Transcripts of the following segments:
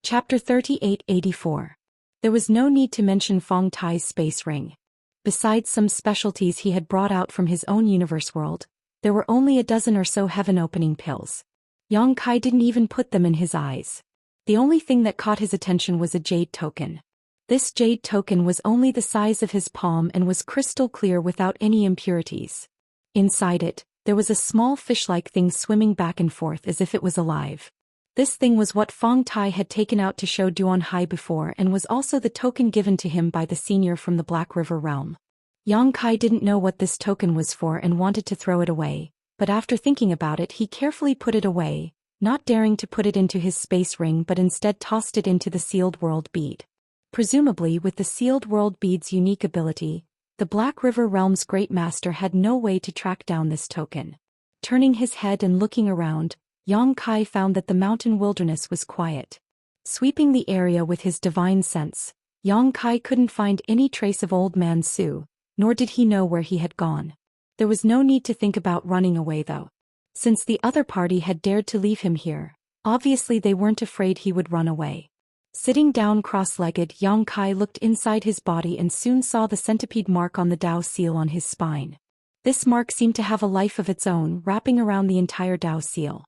Chapter 3884. There was no need to mention Fong Tai's space ring. Besides some specialties he had brought out from his own universe world, there were only a dozen or so heaven-opening pills. Yang Kai didn't even put them in his eyes. The only thing that caught his attention was a jade token. This jade token was only the size of his palm and was crystal clear without any impurities. Inside it, there was a small fish-like thing swimming back and forth as if it was alive. This thing was what Fong Tai had taken out to show Duan Hai before and was also the token given to him by the senior from the Black River realm. Yang Kai didn't know what this token was for and wanted to throw it away, but after thinking about it he carefully put it away, not daring to put it into his space ring but instead tossed it into the sealed world bead. Presumably with the sealed world bead's unique ability, the Black River realm's great master had no way to track down this token. Turning his head and looking around, Yang Kai found that the mountain wilderness was quiet. Sweeping the area with his divine sense, Yang Kai couldn't find any trace of Old Man Su, nor did he know where he had gone. There was no need to think about running away though. Since the other party had dared to leave him here, obviously they weren't afraid he would run away. Sitting down cross-legged, Yang Kai looked inside his body and soon saw the centipede mark on the Dao seal on his spine. This mark seemed to have a life of its own, wrapping around the entire Dao seal.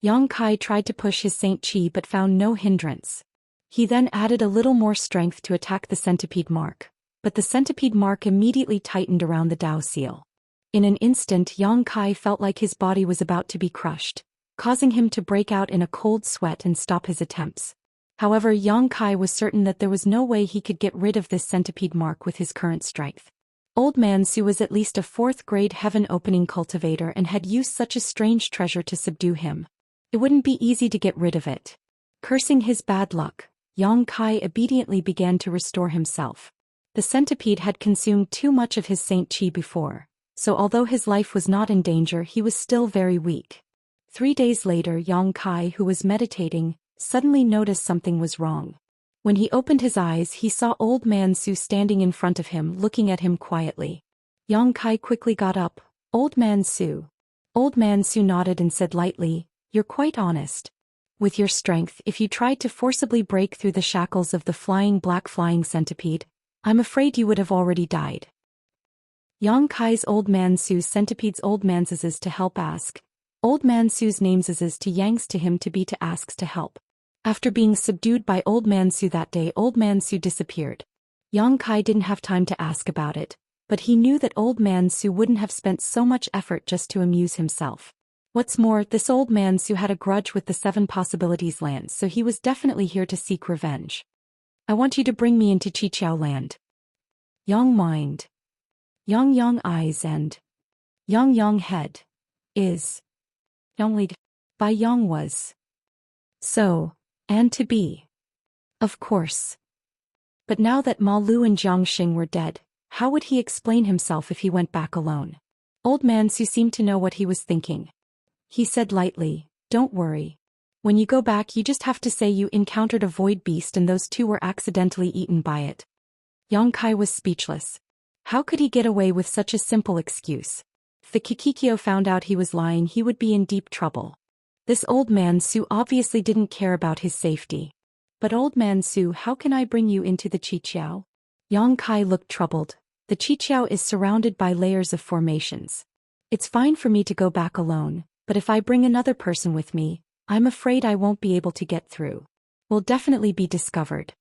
Yang Kai tried to push his Saint Qi but found no hindrance. He then added a little more strength to attack the centipede mark, but the centipede mark immediately tightened around the Dao seal. In an instant Yang Kai felt like his body was about to be crushed, causing him to break out in a cold sweat and stop his attempts. However, Yang Kai was certain that there was no way he could get rid of this centipede mark with his current strength. Old Man Su was at least a 4th-grade heaven-opening cultivator and had used such a strange treasure to subdue him. It wouldn't be easy to get rid of it. Cursing his bad luck, Yang Kai obediently began to restore himself. The centipede had consumed too much of his Saint Qi before, so although his life was not in danger he was still very weak. 3 days later Yang Kai, who was meditating, suddenly noticed something was wrong. When he opened his eyes he saw Old Man Su standing in front of him looking at him quietly. Yang Kai quickly got up. "Old Man Su." Old Man Su nodded and said lightly, "You're quite honest. With your strength, if you tried to forcibly break through the shackles of the black flying centipede, I'm afraid you would have already died." Yang Kai's Old Man Su's centipede's Old Man Su's to help ask. Old Man Su's names is to Yang's to him to be to asks to help. After being subdued by Old Man Su that day, Old Man Su disappeared. Yang Kai didn't have time to ask about it, but he knew that Old Man Su wouldn't have spent so much effort just to amuse himself. What's more, this Old Man Su had a grudge with the 7 Possibilities Land, so he was definitely here to seek revenge. "I want you to bring me into Qiqiao land." Yang mind. Yang eyes and Yang head. Is. Yang lead. By Yang was. So, and to be. Of course. But now that Ma Lu and Jiang Xing were dead, how would he explain himself if he went back alone? Old Man Su seemed to know what he was thinking. He said lightly, "Don't worry. When you go back you just have to say you encountered a void beast and those 2 were accidentally eaten by it." Yang Kai was speechless. How could he get away with such a simple excuse? If the Kikikyo found out he was lying he would be in deep trouble. This Old Man Su obviously didn't care about his safety. "But Old Man Su, how can I bring you into the Qiqiao?" Yang Kai looked troubled. The Qiqiao is surrounded by layers of formations. "It's fine for me to go back alone, but if I bring another person with me, I'm afraid I won't be able to get through. We'll definitely be discovered."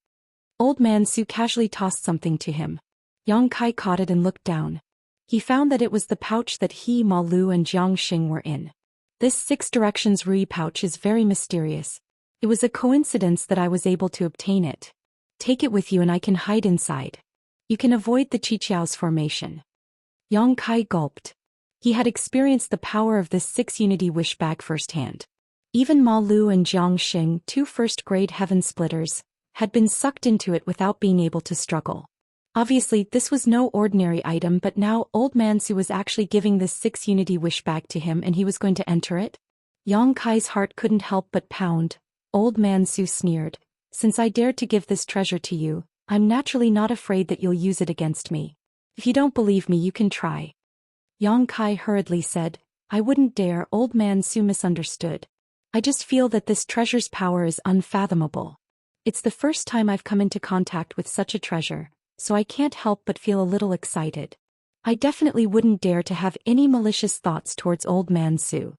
Old Man Su casually tossed something to him. Yang Kai caught it and looked down. He found that it was the pouch that he, Ma Lu and Jiang Xing were in. This 6 Directions Rui pouch is very mysterious. It was a coincidence that I was able to obtain it. Take it with you and I can hide inside. You can avoid the Qiqiao's formation. Yang Kai gulped. He had experienced the power of this 6 Unity Wish bag firsthand. Even Ma Lu and Jiang Xing, 2 first-grade heaven splitters, had been sucked into it without being able to struggle. Obviously, this was no ordinary item, but now Old Man Su was actually giving this 6 Unity Wish bag to him and he was going to enter it? Yang Kai's heart couldn't help but pound. Old Man Su sneered. "Since I dared to give this treasure to you, I'm naturally not afraid that you'll use it against me. If you don't believe me, you can try." Yang Kai hurriedly said, "I wouldn't dare." Old Man Su misunderstood. "I just feel that this treasure's power is unfathomable. It's the first time I've come into contact with such a treasure, so I can't help but feel a little excited. I definitely wouldn't dare to have any malicious thoughts towards Old Man Su.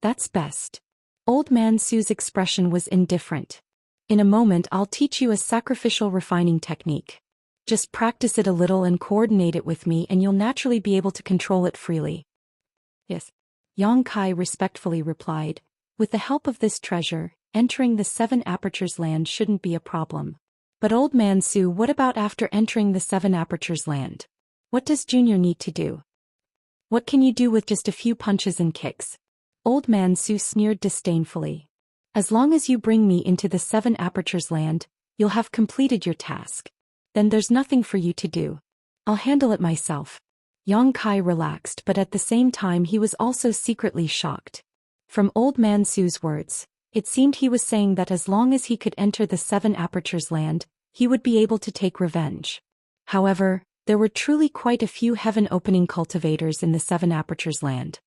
That's best. Old Man Su's expression was indifferent. In a moment I'll teach you a sacrificial refining technique. Just practice it a little and coordinate it with me and you'll naturally be able to control it freely. Yes. Yang Kai respectfully replied, with the help of this treasure, entering the Seven Apertures land shouldn't be a problem. But Old Man Su, what about after entering the Seven Apertures land? What does Junior need to do? What can you do with just a few punches and kicks? Old Man Su sneered disdainfully. As long as you bring me into the Seven Apertures land, you'll have completed your task. Then there's nothing for you to do. I'll handle it myself. Yang Kai relaxed, but at the same time he was also secretly shocked. From Old Man Su's words, it seemed he was saying that as long as he could enter the Seven Apertures land, he would be able to take revenge. However, there were truly quite a few heaven-opening cultivators in the Seven Apertures land.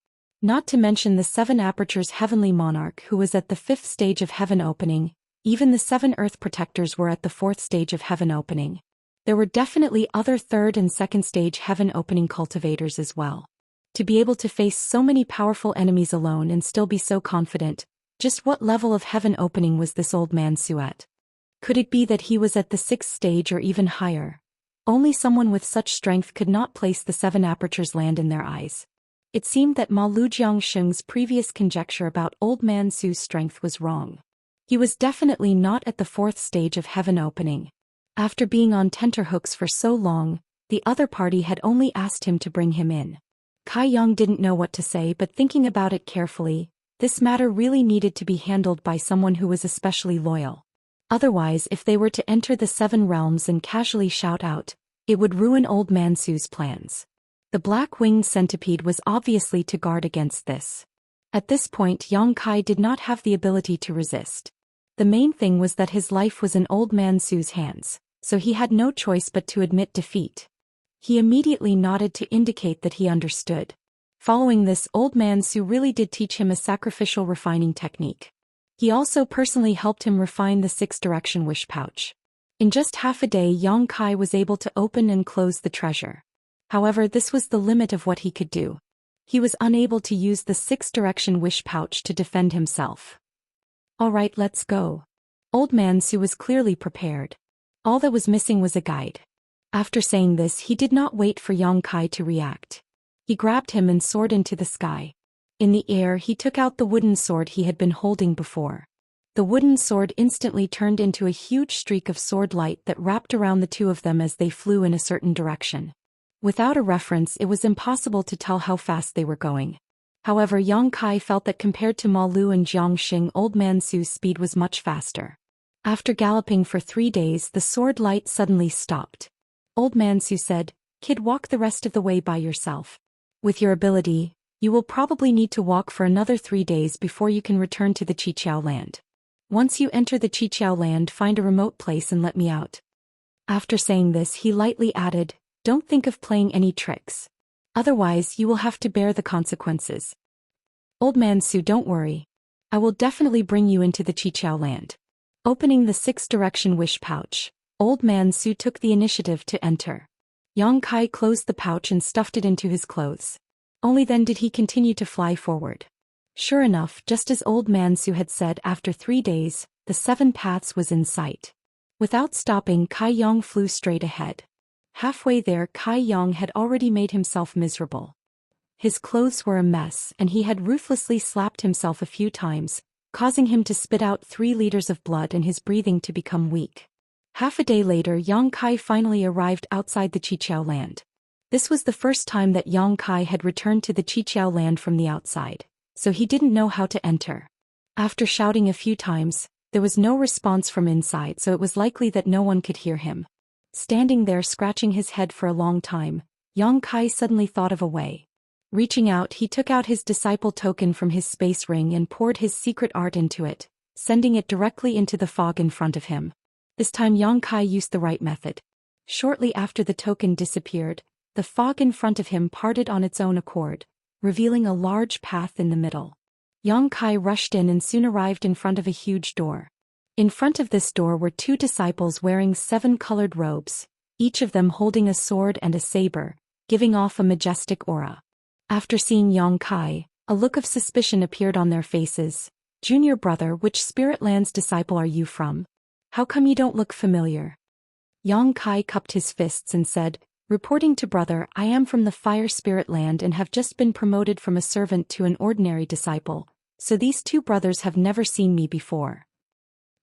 Not to mention the Seven Apertures Heavenly Monarch who was at the 5th stage of heaven opening, even the 7 Earth Protectors were at the 4th stage of heaven opening. There were definitely other 3rd and 2nd stage heaven opening cultivators as well. To be able to face so many powerful enemies alone and still be so confident, just what level of heaven opening was this Old Man Su at? Could it be that he was at the 6th stage or even higher? Only someone with such strength could not place the Seven Apertures land in their eyes. It seemed that Ma Lujiangsheng's previous conjecture about Old Man Su's strength was wrong. He was definitely not at the 4th stage of heaven opening. After being on tenterhooks for so long, the other party had only asked him to bring him in. Kai Yang didn't know what to say, but thinking about it carefully, this matter really needed to be handled by someone who was especially loyal. Otherwise, if they were to enter the 7 realms and casually shout out, it would ruin Old Man Su's plans. The black-winged centipede was obviously to guard against this. At this point Yang Kai did not have the ability to resist. The main thing was that his life was in Old Man Su's hands, so he had no choice but to admit defeat. He immediately nodded to indicate that he understood. Following this, Old Man Su really did teach him a sacrificial refining technique. He also personally helped him refine the 6-direction wish pouch. In just half a day Yang Kai was able to open and close the treasure. However, this was the limit of what he could do. He was unable to use the 6-direction wish pouch to defend himself. Alright, let's go. Old Man Su was clearly prepared. All that was missing was a guide. After saying this, he did not wait for Yang Kai to react. He grabbed him and soared into the sky. In the air he took out the wooden sword he had been holding before. The wooden sword instantly turned into a huge streak of sword light that wrapped around the two of them as they flew in a certain direction. Without a reference, it was impossible to tell how fast they were going. However, Yang Kai felt that compared to Ma Lu and Jiang Xing, Old Man Su's speed was much faster. After galloping for 3 days, the sword light suddenly stopped. Old Man Su said, "Kid, walk the rest of the way by yourself. With your ability, you will probably need to walk for another 3 days before you can return to the Qiqiao land. Once you enter the Qiqiao land, find a remote place and let me out." After saying this, he lightly added, "Don't think of playing any tricks. Otherwise, you will have to bear the consequences." "Old Man Su, don't worry. I will definitely bring you into the Qiqiao land." Opening the 6-direction wish pouch, Old Man Su took the initiative to enter. Yang Kai closed the pouch and stuffed it into his clothes. Only then did he continue to fly forward. Sure enough, just as Old Man Su had said, after 3 days, the 7 paths was in sight. Without stopping, Kai Yang flew straight ahead. Halfway there, Kai Yang had already made himself miserable. His clothes were a mess and he had ruthlessly slapped himself a few times, causing him to spit out 3 liters of blood and his breathing to become weak. Half a day later, Yang Kai finally arrived outside the Qiqiao land. This was the first time that Yang Kai had returned to the Qiqiao land from the outside, so he didn't know how to enter. After shouting a few times, there was no response from inside, so it was likely that no one could hear him. Standing there scratching his head for a long time, Yang Kai suddenly thought of a way. Reaching out, he took out his disciple token from his space ring and poured his secret art into it, sending it directly into the fog in front of him. This time Yang Kai used the right method. Shortly after the token disappeared, the fog in front of him parted on its own accord, revealing a large path in the middle. Yang Kai rushed in and soon arrived in front of a huge door. In front of this door were 2 disciples wearing 7 colored robes, each of them holding a sword and a saber, giving off a majestic aura. After seeing Yang Kai, a look of suspicion appeared on their faces. "Junior brother, which spirit land's disciple are you from? How come you don't look familiar?" Yang Kai cupped his fists and said, "Reporting to brother, I am from the fire spirit land and have just been promoted from a servant to an ordinary disciple, so these 2 brothers have never seen me before."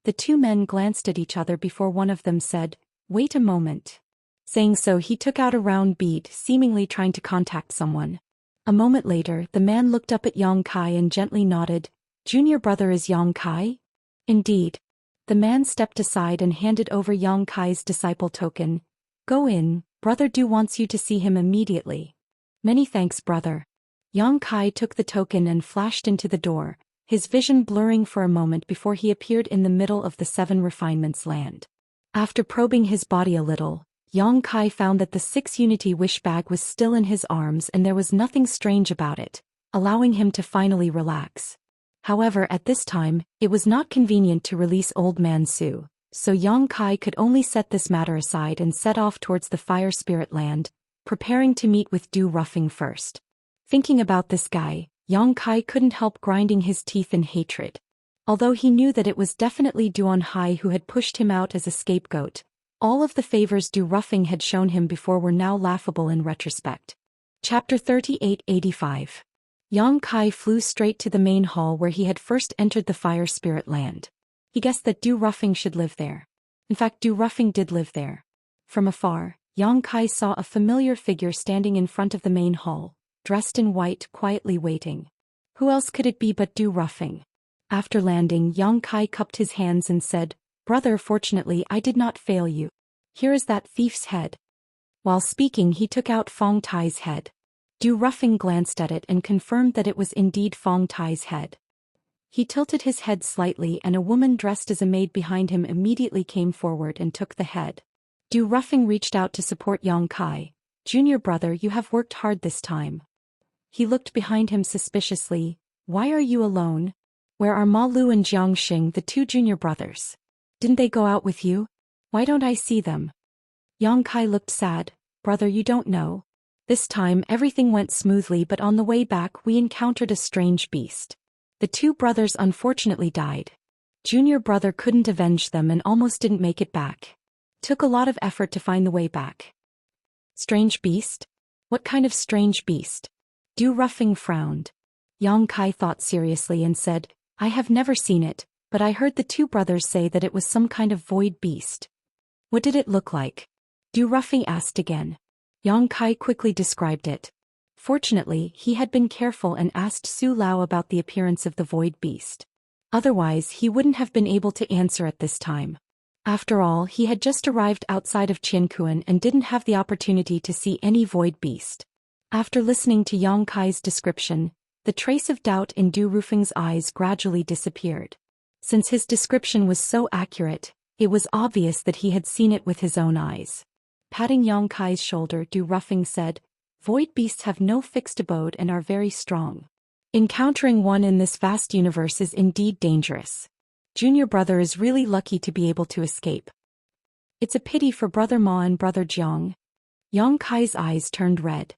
The 2 men glanced at each other before one of them said, "Wait a moment." Saying so, he took out a round bead, seemingly trying to contact someone. A moment later, the man looked up at Yang Kai and gently nodded. "Junior brother is Yang Kai?" "Indeed." The man stepped aside and handed over Yang Kai's disciple token. "Go in, brother Du wants you to see him immediately." "Many thanks, brother." Yang Kai took the token and flashed into the door, his vision blurring for a moment before he appeared in the middle of the 7 refinements land. After probing his body a little, Yang Kai found that the 6 Unity wish bag was still in his arms and there was nothing strange about it, allowing him to finally relax. However, at this time, it was not convenient to release Old Man Su, so Yang Kai could only set this matter aside and set off towards the fire spirit land, preparing to meet with Du Ruffing first. Thinking about this guy, Yang Kai couldn't help grinding his teeth in hatred. Although he knew that it was definitely Du Hai who had pushed him out as a scapegoat, all of the favors Du Ruffing had shown him before were now laughable in retrospect. Chapter 3885. Yang Kai flew straight to the main hall where he had first entered the fire spirit land. He guessed that Du Ruffing should live there. In fact, Du Ruffing did live there. From afar, Yang Kai saw a familiar figure standing in front of the main hall, dressed in white, quietly waiting. Who else could it be but Du Ruffing? After landing, Yang Kai cupped his hands and said, "Brother, fortunately I did not fail you. Here is that thief's head." While speaking, he took out Fong Tai's head. Du Ruffing glanced at it and confirmed that it was indeed Fong Tai's head. He tilted his head slightly and a woman dressed as a maid behind him immediately came forward and took the head. Du Ruffing reached out to support Yang Kai. "Junior brother, you have worked hard this time." He looked behind him suspiciously. "Why are you alone? Where are Ma Lu and Jiang Xing, the 2 junior brothers? Didn't they go out with you? Why don't I see them?" Yang Kai looked sad. "Brother, you don't know. This time everything went smoothly, but on the way back we encountered a strange beast. The 2 brothers unfortunately died. Junior brother couldn't avenge them and almost didn't make it back. Took a lot of effort to find the way back." "Strange beast? What kind of strange beast?" Du Ruffing frowned. Yang Kai thought seriously and said, "I have never seen it, but I heard the 2 brothers say that it was some kind of void beast." "What did it look like?" Du Ruffing asked again. Yang Kai quickly described it. Fortunately, he had been careful and asked Su Lao about the appearance of the void beast. Otherwise, he wouldn't have been able to answer at this time. After all, he had just arrived outside of Qiankuan and didn't have the opportunity to see any void beast. After listening to Yang Kai's description, the trace of doubt in Du Ruffing's eyes gradually disappeared. Since his description was so accurate, it was obvious that he had seen it with his own eyes. Patting Yang Kai's shoulder, Du Ruffing said, "Void beasts have no fixed abode and are very strong. Encountering one in this vast universe is indeed dangerous. Junior brother is really lucky to be able to escape. It's a pity for brother Ma and brother Jiang." Yang Kai's eyes turned red.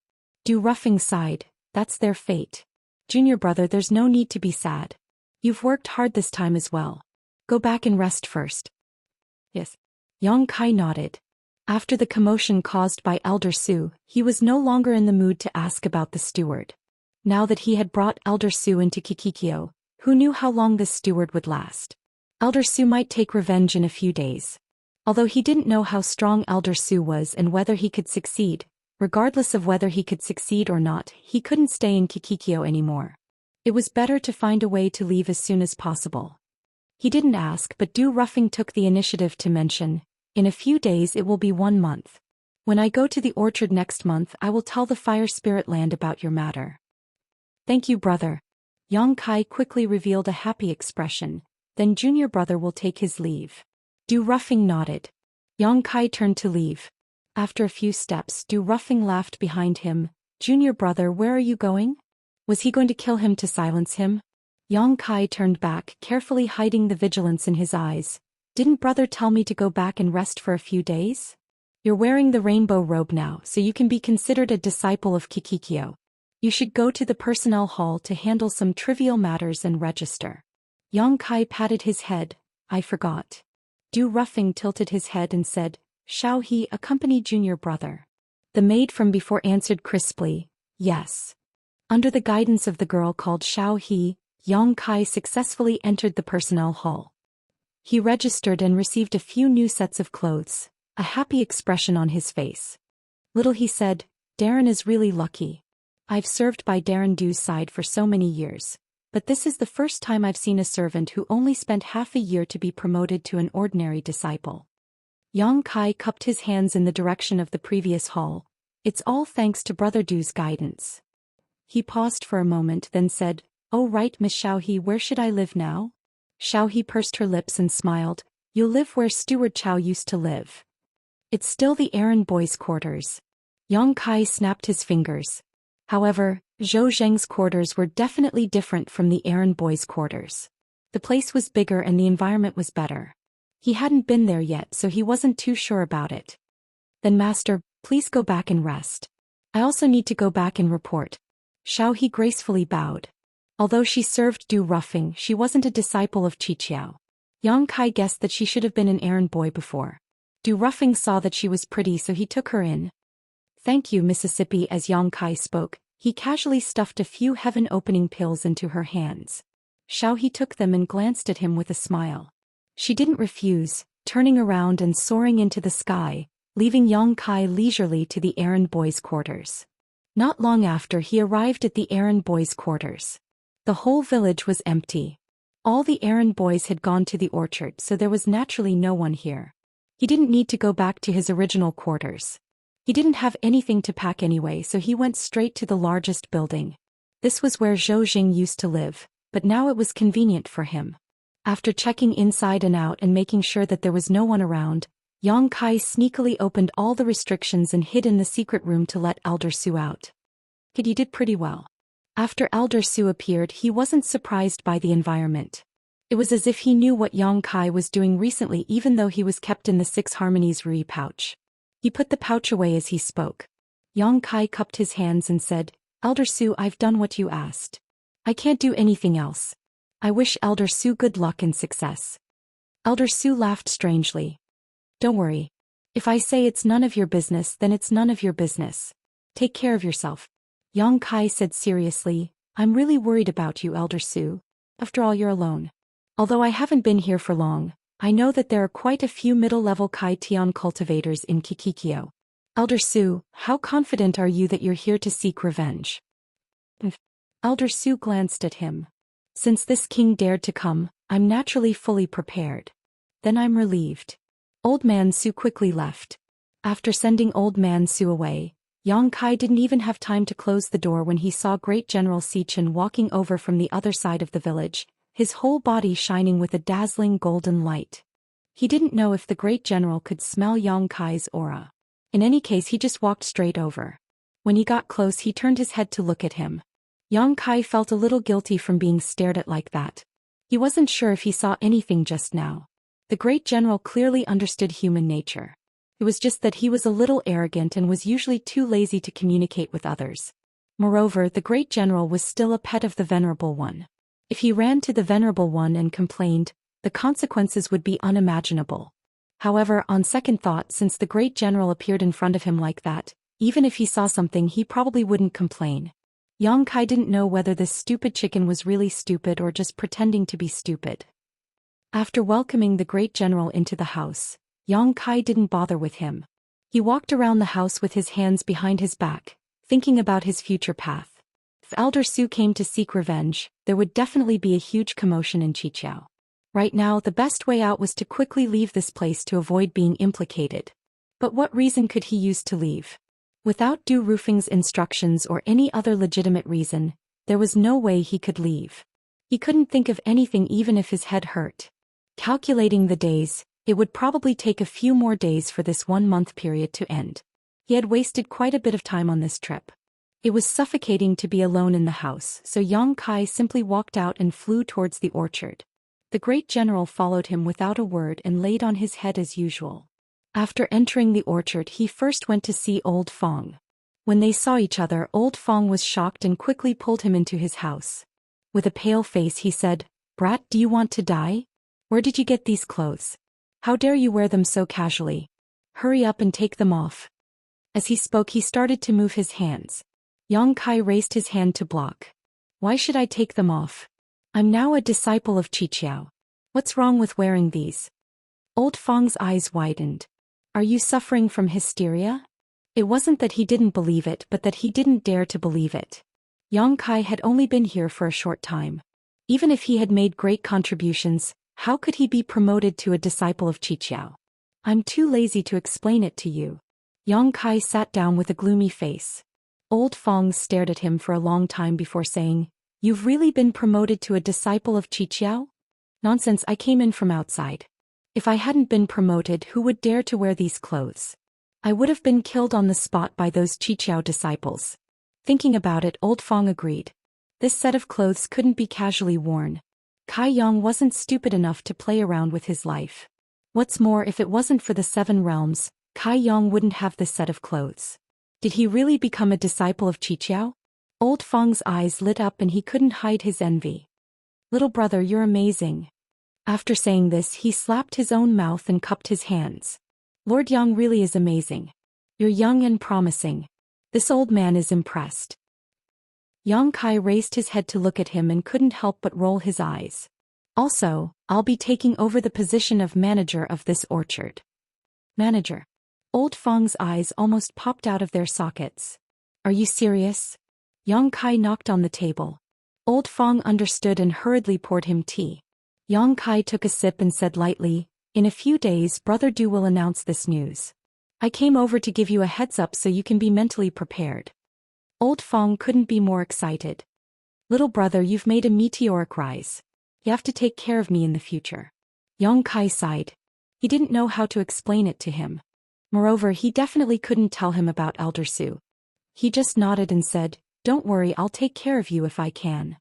Du Ruffing sighed. "That's their fate. Junior brother, there's no need to be sad. You've worked hard this time as well. Go back and rest first." "Yes." Yang Kai nodded. After the commotion caused by Elder Su, he was no longer in the mood to ask about the steward. Now that he had brought Elder Su into Kikikyo, who knew how long this steward would last? Elder Su might take revenge in a few days. Although he didn't know how strong Elder Su was and whether he could succeed, regardless of whether he could succeed or not, he couldn't stay in Kikikyo anymore. It was better to find a way to leave as soon as possible. He didn't ask, but Du Ruffing took the initiative to mention, "In a few days it will be 1 month. When I go to the orchard next month, I will tell the fire spirit land about your matter." "Thank you, brother." Yang Kai quickly revealed a happy expression. "Then junior brother will take his leave." Du Ruffing nodded. Yang Kai turned to leave. After a few steps, Du Ruffing laughed behind him. "Junior brother, where are you going? Was he going to kill him to silence him?" Yang Kai turned back, carefully hiding the vigilance in his eyes. Didn't brother tell me to go back and rest for a few days? You're wearing the rainbow robe now, so you can be considered a disciple of Kikikyo. You should go to the personnel hall to handle some trivial matters and register. Yang Kai patted his head. I forgot. Du Ruffing tilted his head and said, Xiao He, accompany junior brother. The maid from before answered crisply, yes. Under the guidance of the girl called Xiao He, Yang Kai successfully entered the personnel hall. He registered and received a few new sets of clothes, a happy expression on his face. Little he said, Darren is really lucky. I've served by Darren Du's side for so many years, but this is the first time I've seen a servant who only spent half a year to be promoted to an ordinary disciple. Yang Kai cupped his hands in the direction of the previous hall. It's all thanks to Brother Du's guidance. He paused for a moment, then said, Oh right, Miss Xiaohe, where should I live now? Xiaohe pursed her lips and smiled. You'll live where Steward Chow used to live. It's still the errand boys' quarters. Yang Kai snapped his fingers. However, Zhou Xian's quarters were definitely different from the errand boys' quarters. The place was bigger and the environment was better. He hadn't been there yet, so he wasn't too sure about it. Then Master, please go back and rest. I also need to go back and report. Xiaohe gracefully bowed. Although she served Du Ruffing, she wasn't a disciple of Qiqiao. Yang Kai guessed that she should have been an errand boy before. Du Ruffing saw that she was pretty, so he took her in. Thank you, Mississippi. As Yang Kai spoke, he casually stuffed a few heaven-opening pills into her hands. Xiaohe took them and glanced at him with a smile. She didn't refuse, turning around and soaring into the sky, leaving Yang Kai leisurely to the errand boys' quarters. Not long after, he arrived at the errand boys' quarters. The whole village was empty. All the errand boys had gone to the orchard, so there was naturally no one here. He didn't need to go back to his original quarters. He didn't have anything to pack anyway, so he went straight to the largest building. This was where Zhou Xian used to live, but now it was convenient for him. After checking inside and out and making sure that there was no one around, Yang Kai sneakily opened all the restrictions and hid in the secret room to let Elder Su out. He did pretty well. After Elder Su appeared, he wasn't surprised by the environment. It was as if he knew what Yang Kai was doing recently, even though he was kept in the Six Harmonies Rui pouch. He put the pouch away as he spoke. Yang Kai cupped his hands and said, Elder Su, I've done what you asked. I can't do anything else. I wish Elder Su good luck and success. Elder Su laughed strangely. Don't worry. If I say it's none of your business, then it's none of your business. Take care of yourself. Yang Kai said seriously, I'm really worried about you, Elder Su. After all, you're alone. Although I haven't been here for long, I know that there are quite a few middle-level Kai Tian cultivators in Kikikyo. Elder Su, how confident are you that you're here to seek revenge? Elder Su glanced at him. Since this king dared to come, I'm naturally fully prepared. Then I'm relieved. Old Man Su quickly left. After sending Old Man Su away, Yang Kai didn't even have time to close the door when he saw Great General Xichen walking over from the other side of the village, his whole body shining with a dazzling golden light. He didn't know if the Great General could smell Yang Kai's aura. In any case, he just walked straight over. When he got close, he turned his head to look at him. Yang Kai felt a little guilty from being stared at like that. He wasn't sure if he saw anything just now. The Great General clearly understood human nature. It was just that he was a little arrogant and was usually too lazy to communicate with others. Moreover, the Great General was still a pet of the Venerable One. If he ran to the Venerable One and complained, the consequences would be unimaginable. However, on second thought, since the Great General appeared in front of him like that, even if he saw something, he probably wouldn't complain. Yang Kai didn't know whether this stupid chicken was really stupid or just pretending to be stupid. After welcoming the Great General into the house, Yang Kai didn't bother with him. He walked around the house with his hands behind his back, thinking about his future path. If Elder Su came to seek revenge, there would definitely be a huge commotion in Qiqiao. Right now, the best way out was to quickly leave this place to avoid being implicated. But what reason could he use to leave? Without Du Rufing's instructions or any other legitimate reason, there was no way he could leave. He couldn't think of anything even if his head hurt. Calculating the days, it would probably take a few more days for this 1-month period to end. He had wasted quite a bit of time on this trip. It was suffocating to be alone in the house, so Yang Kai simply walked out and flew towards the orchard. The great general followed him without a word and laid on his head as usual. After entering the orchard, he first went to see Old Fong. When they saw each other, Old Fong was shocked and quickly pulled him into his house. With a pale face he said, "Brat, do you want to die? Where did you get these clothes? How dare you wear them so casually? Hurry up and take them off." As he spoke, he started to move his hands. Yang Kai raised his hand to block. "Why should I take them off? I'm now a disciple of Xianxia. What's wrong with wearing these?" Old Fong's eyes widened. "Are you suffering from hysteria?" It wasn't that he didn't believe it, but that he didn't dare to believe it. Yang Kai had only been here for a short time. Even if he had made great contributions, how could he be promoted to a disciple of Xianxia? "I'm too lazy to explain it to you." Yang Kai sat down with a gloomy face. Old Fong stared at him for a long time before saying, "You've really been promoted to a disciple of Xianxia?" "Nonsense, I came in from outside. If I hadn't been promoted, who would dare to wear these clothes? I would have been killed on the spot by those Xianxia disciples." Thinking about it, Old Fong agreed. This set of clothes couldn't be casually worn. Kai Yang wasn't stupid enough to play around with his life. What's more, if it wasn't for the 7 realms, Kai Yang wouldn't have this set of clothes. Did he really become a disciple of Xianxia? Old Fong's eyes lit up and he couldn't hide his envy. "Little brother, you're amazing." After saying this, he slapped his own mouth and cupped his hands. "Lord Yang really is amazing. You're young and promising." This old man is impressed. Yang Kai raised his head to look at him and couldn't help but roll his eyes. "Also, I'll be taking over the position of manager of this orchard." "Manager?" Old Fong's eyes almost popped out of their sockets. "Are you serious?" Yang Kai knocked on the table. Old Fong understood and hurriedly poured him tea. Yang Kai took a sip and said lightly, "In a few days, Brother Du will announce this news. I came over to give you a heads up so you can be mentally prepared." Old Fong couldn't be more excited. "Little brother, you've made a meteoric rise. You have to take care of me in the future." Yang Kai sighed. He didn't know how to explain it to him. Moreover, he definitely couldn't tell him about Elder Su. He just nodded and said, "Don't worry, I'll take care of you if I can."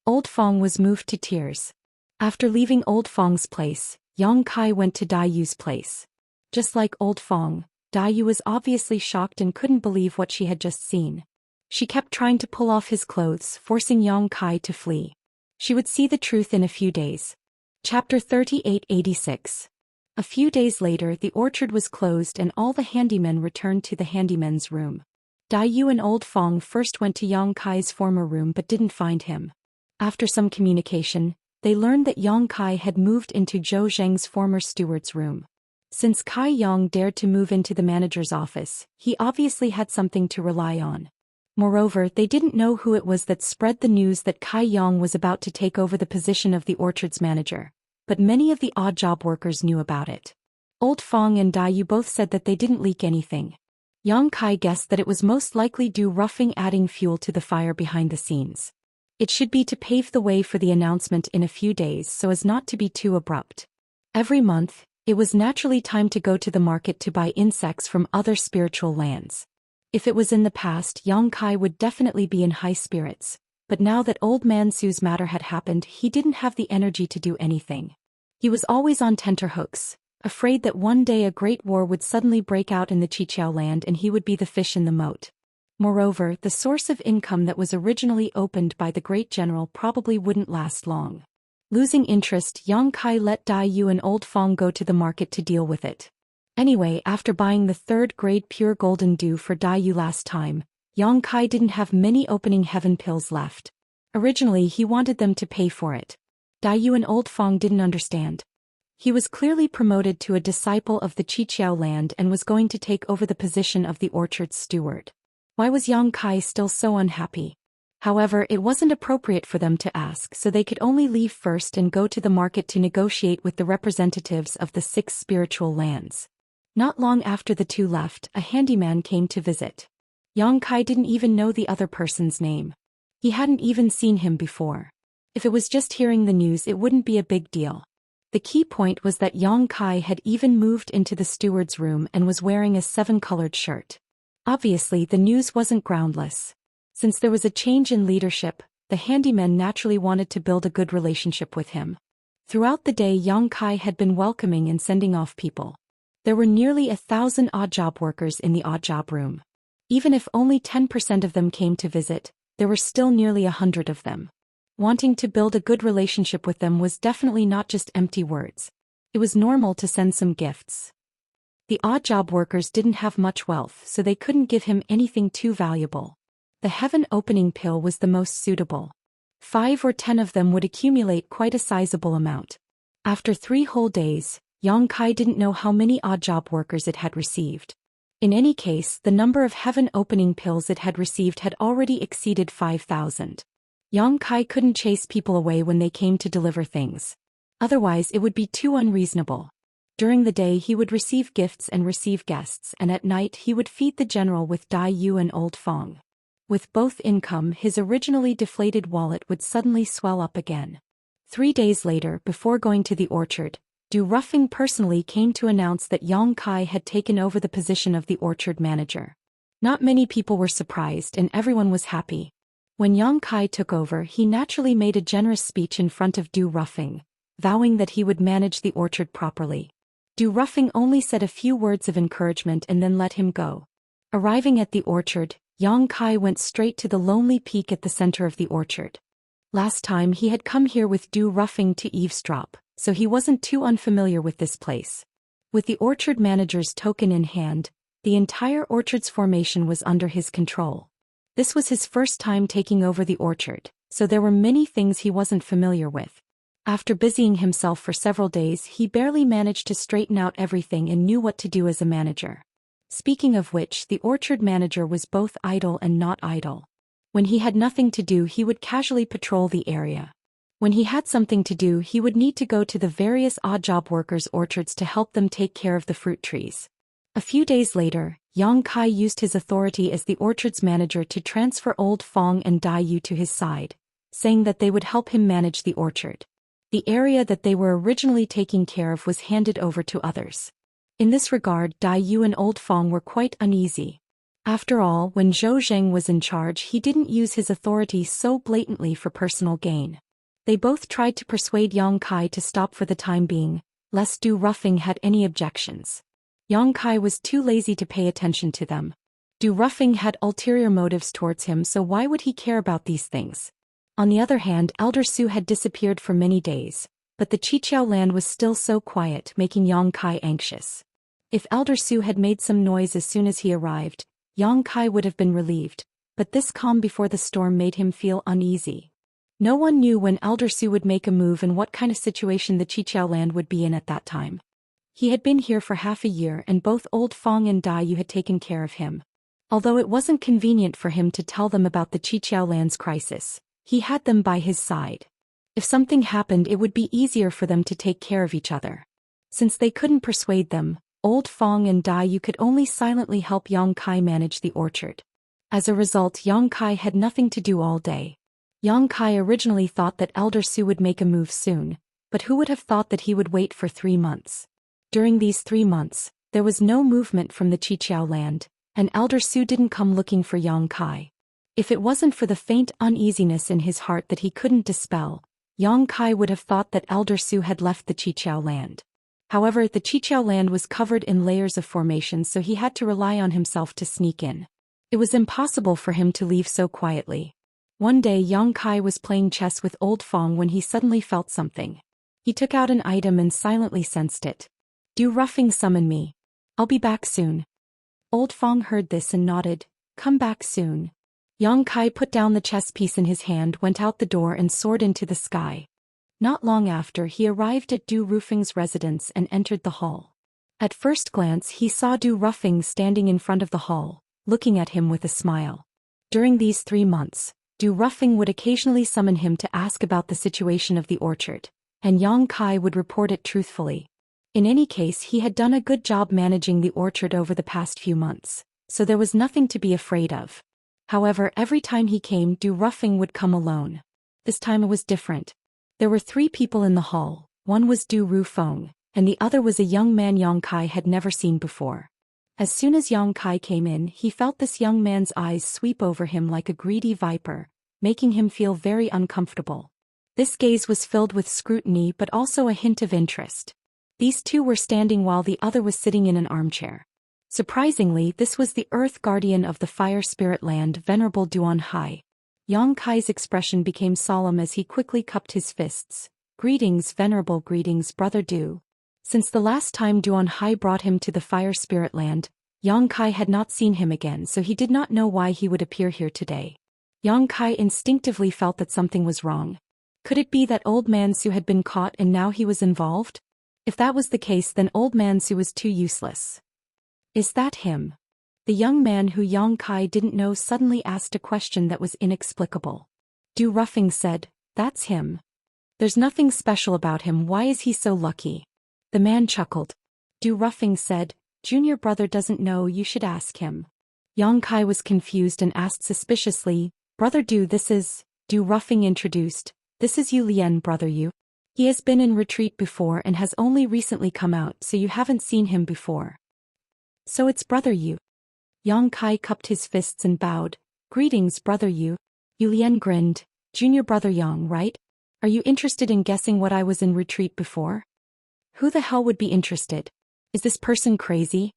Old Fong was moved to tears. After leaving Old Fong's place, Yang Kai went to Daiyu's place. Just like Old Fong, Daiyu was obviously shocked and couldn't believe what she had just seen. She kept trying to pull off his clothes, forcing Yang Kai to flee. She would see the truth in a few days. Chapter 3886. A few days later, the orchard was closed and all the handymen returned to the handyman's room. Daiyu and Old Fong first went to Yang Kai's former room but didn't find him. After some communication, they learned that Yang Kai had moved into Zhou Xian's former steward's room. Since Kai Yang dared to move into the manager's office, he obviously had something to rely on. Moreover, they didn't know who it was that spread the news that Kai Yang was about to take over the position of the orchard's manager, but many of the odd job workers knew about it. Old Fong and Daiyu both said that they didn't leak anything. Yang Kai guessed that it was most likely Du roughing adding fuel to the fire behind the scenes. It should be to pave the way for the announcement in a few days so as not to be too abrupt. Every month, it was naturally time to go to the market to buy insects from other spiritual lands. If it was in the past, Yang Kai would definitely be in high spirits, but now that Old Man Su's matter had happened, he didn't have the energy to do anything. He was always on tenterhooks, afraid that one day a great war would suddenly break out in the Xianxia land and he would be the fish in the moat. Moreover, the source of income that was originally opened by the great general probably wouldn't last long. Losing interest, Yang Kai let Daiyu and Old Fong go to the market to deal with it. Anyway, after buying the 3rd-grade pure golden dew for Daiyu last time, Yang Kai didn't have many opening heaven pills left. Originally, he wanted them to pay for it. Daiyu and Old Fong didn't understand. He was clearly promoted to a disciple of the Xianxia land and was going to take over the position of the orchard's steward. Why was Yang Kai still so unhappy? However, it wasn't appropriate for them to ask, so they could only leave first and go to the market to negotiate with the representatives of the 6 spiritual lands. Not long after the two left, a handyman came to visit. Yang Kai didn't even know the other person's name. He hadn't even seen him before. If it was just hearing the news, it wouldn't be a big deal. The key point was that Yang Kai had even moved into the steward's room and was wearing a 7-colored shirt. Obviously, the news wasn't groundless. Since there was a change in leadership, the handyman naturally wanted to build a good relationship with him. Throughout the day Yang Kai had been welcoming and sending off people. There were nearly 1,000 odd job workers in the odd job room. Even if only 10% of them came to visit, there were still nearly 100 of them. Wanting to build a good relationship with them was definitely not just empty words. It was normal to send some gifts. The odd job workers didn't have much wealth, so they couldn't give him anything too valuable. The heaven opening pill was the most suitable. 5 or 10 of them would accumulate quite a sizable amount. After 3 whole days, Yang Kai didn't know how many odd job workers it had received. In any case, the number of heaven opening pills it had received had already exceeded 5,000. Yang Kai couldn't chase people away when they came to deliver things. Otherwise it would be too unreasonable. During the day he would receive gifts and receive guests, and at night he would feed the general with Dai Yu and Old Fong. With both income, his originally deflated wallet would suddenly swell up again. 3 days later, before going to the orchard, Du Ruffing personally came to announce that Yang Kai had taken over the position of the orchard manager. Not many people were surprised and everyone was happy. When Yang Kai took over, he naturally made a generous speech in front of Du Ruffing, vowing that he would manage the orchard properly. Du Ruffing only said a few words of encouragement and then let him go. Arriving at the orchard, Yang Kai went straight to the lonely peak at the center of the orchard. Last time he had come here with Du Ruffing to eavesdrop, so he wasn't too unfamiliar with this place. With the orchard manager's token in hand, the entire orchard's formation was under his control. This was his first time taking over the orchard, so there were many things he wasn't familiar with. After busying himself for several days, he barely managed to straighten out everything and knew what to do as a manager. Speaking of which, the orchard manager was both idle and not idle. When he had nothing to do, he would casually patrol the area. When he had something to do, he would need to go to the various odd job workers' orchards to help them take care of the fruit trees. A few days later, Yang Kai used his authority as the orchard's manager to transfer Old Fong and Dai Yu to his side, saying that they would help him manage the orchard. The area that they were originally taking care of was handed over to others. In this regard, Dai Yu and Old Fong were quite uneasy. After all, when Zhou Xian was in charge, he didn't use his authority so blatantly for personal gain. They both tried to persuade Yang Kai to stop for the time being, lest Du Ruffing had any objections. Yang Kai was too lazy to pay attention to them. Du Ruffing had ulterior motives towards him, so why would he care about these things? On the other hand, Elder Su had disappeared for many days, but the Qiqiao land was still so quiet, making Yang Kai anxious. If Elder Su had made some noise as soon as he arrived, Yang Kai would have been relieved, but this calm before the storm made him feel uneasy. No one knew when Elder Su would make a move and what kind of situation the Qiqiao land would be in at that time. He had been here for half a year and both Old Fong and Dai Yu had taken care of him. Although it wasn't convenient for him to tell them about the Qiqiao land's crisis, he had them by his side. If something happened, it would be easier for them to take care of each other. Since they couldn't persuade them, Old Fong and Dai Yu could only silently help Yang Kai manage the orchard. As a result, Yang Kai had nothing to do all day. Yang Kai originally thought that Elder Su would make a move soon, but who would have thought that he would wait for 3 months? During these 3 months, there was no movement from the Qiqiao land, and Elder Su didn't come looking for Yang Kai. If it wasn't for the faint uneasiness in his heart that he couldn't dispel, Yang Kai would have thought that Elder Su had left the Qiqiao land. However, the Qiqiao land was covered in layers of formation, so he had to rely on himself to sneak in. It was impossible for him to leave so quietly. One day Yang Kai was playing chess with Old Fong when he suddenly felt something. He took out an item and silently sensed it. Du Ruffing summon me. I'll be back soon. Old Fong heard this and nodded. Come back soon. Yang Kai put down the chess piece in his hand, went out the door and soared into the sky. Not long after, he arrived at Du Ruffing's residence and entered the hall. At first glance, he saw Du Ruffing standing in front of the hall, looking at him with a smile. During these 3 months, Du Ruffing would occasionally summon him to ask about the situation of the orchard, and Yang Kai would report it truthfully. In any case, he had done a good job managing the orchard over the past few months, so there was nothing to be afraid of. However, every time he came, Du Ruffing would come alone. This time it was different. There were 3 people in the hall. One was Du Ruffing, and the other was a young man Yang Kai had never seen before. As soon as Yang Kai came in, he felt this young man's eyes sweep over him like a greedy viper, making him feel very uncomfortable. This gaze was filled with scrutiny but also a hint of interest. These two were standing while the other was sitting in an armchair. Surprisingly, this was the Earth Guardian of the Fire Spirit Land, Venerable Duan Hai. Yang Kai's expression became solemn as he quickly cupped his fists. Greetings, Venerable, greetings, Brother Du. Since the last time Duan Hai brought him to the Fire Spirit Land, Yang Kai had not seen him again, so he did not know why he would appear here today. Yang Kai instinctively felt that something was wrong. Could it be that Old Man Su had been caught and now he was involved? If that was the case, then Old Man Su was too useless. Is that him? The young man who Yang Kai didn't know suddenly asked a question that was inexplicable. Du Ruffing said, "That's him. There's nothing special about him, why is he so lucky?" The man chuckled. Du Ruffing said, "Junior brother doesn't know, you should ask him." Yang Kai was confused and asked suspiciously, "Brother Du, this is..." Du Ruffing introduced, "This is Yu Lian, Brother Yu. He has been in retreat before and has only recently come out, so you haven't seen him before." "So it's Brother Yu." Yang Kai cupped his fists and bowed. "Greetings, Brother Yu." Yu Lian grinned, "Junior Brother Yang, right? Are you interested in guessing what I was in retreat before?" "Who the hell would be interested? Is this person crazy?"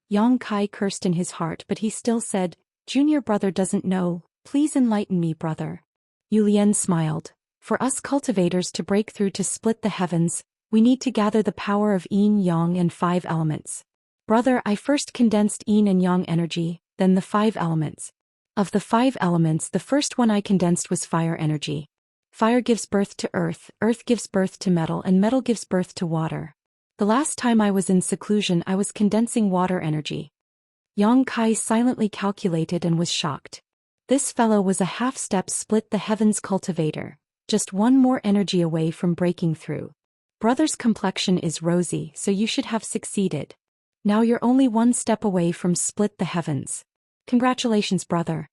Yang Kai cursed in his heart, but he still said, "Junior brother doesn't know, please enlighten me, brother." Yu Lian smiled. "For us cultivators to break through to split the heavens, we need to gather the power of yin, yang and 5 elements. Brother, I first condensed yin and yang energy, then the 5 elements. Of the 5 elements, the first one I condensed was fire energy. Fire gives birth to earth, earth gives birth to metal, and metal gives birth to water. The last time I was in seclusion, I was condensing water energy." Yang Kai silently calculated and was shocked. This fellow was a half-step split the heavens cultivator, just one more energy away from breaking through. Brother's complexion is rosy, so you should have succeeded. Now you're only one step away from split the heavens. Congratulations, brother.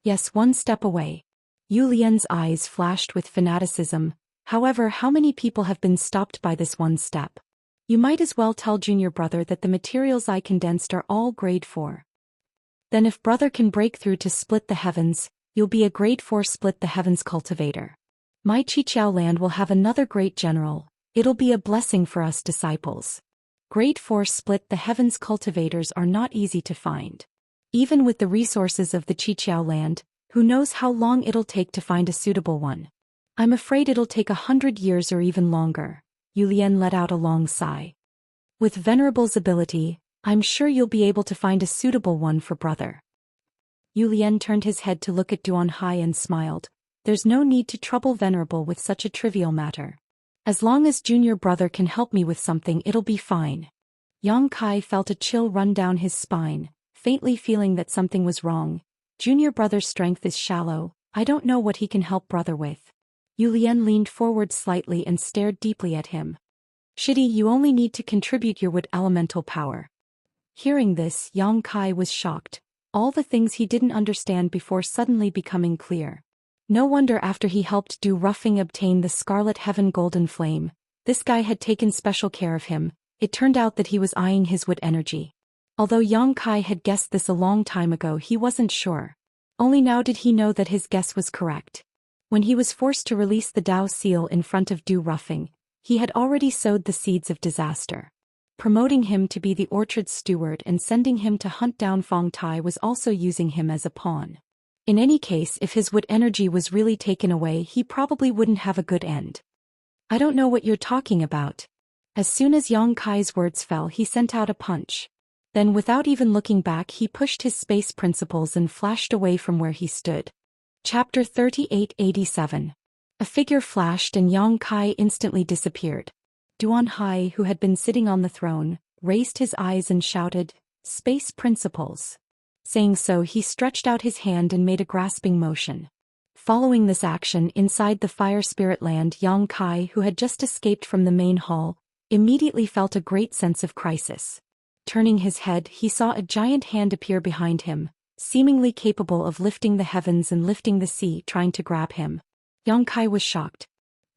Yes, one step away. Yu Lian's eyes flashed with fanaticism. However, how many people have been stopped by this one step? You might as well tell junior brother that the materials I condensed are all grade 4. Then if brother can break through to split the heavens, you'll be a grade 4 split the heavens cultivator. My Qiqiao land will have another great general. It'll be a blessing for us disciples. Grade 4 split the heavens cultivators are not easy to find. Even with the resources of the Qiqiao land, who knows how long it'll take to find a suitable one. I'm afraid it'll take 100 years or even longer. Yu Lian let out a long sigh. With Venerable's ability, I'm sure you'll be able to find a suitable one for brother. Yu Lian turned his head to look at Duan Hai and smiled. There's no need to trouble Venerable with such a trivial matter. As long as junior brother can help me with something, it'll be fine. Yang Kai felt a chill run down his spine, faintly feeling that something was wrong. Junior brother's strength is shallow, I don't know what he can help brother with. Yu Lian leaned forward slightly and stared deeply at him. Shitty, you only need to contribute your wood elemental power. Hearing this, Yang Kai was shocked. All the things he didn't understand before suddenly becoming clear. No wonder after he helped Du Ruffing obtain the Scarlet Heaven Golden Flame, this guy had taken special care of him. It turned out that he was eyeing his wood energy. Although Yang Kai had guessed this a long time ago, he wasn't sure. Only now did he know that his guess was correct. When he was forced to release the Dao seal in front of Du Ruffing, he had already sowed the seeds of disaster. Promoting him to be the orchard's steward and sending him to hunt down Fong Tai was also using him as a pawn. In any case, if his wood energy was really taken away, he probably wouldn't have a good end. I don't know what you're talking about. As soon as Yang Kai's words fell, he sent out a punch. Then without even looking back, he pushed his space principles and flashed away from where he stood. Chapter 3887. A figure flashed and Yang Kai instantly disappeared. Duan Hai, who had been sitting on the throne, raised his eyes and shouted, "Space principles." Saying so, he stretched out his hand and made a grasping motion. Following this action, inside the Fire Spirit Land, Yang Kai, who had just escaped from the main hall, immediately felt a great sense of crisis. Turning his head, he saw a giant hand appear behind him, seemingly capable of lifting the heavens and lifting the sea, trying to grab him. Yang Kai was shocked.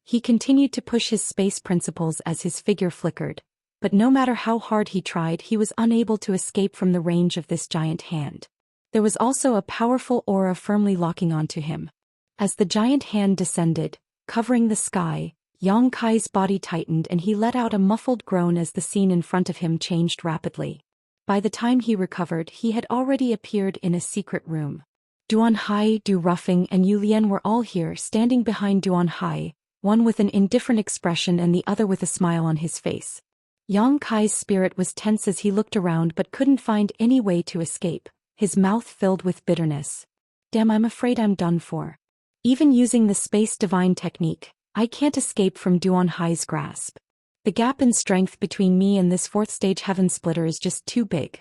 He continued to push his space principles as his figure flickered, but no matter how hard he tried, he was unable to escape from the range of this giant hand. There was also a powerful aura firmly locking onto him. As the giant hand descended, covering the sky. Yang Kai's body tightened and he let out a muffled groan as the scene in front of him changed rapidly. By the time he recovered, he had already appeared in a secret room. Duan Hai, Du Ruffing and Yu Lian were all here, standing behind Duan Hai, one with an indifferent expression and the other with a smile on his face. Yang Kai's spirit was tense as he looked around but couldn't find any way to escape, his mouth filled with bitterness. Damn, I'm afraid I'm done for. Even using the space divine technique, I can't escape from Duan Hai's grasp. The gap in strength between me and this fourth stage heaven splitter is just too big.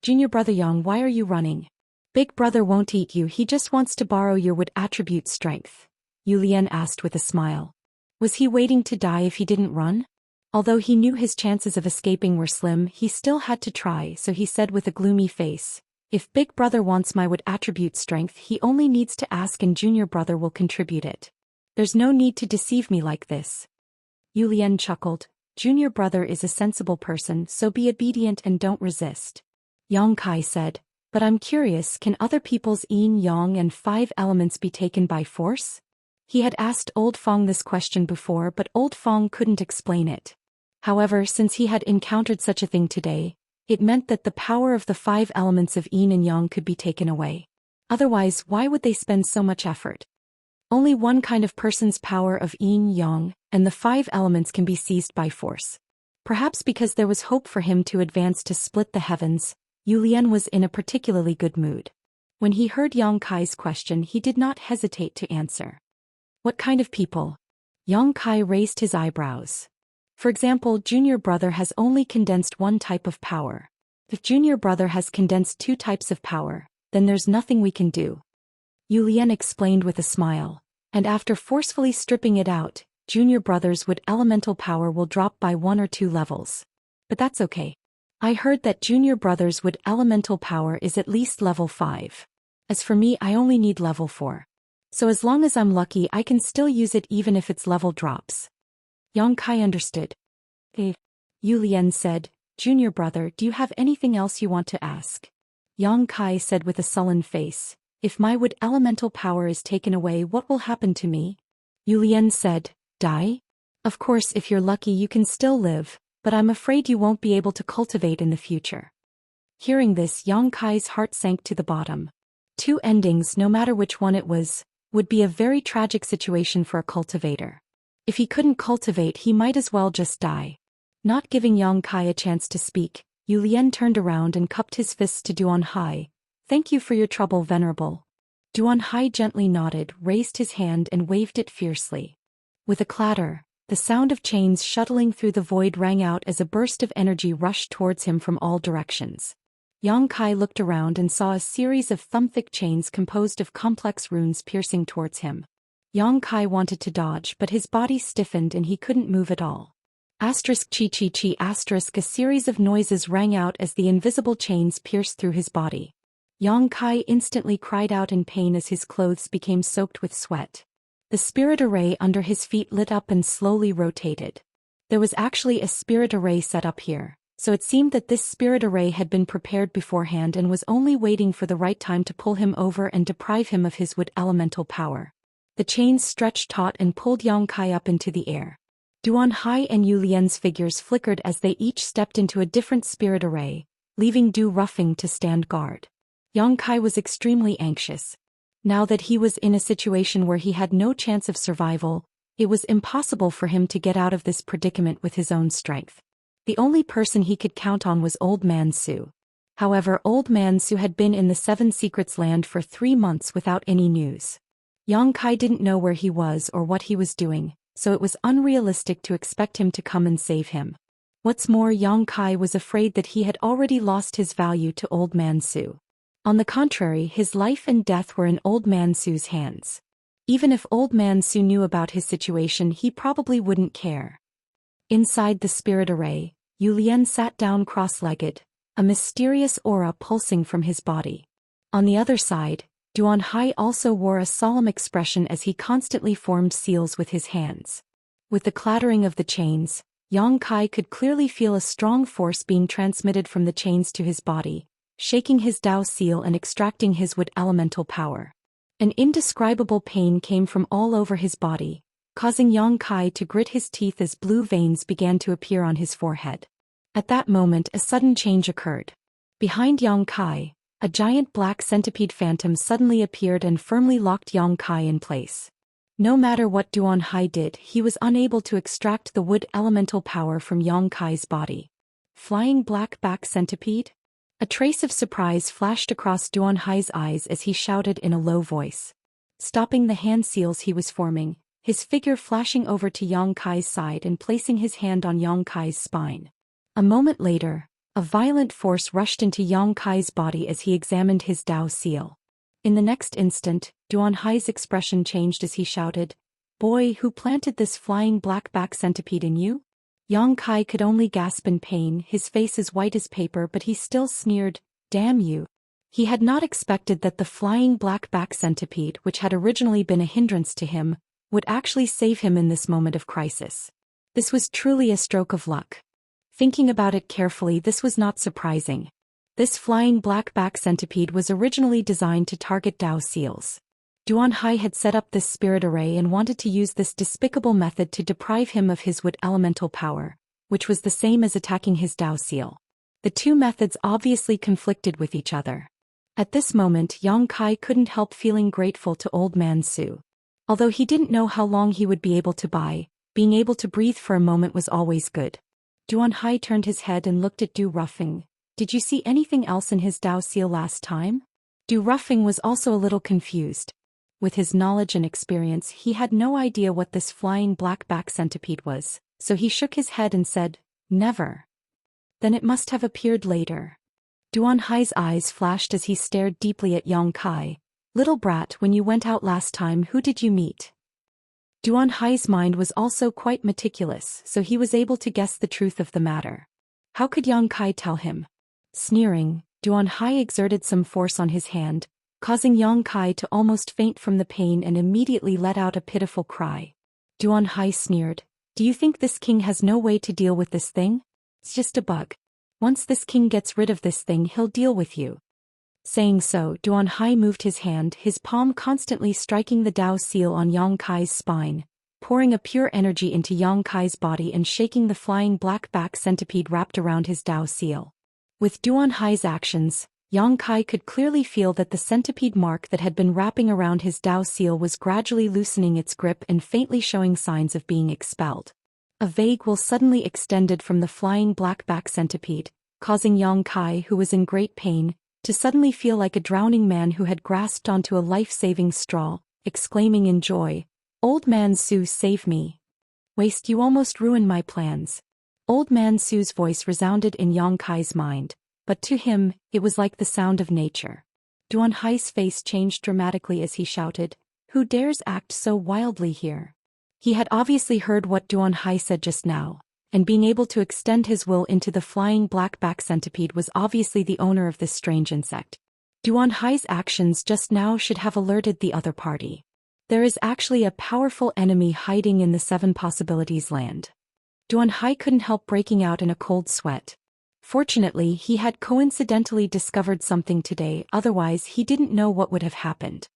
Junior brother Yang, why are you running? Big brother won't eat you, he just wants to borrow your wood attribute strength, Yu Lian asked with a smile. Was he waiting to die if he didn't run? Although he knew his chances of escaping were slim, he still had to try, so he said with a gloomy face, if big brother wants my wood attribute strength, he only needs to ask and junior brother will contribute it. There's no need to deceive me like this. Yu Lian chuckled. Junior brother is a sensible person, so be obedient and don't resist. Yang Kai said, but I'm curious, can other people's yin yang and 5 elements be taken by force? He had asked Old Fong this question before, but Old Fong couldn't explain it. However, since he had encountered such a thing today, it meant that the power of the 5 elements of yin and yang could be taken away. Otherwise, why would they spend so much effort? Only one kind of person's power of yin yang, and the 5 elements can be seized by force. Perhaps because there was hope for him to advance to split the heavens, Yu Lian was in a particularly good mood. When he heard Yang Kai's question, he did not hesitate to answer. What kind of people? Yang Kai raised his eyebrows. For example, junior brother has only condensed one type of power. If junior brother has condensed 2 types of power, then there's nothing we can do. Yu Lian explained with a smile, and after forcefully stripping it out, junior brother's wood elemental power will drop by 1 or 2 levels. But that's okay. I heard that junior brother's wood elemental power is at least level 5. As for me, I only need level 4. So as long as I'm lucky, I can still use it even if its level drops. Yang Kai understood. Yu Lian said, Junior brother, do you have anything else you want to ask? Yang Kai said with a sullen face, if my wood elemental power is taken away, what will happen to me? Yu Lian said, die? Of course, if you're lucky you can still live, but I'm afraid you won't be able to cultivate in the future. Hearing this, Yang Kai's heart sank to the bottom. 2 endings, no matter which one it was, would be a very tragic situation for a cultivator. If he couldn't cultivate, he might as well just die. Not giving Yang Kai a chance to speak, Yu Lian turned around and cupped his fists to Duan Hai. Thank you for your trouble, Venerable. Duan Hai gently nodded, raised his hand and waved it fiercely. With a clatter, the sound of chains shuttling through the void rang out as a burst of energy rushed towards him from all directions. Yang Kai looked around and saw a series of thumb-thick chains composed of complex runes piercing towards him. Yang Kai wanted to dodge, but his body stiffened and he couldn't move at all. Asterisk chi chi chi asterisk, a series of noises rang out as the invisible chains pierced through his body. Yang Kai instantly cried out in pain as his clothes became soaked with sweat. The spirit array under his feet lit up and slowly rotated. There was actually a spirit array set up here, so it seemed that this spirit array had been prepared beforehand and was only waiting for the right time to pull him over and deprive him of his wood elemental power. The chains stretched taut and pulled Yang Kai up into the air. Duan Hai and Yu Lian's figures flickered as they each stepped into a different spirit array, leaving Du Ruffing to stand guard. Yang Kai was extremely anxious. Now that he was in a situation where he had no chance of survival, it was impossible for him to get out of this predicament with his own strength. The only person he could count on was Old Man Su. However, Old Man Su had been in the 7 Secrets land for 3 months without any news. Yang Kai didn't know where he was or what he was doing, so it was unrealistic to expect him to come and save him. What's more, Yang Kai was afraid that he had already lost his value to Old Man Su. On the contrary, his life and death were in Old Man Su's hands. Even if Old Man Su knew about his situation, he probably wouldn't care. Inside the spirit array, Yu Lian sat down cross-legged, a mysterious aura pulsing from his body. On the other side, Duan Hai also wore a solemn expression as he constantly formed seals with his hands. With the clattering of the chains, Yang Kai could clearly feel a strong force being transmitted from the chains to his body, shaking his Dao seal and extracting his wood elemental power. An indescribable pain came from all over his body, causing Yang Kai to grit his teeth as blue veins began to appear on his forehead. At that moment a sudden change occurred. Behind Yang Kai, a giant black centipede phantom suddenly appeared and firmly locked Yang Kai in place. No matter what Duan Hai did, he was unable to extract the wood elemental power from Yang Kai's body. Flying black back centipede? A trace of surprise flashed across Duan Hai's eyes as he shouted in a low voice. Stopping the hand seals he was forming, his figure flashing over to Yang Kai's side and placing his hand on Yang Kai's spine. A moment later, a violent force rushed into Yang Kai's body as he examined his Dao seal. In the next instant, Duan Hai's expression changed as he shouted, "Boy, who planted this flying black-back centipede in you?" Yang Kai could only gasp in pain, his face as white as paper, but he still sneered, "Damn you." He had not expected that the flying black-back centipede, which had originally been a hindrance to him, would actually save him in this moment of crisis. This was truly a stroke of luck. Thinking about it carefully, this was not surprising. This flying black-back centipede was originally designed to target Dao seals. Duan Hai had set up this spirit array and wanted to use this despicable method to deprive him of his wood elemental power, which was the same as attacking his Dao seal. The two methods obviously conflicted with each other. At this moment, Yang Kai couldn't help feeling grateful to Old Man Su. Although he didn't know how long he would be able to buy, being able to breathe for a moment was always good. Duan Hai turned his head and looked at Du Ruffing. "Did you see anything else in his Dao seal last time?" Du Ruffing was also a little confused. With his knowledge and experience, he had no idea what this flying black-back centipede was, so he shook his head and said, "Never." "Then it must have appeared later." Duan Hai's eyes flashed as he stared deeply at Yang Kai. "Little brat, when you went out last time, who did you meet?" Duan Hai's mind was also quite meticulous, so he was able to guess the truth of the matter. How could Yang Kai tell him? Sneering, Duan Hai exerted some force on his hand, causing Yang Kai to almost faint from the pain and immediately let out a pitiful cry. Duan Hai sneered, "Do you think this king has no way to deal with this thing? It's just a bug. Once this king gets rid of this thing, he'll deal with you." Saying so, Duan Hai moved his hand, his palm constantly striking the Dao seal on Yang Kai's spine, pouring a pure energy into Yang Kai's body and shaking the flying black-back centipede wrapped around his Dao seal. With Duan Hai's actions, Yang Kai could clearly feel that the centipede mark that had been wrapping around his Dao seal was gradually loosening its grip and faintly showing signs of being expelled. A vague will suddenly extended from the flying black-back centipede, causing Yang Kai, who was in great pain, to suddenly feel like a drowning man who had grasped onto a life-saving straw, exclaiming in joy, "Old Man Su, save me. Waste, you almost ruined my plans." Old Man Su's voice resounded in Yang Kai's mind, but to him, it was like the sound of nature. Duan Hai's face changed dramatically as he shouted, "Who dares act so wildly here?" He had obviously heard what Duan Hai said just now, and being able to extend his will into the flying black-back centipede was obviously the owner of this strange insect. Duan Hai's actions just now should have alerted the other party. There is actually a powerful enemy hiding in the Seven Possibilities land. Duan Hai couldn't help breaking out in a cold sweat. Fortunately, he had coincidentally discovered something today, otherwise he didn't know what would have happened.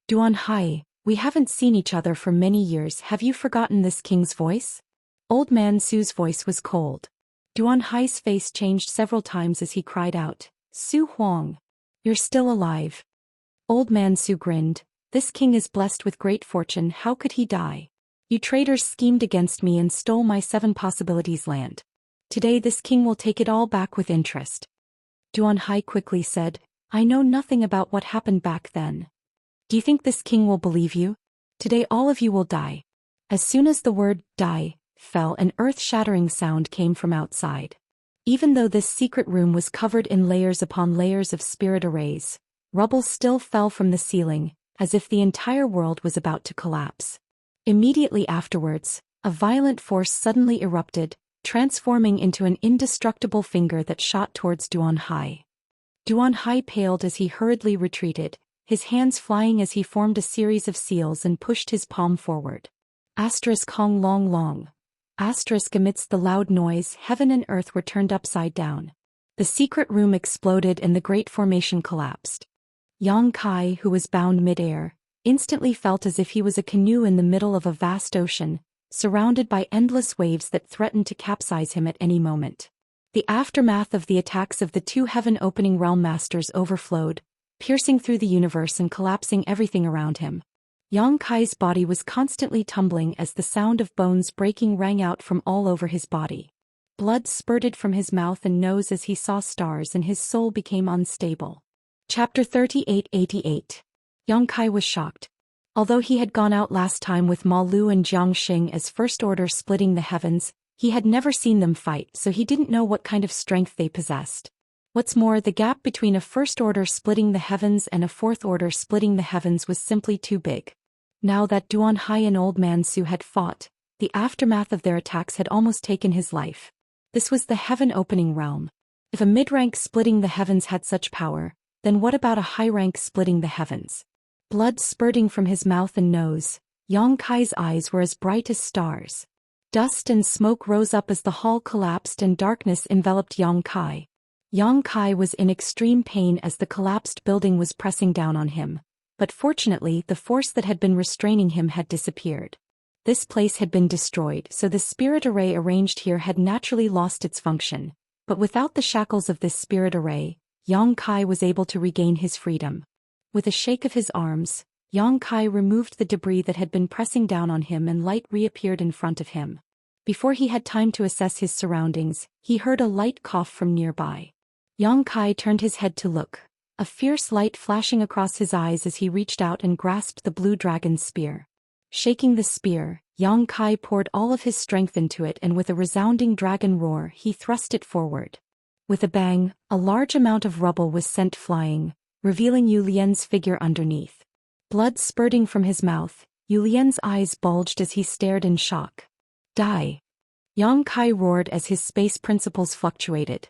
"Duan Hai, we haven't seen each other for many years, have you forgotten this king's voice?" Old Man Su's voice was cold. Duan Hai's face changed several times as he cried out, "Su Huang! You're still alive." Old Man Su grinned, "This king is blessed with great fortune, how could he die? You traitors schemed against me and stole my Seven Possibilities land. Today this king will take it all back with interest." Duan Hai quickly said, "I know nothing about what happened back then. Do you think this king will believe you? Today all of you will die." As soon as the word "die" fell, an earth-shattering sound came from outside. Even though this secret room was covered in layers upon layers of spirit arrays, rubble still fell from the ceiling, as if the entire world was about to collapse. Immediately afterwards, a violent force suddenly erupted, transforming into an indestructible finger that shot towards Duan Hai. Duan Hai paled as he hurriedly retreated, his hands flying as he formed a series of seals and pushed his palm forward. Hong long long. Amidst the loud noise, heaven and earth were turned upside down. The secret room exploded and the great formation collapsed. Yang Kai, who was bound mid-air, instantly felt as if he was a canoe in the middle of a vast ocean, surrounded by endless waves that threatened to capsize him at any moment. The aftermath of the attacks of the two heaven-opening realm masters overflowed, piercing through the universe and collapsing everything around him. Yang Kai's body was constantly tumbling as the sound of bones breaking rang out from all over his body. Blood spurted from his mouth and nose as he saw stars, and his soul became unstable. Chapter 3888. Yang Kai was shocked. Although he had gone out last time with Ma Lu and Jiang Xing as First Order splitting the heavens, he had never seen them fight, so he didn't know what kind of strength they possessed. What's more, the gap between a First Order splitting the heavens and a Fourth Order splitting the heavens was simply too big. Now that Duan Hai and Old Man Su had fought, the aftermath of their attacks had almost taken his life. This was the heaven-opening realm. If a mid-rank splitting the heavens had such power, then what about a high-rank splitting the heavens? Blood spurting from his mouth and nose, Yang Kai's eyes were as bright as stars. Dust and smoke rose up as the hall collapsed and darkness enveloped Yang Kai. Yang Kai was in extreme pain as the collapsed building was pressing down on him, but fortunately the force that had been restraining him had disappeared. This place had been destroyed, so the spirit array arranged here had naturally lost its function, but without the shackles of this spirit array, Yang Kai was able to regain his freedom. With a shake of his arms, Yang Kai removed the debris that had been pressing down on him and light reappeared in front of him. Before he had time to assess his surroundings, he heard a light cough from nearby. Yang Kai turned his head to look, a fierce light flashing across his eyes as he reached out and grasped the blue dragon's spear. Shaking the spear, Yang Kai poured all of his strength into it, and with a resounding dragon roar he thrust it forward. With a bang, a large amount of rubble was sent flying, revealing Yu Lian's figure underneath. Blood spurting from his mouth, Yu Lian's eyes bulged as he stared in shock. Die! Yang Kai roared as his space principles fluctuated.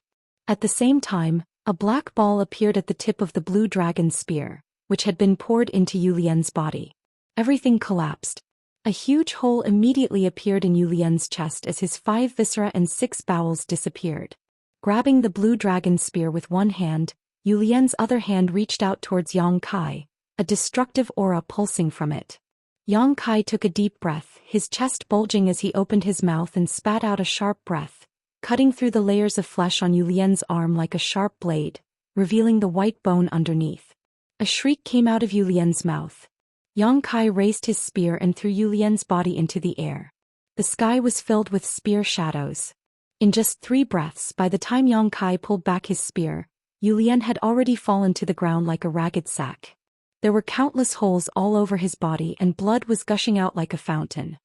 At the same time, a black ball appeared at the tip of the blue dragon's spear, which had been poured into Yu Lian's body. Everything collapsed. A huge hole immediately appeared in Yu Lian's chest as his 5 viscera and 6 bowels disappeared. Grabbing the blue dragon spear with one hand, Yu Lian's other hand reached out towards Yang Kai, a destructive aura pulsing from it. Yang Kai took a deep breath, his chest bulging as he opened his mouth and spat out a sharp breath, cutting through the layers of flesh on Yu Lian's arm like a sharp blade, revealing the white bone underneath. A shriek came out of Yu Lian's mouth. Yang Kai raised his spear and threw Yu Lian's body into the air. The sky was filled with spear shadows. In just 3 breaths, by the time Yang Kai pulled back his spear, Yu Lian had already fallen to the ground like a ragged sack. There were countless holes all over his body and blood was gushing out like a fountain.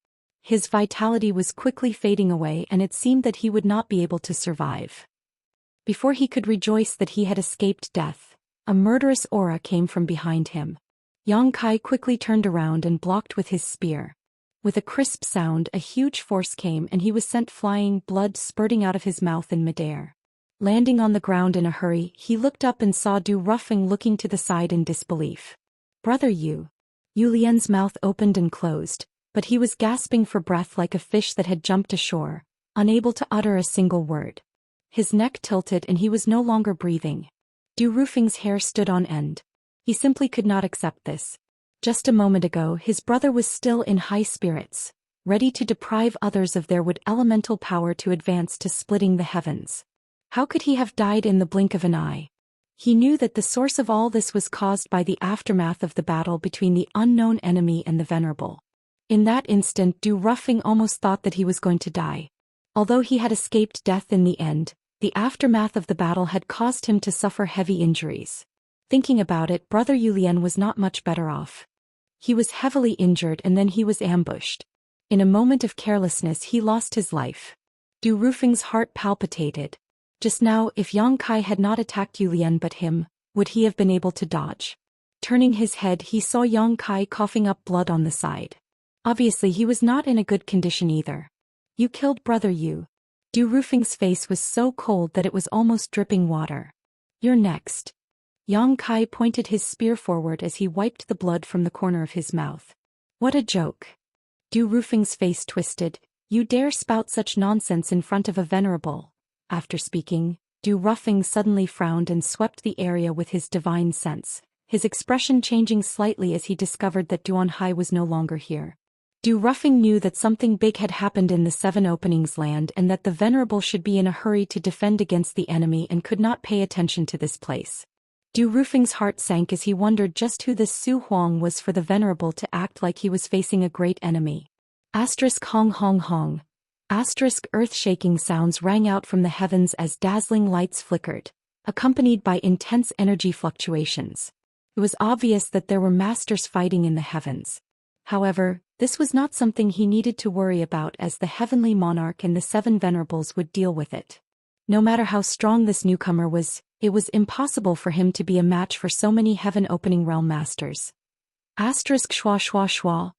His vitality was quickly fading away and it seemed that he would not be able to survive. Before he could rejoice that he had escaped death, a murderous aura came from behind him. Yang Kai quickly turned around and blocked with his spear. With a crisp sound, a huge force came and he was sent flying, blood spurting out of his mouth in midair. Landing on the ground in a hurry, he looked up and saw Du Ruffing looking to the side in disbelief. "Brother Yu." Yu Lian's mouth opened and closed, but he was gasping for breath like a fish that had jumped ashore, unable to utter a single word. His neck tilted and he was no longer breathing. Du Ruffing's hair stood on end. He simply could not accept this. Just a moment ago his brother was still in high spirits, ready to deprive others of their wood elemental power to advance to splitting the heavens. How could he have died in the blink of an eye? He knew that the source of all this was caused by the aftermath of the battle between the unknown enemy and the Venerable. In that instant Du Ruffing almost thought that he was going to die. Although he had escaped death in the end, the aftermath of the battle had caused him to suffer heavy injuries. Thinking about it, Brother Yu Lian was not much better off. He was heavily injured and then he was ambushed. In a moment of carelessness he lost his life. Du Ruffing's heart palpitated. Just now, if Yang Kai had not attacked Yu Lian but him, would he have been able to dodge? Turning his head, he saw Yang Kai coughing up blood on the side. Obviously he was not in a good condition either. "You killed Brother Yu." Du Ruffing's face was so cold that it was almost dripping water. "You're next." Yang Kai pointed his spear forward as he wiped the blood from the corner of his mouth. "What a joke." Du Ruffing's face twisted. "You dare spout such nonsense in front of a venerable." After speaking, Du Ruffing suddenly frowned and swept the area with his divine sense, his expression changing slightly as he discovered that Duanhai was no longer here. Du Ruffing knew that something big had happened in the Seven Openings land and that the Venerable should be in a hurry to defend against the enemy and could not pay attention to this place. Du Ruffing's heart sank as he wondered just who this Su Huang was for the Venerable to act like he was facing a great enemy. Hong hong hong. Earth-shaking sounds rang out from the heavens as dazzling lights flickered, accompanied by intense energy fluctuations. It was obvious that there were masters fighting in the heavens. However, this was not something he needed to worry about as the Heavenly Monarch and the Seven Venerables would deal with it. No matter how strong this newcomer was, it was impossible for him to be a match for so many heaven-opening realm masters. Schwa schwa schwa.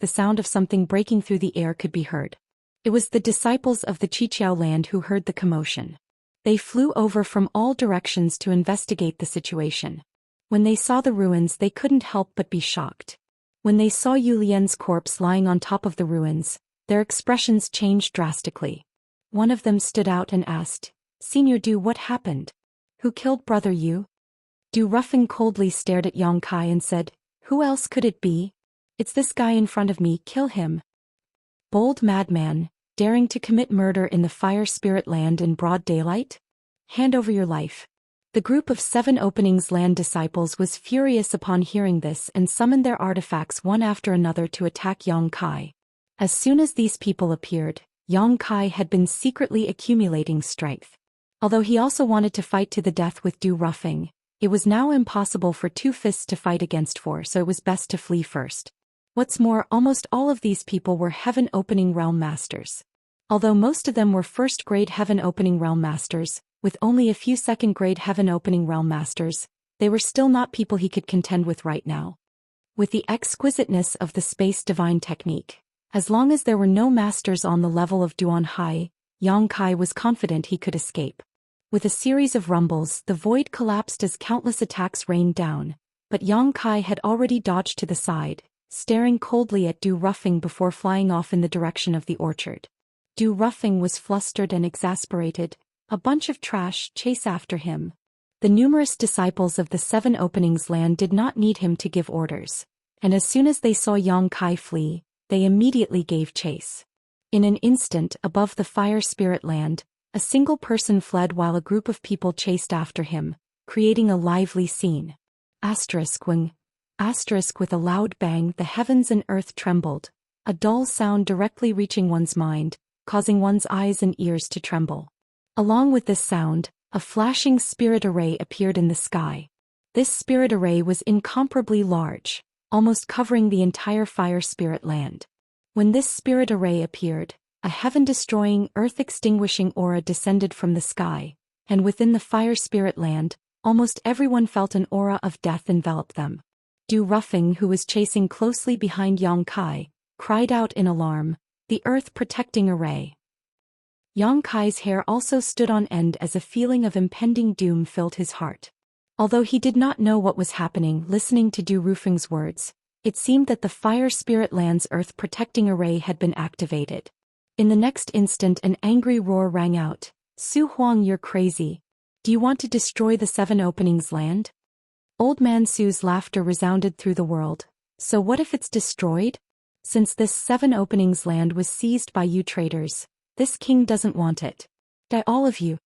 The sound of something breaking through the air could be heard. It was the disciples of the Qiqiao land who heard the commotion. They flew over from all directions to investigate the situation. When they saw the ruins, they couldn't help but be shocked. When they saw Yu Lian's corpse lying on top of the ruins, their expressions changed drastically. One of them stood out and asked, "Senior Du, what happened? Who killed Brother Yu?" Du Ruffing coldly stared at Yang Kai and said, "Who else could it be? It's this guy in front of me, kill him." Bold madman, daring to commit murder in the fire spirit land in broad daylight? Hand over your life. The group of Seven Openings land disciples was furious upon hearing this and summoned their artifacts one after another to attack Yang Kai. As soon as these people appeared, Yang Kai had been secretly accumulating strength. Although he also wanted to fight to the death with Du Ruffing, it was now impossible for two fists to fight against four, so it was best to flee first. What's more, almost all of these people were heaven-opening realm masters. Although most of them were first-grade heaven-opening realm masters, with only a few second-grade heaven-opening realm masters, they were still not people he could contend with right now. With the exquisiteness of the space divine technique, as long as there were no masters on the level of Duanhai, Yang Kai was confident he could escape. With a series of rumbles, the void collapsed as countless attacks rained down, but Yang Kai had already dodged to the side, staring coldly at Du Ruffing before flying off in the direction of the orchard. Du Ruffing was flustered and exasperated. A bunch of trash, chase after him. The numerous disciples of the Seven Openings land did not need him to give orders, and as soon as they saw Yang Kai flee, they immediately gave chase. In an instant, above the fire spirit land, a single person fled while a group of people chased after him, creating a lively scene. When with a loud bang, the heavens and earth trembled, a dull sound directly reaching one's mind, causing one's eyes and ears to tremble. Along with this sound, a flashing spirit array appeared in the sky. This spirit array was incomparably large, almost covering the entire fire spirit land. When this spirit array appeared, a heaven-destroying, earth-extinguishing aura descended from the sky, and within the fire spirit land, almost everyone felt an aura of death envelop them. Du Ruffing, who was chasing closely behind Yang Kai, cried out in alarm, "The earth-protecting array!" Yang Kai's hair also stood on end as a feeling of impending doom filled his heart. Although he did not know what was happening, listening to Du Ruffing's words, it seemed that the fire spirit land's earth-protecting array had been activated. In the next instant, an angry roar rang out, "Su Huang, you're crazy. Do you want to destroy the Seven Openings land?" Old Man Su's laughter resounded through the world. "So what if it's destroyed? Since this Seven Openings land was seized by you traitors, this king doesn't want it. Die all of you."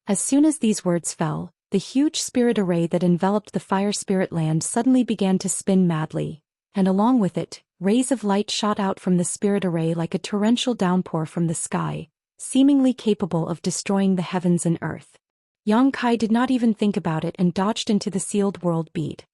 As soon as these words fell, the huge spirit array that enveloped the fire spirit land suddenly began to spin madly, and along with it, rays of light shot out from the spirit array like a torrential downpour from the sky, seemingly capable of destroying the heavens and earth. Yang Kai did not even think about it and dodged into the sealed world bead.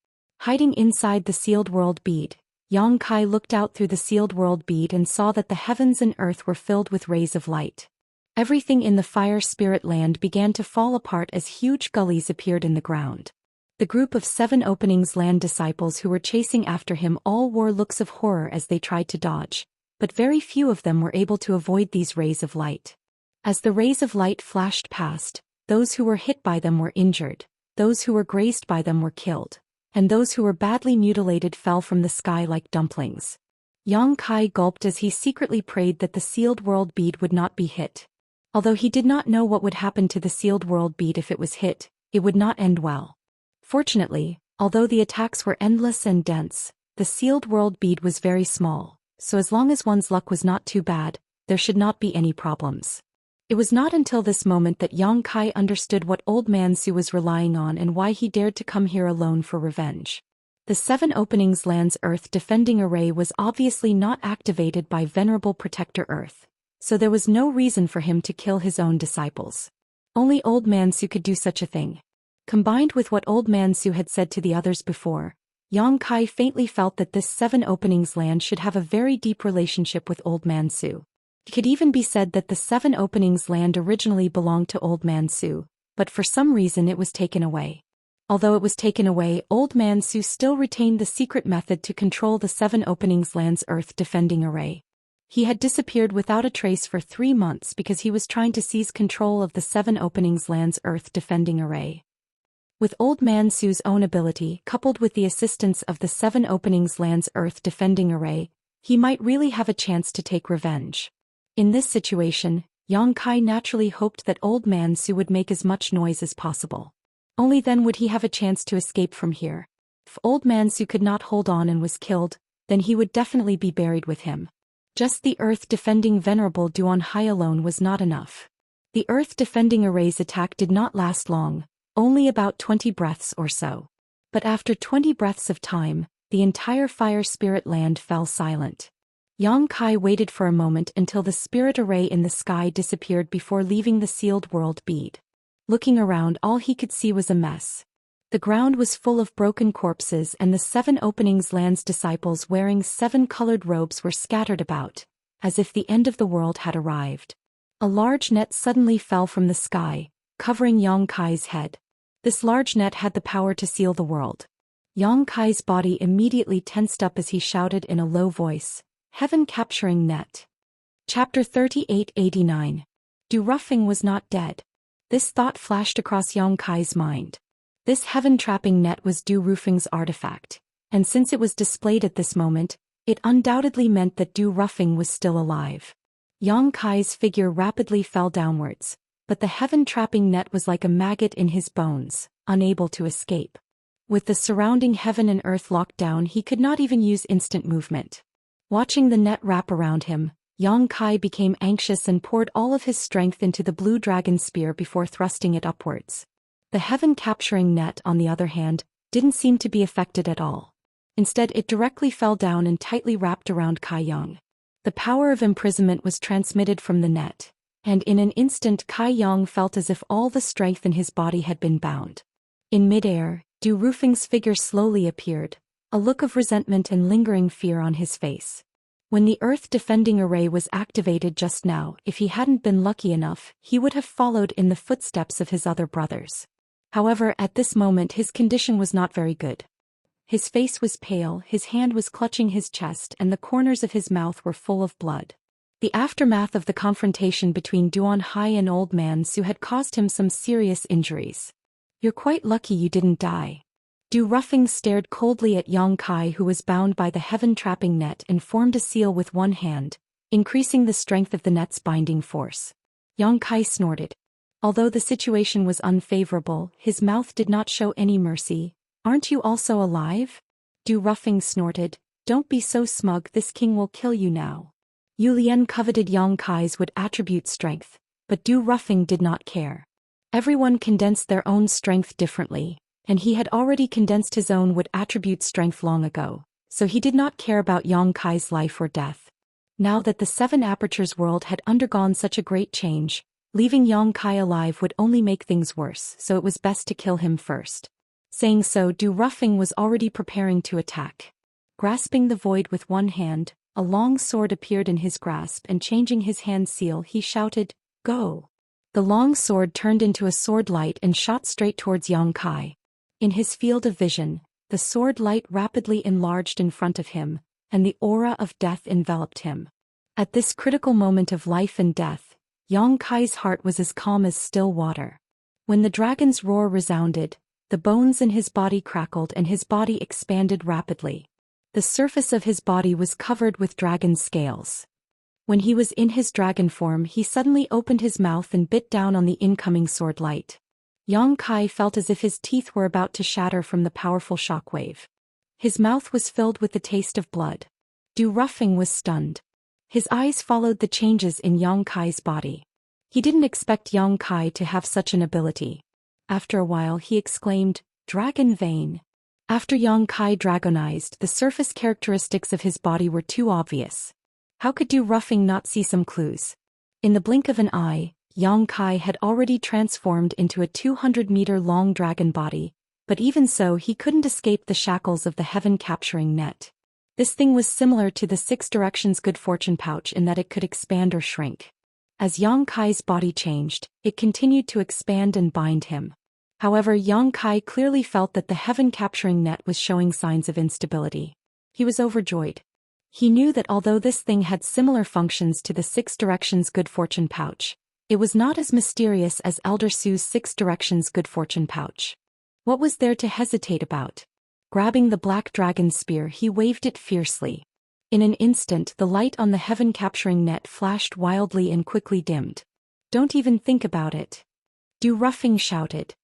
Hiding inside the sealed world bead, Yang Kai looked out through the sealed world bead and saw that the heavens and earth were filled with rays of light. Everything in the fire spirit land began to fall apart as huge gullies appeared in the ground. The group of Seven Openings land disciples who were chasing after him all wore looks of horror as they tried to dodge, but very few of them were able to avoid these rays of light. As the rays of light flashed past, those who were hit by them were injured, those who were grazed by them were killed, and those who were badly mutilated fell from the sky like dumplings. Yang Kai gulped as he secretly prayed that the sealed world bead would not be hit. Although he did not know what would happen to the sealed world bead if it was hit, it would not end well. Fortunately, Although the attacks were endless and dense, the sealed world bead was very small, so as long as one's luck was not too bad, there should not be any problems. It was not until this moment that Yang Kai understood what Old Man Su was relying on and why he dared to come here alone for revenge. The 7 Openings Land's Earth defending array was obviously not activated by Venerable Protector Earth, so there was no reason for him to kill his own disciples. Only Old Man Su could do such a thing. Combined with what Old Man Su had said to the others before, Yang Kai faintly felt that this 7 Openings Land should have a very deep relationship with Old Man Su. It could even be said that the 7 Openings Land originally belonged to Old Man Su, but for some reason it was taken away. Although it was taken away, Old Man Su still retained the secret method to control the 7 Openings Land's Earth defending array. He had disappeared without a trace for 3 months because he was trying to seize control of the 7 Openings Land's Earth defending array. With Old Man Su's own ability, coupled with the assistance of the 7 Openings Land's Earth defending array, he might really have a chance to take revenge. In this situation, Yang Kai naturally hoped that Old Man Su would make as much noise as possible. Only then would he have a chance to escape from here. If Old Man Su could not hold on and was killed, then he would definitely be buried with him. Just the Earth-defending Venerable Duan Hai alone was not enough. The Earth-defending array's attack did not last long, only about 20 breaths or so. But after 20 breaths of time, the entire Fire Spirit Land fell silent. Yang Kai waited for a moment until the spirit array in the sky disappeared before leaving the sealed world bead. Looking around, all he could see was a mess. The ground was full of broken corpses and the 7 Openings Land's disciples wearing 7 colored robes were scattered about, as if the end of the world had arrived. A large net suddenly fell from the sky, covering Yang Kai's head. This large net had the power to seal the world. Yang Kai's body immediately tensed up as he shouted in a low voice, "Heaven-capturing net." Chapter 3889. Du Ruffing was not dead. This thought flashed across Yang Kai's mind. This heaven-trapping net was Du Rufing's artifact, and since it was displayed at this moment, it undoubtedly meant that Du Ruffing was still alive. Yang Kai's figure rapidly fell downwards, but the heaven-trapping net was like a maggot in his bones, unable to escape. With the surrounding heaven and earth locked down, he could not even use instant movement. Watching the net wrap around him, Yang Kai became anxious and poured all of his strength into the blue dragon spear before thrusting it upwards. The heaven-capturing net, on the other hand, didn't seem to be affected at all. Instead, it directly fell down and tightly wrapped around Kai Yang. The power of imprisonment was transmitted from the net, and in an instant Kai Yang felt as if all the strength in his body had been bound. In midair, Du Rufing's figure slowly appeared, a look of resentment and lingering fear on his face. When the Earth-defending array was activated just now, if he hadn't been lucky enough, he would have followed in the footsteps of his other brothers. However, at this moment his condition was not very good. His face was pale, his hand was clutching his chest, and the corners of his mouth were full of blood. The aftermath of the confrontation between Duan Hai and Old Man Su had caused him some serious injuries. "You're quite lucky you didn't die." Du Ruffing stared coldly at Yang Kai, who was bound by the heaven-trapping net, and formed a seal with one hand, increasing the strength of the net's binding force. Yang Kai snorted. Although the situation was unfavorable, his mouth did not show any mercy. "Aren't you also alive?" Du Ruffing snorted. "Don't be so smug, this king will kill you now." Yu Lian coveted Yang Kai's would attribute strength, but Du Ruffing did not care. Everyone condensed their own strength differently, and he had already condensed his own would attribute strength long ago, so he did not care about Yang Kai's life or death. Now that the 7 Apertures world had undergone such a great change, leaving Yang Kai alive would only make things worse, so it was best to kill him first. Saying so, Du Ruffing was already preparing to attack. Grasping the void with one hand, a long sword appeared in his grasp, and changing his hand seal, he shouted, "Go!" The long sword turned into a sword light and shot straight towards Yang Kai. In his field of vision, the sword light rapidly enlarged in front of him, and the aura of death enveloped him. At this critical moment of life and death, Yang Kai's heart was as calm as still water. When the dragon's roar resounded, the bones in his body crackled and his body expanded rapidly. The surface of his body was covered with dragon scales. When he was in his dragon form, he suddenly opened his mouth and bit down on the incoming sword light. Yang Kai felt as if his teeth were about to shatter from the powerful shockwave. His mouth was filled with the taste of blood. Du Ruffing was stunned. His eyes followed the changes in Yang Kai's body. He didn't expect Yang Kai to have such an ability. After a while he exclaimed, "Dragon vein." After Yang Kai dragonized, the surface characteristics of his body were too obvious. How could Du Ruffing not see some clues? In the blink of an eye, Yang Kai had already transformed into a 200-meter-long dragon body, but even so he couldn't escape the shackles of the heaven-capturing net. This thing was similar to the Six Directions Good Fortune pouch in that it could expand or shrink. As Yang Kai's body changed, it continued to expand and bind him. However, Yang Kai clearly felt that the heaven-capturing net was showing signs of instability. He was overjoyed. He knew that although this thing had similar functions to the Six Directions Good Fortune pouch, it was not as mysterious as Elder Su's Six Directions Good Fortune pouch. What was there to hesitate about? Grabbing the black dragon spear, he waved it fiercely. In an instant, the light on the heaven-capturing net flashed wildly and quickly dimmed. "Don't even think about it," Du Ruffing shouted.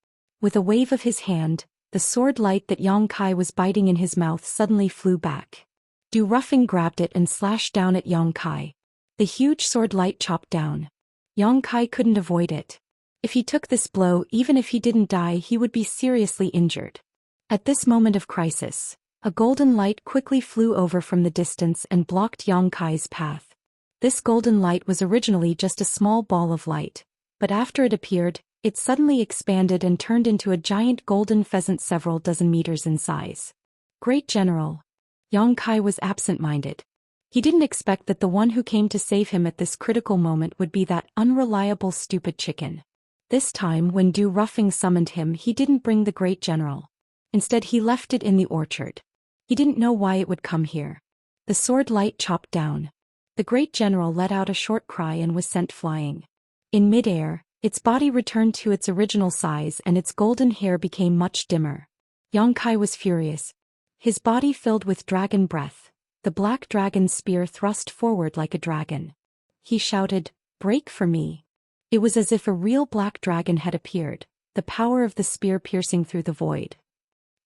With a wave of his hand, the sword light that Yang Kai was biting in his mouth suddenly flew back. Du Ruffing grabbed it and slashed down at Yang Kai. The huge sword light chopped down. Yang Kai couldn't avoid it. If he took this blow, even if he didn't die, he would be seriously injured. At this moment of crisis, a golden light quickly flew over from the distance and blocked Yang Kai's path. This golden light was originally just a small ball of light, but after it appeared, it suddenly expanded and turned into a giant golden pheasant several dozen meters in size. "Great General." Yang Kai was absent-minded. He didn't expect that the one who came to save him at this critical moment would be that unreliable stupid chicken. This time when Du Ruffing summoned him, he didn't bring the Great General. Instead he left it in the orchard. He didn't know why it would come here. The sword light chopped down. The Great General let out a short cry and was sent flying. In midair, its body returned to its original size and its golden hair became much dimmer. Yang Kai was furious. His body filled with dragon breath, the black dragon spear thrust forward like a dragon. He shouted, "Break for me." It was as if a real black dragon had appeared, the power of the spear piercing through the void.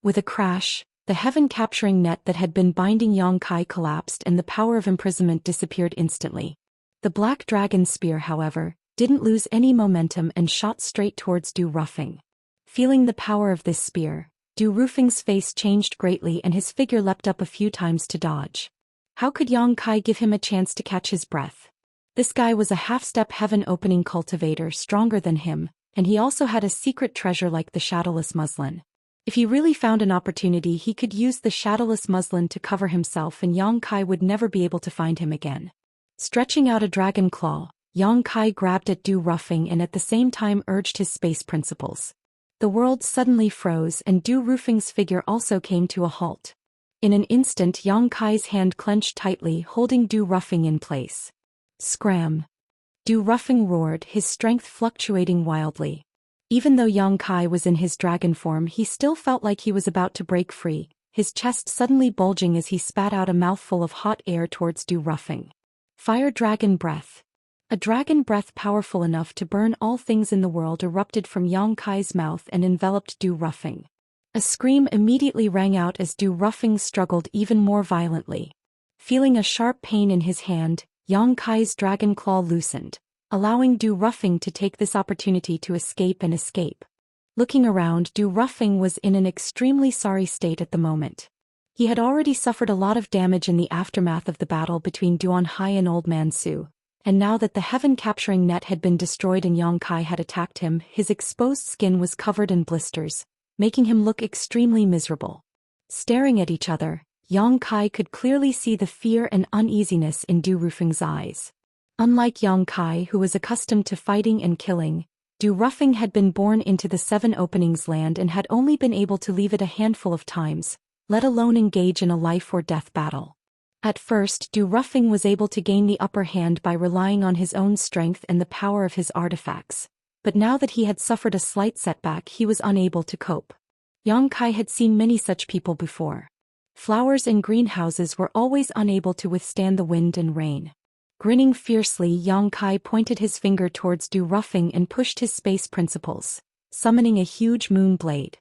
With a crash, the heaven-capturing net that had been binding Yang Kai collapsed and the power of imprisonment disappeared instantly. The black dragon spear, however, didn't lose any momentum and shot straight towards Du Ruffing. Feeling the power of this spear, Du Ruffing's face changed greatly and his figure leapt up a few times to dodge. How could Yang Kai give him a chance to catch his breath? This guy was a half-step heaven-opening cultivator stronger than him, and he also had a secret treasure like the shadowless muslin. If he really found an opportunity, he could use the shadowless muslin to cover himself and Yang Kai would never be able to find him again. Stretching out a dragon claw, Yang Kai grabbed at Du Ruffing and at the same time urged his space principles. The world suddenly froze and Du Ruffing's figure also came to a halt. In an instant Yang Kai's hand clenched tightly, holding Du Ruffing in place. Scram! Du Ruffing roared, his strength fluctuating wildly. Even though Yang Kai was in his dragon form, he still felt like he was about to break free, his chest suddenly bulging as he spat out a mouthful of hot air towards Du Ruffing. Fire dragon breath. A dragon breath powerful enough to burn all things in the world erupted from Yang Kai's mouth and enveloped Du Ruffing. A scream immediately rang out as Du Ruffing struggled even more violently. Feeling a sharp pain in his hand, Yang Kai's dragon claw loosened, allowing Du Ruffing to take this opportunity to escape and escape. Looking around, Du Ruffing was in an extremely sorry state at the moment. He had already suffered a lot of damage in the aftermath of the battle between Duan Hai and Old Man Su. And now that the heaven-capturing net had been destroyed and Yang Kai had attacked him, his exposed skin was covered in blisters, making him look extremely miserable. Staring at each other, Yang Kai could clearly see the fear and uneasiness in Du Ruffing's eyes. Unlike Yang Kai, who was accustomed to fighting and killing, Du Ruffing had been born into the Seven Openings land and had only been able to leave it a handful of times, let alone engage in a life-or-death battle. At first, Du Ruffing was able to gain the upper hand by relying on his own strength and the power of his artifacts, but now that he had suffered a slight setback, he was unable to cope. Yang Kai had seen many such people before. Flowers in greenhouses were always unable to withstand the wind and rain. Grinning fiercely, Yang Kai pointed his finger towards Du Ruffing and pushed his space principles. summoning a huge moon blade.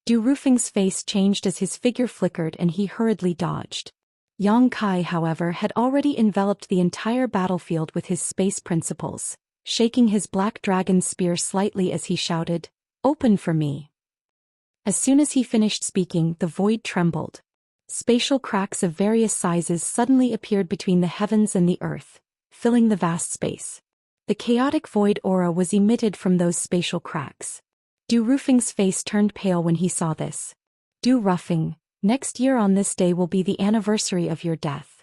Du Rufing's face changed as his figure flickered and he hurriedly dodged. Yang Kai, however, had already enveloped the entire battlefield with his space principles, shaking his black dragon spear slightly as he shouted, "Open for me." As soon as he finished speaking, the void trembled. Spatial cracks of various sizes suddenly appeared between the heavens and the earth, filling the vast space. The chaotic void aura was emitted from those spatial cracks. Du Rufing's face turned pale when he saw this. Du Rufing, next year on this day will be the anniversary of your death.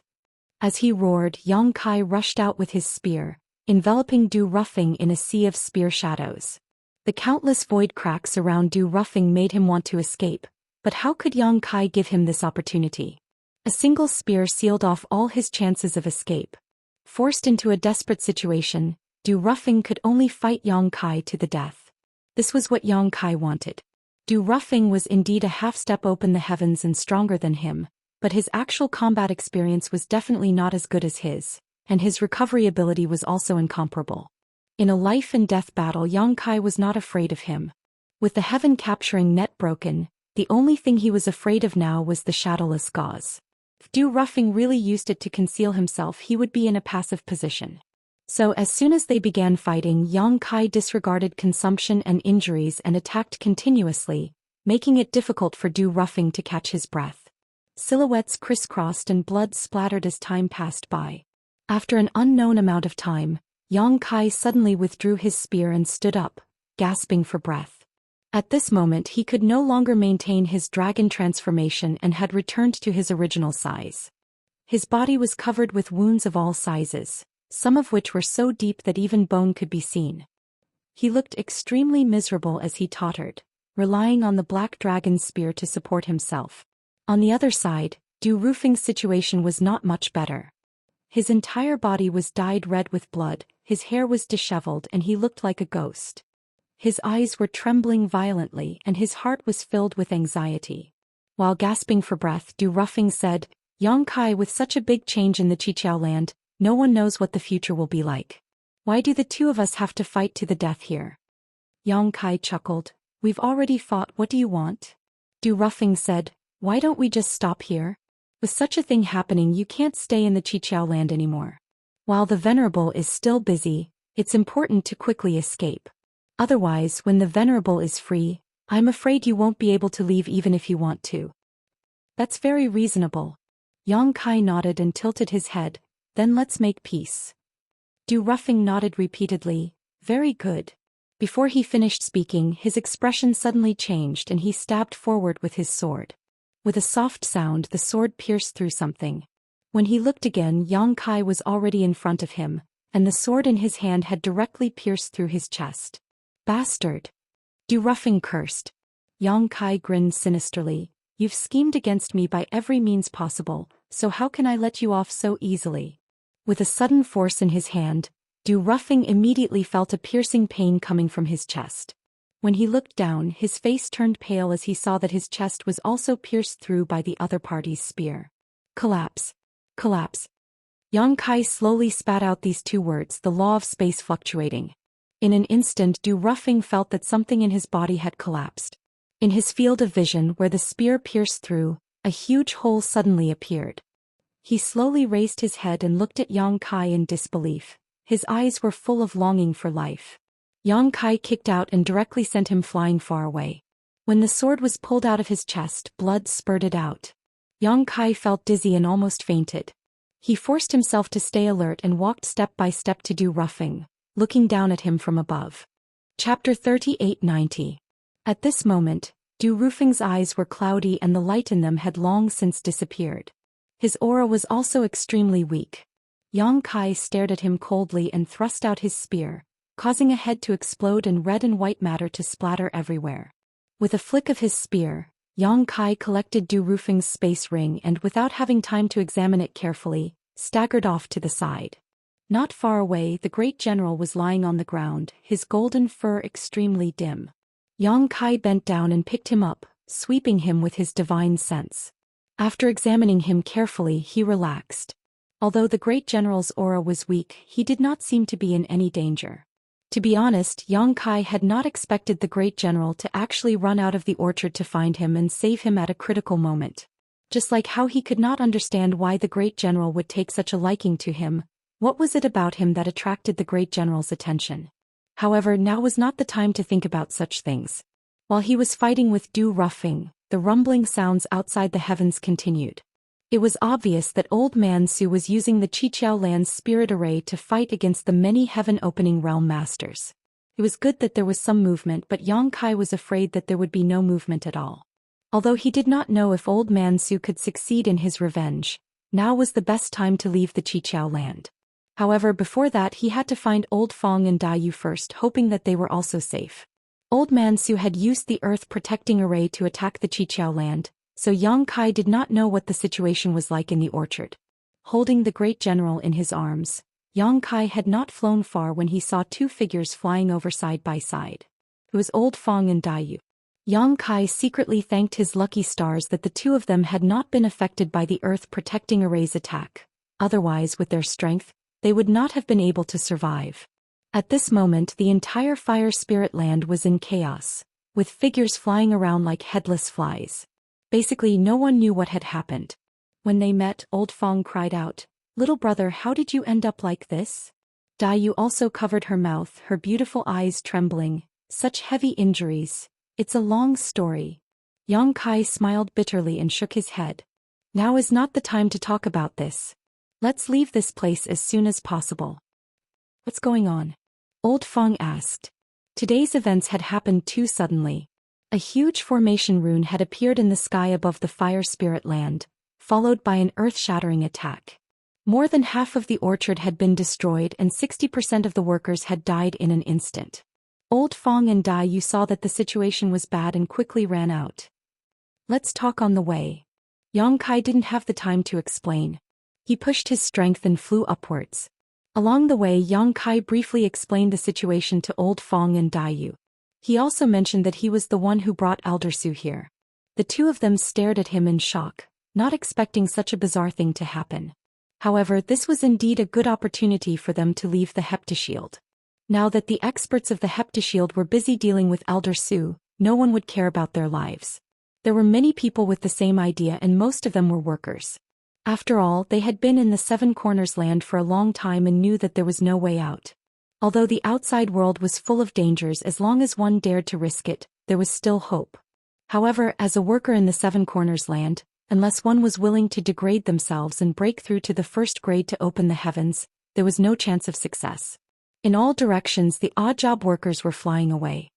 As he roared, Yang Kai rushed out with his spear, enveloping Du Rufing in a sea of spear shadows. The countless void cracks around Du Rufing made him want to escape, but how could Yang Kai give him this opportunity? A single spear sealed off all his chances of escape. Forced into a desperate situation, Du Rufing could only fight Yang Kai to the death. This was what Yang Kai wanted. Du Rufing was indeed a half-step open the heavens and stronger than him, but his actual combat experience was definitely not as good as his, and his recovery ability was also incomparable. In a life-and-death battle, Yang Kai was not afraid of him. With the heaven-capturing net broken, the only thing he was afraid of now was the shadowless gauze. If Du Rufing really used it to conceal himself, he would be in a passive position. So as soon as they began fighting, Yang Kai disregarded consumption and injuries and attacked continuously, making it difficult for Du Rufing to catch his breath. Silhouettes crisscrossed and blood splattered as time passed by. After an unknown amount of time, Yang Kai suddenly withdrew his spear and stood up, gasping for breath. At this moment he could no longer maintain his dragon transformation and had returned to his original size. His body was covered with wounds of all sizes, some of which were so deep that even bone could be seen. He looked extremely miserable as he tottered, relying on the black dragon's spear to support himself. On the other side, Du Rufing's situation was not much better. His entire body was dyed red with blood, his hair was disheveled and he looked like a ghost. His eyes were trembling violently and his heart was filled with anxiety. While gasping for breath, Du Rufing said, "Yang Kai, with such a big change in the Qiqiao land, no one knows what the future will be like. Why do the two of us have to fight to the death here?" Yang Kai chuckled, "We've already fought, what do you want?" Du Rufing said, "Why don't we just stop here? With such a thing happening, you can't stay in the Qiqiao land anymore. While the Venerable is still busy, it's important to quickly escape. Otherwise, when the Venerable is free, I'm afraid you won't be able to leave even if you want to." "That's very reasonable." Yang Kai nodded and tilted his head. "Then let's make peace." Du Rufing nodded repeatedly. "Very good." Before he finished speaking, his expression suddenly changed and he stabbed forward with his sword. With a soft sound, the sword pierced through something. When he looked again, Yang Kai was already in front of him, and the sword in his hand had directly pierced through his chest. "Bastard!" Du Rufing cursed. Yang Kai grinned sinisterly. "You've schemed against me by every means possible, so how can I let you off so easily?" With a sudden force in his hand, Du Rufing immediately felt a piercing pain coming from his chest. When he looked down, his face turned pale as he saw that his chest was also pierced through by the other party's spear. "Collapse. Collapse." Yang Kai slowly spat out these two words, the law of space fluctuating. In an instant, Du Rufing felt that something in his body had collapsed. In his field of vision, where the spear pierced through, a huge hole suddenly appeared. He slowly raised his head and looked at Yang Kai in disbelief. His eyes were full of longing for life. Yang Kai kicked out and directly sent him flying far away. When the sword was pulled out of his chest, blood spurted out. Yang Kai felt dizzy and almost fainted. He forced himself to stay alert and walked step by step to Du Rufing, looking down at him from above. Chapter 3890. At this moment, Du Rufing's eyes were cloudy and the light in them had long since disappeared. His aura was also extremely weak. Yang Kai stared at him coldly and thrust out his spear, causing a head to explode and red and white matter to splatter everywhere. With a flick of his spear, Yang Kai collected Du Rufing's space ring and without having time to examine it carefully, staggered off to the side. Not far away, the great general was lying on the ground, his golden fur extremely dim. Yang Kai bent down and picked him up, sweeping him with his divine sense. After examining him carefully, he relaxed. Although the great general's aura was weak, he did not seem to be in any danger. To be honest, Yang Kai had not expected the great general to actually run out of the orchard to find him and save him at a critical moment. Just like how he could not understand why the great general would take such a liking to him, what was it about him that attracted the great general's attention? However, now was not the time to think about such things. While he was fighting with Du Ruffing, the rumbling sounds outside the heavens continued. It was obvious that Old Man Su was using the Qiqiao Land's spirit array to fight against the many heaven-opening realm masters. It was good that there was some movement, but Yang Kai was afraid that there would be no movement at all. Although he did not know if Old Man Su could succeed in his revenge, now was the best time to leave the Qiqiao Land. However, before that he had to find Old Fong and Dai first, hoping that they were also safe. Old Man Su had used the earth-protecting array to attack the Qiqiao Land, so Yang Kai did not know what the situation was like in the orchard. Holding the great general in his arms, Yang Kai had not flown far when he saw two figures flying over side by side. It was Old Fong and Dai. Yang Kai secretly thanked his lucky stars that the two of them had not been affected by the earth-protecting array's attack. Otherwise, with their strength, they would not have been able to survive. At this moment, the entire fire spirit land was in chaos, with figures flying around like headless flies. Basically, no one knew what had happened. When they met, Old Fong cried out, "Little brother, how did you end up like this?" Dai also covered her mouth, her beautiful eyes trembling. Such heavy injuries. It's a long story. Yang Kai smiled bitterly and shook his head. Now is not the time to talk about this. Let's leave this place as soon as possible. What's going on? Old Fong asked. Today's events had happened too suddenly. A huge formation rune had appeared in the sky above the fire spirit land, followed by an earth-shattering attack. More than half of the orchard had been destroyed and 60% of the workers had died in an instant. Old Fong and Dai saw that the situation was bad and quickly ran out. Let's talk on the way. Yang Kai didn't have the time to explain. He pushed his strength and flew upwards. Along the way, Yang Kai briefly explained the situation to Old Fong and Dai. He also mentioned that he was the one who brought Elder Su here. The two of them stared at him in shock, not expecting such a bizarre thing to happen. However, this was indeed a good opportunity for them to leave the Heptashield. Now that the experts of the Heptashield were busy dealing with Elder Su, no one would care about their lives. There were many people with the same idea and most of them were workers. After all, they had been in the Seven Corners land for a long time and knew that there was no way out. Although the outside world was full of dangers, as long as one dared to risk it, there was still hope. However, as a worker in the Seven Corners land, unless one was willing to degrade themselves and break through to the first grade to open the heavens, there was no chance of success. In all directions, the odd job workers were flying away.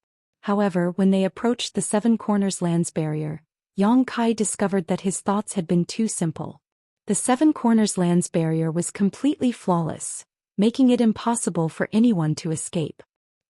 However, when they approached the Seven Corners land's barrier, Yang Kai discovered that his thoughts had been too simple. The Seven Corners land's barrier was completely flawless, making it impossible for anyone to escape.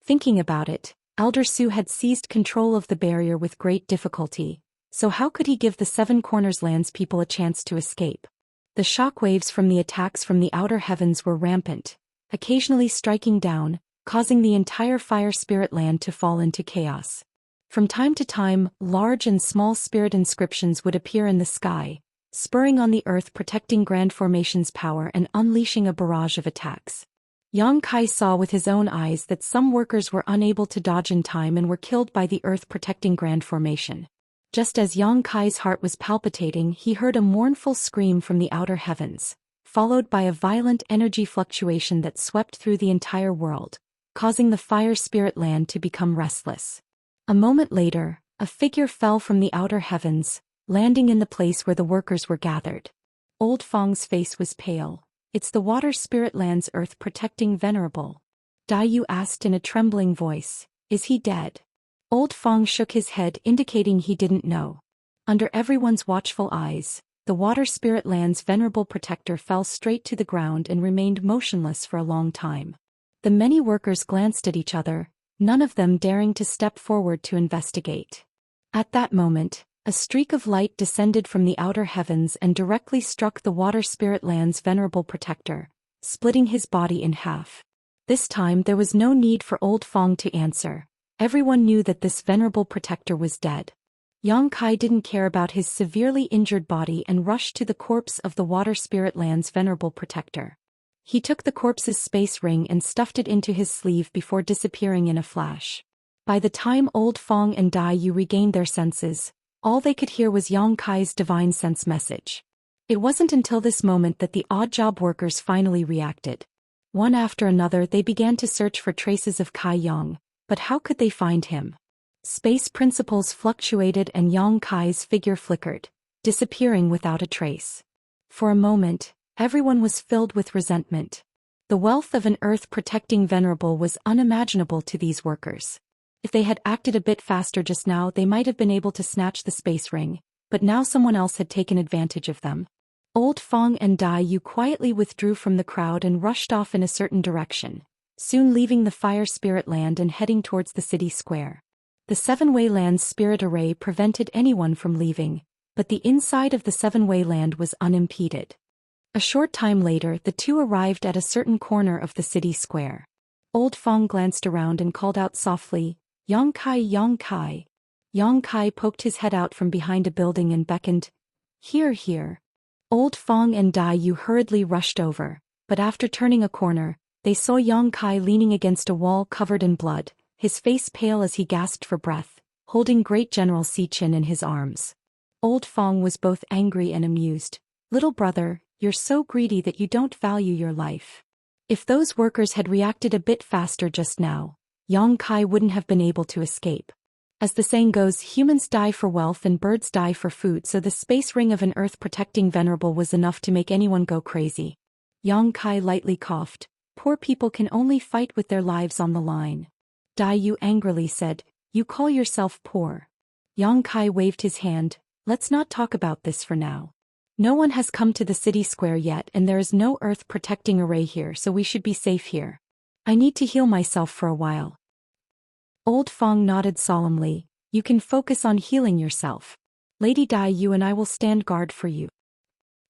Thinking about it, Elder Su had seized control of the barrier with great difficulty, so how could he give the Seven Corners land's people a chance to escape? The shockwaves from the attacks from the outer heavens were rampant, occasionally striking down, causing the entire fire spirit land to fall into chaos. From time to time, large and small spirit inscriptions would appear in the sky, spurring on the earth, protecting Grand Formation's power and unleashing a barrage of attacks. Yang Kai saw with his own eyes that some workers were unable to dodge in time and were killed by the earth protecting Grand Formation. Just as Yang Kai's heart was palpitating, he heard a mournful scream from the outer heavens, followed by a violent energy fluctuation that swept through the entire world, causing the fire spirit land to become restless. A moment later, a figure fell from the outer heavens, landing in the place where the workers were gathered. Old Fong's face was pale. It's the water spirit land's earth-protecting venerable. Dai asked in a trembling voice, "Is he dead?" Old Fong shook his head, indicating he didn't know. Under everyone's watchful eyes, the water spirit land's venerable protector fell straight to the ground and remained motionless for a long time. The many workers glanced at each other, none of them daring to step forward to investigate. At that moment, a streak of light descended from the outer heavens and directly struck the water spirit land's venerable protector, splitting his body in half. This time there was no need for Old Fong to answer. Everyone knew that this venerable protector was dead. Yang Kai didn't care about his severely injured body and rushed to the corpse of the water spirit land's venerable protector. He took the corpse's space ring and stuffed it into his sleeve before disappearing in a flash. By the time Old Fong and Dai Yu regained their senses, all they could hear was Yang Kai's divine sense message. It wasn't until this moment that the odd job workers finally reacted. One after another they began to search for traces of Kai Yang, but how could they find him? Space principles fluctuated and Yang Kai's figure flickered, disappearing without a trace. For a moment, everyone was filled with resentment. The wealth of an Earth-protecting venerable was unimaginable to these workers. If they had acted a bit faster just now they might have been able to snatch the space ring, but now someone else had taken advantage of them. Old Fong and Dai Yu quietly withdrew from the crowd and rushed off in a certain direction, soon leaving the Fire Spirit Land and heading towards the city square. The Seven-Way Land's spirit array prevented anyone from leaving, but the inside of the Seven-Way Land was unimpeded. A short time later the two arrived at a certain corner of the city square. Old Fong glanced around and called out softly, "Yang Kai, Yang Kai." Yang Kai poked his head out from behind a building and beckoned, "Here, here." Old Fong and Dai Yu hurriedly rushed over, but after turning a corner, they saw Yang Kai leaning against a wall covered in blood, his face pale as he gasped for breath, holding Great General Xian in his arms. Old Fong was both angry and amused. "Little brother, you're so greedy that you don't value your life." If those workers had reacted a bit faster just now, Yang Kai wouldn't have been able to escape. As the saying goes, humans die for wealth and birds die for food, so the space ring of an Earth-protecting venerable was enough to make anyone go crazy. Yang Kai lightly coughed. "Poor people can only fight with their lives on the line." Dai Yu angrily said, "You call yourself poor?" Yang Kai waved his hand. "Let's not talk about this for now. No one has come to the city square yet and there is no Earth-protecting array here, so we should be safe here. I need to heal myself for a while." Old Fong nodded solemnly. "You can focus on healing yourself. Lady Dai Yu and I will stand guard for you.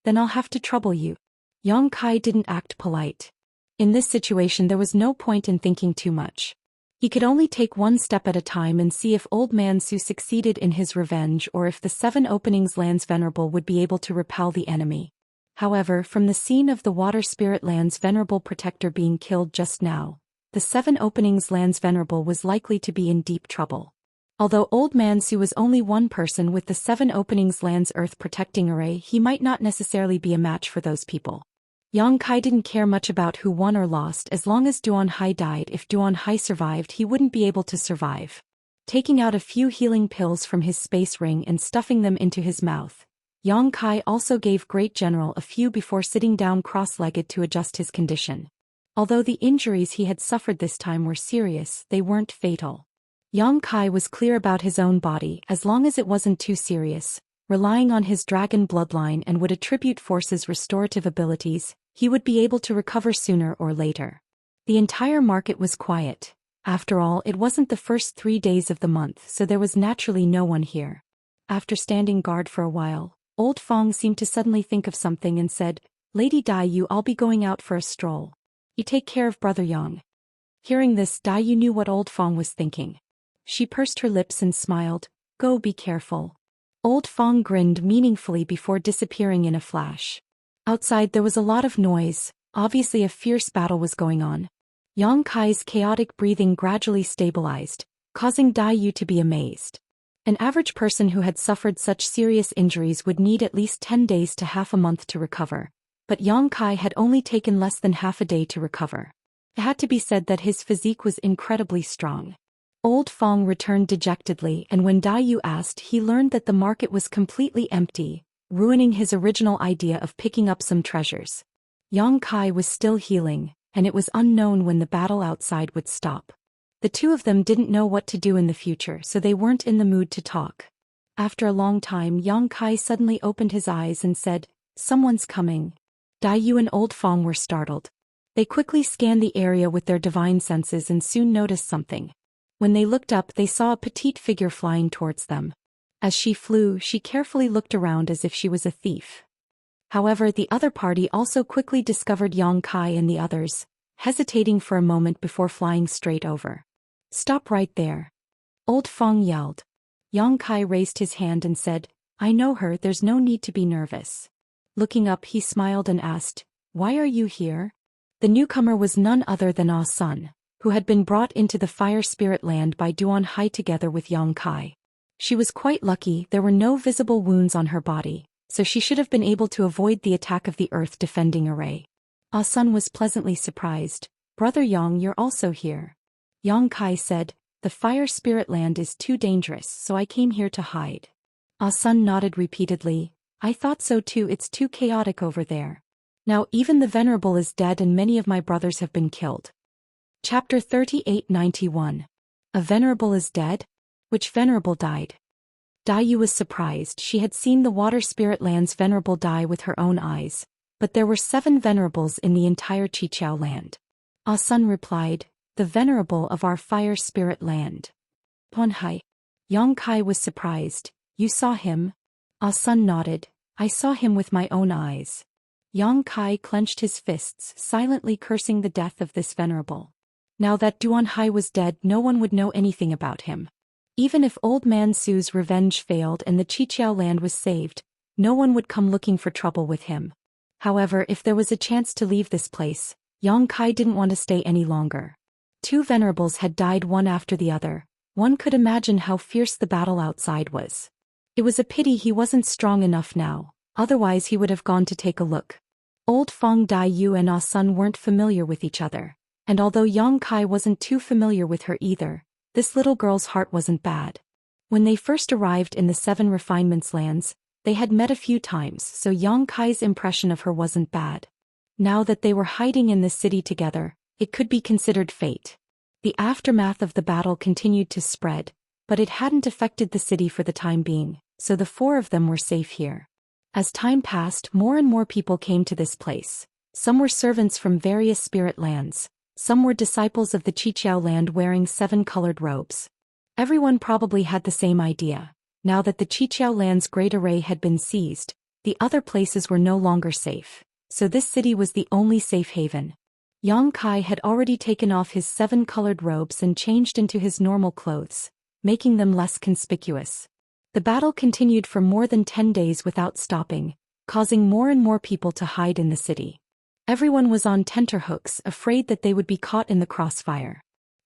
Then I'll have to trouble you." Yang Kai didn't act polite. In this situation there was no point in thinking too much. He could only take one step at a time and see if Old Man Su succeeded in his revenge or if the Seven Openings Land's venerable would be able to repel the enemy. However, from the scene of the Water Spirit Land's venerable protector being killed just now, the Seven Openings Land's venerable was likely to be in deep trouble. Although Old Man Su was only one person with the Seven Openings Land's Earth-protecting array, he might not necessarily be a match for those people. Yang Kai didn't care much about who won or lost as long as Duan Hai died. If Duan Hai survived he wouldn't be able to survive. Taking out a few healing pills from his space ring and stuffing them into his mouth, Yang Kai also gave Great General a few before sitting down cross-legged to adjust his condition. Although the injuries he had suffered this time were serious, they weren't fatal. Yang Kai was clear about his own body as long as it wasn't too serious. Relying on his dragon bloodline and would attribute forces restorative abilities, he would be able to recover sooner or later. The entire market was quiet. After all, it wasn't the first 3 days of the month, so there was naturally no one here. After standing guard for a while, Old Fong seemed to suddenly think of something and said, "Lady Dai Yu, I'll be going out for a stroll. You take care of Brother Yang." Hearing this, Dai Yu knew what Old Fong was thinking. She pursed her lips and smiled. "Go, be careful." Old Fong grinned meaningfully before disappearing in a flash. Outside there was a lot of noise, obviously a fierce battle was going on. Yang Kai's chaotic breathing gradually stabilized, causing Dai Yu to be amazed. An average person who had suffered such serious injuries would need at least 10 days to half a month to recover, but Yang Kai had only taken less than half a day to recover. It had to be said that his physique was incredibly strong. Old Fong returned dejectedly, and when Dai Yu asked, he learned that the market was completely empty, ruining his original idea of picking up some treasures. Yang Kai was still healing, and it was unknown when the battle outside would stop. The two of them didn't know what to do in the future, so they weren't in the mood to talk. After a long time, Yang Kai suddenly opened his eyes and said, "Someone's coming." Dai Yu and Old Fong were startled. They quickly scanned the area with their divine senses and soon noticed something. When they looked up, they saw a petite figure flying towards them. As she flew, she carefully looked around as if she was a thief. However, the other party also quickly discovered Yang Kai and the others, hesitating for a moment before flying straight over. "Stop right there." Old Fong yelled. Yang Kai raised his hand and said, "I know her, there's no need to be nervous." Looking up, he smiled and asked, "Why are you here?" The newcomer was none other than Ah Sun, who had been brought into the fire spirit land by Duan Hai together with Yang Kai. She was quite lucky, there were no visible wounds on her body, so she should have been able to avoid the attack of the earth defending array. Ah Sun was pleasantly surprised. Brother Yang, you're also here. Yang Kai said, the fire spirit land is too dangerous, so I came here to hide. Ah Sun nodded repeatedly. I thought so too, it's too chaotic over there. Now even the Venerable is dead and many of my brothers have been killed. Chapter 3891. A Venerable is dead? Which Venerable died? Yu was surprised. She had seen the water spirit land's Venerable die with her own eyes, but there were 7 Venerables in the entire Qiqiao land. Ah Sun replied, the Venerable of our fire spirit land. Duan Hai. Yang Kai was surprised. You saw him? Ah Sun nodded. I saw him with my own eyes. Yang Kai clenched his fists, silently cursing the death of this Venerable. Now that Duan Hai was dead, no one would know anything about him. Even if Old Man Su's revenge failed and the Qiqiao land was saved, no one would come looking for trouble with him. However, if there was a chance to leave this place, Yang Kai didn't want to stay any longer. 2 Venerables had died one after the other. One could imagine how fierce the battle outside was. It was a pity he wasn't strong enough now, otherwise he would have gone to take a look. Old Fong Yu and Ah Sun weren't familiar with each other, and although Yang Kai wasn't too familiar with her either, this little girl's heart wasn't bad. When they first arrived in the 7 Refinements lands, they had met a few times, so Yang Kai's impression of her wasn't bad. Now that they were hiding in this city together, it could be considered fate. The aftermath of the battle continued to spread, but it hadn't affected the city for the time being, so the 4 of them were safe here. As time passed, more and more people came to this place. Some were servants from various spirit lands. Some were disciples of the Qiqiao land wearing 7 colored robes. Everyone probably had the same idea. Now that the Qiqiao land's great array had been seized, the other places were no longer safe, so this city was the only safe haven. Yang Kai had already taken off his 7 colored robes and changed into his normal clothes, making them less conspicuous. The battle continued for more than 10 days without stopping, causing more and more people to hide in the city. Everyone was on tenterhooks, afraid that they would be caught in the crossfire.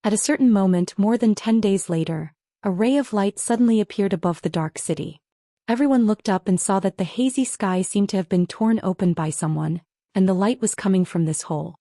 At a certain moment more than 10 days later, a ray of light suddenly appeared above the dark city. Everyone looked up and saw that the hazy sky seemed to have been torn open by someone, and the light was coming from this hole.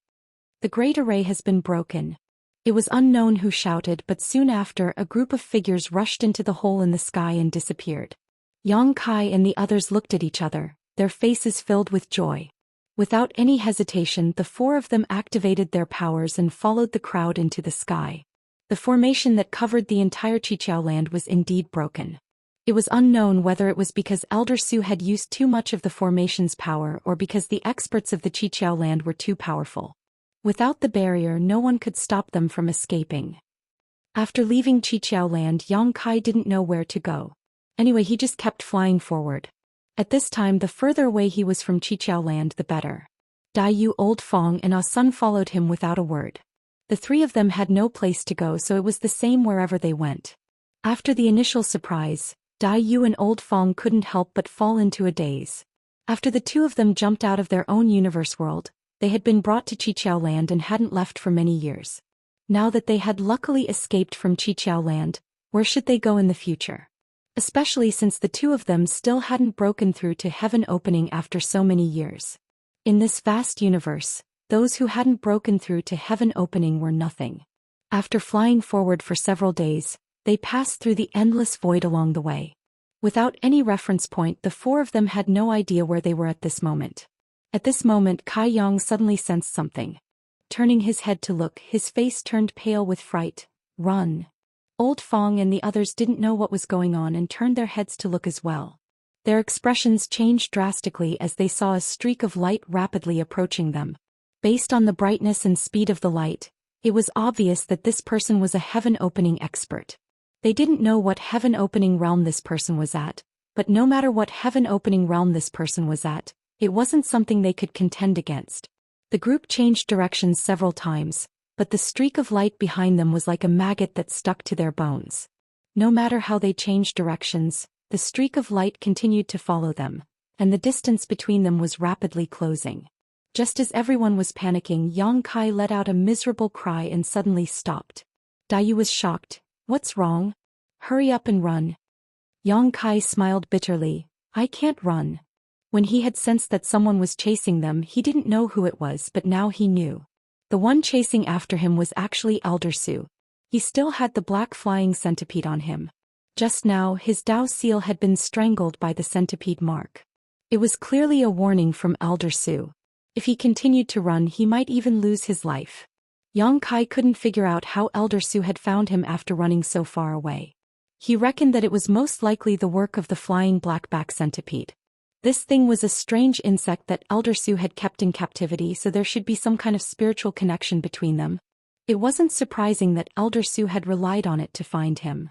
The great array has been broken. It was unknown who shouted, but soon after a group of figures rushed into the hole in the sky and disappeared. Yang Kai and the others looked at each other, their faces filled with joy. Without any hesitation, the 4 of them activated their powers and followed the crowd into the sky. The formation that covered the entire Qiqiao land was indeed broken. It was unknown whether it was because Elder Su had used too much of the formation's power or because the experts of the Qiqiao land were too powerful. Without the barrier, no one could stop them from escaping. After leaving Qiqiao land, Yang Kai didn't know where to go. Anyway, he just kept flying forward. At this time, the further away he was from Qiqiao land, the better. Yu, Old Fong and Ah Sun followed him without a word. The 3 of them had no place to go, so it was the same wherever they went. After the initial surprise, Yu and Old Fong couldn't help but fall into a daze. After the 2 of them jumped out of their own universe world, they had been brought to Qiqiao land and hadn't left for many years. Now that they had luckily escaped from Qiqiao land, where should they go in the future? Especially since the 2 of them still hadn't broken through to heaven opening after so many years. In this vast universe, those who hadn't broken through to heaven opening were nothing. After flying forward for several days, they passed through the endless void along the way. Without any reference point, the 4 of them had no idea where they were at this moment. At this moment, Kai Yang suddenly sensed something. Turning his head to look, his face turned pale with fright. Run! Old Fong and the others didn't know what was going on and turned their heads to look as well. Their expressions changed drastically as they saw a streak of light rapidly approaching them. Based on the brightness and speed of the light, it was obvious that this person was a heaven-opening expert. They didn't know what heaven-opening realm this person was at, but no matter what heaven-opening realm this person was at, it wasn't something they could contend against. The group changed directions several times, but the streak of light behind them was like a maggot that stuck to their bones. No matter how they changed directions, the streak of light continued to follow them, and the distance between them was rapidly closing. Just as everyone was panicking, Yang Kai let out a miserable cry and suddenly stopped. Daiyu was shocked. What's wrong? Hurry up and run. Yang Kai smiled bitterly. I can't run. When he had sensed that someone was chasing them, he didn't know who it was, but now he knew. The one chasing after him was actually Elder Su. He still had the black flying centipede on him. Just now, his Dao seal had been strangled by the centipede mark. It was clearly a warning from Elder Su. If he continued to run, he might even lose his life. Yang Kai couldn't figure out how Elder Su had found him after running so far away. He reckoned that it was most likely the work of the flying blackback centipede. This thing was a strange insect that Elder Su had kept in captivity, so there should be some kind of spiritual connection between them. It wasn't surprising that Elder Su had relied on it to find him.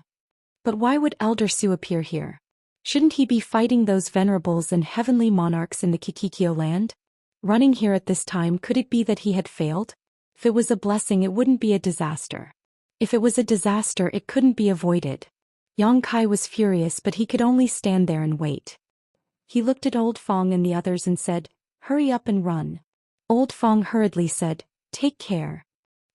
But why would Elder Su appear here? Shouldn't he be fighting those venerables and heavenly monarchs in the Kikikyo land? Running here at this time, could it be that he had failed? If it was a blessing, it wouldn't be a disaster. If it was a disaster, it couldn't be avoided. Yang Kai was furious, but he could only stand there and wait. He looked at Old Fong and the others and said, "Hurry up and run." Old Fong hurriedly said, "Take care."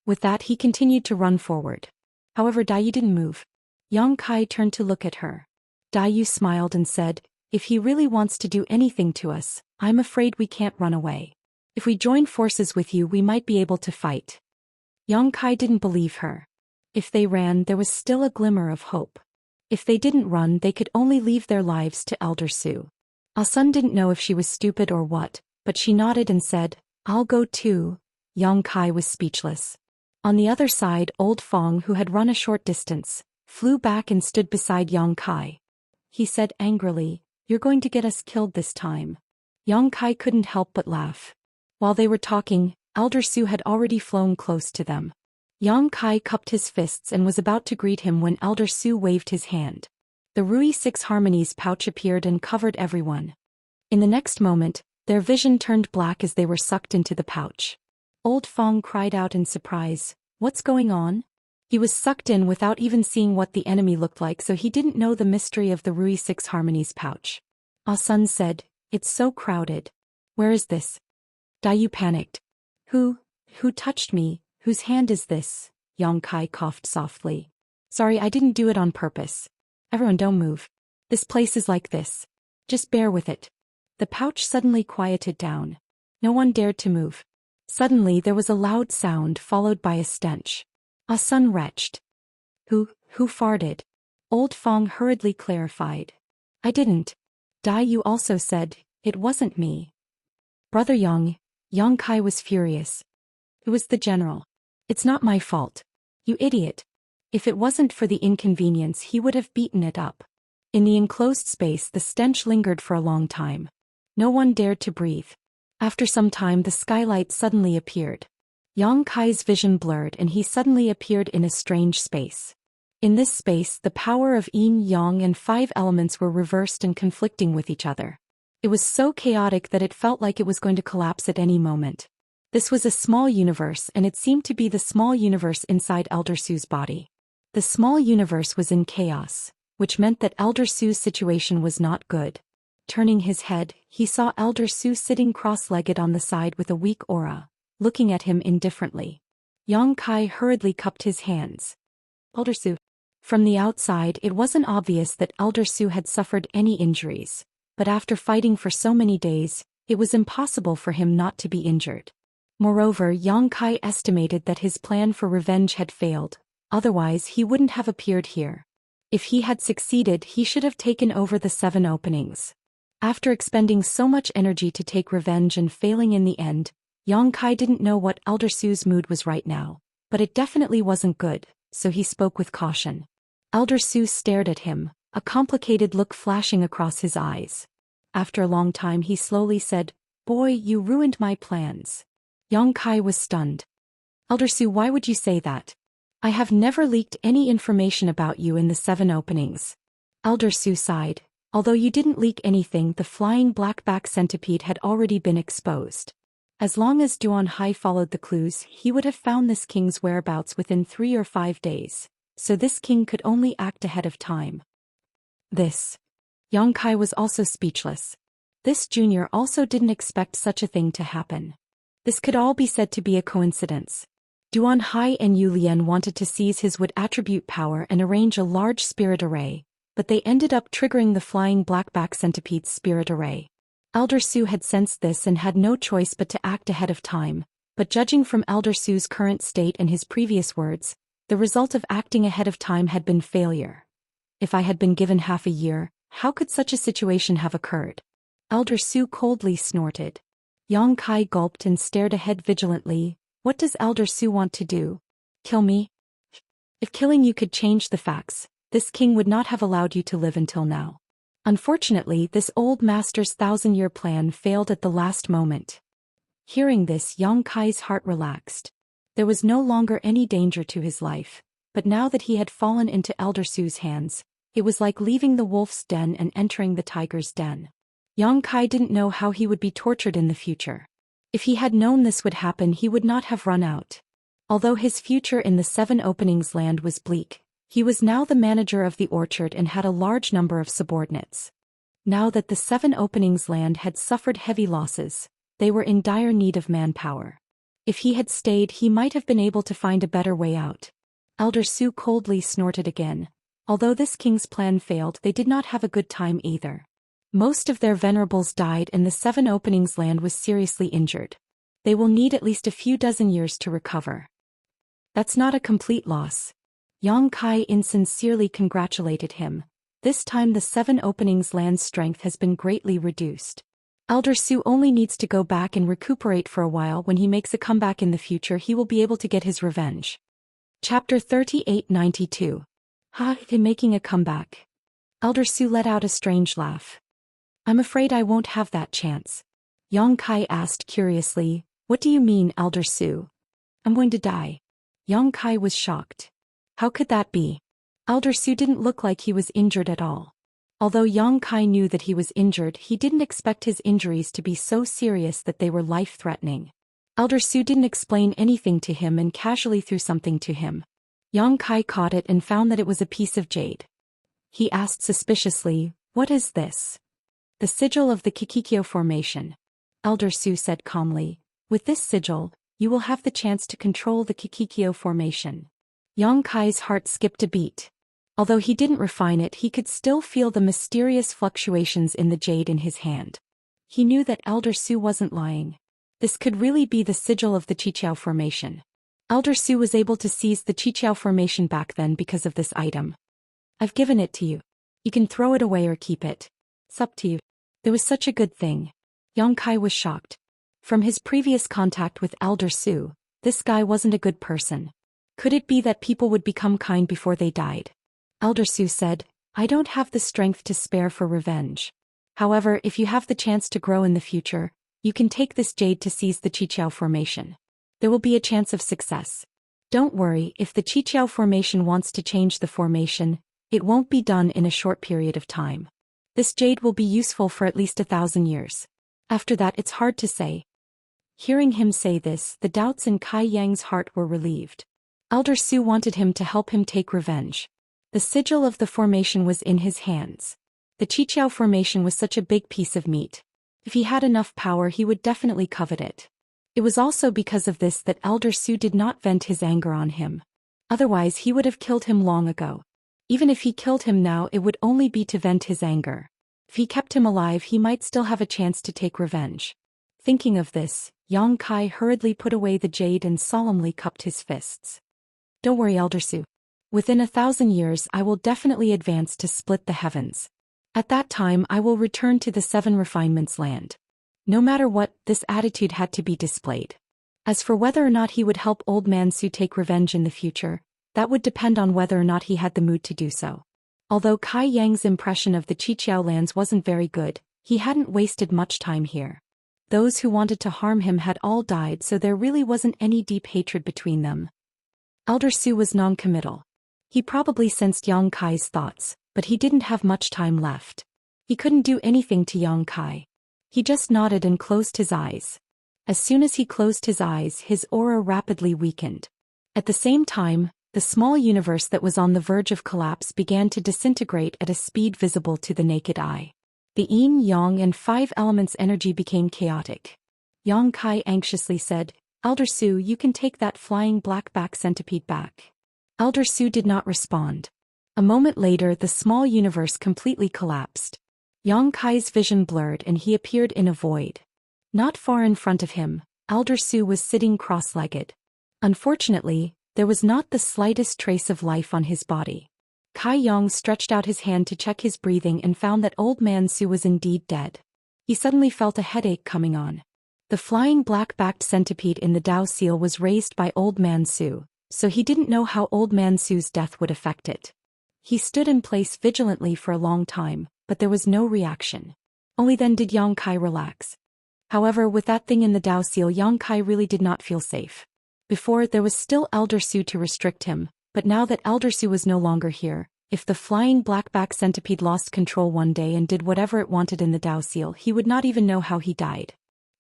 With that, he continued to run forward. However, Daiyu didn't move. Yang Kai turned to look at her. Daiyu smiled and said, "If he really wants to do anything to us, I'm afraid we can't run away. If we join forces with you, we might be able to fight." Yang Kai didn't believe her. If they ran, there was still a glimmer of hope. If they didn't run, they could only leave their lives to Elder Su. Asun didn't know if she was stupid or what, but she nodded and said, "I'll go too." Yang Kai was speechless. On the other side, Old Fong, who had run a short distance, flew back and stood beside Yang Kai. He said angrily, "You're going to get us killed this time." Yang Kai couldn't help but laugh. While they were talking, Elder Su had already flown close to them. Yang Kai cupped his fists and was about to greet him when Elder Su waved his hand. The Rui Six Harmonies pouch appeared and covered everyone. In the next moment, their vision turned black as they were sucked into the pouch. Old Fong cried out in surprise, "What's going on?" He was sucked in without even seeing what the enemy looked like, so he didn't know the mystery of the Rui Six Harmonies pouch. Asun said, "It's so crowded. Where is this?" Daiyu panicked. Who touched me? Whose hand is this?" Yang Kai coughed softly. "Sorry, I didn't do it on purpose. Everyone don't move. This place is like this. Just bear with it." The pouch suddenly quieted down. No one dared to move. Suddenly there was a loud sound followed by a stench. Asun retched. Who farted?" Old Fong hurriedly clarified. "I didn't." Daiyu also said, "It wasn't me." "Brother Yang." Yang Kai was furious. "It was the general. It's not my fault. You idiot. If it wasn't for the inconvenience, he would have beaten it up." In the enclosed space, the stench lingered for a long time. No one dared to breathe. After some time, the skylight suddenly appeared. Yang Kai's vision blurred and he suddenly appeared in a strange space. In this space, the power of yin, yang and 5 elements were reversed and conflicting with each other. It was so chaotic that it felt like it was going to collapse at any moment. This was a small universe, and it seemed to be the small universe inside Elder Su's body. The small universe was in chaos, which meant that Elder Su's situation was not good. Turning his head, he saw Elder Su sitting cross-legged on the side with a weak aura, looking at him indifferently. Yang Kai hurriedly cupped his hands. Elder Su. From the outside, it wasn't obvious that Elder Su had suffered any injuries, but after fighting for so many days, it was impossible for him not to be injured. Moreover, Yang Kai estimated that his plan for revenge had failed, otherwise he wouldn't have appeared here. If he had succeeded, he should have taken over the 7 openings. After expending so much energy to take revenge and failing in the end, Yang Kai didn't know what Elder Su's mood was right now, but it definitely wasn't good, so he spoke with caution. Elder Su stared at him, a complicated look flashing across his eyes. After a long time he slowly said, "Boy, you ruined my plans." Yang Kai was stunned. "Elder Su, why would you say that? I have never leaked any information about you in the 7 openings." Elder Su sighed. "Although you didn't leak anything, the flying blackback centipede had already been exposed. As long as Duan Hai followed the clues, he would have found this king's whereabouts within 3 or 5 days, so this king could only act ahead of time." This. Yang Kai was also speechless. This junior also didn't expect such a thing to happen. This could all be said to be a coincidence. Duan Hai and Yu Lian wanted to seize his wood attribute power and arrange a large spirit array, but they ended up triggering the flying blackback centipede's spirit array. Elder Su had sensed this and had no choice but to act ahead of time, but judging from Elder Su's current state and his previous words, the result of acting ahead of time had been failure. If I had been given half a year, how could such a situation have occurred? Elder Su coldly snorted. Yang Kai gulped and stared ahead vigilantly. What does Elder Su want to do? Kill me? If killing you could change the facts, this king would not have allowed you to live until now. Unfortunately, this old master's 1,000-year plan failed at the last moment. Hearing this, Yang Kai's heart relaxed. There was no longer any danger to his life, but now that he had fallen into Elder Su's hands, it was like leaving the wolf's den and entering the tiger's den. Yang Kai didn't know how he would be tortured in the future. If he had known this would happen, he would not have run out. Although his future in the Seven Openings land was bleak, he was now the manager of the orchard and had a large number of subordinates. Now that the Seven Openings land had suffered heavy losses, they were in dire need of manpower. If he had stayed, he might have been able to find a better way out. Elder Su coldly snorted again. Although this king's plan failed, they did not have a good time either. Most of their venerables died and the Seven Openings land was seriously injured. They will need at least a few dozen years to recover. That's not a complete loss. Yang Kai insincerely congratulated him. This time the Seven Openings land's strength has been greatly reduced. Elder Su only needs to go back and recuperate for a while. When he makes a comeback in the future, he will be able to get his revenge. Chapter 3892. In making a comeback. Elder Su let out a strange laugh. I'm afraid I won't have that chance. Yang Kai asked curiously, What do you mean, Elder Su? I'm going to die. Yang Kai was shocked. How could that be? Elder Su didn't look like he was injured at all. Although Yang Kai knew that he was injured, he didn't expect his injuries to be so serious that they were life-threatening. Elder Su didn't explain anything to him and casually threw something to him. Yang Kai caught it and found that it was a piece of jade. He asked suspiciously, What is this? The sigil of the Kikikyo formation. Elder Su said calmly, With this sigil, you will have the chance to control the Kikikyo formation. Yang Kai's heart skipped a beat. Although he didn't refine it, he could still feel the mysterious fluctuations in the jade in his hand. He knew that Elder Su wasn't lying. This could really be the sigil of the Qiqiao formation. Elder Su was able to seize the Qiqiao formation back then because of this item. I've given it to you. You can throw it away or keep it. It's up to you. There was such a good thing. Yang Kai was shocked. From his previous contact with Elder Su, this guy wasn't a good person. Could it be that people would become kind before they died? Elder Su said, I don't have the strength to spare for revenge. However, if you have the chance to grow in the future, you can take this jade to seize the Qiqiao formation. There will be a chance of success. Don't worry, if the Qiqiao formation wants to change the formation, it won't be done in a short period of time. This jade will be useful for at least 1,000 years. After that, it's hard to say. Hearing him say this, the doubts in Kai Yang's heart were relieved. Elder Su wanted him to help him take revenge. The sigil of the formation was in his hands. The Qiqiao formation was such a big piece of meat. If he had enough power, he would definitely covet it. It was also because of this that Elder Su did not vent his anger on him. Otherwise, he would have killed him long ago. Even if he killed him now, it would only be to vent his anger. If he kept him alive, he might still have a chance to take revenge. Thinking of this, Yang Kai hurriedly put away the jade and solemnly cupped his fists. Don't worry, Elder Su. Within 1,000 years, I will definitely advance to split the heavens. At that time, I will return to the Seven Refinements land. No matter what, this attitude had to be displayed. As for whether or not he would help Old Man Su take revenge in the future, that would depend on whether or not he had the mood to do so. Although Kai Yang's impression of the Qiqiao lands wasn't very good, he hadn't wasted much time here. Those who wanted to harm him had all died, so there really wasn't any deep hatred between them. Elder Su was non-committal. He probably sensed Yang Kai's thoughts, but he didn't have much time left. He couldn't do anything to Yang Kai. He just nodded and closed his eyes. As soon as he closed his eyes, his aura rapidly weakened. At the same time, the small universe that was on the verge of collapse began to disintegrate at a speed visible to the naked eye. The yin, yang and 5 elements energy became chaotic. Yang Kai anxiously said, Elder Su, you can take that flying blackback centipede back. Elder Su did not respond. A moment later the small universe completely collapsed. Yang Kai's vision blurred and he appeared in a void. Not far in front of him, Elder Su was sitting cross-legged. Unfortunately, there was not the slightest trace of life on his body. Kai Yang stretched out his hand to check his breathing and found that Old Man Su was indeed dead. He suddenly felt a headache coming on. The flying black-backed centipede in the Dao seal was raised by Old Man Su, so he didn't know how Old Man Su's death would affect it. He stood in place vigilantly for a long time, but there was no reaction. Only then did Yang Kai relax. However, with that thing in the Dao seal, Yang Kai really did not feel safe. Before, there was still Elder Su to restrict him, but now that Elder Su was no longer here, if the flying blackback centipede lost control one day and did whatever it wanted in the Dao seal, he would not even know how he died.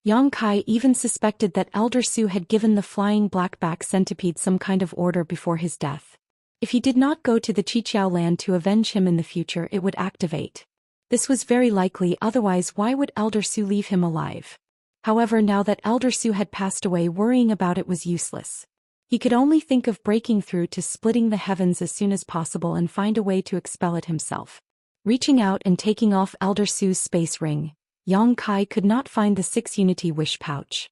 Yang Kai even suspected that Elder Su had given the flying blackback centipede some kind of order before his death. If he did not go to the Qiqiao land to avenge him in the future, it would activate. This was very likely, otherwise why would Elder Su leave him alive? However, now that Elder Su had passed away, worrying about it was useless. He could only think of breaking through to splitting the heavens as soon as possible and find a way to expel it himself. Reaching out and taking off Elder Su's space ring, Yang Kai could not find the 6 Unity Wish pouch.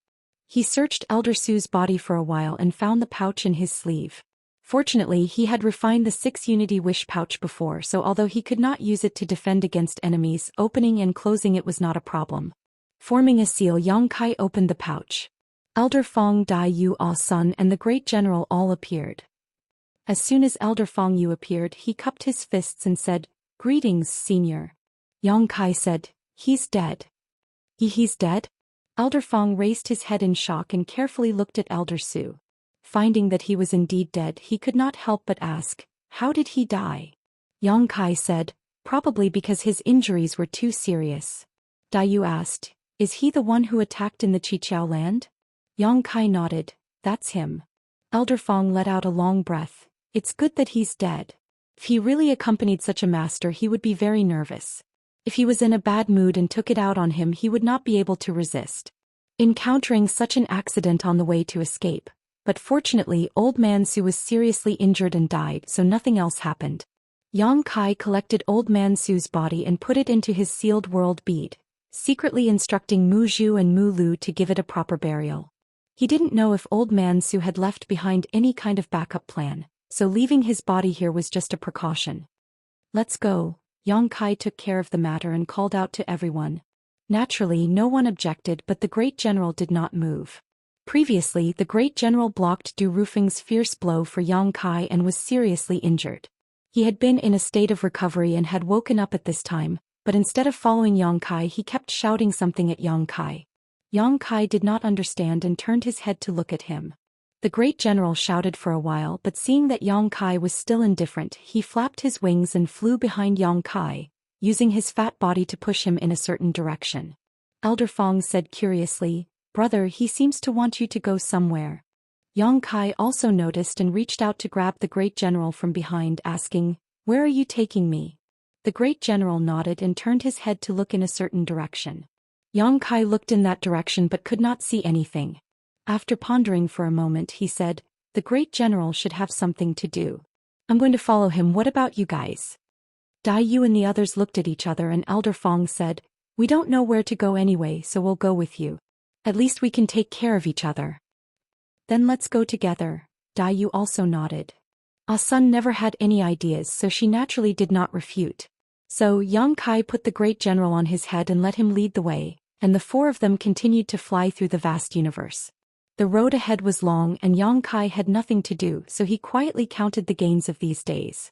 He searched Elder Su's body for a while and found the pouch in his sleeve. Fortunately, he had refined the 6 Unity Wish pouch before, so although he could not use it to defend against enemies, opening and closing it was not a problem. Forming a seal, Yang Kai opened the pouch. Elder Fong Dai Yu Ah Sun and the Great General all appeared. As soon as Elder Fong Yu appeared, he cupped his fists and said, "Greetings, Senior." Yang Kai said, "He's dead." He's dead?" Elder Fong raised his head in shock and carefully looked at Elder Su. Finding that he was indeed dead, he could not help but ask, "How did he die?" Yang Kai said, "Probably because his injuries were too serious." Dai Yu asked, "Is he the one who attacked in the Qiqiao land?" Yang Kai nodded, "That's him." Elder Fong let out a long breath. "It's good that he's dead. If he really accompanied such a master, he would be very nervous. If he was in a bad mood and took it out on him, he would not be able to resist encountering such an accident on the way to escape. But fortunately, Old Man Su was seriously injured and died, so nothing else happened." Yang Kai collected Old Man Su's body and put it into his sealed world bead, secretly instructing Mu Zhu and Mu Lu to give it a proper burial. He didn't know if Old Man Su had left behind any kind of backup plan, so leaving his body here was just a precaution. "Let's go." Yang Kai took care of the matter and called out to everyone. Naturally, no one objected, but the Great General did not move. Previously, the Great General blocked Du Rufeng's fierce blow for Yang Kai and was seriously injured. He had been in a state of recovery and had woken up at this time, but instead of following Yang Kai, he kept shouting something at Yang Kai. Yang Kai did not understand and turned his head to look at him. The Great General shouted for a while, but seeing that Yang Kai was still indifferent, he flapped his wings and flew behind Yang Kai, using his fat body to push him in a certain direction. Elder Fong said curiously, "Brother, he seems to want you to go somewhere." Yang Kai also noticed and reached out to grab the Great General from behind, asking, "Where are you taking me?" The Great General nodded and turned his head to look in a certain direction. Yang Kai looked in that direction but could not see anything. After pondering for a moment, he said, "The Great General should have something to do. I'm going to follow him. What about you guys?" Dai Yu and the others looked at each other and Elder Fong said, "We don't know where to go anyway, so we'll go with you. At least we can take care of each other." "Then let's go together." Dai Yu also nodded. Ah Sun never had any ideas, so she naturally did not refute. So Yang Kai put the Great General on his head and let him lead the way, and the 4 of them continued to fly through the vast universe. The road ahead was long and Yang Kai had nothing to do, so he quietly counted the gains of these days.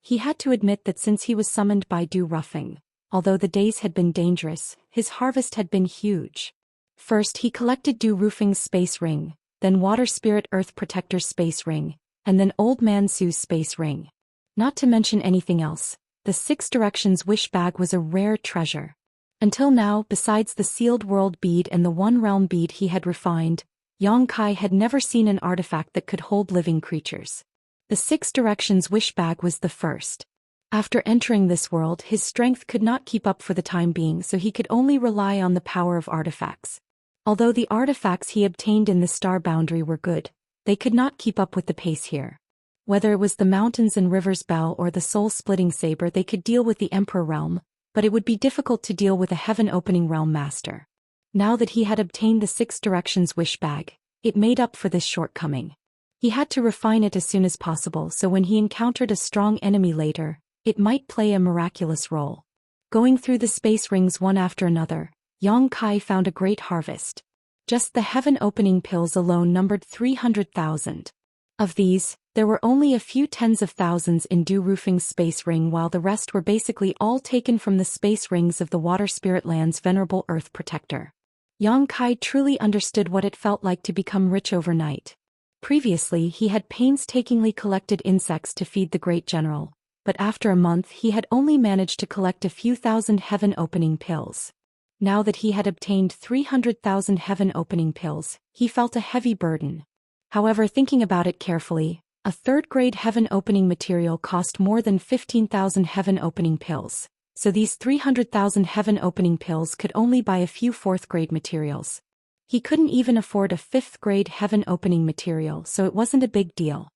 He had to admit that since he was summoned by Du Rufeng, although the days had been dangerous, his harvest had been huge. First he collected Du Rufeng's space ring, then Water Spirit Earth Protector's space ring, and then Old Man Su's space ring. Not to mention anything else, the 6 Directions Wish Bag was a rare treasure. Until now, besides the sealed world bead and the One Realm bead he had refined, Yang Kai had never seen an artifact that could hold living creatures. The 6 Directions Wish Bag was the first. After entering this world, his strength could not keep up for the time being, so he could only rely on the power of artifacts. Although the artifacts he obtained in the star boundary were good, they could not keep up with the pace here. Whether it was the mountains and rivers bell or the soul-splitting saber, they could deal with the Emperor realm, but it would be difficult to deal with a heaven-opening realm master. Now that he had obtained the 6 directions wish bag, it made up for this shortcoming. He had to refine it as soon as possible so when he encountered a strong enemy later, it might play a miraculous role. Going through the space rings one after another, Yang Kai found a great harvest. Just the heaven-opening pills alone numbered 300,000. Of these, there were only a few tens of thousands in Du Rufing's space ring, while the rest were basically all taken from the space rings of the Water Spirit Land's venerable Earth Protector. Yang Kai truly understood what it felt like to become rich overnight. Previously he had painstakingly collected insects to feed the Great General, but after a month he had only managed to collect a few thousand heaven-opening pills. Now that he had obtained 300,000 heaven-opening pills, he felt a heavy burden. However, thinking about it carefully, a third-grade heaven-opening material cost more than 15,000 heaven-opening pills, so these 300,000 heaven-opening pills could only buy a few fourth-grade materials. He couldn't even afford a fifth-grade heaven-opening material, so it wasn't a big deal.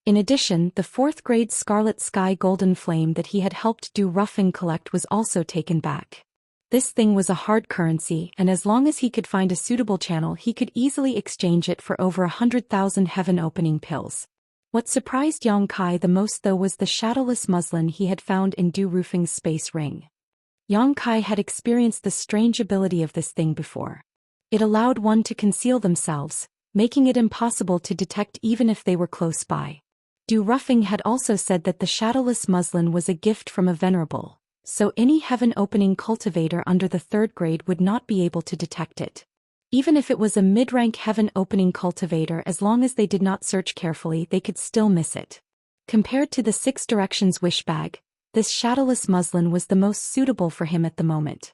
In addition, the fourth-grade Scarlet Sky Golden Flame that he had helped Du Rufing collect was also taken back. This thing was a hard currency, and as long as he could find a suitable channel he could easily exchange it for over 100,000 heaven-opening pills. What surprised Yang Kai the most though was the shadowless muslin he had found in Du Rufing's space ring. Yang Kai had experienced the strange ability of this thing before. It allowed one to conceal themselves, making it impossible to detect even if they were close by. Du Rufing had also said that the shadowless muslin was a gift from a venerable, so any heaven-opening cultivator under the 3rd grade would not be able to detect it. Even if it was a mid-rank heaven-opening cultivator, as long as they did not search carefully, they could still miss it. Compared to the 6 directions wish bag, this shadowless muslin was the most suitable for him at the moment.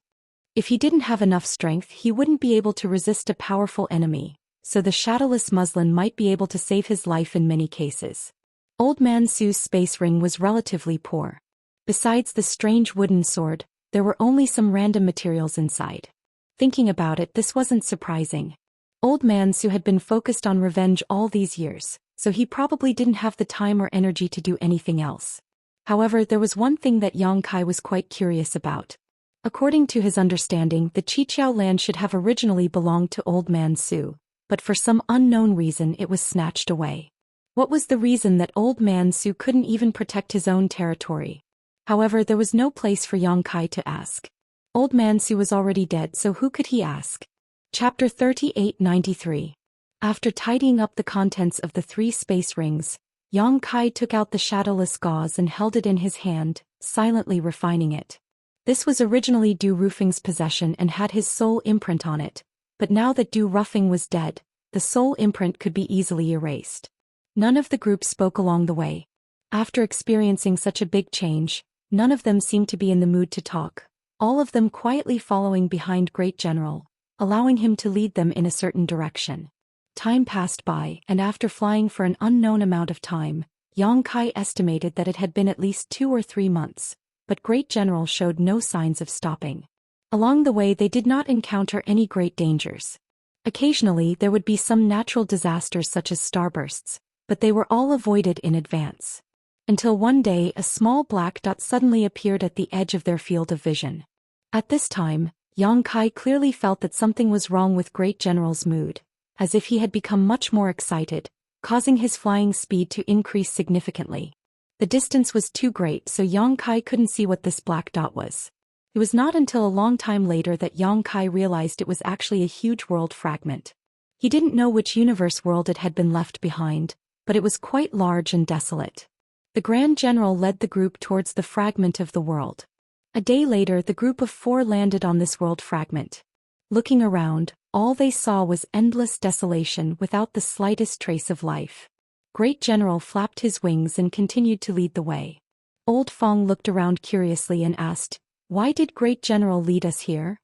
If he didn't have enough strength, he wouldn't be able to resist a powerful enemy, so the shadowless muslin might be able to save his life in many cases. Old Man Su's space ring was relatively poor. Besides the strange wooden sword, there were only some random materials inside. Thinking about it, this wasn't surprising. Old Man Su had been focused on revenge all these years, so he probably didn't have the time or energy to do anything else. However, there was one thing that Yang Kai was quite curious about. According to his understanding, the Qiqiao land should have originally belonged to Old Man Su, but for some unknown reason it was snatched away. What was the reason that Old Man Su couldn't even protect his own territory? However, there was no place for Yang Kai to ask. Old Man Su was already dead, so who could he ask? Chapter 3893. After tidying up the contents of the 3 space rings, Yang Kai took out the shadowless gauze and held it in his hand, silently refining it. This was originally Du Rufing's possession and had his soul imprint on it, but now that Du Rufing was dead, the soul imprint could be easily erased. None of the group spoke along the way. After experiencing such a big change, none of them seemed to be in the mood to talk, all of them quietly following behind Great General, allowing him to lead them in a certain direction. Time passed by, and after flying for an unknown amount of time, Yang Kai estimated that it had been at least 2 or 3 months, but Great General showed no signs of stopping. Along the way they did not encounter any great dangers. Occasionally there would be some natural disasters such as starbursts, but they were all avoided in advance. Until one day a small black dot suddenly appeared at the edge of their field of vision. At this time, Yang Kai clearly felt that something was wrong with Great General's mood, as if he had become much more excited, causing his flying speed to increase significantly. The distance was too great, so Yang Kai couldn't see what this black dot was. It was not until a long time later that Yang Kai realized it was actually a huge world fragment. He didn't know which universe world it had been left behind, but it was quite large and desolate. The Grand General led the group towards the fragment of the world. A day later the group of 4 landed on this world fragment. Looking around, all they saw was endless desolation without the slightest trace of life. Great General flapped his wings and continued to lead the way. Old Fong looked around curiously and asked, "Why did Great General lead us here?"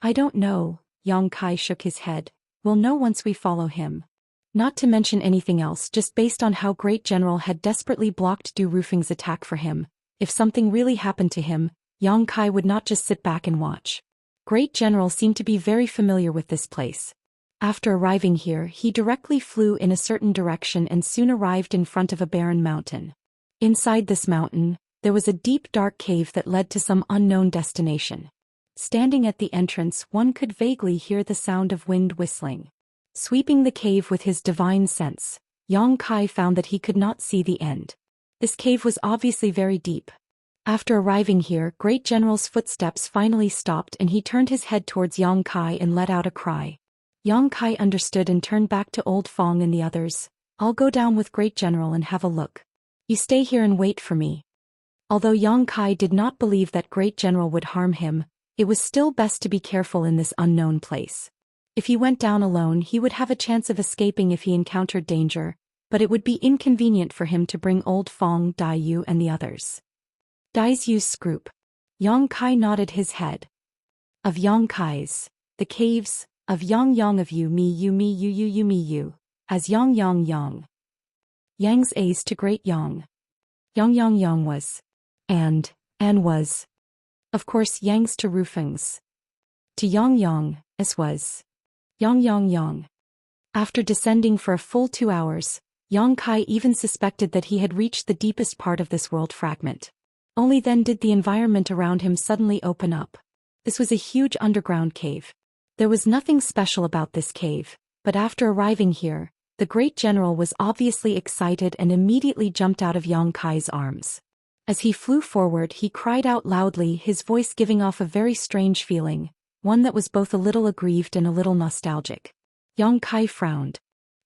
"I don't know," Yang Kai shook his head. "We'll know once we follow him." Not to mention anything else, just based on how Great General had desperately blocked Du Rufing's attack for him, if something really happened to him, Yang Kai would not just sit back and watch. Great General seemed to be very familiar with this place. After arriving here, he directly flew in a certain direction and soon arrived in front of a barren mountain. Inside this mountain, there was a deep dark cave that led to some unknown destination. Standing at the entrance, one could vaguely hear the sound of wind whistling. Sweeping the cave with his divine sense, Yang Kai found that he could not see the end. This cave was obviously very deep. After arriving here, Great General's footsteps finally stopped and he turned his head towards Yang Kai and let out a cry. Yang Kai understood and turned back to Old Fong and the others. I'll go down with Great General and have a look. You stay here and wait for me. Although Yang Kai did not believe that Great General would harm him, it was still best to be careful in this unknown place. If he went down alone, he would have a chance of escaping if he encountered danger, but it would be inconvenient for him to bring Old Fong, Dai Yu and the others. Dai's Yu's group. Yang Kai nodded his head. Of Yang Kai's, the caves, of Yang Yang of you me you me you, as Yang Yang Yang. Yang's A's to Great Yang. Yang was. And was. Of course Yang's to Rufeng's. To Yang, as was. Yang. After descending for a full 2 hours, Yang Kai even suspected that he had reached the deepest part of this world fragment. Only then did the environment around him suddenly open up. This was a huge underground cave. There was nothing special about this cave, but after arriving here, the Great General was obviously excited and immediately jumped out of Yang Kai's arms. As he flew forward, he cried out loudly, his voice giving off a very strange feeling, one that was both a little aggrieved and a little nostalgic. Yang Kai frowned.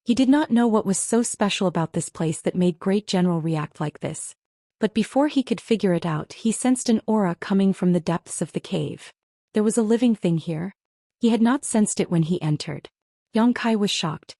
He did not know what was so special about this place that made Great General react like this. But before he could figure it out, he sensed an aura coming from the depths of the cave. There was a living thing here. He had not sensed it when he entered. Yang Kai was shocked.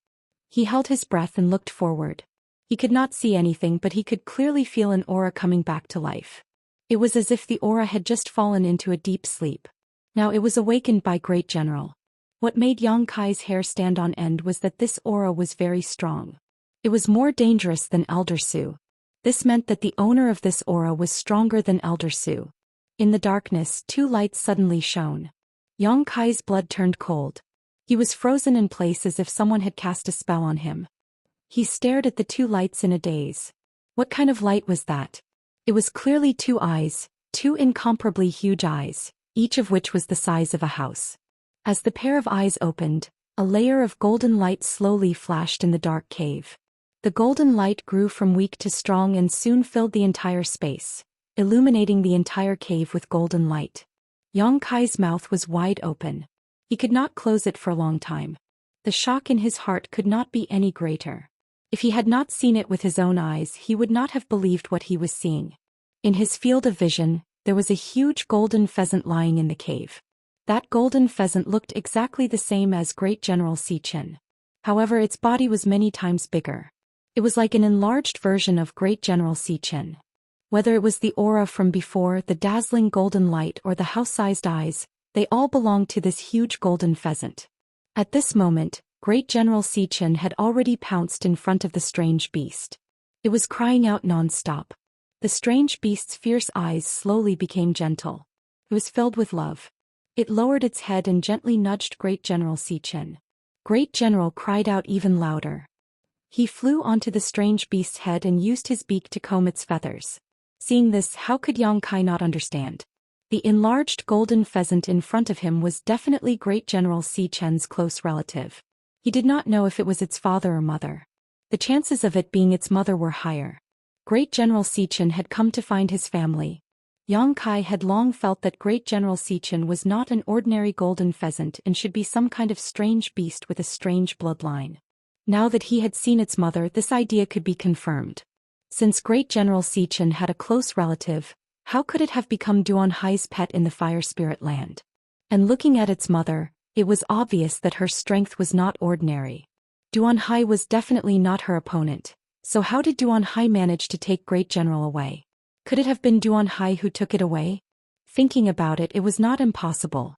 He held his breath and looked forward. He could not see anything, but he could clearly feel an aura coming back to life. It was as if the aura had just fallen into a deep sleep. Now it was awakened by Great General. What made Yang Kai's hair stand on end was that this aura was very strong. It was more dangerous than Elder Su. This meant that the owner of this aura was stronger than Elder Su. In the darkness, 2 lights suddenly shone. Yang Kai's blood turned cold. He was frozen in place as if someone had cast a spell on him. He stared at the 2 lights in a daze. What kind of light was that? It was clearly 2 eyes, 2 incomparably huge eyes, each of which was the size of a house. As the pair of eyes opened, a layer of golden light slowly flashed in the dark cave. The golden light grew from weak to strong and soon filled the entire space, illuminating the entire cave with golden light. Yang Kai's mouth was wide open. He could not close it for a long time. The shock in his heart could not be any greater. If he had not seen it with his own eyes, he would not have believed what he was seeing. In his field of vision, there was a huge golden pheasant lying in the cave. That golden pheasant looked exactly the same as Great General Xian. However, its body was many times bigger. It was like an enlarged version of Great General Xian. Whether it was the aura from before, the dazzling golden light, or the house-sized eyes, they all belonged to this huge golden pheasant. At this moment, Great General Xian had already pounced in front of the strange beast. It was crying out non-stop. The strange beast's fierce eyes slowly became gentle. It was filled with love. It lowered its head and gently nudged Great General Xian. Great General cried out even louder. He flew onto the strange beast's head and used his beak to comb its feathers. Seeing this, how could Yang Kai not understand? The enlarged golden pheasant in front of him was definitely Great General Xian's close relative. He did not know if it was its father or mother. The chances of it being its mother were higher. Great General Xian had come to find his family. Yang Kai had long felt that Great General Xian was not an ordinary golden pheasant and should be some kind of strange beast with a strange bloodline. Now that he had seen its mother, this idea could be confirmed. Since Great General Xian had a close relative, how could it have become Duan Hai's pet in the Fire Spirit Land? And looking at its mother, it was obvious that her strength was not ordinary. Duan Hai was definitely not her opponent, so how did Duan Hai manage to take Great General away? Could it have been Duan Hai who took it away? Thinking about it, it was not impossible.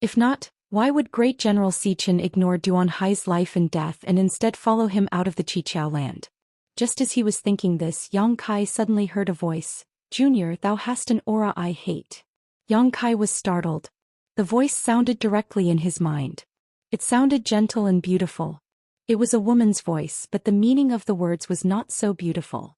If not, why would Great General Xian ignore Duan Hai's life and death and instead follow him out of the Qiqiao land? Just as he was thinking this, Yang Kai suddenly heard a voice. "Junior, thou hast an aura I hate." Yang Kai was startled. The voice sounded directly in his mind. It sounded gentle and beautiful. It was a woman's voice, but the meaning of the words was not so beautiful.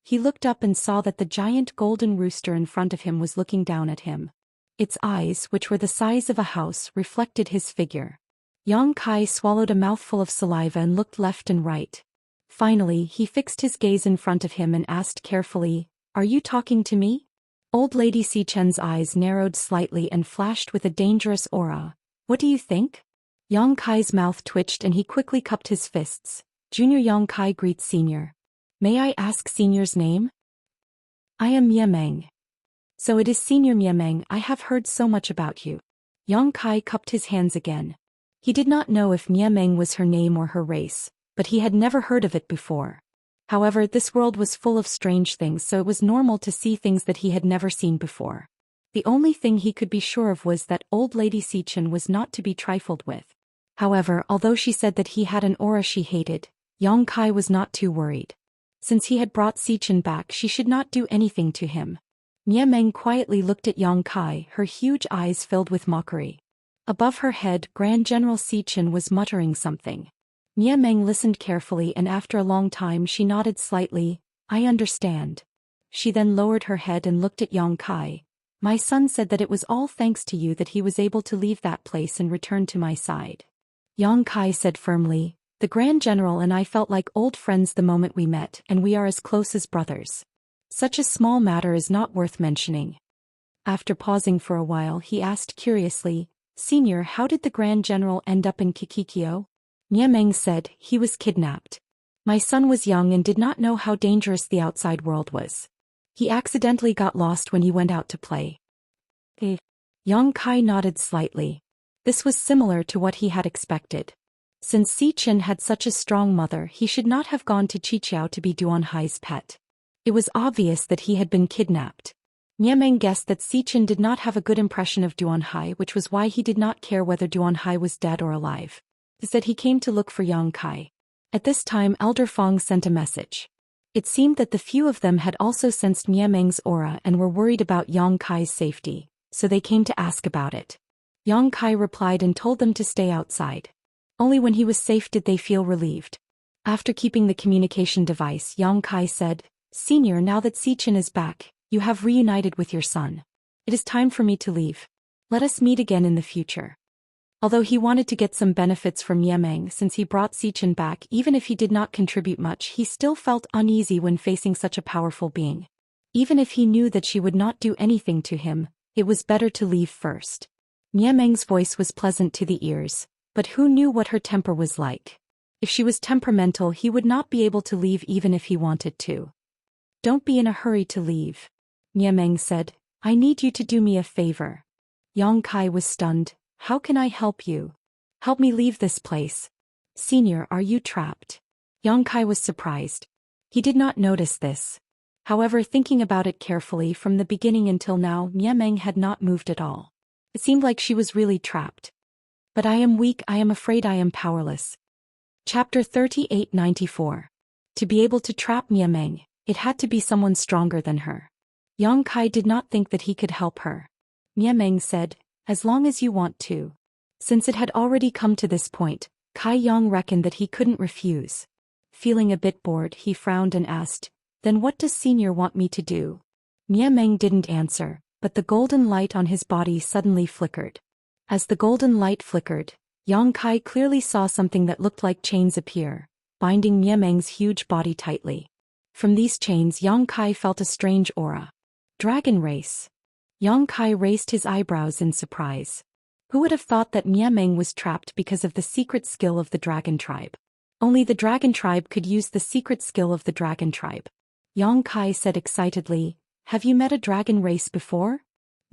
He looked up and saw that the giant golden rooster in front of him was looking down at him. Its eyes, which were the size of a house, reflected his figure. Yang Kai swallowed a mouthful of saliva and looked left and right. Finally, he fixed his gaze in front of him and asked carefully, "Are you talking to me?" Old Lady Xichen's eyes narrowed slightly and flashed with a dangerous aura. "What do you think?" Yang Kai's mouth twitched and he quickly cupped his fists. Junior Yang Kai greets Senior. "May I ask Senior's name?" "I am Miameng." "So it is Senior Miameng, I have heard so much about you." Yang Kai cupped his hands again. He did not know if Miameng was her name or her race, but he had never heard of it before. However, this world was full of strange things, so it was normal to see things that he had never seen before. The only thing he could be sure of was that old Lady Xichen was not to be trifled with. However, although she said that he had an aura she hated, Yang Kai was not too worried. Since he had brought Xichen back, she should not do anything to him. Miameng quietly looked at Yang Kai, her huge eyes filled with mockery. Above her head, Grand General Xichen was muttering something. Miameng listened carefully and after a long time she nodded slightly. "I understand." She then lowered her head and looked at Yang Kai. "My son said that it was all thanks to you that he was able to leave that place and return to my side." Yang Kai said firmly, "The Grand General and I felt like old friends the moment we met, and we are as close as brothers. Such a small matter is not worth mentioning." After pausing for a while, he asked curiously, "Senior, how did the Grand General end up in Kikikyo?" Miameng said, "He was kidnapped. My son was young and did not know how dangerous the outside world was. He accidentally got lost when he went out to play." Yang Kai nodded slightly. This was similar to what he had expected. Since Xichen had such a strong mother, he should not have gone to Qiqiao to be Duanhai's pet. It was obvious that he had been kidnapped. Miameng guessed that Xichen did not have a good impression of Duanhai, which was why he did not care whether Duanhai was dead or alive. He said he came to look for Yang Kai. At this time, Elder Fong sent a message. It seemed that the few of them had also sensed Miameng's aura and were worried about Yang Kai's safety, so they came to ask about it. Yang Kai replied and told them to stay outside. Only when he was safe did they feel relieved. After keeping the communication device, Yang Kai said, "Senior, now that Xichen is back, you have reunited with your son. It is time for me to leave. Let us meet again in the future." Although he wanted to get some benefits from Miameng since he brought Xichen back, even if he did not contribute much, he still felt uneasy when facing such a powerful being. Even if he knew that she would not do anything to him, it was better to leave first. Miameng's voice was pleasant to the ears, but who knew what her temper was like? If she was temperamental, he would not be able to leave even if he wanted to. "Don't be in a hurry to leave," Miameng said. "I need you to do me a favor." Yang Kai was stunned. "How can I help you?" "Help me leave this place." "Senior, are you trapped?" Yang Kai was surprised. He did not notice this. However, thinking about it carefully from the beginning until now, Miameng had not moved at all. It seemed like she was really trapped. "But I am weak, I am afraid I am powerless." Chapter 3894. To be able to trap Miameng, it had to be someone stronger than her. Yang Kai did not think that he could help her. Miameng said, "As long as you want to." Since it had already come to this point, Kai Yang reckoned that he couldn't refuse. Feeling a bit bored, he frowned and asked, "Then what does Senior want me to do?" Miameng didn't answer, but the golden light on his body suddenly flickered. As the golden light flickered, Yang Kai clearly saw something that looked like chains appear, binding Miameng's huge body tightly. From these chains, Yang Kai felt a strange aura. Dragon race. Yang Kai raised his eyebrows in surprise. Who would have thought that Miameng was trapped because of the secret skill of the dragon tribe? Only the dragon tribe could use the secret skill of the dragon tribe. Yang Kai said excitedly, "Have you met a dragon race before?"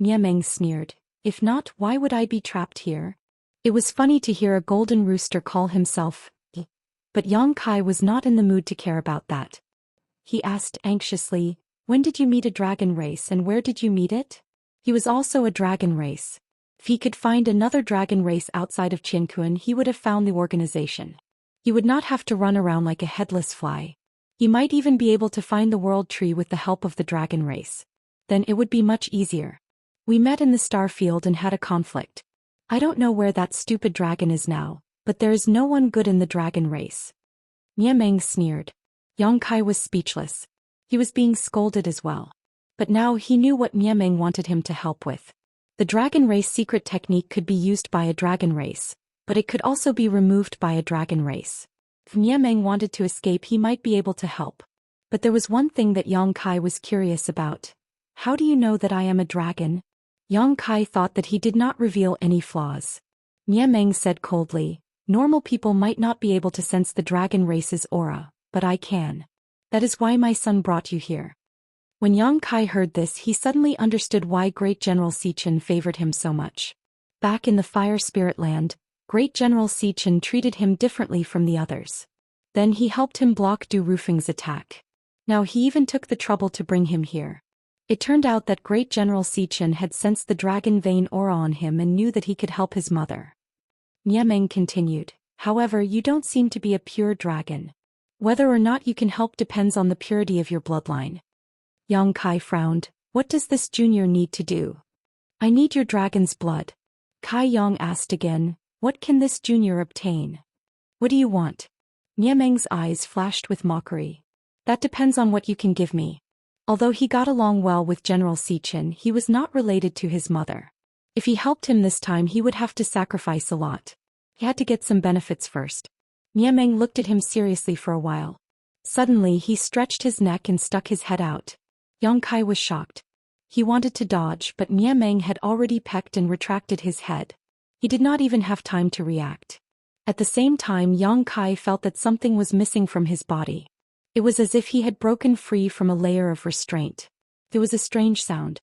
Miameng sneered, "If not, why would I be trapped here?" It was funny to hear a golden rooster call himself, but Yang Kai was not in the mood to care about that. He asked anxiously, "When did you meet a dragon race and where did you meet it?" He was also a dragon race. If he could find another dragon race outside of Qinkuan, he would have found the organization. He would not have to run around like a headless fly. He might even be able to find the world tree with the help of the dragon race. Then it would be much easier. "We met in the star field and had a conflict. I don't know where that stupid dragon is now, but there is no one good in the dragon race. Meng sneered. Kai was speechless. He was being scolded as well. But now he knew what Meng wanted him to help with. The dragon race secret technique could be used by a dragon race, but it could also be removed by a dragon race. If Meng wanted to escape, he might be able to help. But there was one thing that Kai was curious about. How do you know that I am a dragon? Kai thought that he did not reveal any flaws. Meng said coldly, normal people might not be able to sense the dragon race's aura, but I can. That is why my son brought you here. When Kai heard this, he suddenly understood why Great General Xian favored him so much. Back in the Fire Spirit Land, Great General Xian treated him differently from the others. Then he helped him block Du Rufeng's attack. Now he even took the trouble to bring him here. It turned out that Great General Xian had sensed the dragon vein aura on him and knew that he could help his mother. Meng continued, however, you don't seem to be a pure dragon. Whether or not you can help depends on the purity of your bloodline. Kai frowned. What does this junior need to do? I need your dragon's blood. Kai Yang asked again, what can this junior obtain? What do you want? Meng's eyes flashed with mockery. That depends on what you can give me. Although he got along well with General Xian, he was not related to his mother. If he helped him this time, he would have to sacrifice a lot. He had to get some benefits first. Meng looked at him seriously for a while. Suddenly he stretched his neck and stuck his head out. Kai was shocked. He wanted to dodge, but Meng had already pecked and retracted his head. He did not even have time to react. At the same time, Kai felt that something was missing from his body. It was as if he had broken free from a layer of restraint. There was a strange sound.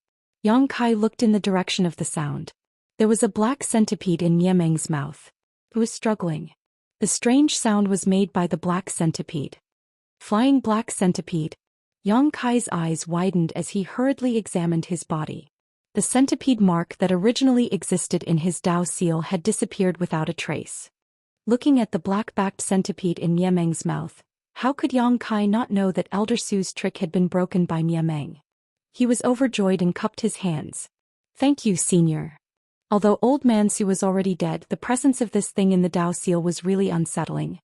Kai looked in the direction of the sound. There was a black centipede in Meng's mouth. It was struggling. The strange sound was made by the black centipede. Flying black centipede. Kai's eyes widened as he hurriedly examined his body. The centipede mark that originally existed in his Dao seal had disappeared without a trace. Looking at the black-backed centipede in Meng's mouth, how could Kai not know that Elder Su's trick had been broken by Meng? He was overjoyed and cupped his hands. Thank you, Senior. Although Old Man Su was already dead, the presence of this thing in the Dao seal was really unsettling.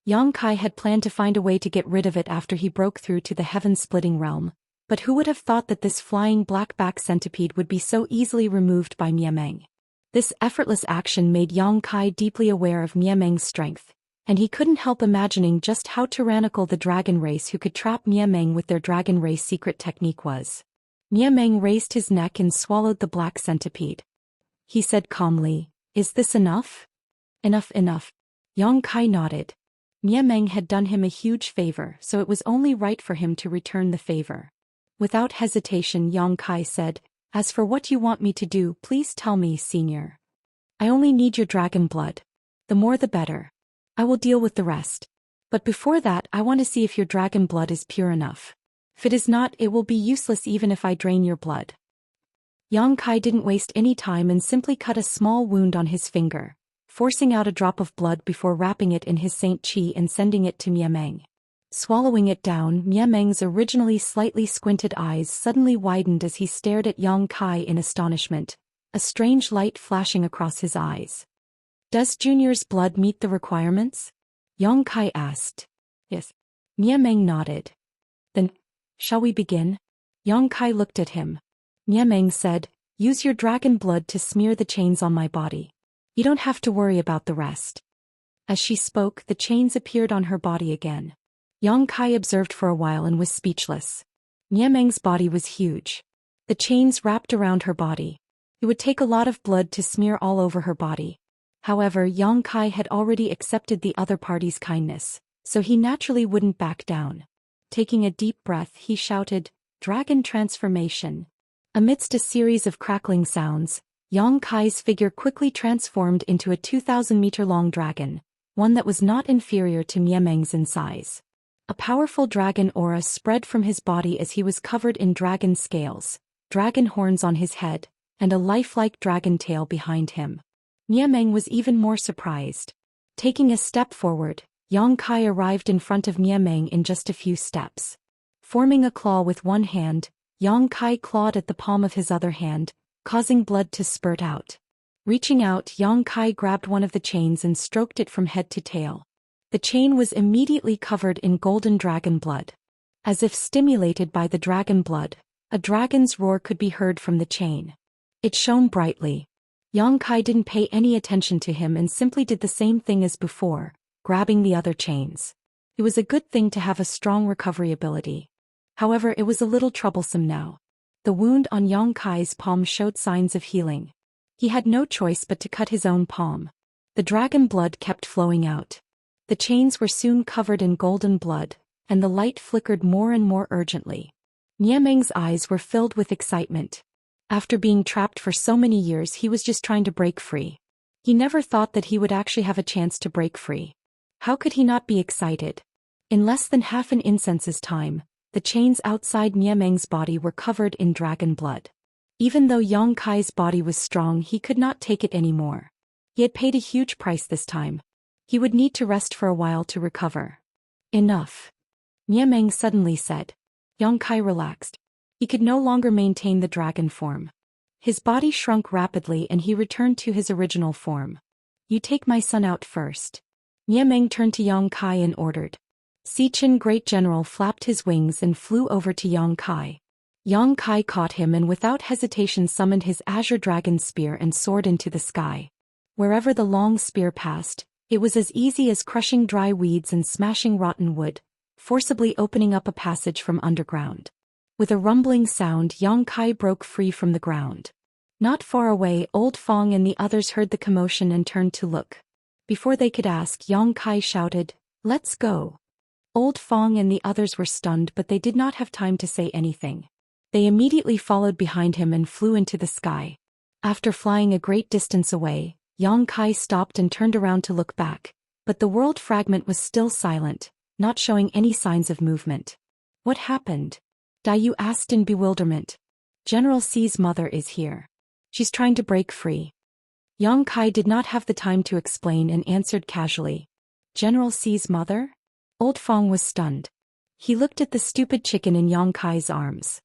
Kai had planned to find a way to get rid of it after he broke through to the heaven-splitting realm, but who would have thought that this flying black-back centipede would be so easily removed by Meng? This effortless action made Kai deeply aware of Meng's strength, and he couldn't help imagining just how tyrannical the dragon race who could trap Meng with their dragon race secret technique was. Meng raised his neck and swallowed the black centipede. He said calmly, "Is this enough?" Enough. Kai nodded. Meng had done him a huge favor, so it was only right for him to return the favor. Without hesitation, Kai said, "As for what you want me to do, please tell me, Senior. I only need your dragon blood. The more the better. I will deal with the rest. But before that, I want to see if your dragon blood is pure enough. If it is not, it will be useless even if I drain your blood." Kai didn't waste any time and simply cut a small wound on his finger, forcing out a drop of blood before wrapping it in his Saint Qi and sending it to Meng. Swallowing it down, Meng's originally slightly squinted eyes suddenly widened as he stared at Kai in astonishment, a strange light flashing across his eyes. "Does Junior's blood meet the requirements?" Kai asked. "Yes." Meng nodded. "Then, shall we begin?" Kai looked at him. Meng said, "Use your dragon blood to smear the chains on my body. You don't have to worry about the rest." As she spoke, the chains appeared on her body again. Kai observed for a while and was speechless. Meng's body was huge. The chains wrapped around her body. It would take a lot of blood to smear all over her body. However, Kai had already accepted the other party's kindness, so he naturally wouldn't back down. Taking a deep breath, he shouted, "Dragon transformation." Amidst a series of crackling sounds, Kai's figure quickly transformed into a 2,000-meter-long dragon, one that was not inferior to Meng's in size. A powerful dragon aura spread from his body as he was covered in dragon scales, dragon horns on his head, and a lifelike dragon tail behind him. Meng was even more surprised. Taking a step forward, Kai arrived in front of Meng in just a few steps. Forming a claw with one hand, Kai clawed at the palm of his other hand, causing blood to spurt out. Reaching out, Yang Kai grabbed one of the chains and stroked it from head to tail. The chain was immediately covered in golden dragon blood. As if stimulated by the dragon blood, a dragon's roar could be heard from the chain. It shone brightly. Yang Kai didn't pay any attention to him and simply did the same thing as before, grabbing the other chains. It was a good thing to have a strong recovery ability. However, it was a little troublesome now. The wound on Yang Kai's palm showed signs of healing. He had no choice but to cut his own palm. The dragon blood kept flowing out. The chains were soon covered in golden blood, and the light flickered more and more urgently. Niemeng's eyes were filled with excitement. After being trapped for so many years, he was just trying to break free. He never thought that he would actually have a chance to break free. How could he not be excited? In less than half an incense's time, the chains outside Niemeng's body were covered in dragon blood. Even though Yang Kai's body was strong, he could not take it anymore. He had paid a huge price this time. He would need to rest for a while to recover. Enough. Niemeng suddenly said. Yang Kai relaxed. He could no longer maintain the dragon form. His body shrunk rapidly and he returned to his original form. You take my son out first. Niemeng turned to Yang Kai and ordered. Xichen Great General flapped his wings and flew over to Yang Kai. Yang Kai caught him and without hesitation summoned his azure dragon spear and soared into the sky. Wherever the long spear passed, it was as easy as crushing dry weeds and smashing rotten wood, forcibly opening up a passage from underground. With a rumbling sound, Yang Kai broke free from the ground. Not far away, Old Fong and the others heard the commotion and turned to look. Before they could ask, Yang Kai shouted, "Let's go." Old Fong and the others were stunned, but they did not have time to say anything. They immediately followed behind him and flew into the sky. After flying a great distance away, Yang Kai stopped and turned around to look back, but the world fragment was still silent, not showing any signs of movement. What happened? Dayu asked in bewilderment. General C's mother is here. She's trying to break free. Yang Kai did not have the time to explain and answered casually. General C's mother? Old Fong was stunned. He looked at the stupid chicken in Yang Kai's arms.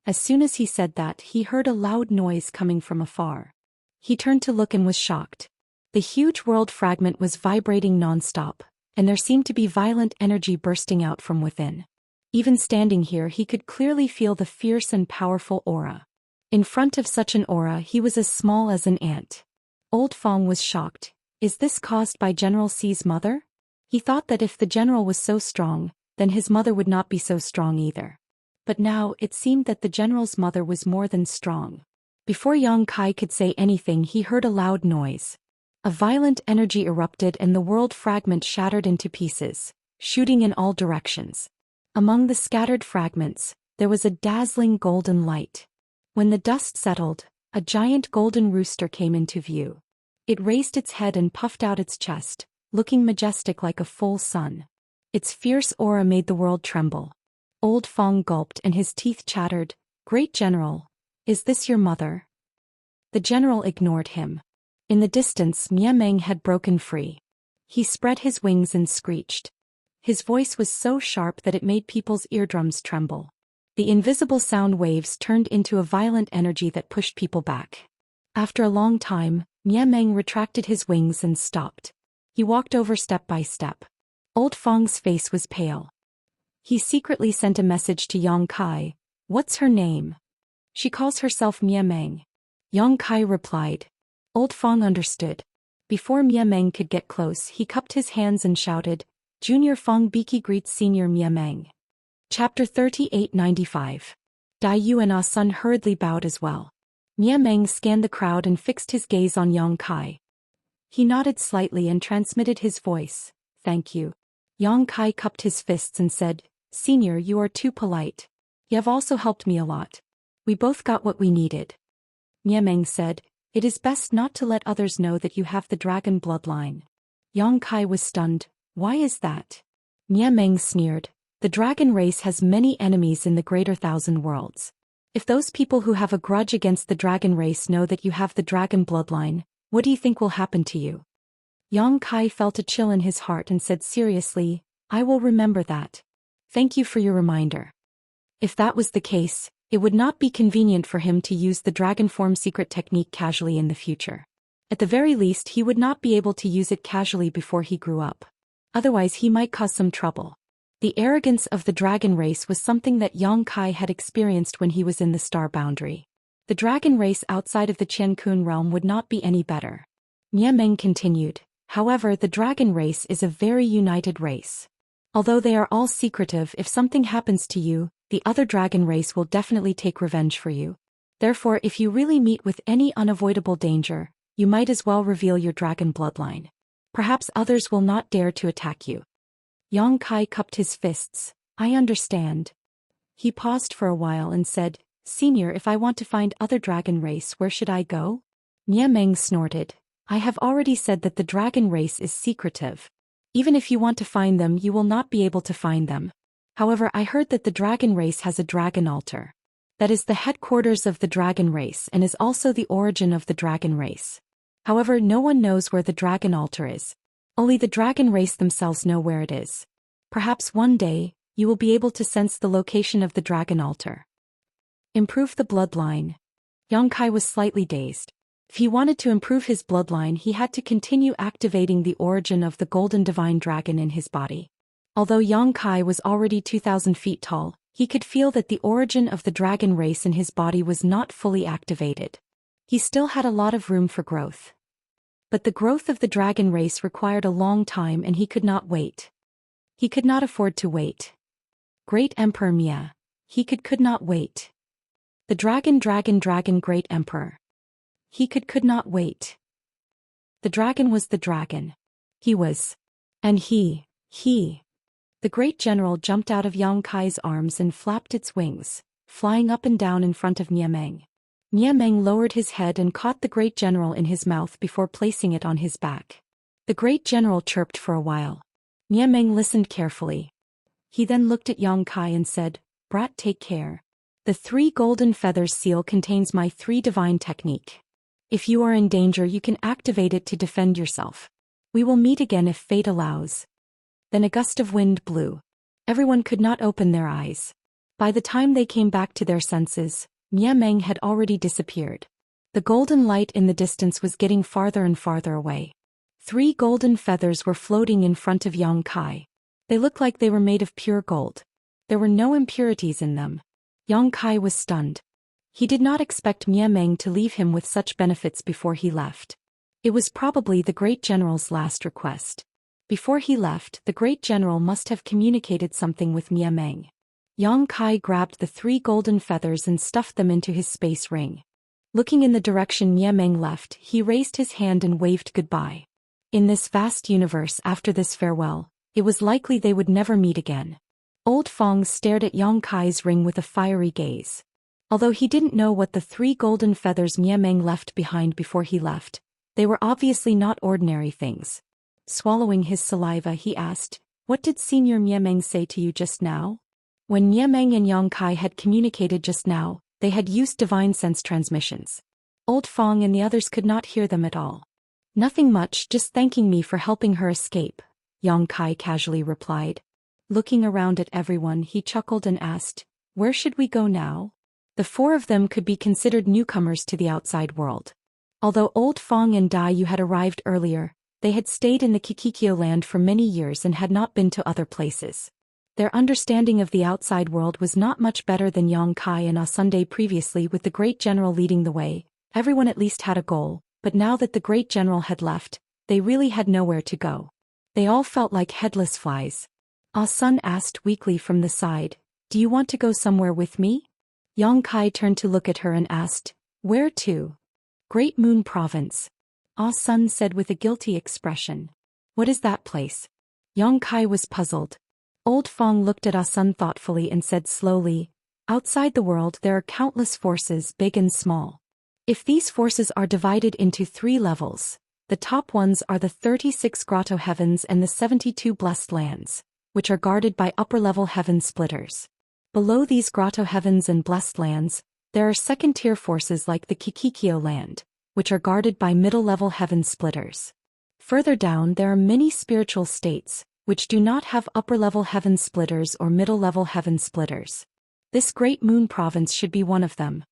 As soon as he said that, he heard a loud noise coming from afar. He turned to look and was shocked. The huge world fragment was vibrating non-stop, and there seemed to be violent energy bursting out from within. Even standing here, he could clearly feel the fierce and powerful aura. In front of such an aura, he was as small as an ant. Old Fong was shocked. Is this caused by General C's mother? He thought that if the general was so strong, then his mother would not be so strong either. But now, it seemed that the general's mother was more than strong. Before Yang Kai could say anything, he heard a loud noise. A violent energy erupted and the world fragment shattered into pieces, shooting in all directions. Among the scattered fragments, there was a dazzling golden light. When the dust settled, a giant golden rooster came into view. It raised its head and puffed out its chest, looking majestic like a full sun. Its fierce aura made the world tremble. Old Fong gulped and his teeth chattered. Great General, is this your mother? The general ignored him. In the distance, Niemeng had broken free. He spread his wings and screeched. His voice was so sharp that it made people's eardrums tremble. The invisible sound waves turned into a violent energy that pushed people back. After a long time, Niemeng retracted his wings and stopped. He walked over step by step. Old Fong's face was pale. He secretly sent a message to Yang Kai. What's her name? She calls herself Niemeng. Yang Kai replied. Old Fong understood. Before Niemeng could get close, he cupped his hands and shouted, Junior Fong Biki greets Senior Niemeng. Chapter 3895. Dayu and Ah Sun hurriedly bowed as well. Niemeng scanned the crowd and fixed his gaze on Yang Kai. He nodded slightly and transmitted his voice. Thank you. Yang Kai cupped his fists and said, Senior, you are too polite. You have also helped me a lot. We both got what we needed. Niemeng said, It is best not to let others know that you have the dragon bloodline. Yang Kai was stunned. Why is that? Niemeng sneered. The dragon race has many enemies in the greater thousand worlds. If those people who have a grudge against the dragon race know that you have the dragon bloodline, what do you think will happen to you? Yang Kai felt a chill in his heart and said seriously, I will remember that. Thank you for your reminder. If that was the case, it would not be convenient for him to use the dragon form secret technique casually in the future. At the very least he would not be able to use it casually before he grew up. Otherwise he might cause some trouble. The arrogance of the dragon race was something that Yang Kai had experienced when he was in the star boundary. The dragon race outside of the Qiankun realm would not be any better. Miao Meng continued, however, the dragon race is a very united race. Although they are all secretive, if something happens to you, the other dragon race will definitely take revenge for you. Therefore, if you really meet with any unavoidable danger, you might as well reveal your dragon bloodline. Perhaps others will not dare to attack you. Yang Kai cupped his fists. I understand. He paused for a while and said, Senior, if I want to find other dragon race, where should I go? Miao Meng snorted. I have already said that the dragon race is secretive. Even if you want to find them, you will not be able to find them. However, I heard that the dragon race has a dragon altar. That is the headquarters of the dragon race and is also the origin of the dragon race. However, no one knows where the dragon altar is. Only the dragon race themselves know where it is. Perhaps one day, you will be able to sense the location of the dragon altar. Improve the bloodline. Yang Kai was slightly dazed. If he wanted to improve his bloodline, he had to continue activating the origin of the golden divine dragon in his body. Although Yang Kai was already 2,000 feet tall, he could feel that the origin of the dragon race in his body was not fully activated. He still had a lot of room for growth. But the growth of the dragon race required a long time and he could not wait. He could not afford to wait. Great Emperor Mia. He could not wait. The dragon Great Emperor. He could not wait. The dragon was the dragon. He was. And he. The great general jumped out of Yang Kai's arms and flapped its wings, flying up and down in front of Miao Meng. Miao Meng lowered his head and caught the great general in his mouth before placing it on his back. The great general chirped for a while. Miao Meng listened carefully. He then looked at Yang Kai and said, Brat, take care. The 3 golden feathers seal contains my 3 divine technique. If you are in danger, you can activate it to defend yourself. We will meet again if fate allows. Then a gust of wind blew. Everyone could not open their eyes. By the time they came back to their senses, Miao Meng had already disappeared. The golden light in the distance was getting farther and farther away. 3 golden feathers were floating in front of Yang Kai. They looked like they were made of pure gold. There were no impurities in them. Yang Kai was stunned. He did not expect Miao Meng to leave him with such benefits before he left. It was probably the great general's last request. Before he left, the great general must have communicated something with Miao Meng. Yang Kai grabbed the 3 golden feathers and stuffed them into his space ring. Looking in the direction Miao Meng left, he raised his hand and waved goodbye. In this vast universe, after this farewell, it was likely they would never meet again. Old Fong stared at Yang Kai's ring with a fiery gaze. Although he didn't know what the 3 golden feathers Miao Meng left behind before he left, they were obviously not ordinary things. Swallowing his saliva, he asked, What did Senior Miao Meng say to you just now? When Miao Meng and Yang Kai had communicated just now, they had used divine sense transmissions. Old Fong and the others could not hear them at all. Nothing much, just thanking me for helping her escape, Yang Kai casually replied. Looking around at everyone, he chuckled and asked, Where should we go now? The 4 of them could be considered newcomers to the outside world. Although Old Fong and Dai Yu had arrived earlier, they had stayed in the Kikikyo land for many years and had not been to other places. Their understanding of the outside world was not much better than Yang Kai and Asunde previously. With the great general leading the way, everyone at least had a goal, but now that the great general had left, they really had nowhere to go. They all felt like headless flies. Asun asked weakly from the side, Do you want to go somewhere with me? Yang Kai turned to look at her and asked, Where to? Great Moon Province. Asun said with a guilty expression. What is that place? Yang Kai was puzzled. Old Fong looked at Asun thoughtfully and said slowly, Outside the world there are countless forces, big and small. If these forces are divided into 3 levels, the top ones are the 36 grotto heavens and the 72 blessed lands, which are guarded by upper-level heaven splitters. Below these grotto heavens and blessed lands, there are second-tier forces like the Kikikyo land, which are guarded by middle-level heaven splitters. Further down there are many spiritual states, which do not have upper-level heaven splitters or middle-level heaven splitters. This Great Moon Province should be one of them.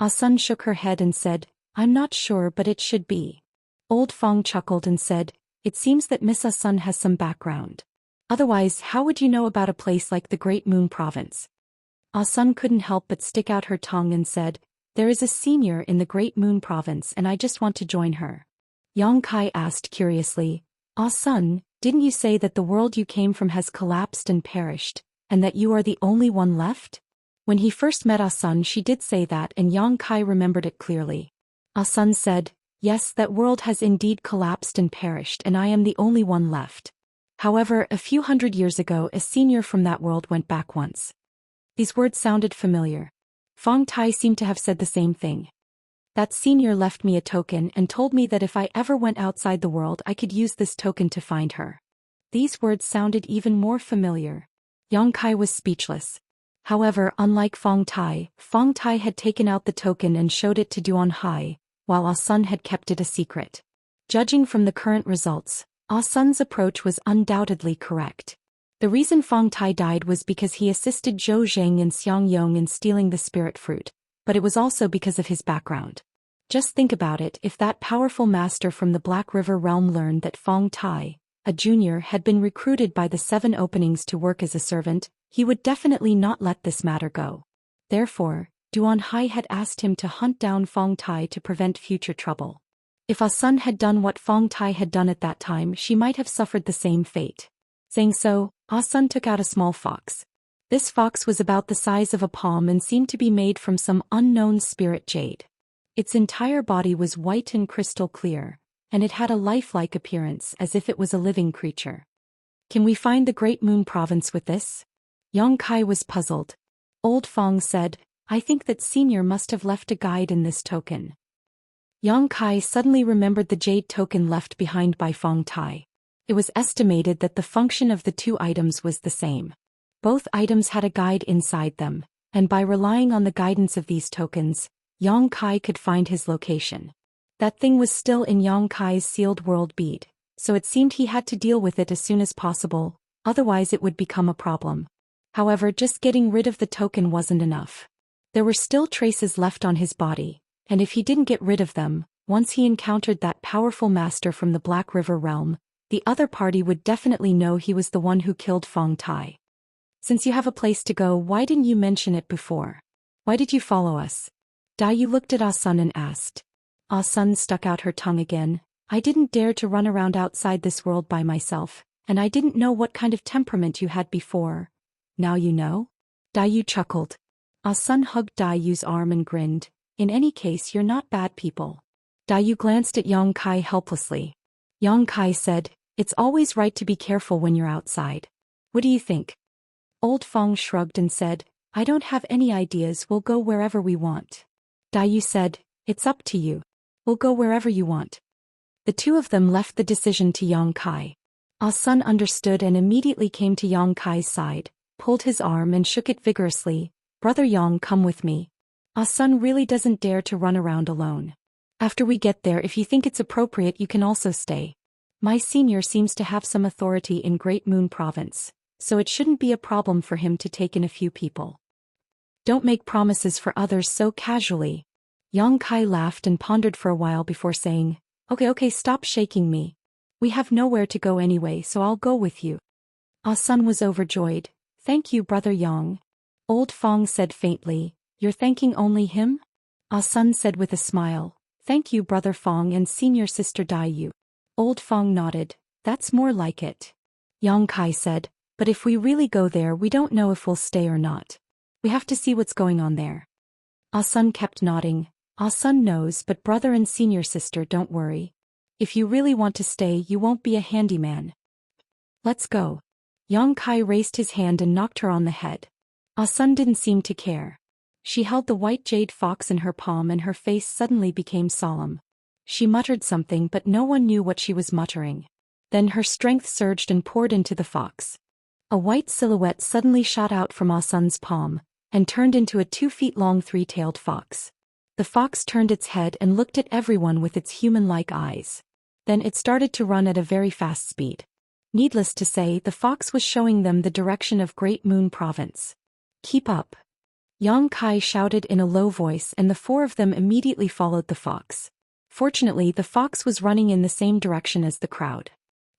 Asun shook her head and said, I'm not sure, but it should be. Old Fong chuckled and said, it seems that Miss Sun has some background. Otherwise, how would you know about a place like the Great Moon Province? Sun couldn't help but stick out her tongue and said, there is a senior in the Great Moon Province and I just want to join her. Yang Kai asked curiously, Sun, didn't you say that the world you came from has collapsed and perished, and that you are the only one left? When he first met Sun, she did say that, and Yang Kai remembered it clearly. Sun said, yes, that world has indeed collapsed and perished and I am the only one left. However, a few hundred years ago a senior from that world went back once. These words sounded familiar. Fong Tai seemed to have said the same thing. That senior left me a token and told me that if I ever went outside the world I could use this token to find her. These words sounded even more familiar. Yang Kai was speechless. However, unlike Fong Tai had taken out the token and showed it to Duan Hai, while Sun had kept it a secret. Judging from the current results, Sun's approach was undoubtedly correct. The reason Fong Tai died was because he assisted Zhou Xian and Xiang Yong in stealing the spirit fruit, but it was also because of his background. Just think about it, if that powerful master from the Black River realm learned that Fong Tai, a junior, had been recruited by the 7 openings to work as a servant, he would definitely not let this matter go. Therefore, Duan Hai had asked him to hunt down Fong Tai to prevent future trouble. If Sun had done what Fong Tai had done at that time, she might have suffered the same fate. Saying so, Sun took out a small fox. This fox was about the size of a palm and seemed to be made from some unknown spirit jade. Its entire body was white and crystal clear, and it had a lifelike appearance as if it was a living creature. Can we find the Great Moon Province with this? Yang Kai was puzzled. Old Fong said, I think that senior must have left a guide in this token. Yang Kai suddenly remembered the jade token left behind by Fong Tai. It was estimated that the function of the 2 items was the same. Both items had a guide inside them, and by relying on the guidance of these tokens, Yang Kai could find his location. That thing was still in Yang Kai's sealed world bead, so it seemed he had to deal with it as soon as possible, otherwise it would become a problem. However, just getting rid of the token wasn't enough. There were still traces left on his body, and if he didn't get rid of them, once he encountered that powerful master from the Black River realm, the other party would definitely know he was the one who killed Fong Tai. Since you have a place to go, why didn't you mention it before? Why did you follow us? Dai looked at Sun and asked. Sun stuck out her tongue again. I didn't dare to run around outside this world by myself, and I didn't know what kind of temperament you had before. Now you know? Dai chuckled. Sun hugged Dai's arm and grinned. In any case, you're not bad people. Dai glanced at Yang Kai helplessly. Yang Kai said, it's always right to be careful when you're outside. What do you think? Old Fong shrugged and said, I don't have any ideas, we'll go wherever we want. Dai said, it's up to you. We'll go wherever you want. The 2 of them left the decision to Yang Kai. Sun understood and immediately came to Yang Kai's side, pulled his arm and shook it vigorously. Brother Yang, come with me. Sun really doesn't dare to run around alone. After we get there, if you think it's appropriate, you can also stay. My senior seems to have some authority in Great Moon Province, so it shouldn't be a problem for him to take in a few people. Don't make promises for others so casually. Yang Kai laughed and pondered for a while before saying, Okay, stop shaking me. We have nowhere to go anyway, so I'll go with you. Sun was overjoyed. Thank you, Brother Yang. Old Fong said faintly, you're thanking only him? Sun said with a smile, thank you, Brother Fong and Senior Sister Dai. Old Fong nodded, that's more like it. Yang Kai said, but if we really go there, we don't know if we'll stay or not. We have to see what's going on there. Sun kept nodding. Sun knows, but brother and senior sister, don't worry. If you really want to stay, you won't be a handyman. Let's go. Yang Kai raised his hand and knocked her on the head. Sun didn't seem to care. She held the white jade fox in her palm and her face suddenly became solemn. She muttered something, but no one knew what she was muttering. Then her strength surged and poured into the fox. A white silhouette suddenly shot out from Sun's palm, and turned into a 2-feet-long 3-tailed fox. The fox turned its head and looked at everyone with its human-like eyes. Then it started to run at a very fast speed. Needless to say, the fox was showing them the direction of Great Moon Province. Keep up. Yang Kai shouted in a low voice, and the four of them immediately followed the fox. Fortunately, the fox was running in the same direction as the crowd.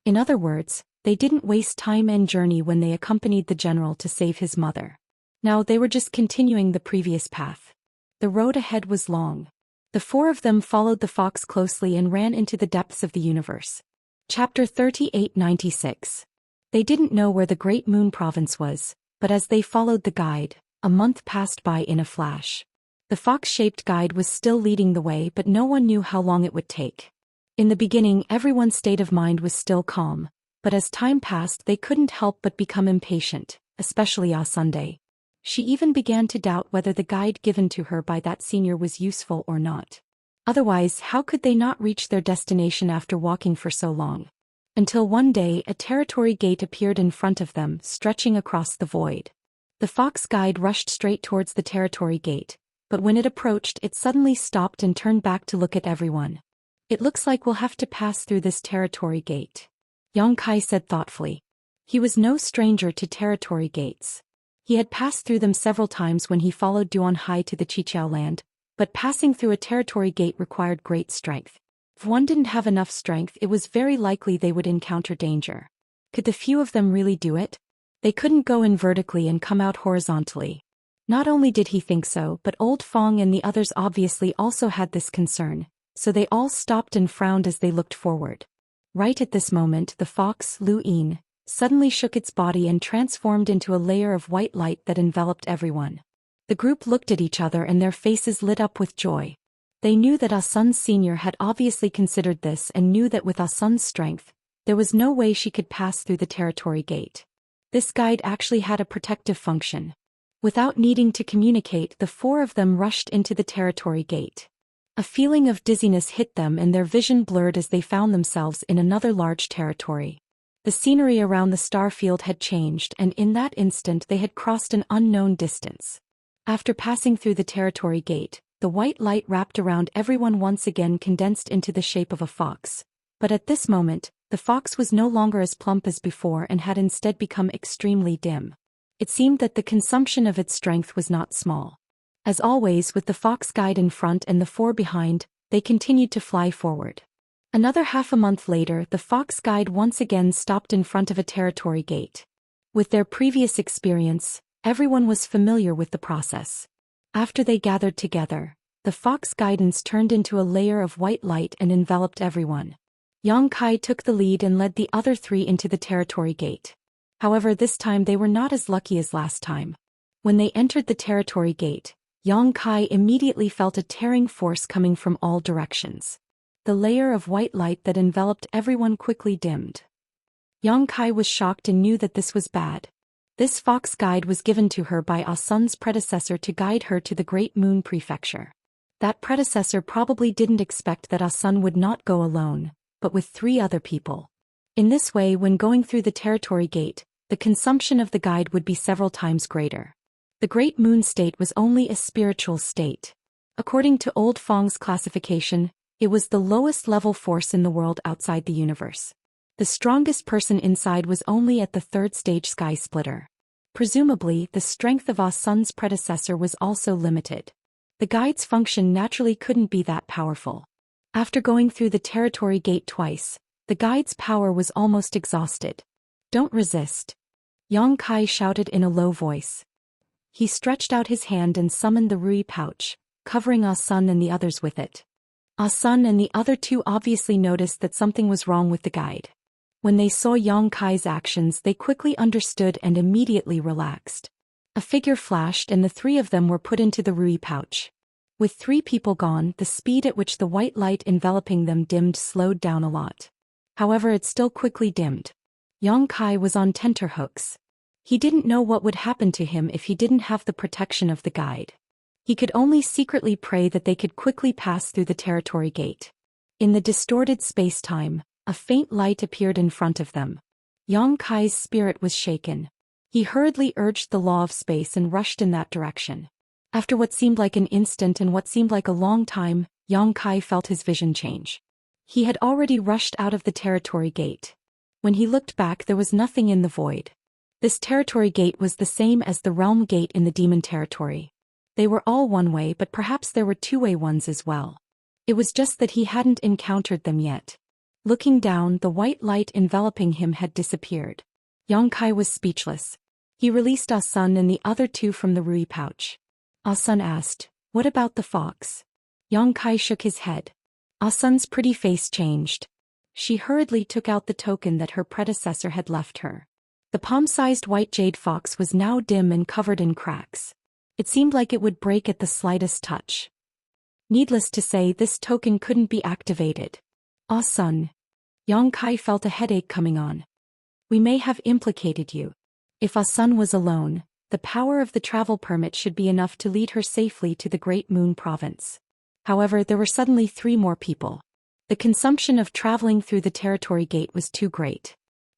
In other words, they didn't waste time and journey when they accompanied the general to save his mother. Now they were just continuing the previous path. The road ahead was long. The four of them followed the fox closely and ran into the depths of the universe. Chapter 3896. They didn't know where the Great Moon Province was, but as they followed the guide, a month passed by in a flash. The fox-shaped guide was still leading the way, but no one knew how long it would take. In the beginning, everyone's state of mind was still calm, but as time passed they couldn't help but become impatient, especially Sunday. She even began to doubt whether the guide given to her by that senior was useful or not. Otherwise, how could they not reach their destination after walking for so long? Until one day a territory gate appeared in front of them, stretching across the void. The fox guide rushed straight towards the territory gate, but when it approached it suddenly stopped and turned back to look at everyone. "It looks like we'll have to pass through this territory gate," Yang Kai said thoughtfully. He was no stranger to territory gates. He had passed through them several times when he followed Duan Hai to the Qiqiao land, but passing through a territory gate required great strength. If one didn't have enough strength, it was very likely they would encounter danger. Could the few of them really do it? They couldn't go in vertically and come out horizontally. Not only did he think so, but Old Fong and the others obviously also had this concern, so they all stopped and frowned as they looked forward. Right at this moment, the fox, Lu Yin, suddenly shook its body and transformed into a layer of white light that enveloped everyone. The group looked at each other and their faces lit up with joy. They knew that Asun's senior had obviously considered this and knew that with Asun's strength, there was no way she could pass through the territory gate. This guide actually had a protective function. Without needing to communicate, the four of them rushed into the territory gate. A feeling of dizziness hit them and their vision blurred as they found themselves in another large territory. The scenery around the star field had changed, and in that instant they had crossed an unknown distance. After passing through the territory gate, the white light wrapped around everyone once again condensed into the shape of a fox. But at this moment, the fox was no longer as plump as before and had instead become extremely dim. It seemed that the consumption of its strength was not small. As always, with the fox guide in front and the four behind, they continued to fly forward. Another half a month later, the fox guide once again stopped in front of a territory gate. With their previous experience, everyone was familiar with the process. After they gathered together, the fox guidance turned into a layer of white light and enveloped everyone. Yang Kai took the lead and led the other three into the territory gate. However, this time they were not as lucky as last time. When they entered the territory gate, Yang Kai immediately felt a tearing force coming from all directions. The layer of white light that enveloped everyone quickly dimmed. Yang Kai was shocked and knew that this was bad. This fox guide was given to her by Asun's predecessor to guide her to the Great Moon Prefecture. That predecessor probably didn't expect that Asun would not go alone, but with 3 other people. In this way, when going through the territory gate, the consumption of the guide would be several times greater. The Great Moon state was only a spiritual state. According to Old Fong's classification, it was the lowest level force in the world outside the universe. The strongest person inside was only at the 3rd stage Sky Splitter. Presumably, the strength of Asun's predecessor was also limited. The guide's function naturally couldn't be that powerful. After going through the territory gate twice, the guide's power was almost exhausted. "Don't resist," Yang Kai shouted in a low voice. He stretched out his hand and summoned the Rui pouch, covering Asun and the others with it. Asun and the other 2 obviously noticed that something was wrong with the guide. When they saw Yang Kai's actions, they quickly understood and immediately relaxed. A figure flashed and the 3 of them were put into the Rui pouch. With 3 people gone, the speed at which the white light enveloping them dimmed slowed down a lot. However, it still quickly dimmed. Yang Kai was on tenterhooks. He didn't know what would happen to him if he didn't have the protection of the guide. He could only secretly pray that they could quickly pass through the territory gate. In the distorted space-time, a faint light appeared in front of them. Yang Kai's spirit was shaken. He hurriedly urged the law of space and rushed in that direction. After what seemed like an instant and what seemed like a long time, Yang Kai felt his vision change. He had already rushed out of the territory gate. When he looked back, there was nothing in the void. This territory gate was the same as the realm gate in the demon territory. They were all one-way, but perhaps there were two-way ones as well. It was just that he hadn't encountered them yet. Looking down, the white light enveloping him had disappeared. Yongkai was speechless. He released Ah-sun and the other two from the Rui pouch. Ah-sun asked, "What about the fox?" Yongkai shook his head. Ah-sun's pretty face changed. She hurriedly took out the token that her predecessor had left her. The palm-sized white jade fox was now dim and covered in cracks. It seemed like it would break at the slightest touch. Needless to say, this token couldn't be activated. Ah-sun. Yongkai felt a headache coming on. "We may have implicated you." If Ah-sun was alone, the power of the travel permit should be enough to lead her safely to the Great Moon Province. However, there were suddenly 3 more people. The consumption of traveling through the territory gate was too great.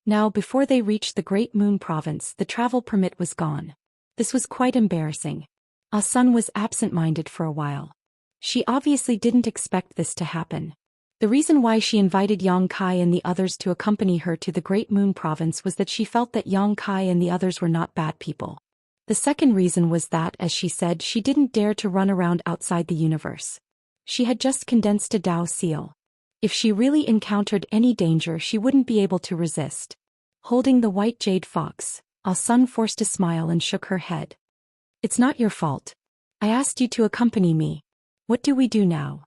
Now, before they reached the Great Moon Province, the travel permit was gone. This was quite embarrassing. Ah-sun was absent-minded for a while. She obviously didn't expect this to happen. The reason why she invited Yongkai and the others to accompany her to the Great Moon Province was that she felt that Yongkai and the others were not bad people. The second reason was that, as she said, she didn't dare to run around outside the universe. She had just condensed a Dao seal. If she really encountered any danger, she wouldn't be able to resist. Holding the white jade fox, Ah-sun forced a smile and shook her head. "It's not your fault. I asked you to accompany me. What do we do now?"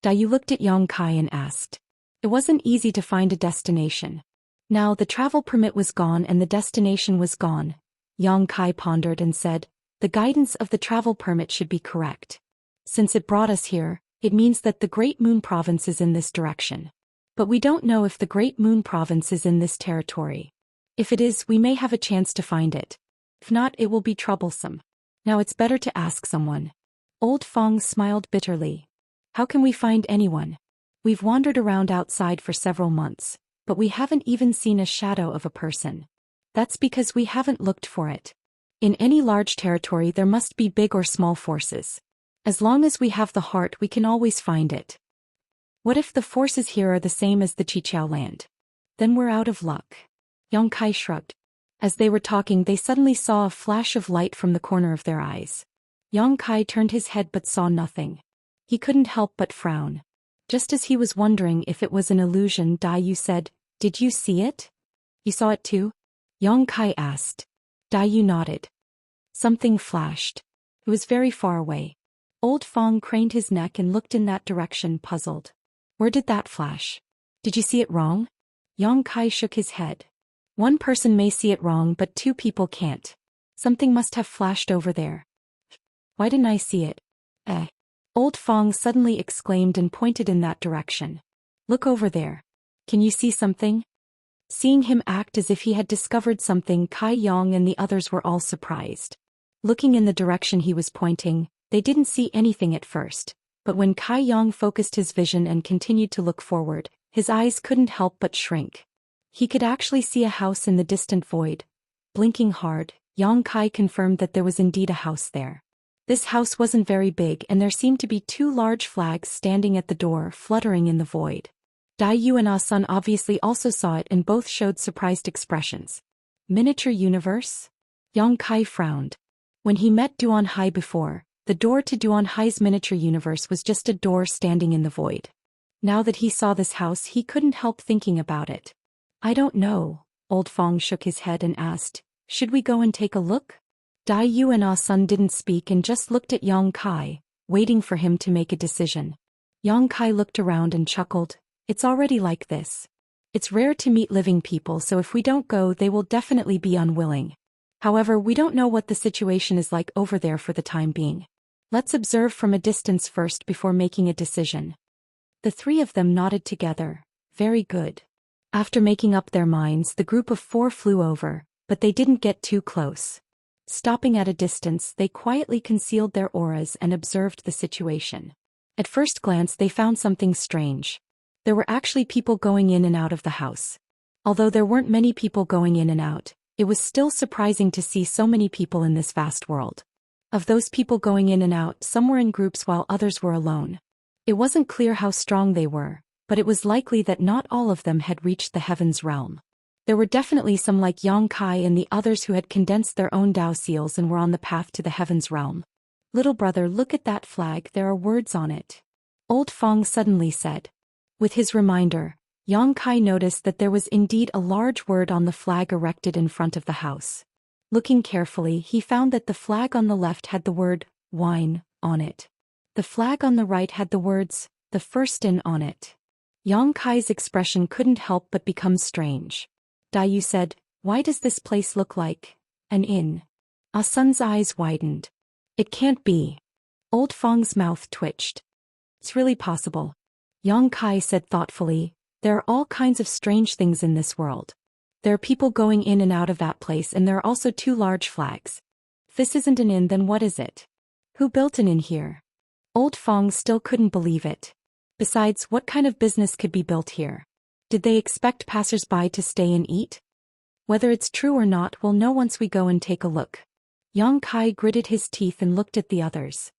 Dayu looked at Yongkai and asked. It wasn't easy to find a destination. Now the travel permit was gone and the destination was gone. Yongkai pondered and said, "The guidance of the travel permit should be correct. Since it brought us here, it means that the Great Moon Province is in this direction. But we don't know if the Great Moon Province is in this territory. If it is, we may have a chance to find it. If not, it will be troublesome. Now it's better to ask someone." Old Fong smiled bitterly. "How can we find anyone? We've wandered around outside for several months, but we haven't even seen a shadow of a person. That's because we haven't looked for it. In any large territory there must be big or small forces. As long as we have the heart, we can always find it. What if the forces here are the same as the Chiqiao land? Then we're out of luck." Yongkai shrugged. As they were talking, they suddenly saw a flash of light from the corner of their eyes. Yongkai turned his head but saw nothing. He couldn't help but frown. Just as he was wondering if it was an illusion, Dayu said, "Did you see it?" "You saw it too?" Yongkai asked. Dayu nodded. Something flashed. It was very far away. Old Fong craned his neck and looked in that direction, puzzled. "Where did that flash? Did you see it wrong?" Yongkai shook his head. "One person may see it wrong, but 2 people can't. Something must have flashed over there." "Why didn't I see it?" Old Fong suddenly exclaimed and pointed in that direction. "Look over there. Can you see something?" Seeing him act as if he had discovered something, Kai Yong and the others were all surprised. Looking in the direction he was pointing, they didn't see anything at first, but when Kai Yong focused his vision and continued to look forward, his eyes couldn't help but shrink. He could actually see a house in the distant void. Blinking hard, Yongkai confirmed that there was indeed a house there. This house wasn't very big and there seemed to be 2 large flags standing at the door, fluttering in the void. Dayu and Ah-sun obviously also saw it and both showed surprised expressions. "Miniature universe?" Yongkai frowned. When he met Duan Hai before, the door to Duan Hai's miniature universe was just a door standing in the void. Now that he saw this house, he couldn't help thinking about it. "I don't know." Old Fong shook his head and asked, "Should we go and take a look?" Dayu and Ah-sun didn't speak and just looked at Yongkai, waiting for him to make a decision. Yongkai looked around and chuckled. "It's already like this. It's rare to meet living people, so if we don't go, they will definitely be unwilling. However, we don't know what the situation is like over there for the time being. Let's observe from a distance first before making a decision." The 3 of them nodded together. Very good. After making up their minds, the group of 4 flew over, but they didn't get too close. Stopping at a distance, they quietly concealed their auras and observed the situation. At first glance, they found something strange. There were actually people going in and out of the house. Although there weren't many people going in and out, it was still surprising to see so many people in this vast world. Of those people going in and out, some were in groups while others were alone. It wasn't clear how strong they were, but it was likely that not all of them had reached the heavens realm. There were definitely some like Yongkai and the others who had condensed their own Dao seals and were on the path to the heavens realm. Little brother, look at that flag, there are words on it. Old Fong suddenly said. With his reminder, Yang Kai noticed that there was indeed a large word on the flag erected in front of the house. Looking carefully, he found that the flag on the left had the word, wine, on it. The flag on the right had the words, the first inn on it. Yang Kai's expression couldn't help but become strange. Dayu said, why does this place look like an inn? Ah Sun's eyes widened. It can't be. Old Fong's mouth twitched. It's really possible. Yang Kai said thoughtfully, there are all kinds of strange things in this world. There are people going in and out of that place, and there are also 2 large flags. If this isn't an inn, then what is it? Who built an inn here? Old Fong still couldn't believe it. Besides, what kind of business could be built here? Did they expect passers-by to stay and eat? Whether it's true or not, we'll know once we go and take a look. Yang Kai gritted his teeth and looked at the others.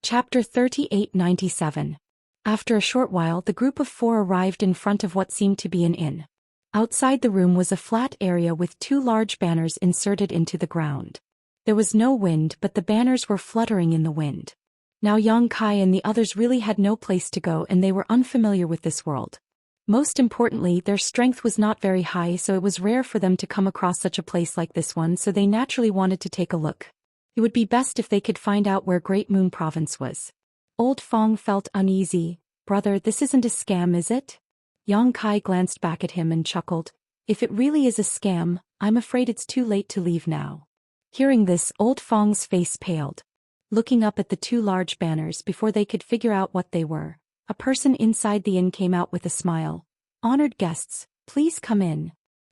Chapter 3897. After a short while, the group of 4 arrived in front of what seemed to be an inn. Outside the room was a flat area with 2 large banners inserted into the ground. There was no wind, but the banners were fluttering in the wind. Now Yang Kai and the others really had no place to go, and they were unfamiliar with this world. Most importantly, their strength was not very high, so it was rare for them to come across such a place like this one, so they naturally wanted to take a look. It would be best if they could find out where Great Moon Province was. Old Fong felt uneasy. Brother, this isn't a scam, is it? Yang Kai glanced back at him and chuckled. If it really is a scam, I'm afraid it's too late to leave now. Hearing this, Old Fong's face paled. Looking up at the 2 large banners before they could figure out what they were, a person inside the inn came out with a smile. Honored guests, please come in.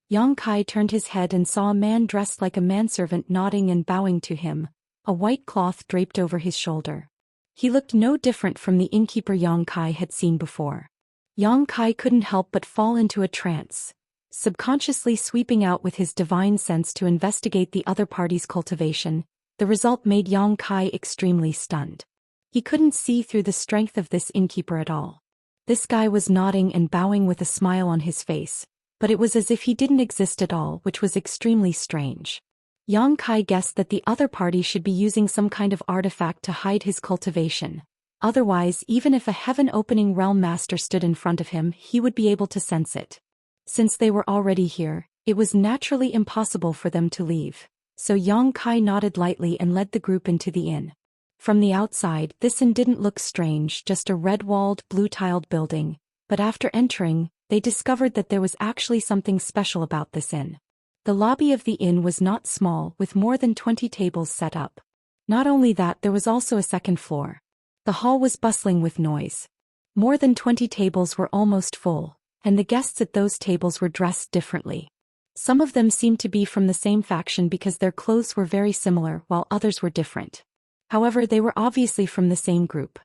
Yang Kai turned his head and saw a man dressed like a manservant nodding and bowing to him, a white cloth draped over his shoulder. He looked no different from the innkeeper Yang Kai had seen before. Yang Kai couldn't help but fall into a trance, subconsciously sweeping out with his divine sense to investigate the other party's cultivation. The result made Yang Kai extremely stunned. He couldn't see through the strength of this innkeeper at all. This guy was nodding and bowing with a smile on his face, but it was as if he didn't exist at all, which was extremely strange. Yang Kai guessed that the other party should be using some kind of artifact to hide his cultivation. Otherwise, even if a heaven-opening realm master stood in front of him, he would be able to sense it. Since they were already here, it was naturally impossible for them to leave. So Yang Kai nodded lightly and led the group into the inn. From the outside, this inn didn't look strange, just a red-walled, blue-tiled building, but after entering, they discovered that there was actually something special about this inn. The lobby of the inn was not small, with more than 20 tables set up. Not only that, there was also a second floor. The hall was bustling with noise. More than 20 tables were almost full, and the guests at those tables were dressed differently. Some of them seemed to be from the same faction because their clothes were very similar, while others were different. However, they were obviously from the same group.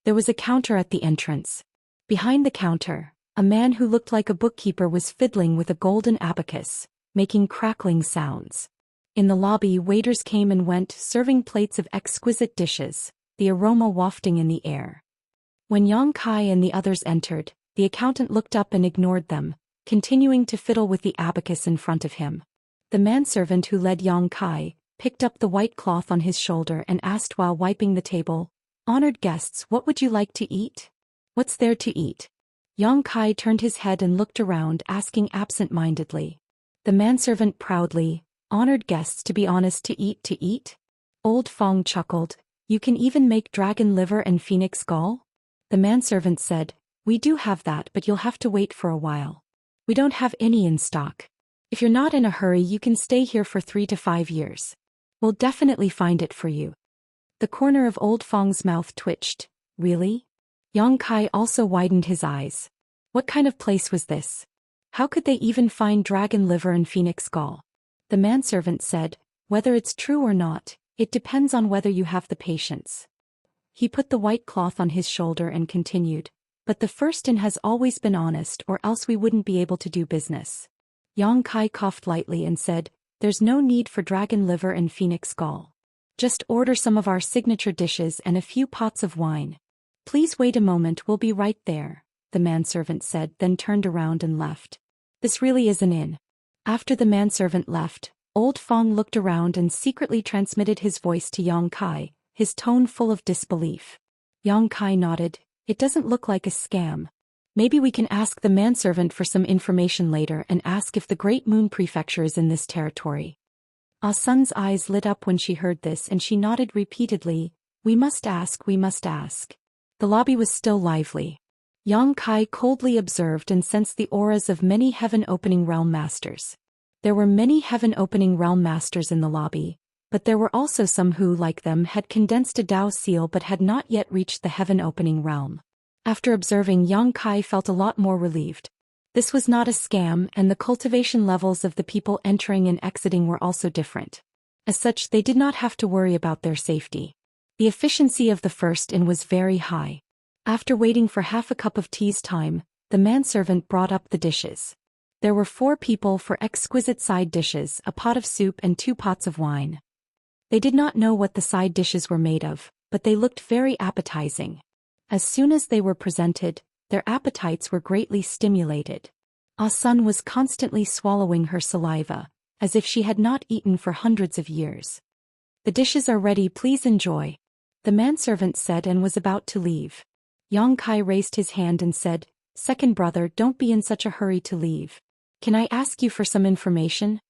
There was a counter at the entrance. Behind the counter, a man who looked like a bookkeeper was fiddling with a golden abacus, making crackling sounds. In the lobby, waiters came and went, serving plates of exquisite dishes, the aroma wafting in the air. When Yang Kai and the others entered, the accountant looked up and ignored them, continuing to fiddle with the abacus in front of him. The manservant who led Yang Kai picked up the white cloth on his shoulder and asked while wiping the table, "Honored guests, what would you like to eat? What's there to eat?" Yang Kai turned his head and looked around, asking absent-mindedly. The manservant proudly, "Honored guests, to be honest, to eat?" Old Fong chuckled, "You can even make dragon liver and phoenix gall?" The manservant said, "We do have that, but you'll have to wait for a while. We don't have any in stock. If you're not in a hurry, you can stay here for 3 to 5 years. We'll definitely find it for you." The corner of Old Fong's mouth twitched. Really? Yang Kai also widened his eyes. What kind of place was this? How could they even find dragon liver and phoenix gall? The manservant said, "Whether it's true or not, it depends on whether you have the patience." He put the white cloth on his shoulder and continued, "But the first inn has always been honest, or else we wouldn't be able to do business." Yang Kai coughed lightly and said, "There's no need for dragon liver and phoenix gall. Just order some of our signature dishes and a few pots of wine. Please wait a moment, we'll be right there," the manservant said, then turned around and left. This really is an inn. After the manservant left, Old Fong looked around and secretly transmitted his voice to Yang Kai, his tone full of disbelief. Yang Kai nodded. It doesn't look like a scam. Maybe we can ask the manservant for some information later and ask if the Great Moon Prefecture is in this territory. Ah Sun's eyes lit up when she heard this and she nodded repeatedly. We must ask, we must ask. The lobby was still lively. Yang Kai coldly observed and sensed the auras of many heaven-opening realm masters. There were many heaven-opening realm masters in the lobby, but there were also some who, like them, had condensed a Dao seal but had not yet reached the heaven-opening realm. After observing, Yang Kai felt a lot more relieved. This was not a scam, and the cultivation levels of the people entering and exiting were also different. As such, they did not have to worry about their safety. The efficiency of the first in was very high. After waiting for half a cup of tea's time, the manservant brought up the dishes. There were 4 people for exquisite side dishes, a pot of soup and 2 pots of wine. They did not know what the side dishes were made of, but they looked very appetizing. As soon as they were presented, their appetites were greatly stimulated. Ah Sun was constantly swallowing her saliva, as if she had not eaten for hundreds of years. The dishes are ready, please enjoy, the manservant said and was about to leave. Yang Kai raised his hand and said, Second brother, don't be in such a hurry to leave. Can I ask you for some information?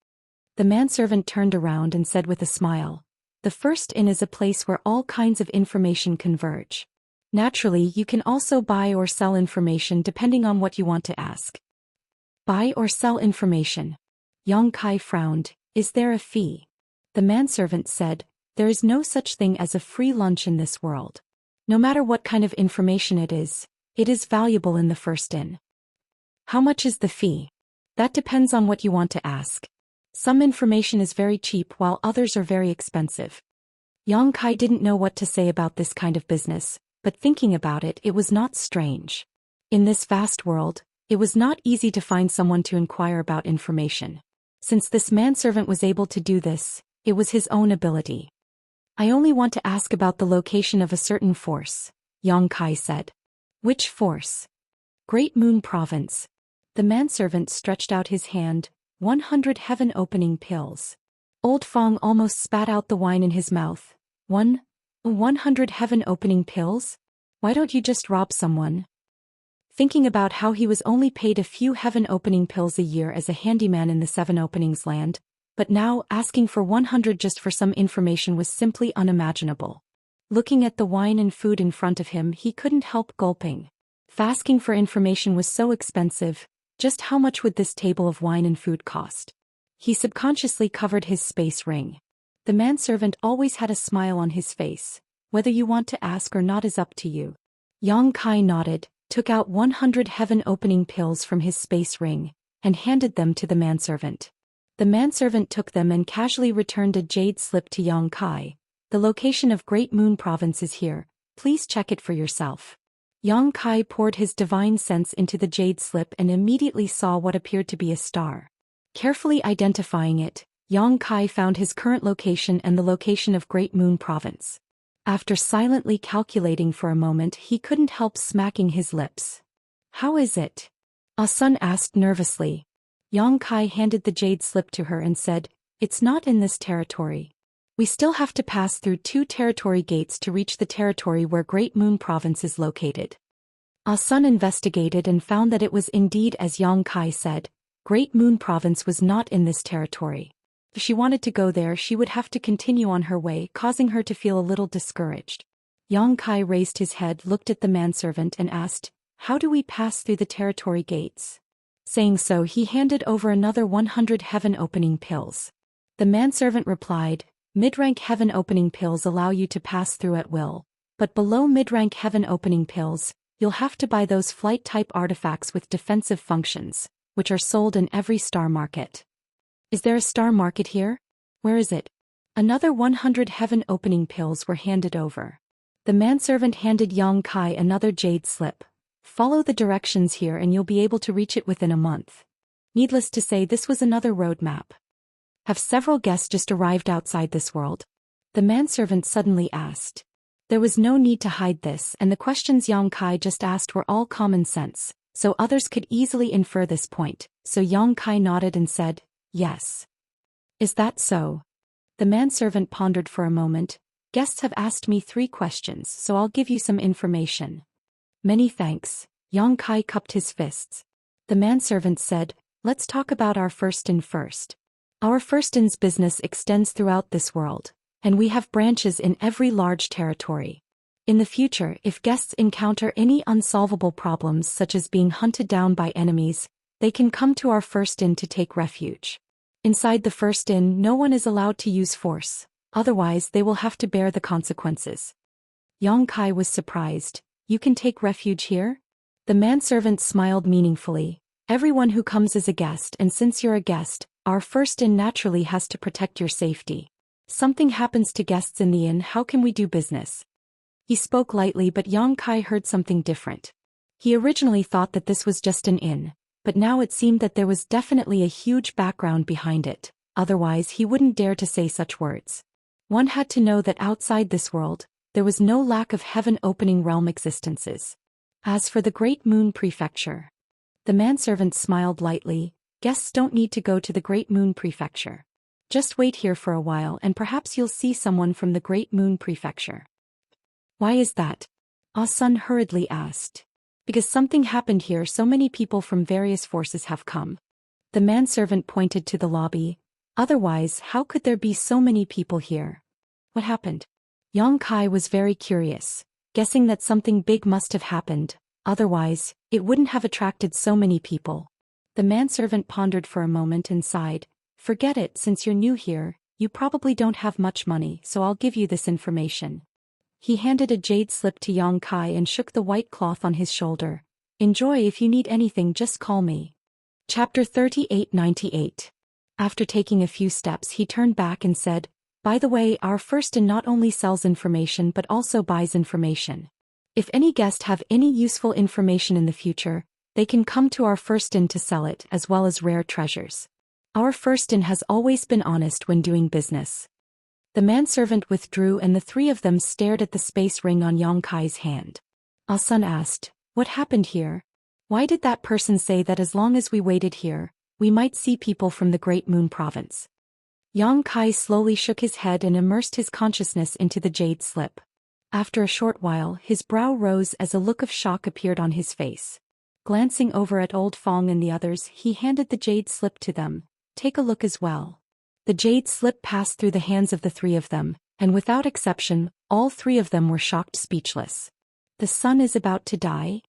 The manservant turned around and said with a smile, The first inn is a place where all kinds of information converge. Naturally, you can also buy or sell information depending on what you want to ask. Buy or sell information. Yang Kai frowned. Is there a fee? The manservant said, There is no such thing as a free lunch in this world. No matter what kind of information it is valuable in the first inn. How much is the fee? That depends on what you want to ask. Some information is very cheap while others are very expensive. Yang Kai didn't know what to say about this kind of business, but thinking about it, it was not strange. In this vast world, it was not easy to find someone to inquire about information. Since this manservant was able to do this, it was his own ability. I only want to ask about the location of a certain force, Yang Kai said. Which force? Great Moon Province. The manservant stretched out his hand. 100 heaven-opening pills. Old Fong almost spat out the wine in his mouth. 100 heaven-opening pills? Why don't you just rob someone? Thinking about how he was only paid a few heaven-opening pills a year as a handyman in the 7 Openings land, but now asking for 100 just for some information was simply unimaginable. Looking at the wine and food in front of him, he couldn't help gulping. Asking for information was so expensive. Just how much would this table of wine and food cost? He subconsciously covered his space ring. The manservant always had a smile on his face. Whether you want to ask or not is up to you. Yang Kai nodded, took out 100 heaven-opening pills from his space ring, and handed them to the manservant. The manservant took them and casually returned a jade slip to Yang Kai. The location of Great Moon Province is here, please check it for yourself. Yang Kai poured his divine sense into the jade slip and immediately saw what appeared to be a star. Carefully identifying it, Yang Kai found his current location and the location of Great Moon Province. After silently calculating for a moment, he couldn't help smacking his lips. How is it? Ah Sun asked nervously. Yang Kai handed the jade slip to her and said, It's not in this territory. We still have to pass through 2 territory gates to reach the territory where Great Moon Province is located. Ah Sun investigated and found that it was indeed as Yang Kai said. Great Moon Province was not in this territory. If she wanted to go there, she would have to continue on her way, causing her to feel a little discouraged. Yang Kai raised his head, looked at the manservant and asked, How do we pass through the territory gates? Saying so, he handed over another 100 heaven-opening pills. The manservant replied, Mid-rank heaven-opening pills allow you to pass through at will, but below mid-rank heaven-opening pills, you'll have to buy those flight-type artifacts with defensive functions, which are sold in every star market. Is there a star market here? Where is it? Another 100 heaven-opening pills were handed over. The manservant handed Yang Kai another jade slip. Follow the directions here and you'll be able to reach it within a month. Needless to say, this was another roadmap. Have several guests just arrived outside this world? The manservant suddenly asked. There was no need to hide this, and the questions Yang Kai just asked were all common sense, so others could easily infer this point, so Yang Kai nodded and said, Yes. Is that so? The manservant pondered for a moment. Guests have asked me 3 questions, so I'll give you some information. Many thanks. Yang Kai cupped his fists. The manservant said, let's talk about our first in first. Our first in's business extends throughout this world, and we have branches in every large territory. In the future, if guests encounter any unsolvable problems such as being hunted down by enemies, they can come to our first inn to take refuge. Inside the first inn, no one is allowed to use force, otherwise they will have to bear the consequences. Yang Kai was surprised. You can take refuge here? The manservant smiled meaningfully. Everyone who comes is a guest, and since you're a guest, our first inn naturally has to protect your safety. Something happens to guests in the inn, how can we do business? He spoke lightly, but Yang Kai heard something different. He originally thought that this was just an inn, but now it seemed that there was definitely a huge background behind it, otherwise he wouldn't dare to say such words. One had to know that outside this world, there was no lack of heaven-opening realm existences. As for the Great Moon Prefecture, the manservant smiled lightly. Guests don't need to go to the Great Moon Prefecture. Just wait here for a while and perhaps you'll see someone from the Great Moon Prefecture. Why is that? Ah Sun hurriedly asked. Because something happened here, so many people from various forces have come. The manservant pointed to the lobby. Otherwise, how could there be so many people here? What happened? Yang Kai was very curious, guessing that something big must have happened, otherwise, it wouldn't have attracted so many people. The manservant pondered for a moment and sighed. Forget it, since you're new here, you probably don't have much money, so I'll give you this information. He handed a jade slip to Yang Kai and shook the white cloth on his shoulder. Enjoy, if you need anything just call me. Chapter 3898. After taking a few steps he turned back and said, by the way, our first inn not only sells information but also buys information. If any guest have any useful information in the future, they can come to our first inn to sell it, as well as rare treasures. Our first inn has always been honest when doing business. The manservant withdrew and the 3 of them stared at the space ring on Yang Kai's hand. Ah Sun asked, what happened here? Why did that person say that as long as we waited here, we might see people from the Great Moon Province? Yang Kai slowly shook his head and immersed his consciousness into the jade slip. After a short while, his brow rose as a look of shock appeared on his face. Glancing over at Old Fong and the others, he handed the jade slip to them. Take a look as well. The jade slip passed through the hands of the 3 of them, and without exception, all 3 of them were shocked speechless. The sun is about to die?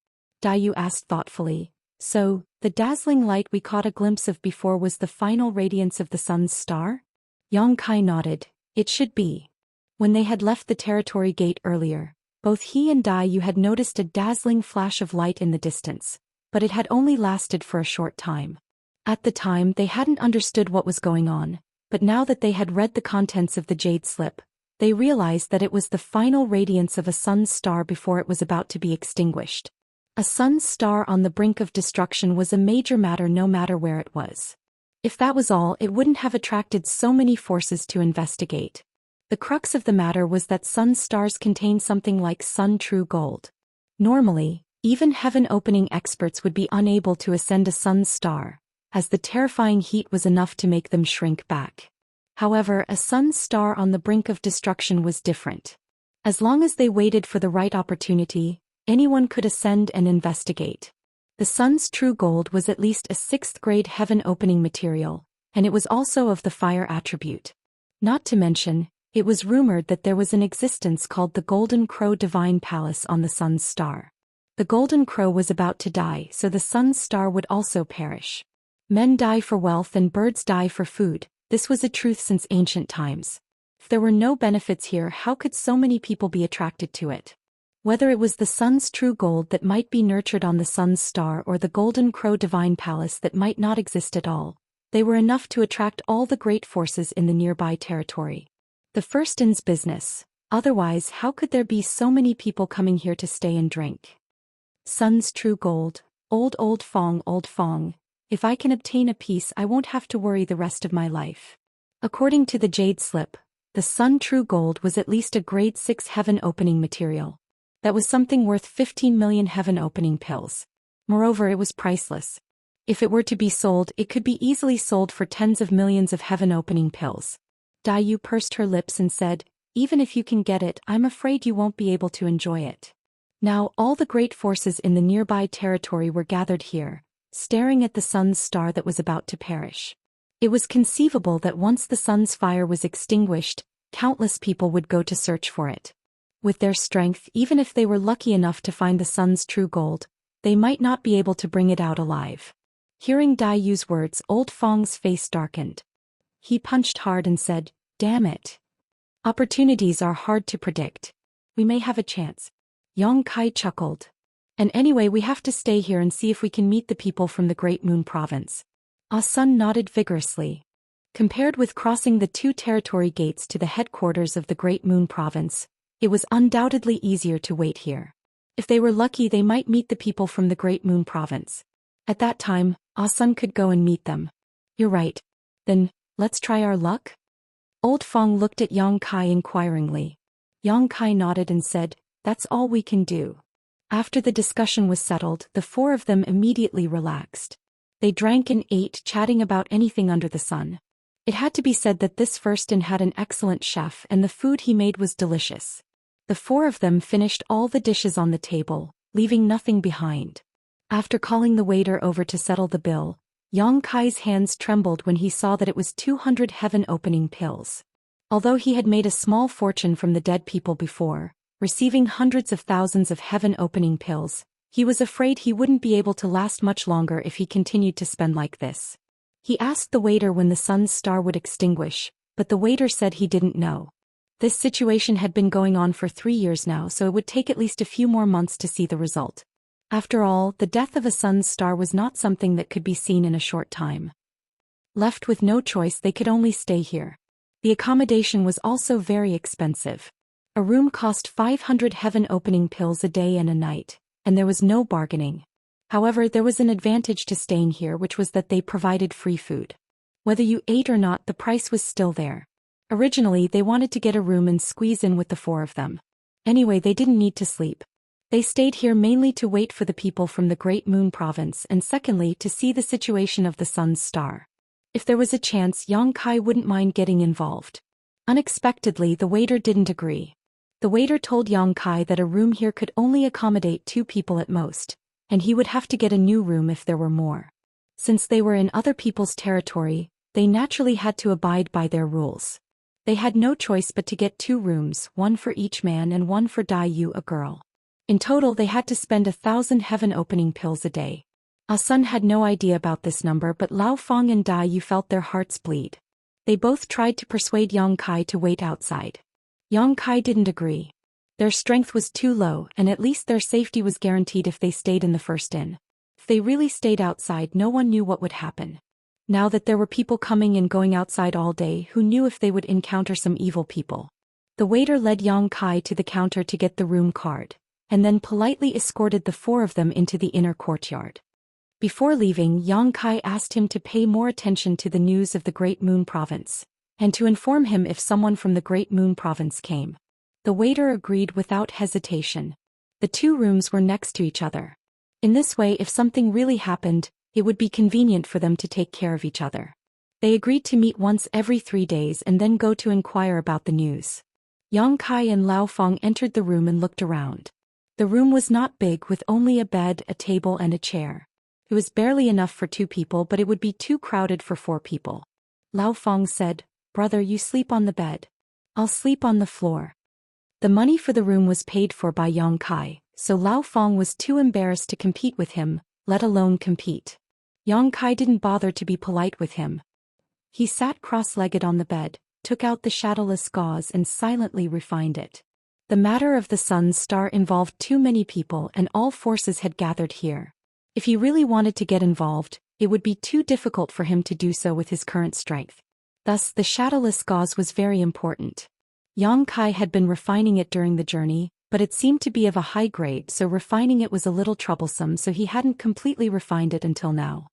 Dayu asked thoughtfully. So, the dazzling light we caught a glimpse of before was the final radiance of the sun's star? Yang Kai nodded. It should be. When they had left the territory gate earlier, both he and Dayu had noticed a dazzling flash of light in the distance, but it had only lasted for a short time. At the time they hadn't understood what was going on, but now that they had read the contents of the jade slip, they realized that it was the final radiance of a sun's star before it was about to be extinguished. A sun's star on the brink of destruction was a major matter no matter where it was. If that was all, it wouldn't have attracted so many forces to investigate. The crux of the matter was that sun stars contain something like sun true gold. Normally, even heaven-opening experts would be unable to ascend a sun's star, as the terrifying heat was enough to make them shrink back. However, a sun's star on the brink of destruction was different. As long as they waited for the right opportunity, anyone could ascend and investigate. The sun's true gold was at least a 6th-grade heaven-opening material, and it was also of the fire attribute. Not to mention, it was rumored that there was an existence called the Golden Crow Divine Palace on the sun's star. The Golden Crow was about to die, so the sun's star would also perish. Men die for wealth and birds die for food. This was a truth since ancient times. If there were no benefits here, how could so many people be attracted to it? Whether it was the sun's true gold that might be nurtured on the sun's star or the Golden Crow Divine Palace that might not exist at all, they were enough to attract all the great forces in the nearby territory. The first inn's business. Otherwise, how could there be so many people coming here to stay and drink? Sun's true gold. Old Fong. If I can obtain a piece, I won't have to worry the rest of my life. According to the jade slip, the sun true gold was at least a grade 6 heaven-opening material. That was something worth 15 million heaven-opening pills. Moreover, it was priceless. If it were to be sold, it could be easily sold for tens of millions of heaven-opening pills. Dayu pursed her lips and said, Even if you can get it, I'm afraid you won't be able to enjoy it. Now, all the great forces in the nearby territory were gathered here, staring at the sun's star that was about to perish. It was conceivable that once the sun's fire was extinguished, countless people would go to search for it. With their strength, even if they were lucky enough to find the sun's true gold, they might not be able to bring it out alive. Hearing Dai Yu's words, Old Fong's face darkened. He punched hard and said, "Damn it. Opportunities are hard to predict. We may have a chance." Yong Kai chuckled. "And anyway, we have to stay here and see if we can meet the people from the Great Moon Province." Ah Sun nodded vigorously. Compared with crossing the 2 territory gates to the headquarters of the Great Moon Province, it was undoubtedly easier to wait here. If they were lucky, they might meet the people from the Great Moon Province. At that time, Ah Sun could go and meet them. "You're right. Then, let's try our luck?" Old Fong looked at Yong Kai inquiringly. Yong Kai nodded and said, "That's all we can do." After the discussion was settled, the 4 of them immediately relaxed. They drank and ate, chatting about anything under the sun. It had to be said that this Firstin had an excellent chef and the food he made was delicious. The 4 of them finished all the dishes on the table, leaving nothing behind. After calling the waiter over to settle the bill, Yong Kai's hands trembled when he saw that it was 200 heaven-opening pills. Although he had made a small fortune from the dead people before, receiving hundreds of thousands of heaven-opening pills, he was afraid he wouldn't be able to last much longer if he continued to spend like this. He asked the waiter when the sun's star would extinguish, but the waiter said he didn't know. This situation had been going on for 3 years now, so it would take at least a few more months to see the result. After all, the death of a sun's star was not something that could be seen in a short time. Left with no choice, they could only stay here. The accommodation was also very expensive. A room cost 500 heaven-opening pills a day and a night, and there was no bargaining. However, there was an advantage to staying here, which was that they provided free food. Whether you ate or not, the price was still there. Originally, they wanted to get a room and squeeze in with the 4 of them. Anyway, they didn't need to sleep. They stayed here mainly to wait for the people from the Great Moon Province and secondly to see the situation of the sun's star. If there was a chance, Yong Kai wouldn't mind getting involved. Unexpectedly, the waiter didn't agree. The waiter told Yong Kai that a room here could only accommodate 2 people at most, and he would have to get a new room if there were more. Since they were in other people's territory, they naturally had to abide by their rules. They had no choice but to get 2 rooms, one for each man and one for Dai Yu, a girl. In total, they had to spend 1,000 heaven-opening pills a day. Ah Sun had no idea about this number, but Lao Fong and Dai Yu felt their hearts bleed. They both tried to persuade Yong Kai to wait outside. Yong Kai didn't agree. Their strength was too low, and at least their safety was guaranteed if they stayed in the first inn. If they really stayed outside, no one knew what would happen. Now that there were people coming and going outside all day, who knew if they would encounter some evil people? The waiter led Yong Kai to the counter to get the room card, and then politely escorted the 4 of them into the inner courtyard. Before leaving, Yong Kai asked him to pay more attention to the news of the Great Moon Province, and to inform him if someone from the Great Moon Province came. The waiter agreed without hesitation. The 2 rooms were next to each other. In this way, if something really happened, it would be convenient for them to take care of each other. They agreed to meet once every 3 days and then go to inquire about the news. Yong Kai and Lao Fong entered the room and looked around. The room was not big, with only a bed, a table and a chair. It was barely enough for 2 people, but it would be too crowded for 4 people. Lao Fong said, "Brother, you sleep on the bed. I'll sleep on the floor." The money for the room was paid for by Yong Kai, so Lao Fong was too embarrassed to compete with him, let alone compete. Yong Kai didn't bother to be polite with him. He sat cross-legged on the bed, took out the shadowless gauze and silently refined it. The matter of the sun's star involved too many people and all forces had gathered here. If he really wanted to get involved, it would be too difficult for him to do so with his current strength. Thus, the shadowless gauze was very important. Yong Kai had been refining it during the journey, but it seemed to be of a high grade, so refining it was a little troublesome, so he hadn't completely refined it until now.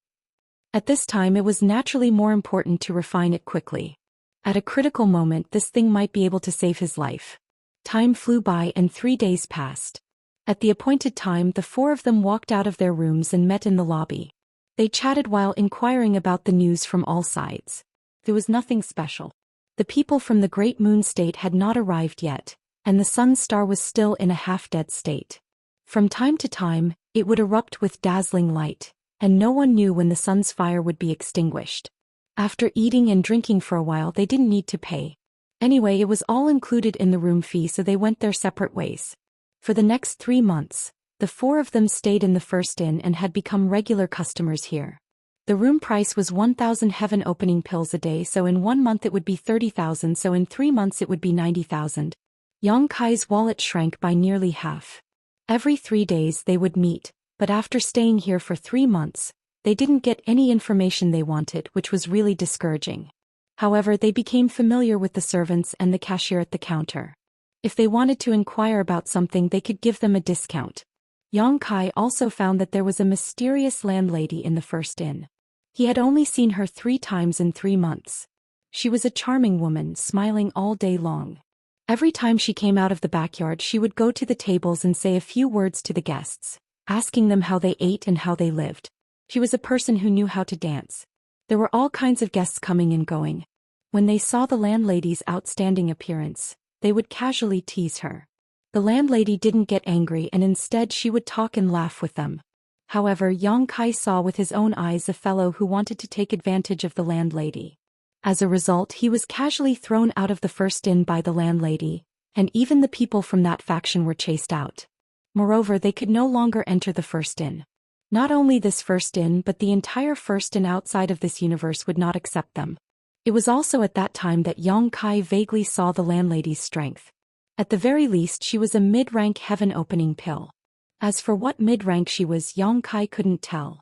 At this time, it was naturally more important to refine it quickly. At a critical moment, this thing might be able to save his life. Time flew by and 3 days passed. At the appointed time, the 4 of them walked out of their rooms and met in the lobby. They chatted while inquiring about the news from all sides. There was nothing special. The people from the Great Moon State had not arrived yet, and the sun's star was still in a half-dead state. From time to time, it would erupt with dazzling light, and no one knew when the sun's fire would be extinguished. After eating and drinking for a while, they didn't need to pay. Anyway, it was all included in the room fee, so they went their separate ways. For the next 3 months, the 4 of them stayed in the first inn and had become regular customers here. The room price was 1,000 heaven opening pills a day, so in 1 month it would be 30,000, so in 3 months it would be 90,000. Yang Kai's wallet shrank by nearly half. Every 3 days they would meet, but after staying here for 3 months, they didn't get any information they wanted, which was really discouraging. However, they became familiar with the servants and the cashier at the counter. If they wanted to inquire about something, they could give them a discount. Yang Kai also found that there was a mysterious landlady in the first inn. He had only seen her 3 times in 3 months. She was a charming woman, smiling all day long. Every time she came out of the backyard, she would go to the tables and say a few words to the guests, asking them how they ate and how they lived. She was a person who knew how to dance. There were all kinds of guests coming and going. When they saw the landlady's outstanding appearance, they would casually tease her. The landlady didn't get angry, and instead she would talk and laugh with them. However, Yang Kai saw with his own eyes a fellow who wanted to take advantage of the landlady. As a result, he was casually thrown out of the first inn by the landlady, and even the people from that faction were chased out. Moreover, they could no longer enter the first inn. Not only this first inn, but the entire first inn outside of this universe would not accept them. It was also at that time that Yang Kai vaguely saw the landlady's strength. At the very least, she was a mid-rank heaven-opening pill. As for what mid-rank she was, Yang Kai couldn't tell.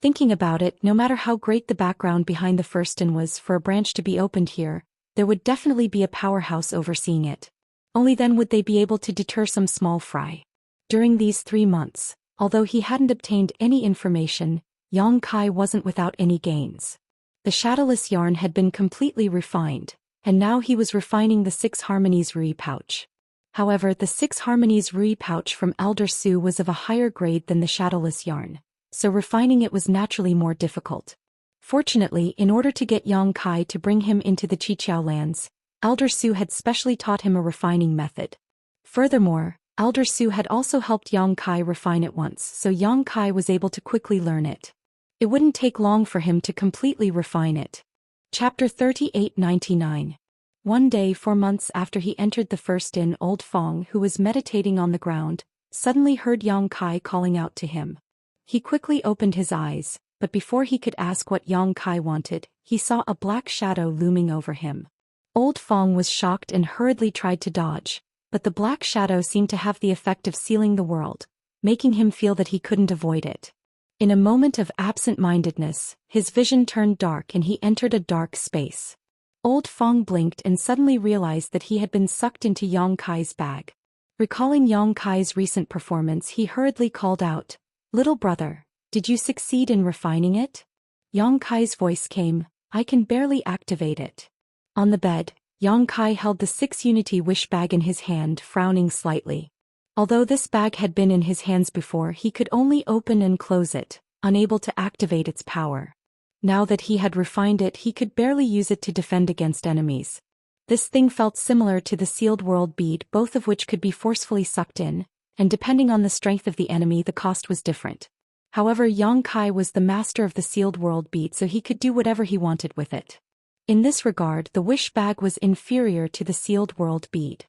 Thinking about it, no matter how great the background behind the first inn was, for a branch to be opened here, there would definitely be a powerhouse overseeing it. Only then would they be able to deter some small fry. During these 3 months, although he hadn't obtained any information, Yang Kai wasn't without any gains. The shadowless yarn had been completely refined, and now he was refining the 6 Harmonies Rui pouch. However, the 6 Harmonies Rui pouch from Elder Su was of a higher grade than the shadowless yarn, so refining it was naturally more difficult. Fortunately, in order to get Yang Kai to bring him into the Qiqiao lands, Elder Su had specially taught him a refining method. Furthermore, Elder Su had also helped Yang Kai refine it once, so Yang Kai was able to quickly learn it. It wouldn't take long for him to completely refine it. Chapter 3899. One day, 4 months after he entered the first inn, Old Fong, who was meditating on the ground, suddenly heard Yang Kai calling out to him. He quickly opened his eyes, but before he could ask what Yang Kai wanted, he saw a black shadow looming over him. Old Fong was shocked and hurriedly tried to dodge, but the black shadow seemed to have the effect of sealing the world, making him feel that he couldn't avoid it. In a moment of absent-mindedness, his vision turned dark and he entered a dark space. Old Fong blinked and suddenly realized that he had been sucked into Yang Kai's bag. Recalling Yang Kai's recent performance, he hurriedly called out, "Little brother, did you succeed in refining it?" Yang Kai's voice came, "I can barely activate it." On the bed, Yang Kai held the 6 Unity Wish bag in his hand, frowning slightly. Although this bag had been in his hands before, he could only open and close it, unable to activate its power. Now that he had refined it, he could barely use it to defend against enemies. This thing felt similar to the sealed world bead, both of which could be forcefully sucked in, and depending on the strength of the enemy, the cost was different. However, Yang Kai was the master of the sealed world bead, so he could do whatever he wanted with it. In this regard, the wish bag was inferior to the sealed world bead.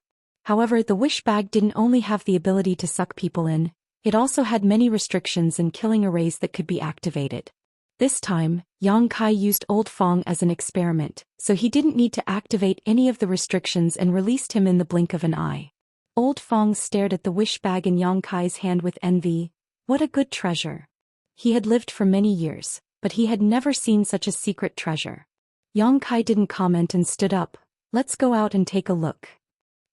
However, the wish bag didn't only have the ability to suck people in, it also had many restrictions and killing arrays that could be activated. This time, Yang Kai used Old Fong as an experiment, so he didn't need to activate any of the restrictions and released him in the blink of an eye. Old Fong stared at the wish bag in Yang Kai's hand with envy. What a good treasure. He had lived for many years, but he had never seen such a secret treasure. Yang Kai didn't comment and stood up. "Let's go out and take a look."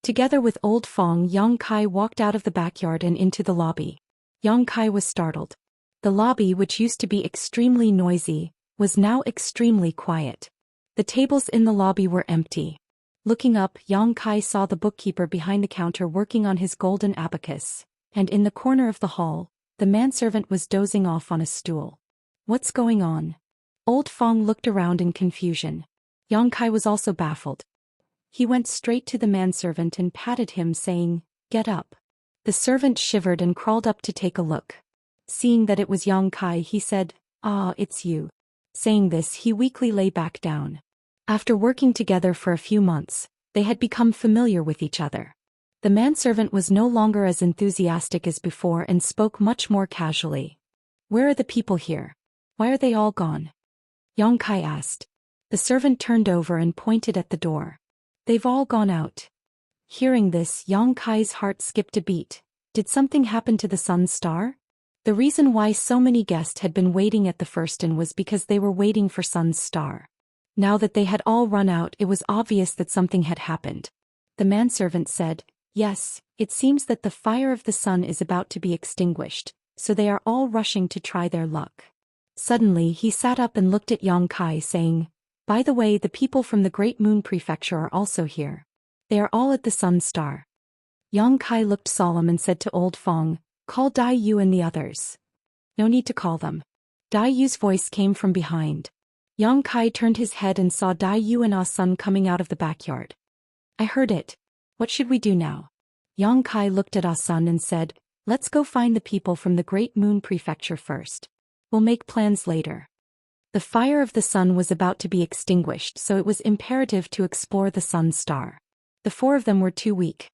Together with Old Fong, Yang Kai walked out of the backyard and into the lobby. Yang Kai was startled. The lobby, which used to be extremely noisy, was now extremely quiet. The tables in the lobby were empty. Looking up, Yang Kai saw the bookkeeper behind the counter working on his golden abacus, and in the corner of the hall, the manservant was dozing off on a stool. What's going on? Old Fong looked around in confusion. Yang Kai was also baffled. He went straight to the manservant and patted him, saying, "Get up." The servant shivered and crawled up to take a look. Seeing that it was Yang Kai, he said, "Ah, it's you." Saying this, he weakly lay back down. After working together for a few months, they had become familiar with each other. The manservant was no longer as enthusiastic as before and spoke much more casually. "Where are the people here? Why are they all gone?" Yang Kai asked. The servant turned over and pointed at the door. "They've all gone out." Hearing this, Yang Kai's heart skipped a beat. Did something happen to the sun star? The reason why so many guests had been waiting at the first inn was because they were waiting for Sun's star. Now that they had all run out, it was obvious that something had happened. The manservant said, "Yes, it seems that the fire of the sun is about to be extinguished, so they are all rushing to try their luck." Suddenly he sat up and looked at Yang Kai, saying, "By the way, the people from the Great Moon Prefecture are also here. They are all at the Sun Star." Yang Kai looked solemn and said to Old Fong, "Call Dai Yu and the others." "No need to call them." Dai Yu's voice came from behind. Yang Kai turned his head and saw Dai Yu and Ah Sun coming out of the backyard. "I heard it. What should we do now?" Yang Kai looked at Ah Sun and said, "Let's go find the people from the Great Moon Prefecture first. We'll make plans later." The fire of the sun was about to be extinguished, so it was imperative to explore the sun star. The four of them were too weak.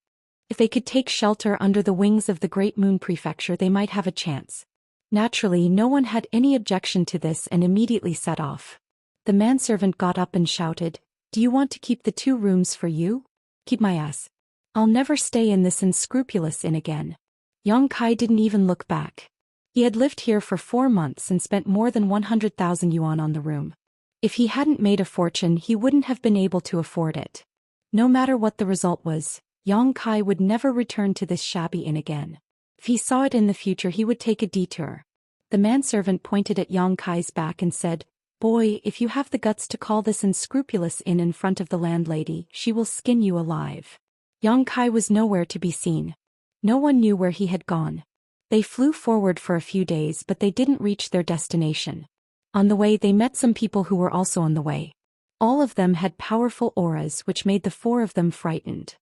If they could take shelter under the wings of the Great Moon Prefecture, they might have a chance. Naturally, no one had any objection to this and immediately set off. The manservant got up and shouted, "Do you want to keep the 2 rooms for you? Keep my ass. I'll never stay in this unscrupulous inn again." Yang Kai didn't even look back. He had lived here for 4 months and spent more than 100,000 yuan on the room. If he hadn't made a fortune, he wouldn't have been able to afford it. No matter what the result was, Yang Kai would never return to this shabby inn again. If he saw it in the future, he would take a detour. The manservant pointed at Yang Kai's back and said, "Boy, if you have the guts to call this unscrupulous inn in front of the landlady, she will skin you alive." Yang Kai was nowhere to be seen. No one knew where he had gone. They flew forward for a few days, but they didn't reach their destination. On the way, they met some people who were also on the way. All of them had powerful auras, which made the 4 of them frightened.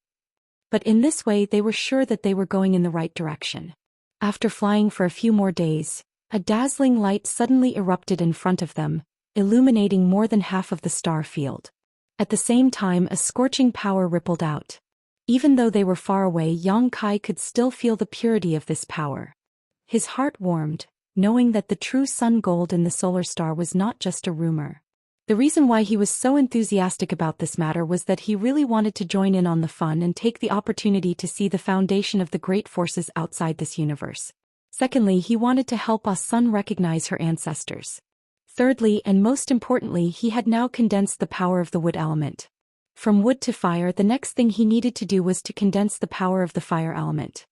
But in this way, they were sure that they were going in the right direction. After flying for a few more days, a dazzling light suddenly erupted in front of them, illuminating more than half of the star field. At the same time, a scorching power rippled out. Even though they were far away, Yang Kai could still feel the purity of this power. His heart warmed, knowing that the true sun gold in the solar star was not just a rumor. The reason why he was so enthusiastic about this matter was that he really wanted to join in on the fun and take the opportunity to see the foundation of the great forces outside this universe. Secondly, he wanted to help Ah Sun recognize her ancestors. Thirdly, and most importantly, he had now condensed the power of the wood element. From wood to fire, the next thing he needed to do was to condense the power of the fire element.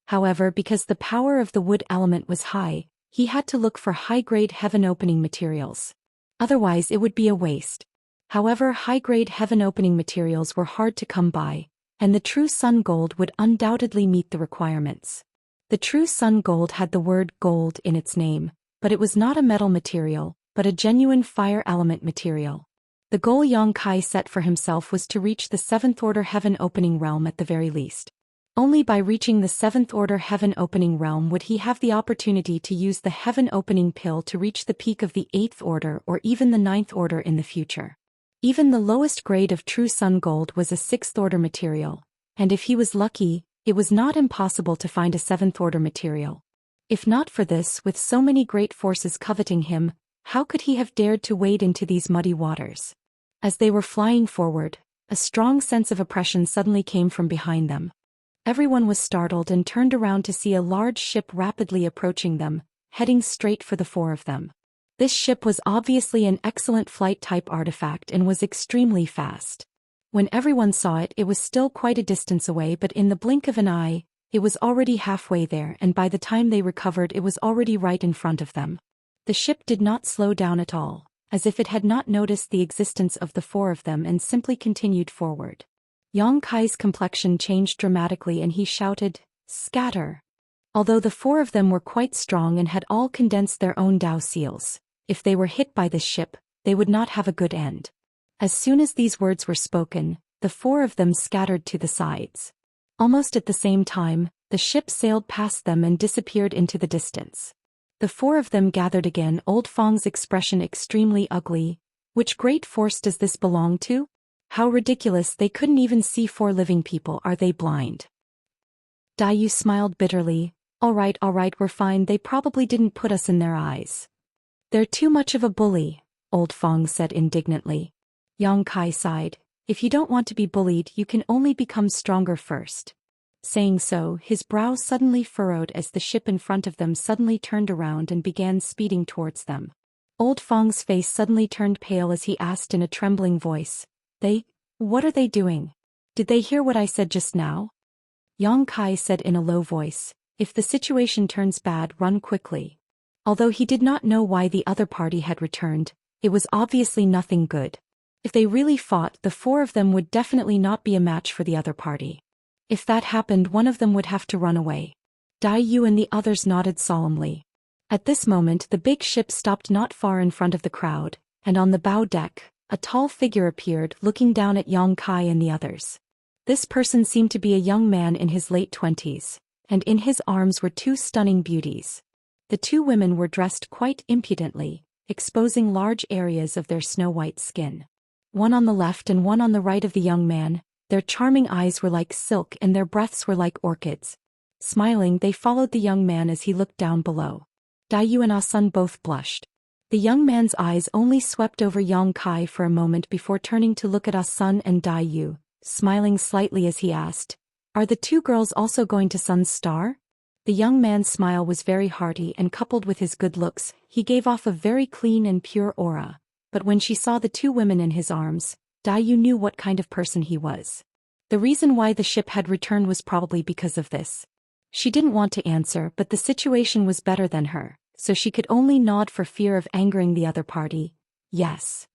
However, because the power of the wood element was high, he had to look for high-grade heaven-opening materials. Otherwise, it would be a waste. However, high-grade heaven-opening materials were hard to come by, and the true sun gold would undoubtedly meet the requirements. The true sun gold had the word gold in its name, but it was not a metal material, but a genuine fire element material. The goal Yang Kai set for himself was to reach the 7th-order heaven-opening realm at the very least. Only by reaching the 7th-order heaven-opening realm would he have the opportunity to use the heaven-opening pill to reach the peak of the 8th order or even the 9th order in the future. Even the lowest grade of true sun gold was a 6th-order material, and if he was lucky, it was not impossible to find a 7th-order material. If not for this, with so many great forces coveting him, how could he have dared to wade into these muddy waters? As they were flying forward, a strong sense of oppression suddenly came from behind them. Everyone was startled and turned around to see a large ship rapidly approaching them, heading straight for the 4 of them. This ship was obviously an excellent flight-type artifact and was extremely fast. When everyone saw it, it was still quite a distance away, but in the blink of an eye, it was already halfway there, and by the time they recovered, it was already right in front of them. The ship did not slow down at all, as if it had not noticed the existence of the 4 of them and simply continued forward. Yang Kai's complexion changed dramatically and he shouted, "Scatter!" Although the 4 of them were quite strong and had all condensed their own Dao seals, if they were hit by this ship, they would not have a good end. As soon as these words were spoken, the four of them scattered to the sides. Almost at the same time, the ship sailed past them and disappeared into the distance. The four of them gathered again, Old Fong's expression extremely ugly. Which great force does this belong to? How ridiculous, they couldn't even see four living people, are they blind? Daoist smiled bitterly. All right, we're fine, they probably didn't put us in their eyes. They're too much of a bully, Old Fong said indignantly. Yang Kai sighed. If you don't want to be bullied, you can only become stronger first. Saying so, his brow suddenly furrowed as the ship in front of them suddenly turned around and began speeding towards them. Old Fong's face suddenly turned pale as he asked in a trembling voice, what are they doing? Did they hear what I said just now? Yang Kai said in a low voice, if the situation turns bad, run quickly. Although he did not know why the other party had returned, it was obviously nothing good. If they really fought, the four of them would definitely not be a match for the other party. If that happened, one of them would have to run away. Daoist and the others nodded solemnly. At this moment, the big ship stopped not far in front of the crowd, and on the bow deck, a tall figure appeared, looking down at Yang Kai and the others. This person seemed to be a young man in his late 20s, and in his arms were two stunning beauties. The two women were dressed quite impudently, exposing large areas of their snow-white skin. One on the left and one on the right of the young man, their charming eyes were like silk and their breaths were like orchids. Smiling, they followed the young man as he looked down below. Daoist and Ah-sun both blushed. The young man's eyes only swept over Yang Kai for a moment before turning to look at Ah-sun and Daoist, smiling slightly as he asked, are the two girls also going to Sun's Star? The young man's smile was very hearty, and coupled with his good looks, he gave off a very clean and pure aura. But when she saw the two women in his arms, Daoist knew what kind of person he was. The reason why the ship had returned was probably because of this. She didn't want to answer, but the situation was better than her, so she could only nod for fear of angering the other party. Yes.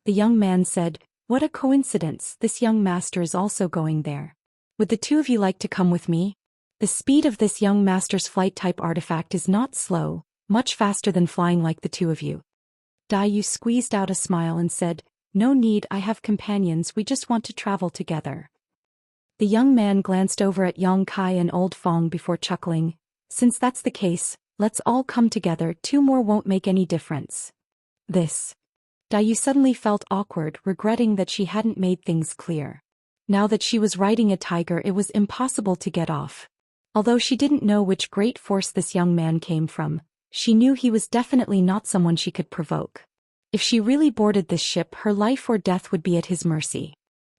The young man said, what a coincidence, this young master is also going there. Would the two of you like to come with me? The speed of this young master's flight-type artifact is not slow, much faster than flying like the two of you. Daoist squeezed out a smile and said, no need, I have companions, we just want to travel together. The young man glanced over at Yang Kai and Old Fong before chuckling, since that's the case, let's all come together, two more won't make any difference. Daoist suddenly felt awkward, regretting that she hadn't made things clear. Now that she was riding a tiger, it was impossible to get off. Although she didn't know which great force this young man came from, she knew he was definitely not someone she could provoke. If she really boarded this ship, her life or death would be at his mercy.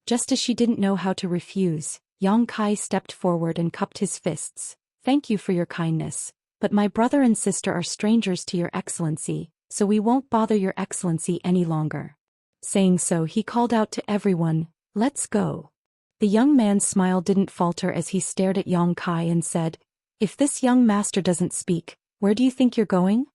Just as she didn't know how to refuse, Yang Kai stepped forward and cupped his fists. Thank you for your kindness, but my brother and sister are strangers to your excellency, so we won't bother your excellency any longer. Saying so, he called out to everyone, let's go. The young man's smile didn't falter as he stared at Yang Kai and said, if this young master doesn't speak, where do you think you're going?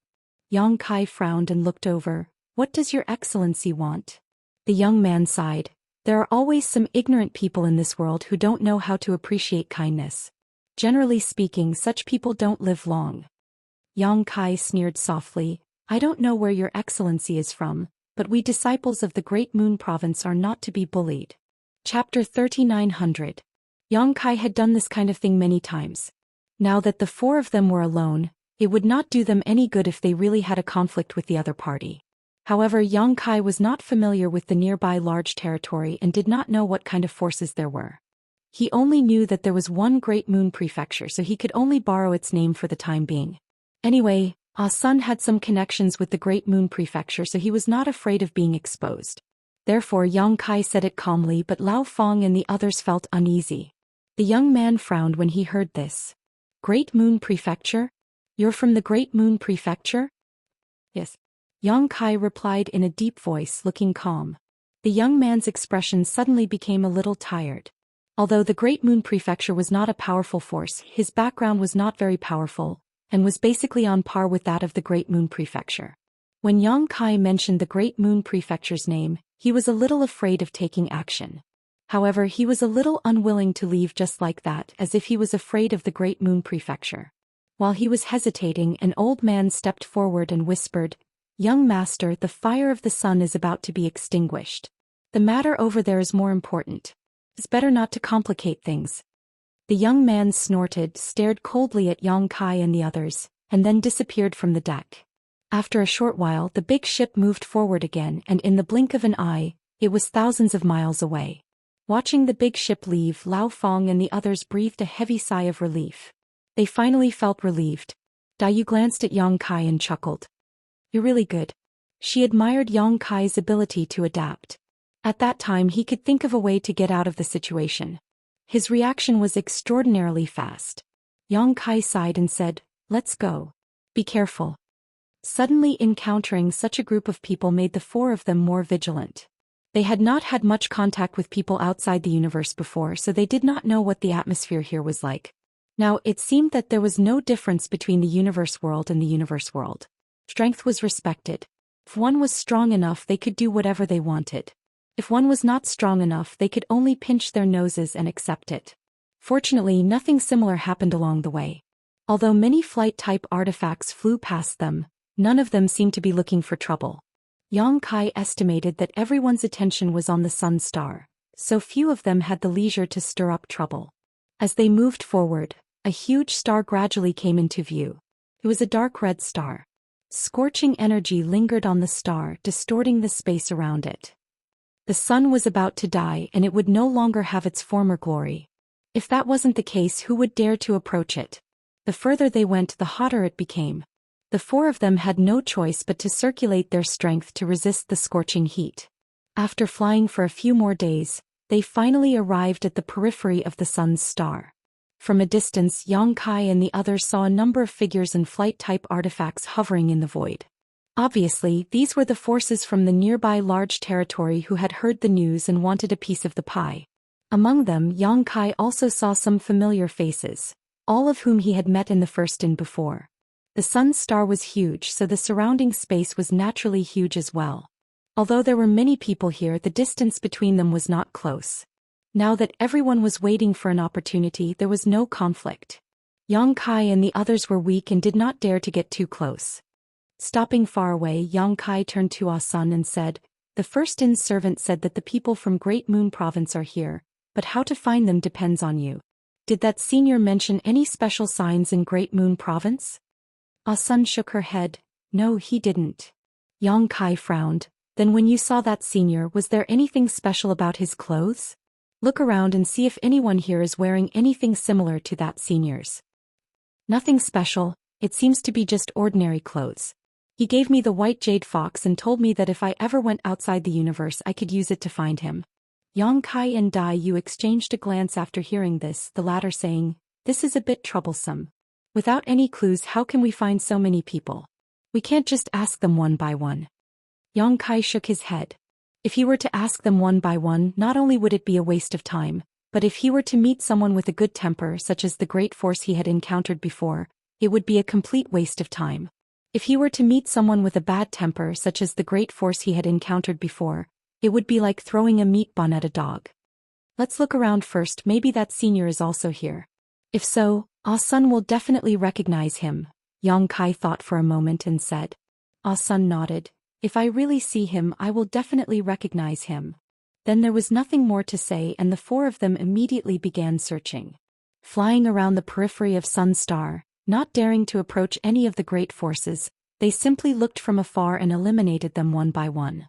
Yang Kai frowned and looked over. What does your excellency want? The young man sighed. There are always some ignorant people in this world who don't know how to appreciate kindness. Generally speaking, such people don't live long. Yang Kai sneered softly. I don't know where your excellency is from, but we disciples of the Great Moon Province are not to be bullied. Chapter 3900. Yang Kai had done this kind of thing many times. Now that the four of them were alone, it would not do them any good if they really had a conflict with the other party. However, Yang Kai was not familiar with the nearby large territory and did not know what kind of forces there were. He only knew that there was one Great Moon Prefecture, so he could only borrow its name for the time being. Anyway, Ah-sun had some connections with the Great Moon Prefecture, so he was not afraid of being exposed. Therefore Yang Kai said it calmly, but Lao Fong and the others felt uneasy. The young man frowned when he heard this. Great Moon Prefecture? You're from the Great Moon Prefecture? Yes. Yang Kai replied in a deep voice, looking calm. The young man's expression suddenly became a little tired. Although the Great Moon Prefecture was not a powerful force, his background was not very powerful, and was basically on par with that of the Great Moon Prefecture. When Yang Kai mentioned the Great Moon Prefecture's name, he was a little afraid of taking action. However, he was a little unwilling to leave just like that, as if he was afraid of the Great Moon Prefecture. While he was hesitating, an old man stepped forward and whispered, Young master, the fire of the sun is about to be extinguished. The matter over there is more important. It's better not to complicate things. The young man snorted, stared coldly at Yang Kai and the others, and then disappeared from the deck. After a short while the big ship moved forward again, and in the blink of an eye, it was thousands of miles away. Watching the big ship leave, Lao Feng and the others breathed a heavy sigh of relief. They finally felt relieved. Dayu glanced at Yang Kai and chuckled. "You're really good." She admired Yang Kai's ability to adapt. At that time he could think of a way to get out of the situation. His reaction was extraordinarily fast. Yang Kai sighed and said, "Let's go. Be careful." Suddenly encountering such a group of people made the four of them more vigilant. They had not had much contact with people outside the universe before, so they did not know what the atmosphere here was like. Now it seemed that there was no difference between the universe world and the universe world. Strength was respected. If one was strong enough they could do whatever they wanted. If one was not strong enough they could only pinch their noses and accept it. Fortunately nothing similar happened along the way. Although many flight-type artifacts flew past them, none of them seemed to be looking for trouble. Yang Kai estimated that everyone's attention was on the sun star, so few of them had the leisure to stir up trouble. As they moved forward, a huge star gradually came into view. It was a dark red star. Scorching energy lingered on the star, distorting the space around it. The sun was about to die and it would no longer have its former glory. If that wasn't the case, who would dare to approach it? The further they went, the hotter it became. The four of them had no choice but to circulate their strength to resist the scorching heat. After flying for a few more days, they finally arrived at the periphery of the sun's star. From a distance, Yang Kai and the others saw a number of figures and flight-type artifacts hovering in the void. Obviously, these were the forces from the nearby large territory who had heard the news and wanted a piece of the pie. Among them, Yang Kai also saw some familiar faces, all of whom he had met in the first inn before. The sun's star was huge, so the surrounding space was naturally huge as well. Although there were many people here, the distance between them was not close. Now that everyone was waiting for an opportunity, there was no conflict. Yang Kai and the others were weak and did not dare to get too close. Stopping far away, Yang Kai turned to Ah Sun and said, "The first inn's servant said that the people from Great Moon Province are here, but how to find them depends on you. Did that senior mention any special signs in Great Moon Province?" Ah Sun shook her head. "No, he didn't." Yang Kai frowned. "Then when you saw that senior, was there anything special about his clothes? Look around and see if anyone here is wearing anything similar to that senior's." "Nothing special, it seems to be just ordinary clothes. He gave me the white jade fox and told me that if I ever went outside the universe I could use it to find him." Yang Kai and Dai Yu exchanged a glance after hearing this, the latter saying, "This is a bit troublesome. Without any clues, how can we find so many people? We can't just ask them one by one." Yang Kai shook his head. If he were to ask them one by one, not only would it be a waste of time, but if he were to meet someone with a good temper such as the great force he had encountered before, it would be a complete waste of time. If he were to meet someone with a bad temper such as the great force he had encountered before, it would be like throwing a meat bun at a dog. "Let's look around first, maybe that senior is also here. If so, Ah Sun will definitely recognize him." Yang Kai thought for a moment and said. Ah Sun nodded. "If I really see him, I will definitely recognize him." Then there was nothing more to say and the four of them immediately began searching. Flying around the periphery of Sun Star, not daring to approach any of the great forces, they simply looked from afar and eliminated them one by one.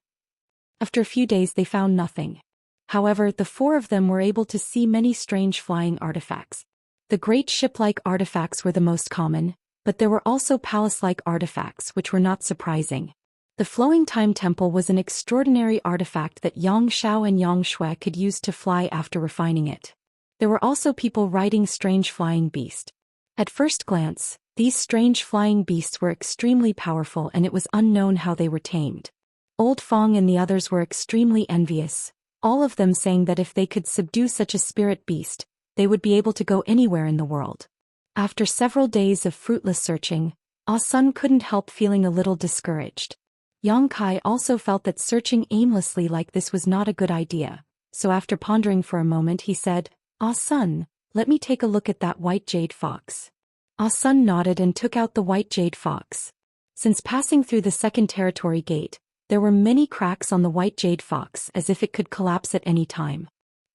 After a few days they found nothing. However, the four of them were able to see many strange flying artifacts. The great ship-like artifacts were the most common, but there were also palace-like artifacts which were not surprising. The flowing time temple was an extraordinary artifact that Yang Xiao and Yang Shui could use to fly after refining it. There were also people riding strange flying beasts. At first glance, these strange flying beasts were extremely powerful and it was unknown how they were tamed. Old Fong and the others were extremely envious, all of them saying that if they could subdue such a spirit beast, they would be able to go anywhere in the world. After several days of fruitless searching, Ah Sun couldn't help feeling a little discouraged. Yang Kai also felt that searching aimlessly like this was not a good idea, so after pondering for a moment he said, "Ah Sun, let me take a look at that white jade fox." Ah Sun nodded and took out the white jade fox. Since passing through the second territory gate, there were many cracks on the white jade fox as if it could collapse at any time.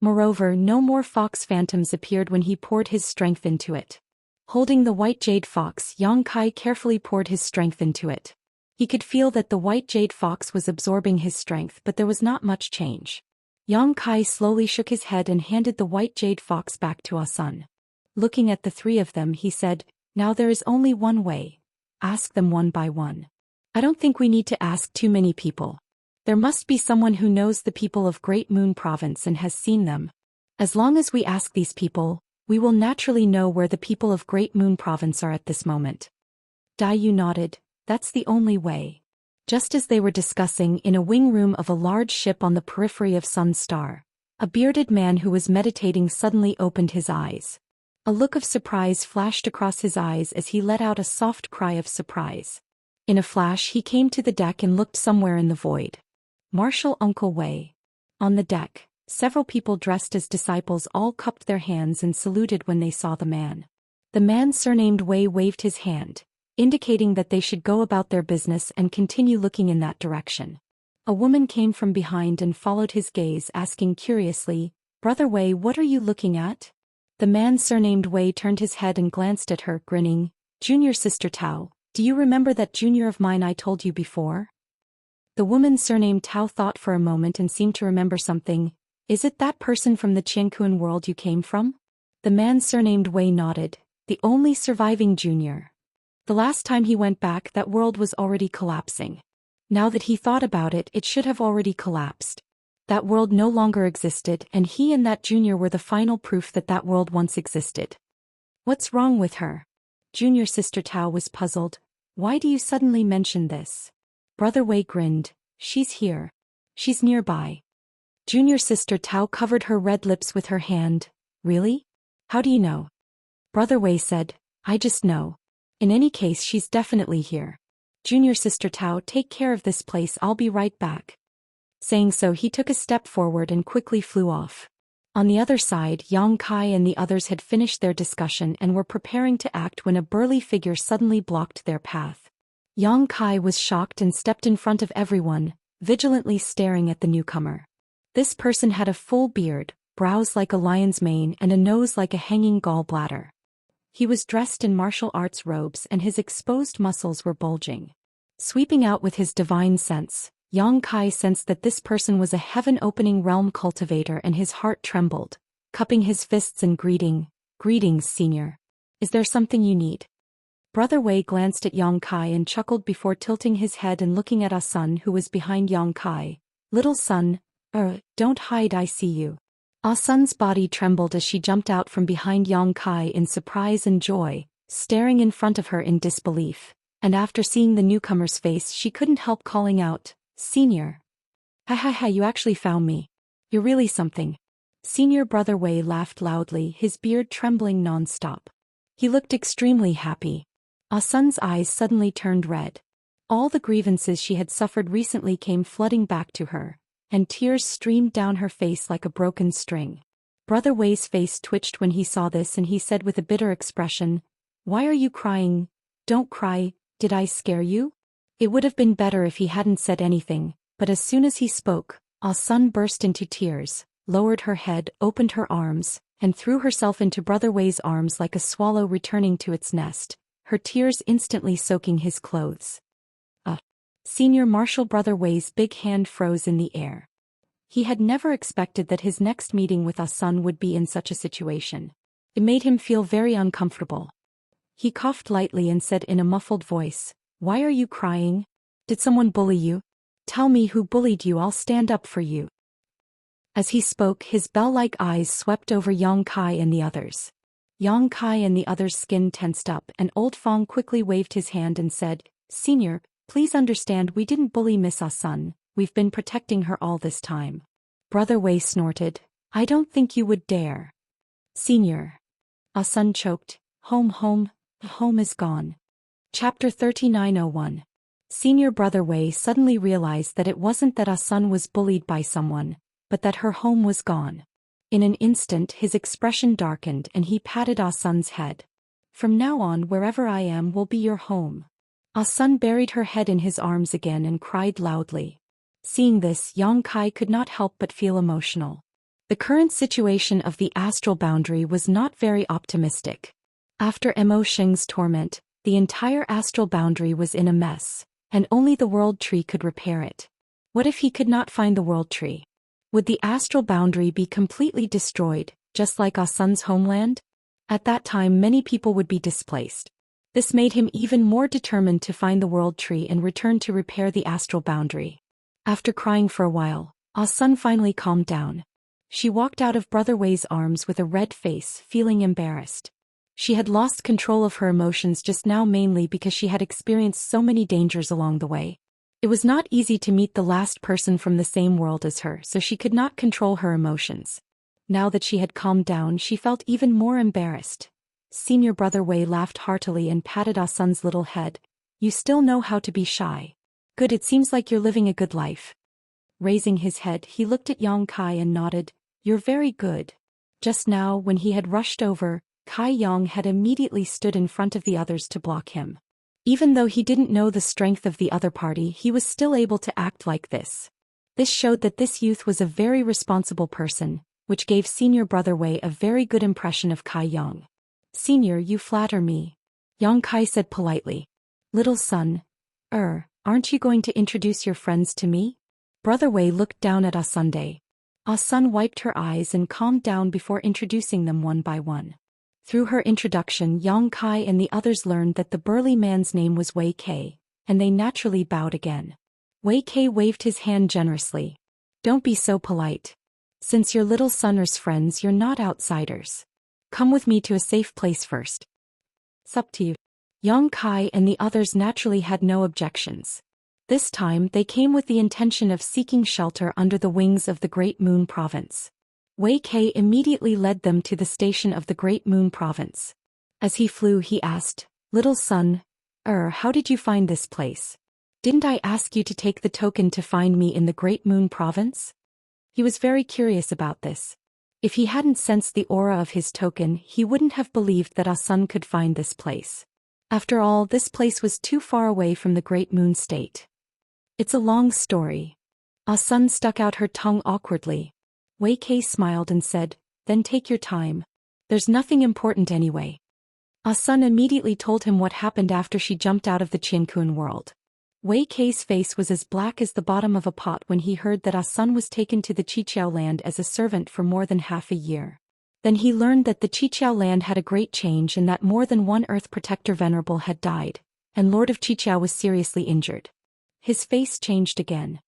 Moreover, no more fox phantoms appeared when he poured his strength into it. Holding the white jade fox, Yang Kai carefully poured his strength into it. He could feel that the white jade fox was absorbing his strength, but there was not much change. Yang Kai slowly shook his head and handed the white jade fox back to Ah Sun. Looking at the three of them, he said, "Now there is only one way. Ask them one by one. I don't think we need to ask too many people. There must be someone who knows the people of Great Moon Province and has seen them. As long as we ask these people, we will naturally know where the people of Great Moon Province are at this moment." Dai Yu nodded. "That's the only way." Just as they were discussing in a wing room of a large ship on the periphery of Sun Star, a bearded man who was meditating suddenly opened his eyes. A look of surprise flashed across his eyes as he let out a soft cry of surprise. In a flash he came to the deck and looked somewhere in the void. Martial Uncle Wei. On the deck, several people dressed as disciples all cupped their hands and saluted when they saw the man. The man surnamed Wei waved his hand, indicating that they should go about their business and continue looking in that direction. A woman came from behind and followed his gaze, asking curiously, "Brother Wei, what are you looking at?" The man surnamed Wei turned his head and glanced at her, grinning. "Junior Sister Tao, do you remember that junior of mine I told you before?" The woman surnamed Tao thought for a moment and seemed to remember something. "Is it that person from the Qianquan world you came from?" The man surnamed Wei nodded. "The only surviving junior. The last time he went back, that world was already collapsing. Now that he thought about it, it should have already collapsed. That world no longer existed, and he and that junior were the final proof that that world once existed." "What's wrong with her?" Junior Sister Tao was puzzled. "Why do you suddenly mention this?" Brother Wei grinned. "She's here. She's nearby." Junior Sister Tao covered her red lips with her hand. "Really? How do you know?" Brother Wei said, "I just know. In any case, she's definitely here. Junior Sister Tao, take care of this place, I'll be right back." Saying so, he took a step forward and quickly flew off. On the other side, Yang Kai and the others had finished their discussion and were preparing to act when a burly figure suddenly blocked their path. Yang Kai was shocked and stepped in front of everyone, vigilantly staring at the newcomer. This person had a full beard, brows like a lion's mane and a nose like a hanging gallbladder. He was dressed in martial arts robes and his exposed muscles were bulging. Sweeping out with his divine sense, Yang Kai sensed that this person was a heaven-opening realm cultivator and his heart trembled, cupping his fists and "Greetings, senior. Is there something you need?" Brother Wei glanced at Yang Kai and chuckled before tilting his head and looking at Ah Sun, who was behind Yang Kai. "Little son, don't hide, I see you." Ah Sun's body trembled as she jumped out from behind Yang Kai in surprise and joy, staring in front of her in disbelief, and after seeing the newcomer's face she couldn't help calling out, "Senior. Ha, you actually found me. You're really something." Senior Brother Wei laughed loudly, his beard trembling non-stop. He looked extremely happy. Ah Sun's eyes suddenly turned red. All the grievances she had suffered recently came flooding back to her, and tears streamed down her face like a broken string. Brother Wei's face twitched when he saw this and he said with a bitter expression, "Why are you crying? Don't cry, did I scare you?" It would have been better if he hadn't said anything, but as soon as he spoke, Ah Sun burst into tears, lowered her head, opened her arms, and threw herself into Brother Wei's arms like a swallow returning to its nest, her tears instantly soaking his clothes. Senior Martial Brother Wei's big hand froze in the air. He had never expected that his next meeting with Ah Sun would be in such a situation. It made him feel very uncomfortable. He coughed lightly and said in a muffled voice, "Why are you crying? Did someone bully you? Tell me who bullied you, I'll stand up for you." As he spoke, his bell-like eyes swept over Yang Kai and the others. Yang Kai and the others' skin tensed up and Old Fong quickly waved his hand and said, "Senior, please understand we didn't bully Miss Ah Sun, we've been protecting her all this time." Brother Wei snorted, "I don't think you would dare." "Senior." Ah Sun choked, home is gone." Chapter 3901. Senior Brother Wei suddenly realized that it wasn't that Ah Sun was bullied by someone, but that her home was gone. In an instant his expression darkened and he patted Ah Sun's head. "From now on, wherever I am will be your home." Ah Sun buried her head in his arms again and cried loudly. Seeing this, Yang Kai could not help but feel emotional. The current situation of the astral boundary was not very optimistic. After Mo Sheng's torment, the entire astral boundary was in a mess, and only the world tree could repair it. What if he could not find the world tree? Would the astral boundary be completely destroyed, just like Ah Sun's homeland? At that time many people would be displaced. This made him even more determined to find the world tree and return to repair the astral boundary. After crying for a while, Ah Sun finally calmed down. She walked out of Brother Wei's arms with a red face, feeling embarrassed. She had lost control of her emotions just now, mainly because she had experienced so many dangers along the way. It was not easy to meet the last person from the same world as her, so she could not control her emotions. Now that she had calmed down, she felt even more embarrassed. Senior Brother Wei laughed heartily and patted Ah Sun's little head. You still know how to be shy. Good, it seems like you're living a good life. Raising his head, he looked at Yang Kai and nodded. You're very good. Just now, when he had rushed over, Kai Yang had immediately stood in front of the others to block him. Even though he didn't know the strength of the other party, he was still able to act like this. This showed that this youth was a very responsible person, which gave Senior Brother Wei a very good impression of Kai Yang. Senior, you flatter me. Yang Kai said politely. Little son. Aren't you going to introduce your friends to me? Brother Wei looked down at Ah Sunday. Ah Sun wiped her eyes and calmed down before introducing them one by one. Through her introduction, Yang Kai and the others learned that the burly man's name was Wei Kei, and they naturally bowed again. Wei Kei waved his hand generously. Don't be so polite. Since you're little son's friends, you're not outsiders. Come with me to a safe place first. It's up to you. Yang Kai and the others naturally had no objections. This time they came with the intention of seeking shelter under the wings of the Great Moon Province. Wei Kei immediately led them to the station of the Great Moon Province. As he flew, he asked, Little son, how did you find this place? Didn't I ask you to take the token to find me in the Great Moon Province? He was very curious about this. If he hadn't sensed the aura of his token, he wouldn't have believed that Ah Sun could find this place. After all, this place was too far away from the Great Moon State. It's a long story. Ah Sun stuck out her tongue awkwardly. Wei Kei smiled and said, Then take your time. There's nothing important anyway. Ah Sun immediately told him what happened after she jumped out of the Qiankun world. Wei Kei's face was as black as the bottom of a pot when he heard that Ah Sun was taken to the Qiqiao land as a servant for more than half a year. Then he learned that the Qiqiao land had a great change and that more than one Earth Protector Venerable had died, and Lord of Qiqiao was seriously injured. His face changed again.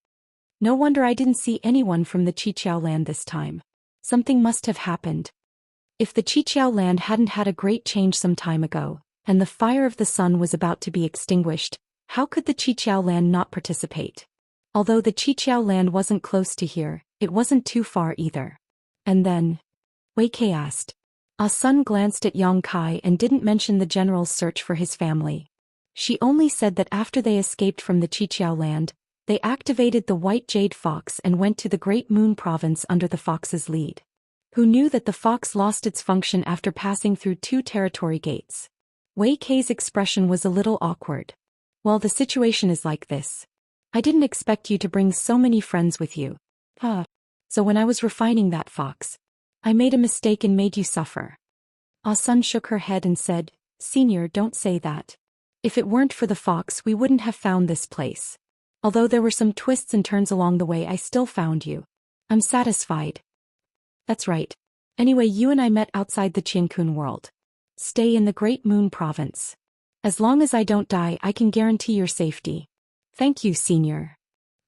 No wonder I didn't see anyone from the Qiqiao land this time. Something must have happened. If the Qiqiao land hadn't had a great change some time ago, and the fire of the sun was about to be extinguished, how could the Qiqiao land not participate? Although the Qiqiao land wasn't close to here, it wasn't too far either. And then, Wei Kei asked. Ah Sun glanced at Yang Kai and didn't mention the general's search for his family. She only said that after they escaped from the Qiqiao land, they activated the White Jade Fox and went to the Great Moon Province under the Fox's lead. Who knew that the Fox lost its function after passing through 2 territory gates? Wei Kei's expression was a little awkward. Well, the situation is like this. I didn't expect you to bring so many friends with you. So when I was refining that fox, I made a mistake and made you suffer. Ah Sun shook her head and said, Senior, don't say that. If it weren't for the fox, we wouldn't have found this place. Although there were some twists and turns along the way, I still found you. I'm satisfied. That's right. Anyway, you and I met outside the Qiankun world. Stay in the Great Moon Province. As long as I don't die, I can guarantee your safety. Thank you, Senior.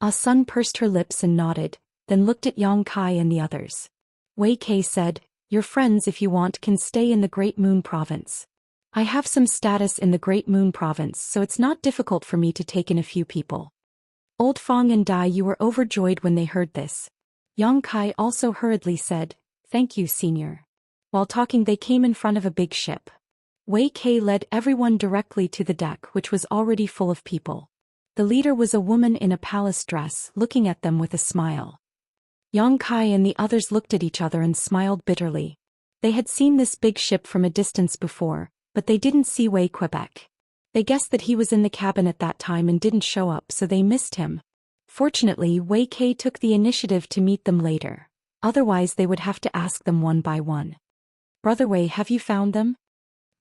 Ah Sun pursed her lips and nodded, then looked at Yang Kai and the others. Wei Kei said, Your friends, if you want, can stay in the Great Moon Province. I have some status in the Great Moon Province, so it's not difficult for me to take in a few people. Old Fong and Dai Yu were overjoyed when they heard this. Yang Kai also hurriedly said, Thank you, Senior. While talking, they came in front of a big ship. Wei Kei led everyone directly to the deck, which was already full of people. The leader was a woman in a palace dress, looking at them with a smile. Yang Kai and the others looked at each other and smiled bitterly. They had seen this big ship from a distance before, but they didn't see Wei Quebec. They guessed that he was in the cabin at that time and didn't show up, so they missed him. Fortunately, Wei Kei took the initiative to meet them later. Otherwise they would have to ask them one by one. Brother Wei, have you found them?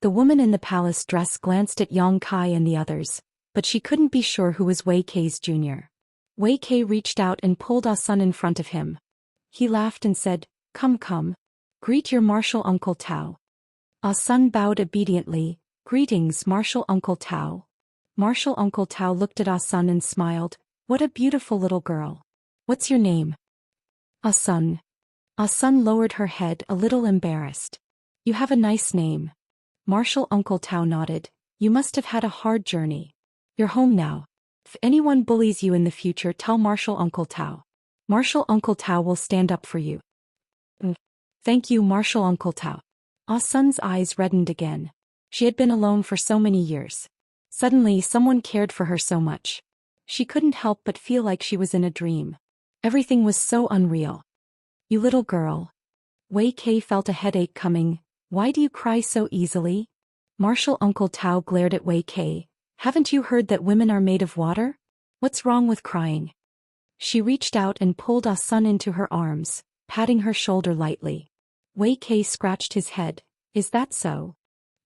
The woman in the palace dress glanced at Yang Kai and the others, but she couldn't be sure who was Wei Kei's junior. Wei Kei reached out and pulled Ah Sun in front of him. He laughed and said, "Come, come. Greet your martial uncle Tao." Ah Sun bowed obediently. "Greetings, martial uncle Tao." Martial uncle Tao looked at Ah Sun and smiled. "What a beautiful little girl. What's your name?" "Ah Sun." Ah Sun lowered her head, a little embarrassed. "You have a nice name." Martial uncle Tao nodded. "You must have had a hard journey. You're home now. If anyone bullies you in the future, tell martial uncle Tao. Martial uncle Tao will stand up for you." "Thank you, martial uncle Tao." Ah Sun's eyes reddened again. She had been alone for so many years. Suddenly someone cared for her so much. She couldn't help but feel like she was in a dream. Everything was so unreal. "You little girl." Wei Kei felt a headache coming. "Why do you cry so easily?" Martial uncle Tao glared at Wei Kei. "Haven't you heard that women are made of water? What's wrong with crying?" She reached out and pulled Ah Sun into her arms, patting her shoulder lightly. Wei Kei scratched his head. "Is that so?"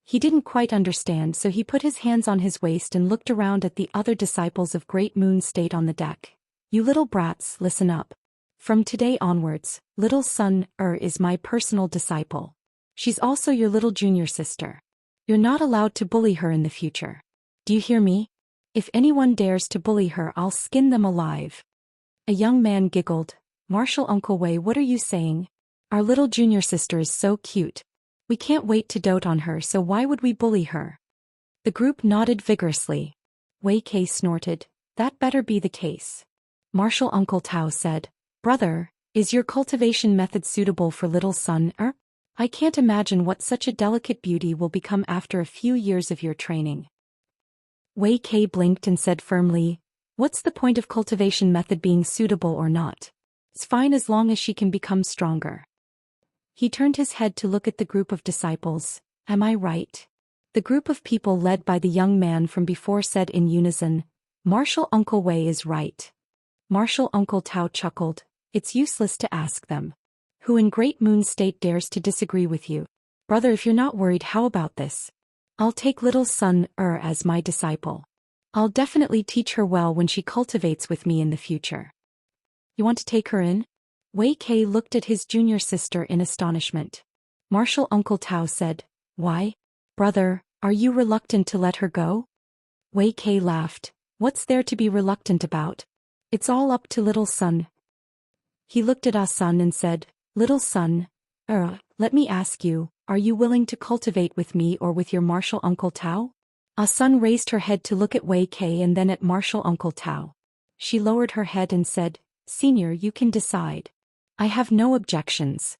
He didn't quite understand, so he put his hands on his waist and looked around at the other disciples of Great Moon State on the deck. "You little brats, listen up. From today onwards, little Sun is my personal disciple. She's also your little junior sister. You're not allowed to bully her in the future. Do you hear me? If anyone dares to bully her, I'll skin them alive." A young man giggled. "Martial Uncle Wei, what are you saying? Our little junior sister is so cute. We can't wait to dote on her, so why would we bully her?" The group nodded vigorously. Wei Kei snorted. "That better be the case." Martial Uncle Tao said, "Brother, is your cultivation method suitable for little Sun? I can't imagine what such a delicate beauty will become after a few years of your training." Wei Kei blinked and said firmly, "What's the point of cultivation method being suitable or not? It's fine as long as she can become stronger." He turned his head to look at the group of disciples. "Am I right?" The group of people led by the young man from before said in unison, "Martial Uncle Wei is right." Martial Uncle Tao chuckled. "It's useless to ask them. Who in Great Moon State dares to disagree with you? Brother, if you're not worried, how about this? I'll take little Sun as my disciple. I'll definitely teach her well when she cultivates with me in the future." "You want to take her in?" Wei Kei looked at his junior sister in astonishment. Martial Uncle Tao said, "Why? Brother, are you reluctant to let her go?" Wei Kei laughed. "What's there to be reluctant about? It's all up to little Sun." He looked at Ah Sun and said, "Little Sun, let me ask you, are you willing to cultivate with me or with your martial Uncle Tao?" Ah Sun raised her head to look at Wei Kei and then at martial Uncle Tao. She lowered her head and said, "Senior, you can decide. I have no objections."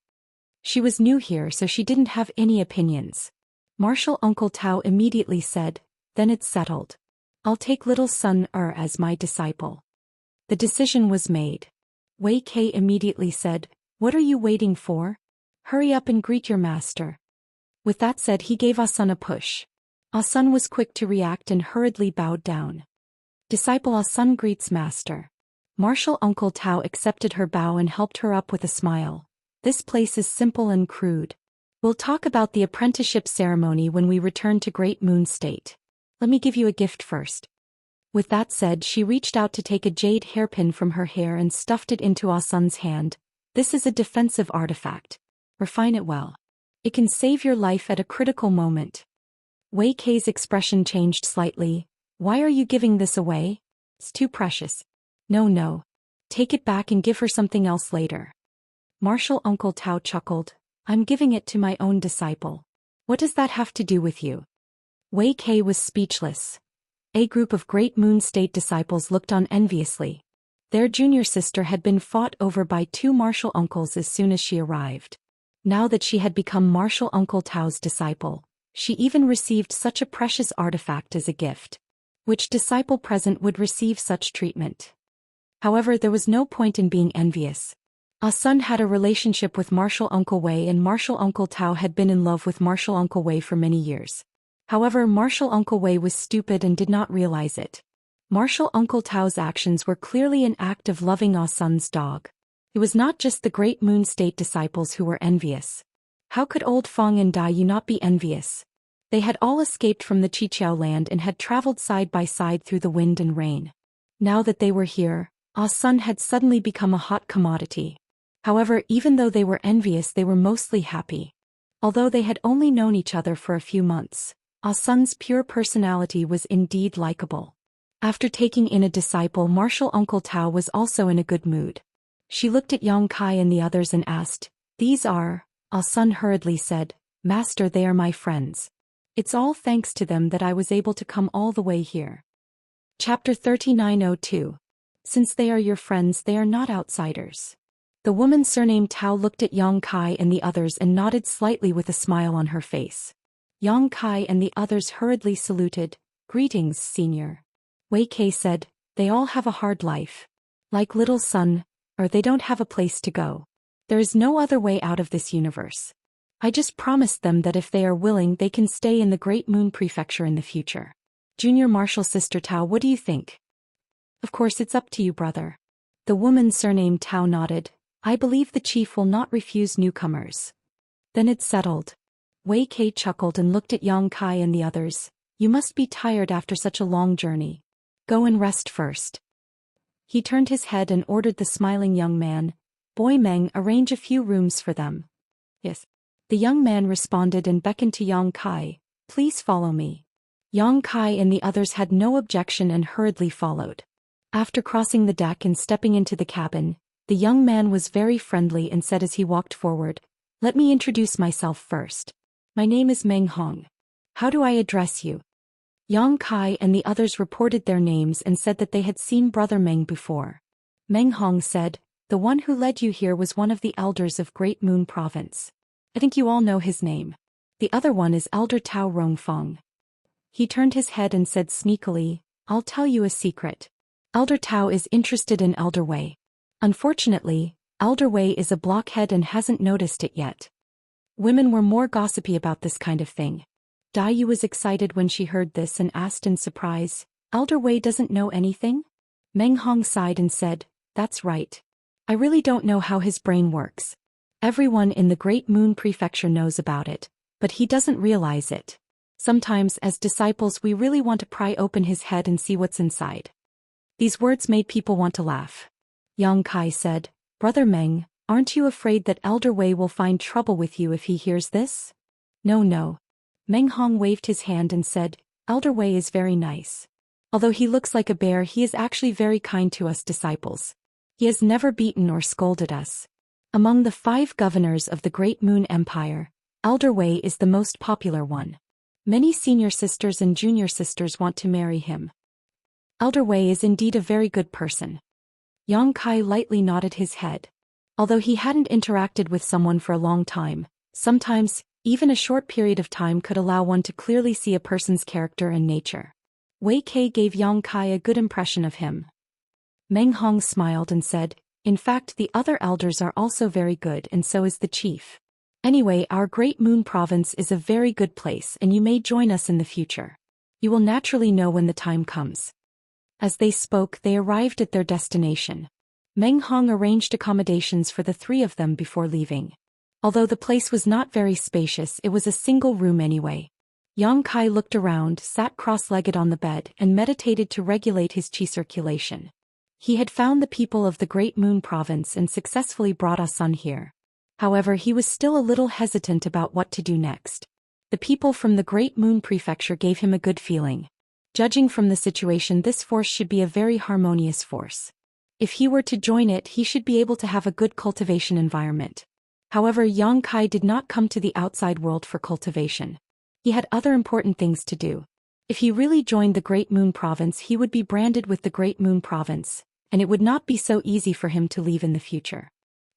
She was new here, so she didn't have any opinions. Martial Uncle Tao immediately said, "Then it's settled. I'll take little Sun as my disciple." The decision was made. Wei Kei immediately said, "What are you waiting for? Hurry up and greet your master." With that said, he gave Ah Sun a push. Ah Sun was quick to react and hurriedly bowed down. "Disciple Ah Sun greets master." Martial Uncle Tao accepted her bow and helped her up with a smile. "This place is simple and crude. We'll talk about the apprenticeship ceremony when we return to Great Moon State. Let me give you a gift first." With that said, she reached out to take a jade hairpin from her hair and stuffed it into Ah Sun's hand. "This is a defensive artifact. Refine it well. It can save your life at a critical moment." Wei Kei's expression changed slightly. "Why are you giving this away? It's too precious." No. Take it back and give her something else later." Martial Uncle Tao chuckled. "I'm giving it to my own disciple. What does that have to do with you?" Wei Kei was speechless. A group of Great Moon State disciples looked on enviously. Their junior sister had been fought over by two martial uncles as soon as she arrived. Now that she had become martial Uncle Tao's disciple, she even received such a precious artifact as a gift. Which disciple present would receive such treatment? However, there was no point in being envious. Ah Sun had a relationship with martial Uncle Wei, and martial Uncle Tao had been in love with martial Uncle Wei for many years. However, martial Uncle Wei was stupid and did not realize it. Martial Uncle Tao's actions were clearly an act of loving Ah Sun's dog. It was not just the Great Moon State disciples who were envious. How could old Feng and Dai Yu not be envious? They had all escaped from the Qiqiao land and had traveled side by side through the wind and rain. Now that they were here, Sun had suddenly become a hot commodity. However, even though they were envious, they were mostly happy. Although they had only known each other for a few months, Sun's pure personality was indeed likable. After taking in a disciple, Martial Uncle Tao was also in a good mood. She looked at Yang Kai and the others and asked, "These are?" Sun hurriedly said, "Master, they are my friends. It's all thanks to them that I was able to come all the way here." Chapter 3902. Since they are your friends, they are not outsiders. The woman surnamed Tao looked at Yang Kai and the others and nodded slightly with a smile on her face. Yang Kai and the others hurriedly saluted. "Greetings, senior." Wei Kei said, "They all have a hard life. Like little Sun, or they don't have a place to go. There is no other way out of this universe. I just promised them that if they are willing, they can stay in the Great Moon Prefecture in the future. Junior Martial Sister Tao, what do you think?" "Of course, it's up to you, brother." The woman surnamed Tao nodded. "I believe the chief will not refuse newcomers." "Then it's settled." Wei Kei chuckled and looked at Yang Kai and the others. "You must be tired after such a long journey. Go and rest first." He turned his head and ordered the smiling young man, "Boy Meng, arrange a few rooms for them." "Yes." The young man responded and beckoned to Yang Kai, "Please follow me." Yang Kai and the others had no objection and hurriedly followed. After crossing the deck and stepping into the cabin, the young man was very friendly and said as he walked forward, "Let me introduce myself first. My name is Meng Hong. How do I address you?" Yang Kai and the others reported their names and said that they had seen Brother Meng before. Meng Hong said, "The one who led you here was one of the elders of Great Moon Province. I think you all know his name. The other one is Elder Tao Rongfeng." He turned his head and said sneakily, "I'll tell you a secret. Elder Tao is interested in Elder Wei. Unfortunately, Elder Wei is a blockhead and hasn't noticed it yet." Women were more gossipy about this kind of thing. Dai Yu was excited when she heard this and asked in surprise, "Elder Wei doesn't know anything?" Meng Hong sighed and said, "That's right. I really don't know how his brain works. Everyone in the Great Moon Prefecture knows about it, but he doesn't realize it. Sometimes as disciples we really want to pry open his head and see what's inside." These words made people want to laugh. Yang Kai said, "Brother Meng, aren't you afraid that Elder Wei will find trouble with you if he hears this?" No. Meng Hong waved his hand and said, "Elder Wei is very nice. Although he looks like a bear, he is actually very kind to us disciples. He has never beaten or scolded us. Among the 5 governors of the Great Moon Empire, Elder Wei is the most popular one. Many senior sisters and junior sisters want to marry him. Elder Wei is indeed a very good person." Yang Kai lightly nodded his head. Although he hadn't interacted with someone for a long time, sometimes, even a short period of time could allow one to clearly see a person's character and nature. Wei Kei gave Yang Kai a good impression of him. Meng Hong smiled and said, "In fact, the other elders are also very good, and so is the chief. Anyway, our Great Moon Province is a very good place and you may join us in the future. You will naturally know when the time comes." As they spoke, they arrived at their destination. Meng Hong arranged accommodations for the 3 of them before leaving. Although the place was not very spacious, it was a single room anyway. Yang Kai looked around, sat cross-legged on the bed, and meditated to regulate his qi circulation. He had found the people of the Great Moon Province and successfully brought Sun here. However, he was still a little hesitant about what to do next. The people from the Great Moon Prefecture gave him a good feeling. Judging from the situation, this force should be a very harmonious force. If he were to join it, he should be able to have a good cultivation environment. However, Yang Kai did not come to the outside world for cultivation. He had other important things to do. If he really joined the Great Moon Province, he would be branded with the Great Moon Province, and it would not be so easy for him to leave in the future.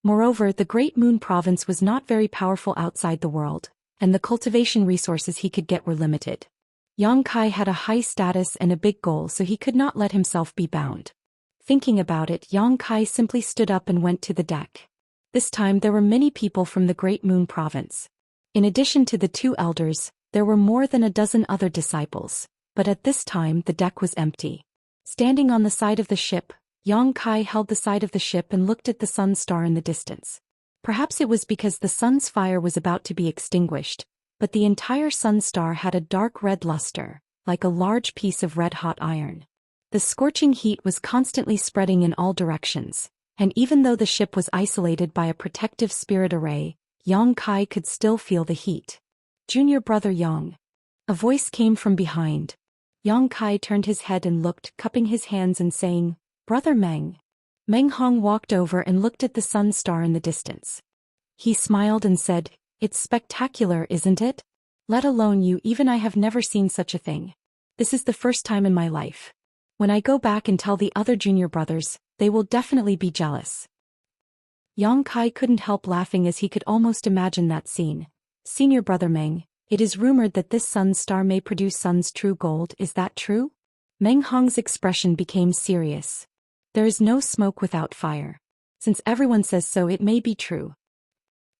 Moreover, the Great Moon Province was not very powerful outside the world, and the cultivation resources he could get were limited. Yang Kai had a high status and a big goal, so he could not let himself be bound. Thinking about it, Yang Kai simply stood up and went to the deck. This time there were many people from the Great Moon Province. In addition to the 2 elders, there were more than a dozen other disciples, but at this time the deck was empty. Standing on the side of the ship, Yang Kai held the side of the ship and looked at the sun star in the distance. Perhaps it was because the sun's fire was about to be extinguished, but the entire sun star had a dark red luster, like a large piece of red-hot iron. The scorching heat was constantly spreading in all directions, and even though the ship was isolated by a protective spirit array, Yang Kai could still feel the heat. "Junior brother Yang." A voice came from behind. Yang Kai turned his head and looked, cupping his hands and saying, "Brother Meng." Meng Hong walked over and looked at the sun star in the distance. He smiled and said, "It's spectacular, isn't it? Let alone you, even I have never seen such a thing. This is the first time in my life. When I go back and tell the other junior brothers, they will definitely be jealous." Yang Kai couldn't help laughing as he could almost imagine that scene. "Senior brother Meng, it is rumored that this sun star may produce sun's true gold, is that true?" Meng Hong's expression became serious. "There is no smoke without fire. Since everyone says so, it may be true.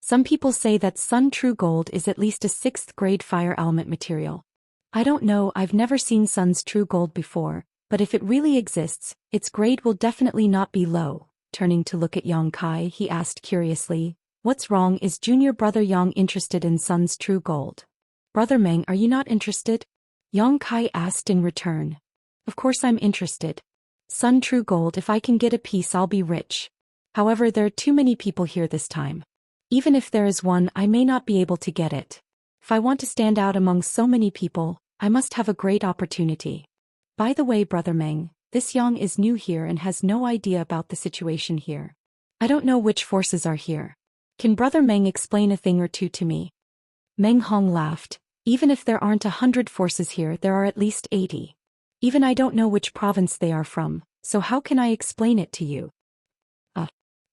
Some people say that sun true gold is at least a 6th grade fire element material. I don't know, I've never seen sun's true gold before, but if it really exists, its grade will definitely not be low." Turning to look at Yang Kai, he asked curiously, "What's wrong? Is junior brother Yang interested in sun's true gold?" "Brother Meng, are you not interested?" Yang Kai asked in return. "Of course I'm interested. Sun true gold, if I can get a piece I'll be rich. However, there are too many people here this time. Even if there is one, I may not be able to get it. If I want to stand out among so many people, I must have a great opportunity. By the way, brother Meng, this Yang is new here and has no idea about the situation here. I don't know which forces are here. Can brother Meng explain a thing or two to me?" Meng Hong laughed. "Even if there aren't 100 forces here, there are at least 80. Even I don't know which province they are from, so how can I explain it to you?"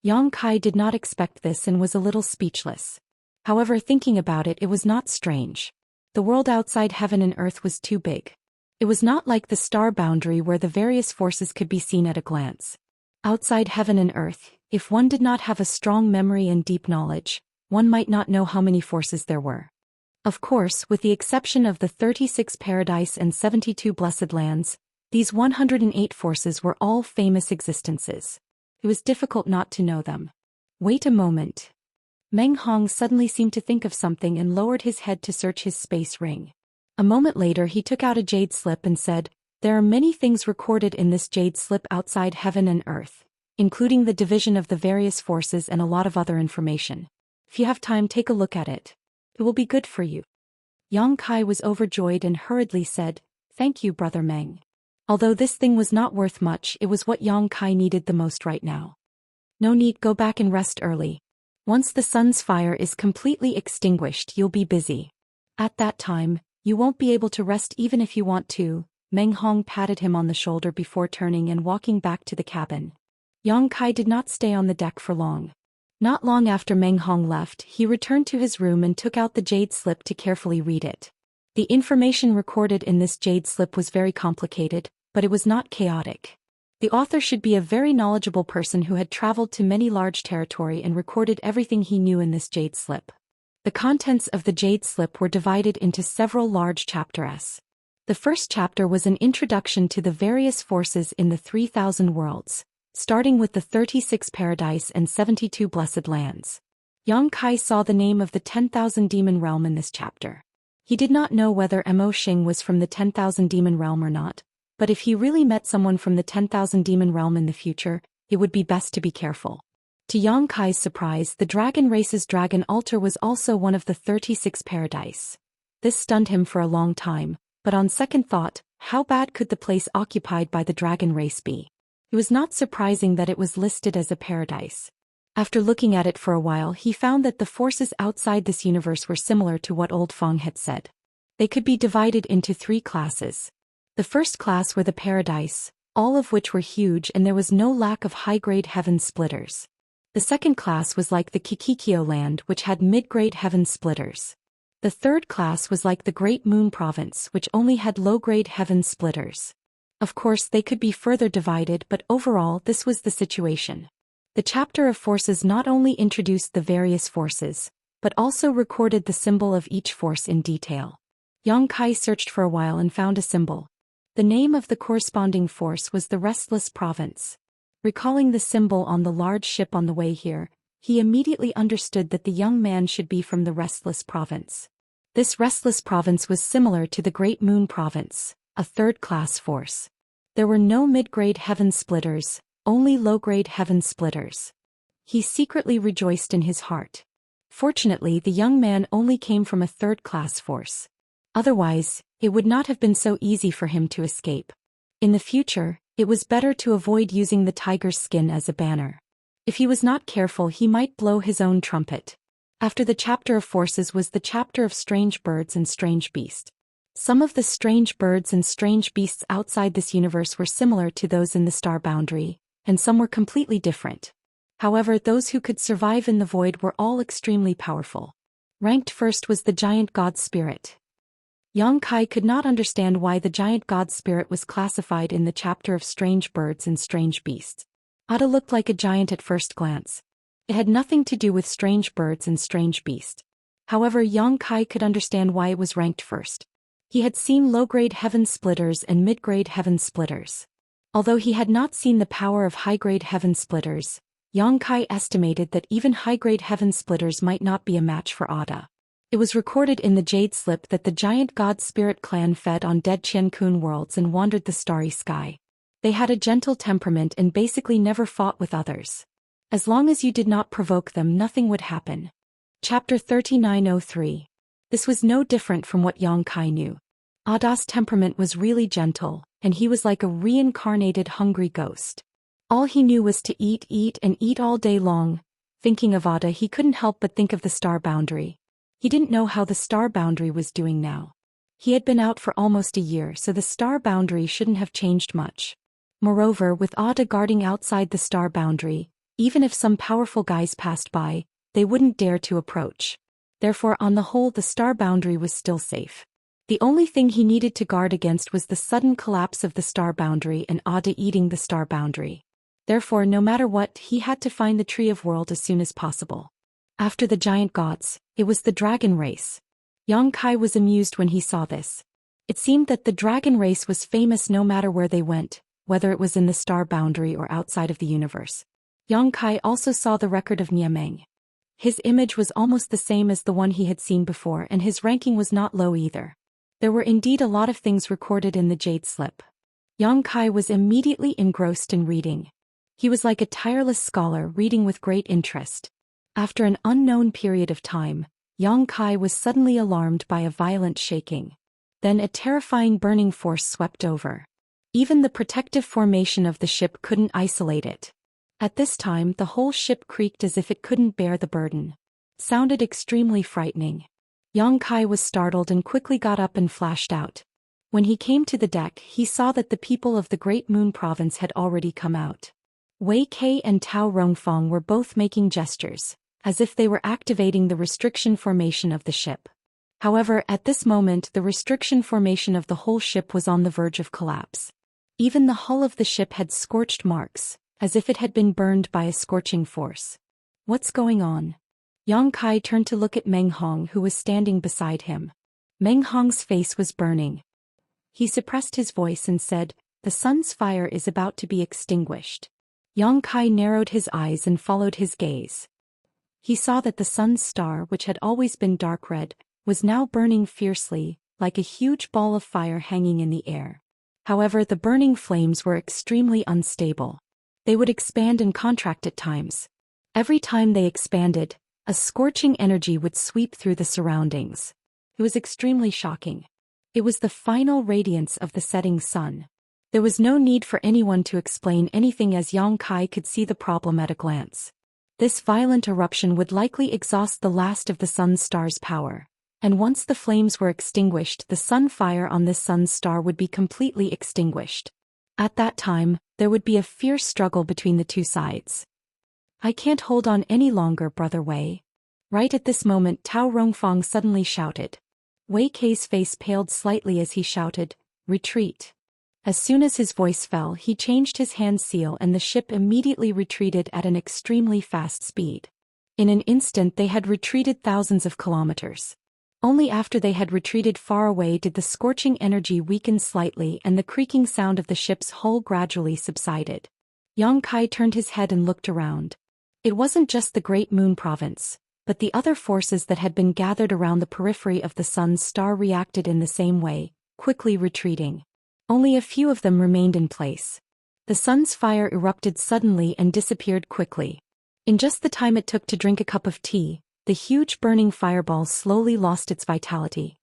Yang Kai did not expect this and was a little speechless. However, thinking about it, it was not strange. The world outside heaven and earth was too big. It was not like the star boundary where the various forces could be seen at a glance. Outside heaven and earth, if one did not have a strong memory and deep knowledge, one might not know how many forces there were. Of course, with the exception of the 36 paradise and 72 blessed lands, these 108 forces were all famous existences. It was difficult not to know them. "Wait a moment." Meng Hong suddenly seemed to think of something and lowered his head to search his space ring. A moment later he took out a jade slip and said, "There are many things recorded in this jade slip outside heaven and earth, including the division of the various forces and a lot of other information. If you have time, take a look at it. It will be good for you." Yang Kai was overjoyed and hurriedly said, "Thank you, brother Meng." Although this thing was not worth much, it was what Yang Kai needed the most right now. "No need, go back and rest early. Once the sun's fire is completely extinguished, you'll be busy. At that time, you won't be able to rest even if you want to." Meng Hong patted him on the shoulder before turning and walking back to the cabin. Yang Kai did not stay on the deck for long. Not long after Meng Hong left, he returned to his room and took out the jade slip to carefully read it. The information recorded in this jade slip was very complicated, but it was not chaotic. The author should be a very knowledgeable person who had traveled to many large territory and recorded everything he knew in this jade slip. The contents of the jade slip were divided into several large chapters. The first chapter was an introduction to the various forces in the 3,000 worlds, starting with the 36 paradise and 72 blessed lands. Yang Kai saw the name of the 10,000 demon realm in this chapter. He did not know whether Mo Xing was from the 10,000 demon realm or not, but if he really met someone from the 10,000 demon realm in the future, it would be best to be careful. To Yang Kai's surprise, the dragon race's dragon altar was also one of the 36 paradise. This stunned him for a long time, but on second thought, how bad could the place occupied by the dragon race be? It was not surprising that it was listed as a paradise. After looking at it for a while, he found that the forces outside this universe were similar to what Old Fong had said. They could be divided into 3 classes. The first class were the paradise, all of which were huge, and there was no lack of high-grade heaven splitters. The second class was like the Kikikyo land, which had mid-grade heaven splitters. The third class was like the Great Moon Province, which only had low-grade heaven splitters. Of course, they could be further divided, but overall this was the situation. The chapter of forces not only introduced the various forces, but also recorded the symbol of each force in detail. Yang Kai searched for a while and found a symbol. The name of the corresponding force was the Restless Province. Recalling the symbol on the large ship on the way here, he immediately understood that the young man should be from the Restless Province. This Restless Province was similar to the Great Moon Province, a third-class force. There were no mid-grade heaven splitters, only low-grade heaven splitters. He secretly rejoiced in his heart. Fortunately, the young man only came from a third-class force. Otherwise, it would not have been so easy for him to escape. In the future, it was better to avoid using the tiger's skin as a banner. If he was not careful, he might blow his own trumpet. After the chapter of forces was the chapter of strange birds and strange beasts. Some of the strange birds and strange beasts outside this universe were similar to those in the star boundary, and some were completely different. However, those who could survive in the void were all extremely powerful. Ranked first was the giant god spirit. Yang Kai could not understand why the giant god spirit was classified in the chapter of strange birds and strange beasts. Ada looked like a giant at first glance. It had nothing to do with strange birds and strange beasts. However, Yang Kai could understand why it was ranked first. He had seen low-grade heaven splitters and mid-grade heaven splitters. Although he had not seen the power of high-grade heaven splitters, Yang Kai estimated that even high-grade heaven splitters might not be a match for Ada. It was recorded in the Jade Slip that the giant god spirit clan fed on dead Qian-kun worlds and wandered the starry sky. They had a gentle temperament and basically never fought with others. As long as you did not provoke them, nothing would happen. Chapter 3903. This was no different from what Yang Kai knew. Ada's temperament was really gentle, and he was like a reincarnated hungry ghost. All he knew was to eat and eat all day long. Thinking of Ada, he couldn't help but think of the star boundary. He didn't know how the star boundary was doing now. He had been out for almost a year, so the star boundary shouldn't have changed much. Moreover, with Ada guarding outside the star boundary, even if some powerful guys passed by, they wouldn't dare to approach. Therefore, on the whole, the star boundary was still safe. The only thing he needed to guard against was the sudden collapse of the star boundary and Ada eating the star boundary. Therefore, no matter what, he had to find the Tree of World as soon as possible. After the giant gods, it was the dragon race. Yang Kai was amused when he saw this. It seemed that the dragon race was famous no matter where they went, whether it was in the star boundary or outside of the universe. Yang Kai also saw the record of Niameng. His image was almost the same as the one he had seen before, and his ranking was not low either. There were indeed a lot of things recorded in the Jade Slip. Yang Kai was immediately engrossed in reading. He was like a tireless scholar reading with great interest. After an unknown period of time, Yang Kai was suddenly alarmed by a violent shaking. Then a terrifying burning force swept over. Even the protective formation of the ship couldn't isolate it. At this time, the whole ship creaked as if it couldn't bear the burden. Sounded extremely frightening. Yang Kai was startled and quickly got up and flashed out. When he came to the deck, he saw that the people of the Great Moon Province had already come out. Wei Kei and Tao Rongfang were both making gestures, as if they were activating the restriction formation of the ship. However, at this moment the restriction formation of the whole ship was on the verge of collapse. Even the hull of the ship had scorched marks, as if it had been burned by a scorching force. What's going on? Yang Kai turned to look at Meng Hong, who was standing beside him. Meng Hong's face was burning. He suppressed his voice and said, "The sun's fire is about to be extinguished." Yang Kai narrowed his eyes and followed his gaze. He saw that the sun's star, which had always been dark red, was now burning fiercely, like a huge ball of fire hanging in the air. However, the burning flames were extremely unstable. They would expand and contract at times. Every time they expanded, a scorching energy would sweep through the surroundings. It was extremely shocking. It was the final radiance of the setting sun. There was no need for anyone to explain anything, as Yang Kai could see the problem at a glance. This violent eruption would likely exhaust the last of the sun's star's power, and once the flames were extinguished, the sun fire on this sun's star would be completely extinguished. At that time, there would be a fierce struggle between the two sides. "I can't hold on any longer, Brother Wei." Right at this moment, Tao Rongfang suddenly shouted. Wei Kei's face paled slightly as he shouted, "Retreat." As soon as his voice fell, he changed his hand seal and the ship immediately retreated at an extremely fast speed. In an instant they had retreated thousands of kilometers. Only after they had retreated far away did the scorching energy weaken slightly and the creaking sound of the ship's hull gradually subsided. Yang Kai turned his head and looked around. It wasn't just the Great Moon Province, but the other forces that had been gathered around the periphery of the sun's star reacted in the same way, quickly retreating. Only a few of them remained in place. The sun's fire erupted suddenly and disappeared quickly. In just the time it took to drink a cup of tea, the huge burning fireball slowly lost its vitality.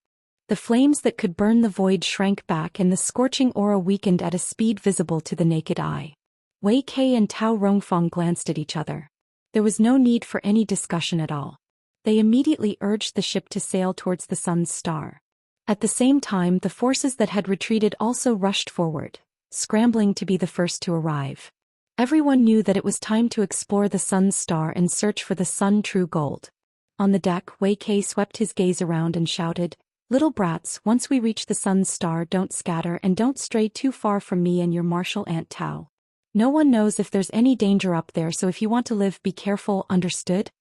The flames that could burn the void shrank back and the scorching aura weakened at a speed visible to the naked eye. Wei Kei and Tao Rongfang glanced at each other. There was no need for any discussion at all. They immediately urged the ship to sail towards the sun's star. At the same time, the forces that had retreated also rushed forward, scrambling to be the first to arrive. Everyone knew that it was time to explore the sun's star and search for the sun-true gold. On the deck, Wei Kei swept his gaze around and shouted, "Little brats, once we reach the sun's star, don't scatter and don't stray too far from me and your martial Aunt Tao. No one knows if there's any danger up there, so if you want to live, be careful, understood?"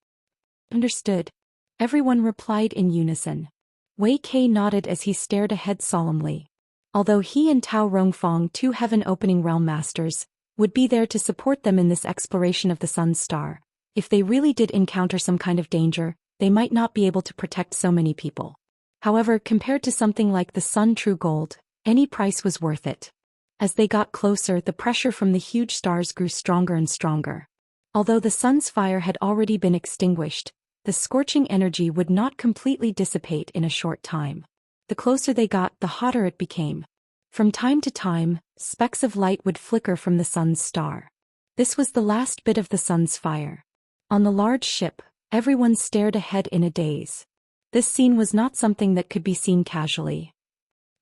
"Understood," everyone replied in unison. Wei Kei nodded as he stared ahead solemnly. Although he and Tao Rongfang, two heaven-opening realm masters, would be there to support them in this exploration of the sun's star, if they really did encounter some kind of danger, they might not be able to protect so many people. However, compared to something like the sun-true gold, any price was worth it. As they got closer, the pressure from the huge stars grew stronger and stronger. Although the sun's fire had already been extinguished, the scorching energy would not completely dissipate in a short time. The closer they got, the hotter it became. From time to time, specks of light would flicker from the sun's star. This was the last bit of the sun's fire. On the large ship, everyone stared ahead in a daze. This scene was not something that could be seen casually.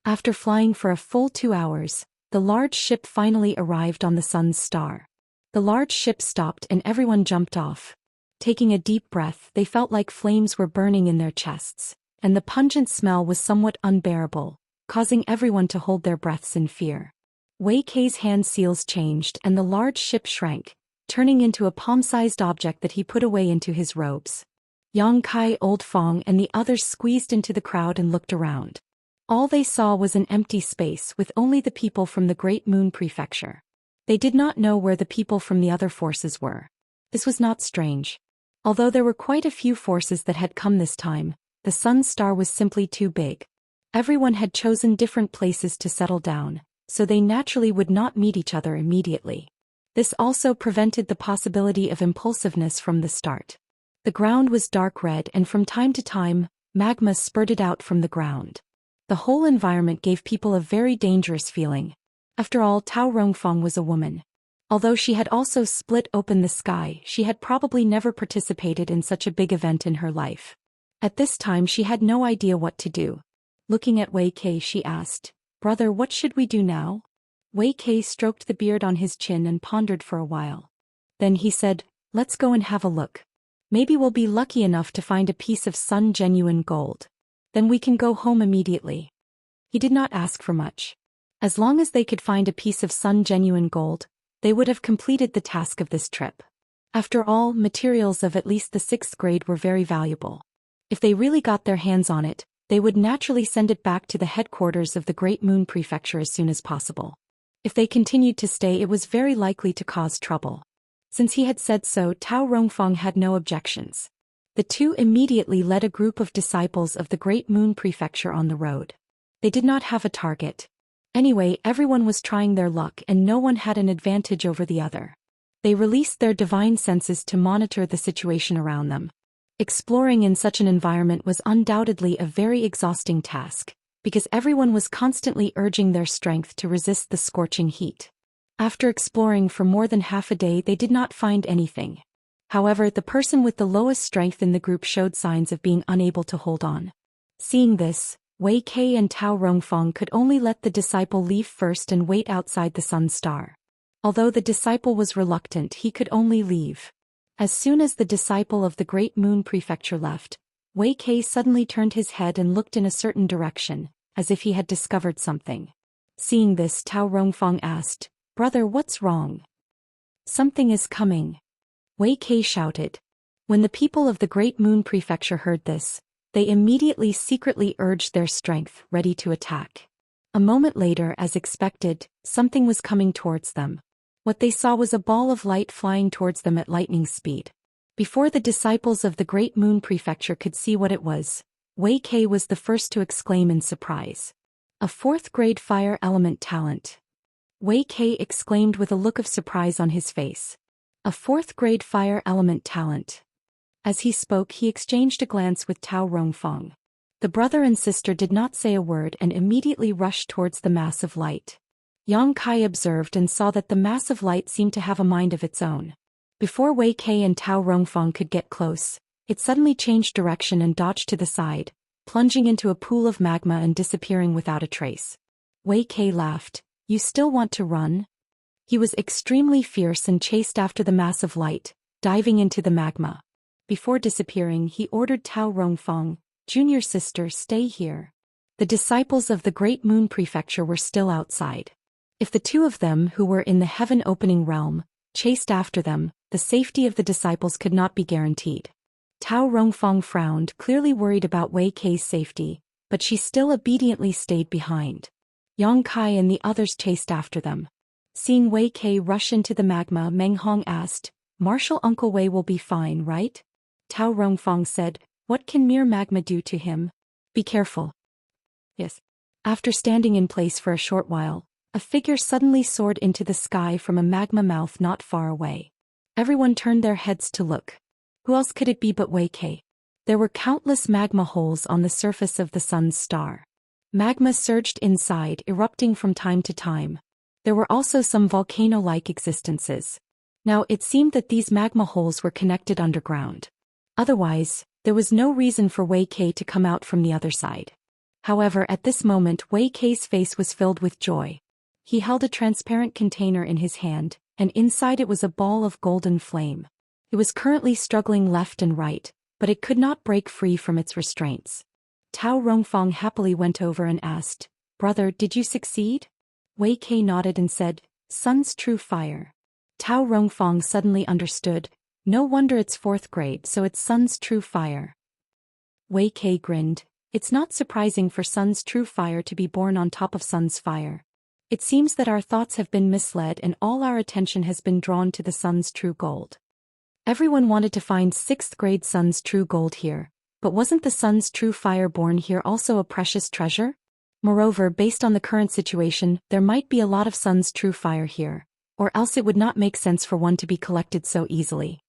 After flying for a full 2 hours, the large ship finally arrived on the sun's star. The large ship stopped and everyone jumped off. Taking a deep breath, they felt like flames were burning in their chests, and the pungent smell was somewhat unbearable, causing everyone to hold their breaths in fear. Wei Kei's hand seals changed and the large ship shrank, turning into a palm-sized object that he put away into his robes. Yang Kai, Old Fong and the others squeezed into the crowd and looked around. All they saw was an empty space with only the people from the Great Moon Prefecture. They did not know where the people from the other forces were. This was not strange. Although there were quite a few forces that had come this time, the sun's star was simply too big. Everyone had chosen different places to settle down, so they naturally would not meet each other immediately. This also prevented the possibility of impulsiveness from the start. The ground was dark red and from time to time, magma spurted out from the ground. The whole environment gave people a very dangerous feeling. After all, Tao Rongfang was a woman. Although she had also split open the sky, she had probably never participated in such a big event in her life. At this time she had no idea what to do. Looking at Wei Kei, she asked, "Brother, what should we do now?" Wei Kei stroked the beard on his chin and pondered for a while. Then he said, "Let's go and have a look. Maybe we'll be lucky enough to find a piece of sun-genuine gold. Then we can go home immediately." He did not ask for much. As long as they could find a piece of sun-genuine gold, they would have completed the task of this trip. After all, materials of at least the 6th grade were very valuable. If they really got their hands on it, they would naturally send it back to the headquarters of the Great Moon Prefecture as soon as possible. If they continued to stay, it was very likely to cause trouble. Since he had said so, Tao Rongfang had no objections. The two immediately led a group of disciples of the Great Moon Prefecture on the road. They did not have a target. Anyway, everyone was trying their luck and no one had an advantage over the other. They released their divine senses to monitor the situation around them. Exploring in such an environment was undoubtedly a very exhausting task, because everyone was constantly urging their strength to resist the scorching heat. After exploring for more than half a day, they did not find anything. However, the person with the lowest strength in the group showed signs of being unable to hold on. Seeing this, Wei Kei and Tao Rongfang could only let the disciple leave first and wait outside the sun star. Although the disciple was reluctant, he could only leave. As soon as the disciple of the Great Moon Prefecture left, Wei Kei suddenly turned his head and looked in a certain direction, as if he had discovered something. Seeing this, Tao Rongfang asked, "Brother, what's wrong?" "Something is coming," Wei Kei shouted. When the people of the Great Moon Prefecture heard this, they immediately secretly urged their strength, ready to attack. A moment later, as expected, something was coming towards them. What they saw was a ball of light flying towards them at lightning speed. Before the disciples of the Great Moon Prefecture could see what it was, Wei Kei was the first to exclaim in surprise. A fourth-grade fire element talent. Wei Kei exclaimed with a look of surprise on his face. A fourth-grade fire element talent. As he spoke, he exchanged a glance with Tao Rongfang. The brother and sister did not say a word and immediately rushed towards the mass of light. Yang Kai observed and saw that the mass of light seemed to have a mind of its own. Before Wei Kei and Tao Rongfang could get close, it suddenly changed direction and dodged to the side, plunging into a pool of magma and disappearing without a trace. Wei Kei laughed. You still want to run? He was extremely fierce and chased after the mass of light, diving into the magma. Before disappearing, he ordered Tao Rongfang, "Junior sister, stay here." The disciples of the Great Moon Prefecture were still outside. If the two of them who were in the heaven-opening realm chased after them, the safety of the disciples could not be guaranteed. Tao Rongfang frowned, clearly worried about Wei Kei's safety, but she still obediently stayed behind. Yang Kai and the others chased after them. Seeing Wei Kei rush into the magma, Meng Hong asked, "Marshal Uncle Wei will be fine, right?" Tao Rongfang said, "What can mere magma do to him? Be careful." Yes. After standing in place for a short while, a figure suddenly soared into the sky from a magma mouth not far away. Everyone turned their heads to look. Who else could it be but Wei Kei? There were countless magma holes on the surface of the sun's star. Magma surged inside, erupting from time to time. There were also some volcano-like existences. Now it seemed that these magma holes were connected underground. Otherwise, there was no reason for Wei Kei to come out from the other side. However, at this moment Wei Kei's face was filled with joy. He held a transparent container in his hand, and inside it was a ball of golden flame. It was currently struggling left and right, but it could not break free from its restraints. Tao Rongfang happily went over and asked, "Brother, did you succeed?" Wei Kei nodded and said, "Sun's true fire." Tao Rongfang suddenly understood. No wonder it's fourth grade, so it's Sun's true fire. Wei Kei grinned. It's not surprising for Sun's true fire to be born on top of Sun's fire. It seems that our thoughts have been misled and all our attention has been drawn to the Sun's true gold. Everyone wanted to find 6th grade Sun's true gold here, but wasn't the Sun's true fire born here also a precious treasure? Moreover, based on the current situation, there might be a lot of Sun's true fire here, or else it would not make sense for one to be collected so easily.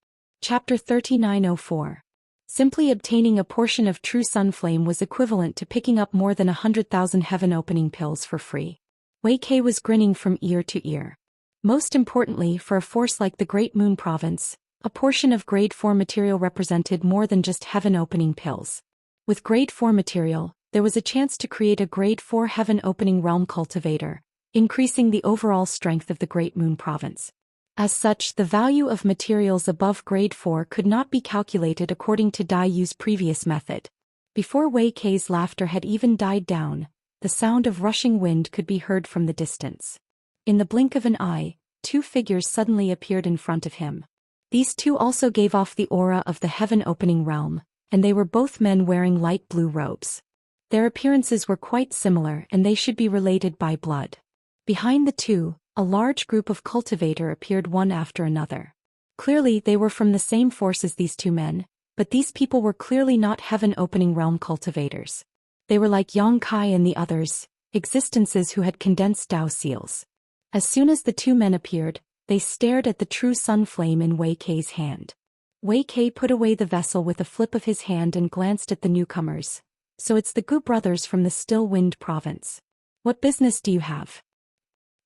Chapter 3904. Simply obtaining a portion of true sun flame was equivalent to picking up more than 100,000 heaven-opening pills for free. Wei Kei was grinning from ear to ear. Most importantly, for a force like the Great Moon Province, a portion of grade 4 material represented more than just heaven-opening pills. With grade 4 material, there was a chance to create a grade 4 heaven-opening realm cultivator, increasing the overall strength of the Great Moon Province. As such, the value of materials above grade 4 could not be calculated according to Dai Yu's previous method. Before Wei Kei's laughter had even died down, the sound of rushing wind could be heard from the distance. In the blink of an eye, 2 figures suddenly appeared in front of him. These 2 also gave off the aura of the heaven-opening realm, and they were both men wearing light blue robes. Their appearances were quite similar and they should be related by blood. Behind the 2, a large group of cultivator appeared one after another. Clearly they were from the same force as these 2 men, but these people were clearly not heaven-opening realm cultivators. They were like Yang Kai and the others, existences who had condensed Dao seals. As soon as the 2 men appeared, they stared at the true sun flame in Wei Kei's hand. Wei Kei put away the vessel with a flip of his hand and glanced at the newcomers. So it's the Gu brothers from the Still Wind Province. What business do you have?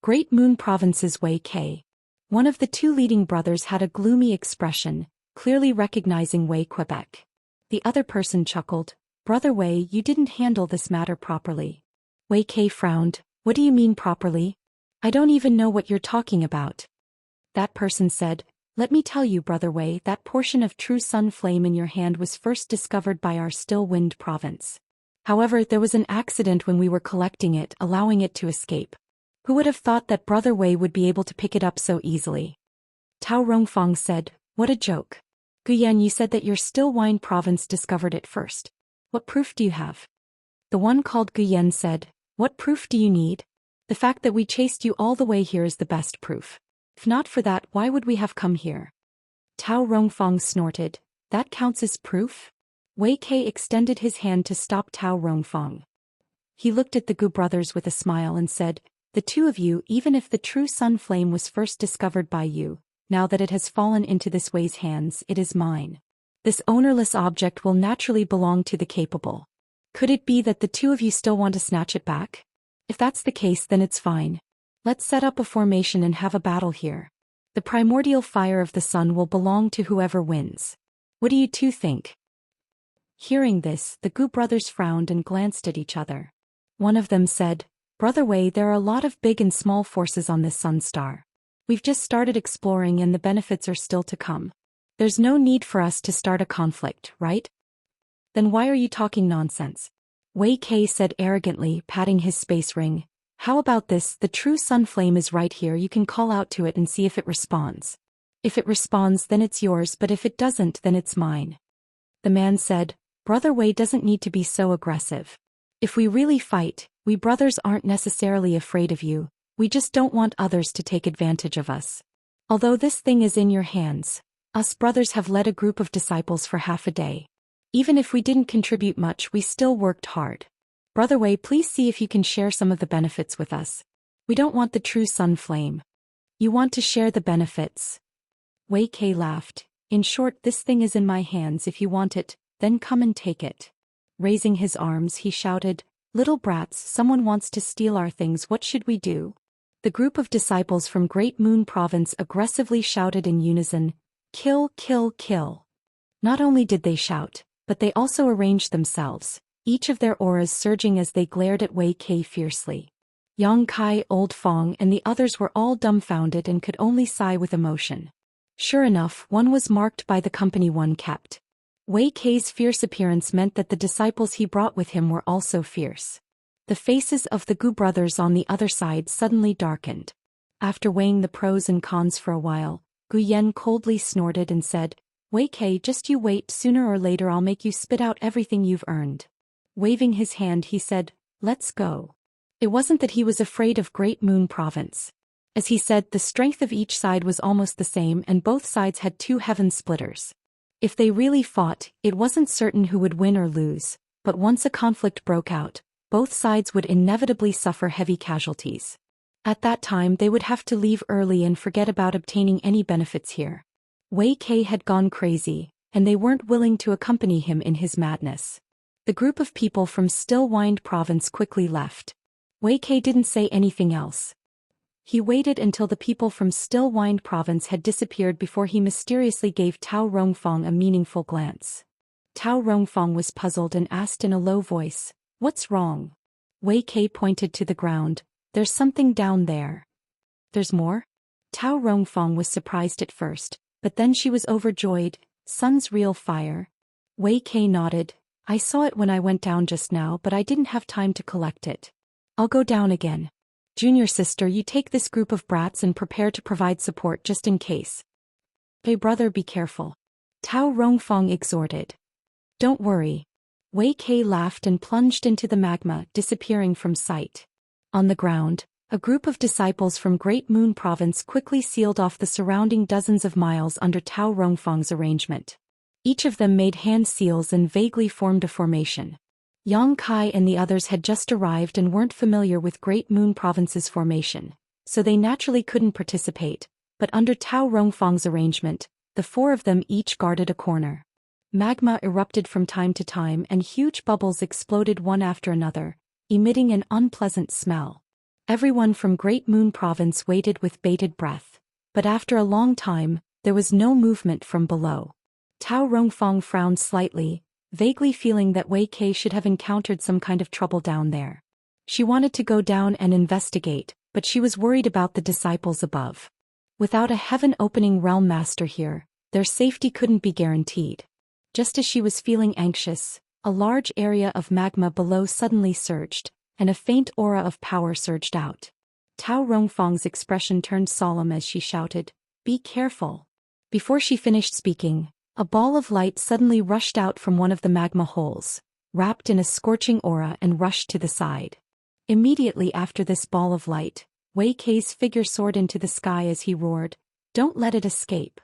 Great Moon Province's Wei Kei. One of the 2 leading brothers had a gloomy expression, clearly recognizing Wei Quebec. The other person chuckled. Brother Wei, you didn't handle this matter properly. Wei Kei frowned. What do you mean properly? I don't even know what you're talking about. That person said, let me tell you, Brother Wei, that portion of true sun flame in your hand was first discovered by our Still Wind Province. However, there was an accident when we were collecting it, allowing it to escape. Who would have thought that Brother Wei would be able to pick it up so easily? Tao Rongfang said, what a joke. Guyan, you said that your Still Wind Province discovered it first. What proof do you have? The one called Guyan said, what proof do you need? The fact that we chased you all the way here is the best proof. If not for that, why would we have come here? Tao Rongfang snorted. That counts as proof? Wei Kei extended his hand to stop Tao Rongfang. He looked at the Gu brothers with a smile and said, the two of you, even if the true sun flame was first discovered by you, now that it has fallen into this Wei's hands, it is mine. This ownerless object will naturally belong to the capable. Could it be that the two of you still want to snatch it back? If that's the case, then it's fine. Let's set up a formation and have a battle here. The primordial fire of the sun will belong to whoever wins. What do you two think? Hearing this, the Gu brothers frowned and glanced at each other. One of them said, Brother Wei, there are a lot of big and small forces on this sun star. We've just started exploring and the benefits are still to come. There's no need for us to start a conflict, right? Then why are you talking nonsense? Wei Kei said arrogantly, patting his space ring. How about this? The true sun flame is right here. You can call out to it and see if it responds. If it responds, then it's yours, but if it doesn't, then it's mine. The man said, Brother Wei doesn't need to be so aggressive. If we really fight, we brothers aren't necessarily afraid of you, we just don't want others to take advantage of us. Although this thing is in your hands, us brothers have led a group of disciples for half a day. Even if we didn't contribute much, we still worked hard. Brother Wei, please see if you can share some of the benefits with us. We don't want the true sun flame. You want to share the benefits? Wei Kei laughed. In short, this thing is in my hands. If you want it, then come and take it. Raising his arms, he shouted, Little brats, someone wants to steal our things, what should we do? The group of disciples from Great Moon Province aggressively shouted in unison, Kill, kill, kill. Not only did they shout, but they also arranged themselves, each of their auras surging as they glared at Wei Kei fiercely. Yang Kai, Old Fong and the others were all dumbfounded and could only sigh with emotion. Sure enough, one was marked by the company one kept. Wei Kei's fierce appearance meant that the disciples he brought with him were also fierce. The faces of the Gu brothers on the other side suddenly darkened. After weighing the pros and cons for a while, Gu Yen coldly snorted and said, Wei Kei, just you wait, sooner or later I'll make you spit out everything you've earned. Waving his hand, he said, Let's go. It wasn't that he was afraid of Great Moon Province. As he said, the strength of each side was almost the same and both sides had two heaven splitters. If they really fought, it wasn't certain who would win or lose, but once a conflict broke out, both sides would inevitably suffer heavy casualties. At that time they would have to leave early and forget about obtaining any benefits here. Wei Kei had gone crazy, and they weren't willing to accompany him in his madness. The group of people from Stillwind Province quickly left. Wei Kei didn't say anything else. He waited until the people from Stillwind Province had disappeared before he mysteriously gave Tao Rongfang a meaningful glance. Tao Rongfang was puzzled and asked in a low voice, What's wrong? Wei Kei pointed to the ground. There's something down there. There's more? Tao Rongfang was surprised at first, but then she was overjoyed. Sun's real fire. Wei Kei nodded. I saw it when I went down just now, but I didn't have time to collect it. I'll go down again. Junior sister, you take this group of brats and prepare to provide support just in case. Hey brother, be careful. Tao Rongfang exhorted. Don't worry. Wei Kei laughed and plunged into the magma, disappearing from sight. On the ground, a group of disciples from Great Moon Province quickly sealed off the surrounding dozens of miles under Tao Rongfang's arrangement. Each of them made hand seals and vaguely formed a formation. Yang Kai and the others had just arrived and weren't familiar with Great Moon Province's formation, so they naturally couldn't participate, but under Tao Rongfang's arrangement, the four of them each guarded a corner. Magma erupted from time to time and huge bubbles exploded one after another, emitting an unpleasant smell. Everyone from Great Moon Province waited with bated breath, but after a long time, there was no movement from below. Tao Rongfang frowned slightly, vaguely feeling that Wei Kei should have encountered some kind of trouble down there. She wanted to go down and investigate, but she was worried about the disciples above. Without a heaven-opening realm master here, their safety couldn't be guaranteed. Just as she was feeling anxious, a large area of magma below suddenly surged, and a faint aura of power surged out. Tao Rongfang's expression turned solemn as she shouted, Be careful. Before she finished speaking, a ball of light suddenly rushed out from one of the magma holes, wrapped in a scorching aura and rushed to the side. Immediately after this ball of light, Wei Kei's figure soared into the sky as he roared, "Don't let it escape."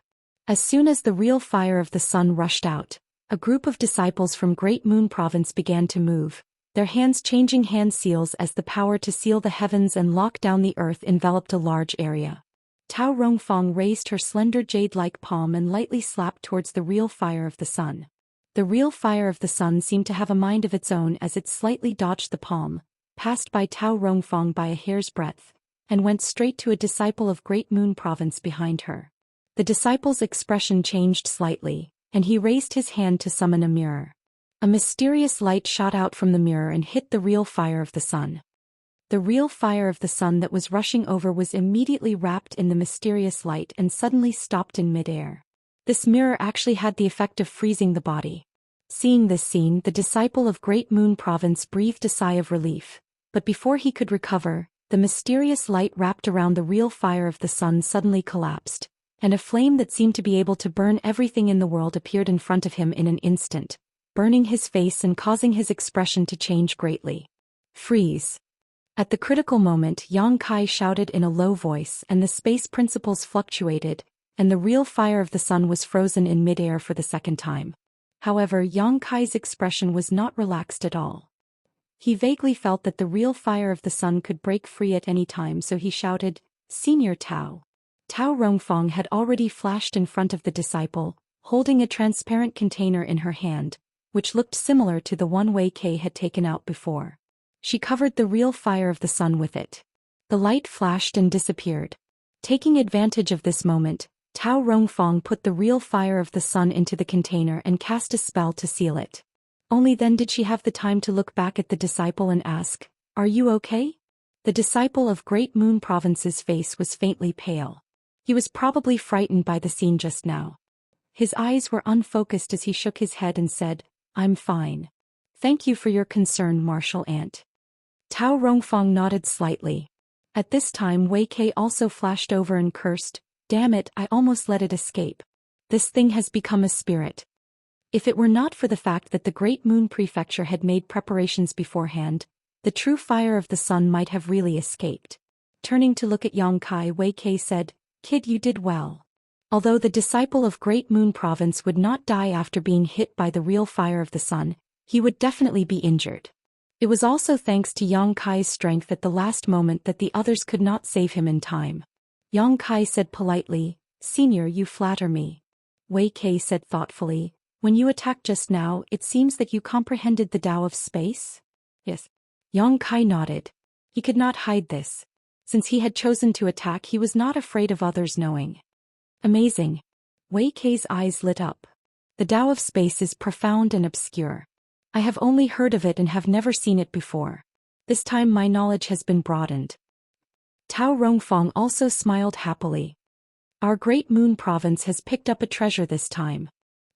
As soon as the real fire of the sun rushed out, a group of disciples from Great Moon Province began to move, their hands changing hand seals as the power to seal the heavens and lock down the earth enveloped a large area. Tao Rongfang raised her slender jade-like palm and lightly slapped towards the real fire of the sun. The real fire of the sun seemed to have a mind of its own as it slightly dodged the palm, passed by Tao Rongfang by a hair's breadth, and went straight to a disciple of Great Moon Province behind her. The disciple's expression changed slightly, and he raised his hand to summon a mirror. A mysterious light shot out from the mirror and hit the real fire of the sun. The real fire of the sun that was rushing over was immediately wrapped in the mysterious light and suddenly stopped in midair. This mirror actually had the effect of freezing the body. Seeing this scene, the disciple of Great Moon Province breathed a sigh of relief, but before he could recover, the mysterious light wrapped around the real fire of the sun suddenly collapsed, and a flame that seemed to be able to burn everything in the world appeared in front of him in an instant, burning his face and causing his expression to change greatly. Freeze. At the critical moment, Yang Kai shouted in a low voice and the space principles fluctuated, and the real fire of the sun was frozen in midair for the second time. However, Yang Kai's expression was not relaxed at all. He vaguely felt that the real fire of the sun could break free at any time, so he shouted, "Senior Tao." Tao Rongfang had already flashed in front of the disciple, holding a transparent container in her hand, which looked similar to the one Wei Kei had taken out before. She covered the real fire of the sun with it. The light flashed and disappeared. Taking advantage of this moment, Tao Rongfang put the real fire of the sun into the container and cast a spell to seal it. Only then did she have the time to look back at the disciple and ask, "Are you okay?" The disciple of Great Moon Province's face was faintly pale. He was probably frightened by the scene just now. His eyes were unfocused as he shook his head and said, "I'm fine. Thank you for your concern, Martial Ant." Tao Rongfang nodded slightly. At this time Wei Kei also flashed over and cursed, "Damn it, I almost let it escape. This thing has become a spirit." If it were not for the fact that the Great Moon Prefecture had made preparations beforehand, the true fire of the sun might have really escaped. Turning to look at Yang Kai, Wei Kei said, "Kid, you did well." Although the disciple of Great Moon Province would not die after being hit by the real fire of the sun, he would definitely be injured. It was also thanks to Yang Kai's strength at the last moment that the others could not save him in time. Yang Kai said politely, "Senior, you flatter me." Wei Kei said thoughtfully, "When you attacked just now, it seems that you comprehended the Tao of space?" "Yes." Yang Kai nodded. He could not hide this. Since he had chosen to attack, he was not afraid of others knowing. "Amazing." Wei Kei's eyes lit up. "The Tao of space is profound and obscure. I have only heard of it and have never seen it before. This time my knowledge has been broadened." Tao Rongfang also smiled happily. "Our Great Moon Province has picked up a treasure this time."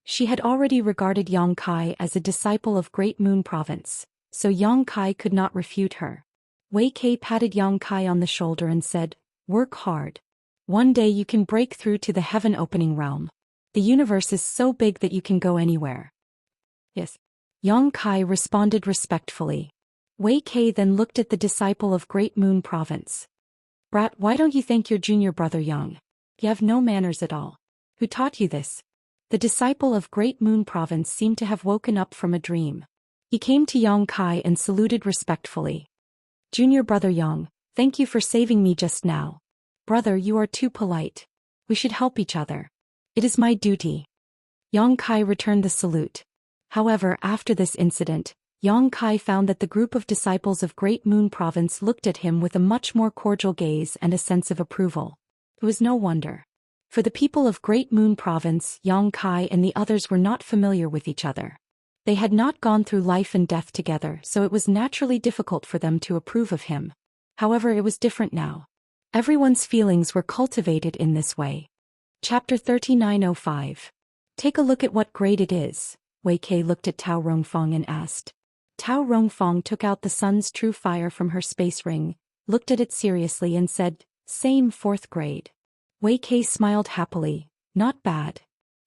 She had already regarded Yang Kai as a disciple of Great Moon Province, so Yang Kai could not refute her. Wei Kei patted Yang Kai on the shoulder and said, "Work hard. One day you can break through to the heaven-opening realm. The universe is so big that you can go anywhere." "Yes." Yang Kai responded respectfully. Wei Kei then looked at the disciple of Great Moon Province. "Brat, why don't you thank your junior brother Yang? You have no manners at all. Who taught you this?" The disciple of Great Moon Province seemed to have woken up from a dream. He came to Yang Kai and saluted respectfully. "Junior brother Yang, thank you for saving me just now. Brother, you are too polite. We should help each other. It is my duty." Yang Kai returned the salute. However, after this incident, Yang Kai found that the group of disciples of Great Moon Province looked at him with a much more cordial gaze and a sense of approval. It was no wonder. For the people of Great Moon Province, Yang Kai and the others were not familiar with each other. They had not gone through life and death together, so it was naturally difficult for them to approve of him. However, it was different now. Everyone's feelings were cultivated in this way. Chapter 3905. Take a look at what grade it is. Wei Kei looked at Tao Rongfang and asked. Tao Rongfang took out the sun's true fire from her space ring, looked at it seriously and said, "Same 4th grade." Wei Kei smiled happily. Not bad.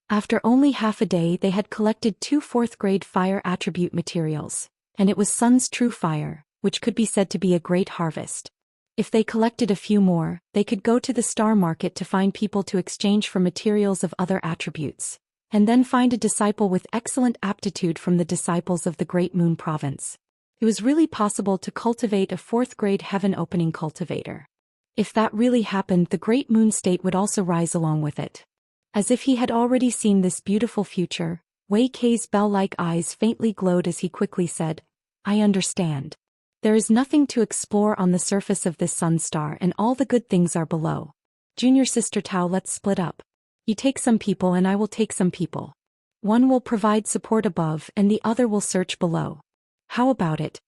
After only half a day they had collected 2 4th-grade fire attribute materials, and it was sun's true fire, which could be said to be a great harvest. If they collected a few more, they could go to the star market to find people to exchange for materials of other attributes, and then find a disciple with excellent aptitude from the disciples of the Great Moon Province. It was really possible to cultivate a 4th-grade heaven-opening cultivator. If that really happened, the Great Moon State would also rise along with it. As if he had already seen this beautiful future, Wei Kei's bell-like eyes faintly glowed as he quickly said, "I understand. There is nothing to explore on the surface of this sun star and all the good things are below. Junior sister Tao, let's split up. You take some people and I will take some people. One will provide support above and the other will search below. How about it?"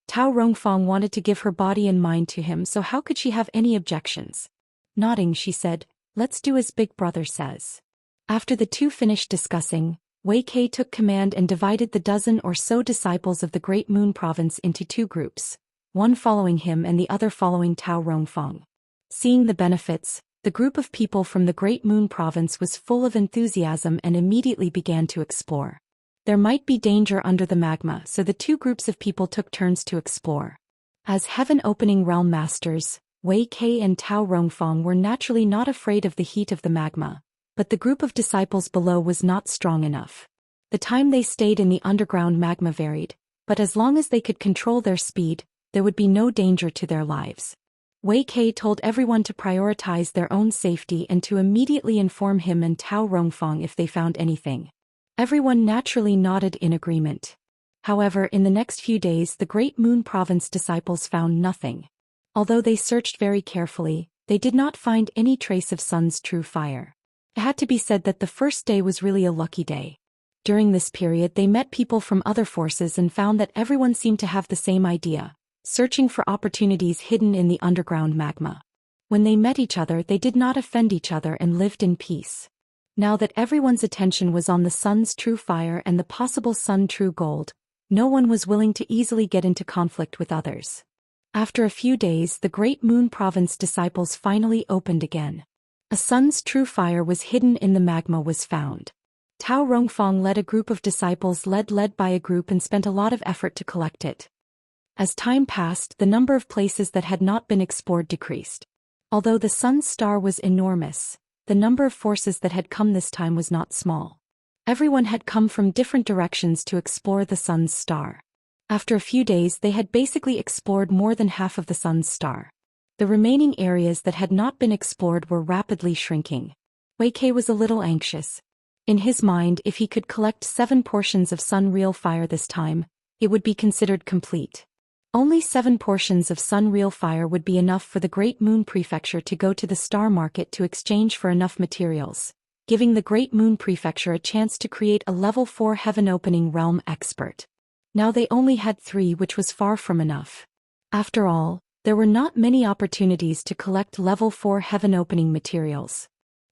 Tao Rongfang wanted to give her body and mind to him, so how could she have any objections? Nodding, she said, "Let's do as Big Brother says." After the two finished discussing, Wei Kei took command and divided the dozen or so disciples of the Great Moon Province into 2 groups, one following him and the other following Tao Rongfang. Seeing the benefits, the group of people from the Great Moon Province was full of enthusiasm and immediately began to explore. There might be danger under the magma, so the 2 groups of people took turns to explore. As heaven-opening realm masters, Wei Kei and Tao Rongfang were naturally not afraid of the heat of the magma, but the group of disciples below was not strong enough. The time they stayed in the underground magma varied, but as long as they could control their speed, there would be no danger to their lives. Wei Kei told everyone to prioritize their own safety and to immediately inform him and Tao Rongfang if they found anything. Everyone naturally nodded in agreement. However, in the next few days the Great Moon Province disciples found nothing. Although they searched very carefully, they did not find any trace of sun's true fire. It had to be said that the first day was really a lucky day. During this period they met people from other forces and found that everyone seemed to have the same idea, searching for opportunities hidden in the underground magma. When they met each other they did not offend each other and lived in peace. Now that everyone's attention was on the sun's true fire and the possible sun true gold, no one was willing to easily get into conflict with others. After a few days the Great Moon Province disciples finally opened again. A sun's true fire was hidden in the magma was found. Tao Rongfang led a group of disciples led by a group and spent a lot of effort to collect it. As time passed, the number of places that had not been explored decreased. Although the sun's star was enormous, the number of forces that had come this time was not small. Everyone had come from different directions to explore the sun's star. After a few days they had basically explored more than half of the sun's star. The remaining areas that had not been explored were rapidly shrinking. Wei Kei was a little anxious. In his mind, if he could collect 7 portions of sun real fire this time, it would be considered complete. Only 7 portions of sun real fire would be enough for the Great Moon Prefecture to go to the star market to exchange for enough materials, giving the Great Moon Prefecture a chance to create a level 4 heaven-opening realm expert. Now they only had 3, which was far from enough. After all, there were not many opportunities to collect level 4 heaven-opening materials.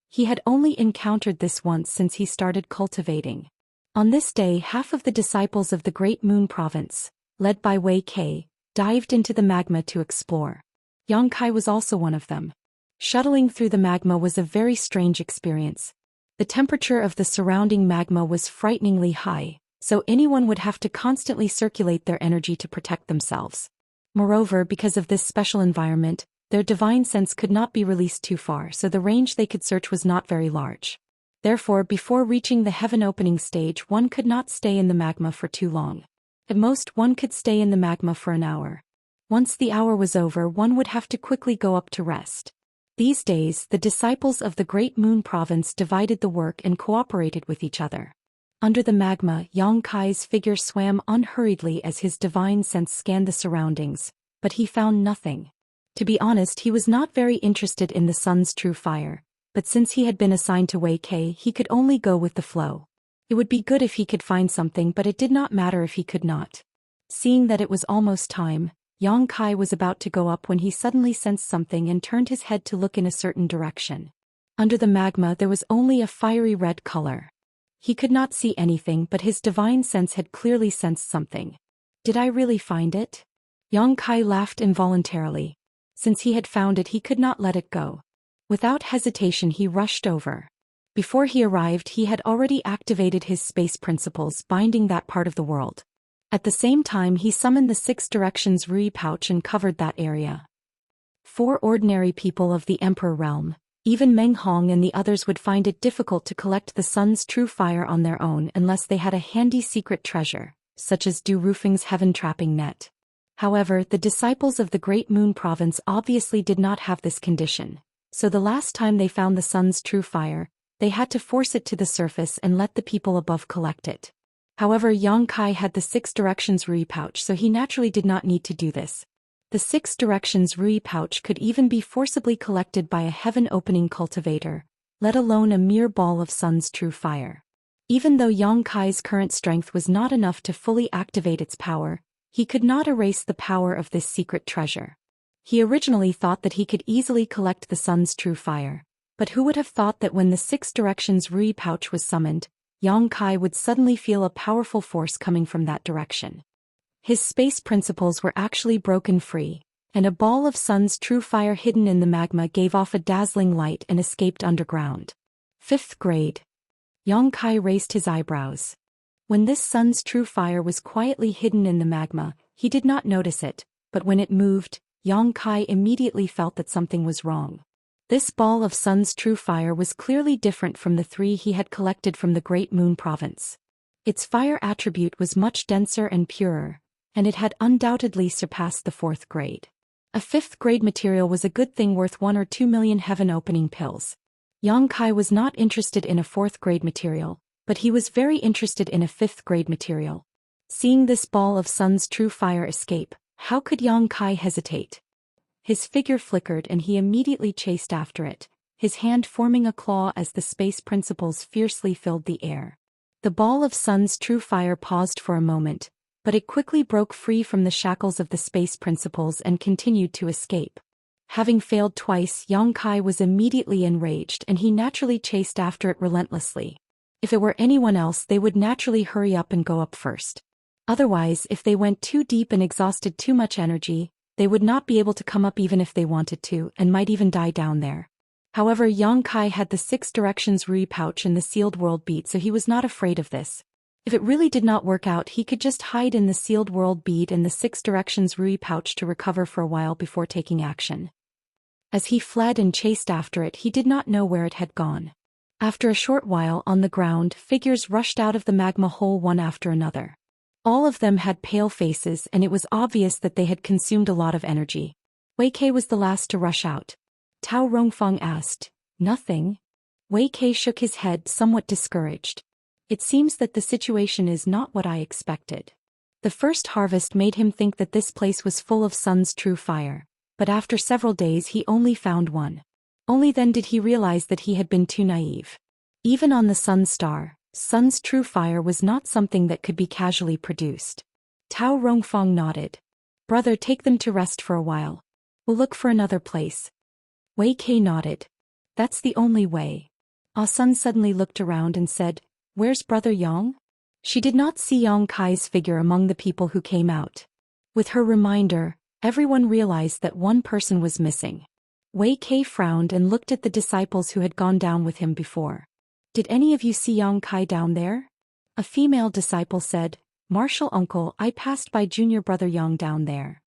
He had only encountered this once since he started cultivating. On this day half of the disciples of the Great Moon Province, led by Wei Kei, dived into the magma to explore. Yang Kai was also one of them. Shuttling through the magma was a very strange experience. The temperature of the surrounding magma was frighteningly high, so anyone would have to constantly circulate their energy to protect themselves. Moreover, because of this special environment, their divine sense could not be released too far, so the range they could search was not very large. Therefore, before reaching the heaven-opening stage one could not stay in the magma for too long. At most one could stay in the magma for an hour. Once the hour was over one would have to quickly go up to rest. These days the disciples of the Great Moon Province divided the work and cooperated with each other. Under the magma Yang Kai's figure swam unhurriedly as his divine sense scanned the surroundings, but he found nothing. To be honest, he was not very interested in the sun's true fire, but since he had been assigned to Wei Kei he could only go with the flow. It would be good if he could find something, but it did not matter if he could not. Seeing that it was almost time, Yang Kai was about to go up when he suddenly sensed something and turned his head to look in a certain direction. Under the magma there was only a fiery red color. He could not see anything, but his divine sense had clearly sensed something. Did I really find it? Yang Kai laughed involuntarily. Since he had found it he could not let it go. Without hesitation he rushed over. Before he arrived he had already activated his space principles binding that part of the world. At the same time he summoned the 6 directions Rui pouch and covered that area. 4 ordinary people of the Emperor realm, even Meng Hong and the others would find it difficult to collect the sun's true fire on their own unless they had a handy secret treasure, such as Du Rufing's heaven-trapping net. However, the disciples of the Great Moon Province obviously did not have this condition, so the last time they found the sun's true fire, they had to force it to the surface and let the people above collect it. However, Yang Kai had the 6 directions Rui pouch, so he naturally did not need to do this. The 6 directions Rui pouch could even be forcibly collected by a heaven-opening cultivator, let alone a mere ball of sun's true fire. Even though Yang Kai's current strength was not enough to fully activate its power, he could not erase the power of this secret treasure. He originally thought that he could easily collect the sun's true fire, but who would have thought that when the 6 directions Rui pouch was summoned, Yang Kai would suddenly feel a powerful force coming from that direction. His space principles were actually broken free, and a ball of sun's true fire hidden in the magma gave off a dazzling light and escaped underground. 5th grade. Yang Kai raised his eyebrows. When this sun's true fire was quietly hidden in the magma, he did not notice it, but when it moved, Yang Kai immediately felt that something was wrong. This ball of sun's true fire was clearly different from the 3 he had collected from the Great Moon Province. Its fire attribute was much denser and purer, and it had undoubtedly surpassed the 4th grade. A 5th grade material was a good thing worth 1 or 2 million heaven-opening pills. Yang Kai was not interested in a 4th grade material, but he was very interested in a 5th grade material. Seeing this ball of sun's true fire escape, how could Yang Kai hesitate? His figure flickered and he immediately chased after it, his hand forming a claw as the space principles fiercely filled the air. The ball of sun's true fire paused for a moment, but it quickly broke free from the shackles of the space principles and continued to escape. Having failed twice, Yang Kai was immediately enraged and he naturally chased after it relentlessly. If it were anyone else, they would naturally hurry up and go up first. Otherwise, if they went too deep and exhausted too much energy, they would not be able to come up even if they wanted to, and might even die down there. However, Yang Kai had the 6 directions Rui pouch and the sealed world bead, so he was not afraid of this. If it really did not work out, he could just hide in the sealed world bead and the 6 directions Rui pouch to recover for a while before taking action. As he fled and chased after it, he did not know where it had gone. After a short while on the ground, figures rushed out of the magma hole one after another. All of them had pale faces and it was obvious that they had consumed a lot of energy. Wei Kei was the last to rush out. Tao Rongfeng asked, "Nothing?" Wei Kei shook his head, somewhat discouraged. "It seems that the situation is not what I expected." The first harvest made him think that this place was full of sun's true fire, but after several days he only found one. Only then did he realize that he had been too naive. Even on the sun star, sun's true fire was not something that could be casually produced. Tao Rongfeng nodded. "Brother, take them to rest for a while. We'll look for another place." Wei Kei nodded. "That's the only way." Ah Sun suddenly looked around and said, "Where's Brother Yang?" She did not see Yang Kai's figure among the people who came out. With her reminder, everyone realized that one person was missing. Wei Kei frowned and looked at the disciples who had gone down with him before. "Did any of you see Yang Kai down there?" A female disciple said, "Martial uncle, I passed by junior brother Yang down there."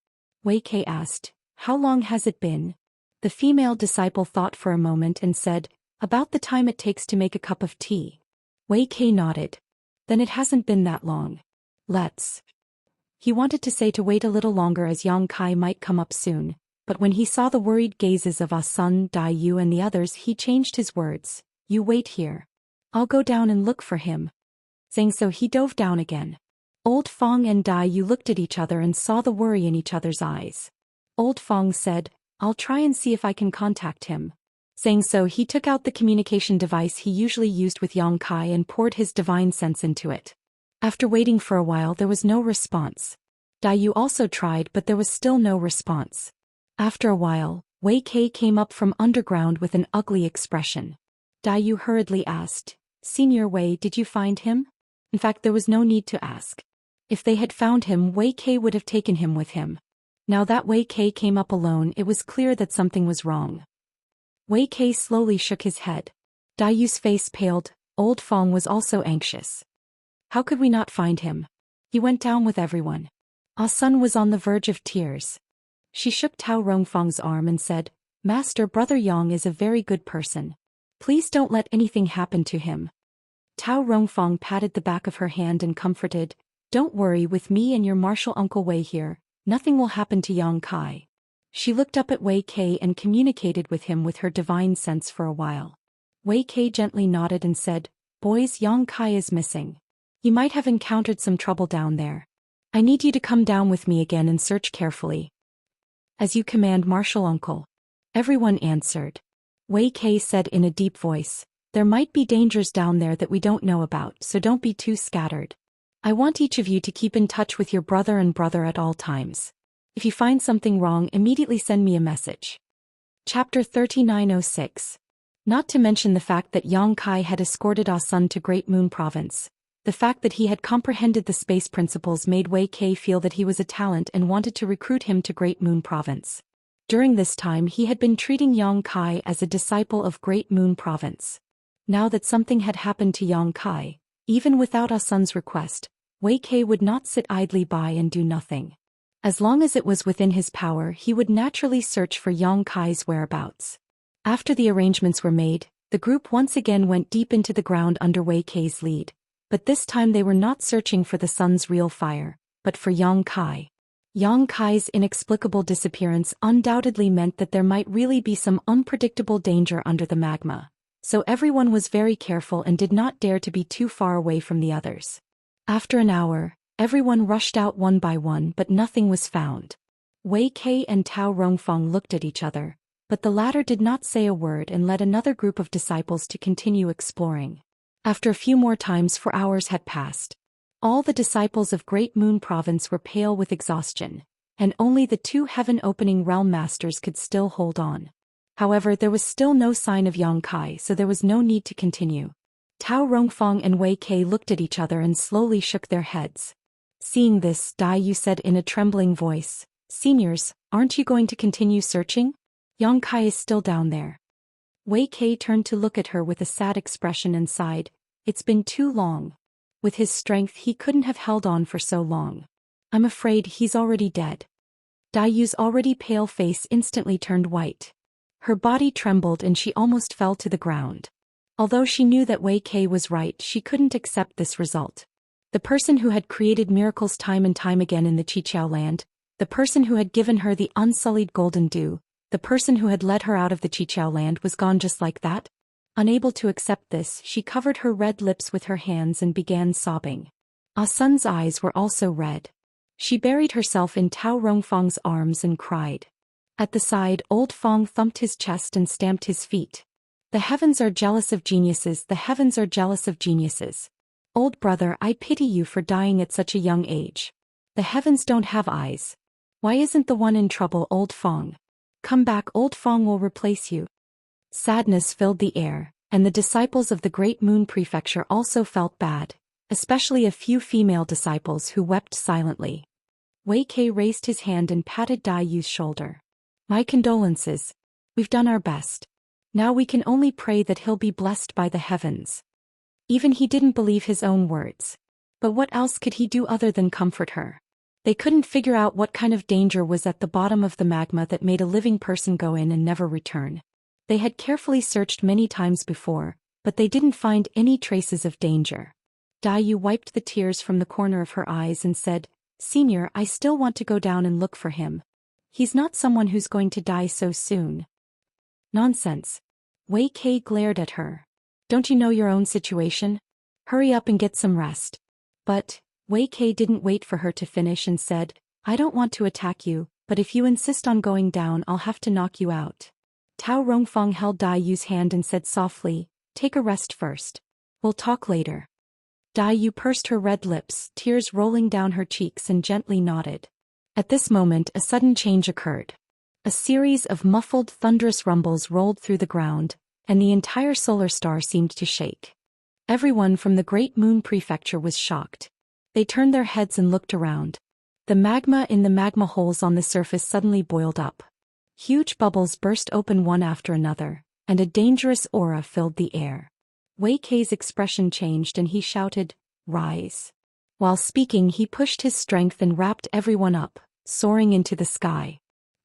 Wei Kei asked, "How long has it been?" The female disciple thought for a moment and said, "About the time it takes to make a cup of tea." Wei Kei nodded. "Then it hasn't been that long. Let's." He wanted to say to wait a little longer as Yang Kai might come up soon, but when he saw the worried gazes of Ah Sun, Dai Yu and the others, he changed his words. "You wait here. I'll go down and look for him." Saying so, he dove down again. Old Fong and Dai Yu looked at each other and saw the worry in each other's eyes. Old Fong said, "I'll try and see if I can contact him." Saying so, he took out the communication device he usually used with Yang Kai and poured his divine sense into it. After waiting for a while, there was no response. Dai Yu also tried, but there was still no response. After a while, Wei Kei came up from underground with an ugly expression. Dai Yu hurriedly asked, "Senior Wei, did you find him?" In fact, there was no need to ask. If they had found him, Wei Kei would have taken him with him. Now that Wei Kei came up alone, it was clear that something was wrong. Wei Kei slowly shook his head. Dai Yu's face paled. Old Fong was also anxious. "How could we not find him? He went down with everyone." Ah Sun was on the verge of tears. She shook Tao Rongfang's arm and said, Master, Brother Yang is a very good person. Please don't let anything happen to him. Tao Rongfang patted the back of her hand and comforted, Don't worry, with me and your martial uncle Wei here, nothing will happen to Yang Kai. She looked up at Wei Kei and communicated with him with her divine sense for a while. Wei Kei gently nodded and said, Boys, Yang Kai is missing. You might have encountered some trouble down there. I need you to come down with me again and search carefully. As you command, martial uncle. Everyone answered. Wei Kei said in a deep voice, There might be dangers down there that we don't know about, so don't be too scattered. I want each of you to keep in touch with your brother at all times. If you find something wrong, immediately send me a message. Chapter 3906. Not to mention the fact that Yang Kai had escorted Ah Sun to Great Moon Province. The fact that he had comprehended the space principles made Wei Kei feel that he was a talent and wanted to recruit him to Great Moon Province. During this time he had been treating Yang Kai as a disciple of Great Moon Province. Now that something had happened to Yang Kai, even without Ah Sun's request, Wei Kei would not sit idly by and do nothing. As long as it was within his power, he would naturally search for Yang Kai's whereabouts. After the arrangements were made, the group once again went deep into the ground under Wei Kei's lead, but this time they were not searching for the sun's real fire, but for Yang Kai. Yang Kai's inexplicable disappearance undoubtedly meant that there might really be some unpredictable danger under the magma, so everyone was very careful and did not dare to be too far away from the others. After an hour, everyone rushed out one by one, but nothing was found. Wei Kei and Tao Rongfang looked at each other, but the latter did not say a word and led another group of disciples to continue exploring. After a few more times, 4 hours had passed. All the disciples of Great Moon Province were pale with exhaustion, and only the 2 heaven-opening realm masters could still hold on. However, there was still no sign of Yang Kai, so there was no need to continue. Tao Rongfang and Wei Kei looked at each other and slowly shook their heads. Seeing this, Dai Yu said in a trembling voice, Seniors, aren't you going to continue searching? Yang Kai is still down there. Wei Kei turned to look at her with a sad expression and sighed, It's been too long. With his strength he couldn't have held on for so long. I'm afraid he's already dead. Dai Yu's already pale face instantly turned white. Her body trembled and she almost fell to the ground. Although she knew that Wei Kei was right, she couldn't accept this result. The person who had created miracles time and time again in the Qiqiao land, the person who had given her the unsullied golden dew, the person who had led her out of the Qiqiao land was gone just like that? Unable to accept this, she covered her red lips with her hands and began sobbing. Ah Sun's eyes were also red. She buried herself in Tao Rongfang's arms and cried. At the side, old Fong thumped his chest and stamped his feet. The heavens are jealous of geniuses, the heavens are jealous of geniuses. Old brother, I pity you for dying at such a young age. The heavens don't have eyes. Why isn't the one in trouble old Fong? Come back, old Fong will replace you. Sadness filled the air, and the disciples of the Great Moon Prefecture also felt bad, especially a few female disciples who wept silently. Wei Kei raised his hand and patted Dai Yu's shoulder. My condolences. We've done our best. Now we can only pray that he'll be blessed by the heavens. Even he didn't believe his own words. But what else could he do other than comfort her? They couldn't figure out what kind of danger was at the bottom of the magma that made a living person go in and never return. They had carefully searched many times before, but they didn't find any traces of danger. Dai Yu wiped the tears from the corner of her eyes and said, Senior, I still want to go down and look for him. He's not someone who's going to die so soon. Nonsense. Wei Kei glared at her. Don't you know your own situation? Hurry up and get some rest. But Wei Kei didn't wait for her to finish and said, I don't want to attack you, but if you insist on going down, I'll have to knock you out. Tao Rongfang held Dai Yu's hand and said softly, Take a rest first. We'll talk later. Dai Yu pursed her red lips, tears rolling down her cheeks, and gently nodded. At this moment a sudden change occurred. A series of muffled, thunderous rumbles rolled through the ground, and the entire solar star seemed to shake. Everyone from the Great Moon Prefecture was shocked. They turned their heads and looked around. The magma in the magma holes on the surface suddenly boiled up. Huge bubbles burst open one after another, and a dangerous aura filled the air. Wei Kei's expression changed and he shouted, Rise. While speaking he pushed his strength and wrapped everyone up, soaring into the sky.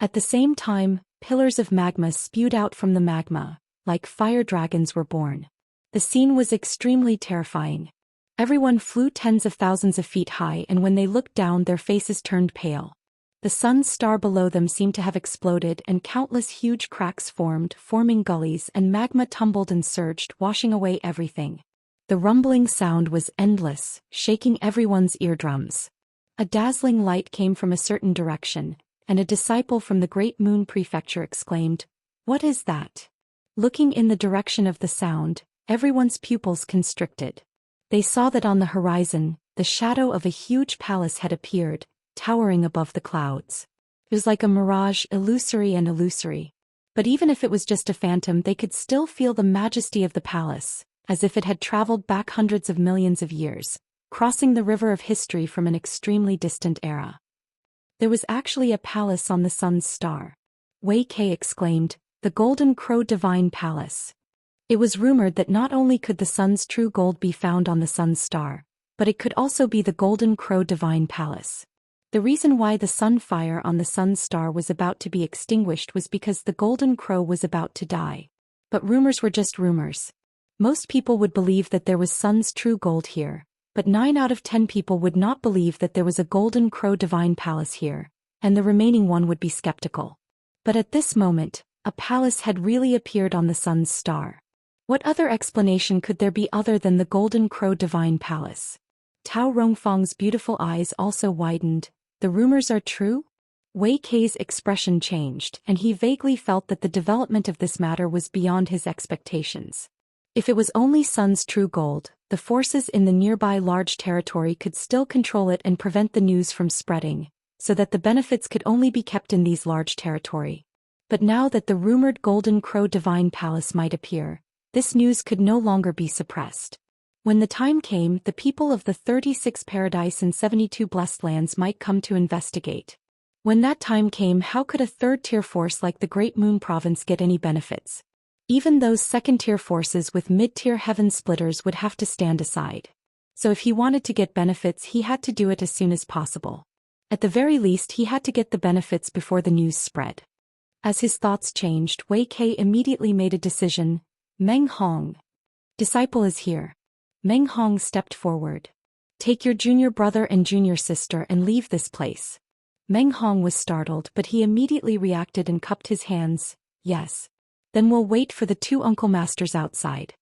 At the same time, pillars of magma spewed out from the magma, like fire dragons were born. The scene was extremely terrifying. Everyone flew tens of thousands of feet high, and when they looked down their faces turned pale. The sun's star below them seemed to have exploded, and countless huge cracks formed, forming gullies, and magma tumbled and surged, washing away everything. The rumbling sound was endless, shaking everyone's eardrums. A dazzling light came from a certain direction, and a disciple from the Great Moon Prefecture exclaimed, "What is that?" Looking in the direction of the sound, everyone's pupils constricted. They saw that on the horizon, the shadow of a huge palace had appeared, towering above the clouds. It was like a mirage, illusory. But even if it was just a phantom, they could still feel the majesty of the palace, as if it had traveled back hundreds of millions of years, crossing the river of history from an extremely distant era. There was actually a palace on the sun's star. Wei Kei exclaimed, "The Golden Crow Divine Palace." It was rumored that not only could the sun's true gold be found on the sun's star, but it could also be the Golden Crow Divine Palace. The reason why the sun fire on the sun's star was about to be extinguished was because the Golden Crow was about to die. But rumors were just rumors. Most people would believe that there was sun's true gold here, but 9 out of 10 people would not believe that there was a Golden Crow Divine Palace here, and the remaining one would be skeptical. But at this moment, a palace had really appeared on the sun's star. What other explanation could there be other than the Golden Crow Divine Palace? Tao Rongfang's beautiful eyes also widened. The rumors are true? Wei Kei's expression changed, and he vaguely felt that the development of this matter was beyond his expectations. If it was only sun's true gold, the forces in the nearby large territory could still control it and prevent the news from spreading, so that the benefits could only be kept in these large territory. But now that the rumored Golden Crow Divine Palace might appear, this news could no longer be suppressed. When the time came, the people of the 36 Paradise and 72 Blessed Lands might come to investigate. When that time came, how could a third-tier force like the Great Moon Province get any benefits? Even those second-tier forces with mid-tier heaven splitters would have to stand aside. So if he wanted to get benefits, he had to do it as soon as possible. At the very least, he had to get the benefits before the news spread. As his thoughts changed, Wei Kei immediately made a decision. Meng Hong. Disciple is here. Meng Hong stepped forward. Take your junior brother and junior sister and leave this place. Meng Hong was startled, but he immediately reacted and cupped his hands. Yes. Then we'll wait for the 2 uncle masters outside.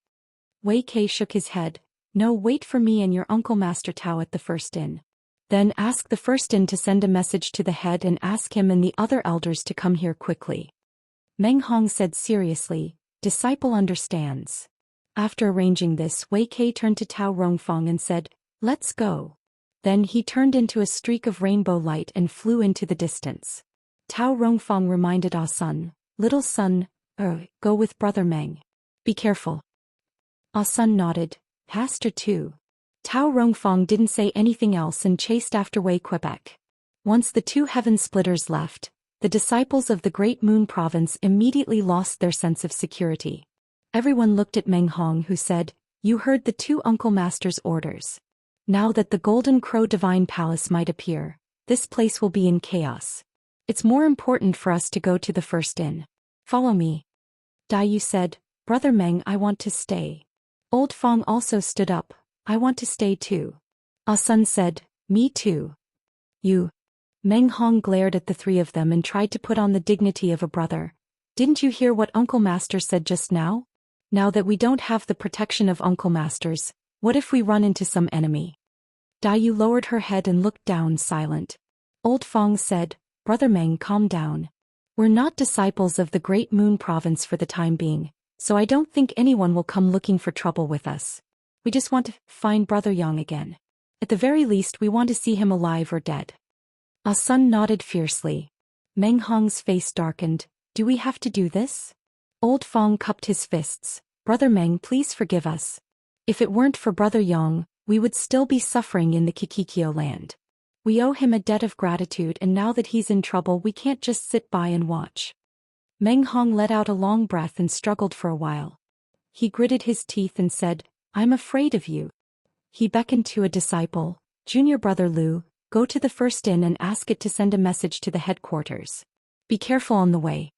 Wei Kei shook his head. No, wait for me and your uncle Master Tao at the first inn. Then ask the first inn to send a message to the head and ask him and the other elders to come here quickly. Meng Hong said seriously, disciple understands. After arranging this, Wei Kei turned to Tao Rongfang and said, let's go. Then he turned into a streak of rainbow light and flew into the distance. Tao Rongfang reminded Ah Sun, little son, go with brother Meng. Be careful. Ah Sun nodded, Pastor too. Tao Rongfang didn't say anything else and chased after Wei Quebec. Once the 2 heaven splitters left, the disciples of the Great Moon Province immediately lost their sense of security. Everyone looked at Meng Hong, who said, you heard the 2 uncle masters' orders. Now that the Golden Crow Divine Palace might appear, this place will be in chaos. It's more important for us to go to the first inn. Follow me. Dai said, Brother Meng, I want to stay. Old Fong also stood up, I want to stay too. Ah Sun said, me too. You. Meng Hong glared at the 3 of them and tried to put on the dignity of a brother. Didn't you hear what Uncle Master said just now? Now that we don't have the protection of Uncle Masters, what if we run into some enemy? Dai lowered her head and looked down, silent. Old Fong said, Brother Meng, calm down. We're not disciples of the Great Moon Province for the time being, so I don't think anyone will come looking for trouble with us. We just want to find Brother Yang again. At the very least, we want to see him alive or dead. Ah Sun nodded fiercely. Meng Hong's face darkened. Do we have to do this? Old Fong cupped his fists. Brother Meng, please forgive us. If it weren't for Brother Yang, we would still be suffering in the Kikikyo land. We owe him a debt of gratitude, and now that he's in trouble, we can't just sit by and watch. Meng Hong let out a long breath and struggled for a while. He gritted his teeth and said, I'm afraid of you. He beckoned to a disciple, Junior Brother Lu, go to the first inn and ask it to send a message to the headquarters. Be careful on the way.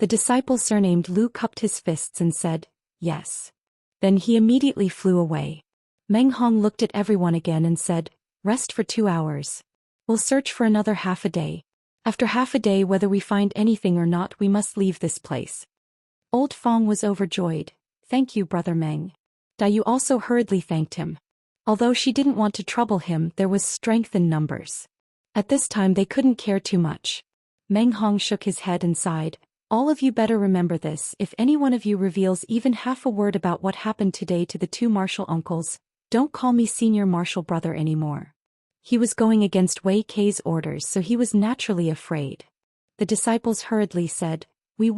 The disciple surnamed Lu cupped his fists and said, yes. Then he immediately flew away. Meng Hong looked at everyone again and said, rest for 2 hours. We'll search for another half a day. After half a day, whether we find anything or not, we must leave this place. Old Fong was overjoyed. Thank you, Brother Meng. Dai also hurriedly thanked him. Although she didn't want to trouble him, there was strength in numbers. At this time they couldn't care too much. Meng Hong shook his head and sighed. All of you better remember this. If any one of you reveals even half a word about what happened today to the 2 martial uncles, don't call me senior martial brother anymore. He was going against Wei Kei's orders, so he was naturally afraid. The disciples hurriedly said, we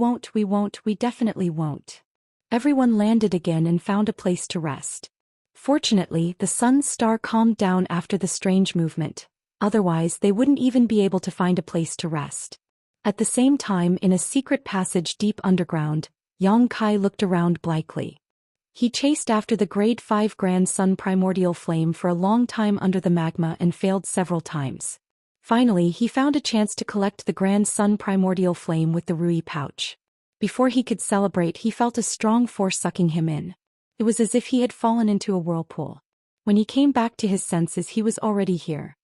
definitely won't. Everyone landed again and found a place to rest. Fortunately, the sun's star calmed down after the strange movement. Otherwise, they wouldn't even be able to find a place to rest. At the same time, in a secret passage deep underground, Yang Kai looked around blankly. He chased after the grade 5 Grand Sun primordial flame for a long time under the magma and failed several times. Finally, he found a chance to collect the Grand Sun primordial flame with the Rui pouch. Before he could celebrate, he felt a strong force sucking him in. It was as if he had fallen into a whirlpool. When he came back to his senses, he was already here.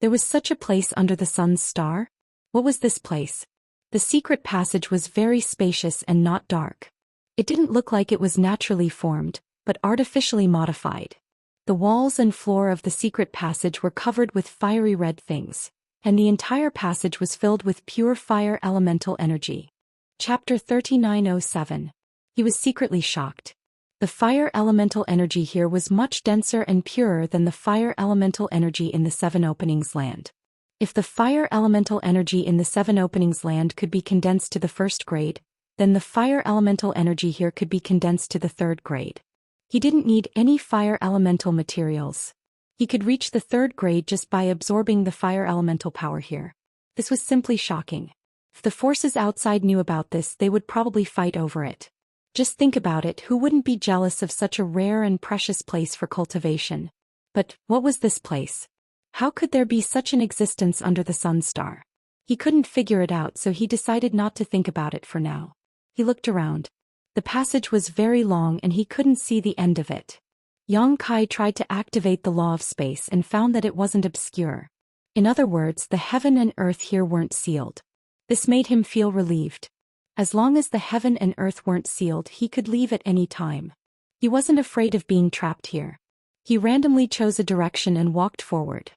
There was such a place under the sun's star? What was this place? The secret passage was very spacious and not dark. It didn't look like it was naturally formed, but artificially modified. The walls and floor of the secret passage were covered with fiery red things, and the entire passage was filled with pure fire elemental energy. Chapter 3907. He was secretly shocked. The fire elemental energy here was much denser and purer than the fire elemental energy in the 7 Openings land. If the fire elemental energy in the 7 Openings land could be condensed to the 1st grade, then the fire elemental energy here could be condensed to the 3rd grade. He didn't need any fire elemental materials. He could reach the 3rd grade just by absorbing the fire elemental power here. This was simply shocking. If the forces outside knew about this, they would probably fight over it. Just think about it, who wouldn't be jealous of such a rare and precious place for cultivation? But what was this place? How could there be such an existence under the sun star? He couldn't figure it out, so he decided not to think about it for now. He looked around. The passage was very long and he couldn't see the end of it. Yang Kai tried to activate the law of space and found that it wasn't obscure. In other words, the heaven and earth here weren't sealed. This made him feel relieved. As long as the heaven and earth weren't sealed, he could leave at any time. He wasn't afraid of being trapped here. He randomly chose a direction and walked forward.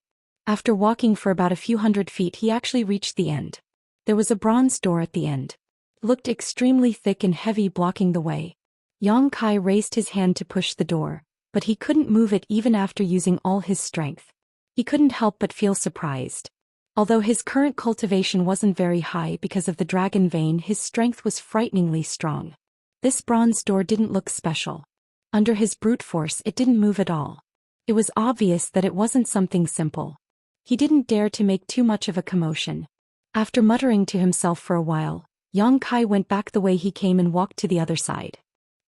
After walking for about a few hundred feet, he actually reached the end. There was a bronze door at the end. It looked extremely thick and heavy, blocking the way. Yang Kai raised his hand to push the door, but he couldn't move it even after using all his strength. He couldn't help but feel surprised. Although his current cultivation wasn't very high because of the dragon vein, his strength was frighteningly strong. This bronze door didn't look special. Under his brute force, it didn't move at all. It was obvious that it wasn't something simple. He didn't dare to make too much of a commotion. After muttering to himself for a while, Yang Kai went back the way he came and walked to the other side.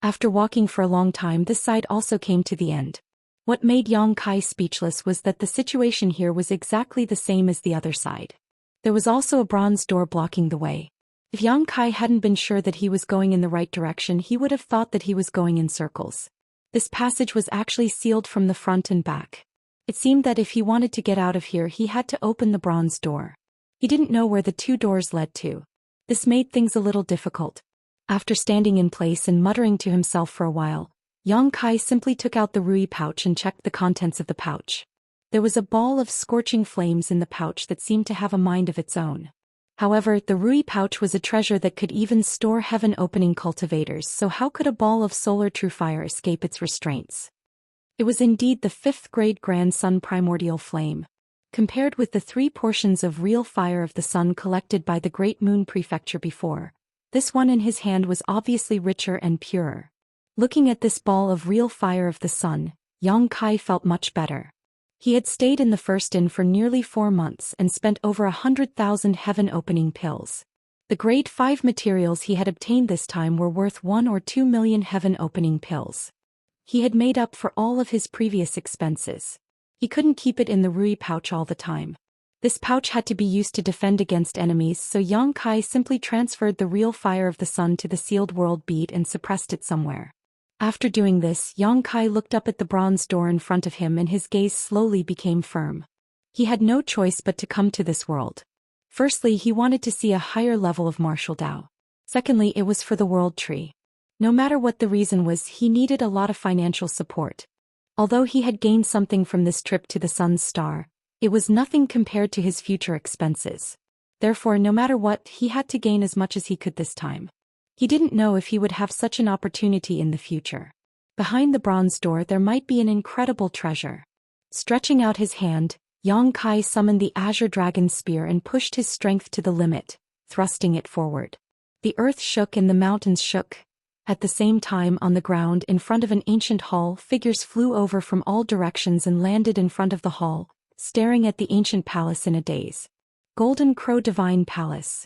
After walking for a long time, this side also came to the end. What made Yang Kai speechless was that the situation here was exactly the same as the other side. There was also a bronze door blocking the way. If Yang Kai hadn't been sure that he was going in the right direction, he would have thought that he was going in circles. This passage was actually sealed from the front and back. It seemed that if he wanted to get out of here, he had to open the bronze door. He didn't know where the 2 doors led to. This made things a little difficult. After standing in place and muttering to himself for a while, Yang Kai simply took out the Rui pouch and checked the contents of the pouch. There was a ball of scorching flames in the pouch that seemed to have a mind of its own. However, the Rui pouch was a treasure that could even store heaven-opening cultivators, so how could a ball of solar true fire escape its restraints? It was indeed the 5th grade Grand Sun primordial flame. Compared with the 3 portions of real fire of the sun collected by the Great Moon Prefecture before, this one in his hand was obviously richer and purer. Looking at this ball of real fire of the sun, Yang Kai felt much better. He had stayed in the first inn for nearly 4 months and spent over 100,000 heaven-opening pills. The grade 5 materials he had obtained this time were worth 1 or 2 million heaven-opening pills. He had made up for all of his previous expenses. He couldn't keep it in the Rui pouch all the time. This pouch had to be used to defend against enemies, so Yang Kai simply transferred the real fire of the sun to the sealed world bead and suppressed it somewhere. After doing this, Yang Kai looked up at the bronze door in front of him and his gaze slowly became firm. He had no choice but to come to this world. Firstly, he wanted to see a higher level of martial Dao. Secondly, it was for the world tree. No matter what the reason was, he needed a lot of financial support. Although he had gained something from this trip to the sun's star, it was nothing compared to his future expenses. Therefore, no matter what, he had to gain as much as he could this time. He didn't know if he would have such an opportunity in the future. Behind the bronze door there might be an incredible treasure. Stretching out his hand, Yang Kai summoned the azure dragon spear and pushed his strength to the limit, thrusting it forward. The earth shook and the mountains shook. At the same time, on the ground in front of an ancient hall, figures flew over from all directions and landed in front of the hall, staring at the ancient palace in a daze. Golden Crow Divine Palace.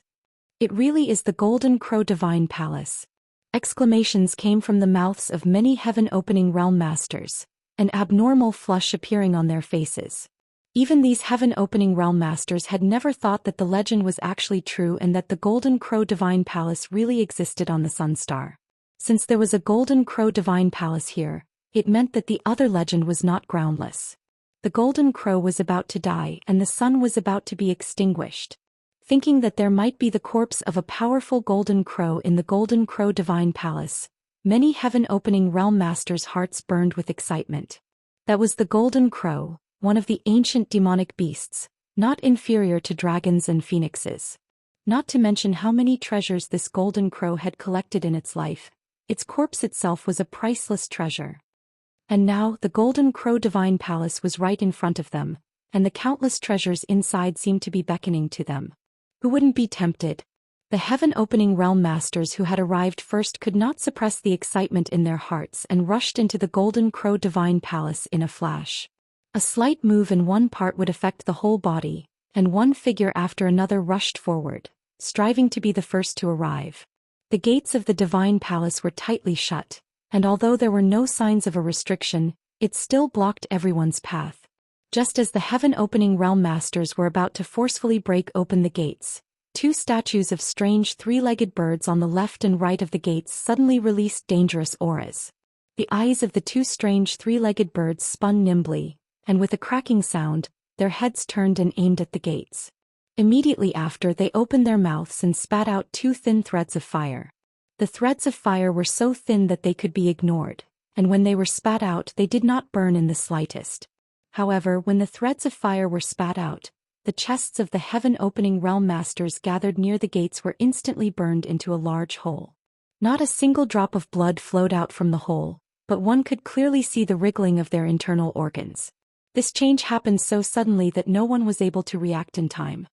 It really is the Golden Crow Divine Palace. Exclamations came from the mouths of many heaven-opening realm masters, an abnormal flush appearing on their faces. Even these heaven-opening realm masters had never thought that the legend was actually true and that the Golden Crow Divine Palace really existed on the Sun Star. Since there was a Golden Crow Divine Palace here, it meant that the other legend was not groundless. The Golden Crow was about to die and the sun was about to be extinguished. Thinking that there might be the corpse of a powerful Golden Crow in the Golden Crow Divine Palace, many heaven-opening realm masters' hearts burned with excitement. That was the Golden Crow, one of the ancient demonic beasts, not inferior to dragons and phoenixes. Not to mention how many treasures this Golden Crow had collected in its life. Its corpse itself was a priceless treasure. And now, the Golden Crow Divine Palace was right in front of them, and the countless treasures inside seemed to be beckoning to them. Who wouldn't be tempted? The heaven-opening realm masters who had arrived first could not suppress the excitement in their hearts and rushed into the Golden Crow Divine Palace in a flash. A slight move in one part would affect the whole body, and one figure after another rushed forward, striving to be the first to arrive. The gates of the Divine Palace were tightly shut, and although there were no signs of a restriction, it still blocked everyone's path. Just as the heaven-opening realm masters were about to forcefully break open the gates, two statues of strange three-legged birds on the left and right of the gates suddenly released dangerous auras. The eyes of the two strange three-legged birds spun nimbly, and with a cracking sound, their heads turned and aimed at the gates. Immediately after, they opened their mouths and spat out two thin threads of fire. The threads of fire were so thin that they could be ignored, and when they were spat out they did not burn in the slightest. However, when the threads of fire were spat out, the chests of the heaven-opening realm masters gathered near the gates were instantly burned into a large hole. Not a single drop of blood flowed out from the hole, but one could clearly see the wriggling of their internal organs. This change happened so suddenly that no one was able to react in time.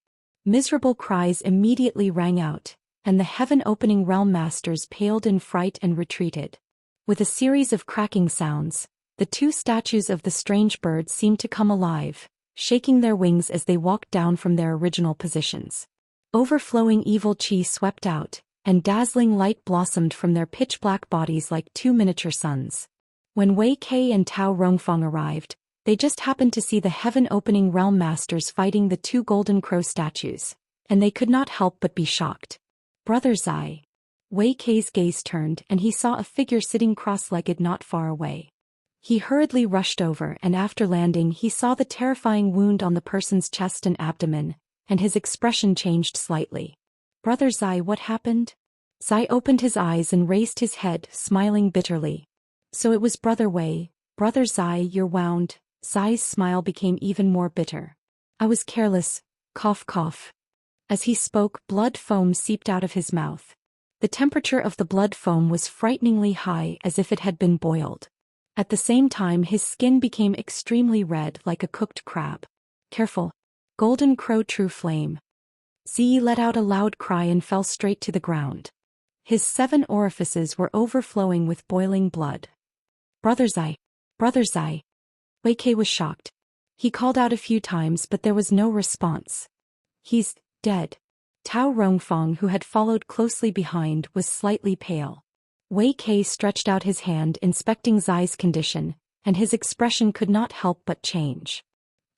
Miserable cries immediately rang out, and the heaven-opening realm masters paled in fright and retreated. With a series of cracking sounds, the two statues of the strange birds seemed to come alive, shaking their wings as they walked down from their original positions. Overflowing evil chi swept out, and dazzling light blossomed from their pitch-black bodies like two miniature suns. When Wei Kei and Tao Rongfang arrived, they just happened to see the heaven-opening realm masters fighting the two Golden Crow statues, and they could not help but be shocked. Brother Zai. Wei Kei's gaze turned and he saw a figure sitting cross-legged not far away. He hurriedly rushed over and after landing he saw the terrifying wound on the person's chest and abdomen, and his expression changed slightly. Brother Zai, what happened? Zai opened his eyes and raised his head, smiling bitterly. So it was Brother Wei. Brother Zai, you're wound. Zai's smile became even more bitter. I was careless. Cough cough. As he spoke, blood foam seeped out of his mouth. The temperature of the blood foam was frighteningly high, as if it had been boiled. At the same time his skin became extremely red like a cooked crab. Careful. Golden Crow True Flame. Zi let out a loud cry and fell straight to the ground. His 7 orifices were overflowing with boiling blood. Brother Zai. Brother Zai. Wei Kei was shocked. He called out a few times but there was no response. He's dead. Tao Rongfang, who had followed closely behind, was slightly pale. Wei Kei stretched out his hand inspecting Zai's condition, and his expression could not help but change.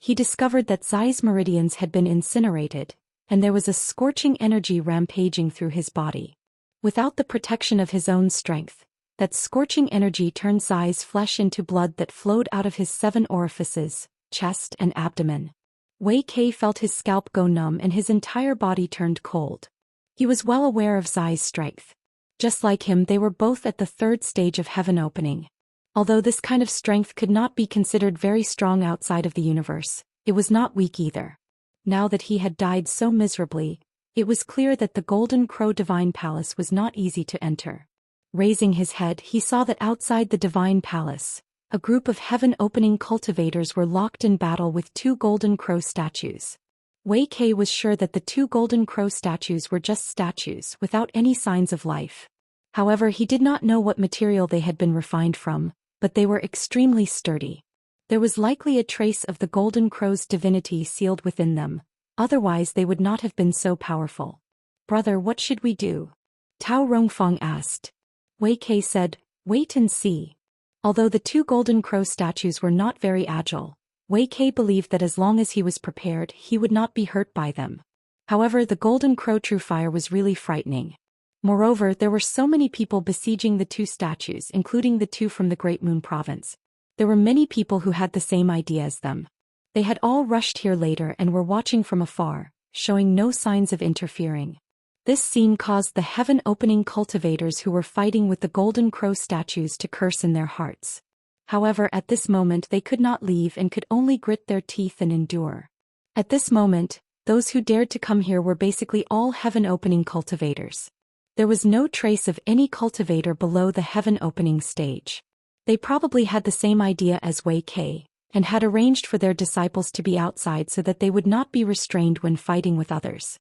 he discovered that Zai's meridians had been incinerated, and there was a scorching energy rampaging through his body. Without the protection of his own strength, that scorching energy turned Zai's flesh into blood that flowed out of his 7 orifices, chest and abdomen. Wei Kei felt his scalp go numb and his entire body turned cold. He was well aware of Zai's strength. Just like him, they were both at the 3rd stage of heaven opening. Although this kind of strength could not be considered very strong outside of the universe, it was not weak either. Now that he had died so miserably, it was clear that the Golden Crow Divine Palace was not easy to enter. Raising his head, he saw that outside the Divine Palace, a group of heaven-opening cultivators were locked in battle with 2 Golden Crow statues. Wei Kei was sure that the 2 Golden Crow statues were just statues without any signs of life. However, he did not know what material they had been refined from, but they were extremely sturdy. There was likely a trace of the Golden Crow's divinity sealed within them, otherwise they would not have been so powerful. "Brother, what should we do?" Tao Rongfeng asked. Wei Kei said, "Wait and see." Although the 2 Golden Crow statues were not very agile, Wei Kei believed that as long as he was prepared, he would not be hurt by them. However, the Golden Crow True Fire was really frightening. Moreover, there were so many people besieging the 2 statues, including the 2 from the Great Moon Province. There were many people who had the same idea as them. They had all rushed here later and were watching from afar, showing no signs of interfering. This scene caused the heaven-opening cultivators who were fighting with the Golden Crow statues to curse in their hearts. However, at this moment they could not leave and could only grit their teeth and endure. At this moment, those who dared to come here were basically all heaven-opening cultivators. There was no trace of any cultivator below the heaven-opening stage. They probably had the same idea as Wei Kei, and had arranged for their disciples to be outside so that they would not be restrained when fighting with others.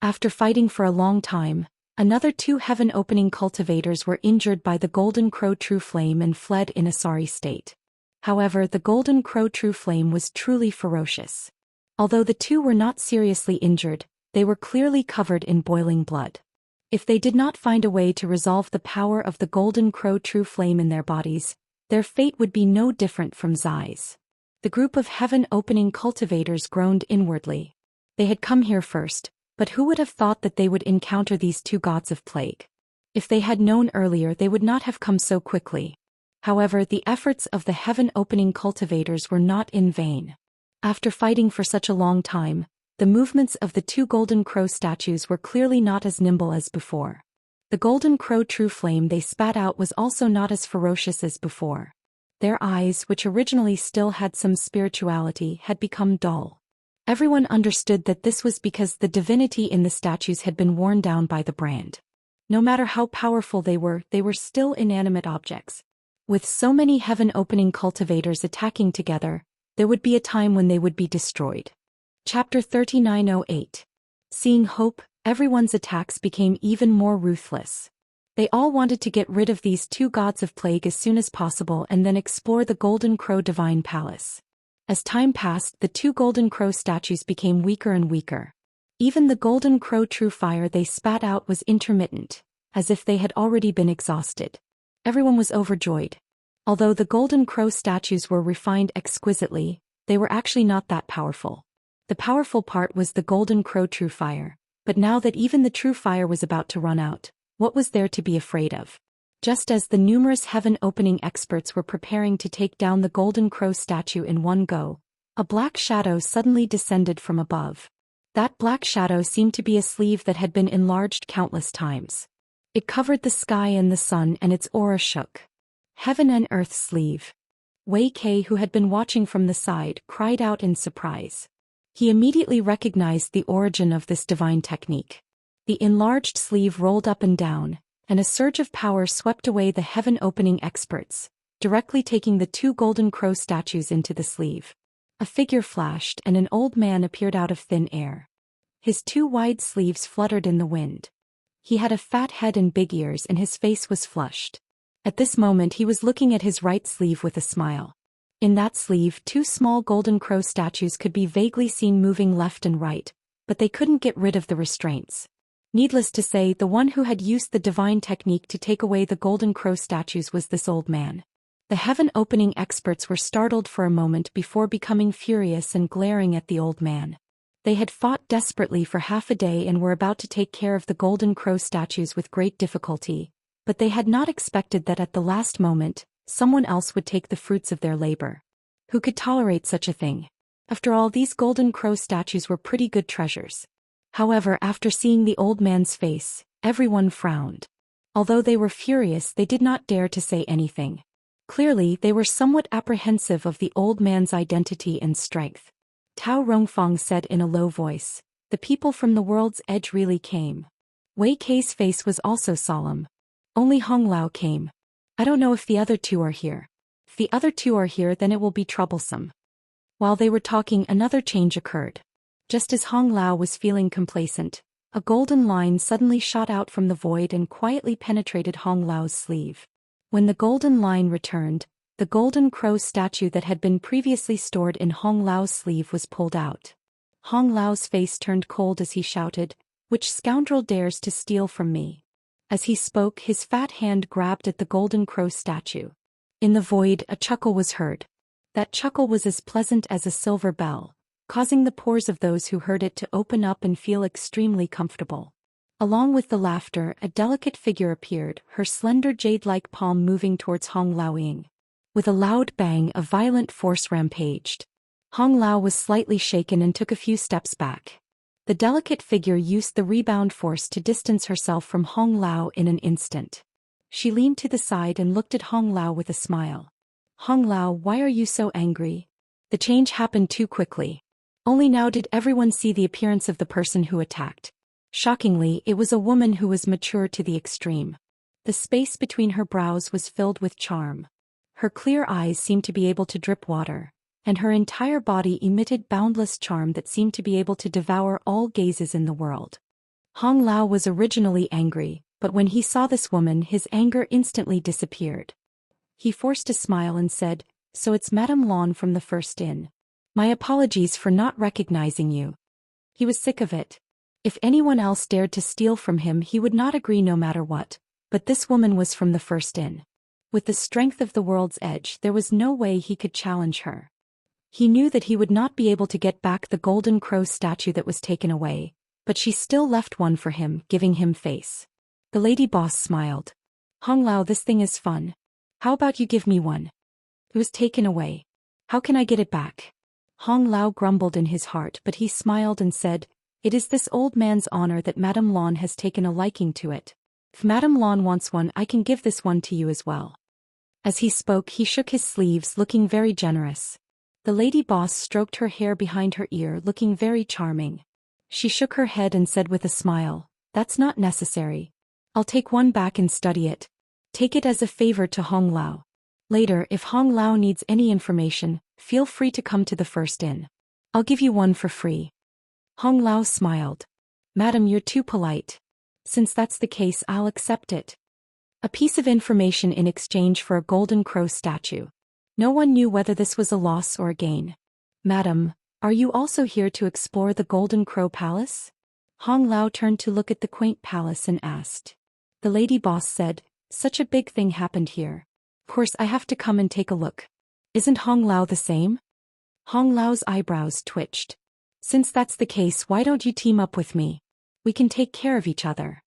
After fighting for a long time, another 2 heaven-opening cultivators were injured by the Golden Crow True Flame and fled in a sorry state. However, the Golden Crow True Flame was truly ferocious. Although the 2 were not seriously injured, they were clearly covered in boiling blood. If they did not find a way to resolve the power of the Golden Crow True Flame in their bodies, their fate would be no different from Zai's. The group of heaven-opening cultivators groaned inwardly. They had come here first, but who would have thought that they would encounter these 2 gods of plague? If they had known earlier, they would not have come so quickly. However, the efforts of the heaven-opening cultivators were not in vain. After fighting for such a long time, the movements of the 2 Golden Crow statues were clearly not as nimble as before. The Golden Crow True Flame they spat out was also not as ferocious as before. Their eyes, which originally still had some spirituality, had become dull. Everyone understood that this was because the divinity in the statues had been worn down by the brand. No matter how powerful they were still inanimate objects. With so many heaven-opening cultivators attacking together, there would be a time when they would be destroyed. Chapter 3908. Seeing hope, everyone's attacks became even more ruthless. They all wanted to get rid of these 2 gods of plague as soon as possible and then explore the Golden Crow Divine Palace. As time passed, the 2 Golden Crow statues became weaker and weaker. Even the Golden Crow True Fire they spat out was intermittent, as if they had already been exhausted. Everyone was overjoyed. Although the Golden Crow statues were refined exquisitely, they were actually not that powerful. The powerful part was the Golden Crow True Fire, but now that even the True Fire was about to run out, what was there to be afraid of? Just as the numerous heaven-opening experts were preparing to take down the Golden Crow statue in one go, a black shadow suddenly descended from above. That black shadow seemed to be a sleeve that had been enlarged countless times. It covered the sky and the sun, and its aura shook. Heaven and Earth sleeve. Wei Kei, who had been watching from the side, cried out in surprise. He immediately recognized the origin of this divine technique. The enlarged sleeve rolled up and down, and a surge of power swept away the heaven-opening experts, directly taking the 2 Golden Crow statues into the sleeve. A figure flashed and an old man appeared out of thin air. His 2 wide sleeves fluttered in the wind. He had a fat head and big ears, and his face was flushed. At this moment he was looking at his right sleeve with a smile. In that sleeve 2 small Golden Crow statues could be vaguely seen moving left and right, but they couldn't get rid of the restraints. Needless to say, the one who had used the divine technique to take away the Golden Crow statues was this old man. The heaven-opening experts were startled for a moment before becoming furious and glaring at the old man. They had fought desperately for half a day and were about to take care of the golden crow statues with great difficulty, but they had not expected that at the last moment, someone else would take the fruits of their labor. Who could tolerate such a thing? After all, these golden crow statues were pretty good treasures. However, after seeing the old man's face, everyone frowned. Although they were furious, they did not dare to say anything. Clearly, they were somewhat apprehensive of the old man's identity and strength. Tao Rongfang said in a low voice, "The people from the world's edge really came." Wei Kei's face was also solemn. "Only Hong Lao came. I don't know if the other two are here. If the other two are here, then it will be troublesome." While they were talking, another change occurred. Just as Hong Lao was feeling complacent, a golden line suddenly shot out from the void and quietly penetrated Hong Lao's sleeve. When the golden line returned, the golden crow statue that had been previously stored in Hong Lao's sleeve was pulled out. Hong Lao's face turned cold as he shouted, "Which scoundrel dares to steal from me?" As he spoke, his fat hand grabbed at the golden crow statue. In the void, a chuckle was heard. That chuckle was as pleasant as a silver bell, causing the pores of those who heard it to open up and feel extremely comfortable. Along with the laughter, a delicate figure appeared, her slender jade-like palm moving towards Hong Laoing. With a loud bang, a violent force rampaged. Hong Lao was slightly shaken and took a few steps back. The delicate figure used the rebound force to distance herself from Hong Lao in an instant. She leaned to the side and looked at Hong Lao with a smile. "Hong Lao, why are you so angry?" The change happened too quickly. Only now did everyone see the appearance of the person who attacked. Shockingly, it was a woman who was mature to the extreme. The space between her brows was filled with charm. Her clear eyes seemed to be able to drip water, and her entire body emitted boundless charm that seemed to be able to devour all gazes in the world. Hong Lao was originally angry, but when he saw this woman, his anger instantly disappeared. He forced a smile and said, "So it's Madame Lan from the first inn. My apologies for not recognizing you." He was sick of it. If anyone else dared to steal from him, he would not agree no matter what, but this woman was from the first inn. With the strength of the world's edge, there was no way he could challenge her. He knew that he would not be able to get back the golden crow statue that was taken away, but she still left one for him, giving him face. The lady boss smiled. "Hong Lao, this thing is fun. How about you give me one?" "It was taken away. How can I get it back?" Hong Lao grumbled in his heart, but he smiled and said, "It is this old man's honor that Madame Lan has taken a liking to it. If Madame Lan wants one, I can give this one to you as well." As he spoke, he shook his sleeves, looking very generous. The lady boss stroked her hair behind her ear, looking very charming. She shook her head and said with a smile, "That's not necessary. I'll take one back and study it. Take it as a favor to Hong Lao. Later, if Hong Lao needs any information, feel free to come to the first inn. I'll give you one for free." Hong Lao smiled. "Madam, you're too polite. Since that's the case, I'll accept it." A piece of information in exchange for a golden crow statue. No one knew whether this was a loss or a gain. "Madam, are you also here to explore the Golden Crow Palace?" Hong Lao turned to look at the quaint palace and asked. The lady boss said, "Such a big thing happened here. Of course I have to come and take a look. Isn't Hong Lao the same?" Hong Lao's eyebrows twitched. "Since that's the case, why don't you team up with me? We can take care of each other."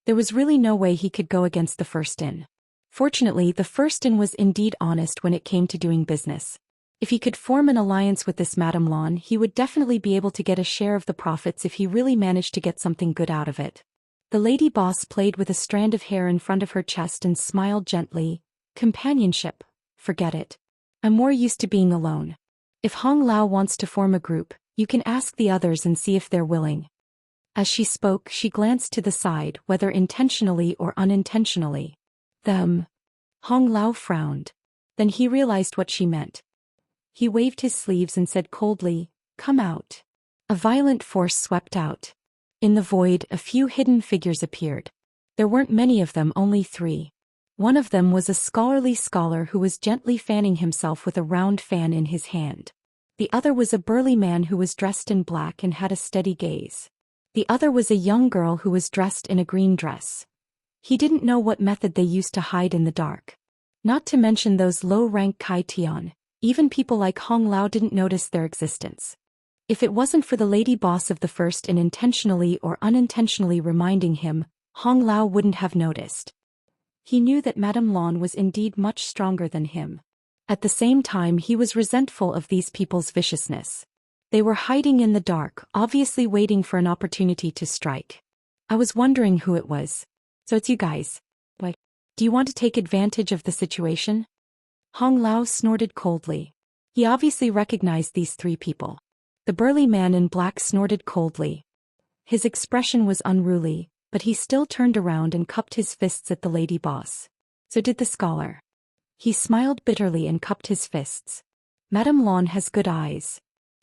There was really no way he could go against the first inn. Fortunately, the first inn was indeed honest when it came to doing business. If he could form an alliance with this Madame Lan, he would definitely be able to get a share of the profits if he really managed to get something good out of it. The lady boss played with a strand of hair in front of her chest and smiled gently. "Companionship? Forget it. I'm more used to being alone. If Hong Lao wants to form a group, you can ask the others and see if they're willing." As she spoke, she glanced to the side, whether intentionally or unintentionally. "Them." Hong Lao frowned. Then he realized what she meant. He waved his sleeves and said coldly, "Come out." A violent force swept out. In the void, a few hidden figures appeared. There weren't many of them, only 3. One of them was a scholarly scholar who was gently fanning himself with a round fan in his hand. The other was a burly man who was dressed in black and had a steady gaze. The other was a young girl who was dressed in a green dress. He didn't know what method they used to hide in the dark. Not to mention those low-rank Kai Tian, even people like Hong Lao didn't notice their existence. If it wasn't for the lady boss of the first inn intentionally or unintentionally reminding him, Hong Lao wouldn't have noticed. He knew that Madame Lan was indeed much stronger than him. At the same time, he was resentful of these people's viciousness. They were hiding in the dark, obviously waiting for an opportunity to strike. I was wondering who it was. So it's you guys. Why? Do you want to take advantage of the situation? Hong Lao snorted coldly. He obviously recognized these three people. The burly man in black snorted coldly. His expression was unruly, but he still turned around and cupped his fists at the lady boss. So did the scholar. He smiled bitterly and cupped his fists. Madame Lan has good eyes.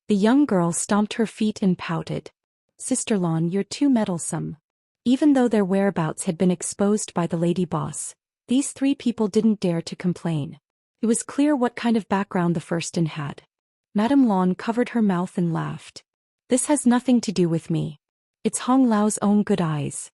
The young girl stomped her feet and pouted. Sister Lan, you're too meddlesome. Even though their whereabouts had been exposed by the lady boss, these three people didn't dare to complain. It was clear what kind of background the first inn had. Madame Lan covered her mouth and laughed. This has nothing to do with me. It's Hong Lao's own good eyes.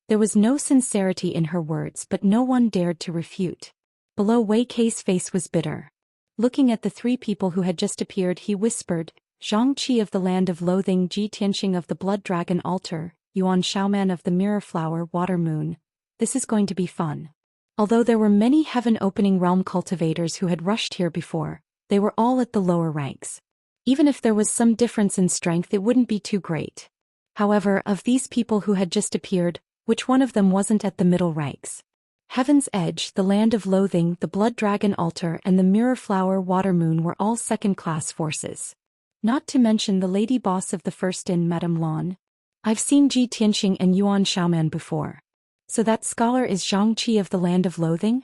There was no sincerity in her words, but no one dared to refute. Below, Wei Kei's face was bitter. Looking at the three people who had just appeared, he whispered, Xianxia of the land of loathing, Ji Tianxing of the blood dragon altar, Yuan Xiaoman of the mirror flower water moon. This is going to be fun. Although there were many heaven-opening realm cultivators who had rushed here before, they were all at the lower ranks. Even if there was some difference in strength, it wouldn't be too great. However, of these people who had just appeared, which one of them wasn't at the middle ranks? Heaven's Edge, the Land of Loathing, the Blood Dragon Altar and the Mirror Flower Water Moon were all second-class forces. Not to mention the lady boss of the first inn, Madame Lan. I've seen Ji Tianxing and Yuan Xiaoman before. So that scholar is Xianxia of the Land of Loathing?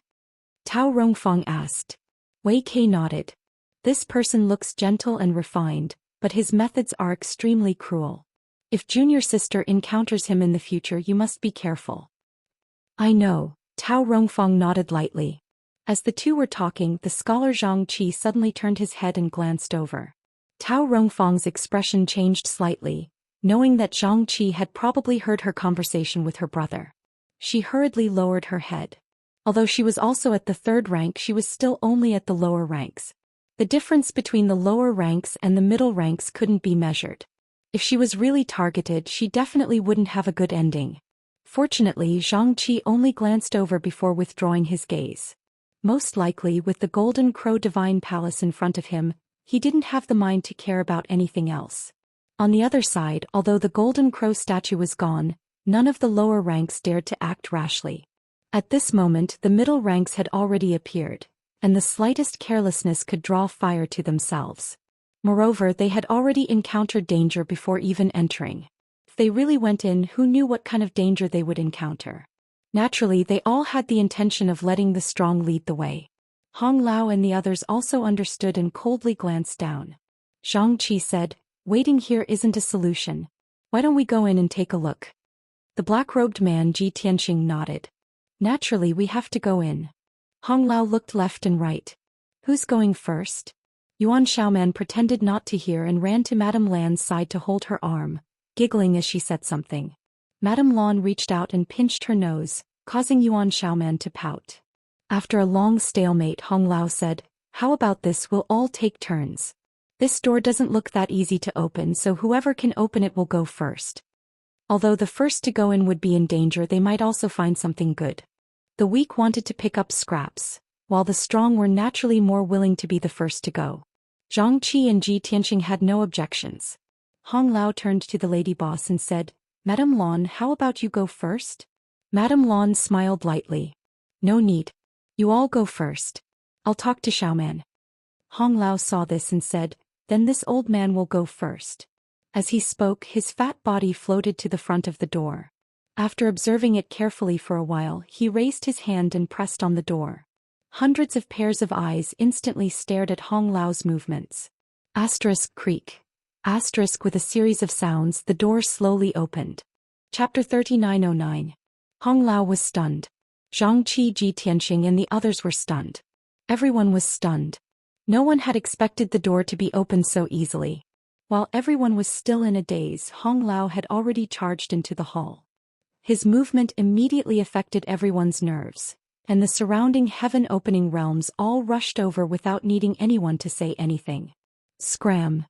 Tao Rongfang asked. Wei Kei nodded. This person looks gentle and refined, but his methods are extremely cruel. If junior sister encounters him in the future, you must be careful. I know. Tao Rongfang nodded lightly. As the two were talking, the scholar Zhang Qi suddenly turned his head and glanced over. Tao Rongfang's expression changed slightly, knowing that Zhang Qi had probably heard her conversation with her brother. She hurriedly lowered her head. Although she was also at the third rank, she was still only at the lower ranks. The difference between the lower ranks and the middle ranks couldn't be measured. If she was really targeted, she definitely wouldn't have a good ending. Fortunately, Zhang Qi only glanced over before withdrawing his gaze. Most likely, with the Golden Crow Divine Palace in front of him, he didn't have the mind to care about anything else. On the other side, although the Golden Crow statue was gone, none of the lower ranks dared to act rashly. At this moment, the middle ranks had already appeared, and the slightest carelessness could draw fire to themselves. Moreover, they had already encountered danger before even entering. If they really went in, who knew what kind of danger they would encounter? Naturally, they all had the intention of letting the strong lead the way. Hong Lao and the others also understood and coldly glanced down. Zhang Qi said, waiting here isn't a solution. Why don't we go in and take a look? The black-robed man Ji Tianxing nodded. Naturally, we have to go in. Hong Lao looked left and right. Who's going first? Yuan Xiaoman pretended not to hear and ran to Madame Lan's side to hold her arm, giggling as she said something. Madame Lan reached out and pinched her nose, causing Yuan Xiaoman to pout. After a long stalemate, Hong Lao said, how about this, we'll all take turns. This door doesn't look that easy to open, so whoever can open it will go first. Although the first to go in would be in danger, they might also find something good. The weak wanted to pick up scraps, while the strong were naturally more willing to be the first to go. Zhang Qi and Ji Tianxing had no objections. Hong Lao turned to the lady boss and said, Madame Lan, how about you go first? Madame Lan smiled lightly. No need. You all go first. I'll talk to Xiaoman. Hong Lao saw this and said, then this old man will go first. As he spoke, his fat body floated to the front of the door. After observing it carefully for a while, he raised his hand and pressed on the door. Hundreds of pairs of eyes instantly stared at Hong Lao's movements. Asterisk creak. Asterisk with a series of sounds, the door slowly opened. Chapter 3909. Hong Lao was stunned. Zhang Qi, Ji Tianxing and the others were stunned. Everyone was stunned. No one had expected the door to be opened so easily. While everyone was still in a daze, Hong Lao had already charged into the hall. His movement immediately affected everyone's nerves. and the surrounding heaven-opening realms all rushed over without needing anyone to say anything. Scram!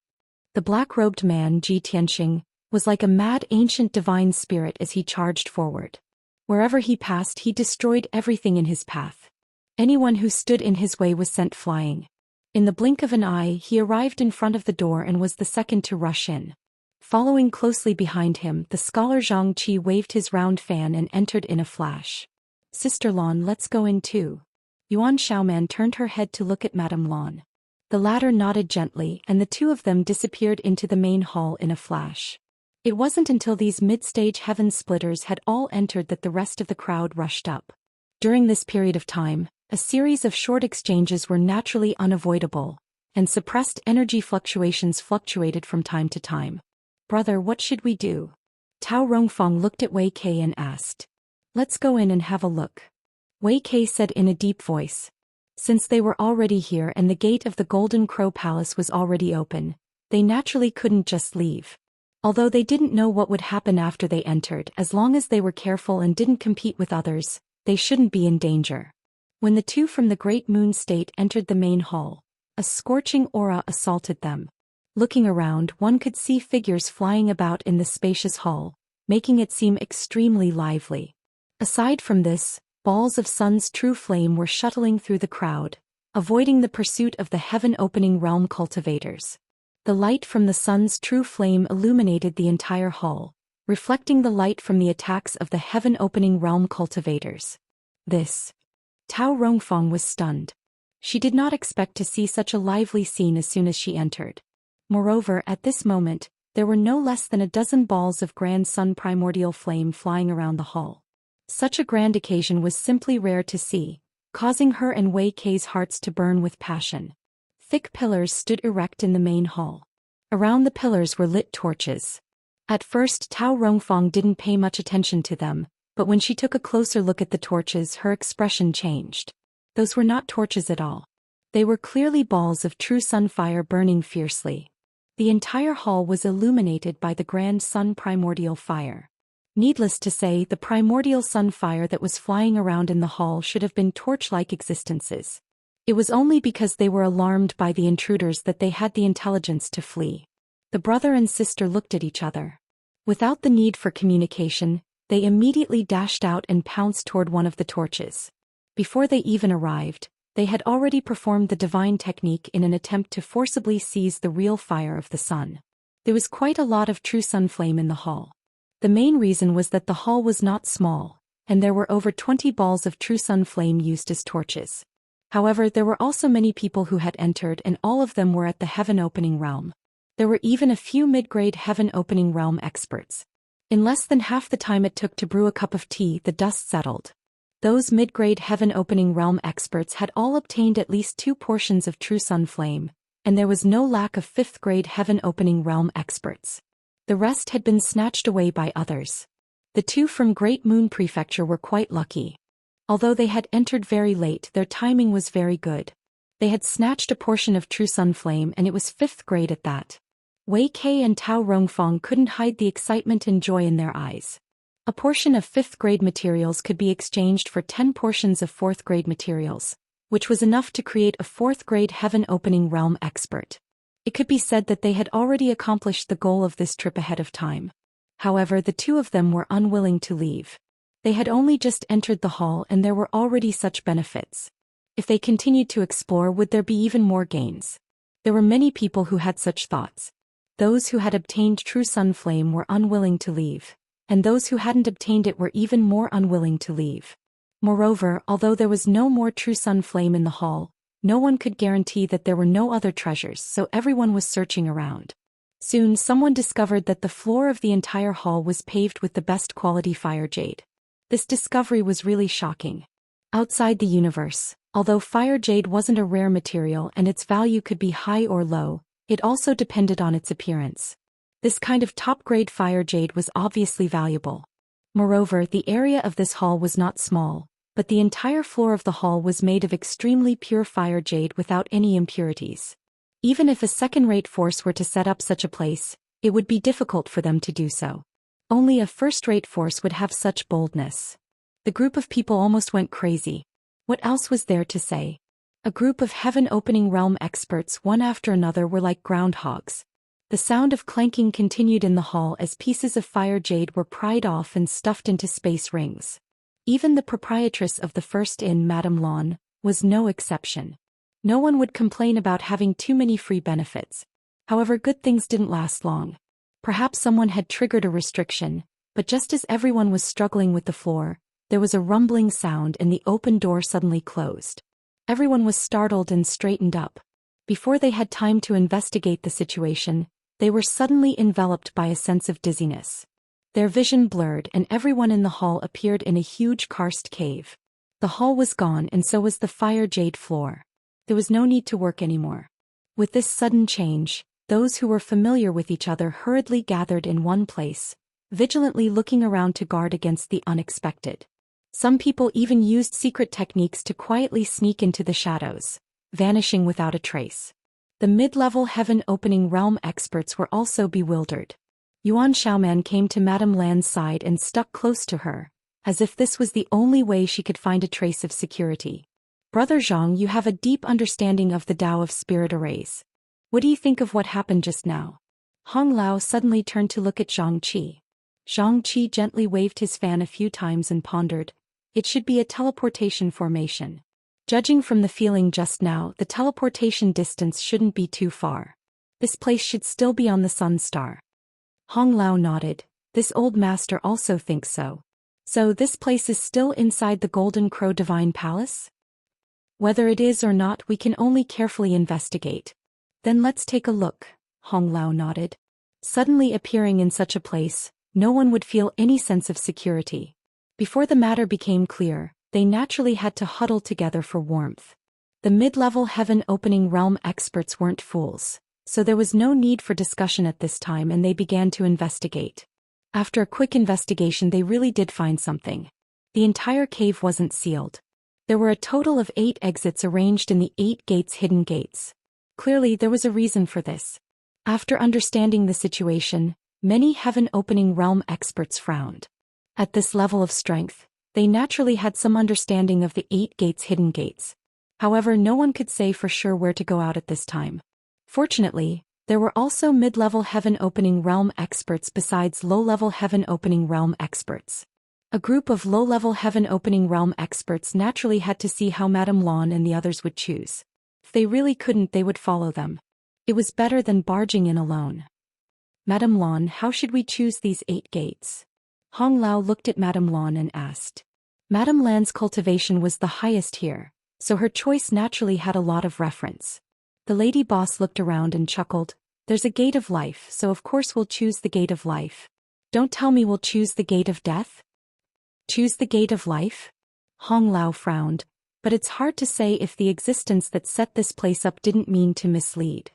The black-robed man, Xianxia, was like a mad ancient divine spirit as he charged forward. Wherever he passed, he destroyed everything in his path. Anyone who stood in his way was sent flying. In the blink of an eye, he arrived in front of the door and was the second to rush in. Following closely behind him, the scholar Zhang Qi waved his round fan and entered in a flash. "Sister Lan, let's go in too." Yuan Xiaoman turned her head to look at Madame Lan. The latter nodded gently, and the two of them disappeared into the main hall in a flash. It wasn't until these mid-stage heaven splitters had all entered that the rest of the crowd rushed up. During this period of time, a series of short exchanges were naturally unavoidable, and suppressed energy fluctuations fluctuated from time to time. "Brother, what should we do?" Tao Rongfang looked at Wei Kei and asked. "Let's go in and have a look," Wei Kei said in a deep voice. Since they were already here and the gate of the Golden Crow Palace was already open, they naturally couldn't just leave. Although they didn't know what would happen after they entered, as long as they were careful and didn't compete with others, they shouldn't be in danger. When the two from the Great Moon State entered the main hall, a scorching aura assaulted them. Looking around, one could see figures flying about in the spacious hall, making it seem extremely lively. Aside from this, balls of sun's true flame were shuttling through the crowd, avoiding the pursuit of the heaven-opening realm cultivators. The light from the sun's true flame illuminated the entire hall, reflecting the light from the attacks of the heaven-opening realm cultivators. Tao Rongfang was stunned. She did not expect to see such a lively scene as soon as she entered. Moreover, at this moment, there were no less than a dozen balls of grand sun primordial flame flying around the hall. Such a grand occasion was simply rare to see, causing her and Wei Kei's hearts to burn with passion. Thick pillars stood erect in the main hall. Around the pillars were lit torches. At first, Tao Rongfang didn't pay much attention to them, but when she took a closer look at the torches, her expression changed. Those were not torches at all. They were clearly balls of true sun fire burning fiercely. The entire hall was illuminated by the grand sun primordial fire. Needless to say, the primordial sun fire that was flying around in the hall should have been torch-like existences. It was only because they were alarmed by the intruders that they had the intelligence to flee. The brother and sister looked at each other. Without the need for communication, they immediately dashed out and pounced toward one of the torches. Before they even arrived, they had already performed the divine technique in an attempt to forcibly seize the real fire of the sun. There was quite a lot of true sun flame in the hall. The main reason was that the hall was not small, and there were over 20 balls of true sun flame used as torches. However, there were also many people who had entered, and all of them were at the heaven-opening realm. There were even a few mid-grade heaven-opening realm experts. In less than half the time it took to brew a cup of tea, the dust settled. Those mid-grade heaven-opening realm experts had all obtained at least 2 portions of true sun flame, and there was no lack of 5th-grade heaven-opening realm experts. The rest had been snatched away by others. The 2 from Great Moon Prefecture were quite lucky. Although they had entered very late, their timing was very good. They had snatched a portion of true sun flame, and it was 5th grade at that. Wei Kei and Tao Rongfang couldn't hide the excitement and joy in their eyes. A portion of 5th grade materials could be exchanged for 10 portions of 4th grade materials, which was enough to create a 4th grade heaven-opening realm expert. It could be said that they had already accomplished the goal of this trip ahead of time. However, the 2 of them were unwilling to leave. They had only just entered the hall and there were already such benefits. If they continued to explore, would there be even more gains? There were many people who had such thoughts. Those who had obtained true sun flame were unwilling to leave, and those who hadn't obtained it were even more unwilling to leave. Moreover, although there was no more true sun flame in the hall, no one could guarantee that there were no other treasures, so everyone was searching around. Soon someone discovered that the floor of the entire hall was paved with the best quality fire jade. This discovery was really shocking. Outside the universe, although fire jade wasn't a rare material and its value could be high or low, it also depended on its appearance. This kind of top-grade fire jade was obviously valuable. Moreover, the area of this hall was not small, but the entire floor of the hall was made of extremely pure fire jade without any impurities. Even if a second-rate force were to set up such a place, it would be difficult for them to do so. Only a first-rate force would have such boldness. The group of people almost went crazy. What else was there to say? A group of heaven-opening realm experts one after another were like groundhogs. The sound of clanking continued in the hall as pieces of fire jade were pried off and stuffed into space rings. Even the proprietress of the first inn, Madame Lawn, was no exception. No one would complain about having too many free benefits. However, good things didn't last long. Perhaps someone had triggered a restriction, but just as everyone was struggling with the floor, there was a rumbling sound and the open door suddenly closed. Everyone was startled and straightened up. Before they had time to investigate the situation, they were suddenly enveloped by a sense of dizziness. Their vision blurred and everyone in the hall appeared in a huge karst cave. The hall was gone and so was the fire jade floor. There was no need to work anymore. With this sudden change, those who were familiar with each other hurriedly gathered in one place, vigilantly looking around to guard against the unexpected. Some people even used secret techniques to quietly sneak into the shadows, vanishing without a trace. The mid-level heaven-opening realm experts were also bewildered. Yuan Xiaoman came to Madame Lan's side and stuck close to her, as if this was the only way she could find a trace of security. Brother Zhang, you have a deep understanding of the Tao of spirit arrays. What do you think of what happened just now? Hong Lao suddenly turned to look at Zhang Qi. Zhang Qi gently waved his fan a few times and pondered. It should be a teleportation formation. Judging from the feeling just now, the teleportation distance shouldn't be too far. This place should still be on the Sun Star. Hong Lao nodded. This old master also thinks so. So this place is still inside the Golden Crow Divine Palace? Whether it is or not, we can only carefully investigate. Then let's take a look, Hong Lao nodded. Suddenly appearing in such a place, no one would feel any sense of security. Before the matter became clear, they naturally had to huddle together for warmth. The mid-level heaven-opening realm experts weren't fools, so there was no need for discussion at this time and they began to investigate. After a quick investigation, they really did find something. The entire cave wasn't sealed. There were a total of 8 exits arranged in the 8 hidden gates. Clearly, there was a reason for this. After understanding the situation, many heaven-opening realm experts frowned. At this level of strength, they naturally had some understanding of the 8 hidden gates. However, no one could say for sure where to go out at this time. Fortunately, there were also mid-level heaven-opening realm experts besides low-level heaven-opening realm experts. A group of low-level heaven-opening realm experts naturally had to see how Madame Lawn and the others would choose. If they really couldn't, they would follow them. It was better than barging in alone. Madame Lawn, how should we choose these 8 gates? Hong Lao looked at Madame Lawn and asked. Madame Lan's cultivation was the highest here, so her choice naturally had a lot of reference. The lady boss looked around and chuckled. There's a gate of life, so of course we'll choose the gate of life. Don't tell me we'll choose the gate of death? Choose the gate of life? Hong Lao frowned, but it's hard to say if the existence that set this place up didn't mean to mislead.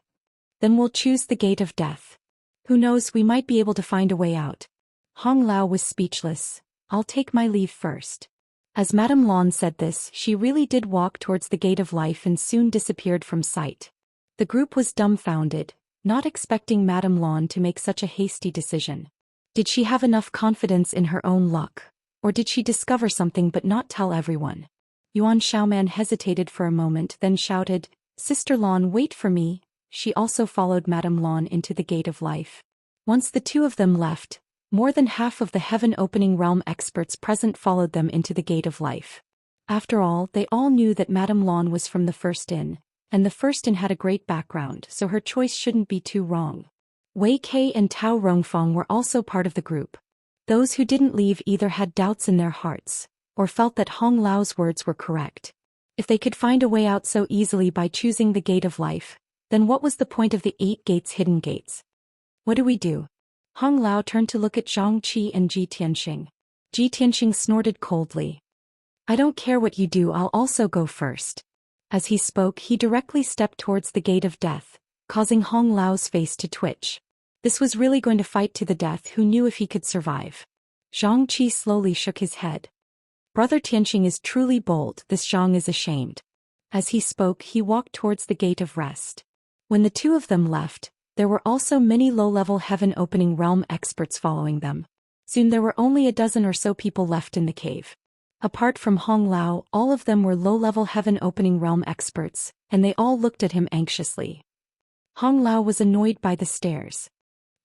Then we'll choose the gate of death. Who knows, we might be able to find a way out. Hong Lao was speechless. I'll take my leave first. As Madame Lawn said this, she really did walk towards the gate of life and soon disappeared from sight. The group was dumbfounded, not expecting Madame Lawn to make such a hasty decision. Did she have enough confidence in her own luck? Or did she discover something but not tell everyone? Yuan Xiaoman hesitated for a moment, then shouted, Sister Lawn, wait for me. She also followed Madame Lawn into the gate of life. Once the two of them left, more than half of the heaven-opening realm experts present followed them into the gate of life. After all, they all knew that Madame Lawn was from the First Inn, and the First Inn had a great background, so her choice shouldn't be too wrong. Wei Kei and Tao Rongfeng were also part of the group. Those who didn't leave either had doubts in their hearts, or felt that Hong Lao's words were correct. If they could find a way out so easily by choosing the gate of life, then what was the point of the 8 hidden gates? What do we do? Hong Lao turned to look at Zhang Qi and Ji Tianxing. Ji Tianxing snorted coldly. I don't care what you do, I'll also go first. As he spoke, he directly stepped towards the gate of death, causing Hong Lao's face to twitch. This was really going to fight to the death. Who knew if he could survive? Zhang Qi slowly shook his head. Brother Tianxing is truly bold, this Zhang is ashamed. As he spoke, he walked towards the gate of rest. When the two of them left, there were also many low-level heaven-opening realm experts following them. Soon there were only a dozen or so people left in the cave. Apart from Hong Lao, all of them were low-level heaven-opening realm experts, and they all looked at him anxiously. Hong Lao was annoyed by the stares.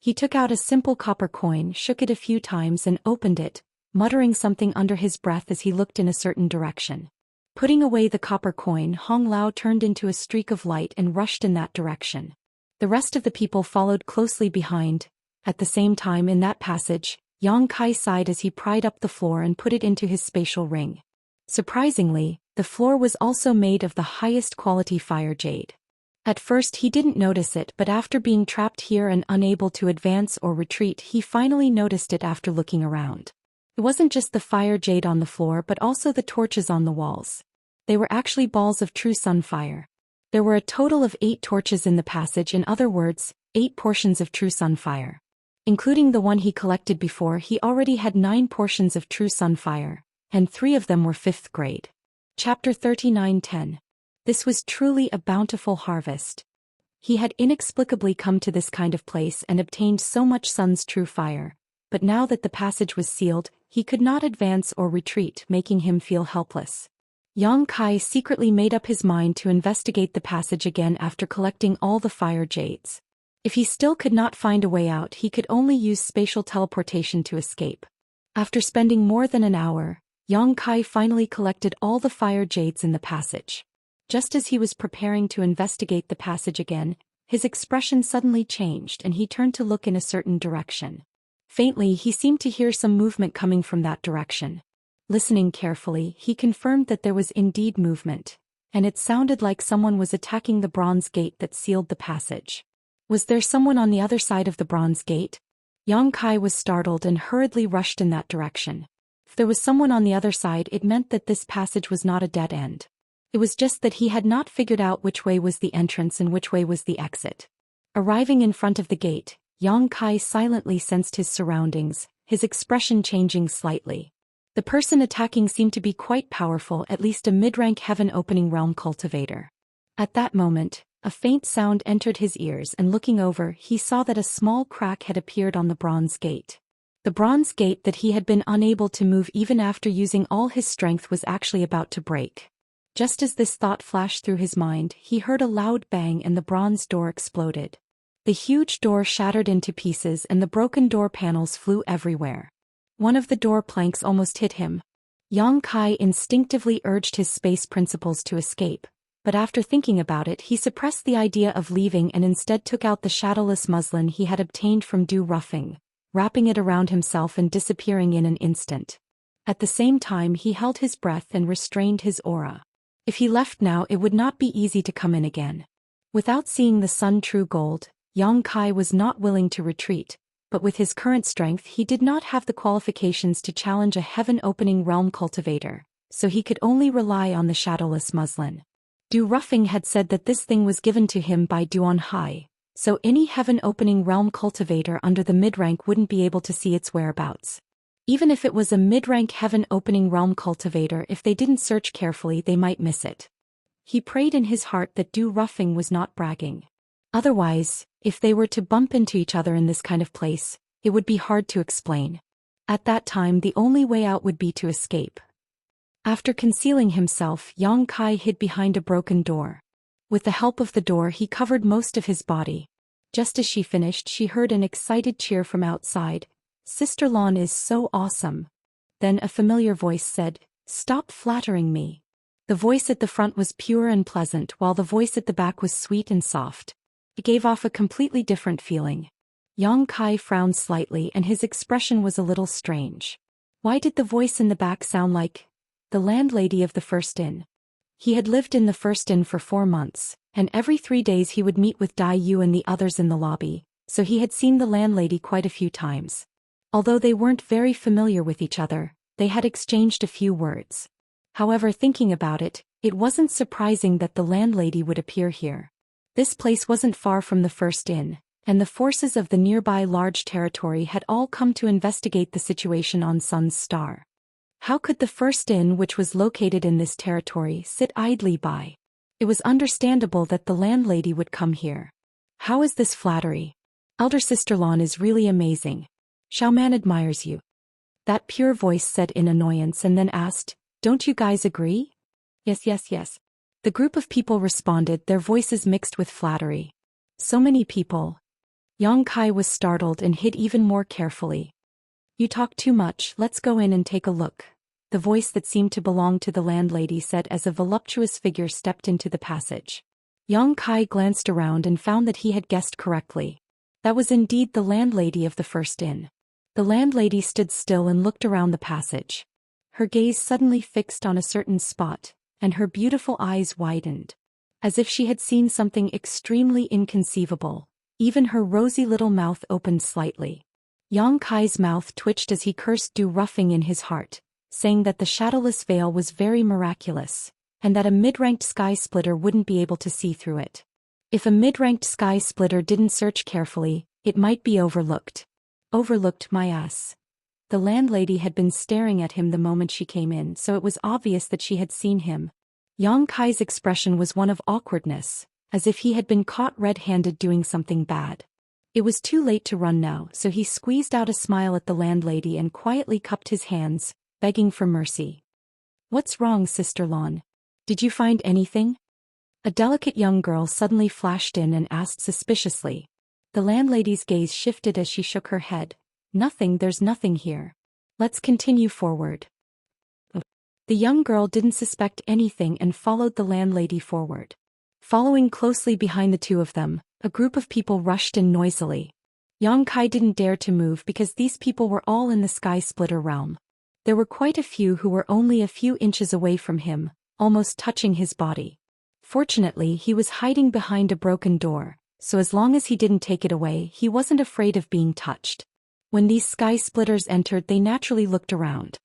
He took out a simple copper coin, shook it a few times and opened it, muttering something under his breath as he looked in a certain direction. Putting away the copper coin, Hong Lao turned into a streak of light and rushed in that direction. The rest of the people followed closely behind. At the same time in that passage, Yang Kai sighed as he pried up the floor and put it into his spatial ring. Surprisingly, the floor was also made of the highest quality fire jade. At first he didn't notice it, but after being trapped here and unable to advance or retreat, he finally noticed it after looking around. It wasn't just the fire jade on the floor but also the torches on the walls. They were actually balls of true sun fire. There were a total of 8 torches in the passage, in other words, 8 portions of true sun fire. Including the one he collected before, he already had 9 portions of true sun fire, and 3 of them were 5th grade. Chapter 39:10. This was truly a bountiful harvest. He had inexplicably come to this kind of place and obtained so much sun's true fire, but now that the passage was sealed, he could not advance or retreat, making him feel helpless. Yang Kai secretly made up his mind to investigate the passage again after collecting all the fire jades. If he still could not find a way out, he could only use spatial teleportation to escape. After spending more than an hour, Yang Kai finally collected all the fire jades in the passage. Just as he was preparing to investigate the passage again, his expression suddenly changed and he turned to look in a certain direction. Faintly, he seemed to hear some movement coming from that direction. Listening carefully, he confirmed that there was indeed movement, and it sounded like someone was attacking the bronze gate that sealed the passage. Was there someone on the other side of the bronze gate? Yang Kai was startled and hurriedly rushed in that direction. If there was someone on the other side, it meant that this passage was not a dead end. It was just that he had not figured out which way was the entrance and which way was the exit. Arriving in front of the gate, Yang Kai silently sensed his surroundings, his expression changing slightly. The person attacking seemed to be quite powerful, at least a mid-rank heaven-opening realm cultivator. At that moment, a faint sound entered his ears, and looking over, he saw that a small crack had appeared on the bronze gate. The bronze gate that he had been unable to move even after using all his strength was actually about to break. Just as this thought flashed through his mind, he heard a loud bang and the bronze door exploded. The huge door shattered into pieces and the broken door panels flew everywhere. One of the door planks almost hit him. Yang Kai instinctively urged his space principles to escape, but after thinking about it, he suppressed the idea of leaving and instead took out the shadowless muslin he had obtained from Zhou Xian, wrapping it around himself and disappearing in an instant. At the same time, he held his breath and restrained his aura. If he left now, it would not be easy to come in again. Without seeing the sun true gold, Yang Kai was not willing to retreat, but with his current strength he did not have the qualifications to challenge a heaven-opening realm cultivator, so he could only rely on the shadowless muslin. Zhou Xian had said that this thing was given to him by Duan Hai, so any heaven-opening realm cultivator under the mid-rank wouldn't be able to see its whereabouts. Even if it was a mid-rank heaven-opening realm cultivator, if they didn't search carefully they might miss it. He prayed in his heart that Zhou Xian was not bragging. Otherwise, if they were to bump into each other in this kind of place, it would be hard to explain. At that time the only way out would be to escape. After concealing himself, Yang Kai hid behind a broken door. With the help of the door he covered most of his body. Just as she finished, she heard an excited cheer from outside. "Sister Lan is so awesome." Then a familiar voice said, "Stop flattering me." The voice at the front was pure and pleasant, while the voice at the back was sweet and soft. It gave off a completely different feeling. Yang Kai frowned slightly and his expression was a little strange. Why did the voice in the back sound like the landlady of the first inn? He had lived in the first inn for 4 months, and every 3 days he would meet with Dai Yu and the others in the lobby, so he had seen the landlady quite a few times. Although they weren't very familiar with each other, they had exchanged a few words. However, thinking about it, it wasn't surprising that the landlady would appear here. This place wasn't far from the first inn, and the forces of the nearby large territory had all come to investigate the situation on Sun's Star. How could the first inn, which was located in this territory, sit idly by? It was understandable that the landlady would come here. How is this flattery? Elder Sister Lan is really amazing. Xiaoman admires you. That pure voice said in annoyance and then asked, Don't you guys agree? Yes, yes, yes. The group of people responded, their voices mixed with flattery. So many people. Yang Kai was startled and hid even more carefully. You talk too much, let's go in and take a look. The voice that seemed to belong to the landlady said as a voluptuous figure stepped into the passage. Yang Kai glanced around and found that he had guessed correctly. That was indeed the landlady of the first inn. The landlady stood still and looked around the passage. Her gaze suddenly fixed on a certain spot, and her beautiful eyes widened. As if she had seen something extremely inconceivable, even her rosy little mouth opened slightly. Yang Kai's mouth twitched as he cursed Du Ruffing in his heart, saying that the shadowless veil was very miraculous, and that a mid-ranked sky splitter wouldn't be able to see through it. If a mid-ranked sky splitter didn't search carefully, it might be overlooked. Overlooked, my ass. The landlady had been staring at him the moment she came in, so it was obvious that she had seen him. Yang Kai's expression was one of awkwardness, as if he had been caught red-handed doing something bad. It was too late to run now, so he squeezed out a smile at the landlady and quietly cupped his hands, begging for mercy. What's wrong, Sister Lon? Did you find anything? A delicate young girl suddenly flashed in and asked suspiciously. The landlady's gaze shifted as she shook her head. Nothing, there's nothing here. Let's continue forward. The young girl didn't suspect anything and followed the landlady forward. Following closely behind the two of them, a group of people rushed in noisily. Yang Kai didn't dare to move because these people were all in the sky splitter realm. There were quite a few who were only a few inches away from him, almost touching his body. Fortunately, he was hiding behind a broken door, so as long as he didn't take it away, he wasn't afraid of being touched. When these sky splitters entered, they naturally looked around.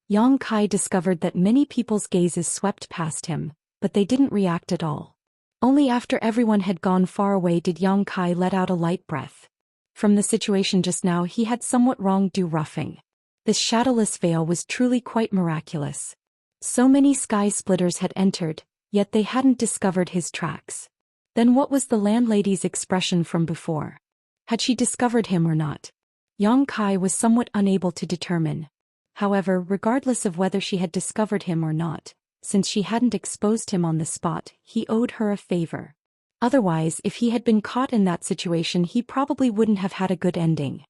Yang Kai discovered that many people's gazes swept past him, but they didn't react at all. Only after everyone had gone far away did Yang Kai let out a light breath. From the situation just now, he had somewhat wronged Du Ruffing. This shadowless veil was truly quite miraculous. So many sky splitters had entered, yet they hadn't discovered his tracks. Then what was the landlady's expression from before? Had she discovered him or not? Yang Kai was somewhat unable to determine. However, regardless of whether she had discovered him or not, since she hadn't exposed him on the spot, he owed her a favor. Otherwise, if he had been caught in that situation, he probably wouldn't have had a good ending.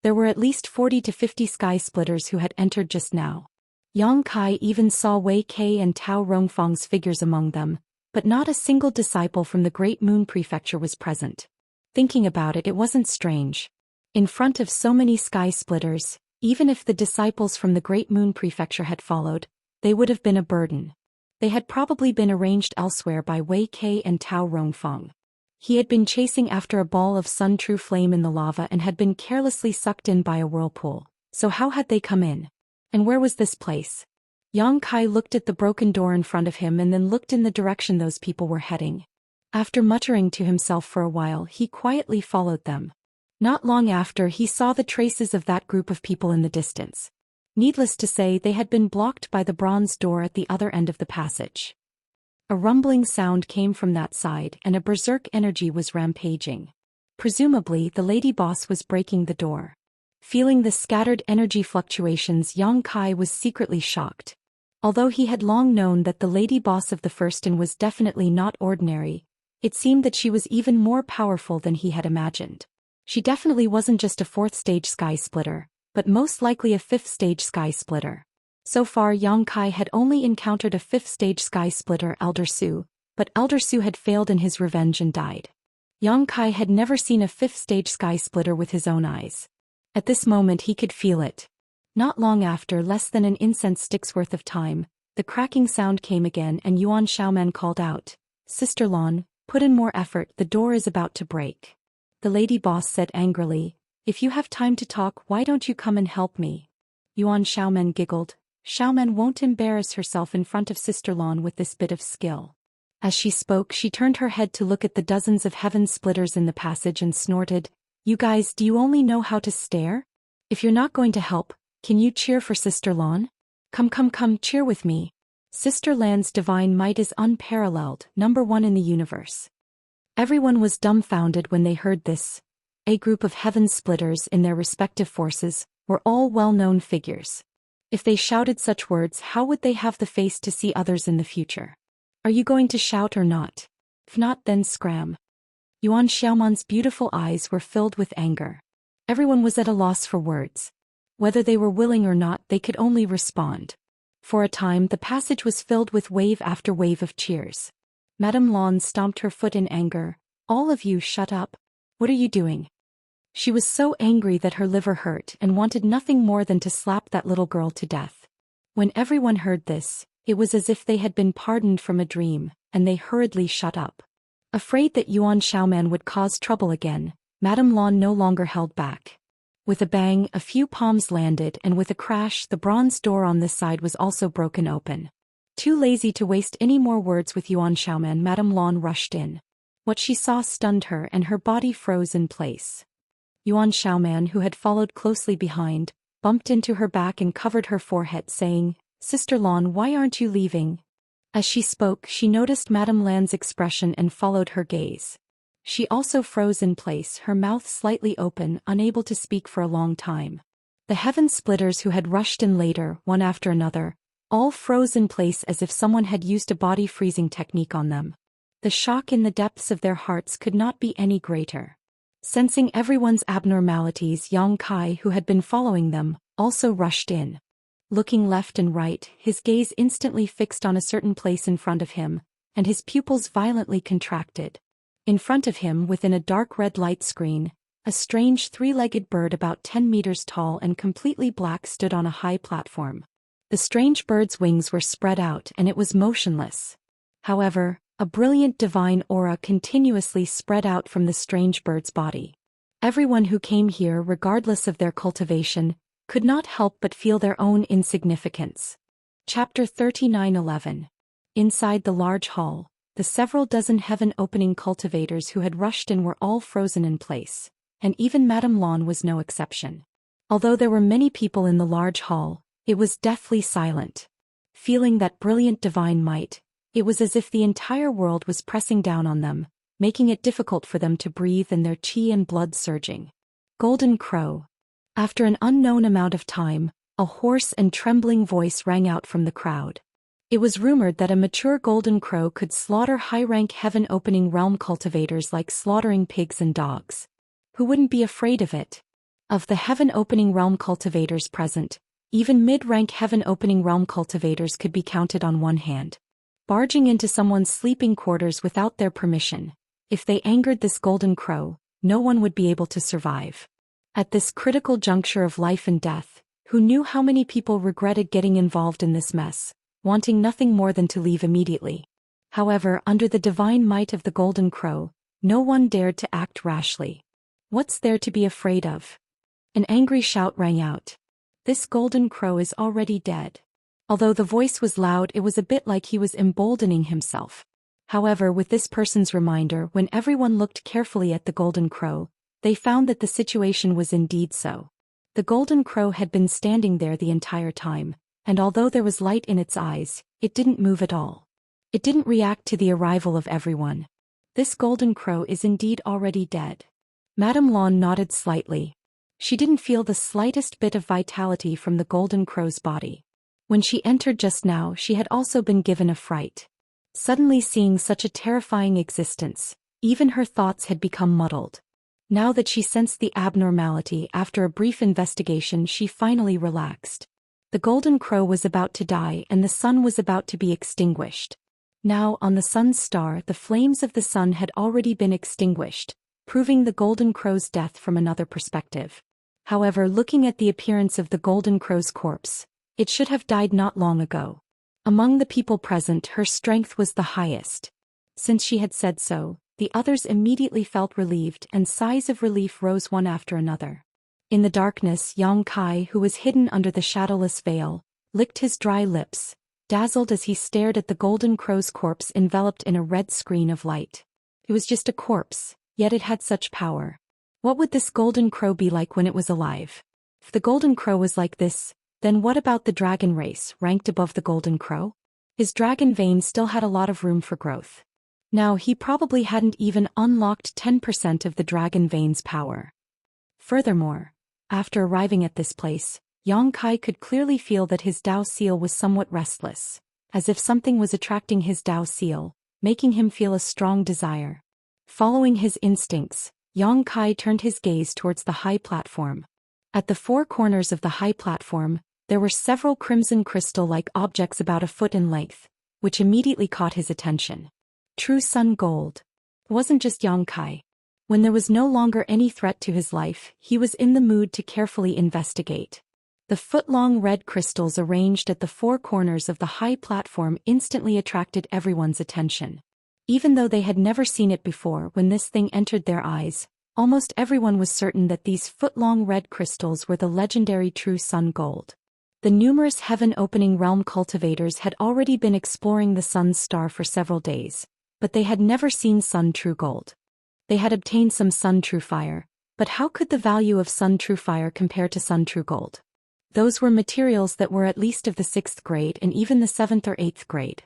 There were at least 40 to 50 sky splitters who had entered just now. Yang Kai even saw Wei Kei and Tao Rongfang's figures among them, but not a single disciple from the Great Moon Prefecture was present. Thinking about it, it wasn't strange. In front of so many sky splitters, even if the disciples from the Great Moon Prefecture had followed, they would have been a burden. They had probably been arranged elsewhere by Wei Kei and Tao Rongfang. He had been chasing after a ball of sun true flame in the lava and had been carelessly sucked in by a whirlpool. So how had they come in? And where was this place? Yang Kai looked at the broken door in front of him and then looked in the direction those people were heading. After muttering to himself for a while, he quietly followed them. Not long after, he saw the traces of that group of people in the distance. Needless to say, they had been blocked by the bronze door at the other end of the passage. A rumbling sound came from that side, and a berserk energy was rampaging. Presumably, the lady boss was breaking the door. Feeling the scattered energy fluctuations, Yang Kai was secretly shocked. Although he had long known that the lady boss of the first inn was definitely not ordinary, it seemed that she was even more powerful than he had imagined. She definitely wasn't just a 4th stage sky splitter, but most likely a 5th stage sky splitter. So far, Yang Kai had only encountered a 5th stage sky splitter, Elder Su, but Elder Su had failed in his revenge and died. Yang Kai had never seen a 5th stage sky splitter with his own eyes. At this moment he could feel it. Not long after, less than an incense stick's worth of time, the cracking sound came again and Yuan Xiaoman called out, "Sister Lon, put in more effort, the door is about to break." The lady boss said angrily, "If you have time to talk, why don't you come and help me?" Yuan Xiaoman giggled. Xiaoman won't embarrass herself in front of Sister Lon with this bit of skill. As she spoke, she turned her head to look at the dozens of heaven splitters in the passage and snorted, "You guys, do you only know how to stare? If you're not going to help, can you cheer for Sister Lon? Come, cheer with me. Sister Lan's divine might is unparalleled, #1 in the universe." Everyone was dumbfounded when they heard this. A group of heaven splitters in their respective forces were all well-known figures. If they shouted such words, how would they have the face to see others in the future? Are you going to shout or not? If not, then scram. Yuan Xiaoman's beautiful eyes were filled with anger. Everyone was at a loss for words. Whether they were willing or not, they could only respond. For a time, the passage was filled with wave after wave of cheers. Madame Lan stomped her foot in anger. All of you, shut up. What are you doing? She was so angry that her liver hurt and wanted nothing more than to slap that little girl to death. When everyone heard this, it was as if they had been pardoned from a dream, and they hurriedly shut up. Afraid that Yuan Xiaoman would cause trouble again, Madame Lan no longer held back. With a bang, a few palms landed, and with a crash, the bronze door on this side was also broken open. Too lazy to waste any more words with Yuan Xiaoman, Madame Lan rushed in. What she saw stunned her, and her body froze in place. Yuan Xiaoman, who had followed closely behind, bumped into her back and covered her forehead, saying, "Sister Lan, why aren't you leaving?" As she spoke, she noticed Madame Lan's expression and followed her gaze. She also froze in place, her mouth slightly open, unable to speak for a long time. The heaven splitters who had rushed in later, one after another, all froze in place as if someone had used a body freezing technique on them. The shock in the depths of their hearts could not be any greater. Sensing everyone's abnormalities, Yang Kai, who had been following them, also rushed in. Looking left and right, his gaze instantly fixed on a certain place in front of him, and his pupils violently contracted. In front of him, within a dark red light screen, a strange three-legged bird about 10 meters tall and completely black stood on a high platform. The strange bird's wings were spread out and it was motionless. However, a brilliant divine aura continuously spread out from the strange bird's body. Everyone who came here, regardless of their cultivation, could not help but feel their own insignificance. Chapter 39:11. Inside the large hall, the several dozen heaven-opening cultivators who had rushed in were all frozen in place, and even Madame Lan was no exception. Although there were many people in the large hall, it was deathly silent. Feeling that brilliant divine might, it was as if the entire world was pressing down on them, making it difficult for them to breathe and their chi and blood surging. Golden Crow. After an unknown amount of time, a hoarse and trembling voice rang out from the crowd. It was rumored that a mature golden crow could slaughter high-rank heaven-opening realm cultivators like slaughtering pigs and dogs. Who wouldn't be afraid of it? Of the heaven-opening realm cultivators present, even mid-rank heaven-opening realm cultivators could be counted on one hand. Barging into someone's sleeping quarters without their permission, if they angered this golden crow, no one would be able to survive. At this critical juncture of life and death, who knew how many people regretted getting involved in this mess, wanting nothing more than to leave immediately. However, under the divine might of the golden crow, no one dared to act rashly. What's there to be afraid of? An angry shout rang out. This golden crow is already dead. Although the voice was loud, it was a bit like he was emboldening himself. However, with this person's reminder, when everyone looked carefully at the golden crow, they found that the situation was indeed so. The golden crow had been standing there the entire time, and although there was light in its eyes, it didn't move at all. It didn't react to the arrival of everyone. This golden crow is indeed already dead. Madame Lan nodded slightly. She didn't feel the slightest bit of vitality from the golden crow's body. When she entered just now, she had also been given a fright. Suddenly seeing such a terrifying existence, even her thoughts had become muddled. Now that she sensed the abnormality, after a brief investigation, she finally relaxed. The golden crow was about to die and the sun was about to be extinguished. Now, on the sun's star, the flames of the sun had already been extinguished, proving the golden crow's death from another perspective. However, looking at the appearance of the golden crow's corpse, it should have died not long ago. Among the people present, her strength was the highest. Since she had said so, the others immediately felt relieved, and sighs of relief rose one after another. In the darkness, Yang Kai, who was hidden under the shadowless veil, licked his dry lips, dazzled as he stared at the golden crow's corpse enveloped in a red screen of light. It was just a corpse, yet it had such power. What would this golden crow be like when it was alive? If the golden crow was like this, then what about the dragon race, ranked above the golden crow? His dragon vein still had a lot of room for growth. Now he probably hadn't even unlocked 10% of the dragon vein's power. Furthermore, after arriving at this place, Yang Kai could clearly feel that his Dao seal was somewhat restless, as if something was attracting his Dao seal, making him feel a strong desire. Following his instincts, Yang Kai turned his gaze towards the high platform. At the four corners of the high platform, there were several crimson crystal-like objects about a foot in length, which immediately caught his attention. True sun gold. It wasn't just Yang Kai. When there was no longer any threat to his life, he was in the mood to carefully investigate. The foot-long red crystals arranged at the four corners of the high platform instantly attracted everyone's attention. Even though they had never seen it before, when this thing entered their eyes, almost everyone was certain that these foot-long red crystals were the legendary true sun gold. The numerous heaven-opening realm cultivators had already been exploring the sun's star for several days, but they had never seen sun true gold. They had obtained some sun true fire, but how could the value of sun true fire compare to sun true gold? Those were materials that were at least of the 6th grade and even the 7th or 8th grade.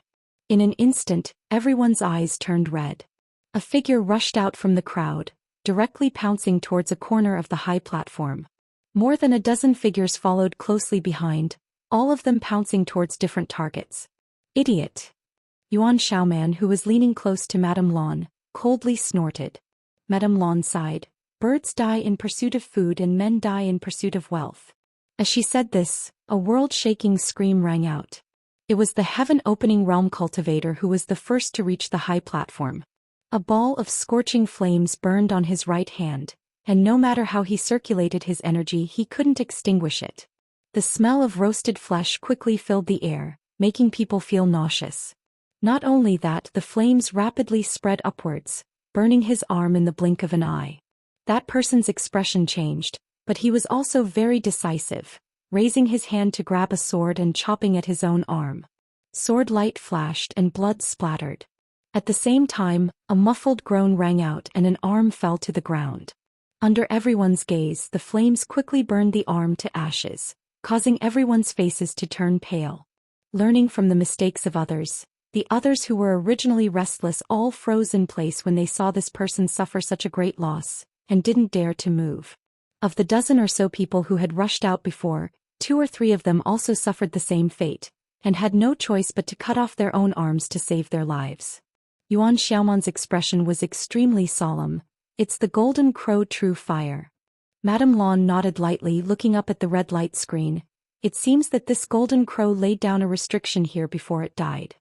In an instant, everyone's eyes turned red. A figure rushed out from the crowd, directly pouncing towards a corner of the high platform. More than a dozen figures followed closely behind, all of them pouncing towards different targets. Idiot! Yuan Xiaoman, who was leaning close to Madame Lan, coldly snorted. Madame Lan sighed. Birds die in pursuit of food and men die in pursuit of wealth. As she said this, a world-shaking scream rang out. It was the heaven-opening realm cultivator who was the first to reach the high platform. A ball of scorching flames burned on his right hand, and no matter how he circulated his energy, he couldn't extinguish it. The smell of roasted flesh quickly filled the air, making people feel nauseous. Not only that, the flames rapidly spread upwards, burning his arm in the blink of an eye. That person's expression changed, but he was also very decisive, raising his hand to grab a sword and chopping at his own arm. Sword light flashed and blood splattered. At the same time, a muffled groan rang out and an arm fell to the ground. Under everyone's gaze, the flames quickly burned the arm to ashes, causing everyone's faces to turn pale. Learning from the mistakes of others, the others who were originally restless all froze in place when they saw this person suffer such a great loss, and didn't dare to move. Of the dozen or so people who had rushed out before, 2 or 3 of them also suffered the same fate, and had no choice but to cut off their own arms to save their lives. Yuan Xiaoman's expression was extremely solemn. It's the golden crow true fire. Madame Lan nodded lightly, looking up at the red light screen. It seems that this golden crow laid down a restriction here before it died.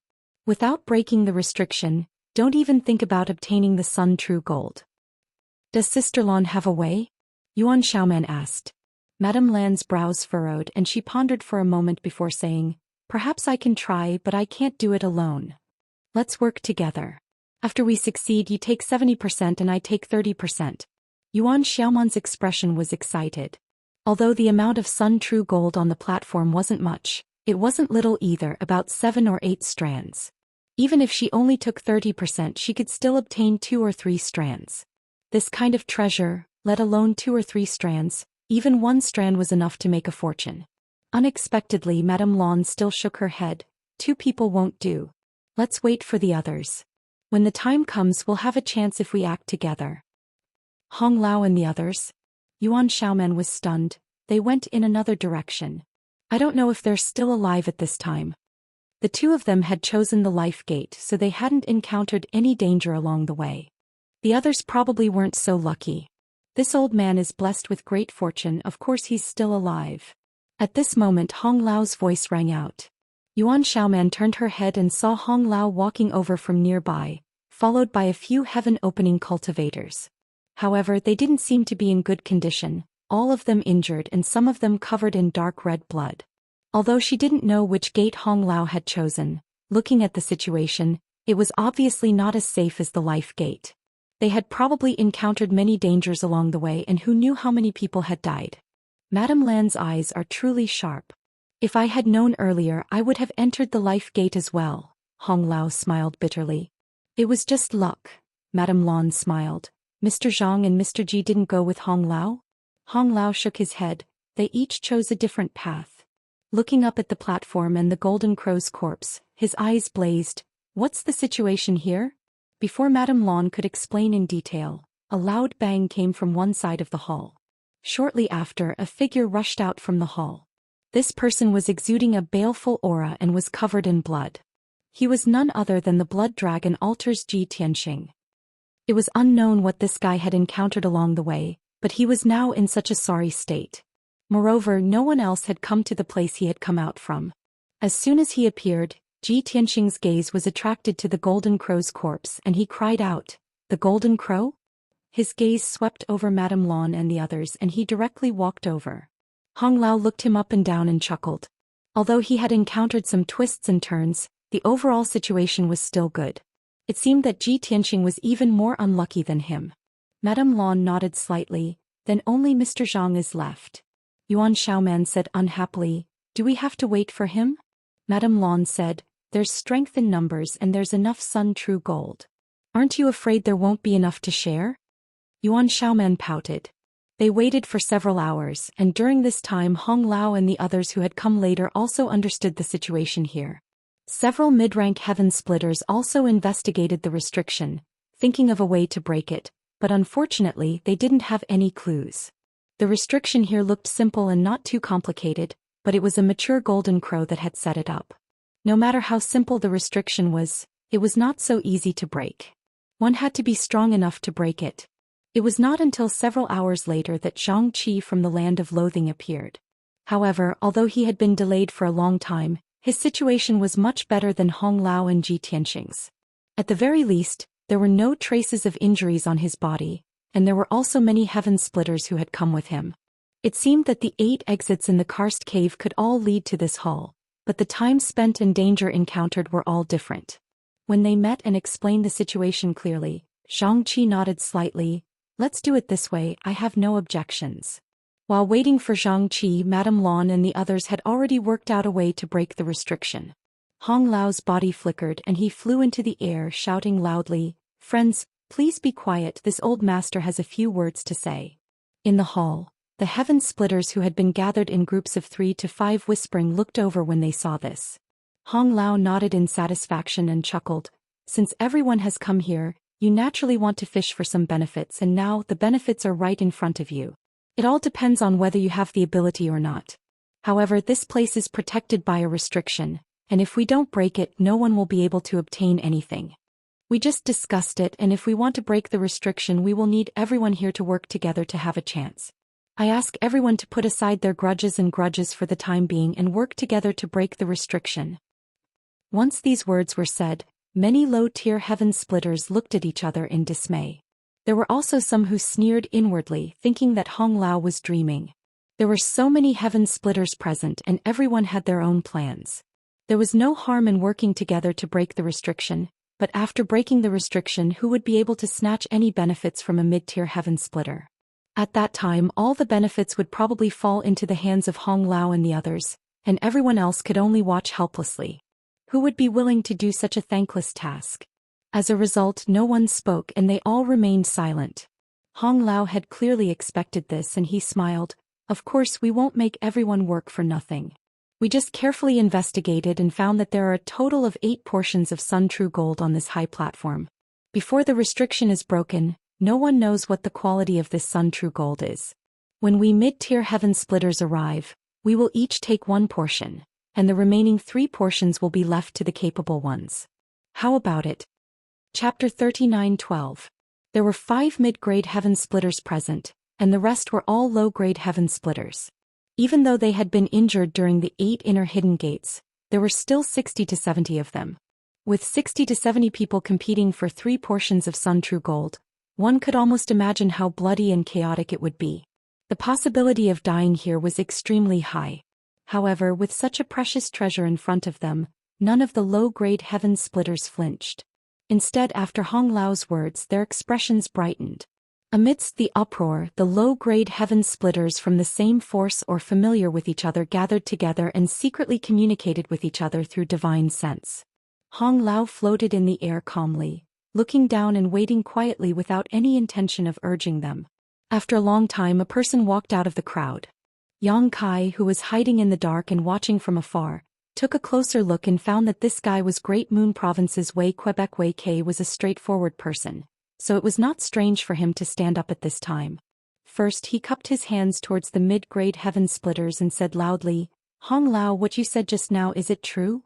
Without breaking the restriction, don't even think about obtaining the sun true gold. Does Sister Lan have a way? Yuan Xiaoman asked. Madame Lan's brows furrowed and she pondered for a moment before saying, perhaps I can try, but I can't do it alone. Let's work together. After we succeed, you take 70% and I take 30%. Yuan Xiaoman's expression was excited. Although the amount of sun true gold on the platform wasn't much, it wasn't little either, about 7 or 8 strands. Even if she only took 30%, she could still obtain 2 or 3 strands. This kind of treasure, let alone 2 or 3 strands, even 1 strand was enough to make a fortune. Unexpectedly, Madame Lan still shook her head. 2 people won't do. Let's wait for the others. When the time comes, we'll have a chance if we act together. Hong Lao and the others? Yuan Xiaoman was stunned. They went in another direction. I don't know if they're still alive at this time. The 2 of them had chosen the life gate, so they hadn't encountered any danger along the way. The others probably weren't so lucky. This old man is blessed with great fortune, of course he's still alive. At this moment Hong Lao's voice rang out. Yuan Xiaoman turned her head and saw Hong Lao walking over from nearby, followed by a few heaven-opening cultivators. However, they didn't seem to be in good condition, all of them injured and some of them covered in dark red blood. Although she didn't know which gate Hong Lao had chosen, looking at the situation, it was obviously not as safe as the life gate. They had probably encountered many dangers along the way, and who knew how many people had died. Madame Lan's eyes are truly sharp. If I had known earlier, I would have entered the life gate as well. Hong Lao smiled bitterly. It was just luck. Madame Lan smiled. Mr. Zhang and Mr. Ji didn't go with Hong Lao? Hong Lao shook his head. They each chose a different path. Looking up at the platform and the golden crow's corpse, his eyes blazed. What's the situation here? Before Madame Lan could explain in detail, a loud bang came from one side of the hall. Shortly after, a figure rushed out from the hall. This person was exuding a baleful aura and was covered in blood. He was none other than the blood dragon Altars Ji Tianxing. It was unknown what this guy had encountered along the way, but he was now in such a sorry state. Moreover, no one else had come to the place he had come out from. As soon as he appeared, Ji Tianxing's gaze was attracted to the Golden Crow's corpse and he cried out, "The Golden Crow?" His gaze swept over Madame Lan and the others and he directly walked over. Hong Lao looked him up and down and chuckled. Although he had encountered some twists and turns, the overall situation was still good. It seemed that Ji Tianxing was even more unlucky than him. Madame Lan nodded slightly, "Then only Mr. Zhang is left." Yuan Xiaoman said unhappily, "Do we have to wait for him?" Madame Lan said, "There's strength in numbers and there's enough sun true gold. Aren't you afraid there won't be enough to share?" Yuan Xiaoman pouted. They waited for several hours, and during this time Hong Lao and the others who had come later also understood the situation here. Several mid-rank heaven splitters also investigated the restriction, thinking of a way to break it, but unfortunately they didn't have any clues. The restriction here looked simple and not too complicated, but it was a mature golden crow that had set it up. No matter how simple the restriction was, it was not so easy to break. One had to be strong enough to break it. It was not until several hours later that Zhang Qi from the Land of Loathing appeared. However, although he had been delayed for a long time, his situation was much better than Hong Lao and Ji Tianxing's. At the very least, there were no traces of injuries on his body, and there were also many heaven splitters who had come with him. It seemed that the 8 exits in the karst cave could all lead to this hall, but the time spent and danger encountered were all different. When they met and explained the situation clearly, Zhang Qi nodded slightly, "Let's do it this way, I have no objections." While waiting for Zhang Qi, Madame Lan and the others had already worked out a way to break the restriction. Hong Lao's body flickered and he flew into the air shouting loudly, "Friends, please be quiet, this old master has a few words to say." In the hall, the heaven splitters who had been gathered in groups of 3 to 5 whispering looked over when they saw this. Hong Lao nodded in satisfaction and chuckled, "Since everyone has come here, you naturally want to fish for some benefits, and now the benefits are right in front of you. It all depends on whether you have the ability or not. However, this place is protected by a restriction, and if we don't break it, no one will be able to obtain anything. We just discussed it, and if we want to break the restriction, we will need everyone here to work together to have a chance. I ask everyone to put aside their grudges for the time being and work together to break the restriction." Once these words were said, many low-tier heaven splitters looked at each other in dismay. There were also some who sneered inwardly, thinking that Hong Lao was dreaming. There were so many heaven splitters present and everyone had their own plans. There was no harm in working together to break the restriction, but after breaking the restriction, who would be able to snatch any benefits from a mid-tier heaven splitter? At that time, all the benefits would probably fall into the hands of Hong Lao and the others, and everyone else could only watch helplessly. Who would be willing to do such a thankless task? As a result, no one spoke and they all remained silent. Hong Lao had clearly expected this and he smiled, "Of course we won't make everyone work for nothing. We just carefully investigated and found that there are a total of 8 portions of Sun True Gold on this high platform. Before the restriction is broken, no one knows what the quality of this Sun True Gold is. When we mid-tier heaven splitters arrive, we will each take 1 portion, and the remaining 3 portions will be left to the capable ones. How about it?" Chapter 39:12. There were 5 mid-grade heaven splitters present, and the rest were all low-grade heaven splitters. Even though they had been injured during the 8 inner hidden gates, there were still 60 to 70 of them. With 60 to 70 people competing for 3 portions of Sun True Gold, one could almost imagine how bloody and chaotic it would be. The possibility of dying here was extremely high. However, with such a precious treasure in front of them, none of the low-grade heaven splitters flinched. Instead, after Hong Lao's words, their expressions brightened. Amidst the uproar, the low-grade heaven splitters from the same force or familiar with each other gathered together and secretly communicated with each other through divine sense. Hong Lao floated in the air calmly, looking down and waiting quietly without any intention of urging them. After a long time, a person walked out of the crowd. Yang Kai, who was hiding in the dark and watching from afar, took a closer look and found that this guy was Great Moon Province's Wei Quebec. Wei K was a straightforward person, so it was not strange for him to stand up at this time. First, he cupped his hands towards the mid-grade heaven splitters and said loudly, Hong Lao, what you said just now, is it true?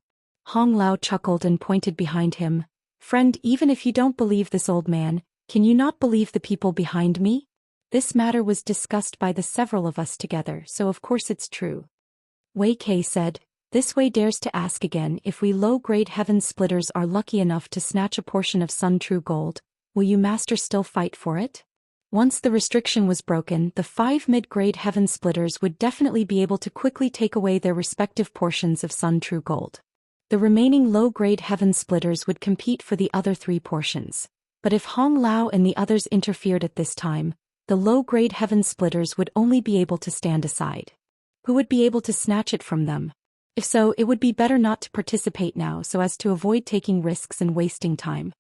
Hong Lao chuckled and pointed behind him. Friend, even if you don't believe this old man, can you not believe the people behind me? This matter was discussed by the several of us together, so of course it's true. Wei Kei said, this Wei dares to ask again, if we low-grade heaven splitters are lucky enough to snatch a portion of Sun True Gold, will you master still fight for it? Once the restriction was broken, the 5 mid-grade heaven splitters would definitely be able to quickly take away their respective portions of Sun True Gold. The remaining low-grade heaven splitters would compete for the other 3 portions. But if Hong Lao and the others interfered at this time, the low-grade heaven splitters would only be able to stand aside. Who would be able to snatch it from them? If so, it would be better not to participate now so as to avoid taking risks and wasting time.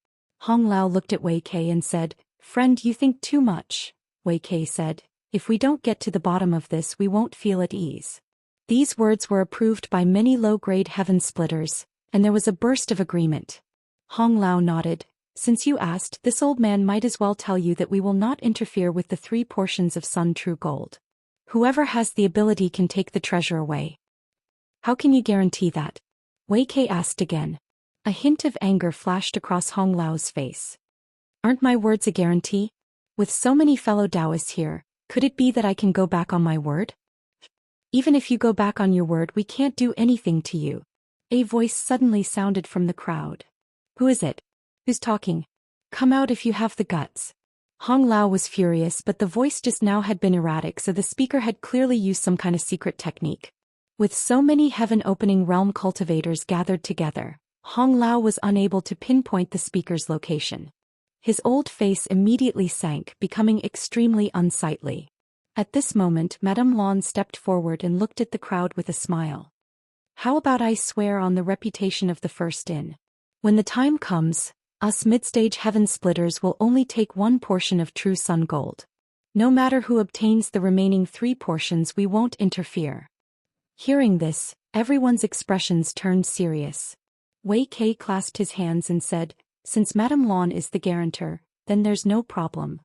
Hong Lao looked at Wei Kei and said, Friend, you think too much. Wei Kei said, if we don't get to the bottom of this, we won't feel at ease. These words were approved by many low-grade heaven splitters, and there was a burst of agreement. Hong Lao nodded. Since you asked, this old man might as well tell you that we will not interfere with the 3 portions of Sun True Gold. Whoever has the ability can take the treasure away. How can you guarantee that? Wei Kei asked again. A hint of anger flashed across Hong Lao's face. Aren't my words a guarantee? With so many fellow Daoists here, could it be that I can go back on my word? Even if you go back on your word, we can't do anything to you. A voice suddenly sounded from the crowd. Who is it? Who's talking? Come out if you have the guts. Hong Lao was furious, but the voice just now had been erratic, so the speaker had clearly used some kind of secret technique. With so many heaven-opening realm cultivators gathered together, Hong Lao was unable to pinpoint the speaker's location. His old face immediately sank, becoming extremely unsightly. At this moment, Madame Lan stepped forward and looked at the crowd with a smile. How about I swear on the reputation of the first in? When the time comes, us mid-stage heaven splitters will only take 1 portion of true sun gold. No matter who obtains the remaining 3 portions, we won't interfere. Hearing this, everyone's expressions turned serious. Wei Kei clasped his hands and said, since Madame Lan is the guarantor, then there's no problem.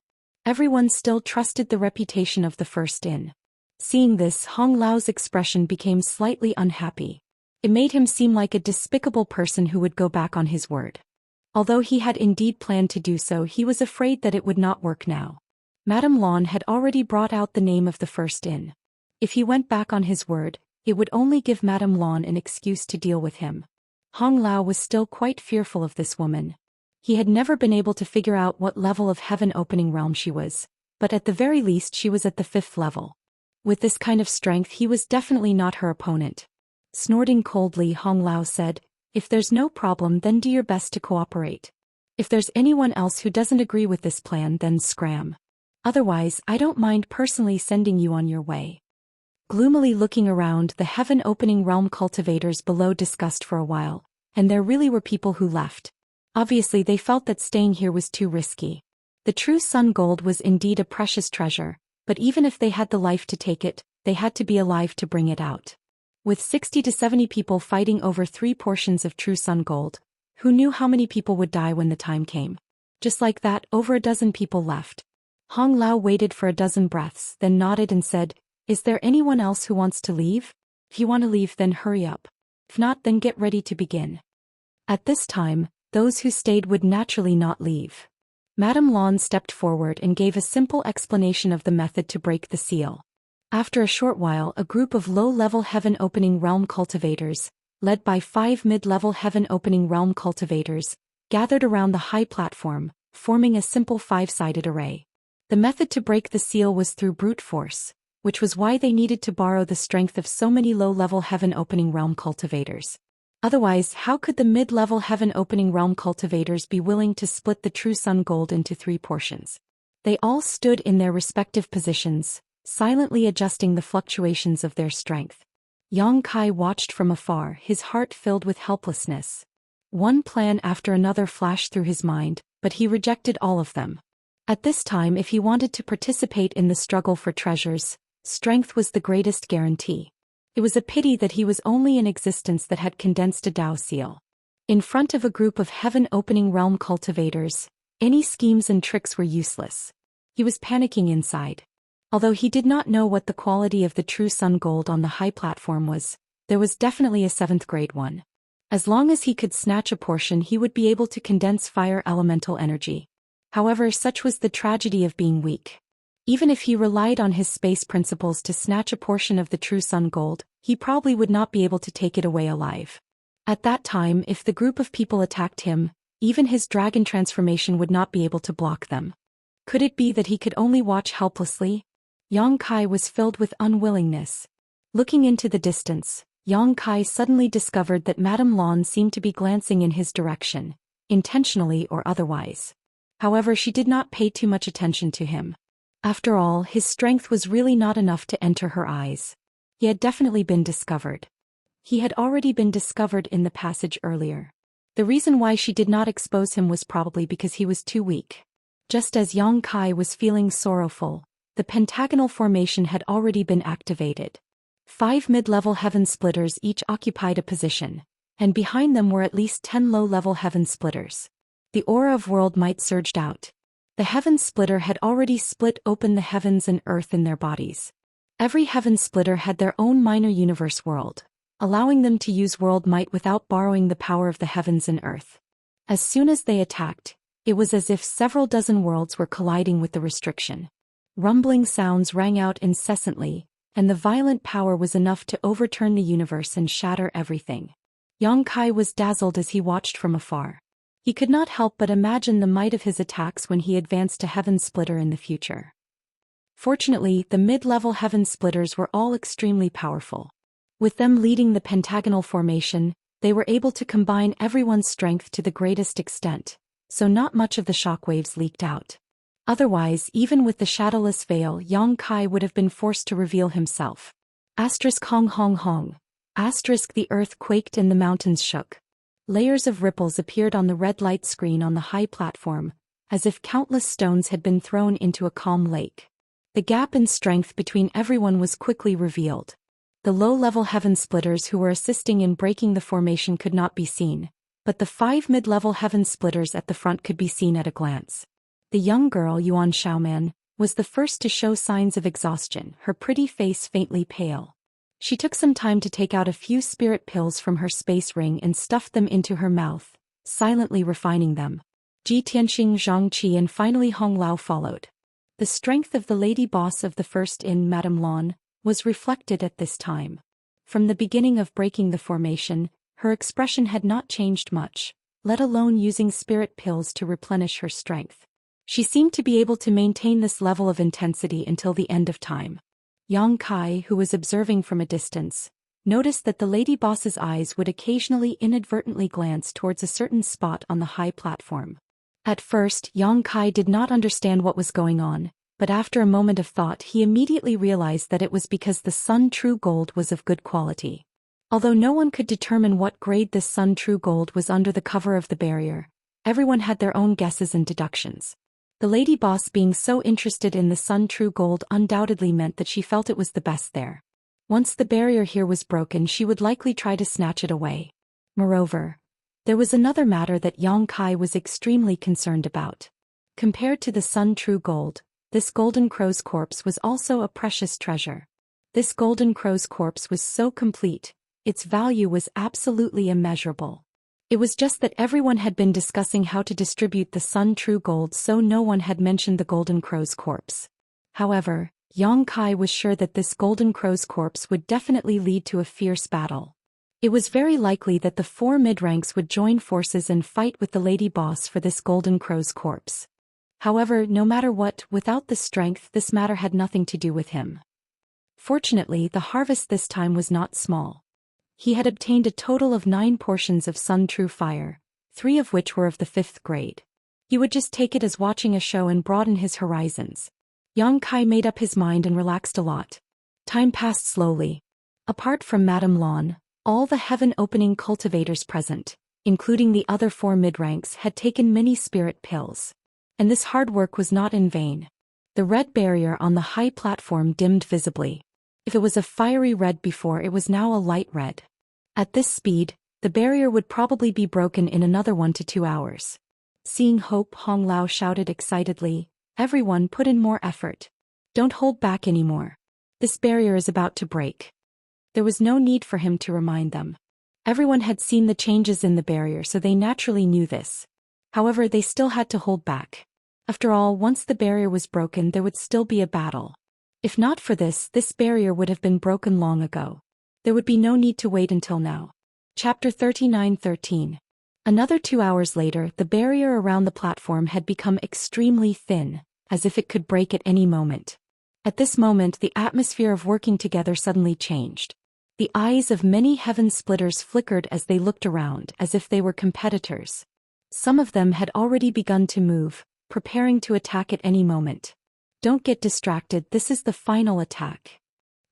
Everyone still trusted the reputation of the first in. Seeing this, Hong Lao's expression became slightly unhappy. It made him seem like a despicable person who would go back on his word. Although he had indeed planned to do so, he was afraid that it would not work now. Madame Lan had already brought out the name of the first in. If he went back on his word, it would only give Madame Lan an excuse to deal with him. Hong Lao was still quite fearful of this woman. He had never been able to figure out what level of heaven-opening realm she was, but at the very least she was at the 5th level. With this kind of strength, he was definitely not her opponent. Snorting coldly, Hong Lao said, if there's no problem, then do your best to cooperate. If there's anyone else who doesn't agree with this plan, then scram. Otherwise, I don't mind personally sending you on your way. Gloomily looking around, the heaven-opening realm cultivators below discussed for a while, and there really were people who left. Obviously they felt that staying here was too risky. The true sun gold was indeed a precious treasure, but even if they had the life to take it, they had to be alive to bring it out. With 60 to 70 people fighting over 3 portions of true sun gold, who knew how many people would die when the time came? Just like that, over a dozen people left. Hong Lao waited for a dozen breaths, then nodded and said, is there anyone else who wants to leave? If you want to leave, then hurry up. If not, then get ready to begin. At this time, those who stayed would naturally not leave. Madame Lan stepped forward and gave a simple explanation of the method to break the seal. After a short while, a group of low-level heaven-opening realm cultivators, led by 5 mid-level heaven-opening realm cultivators, gathered around the high platform, forming a simple 5-sided array. The method to break the seal was through brute force, which was why they needed to borrow the strength of so many low-level heaven-opening realm cultivators. Otherwise, how could the mid-level heaven-opening realm cultivators be willing to split the true sun gold into 3 portions? They all stood in their respective positions, silently adjusting the fluctuations of their strength. Yang Kai watched from afar, his heart filled with helplessness. One plan after another flashed through his mind, but he rejected all of them. At this time, if he wanted to participate in the struggle for treasures, strength was the greatest guarantee. It was a pity that he was only in existence that had condensed a Dao seal. In front of a group of heaven-opening realm cultivators, any schemes and tricks were useless. He was panicking inside. Although he did not know what the quality of the true sun gold on the high platform was, There was definitely a 7th grade one. As long as he could snatch a portion, he would be able to condense fire elemental energy. However, such was the tragedy of being weak. Even if he relied on his space principles to snatch a portion of the true sun gold, he probably would not be able to take it away alive. At that time, if the group of people attacked him, even his dragon transformation would not be able to block them. Could it be that he could only watch helplessly? Yang Kai was filled with unwillingness. Looking into the distance, Yang Kai suddenly discovered that Madame Lan seemed to be glancing in his direction, intentionally or otherwise. However, she did not pay too much attention to him. After all, his strength was really not enough to enter her eyes. He had definitely been discovered. He had already been discovered in the passage earlier. The reason why she did not expose him was probably because he was too weak. Just as Yang Kai was feeling sorrowful, the pentagonal formation had already been activated. 5 mid-level heaven splitters each occupied a position, and behind them were at least 10 low-level heaven splitters. The aura of world might surged out. The heaven splitter had already split open the heavens and earth in their bodies. Every heaven splitter had their own minor universe world, allowing them to use world might without borrowing the power of the heavens and earth. As soon as they attacked, it was as if several dozen worlds were colliding with the restriction. Rumbling sounds rang out incessantly, and the violent power was enough to overturn the universe and shatter everything. Yang Kai was dazzled as he watched from afar. He could not help but imagine the might of his attacks when he advanced to Heaven Splitter in the future. Fortunately, the mid-level Heaven Splitters were all extremely powerful. With them leading the pentagonal formation, they were able to combine everyone's strength to the greatest extent, so not much of the shockwaves leaked out. Otherwise, even with the shadowless veil, Yang Kai would have been forced to reveal himself. Hong hong hong. The earth quaked and the mountains shook. Layers of ripples appeared on the red light screen on the high platform, as if countless stones had been thrown into a calm lake. The gap in strength between everyone was quickly revealed. The low-level heaven splitters who were assisting in breaking the formation could not be seen, but the 5 mid-level heaven splitters at the front could be seen at a glance. The young girl, Yuan Xiaoman, was the first to show signs of exhaustion, her pretty face faintly pale. She took some time to take out a few spirit pills from her space ring and stuffed them into her mouth, silently refining them. Ji Tianxing, Zhang Qi and finally Hong Lao followed. The strength of the lady boss of the first in Madame Lan was reflected at this time. From the beginning of breaking the formation, her expression had not changed much, let alone using spirit pills to replenish her strength. She seemed to be able to maintain this level of intensity until the end of time. Yang Kai, who was observing from a distance, noticed that the lady boss's eyes would occasionally inadvertently glance towards a certain spot on the high platform. At first, Yang Kai did not understand what was going on, but after a moment of thought he immediately realized that it was because the Sun True Gold was of good quality. Although no one could determine what grade this Sun True Gold was under the cover of the barrier, everyone had their own guesses and deductions. The lady boss being so interested in the Sun True Gold undoubtedly meant that she felt it was the best there. Once the barrier here was broken, she would likely try to snatch it away. Moreover, there was another matter that Yang Kai was extremely concerned about. Compared to the Sun True Gold, this golden crow's corpse was also a precious treasure. This golden crow's corpse was so complete, its value was absolutely immeasurable. It was just that everyone had been discussing how to distribute the Sun True Gold, so no one had mentioned the golden crow's corpse. However, Yang Kai was sure that this golden crow's corpse would definitely lead to a fierce battle. It was very likely that the 4 mid-ranks would join forces and fight with the lady boss for this golden crow's corpse. However, no matter what, without the strength, this matter had nothing to do with him. Fortunately, the harvest this time was not small. He had obtained a total of 9 portions of Sun True Fire, 3 of which were of the 5th grade. He would just take it as watching a show and broaden his horizons. Yang Kai made up his mind and relaxed a lot. Time passed slowly. Apart from Madame Lan, all the heaven-opening cultivators present, including the other 4 mid-ranks, had taken many spirit pills. And this hard work was not in vain. The red barrier on the high platform dimmed visibly. If it was a fiery red before, it was now a light red. At this speed, the barrier would probably be broken in another 1 to 2 hours. Seeing hope, Hong Lao shouted excitedly, "Everyone put in more effort. Don't hold back anymore. This barrier is about to break." There was no need for him to remind them. Everyone had seen the changes in the barrier, so they naturally knew this. However, they still had to hold back. After all, once the barrier was broken, there would still be a battle. If not for this barrier would have been broken long ago. There would be no need to wait until now. Chapter 39:13. Another 2 hours later, the barrier around the platform had become extremely thin, as if it could break at any moment. At this moment, the atmosphere of working together suddenly changed. The eyes of many heaven splitters flickered as they looked around, as if they were competitors. Some of them had already begun to move, preparing to attack at any moment. Don't get distracted, this is the final attack.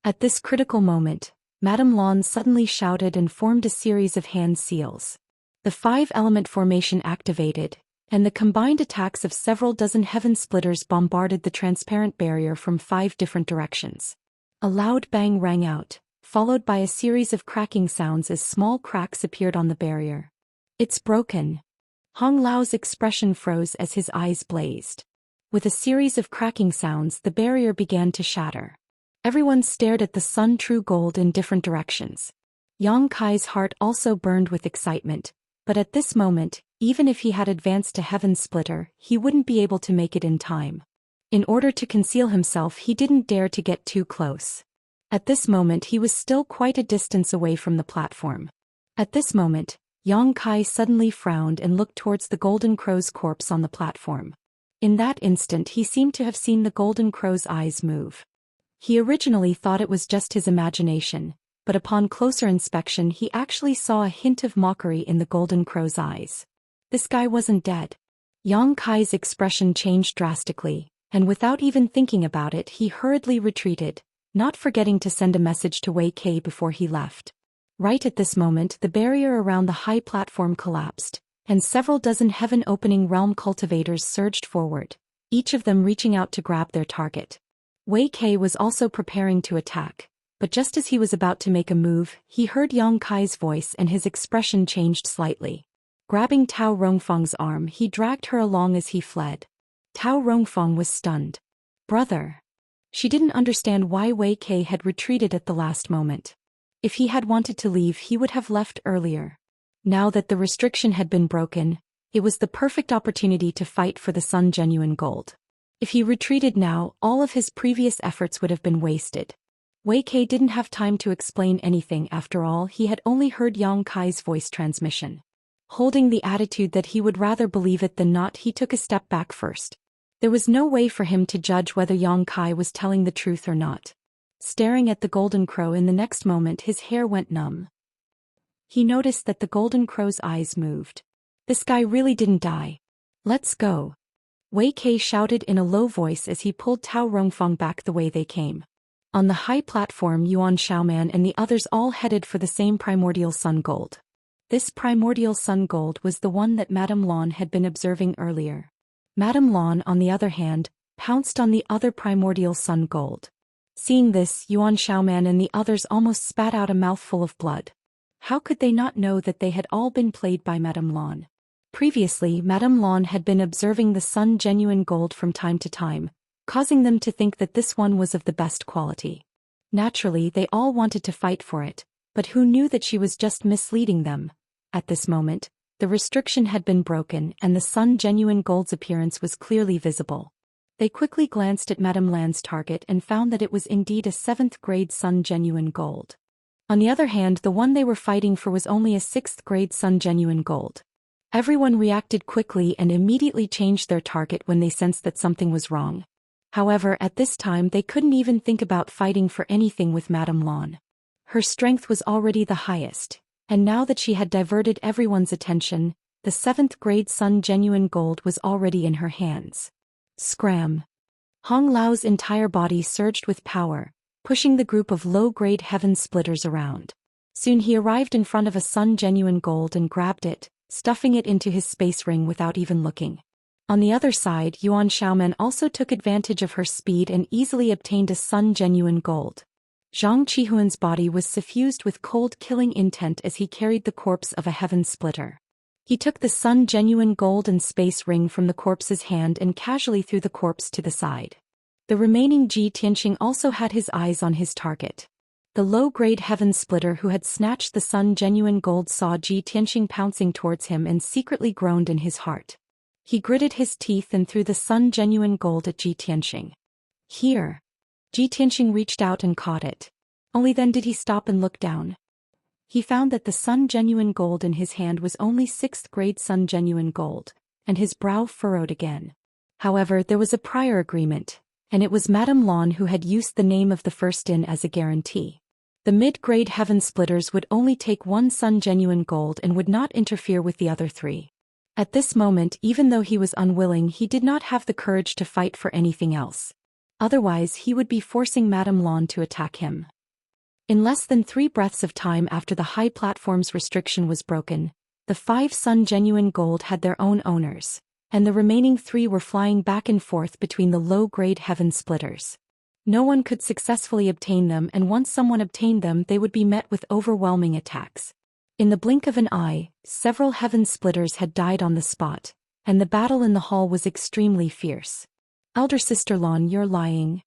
At this critical moment, Madame Lan suddenly shouted and formed a series of hand seals. The 5-element formation activated, and the combined attacks of several dozen heaven splitters bombarded the transparent barrier from 5 different directions. A loud bang rang out, followed by a series of cracking sounds as small cracks appeared on the barrier. It's broken. Hong Lao's expression froze as his eyes blazed. With a series of cracking sounds, the barrier began to shatter. Everyone stared at the sun true gold in different directions. Yang Kai's heart also burned with excitement, but at this moment, even if he had advanced to Heaven Splitter, he wouldn't be able to make it in time. In order to conceal himself, he didn't dare to get too close. At this moment, he was still quite a distance away from the platform. At this moment, Yang Kai suddenly frowned and looked towards the Golden Crow's corpse on the platform. In that instant, he seemed to have seen the Golden Crow's eyes move. He originally thought it was just his imagination, but upon closer inspection he actually saw a hint of mockery in the Golden Crow's eyes. This guy wasn't dead. Yang Kai's expression changed drastically, and without even thinking about it, he hurriedly retreated, not forgetting to send a message to Wei Kei before he left. Right at this moment, the barrier around the high platform collapsed, and several dozen heaven-opening realm cultivators surged forward, each of them reaching out to grab their target. Wei Kei was also preparing to attack, but just as he was about to make a move, he heard Yang Kai's voice and his expression changed slightly. Grabbing Tao Rongfeng's arm, he dragged her along as he fled. Tao Rongfeng was stunned. Brother. She didn't understand why Wei Kei had retreated at the last moment. If he had wanted to leave, he would have left earlier. Now that the restriction had been broken, it was the perfect opportunity to fight for the Sun Genuine Gold. If he retreated now, all of his previous efforts would have been wasted. Wei Kei didn't have time to explain anything. After all, he had only heard Yang Kai's voice transmission. Holding the attitude that he would rather believe it than not, he took a step back first. There was no way for him to judge whether Yang Kai was telling the truth or not. Staring at the Golden Crow, in the next moment his hair went numb. He noticed that the Golden Crow's eyes moved. This guy really didn't die. Let's go. Wei Kei shouted in a low voice as he pulled Tao Rongfeng back the way they came. On the high platform, Yuan Xiaoman and the others all headed for the same primordial sun gold. This primordial sun gold was the one that Madame Lan had been observing earlier. Madame Lan, on the other hand, pounced on the other primordial sun gold. Seeing this, Yuan Xiaoman and the others almost spat out a mouthful of blood. How could they not know that they had all been played by Madame Lan? Previously, Madame Lan had been observing the Sun Genuine Gold from time to time, causing them to think that this one was of the best quality. Naturally, they all wanted to fight for it, but who knew that she was just misleading them? At this moment, the restriction had been broken and the Sun Genuine Gold's appearance was clearly visible. They quickly glanced at Madame Lan's target and found that it was indeed a 7th grade Sun Genuine Gold. On the other hand, the one they were fighting for was only a 6th grade Sun Genuine Gold. Everyone reacted quickly and immediately changed their target when they sensed that something was wrong. However, at this time they couldn't even think about fighting for anything with Madame Lan. Her strength was already the highest, and now that she had diverted everyone's attention, the 7th grade Sun Genuine Gold was already in her hands. Scram! Hong Lao's entire body surged with power, pushing the group of low-grade heaven splitters around. Soon he arrived in front of a Sun Genuine Gold and grabbed it, stuffing it into his space ring without even looking. On the other side, Yuan Xiaoman also took advantage of her speed and easily obtained a Sun Genuine Gold. Zhang Qihuan's body was suffused with cold killing intent as he carried the corpse of a heaven splitter. He took the Sun Genuine Gold and space ring from the corpse's hand and casually threw the corpse to the side. The remaining Ji Tianxing also had his eyes on his target. The low-grade heaven splitter who had snatched the sun genuine gold saw Ji Tianxing pouncing towards him and secretly groaned in his heart. He gritted his teeth and threw the sun genuine gold at Ji Tianxing. Here. Ji Tianxing reached out and caught it. Only then did he stop and look down. He found that the sun genuine gold in his hand was only 6th grade sun genuine gold, and his brow furrowed again. However, there was a prior agreement, and it was Madame Lan who had used the name of the first in as a guarantee. The mid-grade heaven splitters would only take 1 sun genuine gold and would not interfere with the other 3. At this moment, even though he was unwilling, he did not have the courage to fight for anything else. Otherwise, he would be forcing Madame Lan to attack him. In less than 3 breaths of time after the high platform's restriction was broken, the 5 sun genuine gold had their own owners, and the remaining 3 were flying back and forth between the low-grade heaven splitters. No one could successfully obtain them, and once someone obtained them, they would be met with overwhelming attacks. In the blink of an eye, several heaven splitters had died on the spot, and the battle in the hall was extremely fierce. Elder Sister Lan, you're lying.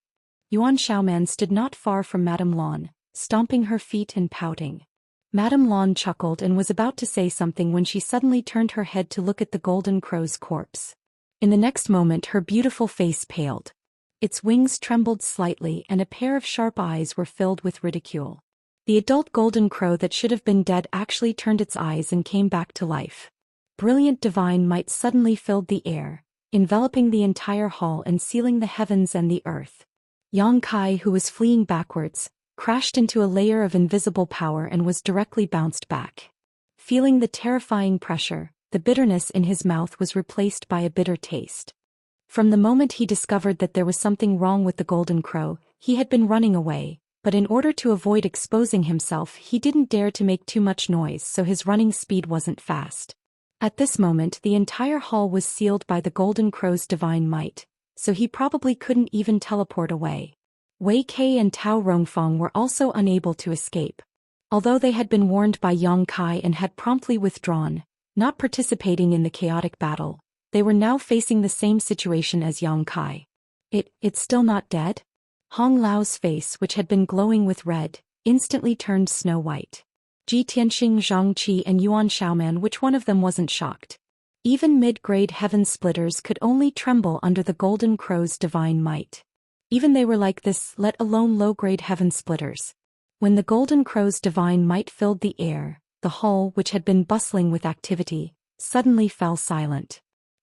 Yuan Xiaoman stood not far from Madame Lan, stomping her feet and pouting. Madame Lan chuckled and was about to say something when she suddenly turned her head to look at the golden crow's corpse. In the next moment, her beautiful face paled. Its wings trembled slightly and a pair of sharp eyes were filled with ridicule. The adult golden crow that should have been dead actually turned its eyes and came back to life. Brilliant divine might suddenly filled the air, enveloping the entire hall and sealing the heavens and the earth. Yang Kai, who was fleeing backwards, crashed into a layer of invisible power and was directly bounced back. Feeling the terrifying pressure, the bitterness in his mouth was replaced by a bitter taste. From the moment he discovered that there was something wrong with the golden crow, he had been running away, but in order to avoid exposing himself, he didn't dare to make too much noise, so his running speed wasn't fast. At this moment, the entire hall was sealed by the golden crow's divine might, so he probably couldn't even teleport away. Wei Kei and Tao Rongfang were also unable to escape. Although they had been warned by Yang Kai and had promptly withdrawn, not participating in the chaotic battle, they were now facing the same situation as Yang Kai. It's still not dead? Hong Lao's face, which had been glowing with red, instantly turned snow white. Ji Tianxing, Zhang Qi and Yuan Xiaoman, which one of them wasn't shocked? Even mid-grade heaven splitters could only tremble under the golden crow's divine might. Even they were like this, let alone low-grade heaven splitters. When the golden crow's divine might filled the air, the hall, which had been bustling with activity, suddenly fell silent.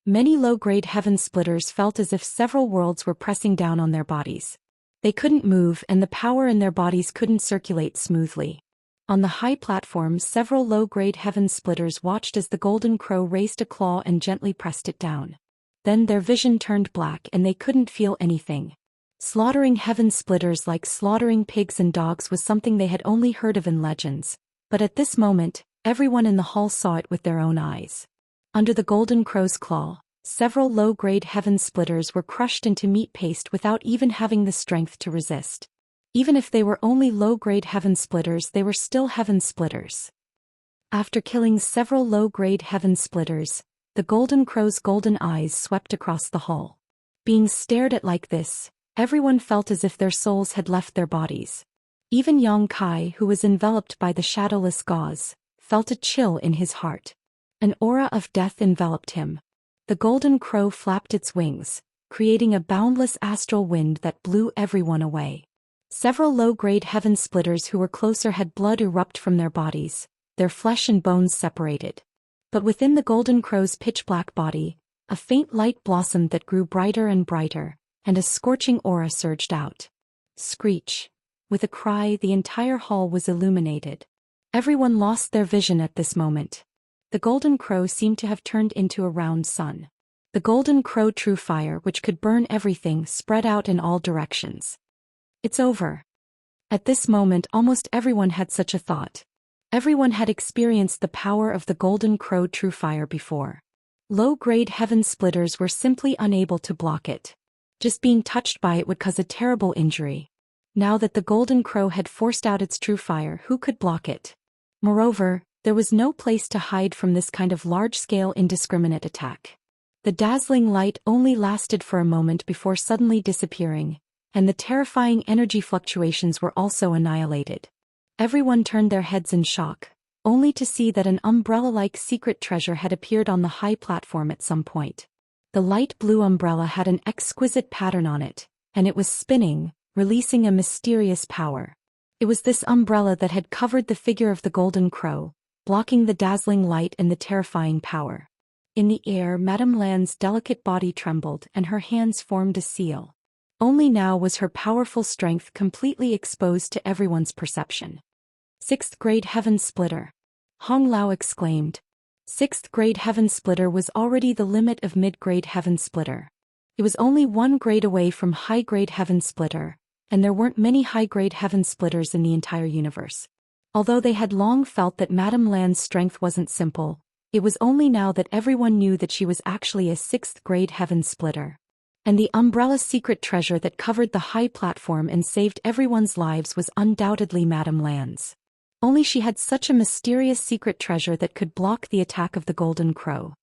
Many low-grade heaven splitters felt as if several worlds were pressing down on their bodies. They couldn't move and the power in their bodies couldn't circulate smoothly. On the high platform, several low-grade heaven splitters watched as the golden crow raised a claw and gently pressed it down. Then their vision turned black and they couldn't feel anything. Slaughtering heaven splitters like slaughtering pigs and dogs was something they had only heard of in legends, but at this moment, everyone in the hall saw it with their own eyes. Under the golden crow's claw, several low-grade heaven splitters were crushed into meat paste without even having the strength to resist. Even if they were only low-grade heaven splitters, they were still heaven splitters. After killing several low-grade heaven splitters, the golden crow's golden eyes swept across the hall. Being stared at like this, everyone felt as if their souls had left their bodies. Even Yang Kai, who was enveloped by the shadowless gauze, felt a chill in his heart. An aura of death enveloped him. The golden crow flapped its wings, creating a boundless astral wind that blew everyone away. Several low-grade heaven splitters who were closer had blood erupt from their bodies, their flesh and bones separated. But within the golden crow's pitch-black body, a faint light blossomed that grew brighter and brighter, and a scorching aura surged out. Screech! With a cry, the entire hall was illuminated. Everyone lost their vision at this moment. The golden crow seemed to have turned into a round sun. The golden crow true fire, which could burn everything, spread out in all directions. It's over. At this moment, almost everyone had such a thought. Everyone had experienced the power of the golden crow true fire before. Low-grade heaven splitters were simply unable to block it. Just being touched by it would cause a terrible injury. Now that the golden crow had forced out its true fire, who could block it? Moreover, there was no place to hide from this kind of large-scale indiscriminate attack. The dazzling light only lasted for a moment before suddenly disappearing, and the terrifying energy fluctuations were also annihilated. Everyone turned their heads in shock, only to see that an umbrella-like secret treasure had appeared on the high platform at some point. The light blue umbrella had an exquisite pattern on it, and it was spinning, releasing a mysterious power. It was this umbrella that had covered the figure of the golden crow, blocking the dazzling light and the terrifying power. In the air, Madame Lan's delicate body trembled and her hands formed a seal. Only now was her powerful strength completely exposed to everyone's perception. Sixth grade heaven splitter. Hong Lao exclaimed. Sixth grade heaven splitter was already the limit of mid-grade heaven splitter. It was only one grade away from high-grade heaven splitter, and there weren't many high-grade heaven splitters in the entire universe. Although they had long felt that Madame Lan's strength wasn't simple, it was only now that everyone knew that she was actually a sixth-grade heaven splitter. And the umbrella secret treasure that covered the high platform and saved everyone's lives was undoubtedly Madame Lan's. Only she had such a mysterious secret treasure that could block the attack of the golden crow.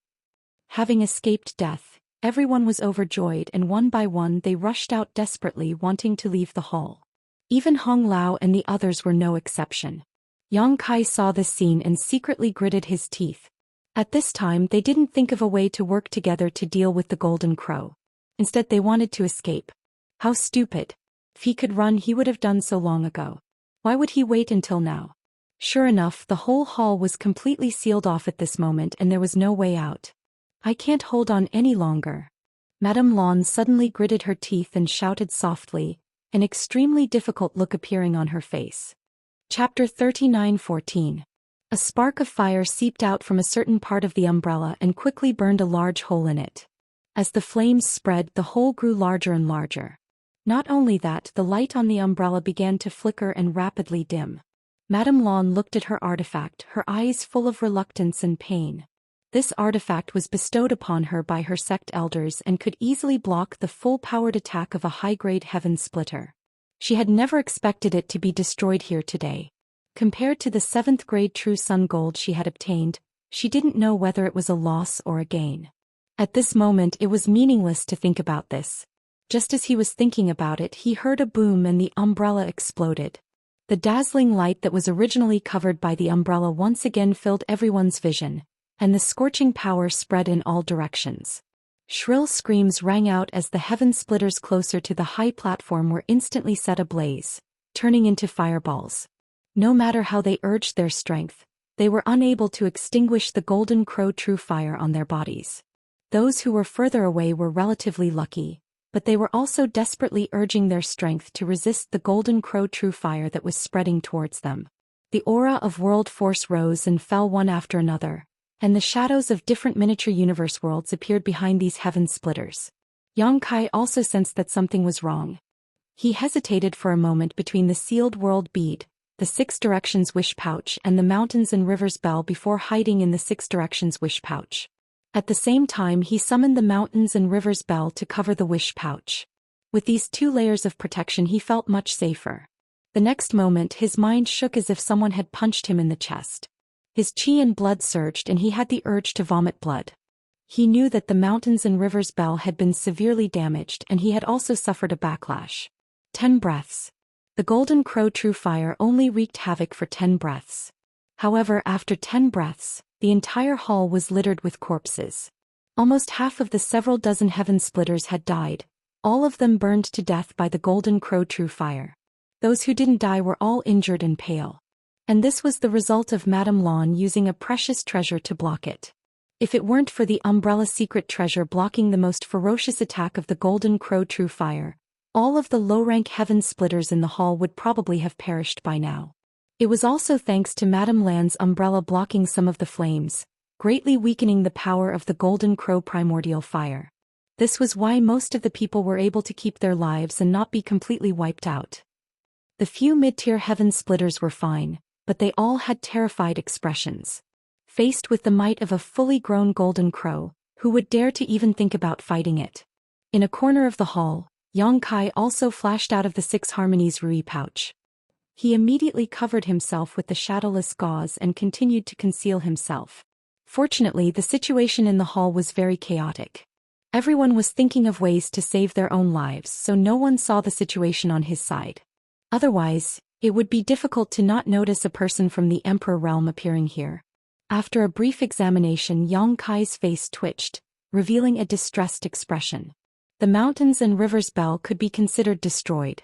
Having escaped death, everyone was overjoyed, and one by one they rushed out desperately, wanting to leave the hall. Even Hong Lao and the others were no exception. Yang Kai saw this scene and secretly gritted his teeth. At this time they didn't think of a way to work together to deal with the golden crow. Instead they wanted to escape. How stupid. If he could run, he would have done so long ago. Why would he wait until now? Sure enough, the whole hall was completely sealed off at this moment and there was no way out. I can't hold on any longer. Madame Lan suddenly gritted her teeth and shouted softly, an extremely difficult look appearing on her face. Chapter 39:14. A spark of fire seeped out from a certain part of the umbrella and quickly burned a large hole in it. As the flames spread, the hole grew larger and larger. Not only that, the light on the umbrella began to flicker and rapidly dim. Madame Lan looked at her artifact, her eyes full of reluctance and pain. This artifact was bestowed upon her by her sect elders and could easily block the full-powered attack of a high-grade heaven splitter. She had never expected it to be destroyed here today. Compared to the 7th grade true sun gold she had obtained, she didn't know whether it was a loss or a gain. At this moment it was meaningless to think about this. Just as he was thinking about it, he heard a boom and the umbrella exploded. The dazzling light that was originally covered by the umbrella once again filled everyone's vision, and the scorching power spread in all directions. Shrill screams rang out as the heaven splitters closer to the high platform were instantly set ablaze, turning into fireballs. No matter how they urged their strength, they were unable to extinguish the golden crow true fire on their bodies. Those who were further away were relatively lucky, but they were also desperately urging their strength to resist the golden crow true fire that was spreading towards them. The aura of world force rose and fell one after another, and the shadows of different miniature universe worlds appeared behind these heaven splitters. Yang Kai also sensed that something was wrong. He hesitated for a moment between the sealed world bead, the 6 directions wish pouch, and the mountains and rivers bell before hiding in the 6 directions wish pouch. At the same time he summoned the mountains and rivers bell to cover the wish pouch. With these 2 layers of protection he felt much safer. The next moment his mind shook as if someone had punched him in the chest. His qi and blood surged and he had the urge to vomit blood. He knew that the mountains and rivers bell had been severely damaged and he had also suffered a backlash. 10 breaths. The golden crow true fire only wreaked havoc for 10 breaths. However, after 10 breaths, the entire hall was littered with corpses. Almost half of the several dozen heaven splitters had died, all of them burned to death by the golden crow true fire. Those who didn't die were all injured and pale. And this was the result of Madame Lan using a precious treasure to block it. If it weren't for the umbrella secret treasure blocking the most ferocious attack of the golden crow true fire, all of the low-rank heaven splitters in the hall would probably have perished by now. It was also thanks to Madame Lan's umbrella blocking some of the flames, greatly weakening the power of the golden crow primordial fire. This was why most of the people were able to keep their lives and not be completely wiped out. The few mid-tier heaven splitters were fine, but they all had terrified expressions. Faced with the might of a fully grown golden crow, who would dare to even think about fighting it? In a corner of the hall, Yang Kai also flashed out of the 6 harmonies rui pouch. He immediately covered himself with the shadowless gauze and continued to conceal himself. Fortunately, the situation in the hall was very chaotic. Everyone was thinking of ways to save their own lives, so no one saw the situation on his side. Otherwise, It would be difficult to not notice a person from the Emperor realm appearing here. After a brief examination, Yang Kai's face twitched, revealing a distressed expression. The mountains and rivers bell could be considered destroyed.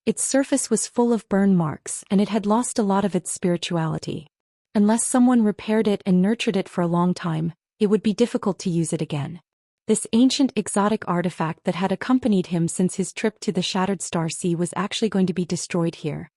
Its surface was full of burn marks and it had lost a lot of its spirituality. Unless someone repaired it and nurtured it for a long time, it would be difficult to use it again. This ancient exotic artifact that had accompanied him since his trip to the Shattered Star Sea was actually going to be destroyed here.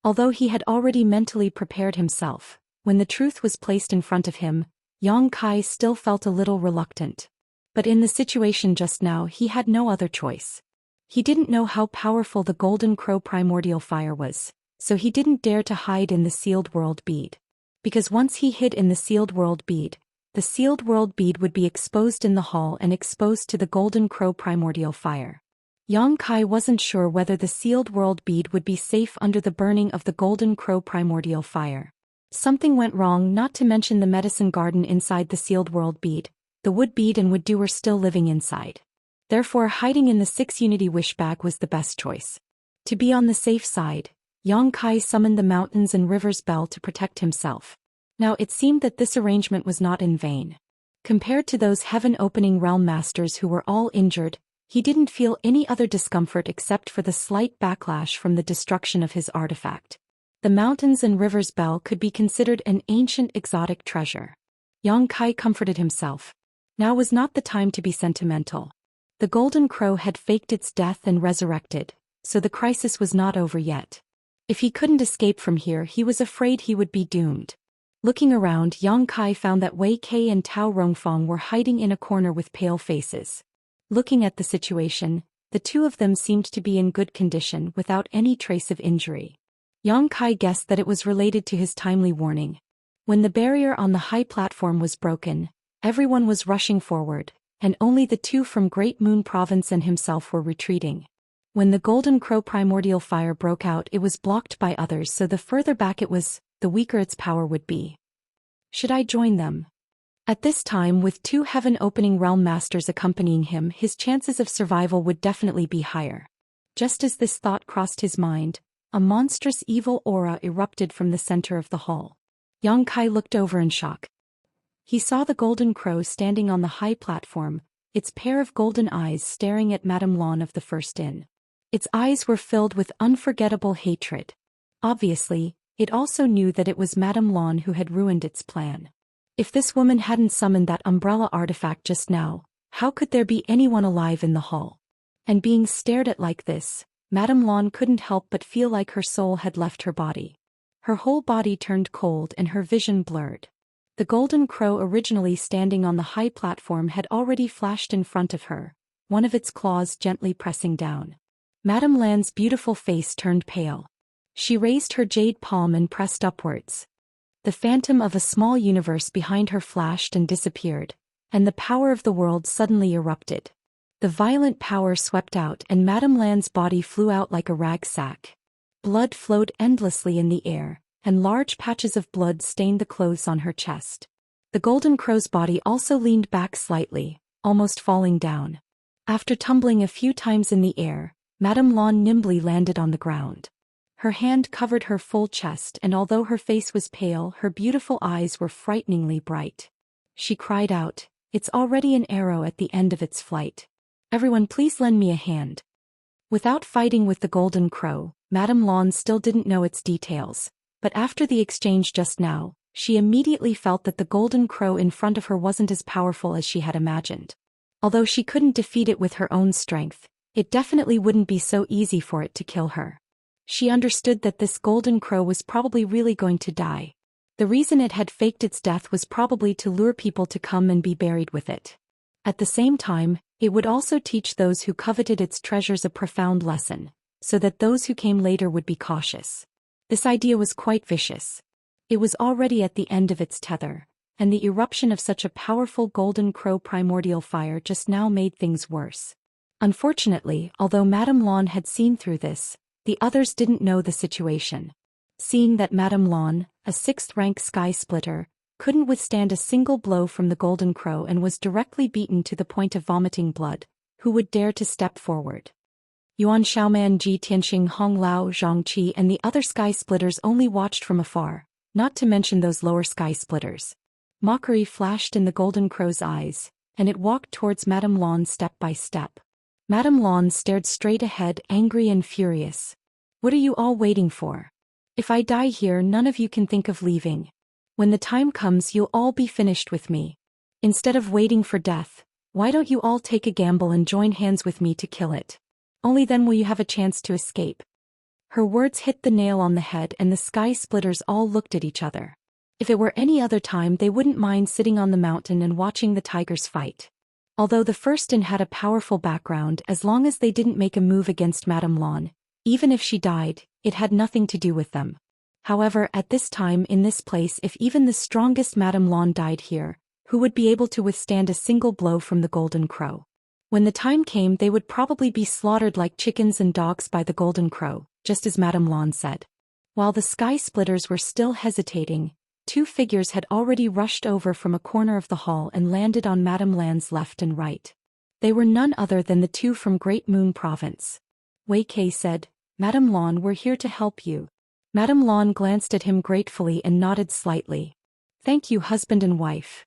Although he had already mentally prepared himself, when the truth was placed in front of him, Yang Kai still felt a little reluctant. But in the situation just now he had no other choice. He didn't know how powerful the Golden Crow primordial fire was, so he didn't dare to hide in the sealed world bead. Because once he hid in the sealed world bead, the sealed world bead would be exposed in the hall and exposed to the Golden Crow primordial fire. Yang Kai wasn't sure whether the sealed world bead would be safe under the burning of the Golden Crow primordial fire. Something went wrong, not to mention the medicine garden inside the sealed world bead. The wood bead and wood dew were still living inside. Therefore, hiding in the 6 Unity Wish bag was the best choice. To be on the safe side, Yang Kai summoned the mountains and rivers bell to protect himself. Now it seemed that this arrangement was not in vain. Compared to those heaven-opening realm masters who were all injured, he didn't feel any other discomfort except for the slight backlash from the destruction of his artifact. The mountains and rivers bell could be considered an ancient exotic treasure. Yang Kai comforted himself. Now was not the time to be sentimental. The Golden Crow had faked its death and resurrected, so the crisis was not over yet. If he couldn't escape from here, he was afraid he would be doomed. Looking around, Yang Kai found that Wei Kei and Tao Rongfang were hiding in a corner with pale faces. Looking at the situation, the two of them seemed to be in good condition without any trace of injury. Yang Kai guessed that it was related to his timely warning. When the barrier on the high platform was broken, everyone was rushing forward, and only the two from Great Moon Province and himself were retreating. When the Golden Crow primordial fire broke out, it was blocked by others, so the further back it was, the weaker its power would be. Should I join them? At this time, with 2 heaven-opening realm masters accompanying him, his chances of survival would definitely be higher. Just as this thought crossed his mind, a monstrous evil aura erupted from the center of the hall. Yang Kai looked over in shock. He saw the Golden Crow standing on the high platform, its pair of golden eyes staring at Madame Lan of the First Inn. Its eyes were filled with unforgettable hatred. Obviously, it also knew that it was Madame Lan who had ruined its plan. If this woman hadn't summoned that umbrella artifact just now, how could there be anyone alive in the hall? And being stared at like this, Madame Lan couldn't help but feel like her soul had left her body. Her whole body turned cold and her vision blurred. The Golden Crow, originally standing on the high platform, had already flashed in front of her, one of its claws gently pressing down. Madame Lan's beautiful face turned pale. She raised her jade palm and pressed upwards. The phantom of a small universe behind her flashed and disappeared, and the power of the world suddenly erupted. The violent power swept out and Madame Lan's body flew out like a rag sack. Blood flowed endlessly in the air, and large patches of blood stained the clothes on her chest. The Golden Crow's body also leaned back slightly, almost falling down. After tumbling a few times in the air, Madame Lan nimbly landed on the ground. Her hand covered her full chest, and although her face was pale, her beautiful eyes were frighteningly bright. She cried out, "It's already an arrow at the end of its flight. Everyone please lend me a hand." Without fighting with the Golden Crow, Madame Lan still didn't know its details. But after the exchange just now, she immediately felt that the Golden Crow in front of her wasn't as powerful as she had imagined. Although she couldn't defeat it with her own strength, it definitely wouldn't be so easy for it to kill her. She understood that this Golden Crow was probably really going to die. The reason it had faked its death was probably to lure people to come and be buried with it. At the same time, it would also teach those who coveted its treasures a profound lesson, so that those who came later would be cautious. This idea was quite vicious. It was already at the end of its tether, and the eruption of such a powerful Golden Crow primordial fire just now made things worse. Unfortunately, although Madame Lan had seen through this, the others didn't know the situation. Seeing that Madame Lan, a 6th-rank sky splitter, couldn't withstand a single blow from the Golden Crow and was directly beaten to the point of vomiting blood, who would dare to step forward? Yuan Xiaoman Ji Tianxing Hong Lao Zhangqi and the other sky splitters only watched from afar, not to mention those lower sky splitters. Mockery flashed in the golden crow's eyes, and it walked towards Madame Lawn step by step. Madame Lawn stared straight ahead, angry and furious. What are you all waiting for? If I die here, none of you can think of leaving. When the time comes, you'll all be finished with me. Instead of waiting for death, why don't you all take a gamble and join hands with me to kill it? Only then will you have a chance to escape. Her words hit the nail on the head, and the sky splitters all looked at each other. If it were any other time, they wouldn't mind sitting on the mountain and watching the tigers fight. Although the first-in had a powerful background, as long as they didn't make a move against Madame Lawn, even if she died, it had nothing to do with them. However, at this time in this place, if even the strongest Madame Lawn died here, who would be able to withstand a single blow from the Golden Crow? When the time came, they would probably be slaughtered like chickens and dogs by the Golden Crow, just as Madame Lawn said. While the sky splitters were still hesitating, two figures had already rushed over from a corner of the hall and landed on Madame Lan's left and right. They were none other than the two from Great Moon Province. Wei Kei said, "Madame Lawn, we're here to help you." Madame Lawn glanced at him gratefully and nodded slightly. "Thank you, husband and wife."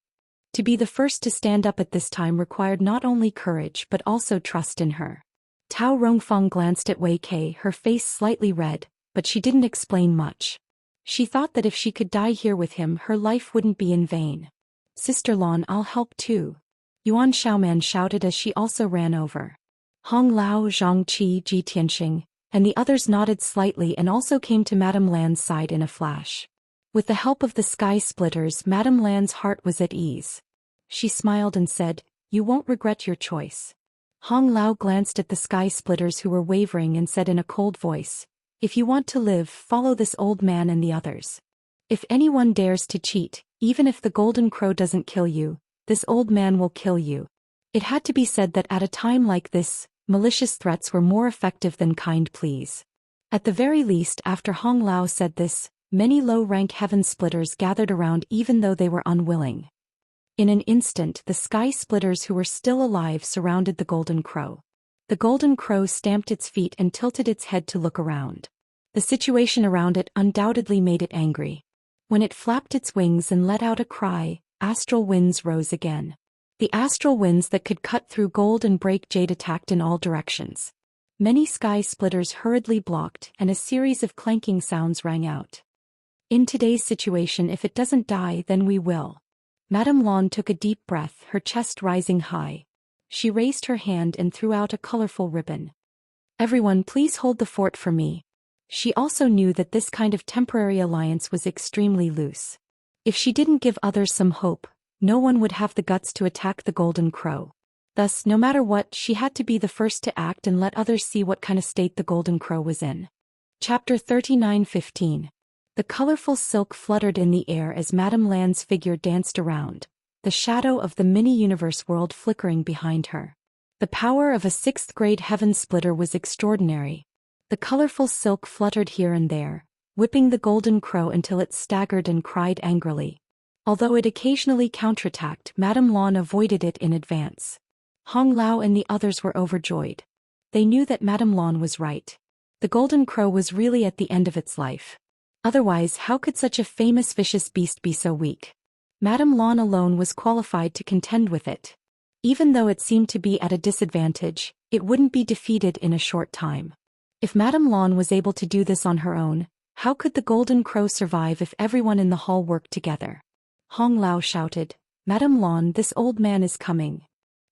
To be the first to stand up at this time required not only courage but also trust in her. Tao Rongfeng glanced at Wei Kei, her face slightly red, but she didn't explain much. She thought that if she could die here with him, her life wouldn't be in vain. "Sister Lawn, I'll help too," Yuan Xiaoman shouted as she also ran over. Hong Lao, Zhangqi, Ji Tianxing, and the others nodded slightly and also came to Madame Lan's side in a flash. With the help of the sky splitters, Madame Lan's heart was at ease. She smiled and said, "You won't regret your choice." Hong Lao glanced at the sky splitters who were wavering and said in a cold voice, "If you want to live, follow this old man and the others. If anyone dares to cheat, even if the Golden Crow doesn't kill you, this old man will kill you." It had to be said that at a time like this, malicious threats were more effective than kind pleas. At the very least, after Hong Lao said this, many low-rank heaven splitters gathered around even though they were unwilling. In an instant, the sky splitters who were still alive surrounded the Golden Crow. The Golden Crow stamped its feet and tilted its head to look around. The situation around it undoubtedly made it angry. When it flapped its wings and let out a cry, astral winds rose again. The astral winds that could cut through gold and break jade attacked in all directions. Many sky splitters hurriedly blocked, and a series of clanking sounds rang out. "In today's situation, if it doesn't die, then we will." Madame Lawn took a deep breath, her chest rising high. She raised her hand and threw out a colorful ribbon. "Everyone, please hold the fort for me." She also knew that this kind of temporary alliance was extremely loose. If she didn't give others some hope, no one would have the guts to attack the Golden Crow. Thus, no matter what, she had to be the first to act and let others see what kind of state the Golden Crow was in. Chapter 39:15. The colorful silk fluttered in the air as Madame Lan's figure danced around, the shadow of the mini-universe world flickering behind her. The power of a 6th-grade heaven splitter was extraordinary. The colorful silk fluttered here and there, whipping the Golden Crow until it staggered and cried angrily. Although it occasionally counterattacked, Madame Lawn avoided it in advance. Hong Lao and the others were overjoyed. They knew that Madame Lawn was right. The Golden Crow was really at the end of its life. Otherwise, how could such a famous vicious beast be so weak? Madame Lawn alone was qualified to contend with it. Even though it seemed to be at a disadvantage, it wouldn't be defeated in a short time. If Madame Lawn was able to do this on her own, how could the Golden Crow survive if everyone in the hall worked together? Hong Lao shouted, "Madame Lawn, this old man is coming."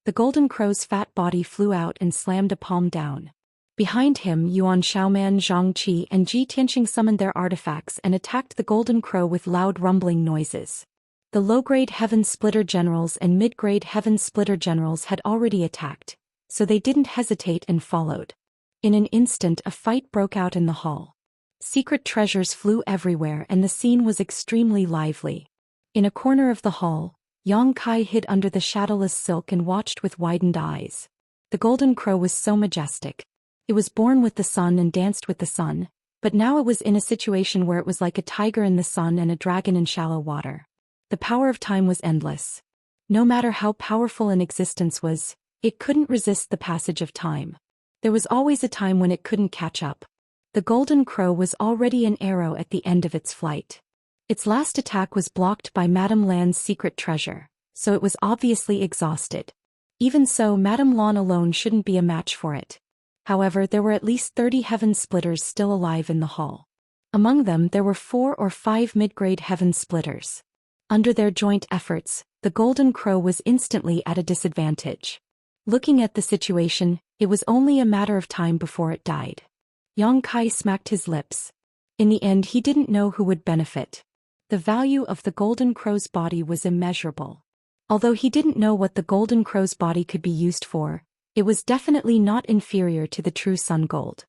The Golden Crow's fat body flew out and slammed a palm down. Behind him, Yuan Xiaoman, Zhangqi, and Ji Tianxing summoned their artifacts and attacked the Golden Crow with loud rumbling noises. The low-grade Heaven Splitter Generals and mid-grade Heaven Splitter Generals had already attacked, so they didn't hesitate and followed. In an instant, a fight broke out in the hall. Secret treasures flew everywhere and the scene was extremely lively. In a corner of the hall, Yang Kai hid under the shadowless silk and watched with widened eyes. The Golden Crow was so majestic. It was born with the sun and danced with the sun, but now it was in a situation where it was like a tiger in the sun and a dragon in shallow water. The power of time was endless. No matter how powerful an existence was, it couldn't resist the passage of time. There was always a time when it couldn't catch up. The golden crow was already an arrow at the end of its flight. Its last attack was blocked by Madame Lan's secret treasure, so it was obviously exhausted. Even so, Madame Lan alone shouldn't be a match for it. However, there were at least 30 heaven splitters still alive in the hall. Among them there were 4 or 5 mid-grade heaven splitters. Under their joint efforts, the golden crow was instantly at a disadvantage. Looking at the situation, it was only a matter of time before it died. Yang Kai smacked his lips. In the end, he didn't know who would benefit. The value of the golden crow's body was immeasurable. Although he didn't know what the golden crow's body could be used for, it was definitely not inferior to the true sun gold.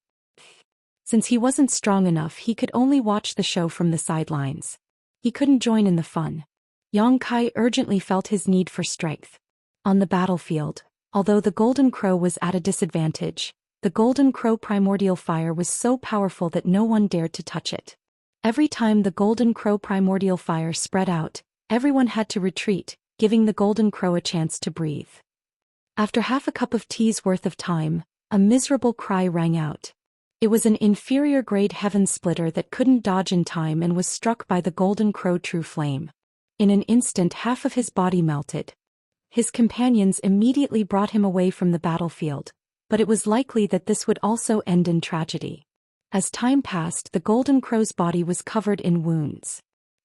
Since he wasn't strong enough, he could only watch the show from the sidelines. He couldn't join in the fun. Yang Kai urgently felt his need for strength. On the battlefield, although the golden crow was at a disadvantage, the golden crow primordial fire was so powerful that no one dared to touch it. Every time the golden crow primordial fire spread out, everyone had to retreat, giving the golden crow a chance to breathe. After half a cup of tea's worth of time, a miserable cry rang out. It was an inferior grade heaven splitter that couldn't dodge in time and was struck by the golden crow true flame. In an instant, half of his body melted. His companions immediately brought him away from the battlefield, but it was likely that this would also end in tragedy. As time passed, the golden crow's body was covered in wounds.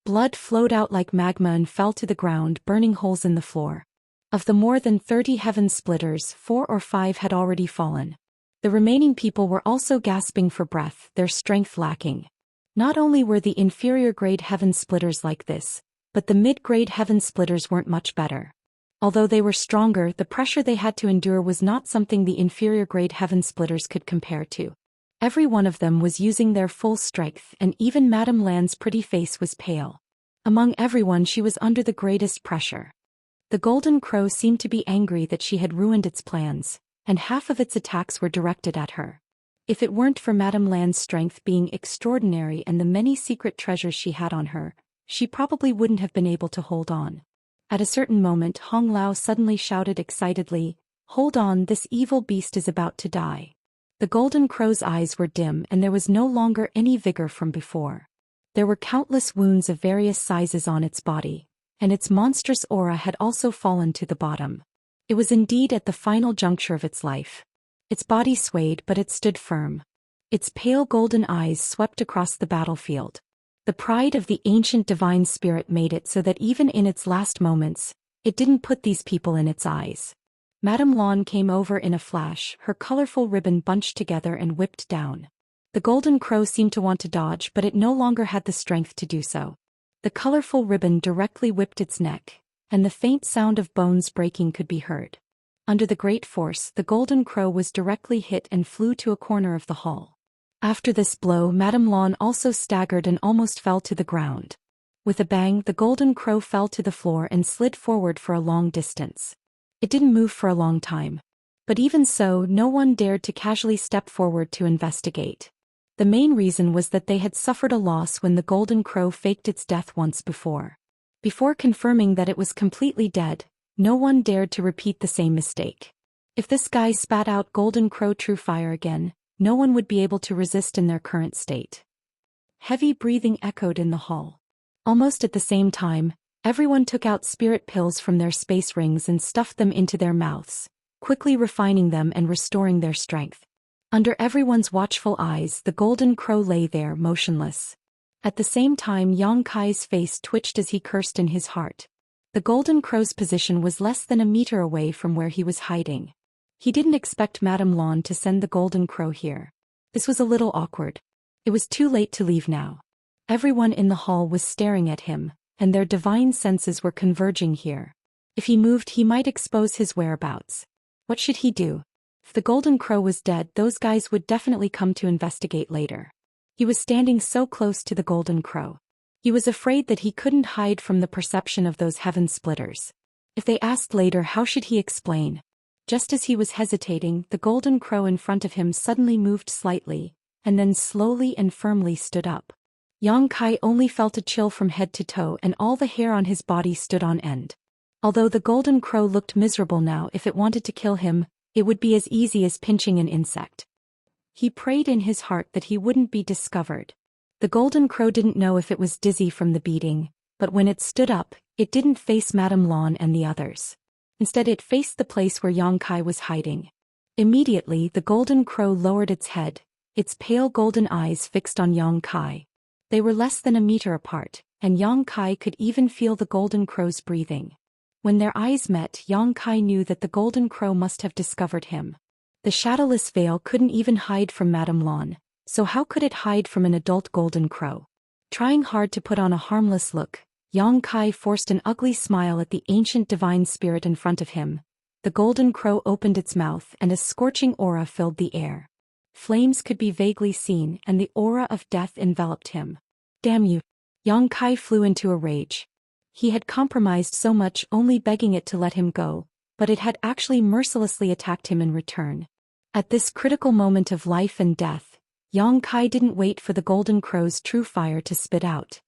Blood flowed out like magma and fell to the ground, burning holes in the floor. Of the more than 30 heaven splitters, 4 or 5 had already fallen. The remaining people were also gasping for breath, their strength lacking. Not only were the inferior grade heaven splitters like this, but the mid-grade heaven splitters weren't much better. Although they were stronger, the pressure they had to endure was not something the inferior grade heaven splitters could compare to. Every one of them was using their full strength, and even Madame Lan's pretty face was pale. Among everyone, she was under the greatest pressure. The golden crow seemed to be angry that she had ruined its plans, and half of its attacks were directed at her. If it weren't for Madame Lan's strength being extraordinary and the many secret treasures she had on her, she probably wouldn't have been able to hold on. At a certain moment, Hong Lao suddenly shouted excitedly, "Hold on, this evil beast is about to die." The golden crow's eyes were dim and there was no longer any vigor from before. There were countless wounds of various sizes on its body, and its monstrous aura had also fallen to the bottom. It was indeed at the final juncture of its life. Its body swayed, but it stood firm. Its pale golden eyes swept across the battlefield. The pride of the ancient divine spirit made it so that even in its last moments, it didn't put these people in its eyes. Madame Lan came over in a flash, her colorful ribbon bunched together and whipped down. The golden crow seemed to want to dodge, but it no longer had the strength to do so. The colorful ribbon directly whipped its neck, and the faint sound of bones breaking could be heard. Under the great force, the golden crow was directly hit and flew to a corner of the hall. After this blow, Madame Lan also staggered and almost fell to the ground. With a bang, the golden crow fell to the floor and slid forward for a long distance. It didn't move for a long time. But even so, no one dared to casually step forward to investigate. The main reason was that they had suffered a loss when the golden crow faked its death once before. Before confirming that it was completely dead, no one dared to repeat the same mistake. If this guy spat out golden crow true fire again, no one would be able to resist in their current state. Heavy breathing echoed in the hall. Almost at the same time, everyone took out spirit pills from their space rings and stuffed them into their mouths, quickly refining them and restoring their strength. Under everyone's watchful eyes, the golden crow lay there motionless. At the same time, Yang Kai's face twitched as he cursed in his heart. The golden crow's position was less than a meter away from where he was hiding. He didn't expect Madame Lan to send the golden crow here. This was a little awkward. It was too late to leave now. Everyone in the hall was staring at him, and their divine senses were converging here. If he moved, he might expose his whereabouts. What should he do? If the golden crow was dead, those guys would definitely come to investigate later. He was standing so close to the golden crow. He was afraid that he couldn't hide from the perception of those heaven splitters. If they asked later, how should he explain? Just as he was hesitating, the golden crow in front of him suddenly moved slightly, and then slowly and firmly stood up. Yang Kai only felt a chill from head to toe, and all the hair on his body stood on end. Although the golden crow looked miserable now, if it wanted to kill him, It would be as easy as pinching an insect. He prayed in his heart that he wouldn't be discovered. The golden crow didn't know if it was dizzy from the beating, but when it stood up, it didn't face Madame Lan and the others. Instead it faced the place where Yang Kai was hiding. Immediately the golden crow lowered its head, its pale golden eyes fixed on Yang Kai. They were less than a meter apart, and Yang Kai could even feel the golden crow's breathing. When their eyes met, Yang Kai knew that the golden crow must have discovered him. The shadowless veil couldn't even hide from Madame Lan, so how could it hide from an adult golden crow? Trying hard to put on a harmless look, Yang Kai forced an ugly smile at the ancient divine spirit in front of him. The golden crow opened its mouth and a scorching aura filled the air. Flames could be vaguely seen and the aura of death enveloped him. Damn you! Yang Kai flew into a rage. He had compromised so much, only begging it to let him go, but it had actually mercilessly attacked him in return. At this critical moment of life and death, Yang Kai didn't wait for the golden crow's true fire to spit out.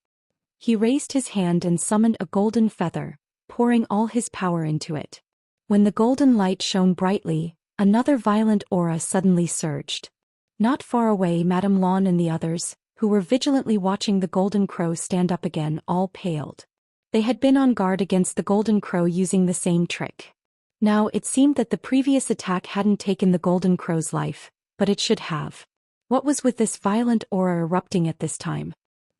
He raised his hand and summoned a golden feather, pouring all his power into it. When the golden light shone brightly, another violent aura suddenly surged. Not far away, Madame Lan and the others, who were vigilantly watching the golden crow stand up again, all paled. They had been on guard against the golden crow using the same trick. Now it seemed that the previous attack hadn't taken the golden crow's life, but it should have. What was with this violent aura erupting at this time?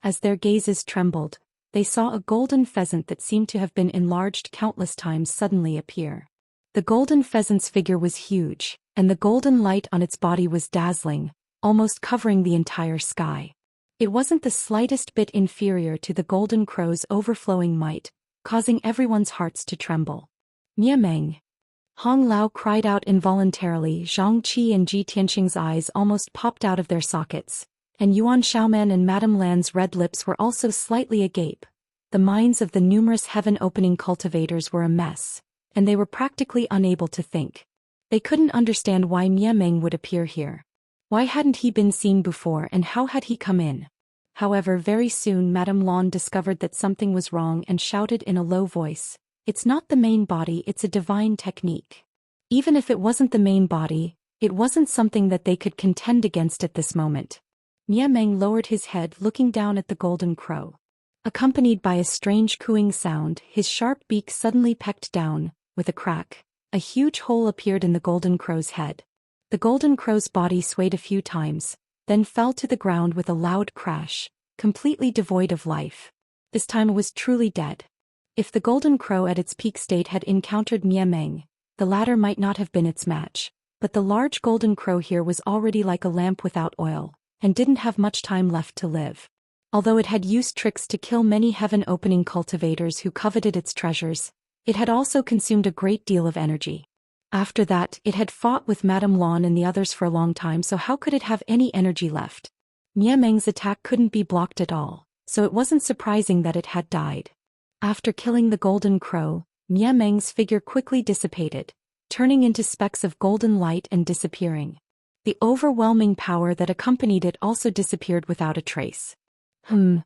As their gazes trembled, they saw a golden pheasant that seemed to have been enlarged countless times suddenly appear. The golden pheasant's figure was huge, and the golden light on its body was dazzling, almost covering the entire sky. It wasn't the slightest bit inferior to the golden crow's overflowing might, causing everyone's hearts to tremble. Niameng! Hong Lao cried out involuntarily. Zhang Qi and Ji Tianxing's eyes almost popped out of their sockets, and Yuan Xiaoman and Madame Lan's red lips were also slightly agape. The minds of the numerous heaven-opening cultivators were a mess, and they were practically unable to think. They couldn't understand why Niameng would appear here. Why hadn't he been seen before and how had he come in? However, very soon Madame Lan discovered that something was wrong and shouted in a low voice, "It's not the main body, it's a divine technique." Even if it wasn't the main body, it wasn't something that they could contend against at this moment. Niameng lowered his head, looking down at the golden crow. Accompanied by a strange cooing sound, his sharp beak suddenly pecked down. With a crack, a huge hole appeared in the golden crow's head. The golden crow's body swayed a few times, then fell to the ground with a loud crash, completely devoid of life. This time it was truly dead. If the golden crow at its peak state had encountered Niameng, the latter might not have been its match, but the large golden crow here was already like a lamp without oil, and didn't have much time left to live. Although it had used tricks to kill many heaven-opening cultivators who coveted its treasures, it had also consumed a great deal of energy. After that, it had fought with Madame Lan and the others for a long time, so how could it have any energy left? Niameng's attack couldn't be blocked at all, so it wasn't surprising that it had died. After killing the golden crow, Niameng's figure quickly dissipated, turning into specks of golden light and disappearing. The overwhelming power that accompanied it also disappeared without a trace. Hong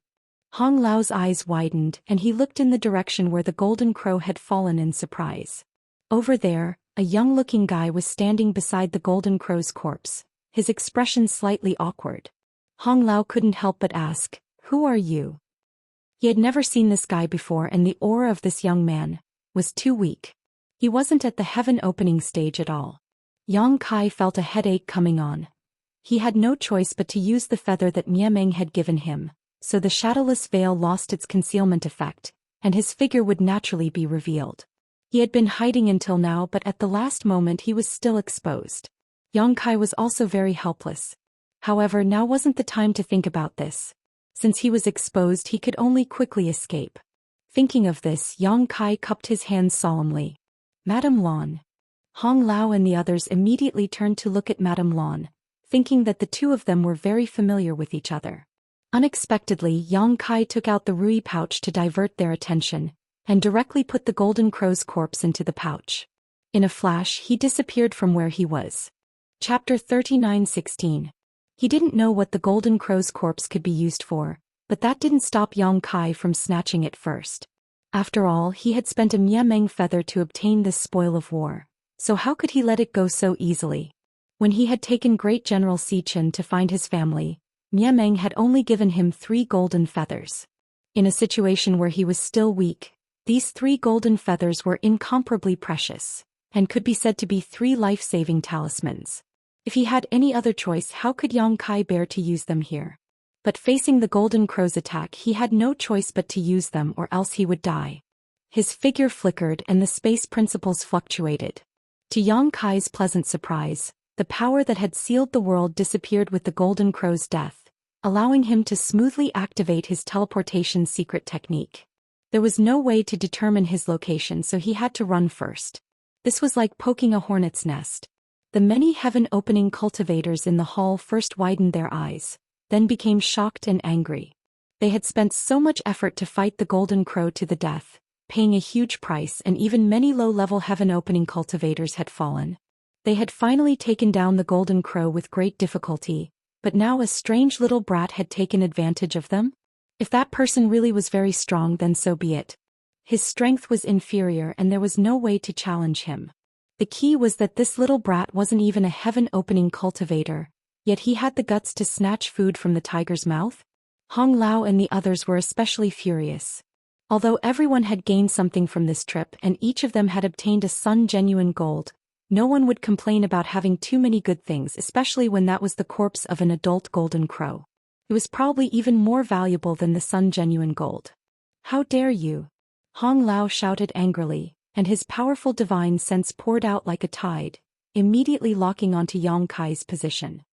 Lao's eyes widened and he looked in the direction where the golden crow had fallen in surprise. Over there, a young-looking guy was standing beside the golden crow's corpse, his expression slightly awkward. Hong Lao couldn't help but ask, "Who are you?" He had never seen this guy before and the aura of this young man was too weak. He wasn't at the heaven-opening stage at all. Yang Kai felt a headache coming on. He had no choice but to use the feather that Niameng had given him, so the shadowless veil lost its concealment effect, and his figure would naturally be revealed. He had been hiding until now, but at the last moment he was still exposed. Yang Kai was also very helpless. However, now wasn't the time to think about this. Since he was exposed, he could only quickly escape. Thinking of this, Yang Kai cupped his hands solemnly. Madame Lan. Hong Lao and the others immediately turned to look at Madame Lan, thinking that the two of them were very familiar with each other. Unexpectedly, Yang Kai took out the Rui pouch to divert their attention, and directly put the golden crow's corpse into the pouch. In a flash, he disappeared from where he was. Chapter 39:16. He didn't know what the golden crow's corpse could be used for, but that didn't stop Yang Kai from snatching it first. After all, he had spent a Niameng feather to obtain this spoil of war, So how could he let it go so easily? When he had taken Great General Xichen to find his family, Miemeng had only given him 3 golden feathers. In a situation where he was still weak, these 3 golden feathers were incomparably precious, and could be said to be 3 life-saving talismans. If he had any other choice, how could Yang Kai bear to use them here? But facing the Golden Crow's attack, he had no choice but to use them, or else he would die. His figure flickered and the space principles fluctuated. To Yang Kai's pleasant surprise, the power that had sealed the world disappeared with the Golden Crow's death, allowing him to smoothly activate his teleportation secret technique. There was no way to determine his location, so he had to run first. This was like poking a hornet's nest. The many heaven-opening cultivators in the hall first widened their eyes, then became shocked and angry. They had spent so much effort to fight the Golden Crow to the death, paying a huge price, and even many low-level heaven-opening cultivators had fallen. They had finally taken down the Golden Crow with great difficulty, but now a strange little brat had taken advantage of them? If that person really was very strong, then so be it. His strength was inferior and there was no way to challenge him. The key was that this little brat wasn't even a heaven-opening cultivator, yet he had the guts to snatch food from the tiger's mouth? Hong Lao and the others were especially furious. Although everyone had gained something from this trip and each of them had obtained a Sun genuine gold, no one would complain about having too many good things, especially when that was the corpse of an adult Golden Crow. It was probably even more valuable than the Sun genuine gold. How dare you? Hong Lao shouted angrily, and his powerful divine sense poured out like a tide, immediately locking onto Yang Kai's position.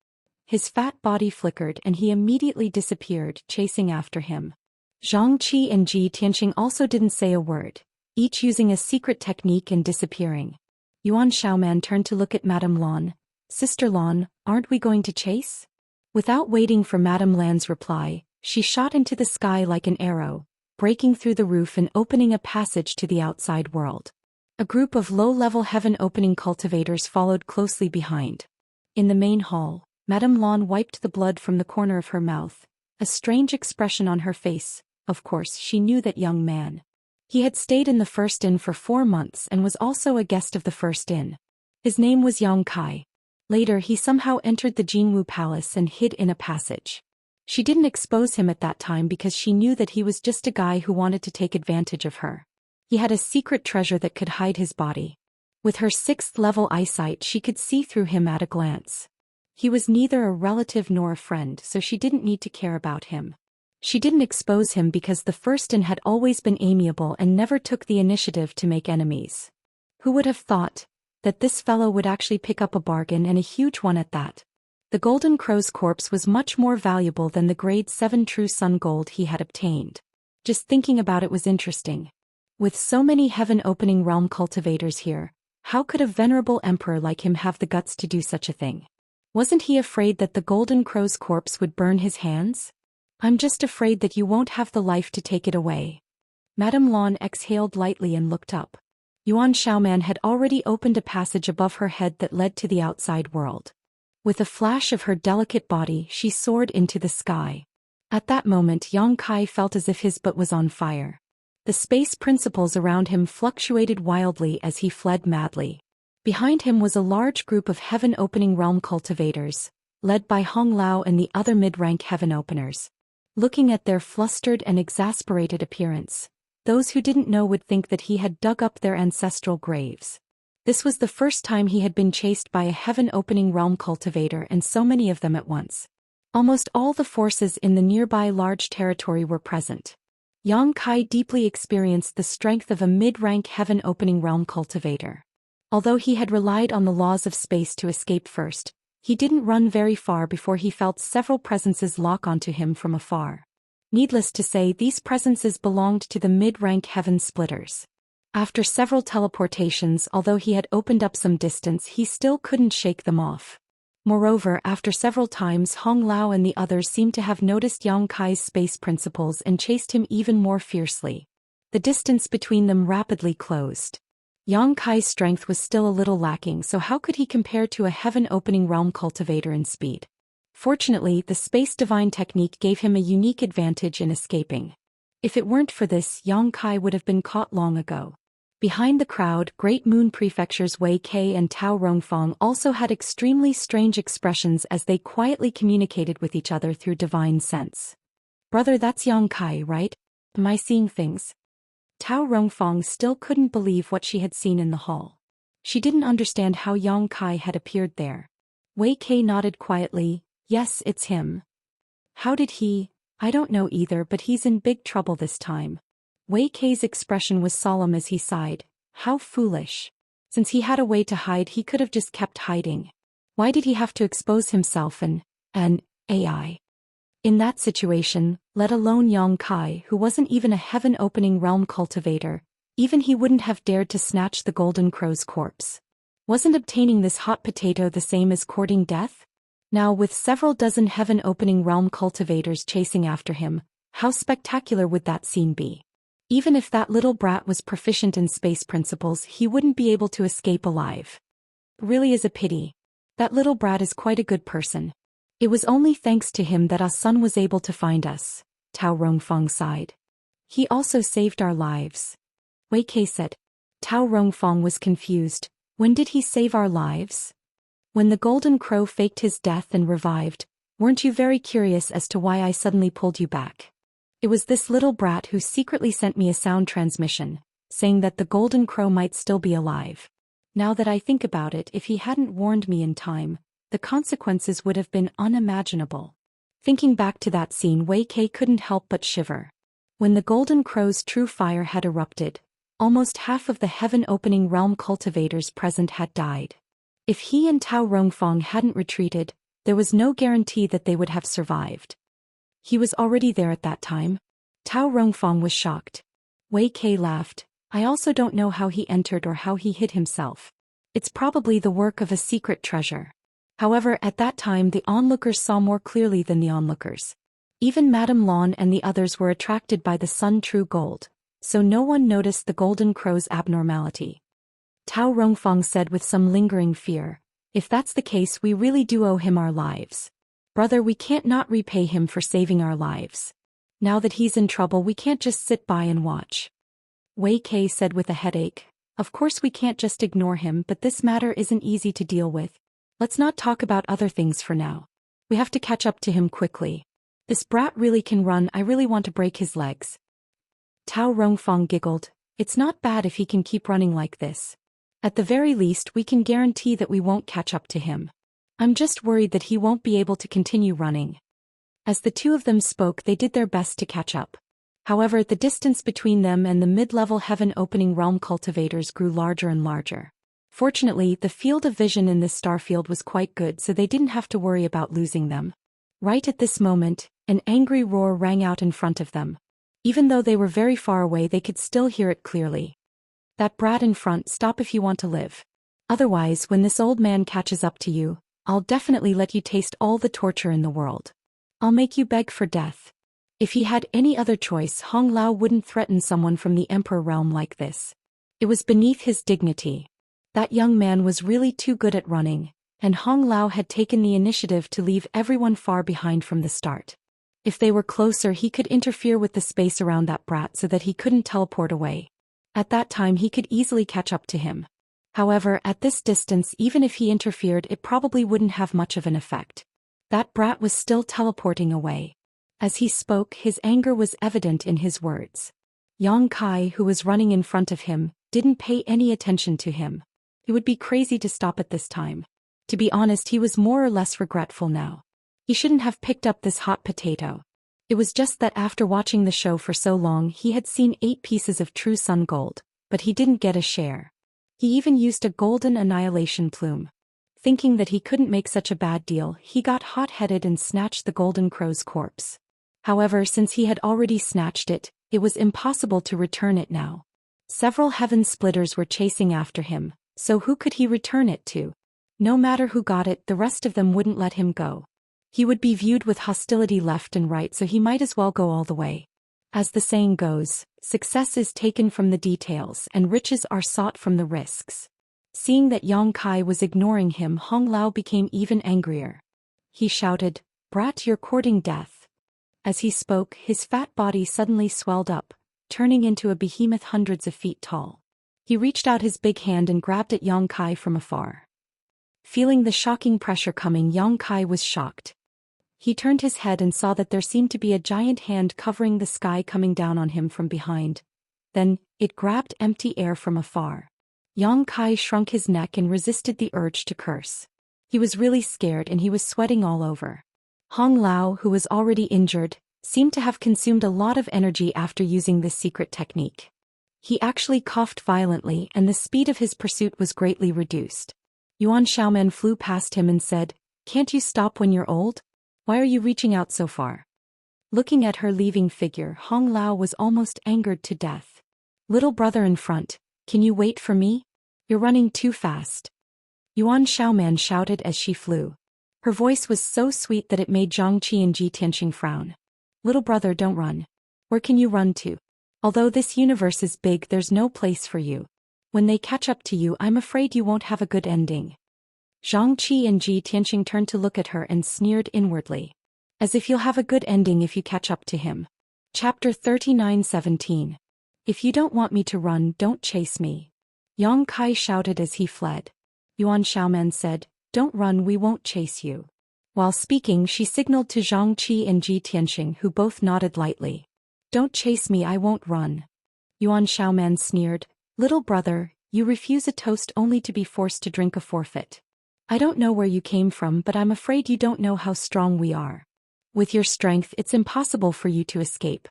His fat body flickered and he immediately disappeared, chasing after him. Zhang Qi and Ji Tianxing also didn't say a word, each using a secret technique and disappearing. Yuan Xiaoman turned to look at Madame Lan. Sister Lan, aren't we going to chase? Without waiting for Madame Lan's reply, she shot into the sky like an arrow, breaking through the roof and opening a passage to the outside world. A group of low-level heaven-opening cultivators followed closely behind. In the main hall, Madame Lan wiped the blood from the corner of her mouth, a strange expression on her face. Of course, she knew that young man. He had stayed in the first inn for 4 months and was also a guest of the first inn. His name was Yang Kai. Later he somehow entered the Jingwu Palace and hid in a passage. She didn't expose him at that time because she knew that he was just a guy who wanted to take advantage of her. He had a secret treasure that could hide his body. With her 6th level eyesight she could see through him at a glance. He was neither a relative nor a friend, so she didn't need to care about him. She didn't expose him because the first inn had always been amiable and never took the initiative to make enemies. Who would have thought that this fellow would actually pick up a bargain, and a huge one at that? The Golden Crow's corpse was much more valuable than the grade 7 true sun gold he had obtained. Just thinking about it was interesting. With so many heaven-opening realm cultivators here, how could a venerable emperor like him have the guts to do such a thing? Wasn't he afraid that the Golden Crow's corpse would burn his hands? I'm just afraid that you won't have the life to take it away. Madame Lan exhaled lightly and looked up. Yuan Xiaoman had already opened a passage above her head that led to the outside world. With a flash of her delicate body, she soared into the sky. At that moment, Yang Kai felt as if his butt was on fire. The space principles around him fluctuated wildly as he fled madly. Behind him was a large group of heaven-opening realm cultivators, led by Hong Lao and the other mid-rank heaven-openers. Looking at their flustered and exasperated appearance, those who didn't know would think that he had dug up their ancestral graves. This was the first time he had been chased by a heaven-opening realm cultivator, and so many of them at once. Almost all the forces in the nearby large territory were present. Yang Kai deeply experienced the strength of a mid-rank heaven-opening realm cultivator. Although he had relied on the laws of space to escape first, he didn't run very far before he felt several presences lock onto him from afar. Needless to say, these presences belonged to the mid-rank heaven splitters. After several teleportations, although he had opened up some distance, he still couldn't shake them off. Moreover, after several times, Hong Lao and the others seemed to have noticed Yang Kai's space principles and chased him even more fiercely. The distance between them rapidly closed. Yang Kai's strength was still a little lacking, so how could he compare to a heaven-opening realm cultivator in speed? Fortunately, the space divine technique gave him a unique advantage in escaping. If it weren't for this, Yang Kai would have been caught long ago. Behind the crowd, Great Moon Prefecture's Wei Kei and Tao Rongfang also had extremely strange expressions as they quietly communicated with each other through divine sense. "Brother, that's Yang Kai, right? Am I seeing things?" Tao Rongfang still couldn't believe what she had seen in the hall. She didn't understand how Yang Kai had appeared there. Wei Kei nodded quietly. "Yes, it's him." "How did he?" "I don't know either, but he's in big trouble this time." Wei Kei's expression was solemn as he sighed. How foolish. Since he had a way to hide, he could have just kept hiding. Why did he have to expose himself and AI? In that situation, let alone Yang Kai, who wasn't even a heaven-opening realm cultivator, even he wouldn't have dared to snatch the Golden Crow's corpse. Wasn't obtaining this hot potato the same as courting death? Now, with several dozen heaven-opening realm cultivators chasing after him, how spectacular would that scene be? Even if that little brat was proficient in space principles, he wouldn't be able to escape alive. Really is a pity. That little brat is quite a good person. It was only thanks to him that our son was able to find us, Tao Rongfang sighed. He also saved our lives. Wei Kei said. Tao Rongfang was confused. When did he save our lives? When the Golden Crow faked his death and revived, weren't you very curious as to why I suddenly pulled you back? It was this little brat who secretly sent me a sound transmission, saying that the Golden Crow might still be alive. Now that I think about it, if he hadn't warned me in time, the consequences would have been unimaginable. Thinking back to that scene, Wei Kei couldn't help but shiver. When the Golden Crow's true fire had erupted, almost half of the heaven-opening realm cultivators present had died. If he and Tao Rongfang hadn't retreated, there was no guarantee that they would have survived. He was already there at that time. Tao Rongfang was shocked. Wei Kei laughed. I also don't know how he entered or how he hid himself. It's probably the work of a secret treasure. However, at that time the onlookers saw more clearly than the onlookers. Even Madame Lawn and the others were attracted by the sun true gold, so no one noticed the Golden Crow's abnormality. Tao Rongfang said with some lingering fear, if that's the case, we really do owe him our lives. Brother, we can't not repay him for saving our lives. Now that he's in trouble, we can't just sit by and watch. Wei Kei said with a headache, of course we can't just ignore him, but this matter isn't easy to deal with. Let's not talk about other things for now. We have to catch up to him quickly. This brat really can run, I really want to break his legs. Tao Rongfang giggled. It's not bad if he can keep running like this. At the very least, we can guarantee that we won't catch up to him. I'm just worried that he won't be able to continue running. As the two of them spoke, they did their best to catch up. However, the distance between them and the mid-level heaven-opening realm cultivators grew larger and larger. Fortunately, the field of vision in this starfield was quite good, so they didn't have to worry about losing them. Right at this moment, an angry roar rang out in front of them. Even though they were very far away, they could still hear it clearly. That brat in front, stop if you want to live. Otherwise, when this old man catches up to you, I'll definitely let you taste all the torture in the world. I'll make you beg for death. If he had any other choice, Hong Lao wouldn't threaten someone from the Emperor realm like this. It was beneath his dignity. That young man was really too good at running, and Hong Lao had taken the initiative to leave everyone far behind from the start. If they were closer, he could interfere with the space around that brat so that he couldn't teleport away. At that time he could easily catch up to him. However, at this distance, even if he interfered, it probably wouldn't have much of an effect. That brat was still teleporting away. As he spoke, his anger was evident in his words. Yang Kai, who was running in front of him, didn't pay any attention to him. It would be crazy to stop at this time. To be honest, he was more or less regretful now. He shouldn't have picked up this hot potato. It was just that after watching the show for so long, he had seen 8 pieces of true sun gold, but he didn't get a share. He even used a golden annihilation plume. Thinking that he couldn't make such a bad deal, he got hot-headed and snatched the Golden Crow's corpse. However, since he had already snatched it, it was impossible to return it now. Several heaven splitters were chasing after him, so who could he return it to? No matter who got it, the rest of them wouldn't let him go. He would be viewed with hostility left and right, so he might as well go all the way. As the saying goes, success is taken from the details and riches are sought from the risks. Seeing that Yang Kai was ignoring him, Hong Lao became even angrier. He shouted, "Brat, you're courting death." As he spoke, his fat body suddenly swelled up, turning into a behemoth hundreds of feet tall. He reached out his big hand and grabbed at Yang Kai from afar. Feeling the shocking pressure coming, Yang Kai was shocked. He turned his head and saw that there seemed to be a giant hand covering the sky coming down on him from behind. Then, it grabbed empty air from afar. Yang Kai shrunk his neck and resisted the urge to curse. He was really scared and he was sweating all over. Hong Lao, who was already injured, seemed to have consumed a lot of energy after using this secret technique. He actually coughed violently and the speed of his pursuit was greatly reduced. Yuan Xiaoman flew past him and said, "Can't you stop when you're old? Why are you reaching out so far?" Looking at her leaving figure, Hong Lao was almost angered to death. "Little brother in front, can you wait for me? You're running too fast." Yuan Xiaoman shouted as she flew. Her voice was so sweet that it made Zhang Qi and Ji Tianxing frown. "Little brother, don't run. Where can you run to? Although this universe is big, there's no place for you. When they catch up to you, I'm afraid you won't have a good ending." Zhang Qi and Ji Tianxing turned to look at her and sneered inwardly. "As if you'll have a good ending if you catch up to him." Chapter 39:17. "If you don't want me to run, don't chase me." Yang Kai shouted as he fled. Yuan Xiaoman said, "Don't run, we won't chase you." While speaking, she signaled to Zhang Qi and Ji Tianxing, who both nodded lightly. "Don't chase me, I won't run." Yuan Xiaoman sneered, "Little brother, you refuse a toast only to be forced to drink a forfeit. I don't know where you came from, but I'm afraid you don't know how strong we are. With your strength, it's impossible for you to escape."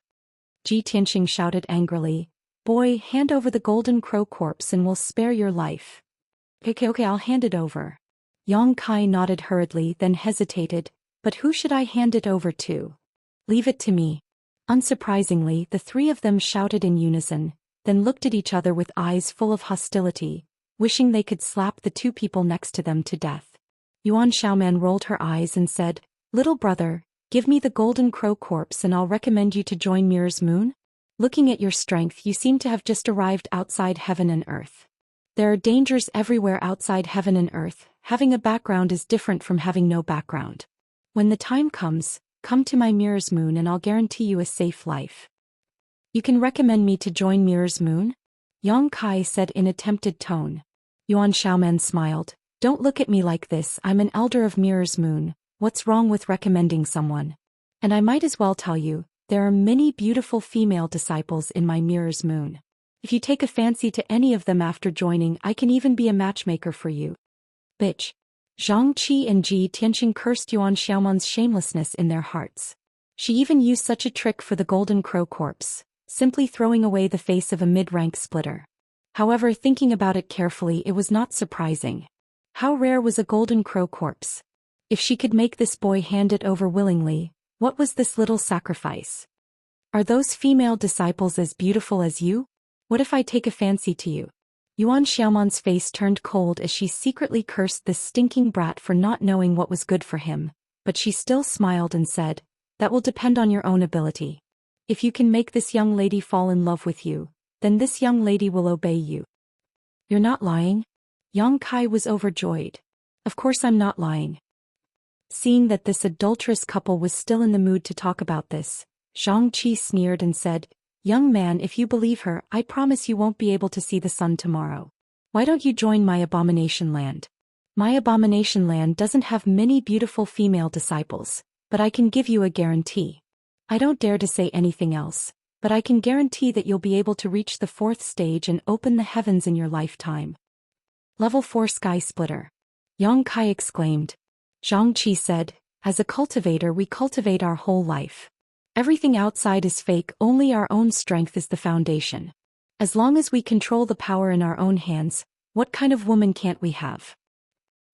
Ji Tianxing shouted angrily, "Boy, hand over the golden crow corpse and we'll spare your life." Okay, I'll hand it over." Yang Kai nodded hurriedly, then hesitated, "But who should I hand it over to?" "Leave it to me." Unsurprisingly, the three of them shouted in unison, then looked at each other with eyes full of hostility, wishing they could slap the two people next to them to death. Yuan Xiaoman rolled her eyes and said, "Little brother, give me the golden crow corpse and I'll recommend you to join Mirror's moon. Looking at your strength, you seem to have just arrived outside heaven and earth. There are dangers everywhere outside heaven and earth. Having a background is different from having no background. When the time comes, come to my Mirror's moon and I'll guarantee you a safe life." "You can recommend me to join Mirror's moon?" Yang Kai said in a tempted tone. Yuan Xiaoman smiled. "Don't look at me like this, I'm an elder of Mirror's moon. What's wrong with recommending someone? And I might as well tell you, there are many beautiful female disciples in my Mirror's moon. If you take a fancy to any of them after joining, I can even be a matchmaker for you." "Bitch." Zhang Qi and Ji Tianxing cursed Yuan Xiaoman's shamelessness in their hearts. She even used such a trick for the golden crow corpse, simply throwing away the face of a mid-rank splitter. However, thinking about it carefully, it was not surprising. How rare was a golden crow corpse? If she could make this boy hand it over willingly, what was this little sacrifice? "Are those female disciples as beautiful as you? What if I take a fancy to you?" Yuan Xiaoman's face turned cold as she secretly cursed this stinking brat for not knowing what was good for him, but she still smiled and said, "That will depend on your own ability. If you can make this young lady fall in love with you, then this young lady will obey you." "You're not lying?" Yang Kai was overjoyed. "Of course I'm not lying." Seeing that this adulterous couple was still in the mood to talk about this, Zhang Qi sneered and said, "Young man, if you believe her, I promise you won't be able to see the sun tomorrow. Why don't you join my abomination land? My abomination land doesn't have many beautiful female disciples, but I can give you a guarantee. I don't dare to say anything else, but I can guarantee that you'll be able to reach the 4th stage and open the heavens in your lifetime." "Level 4 Sky Splitter." Yang Kai exclaimed. Zhang Qi said, "As a cultivator, we cultivate our whole life. Everything outside is fake, only our own strength is the foundation. As long as we control the power in our own hands, what kind of woman can't we have?"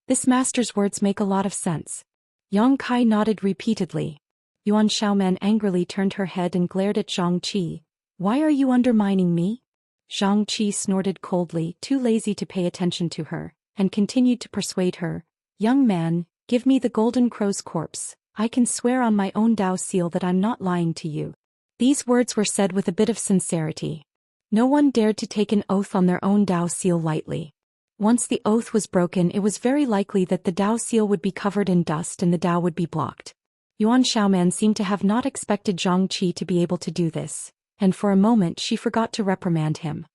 This master's words make a lot of sense. Yang Kai nodded repeatedly. Yuan Xiaoman angrily turned her head and glared at Zhang Qi. "Why are you undermining me?" Zhang Qi snorted coldly, too lazy to pay attention to her, and continued to persuade her, "Young man, give me the golden crow's corpse. I can swear on my own Dao seal that I'm not lying to you." These words were said with a bit of sincerity. No one dared to take an oath on their own Dao seal lightly. Once the oath was broken, it was very likely that the Dao seal would be covered in dust and the Dao would be blocked. Yuan Xiaoman seemed to have not expected Zhang Qi to be able to do this, and for a moment she forgot to reprimand him.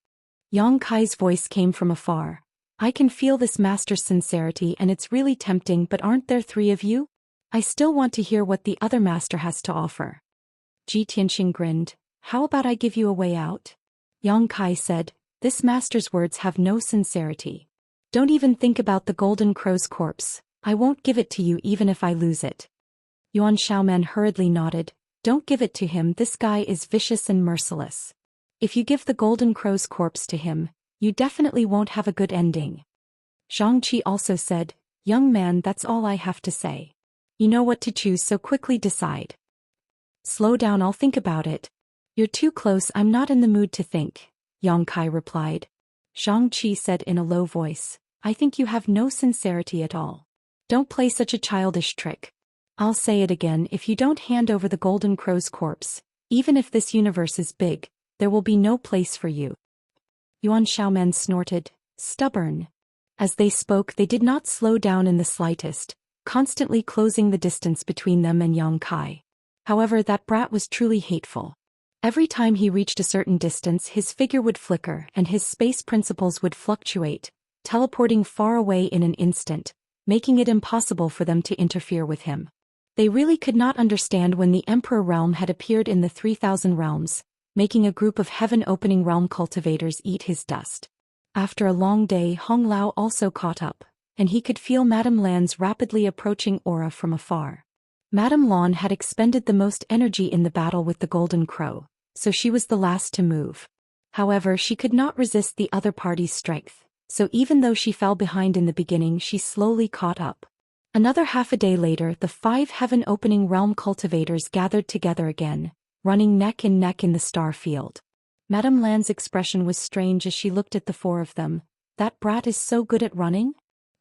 Yang Kai's voice came from afar. I can feel this master's sincerity and it's really tempting, but aren't there 3 of you? I still want to hear what the other master has to offer. Ji Tianxing grinned. How about I give you a way out? Yang Kai said, this master's words have no sincerity. Don't even think about the golden crow's corpse. I won't give it to you even if I lose it. Yuan Xiaoman hurriedly nodded. Don't give it to him, this guy is vicious and merciless. If you give the golden crow's corpse to him, you definitely won't have a good ending. Zhang Qi also said, young man, that's all I have to say. You know what to choose, so quickly decide. Slow down, I'll think about it. You're too close, I'm not in the mood to think, Yang Kai replied. Zhang Qi said in a low voice, I think you have no sincerity at all. Don't play such a childish trick. I'll say it again, if you don't hand over the golden crow's corpse, even if this universe is big, there will be no place for you. Yuan Xiaoman snorted, stubborn. As they spoke, they did not slow down in the slightest, constantly closing the distance between them and Yang Kai. However, that brat was truly hateful. Every time he reached a certain distance, his figure would flicker and his space principles would fluctuate, teleporting far away in an instant, making it impossible for them to interfere with him. They really could not understand when the Emperor Realm had appeared in the 3,000 realms, making a group of heaven-opening realm cultivators eat his dust. After a long day, Hong Lao also caught up, and he could feel Madame Lan's rapidly approaching aura from afar. Madame Lan had expended the most energy in the battle with the Golden Crow, so she was the last to move. However, she could not resist the other party's strength, so even though she fell behind in the beginning, she slowly caught up. Another half a day later, the 5 heaven-opening realm cultivators gathered together again, running neck and neck in the star field. Madame Lan's expression was strange as she looked at the 4 of them. That brat is so good at running?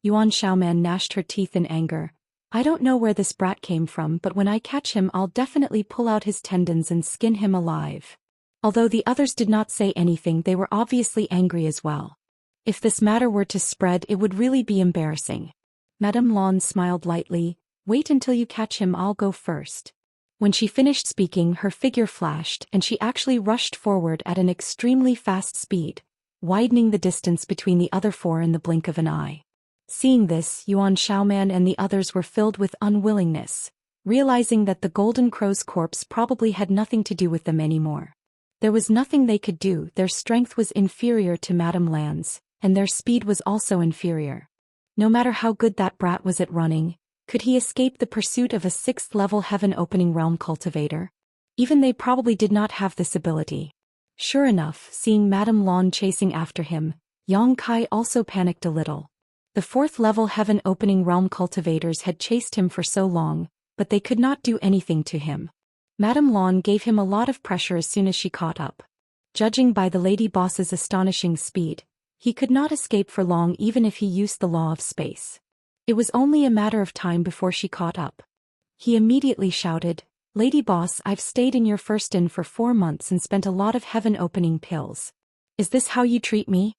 Yuan Xiaoman gnashed her teeth in anger. I don't know where this brat came from, but when I catch him I'll definitely pull out his tendons and skin him alive. Although the others did not say anything, they were obviously angry as well. If this matter were to spread, it would really be embarrassing. Madame Lan smiled lightly. Wait until you catch him, I'll go first. When she finished speaking, her figure flashed and she actually rushed forward at an extremely fast speed, widening the distance between the other 4 in the blink of an eye. Seeing this, Yuan Xiaoman and the others were filled with unwillingness, realizing that the Golden Crow's corpse probably had nothing to do with them anymore. There was nothing they could do, their strength was inferior to Madame Lan's, and their speed was also inferior. No matter how good that brat was at running, could he escape the pursuit of a 6th-level heaven-opening realm cultivator? Even they probably did not have this ability. Sure enough, seeing Madame Lan chasing after him, Yang Kai also panicked a little. The 4th-level heaven-opening realm cultivators had chased him for so long, but they could not do anything to him. Madame Lan gave him a lot of pressure as soon as she caught up. Judging by the lady boss's astonishing speed, he could not escape for long even if he used the law of space. It was only a matter of time before she caught up. He immediately shouted, Lady Boss, I've stayed in your first inn for 4 months and spent a lot of heaven-opening pills. Is this how you treat me?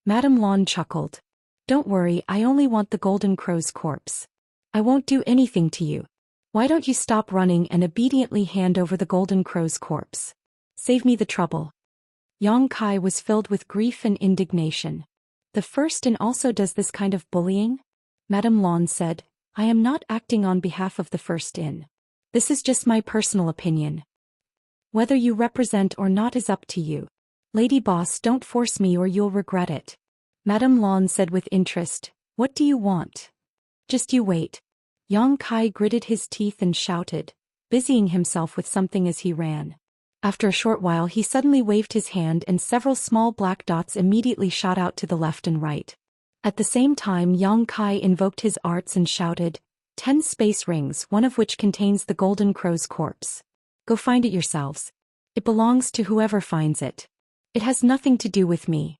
Madame Lan chuckled. Don't worry, I only want the Golden Crow's corpse. I won't do anything to you. Why don't you stop running and obediently hand over the Golden Crow's corpse? Save me the trouble. Yang Kai was filled with grief and indignation. The first inn also does this kind of bullying? Madame Lan said, I am not acting on behalf of the first inn. This is just my personal opinion. Whether you represent or not is up to you. Lady Boss, don't force me or you'll regret it. Madame Lan said with interest, What do you want? Just you wait. Yang Kai gritted his teeth and shouted, busying himself with something as he ran. After a short while he suddenly waved his hand and several small black dots immediately shot out to the left and right. At the same time Yang Kai invoked his arts and shouted, 10 space rings, one of which contains the Golden Crow's corpse. Go find it yourselves. It belongs to whoever finds it. It has nothing to do with me.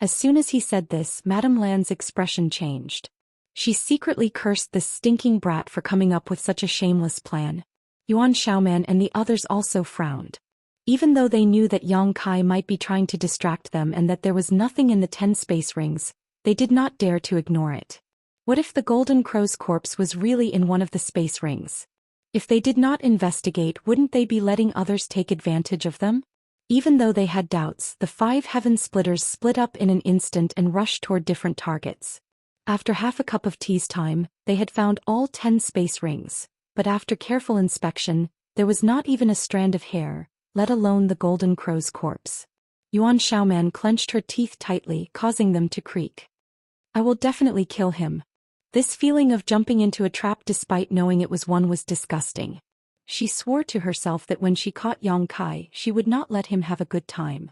As soon as he said this, Madame Lan's expression changed. She secretly cursed this stinking brat for coming up with such a shameless plan. Yuan Xiaoman and the others also frowned. Even though they knew that Yang Kai might be trying to distract them and that there was nothing in the 10 space rings, they did not dare to ignore it. What if the Golden Crow's corpse was really in one of the space rings? If they did not investigate, wouldn't they be letting others take advantage of them? Even though they had doubts, the 5 heaven splitters split up in an instant and rushed toward different targets. After half a cup of tea's time, they had found all 10 space rings, but after careful inspection, there was not even a strand of hair, let alone the golden crow's corpse. Yuan Xiaoman clenched her teeth tightly, causing them to creak. I will definitely kill him. This feeling of jumping into a trap despite knowing it was one was disgusting. She swore to herself that when she caught Yang Kai, she would not let him have a good time.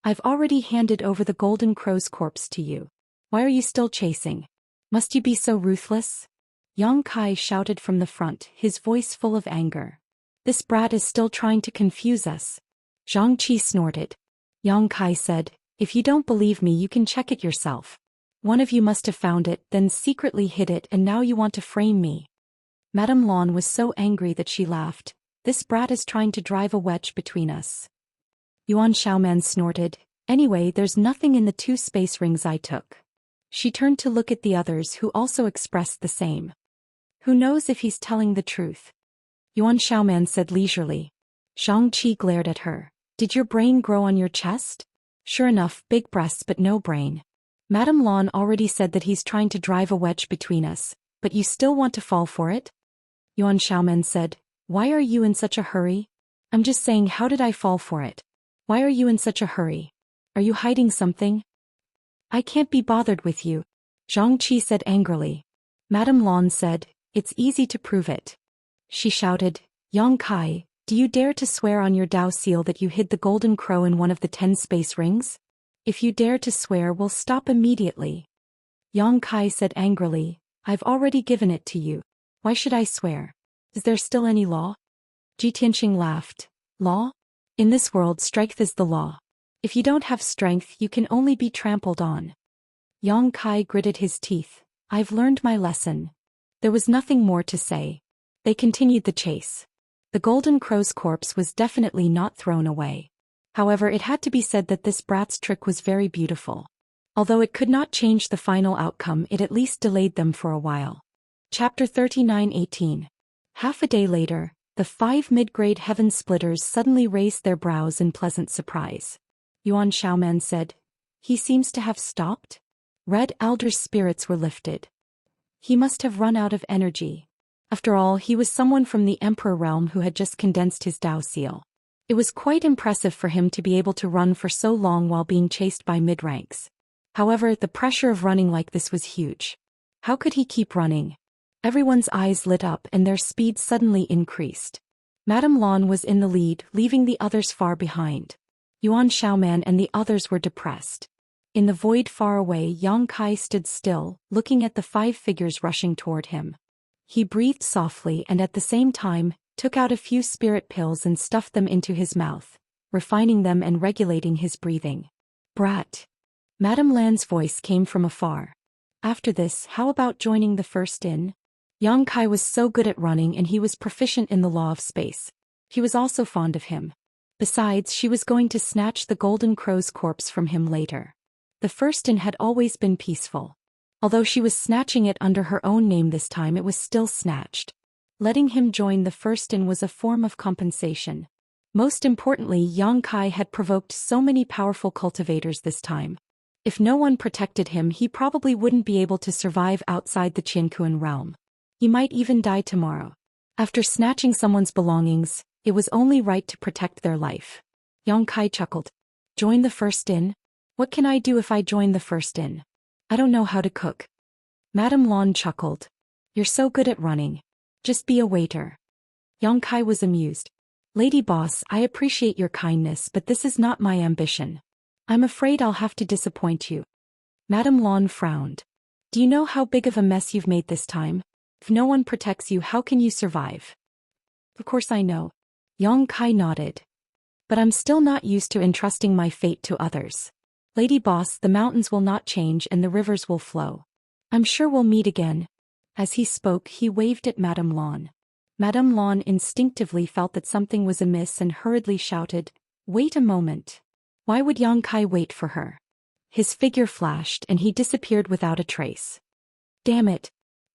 I've already handed over the golden crow's corpse to you. Why are you still chasing? Must you be so ruthless? Yang Kai shouted from the front, his voice full of anger. This brat is still trying to confuse us. Zhang Qi snorted. Yang Kai said, if you don't believe me you can check it yourself. One of you must have found it, then secretly hid it, and now you want to frame me. Madame Lan was so angry that she laughed. This brat is trying to drive a wedge between us. Yuan Xiaoman snorted. Anyway, there's nothing in the 2 space rings I took. She turned to look at the others who also expressed the same. Who knows if he's telling the truth? Yuan Xiaoman said leisurely. Zhang Qi glared at her. Did your brain grow on your chest? Sure enough, big breasts but no brain. Madame Lan already said that he's trying to drive a wedge between us, but you still want to fall for it? Yuan Xiaoman said, why are you in such a hurry? I'm just saying, how did I fall for it? Why are you in such a hurry? Are you hiding something? I can't be bothered with you, Zhang Qi said angrily. Madame Lan said, it's easy to prove it. She shouted, Yang Kai, do you dare to swear on your Dao seal that you hid the golden crow in one of the 10 space rings? If you dare to swear, we'll stop immediately. Yang Kai said angrily, I've already given it to you. Why should I swear? Is there still any law? Ji Tianqing laughed. Law? In this world, strength is the law. If you don't have strength, you can only be trampled on. Yang Kai gritted his teeth. I've learned my lesson. There was nothing more to say. They continued the chase. The golden crow's corpse was definitely not thrown away. However, it had to be said that this brat's trick was very beautiful. Although it could not change the final outcome, it at least delayed them for a while. Chapter 39:18. Half a day later, the 5 mid-grade heaven splitters suddenly raised their brows in pleasant surprise. Yuan Xiaoman said, he seems to have stopped? Red Elder's spirits were lifted. He must have run out of energy. After all, he was someone from the Emperor realm who had just condensed his Dao seal. It was quite impressive for him to be able to run for so long while being chased by mid-ranks. However, the pressure of running like this was huge. How could he keep running? Everyone's eyes lit up and their speed suddenly increased. Madame Lan was in the lead, leaving the others far behind. Yuan Xiaoman and the others were depressed. In the void far away, Yang Kai stood still, looking at the 5 figures rushing toward him. He breathed softly and at the same time, took out a few spirit pills and stuffed them into his mouth, refining them and regulating his breathing. Brat. Madame Lan's voice came from afar. After this, how about joining the first in? Yang Kai was so good at running and he was proficient in the law of space. He was also fond of him. Besides, she was going to snatch the golden crow's corpse from him later. The first in had always been peaceful. Although she was snatching it under her own name this time, it was still snatched. Letting him join the first in was a form of compensation. Most importantly, Yang Kai had provoked so many powerful cultivators this time. If no one protected him, he probably wouldn't be able to survive outside the Qiankuan realm. He might even die tomorrow. After snatching someone's belongings, it was only right to protect their life. Yang Kai chuckled. Join the first in? What can I do if I join the first in? I don't know how to cook. Madame Lan chuckled. You're so good at running. Just be a waiter. Yang Kai was amused. Lady boss, I appreciate your kindness, but this is not my ambition. I'm afraid I'll have to disappoint you. Madame Lan frowned. Do you know how big of a mess you've made this time? If no one protects you, how can you survive? Of course I know. Yang Kai nodded. But I'm still not used to entrusting my fate to others. Lady boss, the mountains will not change and the rivers will flow. I'm sure we'll meet again. As he spoke, he waved at Madame Lan. Madame Lan instinctively felt that something was amiss and hurriedly shouted, Wait a moment. Why would Yang Kai wait for her? His figure flashed and he disappeared without a trace. Damn it.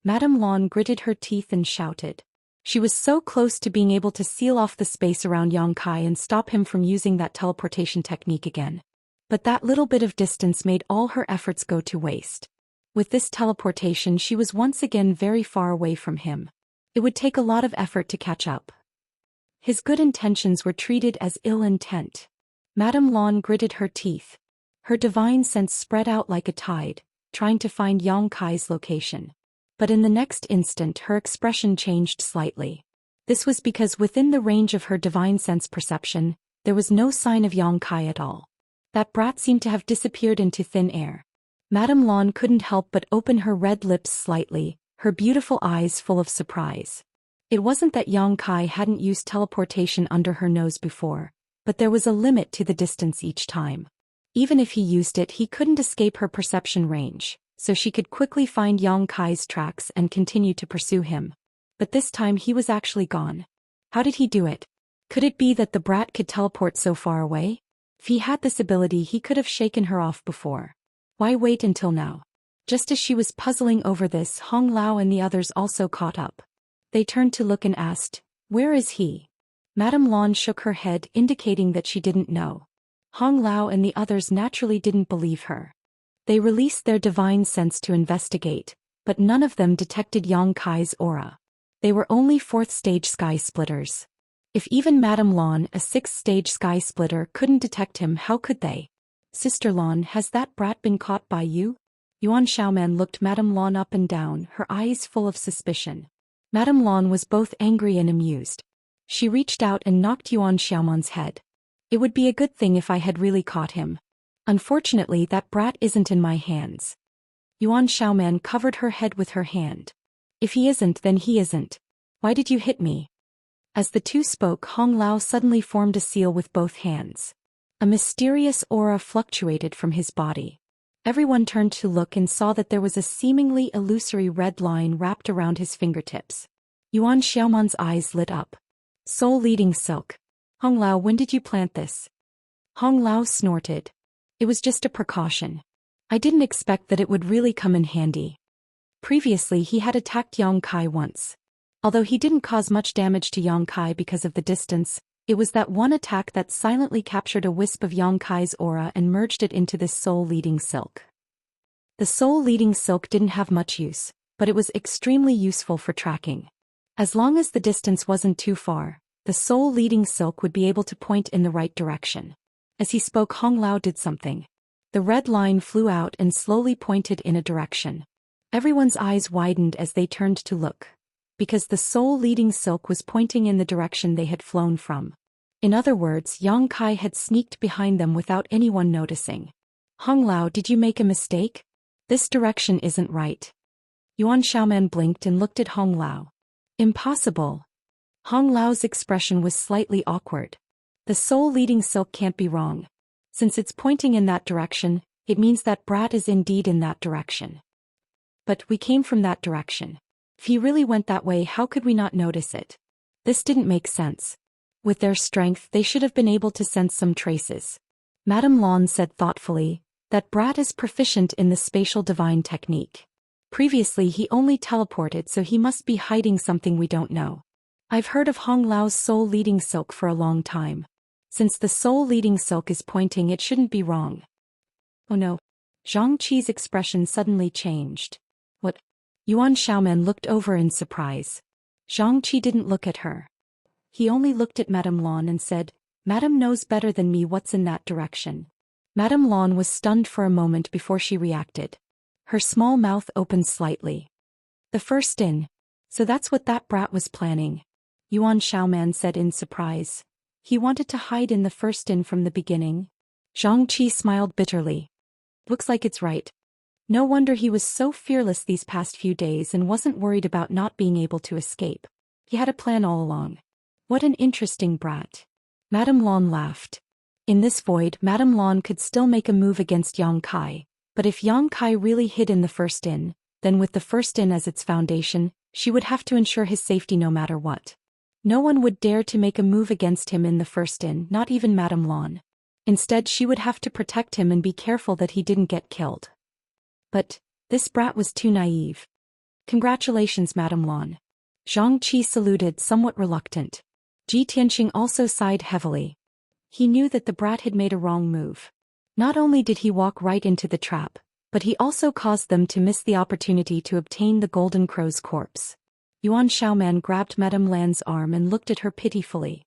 Madame Lan gritted her teeth and shouted. She was so close to being able to seal off the space around Yang Kai and stop him from using that teleportation technique again. But that little bit of distance made all her efforts go to waste. With this teleportation, she was once again very far away from him. It would take a lot of effort to catch up. His good intentions were treated as ill intent. Madame Lan gritted her teeth. Her divine sense spread out like a tide, trying to find Yang Kai's location. But in the next instant her expression changed slightly. This was because within the range of her divine sense perception, there was no sign of Yang Kai at all. That brat seemed to have disappeared into thin air. Madame Lan couldn't help but open her red lips slightly, her beautiful eyes full of surprise. It wasn't that Yang Kai hadn't used teleportation under her nose before, but there was a limit to the distance each time. Even if he used it, he couldn't escape her perception range, so she could quickly find Yang Kai's tracks and continue to pursue him. But this time he was actually gone. How did he do it? Could it be that the brat could teleport so far away? If he had this ability, he could have shaken her off before. Why wait until now? Just as she was puzzling over this, Hong Lao and the others also caught up. They turned to look and asked, "Where is he?" Madame Lan shook her head, indicating that she didn't know. Hong Lao and the others naturally didn't believe her. They released their divine sense to investigate, but none of them detected Yang Kai's aura. They were only 4th stage sky splitters. If even Madame Lan, a 6th stage sky splitter, couldn't detect him, how could they? "Sister Lan, has that brat been caught by you?" Yuan Xiaoman looked Madame Lan up and down, her eyes full of suspicion. Madame Lan was both angry and amused. She reached out and knocked Yuan Xiaoman's head. "It would be a good thing if I had really caught him. Unfortunately, that brat isn't in my hands." Yuan Xiaoman covered her head with her hand. "If he isn't, then he isn't. Why did you hit me?" As the two spoke, Hong Lao suddenly formed a seal with both hands. A mysterious aura fluctuated from his body. Everyone turned to look and saw that there was a seemingly illusory red line wrapped around his fingertips. Yuan Xiaoman's eyes lit up. "Soul leading silk. Hong Lao, when did you plant this?" Hong Lao snorted. "It was just a precaution. I didn't expect that it would really come in handy." Previously he had attacked Yang Kai once. Although he didn't cause much damage to Yang Kai because of the distance, it was that one attack that silently captured a wisp of Yang Kai's aura and merged it into this soul-leading silk. The soul-leading silk didn't have much use, but it was extremely useful for tracking. As long as the distance wasn't too far, the soul-leading silk would be able to point in the right direction. As he spoke, Hong Lao did something. The red line flew out and slowly pointed in a direction. Everyone's eyes widened as they turned to look, because the soul-leading silk was pointing in the direction they had flown from. In other words, Yang Kai had sneaked behind them without anyone noticing. "Hong Lao, did you make a mistake? This direction isn't right." Yuan Xiaoman blinked and looked at Hong Lao. "Impossible." Hong Lao's expression was slightly awkward. "The soul-leading silk can't be wrong. Since it's pointing in that direction, it means that brat is indeed in that direction. But we came from that direction. If he really went that way, how could we not notice it?" This didn't make sense. With their strength, they should have been able to sense some traces. Madame Lan said thoughtfully, "That brat is proficient in the spatial divine technique. Previously he only teleported, so he must be hiding something we don't know. I've heard of Hong Lao's soul-leading silk for a long time. Since the soul-leading silk is pointing, it shouldn't be wrong." "Oh no." Zhang Qi's expression suddenly changed. "What?" Yuan Xiaoman looked over in surprise. Zhang Qi didn't look at her. He only looked at Madame Lan and said, "Madame knows better than me what's in that direction." Madame Lan was stunned for a moment before she reacted. Her small mouth opened slightly. "The first in. So that's what that brat was planning," Yuan Xiaoman said in surprise. "He wanted to hide in the first in from the beginning?" Zhang Qi smiled bitterly. "Looks like it's right. No wonder he was so fearless these past few days and wasn't worried about not being able to escape. He had a plan all along. What an interesting brat." Madame Lan laughed. In this void, Madame Lan could still make a move against Yang Kai, but if Yang Kai really hid in the first in, then with the first in as its foundation, she would have to ensure his safety no matter what. No one would dare to make a move against him in the first in, not even Madame Lan. Instead, she would have to protect him and be careful that he didn't get killed. But this brat was too naive. "Congratulations, Madame Lan. Zhang Qi saluted, somewhat reluctant. Ji Tianqing also sighed heavily. He knew that the brat had made a wrong move. Not only did he walk right into the trap, but he also caused them to miss the opportunity to obtain the Golden Crow's corpse. Yuan Xiaoman grabbed Madame Lan's arm and looked at her pitifully.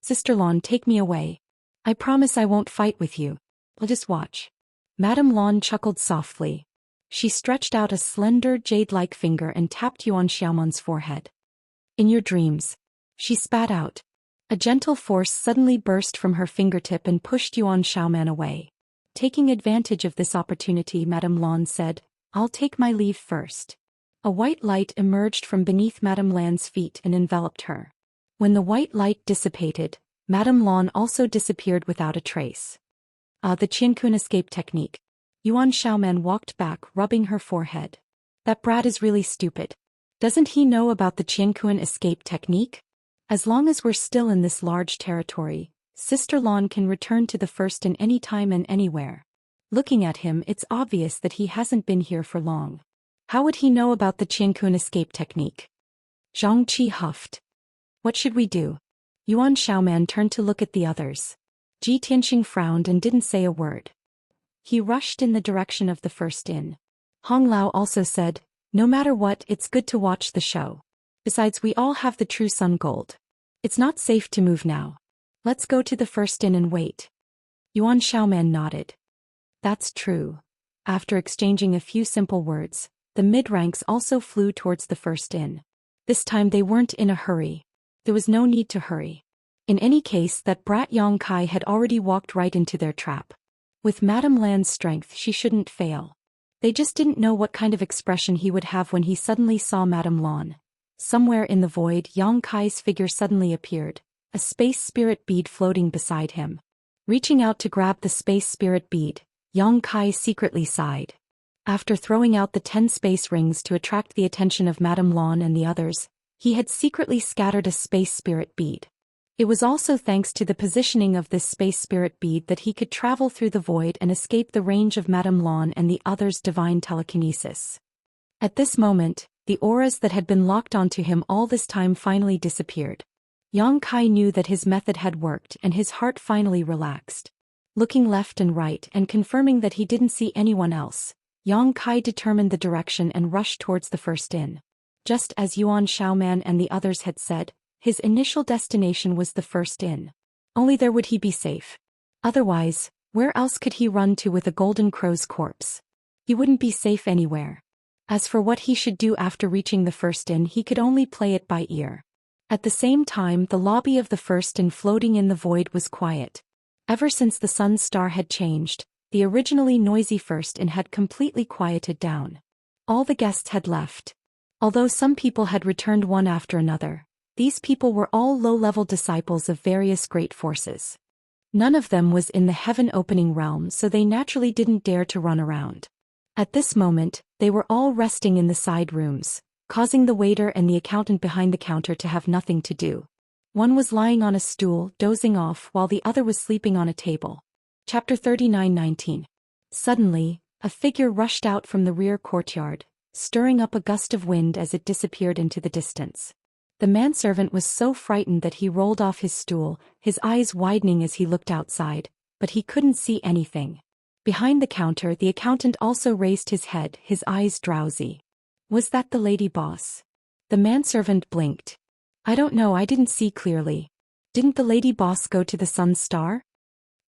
Sister Lan, take me away. I promise I won't fight with you. I'll just watch. Madame Lan chuckled softly. She stretched out a slender jade-like finger and tapped Yuan Xiaoman's forehead. In your dreams. She spat out. A gentle force suddenly burst from her fingertip and pushed Yuan Xiaoman away. Taking advantage of this opportunity, Madame Lan said, I'll take my leave first. A white light emerged from beneath Madame Lan's feet and enveloped her. When the white light dissipated, Madame Lan also disappeared without a trace. The Qiankun escape technique. Yuan Xiaoman walked back, rubbing her forehead. That brat is really stupid. Doesn't he know about the Qiankun escape technique? As long as we're still in this large territory, Sister Lan can return to the First in any time and anywhere. Looking at him, it's obvious that he hasn't been here for long. How would he know about the Qiankun escape technique? Zhang Qi huffed. What should we do? Yuan Xiaoman turned to look at the others. Ji Tianqing frowned and didn't say a word. He rushed in the direction of the First Inn. Hong Lao also said, no matter what, it's good to watch the show. Besides, we all have the true sun gold. It's not safe to move now. Let's go to the First Inn and wait. Yuan Xiaoman nodded. That's true. After exchanging a few simple words, the mid-ranks also flew towards the First Inn. This time they weren't in a hurry. There was no need to hurry. In any case, that brat Yang Kai had already walked right into their trap. With Madame Lan's strength, she shouldn't fail. They just didn't know what kind of expression he would have when he suddenly saw Madame Lan. Somewhere in the void, Yang Kai's figure suddenly appeared, a space spirit bead floating beside him. Reaching out to grab the space spirit bead, Yang Kai secretly sighed. After throwing out the 10 space rings to attract the attention of Madame Lan and the others, he had secretly scattered a space spirit bead. It was also thanks to the positioning of this space spirit bead that he could travel through the void and escape the range of Madame Lan and the others' divine telekinesis. At this moment, the auras that had been locked onto him all this time finally disappeared. Yang Kai knew that his method had worked and his heart finally relaxed. Looking left and right and confirming that he didn't see anyone else, Yang Kai determined the direction and rushed towards the First Inn. Just as Yuan Xiaoman and the others had said, his initial destination was the First Inn. Only there would he be safe. Otherwise, where else could he run to with a Golden Crow's corpse? He wouldn't be safe anywhere. As for what he should do after reaching the First Inn, he could only play it by ear. At the same time, the lobby of the First Inn floating in the void was quiet. Ever since the sun's star had changed, the originally noisy First Inn had completely quieted down. All the guests had left. Although some people had returned one after another, these people were all low-level disciples of various great forces. None of them was in the heaven-opening realm, so they naturally didn't dare to run around. At this moment, they were all resting in the side rooms, causing the waiter and the accountant behind the counter to have nothing to do. One was lying on a stool, dozing off, while the other was sleeping on a table. Chapter 39:19. Suddenly, a figure rushed out from the rear courtyard, stirring up a gust of wind as it disappeared into the distance. The manservant was so frightened that he rolled off his stool, his eyes widening as he looked outside, but he couldn't see anything. Behind the counter, the accountant also raised his head, his eyes drowsy. Was that the lady boss? The manservant blinked. I don't know, I didn't see clearly. Didn't the lady boss go to the sun's star?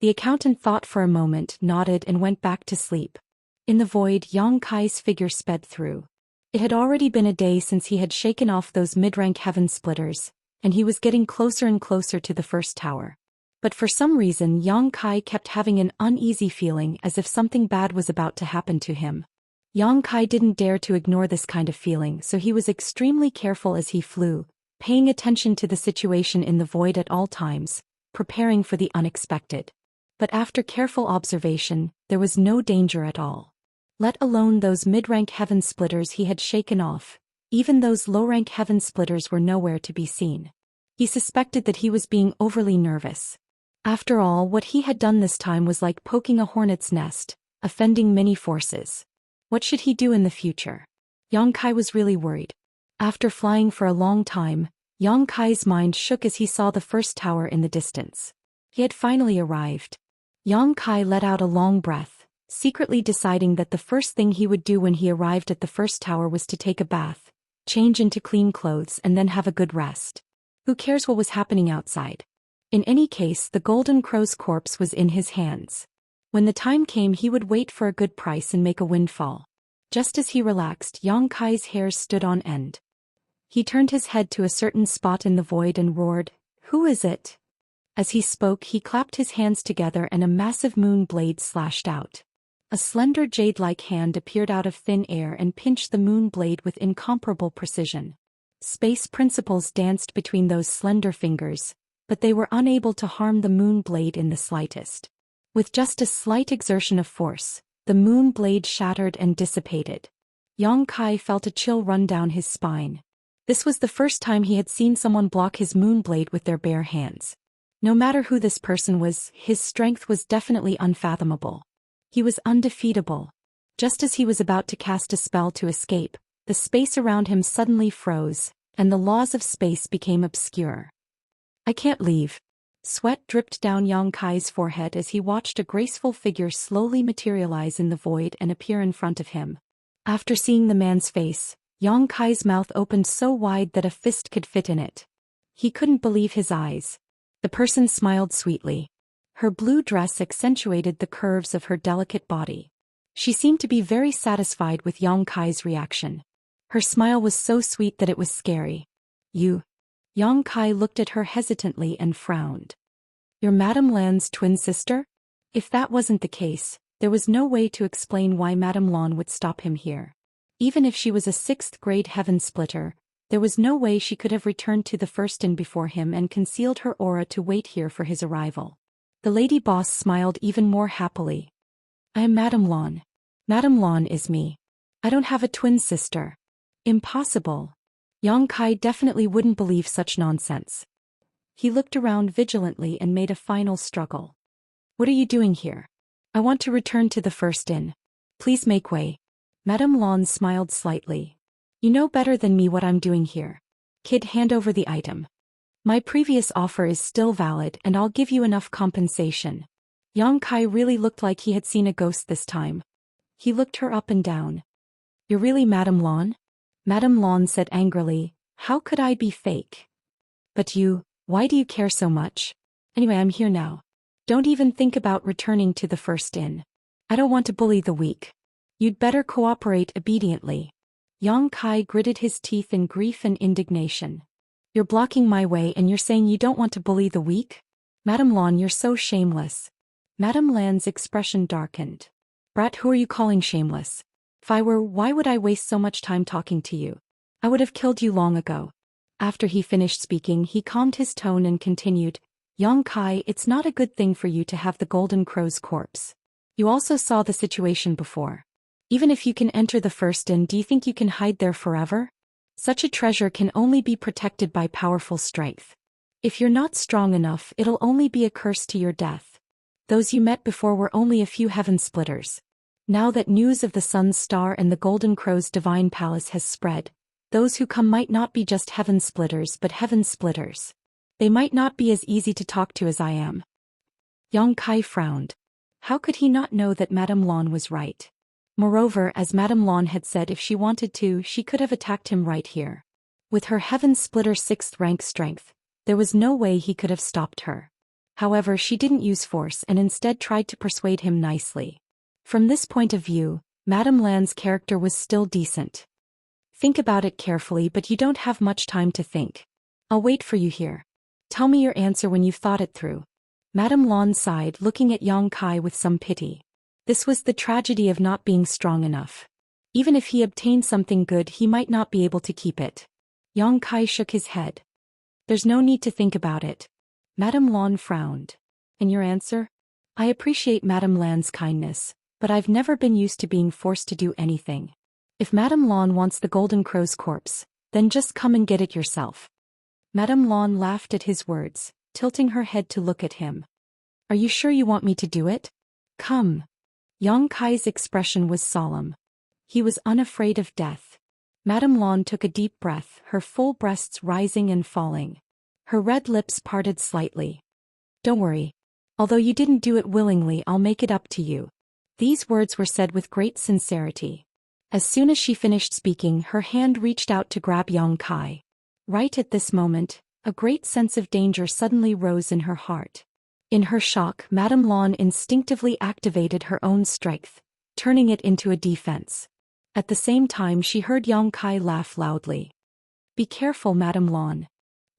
The accountant thought for a moment, nodded and went back to sleep. In the void, Yang Kai's figure sped through. It had already been a day since he had shaken off those mid-rank heaven splitters, and he was getting closer and closer to the first tower. But for some reason, Yang Kai kept having an uneasy feeling as if something bad was about to happen to him. Yang Kai didn't dare to ignore this kind of feeling, so he was extremely careful as he flew, paying attention to the situation in the void at all times, preparing for the unexpected. But after careful observation, there was no danger at all. Let alone those mid-rank heaven splitters he had shaken off, even those low-rank heaven splitters were nowhere to be seen. He suspected that he was being overly nervous. After all, what he had done this time was like poking a hornet's nest, offending many forces. What should he do in the future? Yang Kai was really worried. After flying for a long time, Yang Kai's mind shook as he saw the first tower in the distance. He had finally arrived. Yang Kai let out a long breath, secretly deciding that the first thing he would do when he arrived at the first tower was to take a bath, change into clean clothes and then have a good rest. Who cares what was happening outside? In any case, the golden crow's corpse was in his hands. When the time came, he would wait for a good price and make a windfall. Just as he relaxed, Yang Kai's hairs stood on end. He turned his head to a certain spot in the void and roared, "Who is it?" As he spoke, he clapped his hands together and a massive moon blade slashed out. A slender jade-like hand appeared out of thin air and pinched the moon blade with incomparable precision. Space principles danced between those slender fingers, but they were unable to harm the moon blade in the slightest. With just a slight exertion of force, the moon blade shattered and dissipated. Yang Kai felt a chill run down his spine. This was the first time he had seen someone block his moon blade with their bare hands. No matter who this person was, his strength was definitely unfathomable. He was undefeatable. Just as he was about to cast a spell to escape, the space around him suddenly froze, and the laws of space became obscure. "I can't leave." Sweat dripped down Yang Kai's forehead as he watched a graceful figure slowly materialize in the void and appear in front of him. After seeing the man's face, Yang Kai's mouth opened so wide that a fist could fit in it. He couldn't believe his eyes. The person smiled sweetly. Her blue dress accentuated the curves of her delicate body. She seemed to be very satisfied with Yang Kai's reaction. Her smile was so sweet that it was scary. "You?" Yang Kai looked at her hesitantly and frowned. "You're Madame Lan's twin sister?" If that wasn't the case, there was no way to explain why Madame Lan would stop him here. Even if she was a 6th-grade heaven splitter, there was no way she could have returned to the first inn before him and concealed her aura to wait here for his arrival. The lady boss smiled even more happily. "I am Madame Lan. Madame Lan is me. I don't have a twin sister." Impossible. Yang Kai definitely wouldn't believe such nonsense. He looked around vigilantly and made a final struggle. "What are you doing here?" "I want to return to the first inn. Please make way." Madame Lan smiled slightly. "You know better than me what I'm doing here. Kid, hand over the item. My previous offer is still valid and I'll give you enough compensation." Yang Kai really looked like he had seen a ghost this time. He looked her up and down. "You're really Madame Lan?" Madame Lan said angrily, "How could I be fake?" "But why do you care so much? Anyway, I'm here now. Don't even think about returning to the first inn. I don't want to bully the weak. You'd better cooperate obediently." Yang Kai gritted his teeth in grief and indignation. "You're blocking my way and you're saying you don't want to bully the weak? Madame Lan, you're so shameless." Madame Lan's expression darkened. "Brat, who are you calling shameless? If I were, why would I waste so much time talking to you? I would have killed you long ago." After he finished speaking, he calmed his tone and continued, "Yang Kai, it's not a good thing for you to have the golden crow's corpse. You also saw the situation before. Even if you can enter the first inn, do you think you can hide there forever? Such a treasure can only be protected by powerful strength. If you're not strong enough, it'll only be a curse to your death. Those you met before were only a few heaven splitters. Now that news of the Sun's Star and the Golden Crow's divine palace has spread, those who come might not be just heaven splitters but heaven splitters. They might not be as easy to talk to as I am." Yang Kai frowned. How could he not know that Madame Lan was right? Moreover, as Madame Lan had said, if she wanted to, she could have attacked him right here. With her heaven splitter 6th rank strength, there was no way he could have stopped her. However, she didn't use force and instead tried to persuade him nicely. From this point of view, Madame Lan's character was still decent. "Think about it carefully, but you don't have much time to think. I'll wait for you here. Tell me your answer when you've thought it through." Madame Lan sighed, looking at Yang Kai with some pity. This was the tragedy of not being strong enough. Even if he obtained something good, he might not be able to keep it. Yang Kai shook his head. "There's no need to think about it." Madame Lan frowned. "And your answer?" "I appreciate Madame Lan's kindness, but I've never been used to being forced to do anything. If Madame Lan wants the Golden Crow's corpse, then just come and get it yourself." Madame Lan laughed at his words, tilting her head to look at him. "Are you sure you want me to do it? Come." Yang Kai's expression was solemn. He was unafraid of death. Madame Lan took a deep breath, her full breasts rising and falling. Her red lips parted slightly. Don't worry. Although you didn't do it willingly, I'll make it up to you. These words were said with great sincerity. As soon as she finished speaking, her hand reached out to grab Yang Kai. Right at this moment, a great sense of danger suddenly rose in her heart. In her shock, Madame Lan instinctively activated her own strength, turning it into a defense. At the same time, she heard Yang Kai laugh loudly. Be careful, Madame Lan.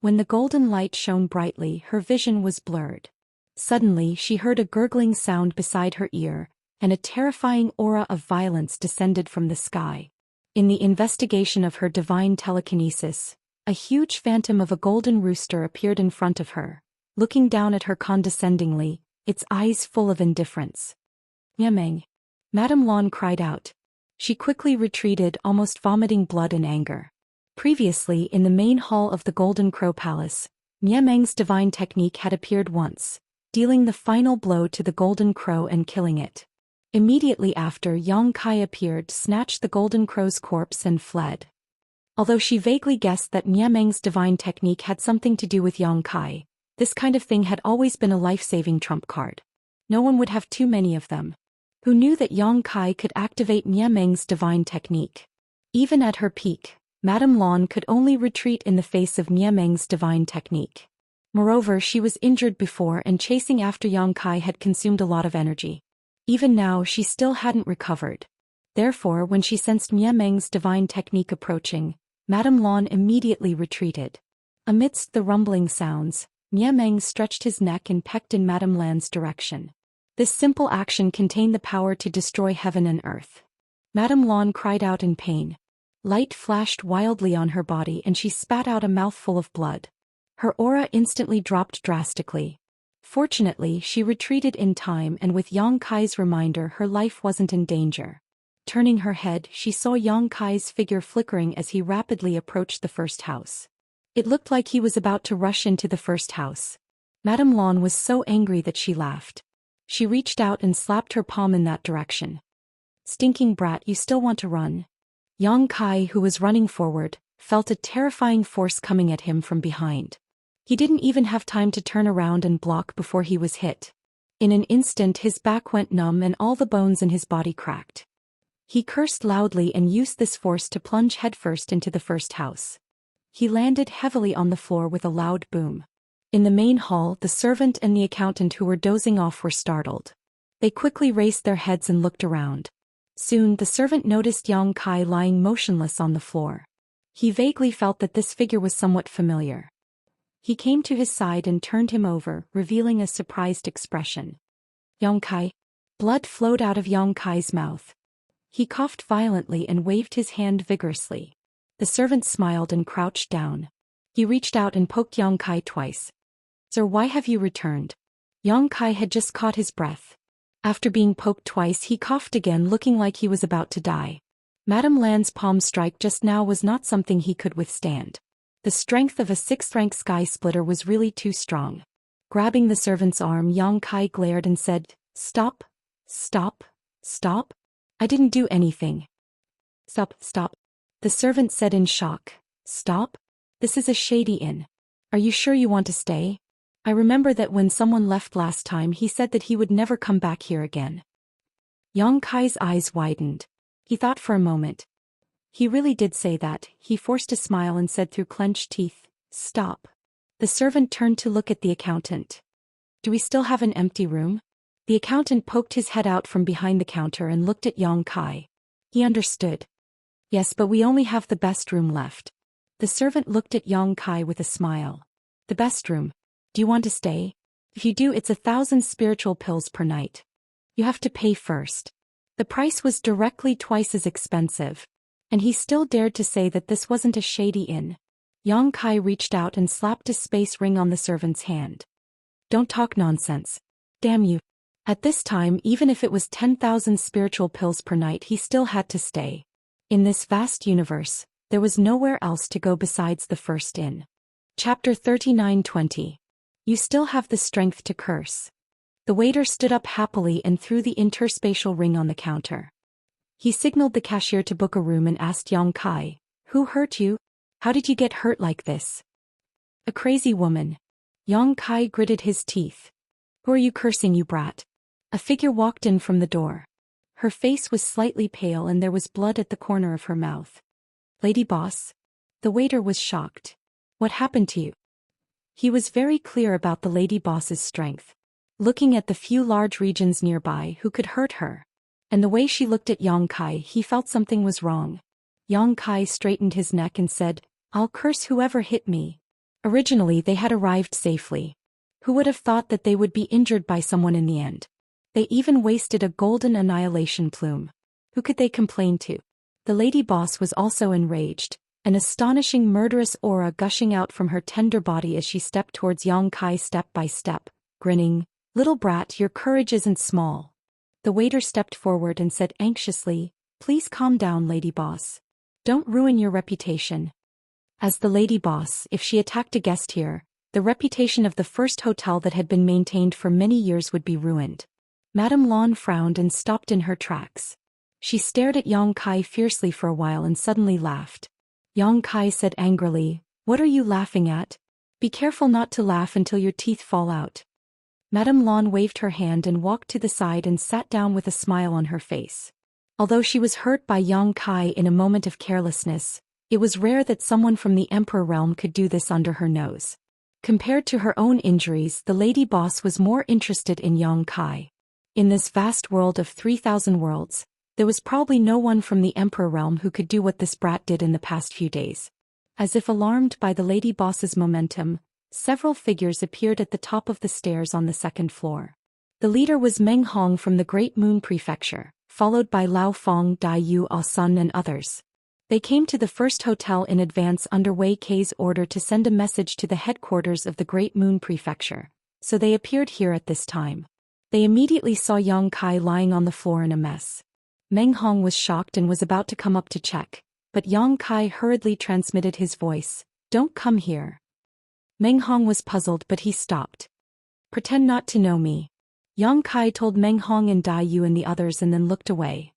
When the golden light shone brightly, her vision was blurred. Suddenly, she heard a gurgling sound beside her ear, and a terrifying aura of violence descended from the sky. In the investigation of her divine telekinesis, a huge phantom of a golden rooster appeared in front of her, looking down at her condescendingly, its eyes full of indifference. Yameng! Madame Lan cried out. She quickly retreated, almost vomiting blood and anger. Previously, in the main hall of the Golden Crow Palace, Yameng's divine technique had appeared once, dealing the final blow to the Golden Crow and killing it. Immediately after, Yang Kai appeared, snatched the Golden Crow's corpse and fled. Although she vaguely guessed that Yameng's divine technique had something to do with Yang Kai, this kind of thing had always been a life-saving trump card. No one would have too many of them. Who knew that Yang Kai could activate Yameng's divine technique? Even at her peak, Madame Lan could only retreat in the face of Yameng's divine technique. Moreover, she was injured before, and chasing after Yang Kai had consumed a lot of energy. Even now, she still hadn't recovered. Therefore, when she sensed Yameng's divine technique approaching, Madame Lan immediately retreated. Amidst the rumbling sounds, Yameng stretched his neck and pecked in Madame Lan's direction. This simple action contained the power to destroy heaven and earth. Madame Lan cried out in pain. Light flashed wildly on her body and she spat out a mouthful of blood. Her aura instantly dropped drastically. Fortunately, she retreated in time, and with Yang Kai's reminder, her life wasn't in danger. Turning her head, she saw Yang Kai's figure flickering as he rapidly approached the first house. It looked like he was about to rush into the first house. Madame Lan was so angry that she laughed. She reached out and slapped her palm in that direction. Stinking brat, you still want to run? Yang Kai, who was running forward, felt a terrifying force coming at him from behind. He didn't even have time to turn around and block before he was hit. In an instant, his back went numb and all the bones in his body cracked. He cursed loudly and used this force to plunge headfirst into the first house. He landed heavily on the floor with a loud boom. In the main hall, the servant and the accountant who were dozing off were startled. They quickly raised their heads and looked around. Soon, the servant noticed Yang Kai lying motionless on the floor. He vaguely felt that this figure was somewhat familiar. He came to his side and turned him over, revealing a surprised expression. Yang Kai. Blood flowed out of Yang Kai's mouth. He coughed violently and waved his hand vigorously. The servant smiled and crouched down. He reached out and poked Yang Kai twice. Sir, why have you returned? Yang Kai had just caught his breath. After being poked twice, he coughed again, looking like he was about to die. Madame Lan's palm strike just now was not something he could withstand. The strength of a 6th-rank sky splitter was really too strong. Grabbing the servant's arm, Yang Kai glared and said, "Stop, stop, stop. I didn't do anything." "Stop, stop." The servant said in shock. "Stop? This is a shady inn. Are you sure you want to stay? I remember that when someone left last time he said that he would never come back here again." Yang Kai's eyes widened. He thought for a moment. He really did say that. He forced a smile and said through clenched teeth, "Stop." The servant turned to look at the accountant. "Do we still have an empty room?" The accountant poked his head out from behind the counter and looked at Yang Kai. He understood. "Yes, but we only have the best room left." The servant looked at Yang Kai with a smile. "The best room? Do you want to stay? If you do, it's 1,000 spiritual pills per night. You have to pay first." The price was directly twice as expensive. And he still dared to say that this wasn't a shady inn. Yang Kai reached out and slapped a space ring on the servant's hand. "Don't talk nonsense. Damn you." At this time, even if it was 10,000 spiritual pills per night, he still had to stay. In this vast universe, there was nowhere else to go besides the first inn. Chapter 39:20. You still have the strength to curse. The waiter stood up happily and threw the interspatial ring on the counter. He signaled the cashier to book a room and asked Yang Kai, Who hurt you? How did you get hurt like this? A crazy woman. Yang Kai gritted his teeth. Who are you cursing, you brat? A figure walked in from the door. Her face was slightly pale and there was blood at the corner of her mouth. Lady Boss? The waiter was shocked. What happened to you? He was very clear about the Lady Boss's strength. Looking at the few large regions nearby who could hurt her. And the way she looked at Yang Kai, he felt something was wrong. Yang Kai straightened his neck and said, I'll curse whoever hit me. Originally they had arrived safely. Who would have thought that they would be injured by someone in the end? They even wasted a golden annihilation plume. Who could they complain to? The Lady Boss was also enraged, an astonishing murderous aura gushing out from her tender body as she stepped towards Yang Kai step by step, grinning, Little brat, your courage isn't small. The waiter stepped forward and said anxiously, Please calm down, Lady Boss. Don't ruin your reputation. As the Lady Boss, if she attacked a guest here, the reputation of the first hotel that had been maintained for many years would be ruined. Madame Lan frowned and stopped in her tracks. She stared at Yang Kai fiercely for a while and suddenly laughed. Yang Kai said angrily, What are you laughing at? Be careful not to laugh until your teeth fall out. Madame Lan waved her hand and walked to the side and sat down with a smile on her face. Although she was hurt by Yang Kai in a moment of carelessness, it was rare that someone from the Emperor realm could do this under her nose. Compared to her own injuries, the Lady Boss was more interested in Yang Kai. In this vast world of 3,000 worlds, there was probably no one from the Emperor realm who could do what this brat did in the past few days. As if alarmed by the Lady Boss's momentum, several figures appeared at the top of the stairs on the second floor. The leader was Meng Hong from the Great Moon Prefecture, followed by Lao Fong, Dai Yu, Ah Sun and others. They came to the first hotel in advance under Wei Kei's order to send a message to the headquarters of the Great Moon Prefecture, so they appeared here at this time. They immediately saw Yang Kai lying on the floor in a mess. Meng Hong was shocked and was about to come up to check, but Yang Kai hurriedly transmitted his voice, Don't come here. Meng Hong was puzzled but he stopped. Pretend not to know me. Yang Kai told Meng Hong and Dai Yu and the others and then looked away.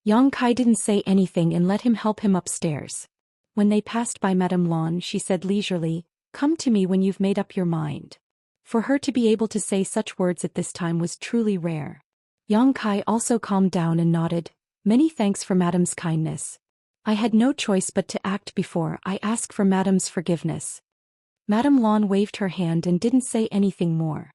Yang Kai didn't say anything and let him help him upstairs. When they passed by Madame Lan, she said leisurely, Come to me when you've made up your mind. For her to be able to say such words at this time was truly rare. Yang Kai also calmed down and nodded, Many thanks for Madame's kindness. I had no choice but to act before I ask for Madame's forgiveness. Madame Lan waved her hand and didn't say anything more.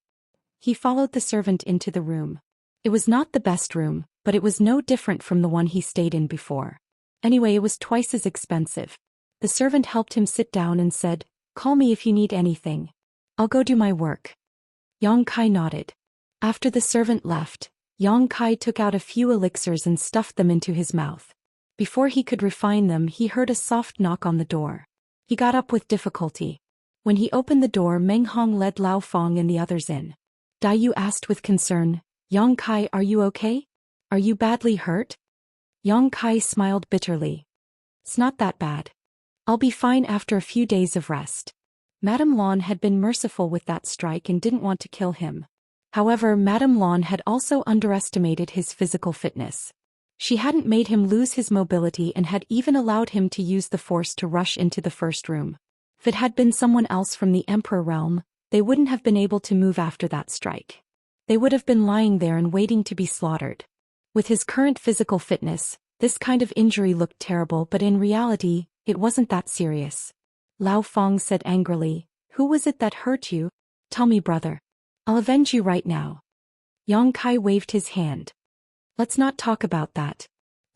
He followed the servant into the room. It was not the best room, but it was no different from the one he stayed in before. Anyway, it was twice as expensive. The servant helped him sit down and said, Call me if you need anything. I'll go do my work. Yang Kai nodded. After the servant left, Yang Kai took out a few elixirs and stuffed them into his mouth. Before he could refine them, he heard a soft knock on the door. He got up with difficulty. When he opened the door, Meng Hong led Lao Fong and the others in. Dai Yu asked with concern, Yang Kai, are you okay? Are you badly hurt? Yang Kai smiled bitterly. It's not that bad. I'll be fine after a few days of rest. Madame Lan had been merciful with that strike and didn't want to kill him. However, Madame Lan had also underestimated his physical fitness. She hadn't made him lose his mobility and had even allowed him to use the force to rush into the first room. If it had been someone else from the Emperor realm, they wouldn't have been able to move after that strike. They would have been lying there and waiting to be slaughtered. With his current physical fitness, this kind of injury looked terrible, but in reality, it wasn't that serious. Lao Fong said angrily, Who was it that hurt you? Tell me, brother. I'll avenge you right now. Yang Kai waved his hand. Let's not talk about that.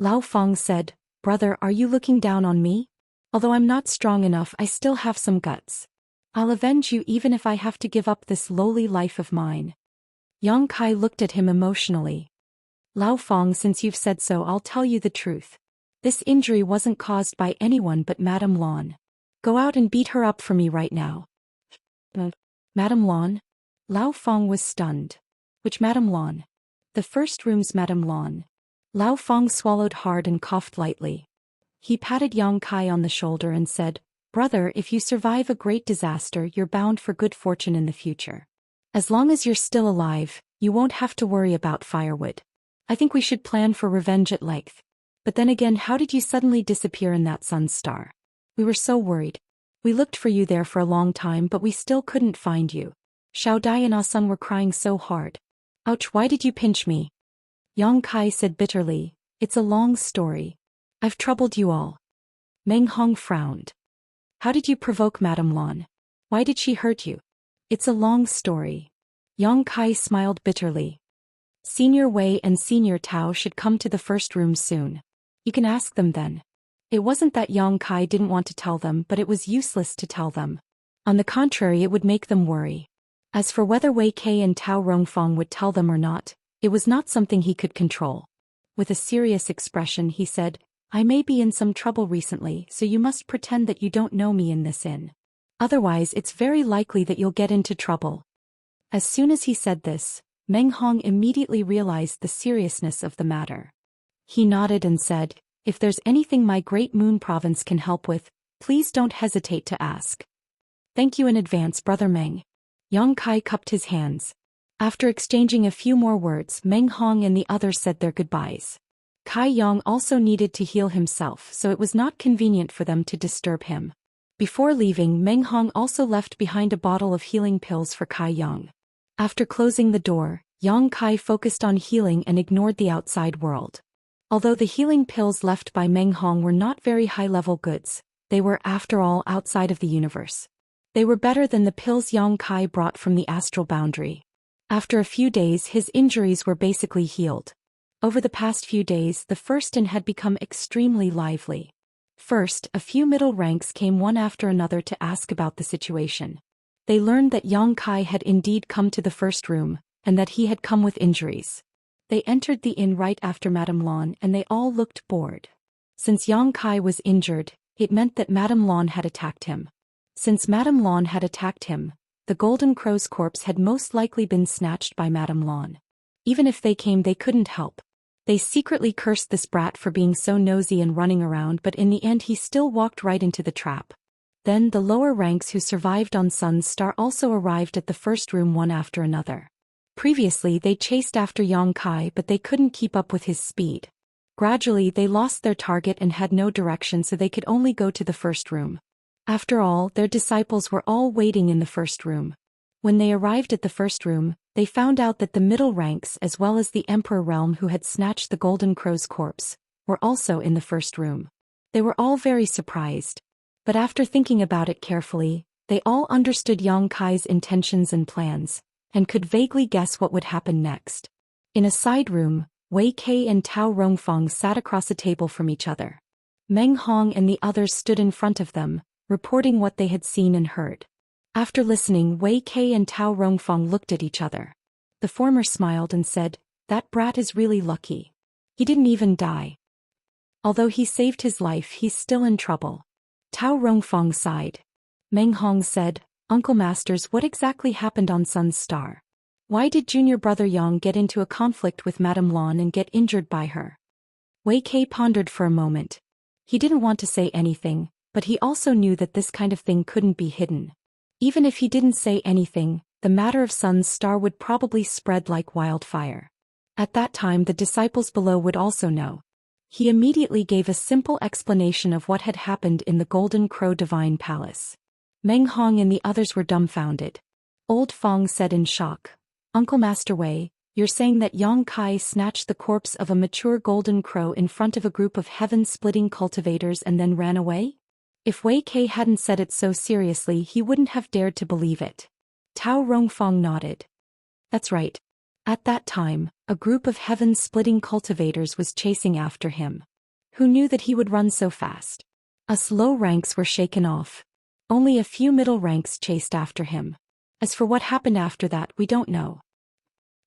Lao Fong said, Brother, are you looking down on me? Although I'm not strong enough, I still have some guts. I'll avenge you even if I have to give up this lowly life of mine. Yang Kai looked at him emotionally. Lao Fong, since you've said so, I'll tell you the truth. This injury wasn't caused by anyone but Madame Lan. Go out and beat her up for me right now. Madame Lan? Lao Fong was stunned. Which Madame Lan? The first room's Madame Lan. Lao Fong swallowed hard and coughed lightly. He patted Yang Kai on the shoulder and said, Brother, if you survive a great disaster, you're bound for good fortune in the future. As long as you're still alive, you won't have to worry about firewood. I think we should plan for revenge at length. But then again, how did you suddenly disappear in that sun's star? We were so worried. We looked for you there for a long time but we still couldn't find you. Xiao Dai and Ah-sun were crying so hard. Ouch, why did you pinch me? Yang Kai said bitterly, it's a long story. I've troubled you all. Meng Hong frowned. How did you provoke Madame Lan? Why did she hurt you? It's a long story. Yang Kai smiled bitterly. Senior Wei and Senior Tao should come to the first room soon. You can ask them then. It wasn't that Yang Kai didn't want to tell them, but it was useless to tell them. On the contrary, it would make them worry. As for whether Wei Kai and Tao Rongfang would tell them or not, it was not something he could control. With a serious expression he said, I may be in some trouble recently, so you must pretend that you don't know me in this inn. Otherwise it's very likely that you'll get into trouble. As soon as he said this, Meng Hong immediately realized the seriousness of the matter. He nodded and said, if there's anything my Great Moon Province can help with, please don't hesitate to ask. Thank you in advance, Brother Meng. Yang Kai cupped his hands. After exchanging a few more words, Meng Hong and the others said their goodbyes. Kai Yang also needed to heal himself, so it was not convenient for them to disturb him. Before leaving, Meng Hong also left behind a bottle of healing pills for Kai Yang. After closing the door, Yang Kai focused on healing and ignored the outside world. Although the healing pills left by Meng Hong were not very high-level goods, they were, after all, outside of the universe. They were better than the pills Yang Kai brought from the astral boundary. After a few days, his injuries were basically healed. Over the past few days, the first inn had become extremely lively. First, a few middle ranks came one after another to ask about the situation. They learned that Yang Kai had indeed come to the first room, and that he had come with injuries. They entered the inn right after Madame Lan and they all looked bored. Since Yang Kai was injured, it meant that Madame Lan had attacked him. Since Madame Lan had attacked him, the Golden Crow's corpse had most likely been snatched by Madame Lan. Even if they came, they couldn't help. They secretly cursed this brat for being so nosy and running around, but in the end he still walked right into the trap. Then the lower ranks who survived on Sun's Star also arrived at the first room one after another. Previously they chased after Yang Kai but they couldn't keep up with his speed. Gradually they lost their target and had no direction, so they could only go to the first room. After all, their disciples were all waiting in the first room. When they arrived at the first room, they found out that the middle ranks as well as the Emperor Realm who had snatched the Golden Crow's corpse were also in the first room. They were all very surprised. But after thinking about it carefully, they all understood Yang Kai's intentions and plans, and could vaguely guess what would happen next. In a side room, Wei Kai and Tao Rongfang sat across a table from each other. Meng Hong and the others stood in front of them, reporting what they had seen and heard. After listening, Wei Kai and Tao Rongfang looked at each other. The former smiled and said, that brat is really lucky. He didn't even die. Although he saved his life, he's still in trouble. Tao Rongfang sighed. Meng Hong said, Uncle Masters, what exactly happened on Sun's Star? Why did junior brother Yang get into a conflict with Madame Lan and get injured by her? Wei Kai pondered for a moment. He didn't want to say anything, but he also knew that this kind of thing couldn't be hidden. Even if he didn't say anything, the matter of Sun's Star would probably spread like wildfire. At that time the disciples below would also know. He immediately gave a simple explanation of what had happened in the Golden Crow Divine Palace. Meng Hong and the others were dumbfounded. Old Fong said in shock, Uncle Master Wei, you're saying that Yang Kai snatched the corpse of a mature golden crow in front of a group of heaven-splitting cultivators and then ran away? If Wei Kai hadn't said it so seriously, he wouldn't have dared to believe it. Tao Rongfang nodded. That's right. At that time, a group of heaven-splitting cultivators was chasing after him. Who knew that he would run so fast? Us low ranks were shaken off. Only a few middle ranks chased after him. As for what happened after that, we don't know.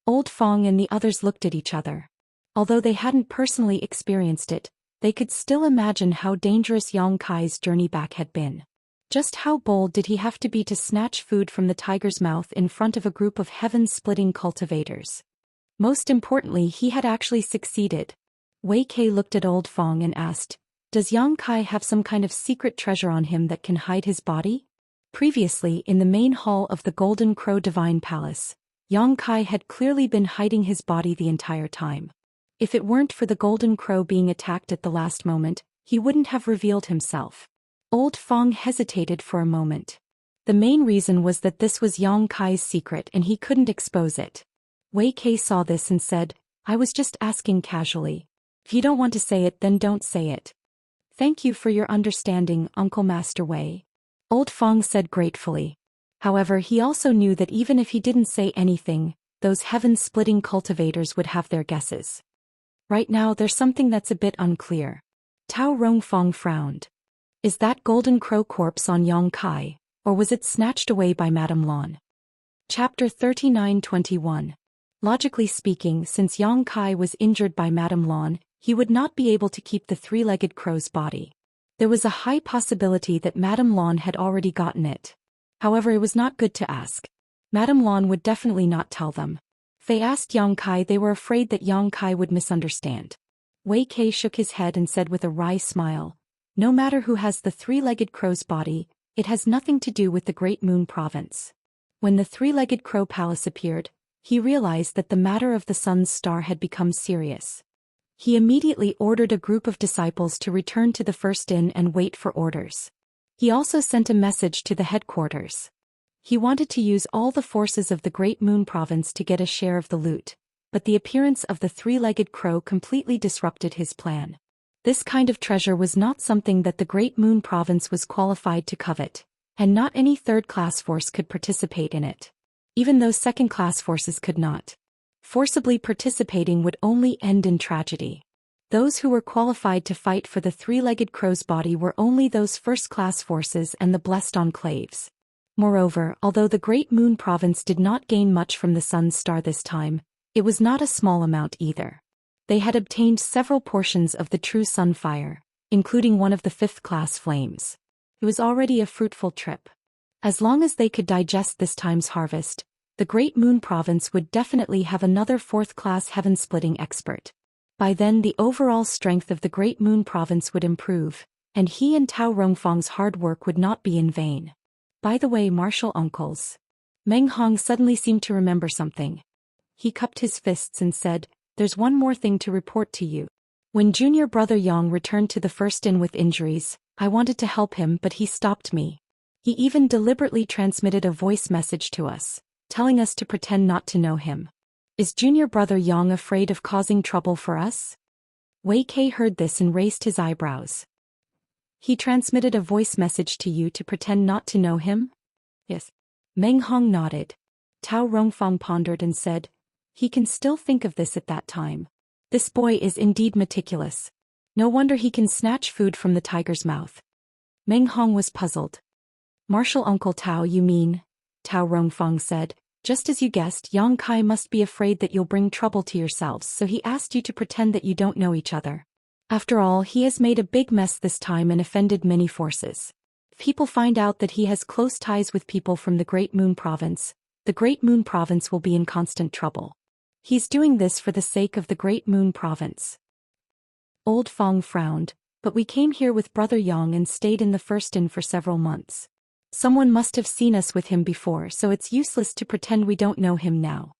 Old Fong and the others looked at each other. Although they hadn't personally experienced it, they could still imagine how dangerous Yang Kai's journey back had been. Just how bold did he have to be to snatch food from the tiger's mouth in front of a group of heaven-splitting cultivators? Most importantly, he had actually succeeded. Wei Kai looked at Old Fong and asked, Does Yang Kai have some kind of secret treasure on him that can hide his body? Previously, in the main hall of the Golden Crow Divine Palace, Yang Kai had clearly been hiding his body the entire time. If it weren't for the golden crow being attacked at the last moment, he wouldn't have revealed himself. Old Fong hesitated for a moment. The main reason was that this was Yang Kai's secret and he couldn't expose it. Wei Kei saw this and said, "I was just asking casually. If you don't want to say it, then don't say it." "Thank you for your understanding, Uncle Master Wei," Old Fong said gratefully. However, he also knew that even if he didn't say anything, those heaven-splitting cultivators would have their guesses. Right now there's something that's a bit unclear. Tao Rongfong frowned. Is that golden crow corpse on Yang Kai, or was it snatched away by Madame Lan? Chapter 39-21. Logically speaking, since Yang Kai was injured by Madame Lan, he would not be able to keep the three-legged crow's body. There was a high possibility that Madame Lan had already gotten it. However, it was not good to ask. Madame Lan would definitely not tell them. If they asked Yang Kai, they were afraid that Yang Kai would misunderstand. Wei Kei shook his head and said with a wry smile, "No matter who has the three-legged crow's body, it has nothing to do with the Great Moon Province." When the three-legged crow palace appeared, he realized that the matter of the sun's star had become serious. He immediately ordered a group of disciples to return to the first inn and wait for orders. He also sent a message to the headquarters. He wanted to use all the forces of the Great Moon Province to get a share of the loot, but the appearance of the three-legged crow completely disrupted his plan. This kind of treasure was not something that the Great Moon Province was qualified to covet, and not any third-class force could participate in it. Even though second-class forces could not. Forcibly participating would only end in tragedy. Those who were qualified to fight for the three-legged crow's body were only those first-class forces and the blessed enclaves. Moreover, although the Great Moon Province did not gain much from the sun's star this time, it was not a small amount either. They had obtained several portions of the true sun fire, including one of the fifth-class flames. It was already a fruitful trip. As long as they could digest this time's harvest, the Great Moon Province would definitely have another fourth-class heaven-splitting expert. By then the overall strength of the Great Moon Province would improve, and he and Tao Rongfong's hard work would not be in vain. By the way, martial uncles. Meng Hong suddenly seemed to remember something. He cupped his fists and said, "There's one more thing to report to you. When junior brother Yang returned to the first inn with injuries, I wanted to help him but he stopped me. He even deliberately transmitted a voice message to us, telling us to pretend not to know him. Is junior brother Yang afraid of causing trouble for us?" Wei Kei heard this and raised his eyebrows. "He transmitted a voice message to you to pretend not to know him?" "Yes." Meng Hong nodded. Tao Rongfong pondered and said, "He can still think of this at that time. This boy is indeed meticulous. No wonder he can snatch food from the tiger's mouth." Meng Hong was puzzled. "Martial Uncle Tao, you mean?" Tao Rongfong said. "Just as you guessed, Yang Kai must be afraid that you'll bring trouble to yourselves, so he asked you to pretend that you don't know each other. After all, he has made a big mess this time and offended many forces. If people find out that he has close ties with people from the Great Moon Province, the Great Moon Province will be in constant trouble. He's doing this for the sake of the Great Moon Province." Old Fong frowned, "But we came here with Brother Yang and stayed in the first inn for several months. Someone must have seen us with him before, so it's useless to pretend we don't know him now."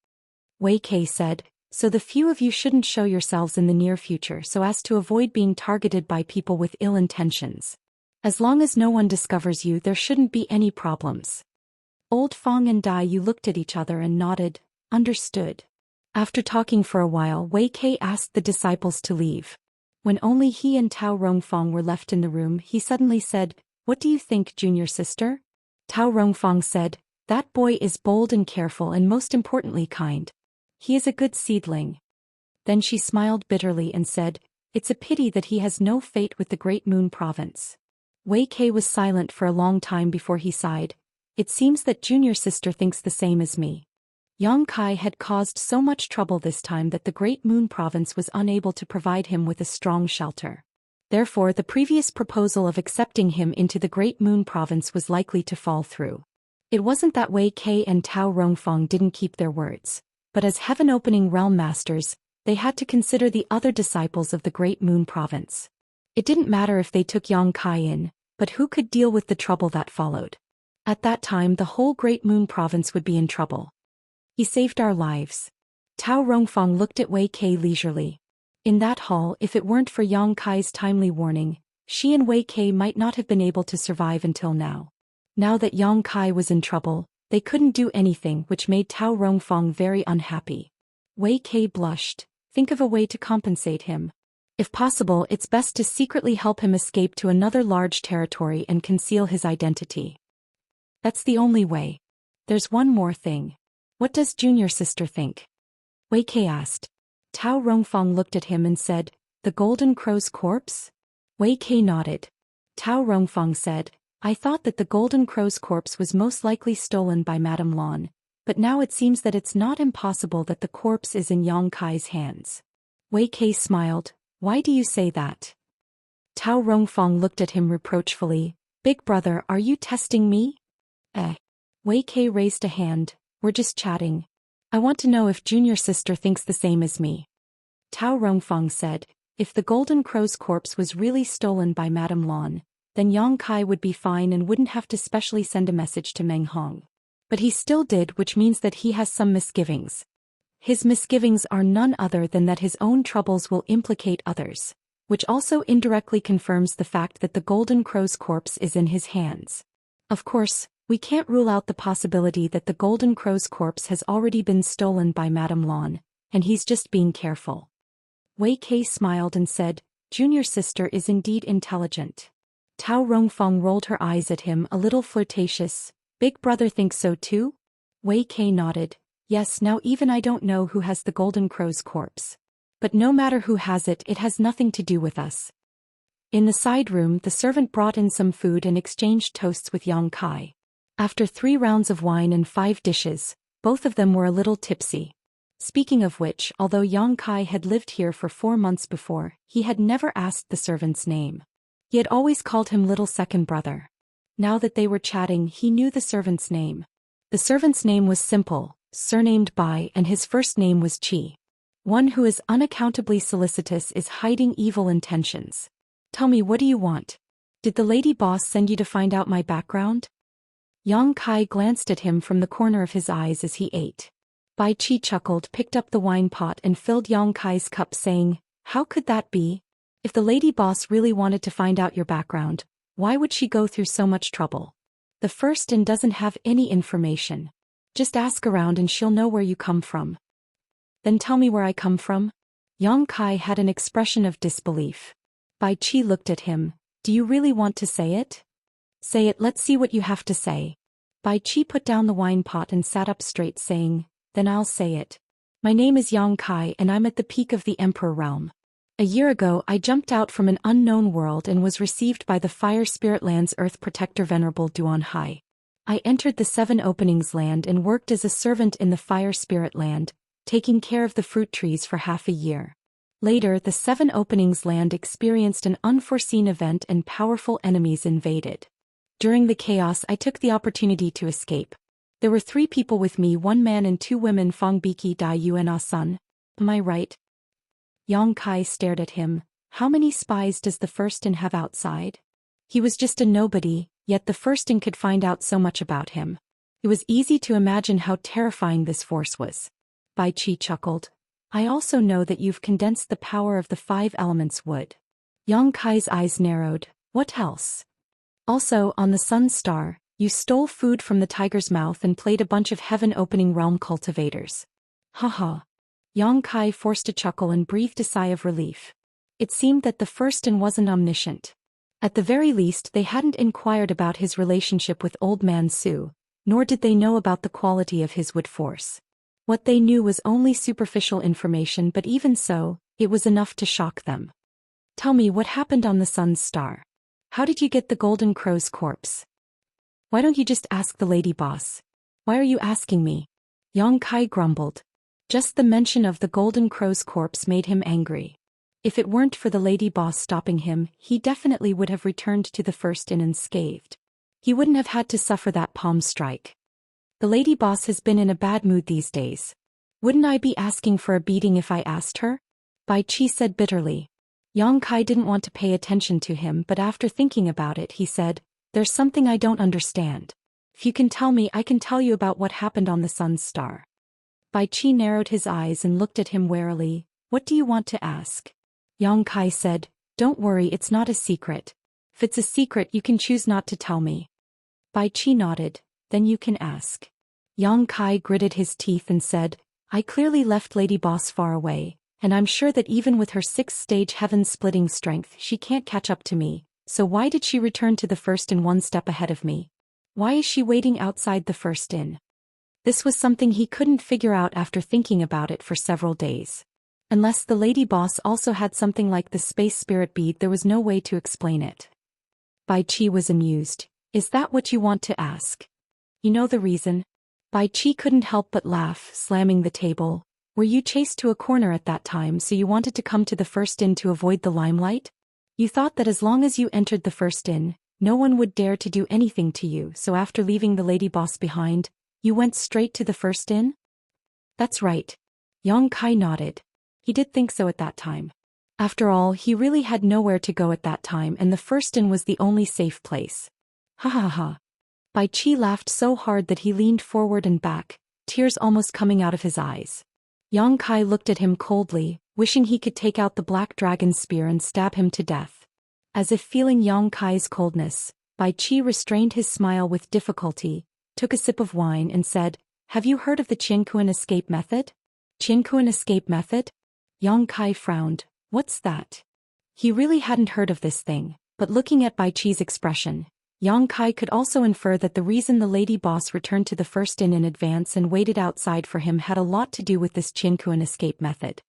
Wei Kei said, "So the few of you shouldn't show yourselves in the near future so as to avoid being targeted by people with ill intentions. As long as no one discovers you, there shouldn't be any problems." Old Fong and Dai Yu looked at each other and nodded, "Understood." After talking for a while, Wei Kei asked the disciples to leave. When only he and Tao Rongfong were left in the room, he suddenly said, "What do you think, junior sister?" Tao Rongfong said, "That boy is bold and careful and most importantly kind. He is a good seedling." Then she smiled bitterly and said, "It's a pity that he has no fate with the Great Moon Province." Wei Kei was silent for a long time before he sighed. "It seems that junior sister thinks the same as me." Yang Kai had caused so much trouble this time that the Great Moon Province was unable to provide him with a strong shelter. Therefore, the previous proposal of accepting him into the Great Moon Province was likely to fall through. It wasn't that Wei Kei and Tao Rongfong didn't keep their words, but as heaven-opening realm masters, they had to consider the other disciples of the Great Moon Province. It didn't matter if they took Yang Kai in, but who could deal with the trouble that followed? At that time, the whole Great Moon Province would be in trouble. "He saved our lives." Tao Rongfong looked at Wei Kei leisurely. In that hall, if it weren't for Yang Kai's timely warning, she and Wei Kei might not have been able to survive until now. Now that Yang Kai was in trouble, they couldn't do anything, which made Tao Rongfang very unhappy. Wei Kei blushed. Think of a way to compensate him. If possible, it's best to secretly help him escape to another large territory and conceal his identity. That's the only way. There's one more thing. What does junior sister think? Wei Kei asked. Tao Rongfang looked at him and said, The Golden Crow's corpse? Wei Kei nodded. Tao Rongfang said, I thought that the Golden Crow's corpse was most likely stolen by Madame Lan, but now it seems that it's not impossible that the corpse is in Yang Kai's hands. Wei Kei smiled. Why do you say that? Tao Rongfang looked at him reproachfully. Big brother, are you testing me? Wei Kei raised a hand. We're just chatting. I want to know if junior sister thinks the same as me. Tao Rongfang said, if the Golden Crow's corpse was really stolen by Madame Lan, then Yang Kai would be fine and wouldn't have to specially send a message to Meng Hong. But he still did, which means that he has some misgivings. His misgivings are none other than that his own troubles will implicate others, which also indirectly confirms the fact that the Golden Crow's corpse is in his hands. Of course, we can't rule out the possibility that the Golden Crow's corpse has already been stolen by Madame Lan, and he's just being careful. Wei Kei smiled and said, Junior sister is indeed intelligent. Tao Rongfang rolled her eyes at him, a little flirtatious. Big brother thinks so too? Wei Kei nodded. Yes, now even I don't know who has the Golden Crow's corpse. But no matter who has it, it has nothing to do with us. In the side room, the servant brought in some food and exchanged toasts with Yang Kai. After 3 rounds of wine and 5 dishes, both of them were a little tipsy. Speaking of which, although Yang Kai had lived here for 4 months before, he had never asked the servant's name. He had always called him little second brother. Now that they were chatting, he knew the servant's name. The servant's name was Simple, surnamed Bai, and his first name was Qi. One who is unaccountably solicitous is hiding evil intentions. Tell me, what do you want? Did the lady boss send you to find out my background? Yang Kai glanced at him from the corner of his eyes as he ate. Bai Qi chuckled, picked up the wine pot and filled Yang Kai's cup, saying, How could that be? If the lady boss really wanted to find out your background, why would she go through so much trouble? The first in doesn't have any information. Just ask around and she'll know where you come from. Then tell me where I come from? Yang Kai had an expression of disbelief. Bai Qi looked at him. Do you really want to say it? Say it, let's see what you have to say. Bai Qi put down the wine pot and sat up straight, saying, Then I'll say it. My name is Yang Kai and I'm at the peak of the Emperor realm. A year ago I jumped out from an unknown world and was received by the Fire Spirit Land's Earth Protector Venerable Duan Hai. I entered the 7 Openings Land and worked as a servant in the Fire Spirit Land, taking care of the fruit trees for half a year. Later, the 7 Openings Land experienced an unforeseen event and powerful enemies invaded. During the chaos, I took the opportunity to escape. There were 3 people with me, 1 man and 2 women. Fong Biki Dai Yuan Asun. Am I right? Yang Kai stared at him. How many spies does the First-in have outside? He was just a nobody, yet the First-in could find out so much about him. It was easy to imagine how terrifying this force was. Bai Qi chuckled. I also know that you've condensed the power of the 5 elements wood. Yang Kai's eyes narrowed. What else? Also, on the Sun Star, you stole food from the tiger's mouth and played a bunch of heaven-opening realm cultivators. Haha. Yang Kai forced a chuckle and breathed a sigh of relief. It seemed that the First-in wasn't omniscient. At the very least, they hadn't inquired about his relationship with Old Man Su, nor did they know about the quality of his wood force. What they knew was only superficial information, but even so, it was enough to shock them. Tell me, what happened on the Sun's Star? How did you get the Golden Crow's corpse? Why don't you just ask the lady boss? Why are you asking me? Yang Kai grumbled. Just the mention of the Golden Crow's corpse made him angry. If it weren't for the lady boss stopping him, he definitely would have returned to the First-in unscathed. He wouldn't have had to suffer that palm strike. The lady boss has been in a bad mood these days. Wouldn't I be asking for a beating if I asked her? Bai Qi said bitterly. Yang Kai didn't want to pay attention to him, but after thinking about it, he said, There's something I don't understand. If you can tell me, I can tell you about what happened on the Sun's Star. Bai Qi narrowed his eyes and looked at him warily. What do you want to ask? Yang Kai said, Don't worry, it's not a secret. If it's a secret, you can choose not to tell me. Bai Qi nodded, Then you can ask. Yang Kai gritted his teeth and said, I clearly left Lady Boss far away, and I'm sure that even with her 6th-stage heaven-splitting strength she can't catch up to me, so why did she return to the first inn 1 step ahead of me? Why is she waiting outside the first inn? This was something he couldn't figure out after thinking about it for several days. Unless the Lady Boss also had something like the space spirit bead, there was no way to explain it. Bai Qi was amused. Is that what you want to ask? You know the reason? Bai Qi couldn't help but laugh, slamming the table. Were you chased to a corner at that time, so you wanted to come to the first inn to avoid the limelight? You thought that as long as you entered the first inn, no one would dare to do anything to you, so after leaving the Lady Boss behind, you went straight to the first inn? That's right. Yang Kai nodded. He did think so at that time. After all, he really had nowhere to go at that time, and the first inn was the only safe place. Ha ha ha. Bai Qi laughed so hard that he leaned forward and back, tears almost coming out of his eyes. Yang Kai looked at him coldly, wishing he could take out the black dragon spear and stab him to death. As if feeling Yang Kai's coldness, Bai Qi restrained his smile with difficulty, took a sip of wine and said, Have you heard of the Qianquan escape method? Qianquan escape method? Yang Kai frowned. What's that? He really hadn't heard of this thing, but looking at Bai Qi's expression, Yang Kai could also infer that the reason the Lady Boss returned to the first inn in advance and waited outside for him had a lot to do with this Qianquan escape method.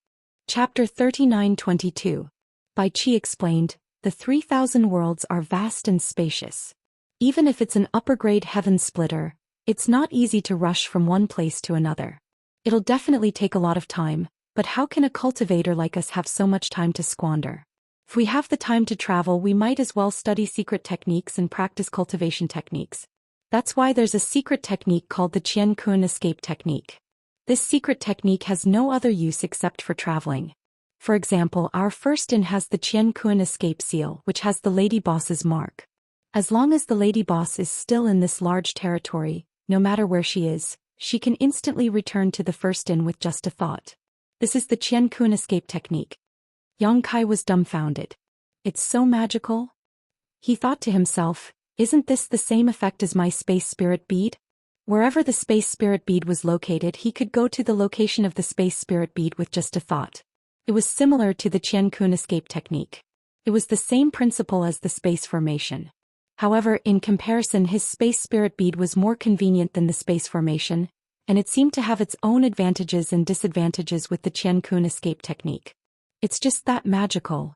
Chapter 39:22. Bai Qi explained, The 3,000 worlds are vast and spacious. Even if it's an upper-grade heaven splitter, it's not easy to rush from one place to another. It'll definitely take a lot of time, but how can a cultivator like us have so much time to squander? If we have the time to travel, we might as well study secret techniques and practice cultivation techniques. That's why there's a secret technique called the Qianquan escape technique. This secret technique has no other use except for traveling. For example, our first inn has the Qianquan escape seal, which has the Lady Boss's mark. As long as the Lady Boss is still in this large territory, no matter where she is, she can instantly return to the first inn with just a thought. This is the Qianquan escape technique. Yang Kai was dumbfounded. It's so magical? He thought to himself, isn't this the same effect as my space spirit bead? Wherever the space spirit bead was located, he could go to the location of the space spirit bead with just a thought. It was similar to the Qianquan escape technique. It was the same principle as the space formation. However, in comparison, his space spirit bead was more convenient than the space formation, and it seemed to have its own advantages and disadvantages with the Qianquan escape technique. It's just that magical.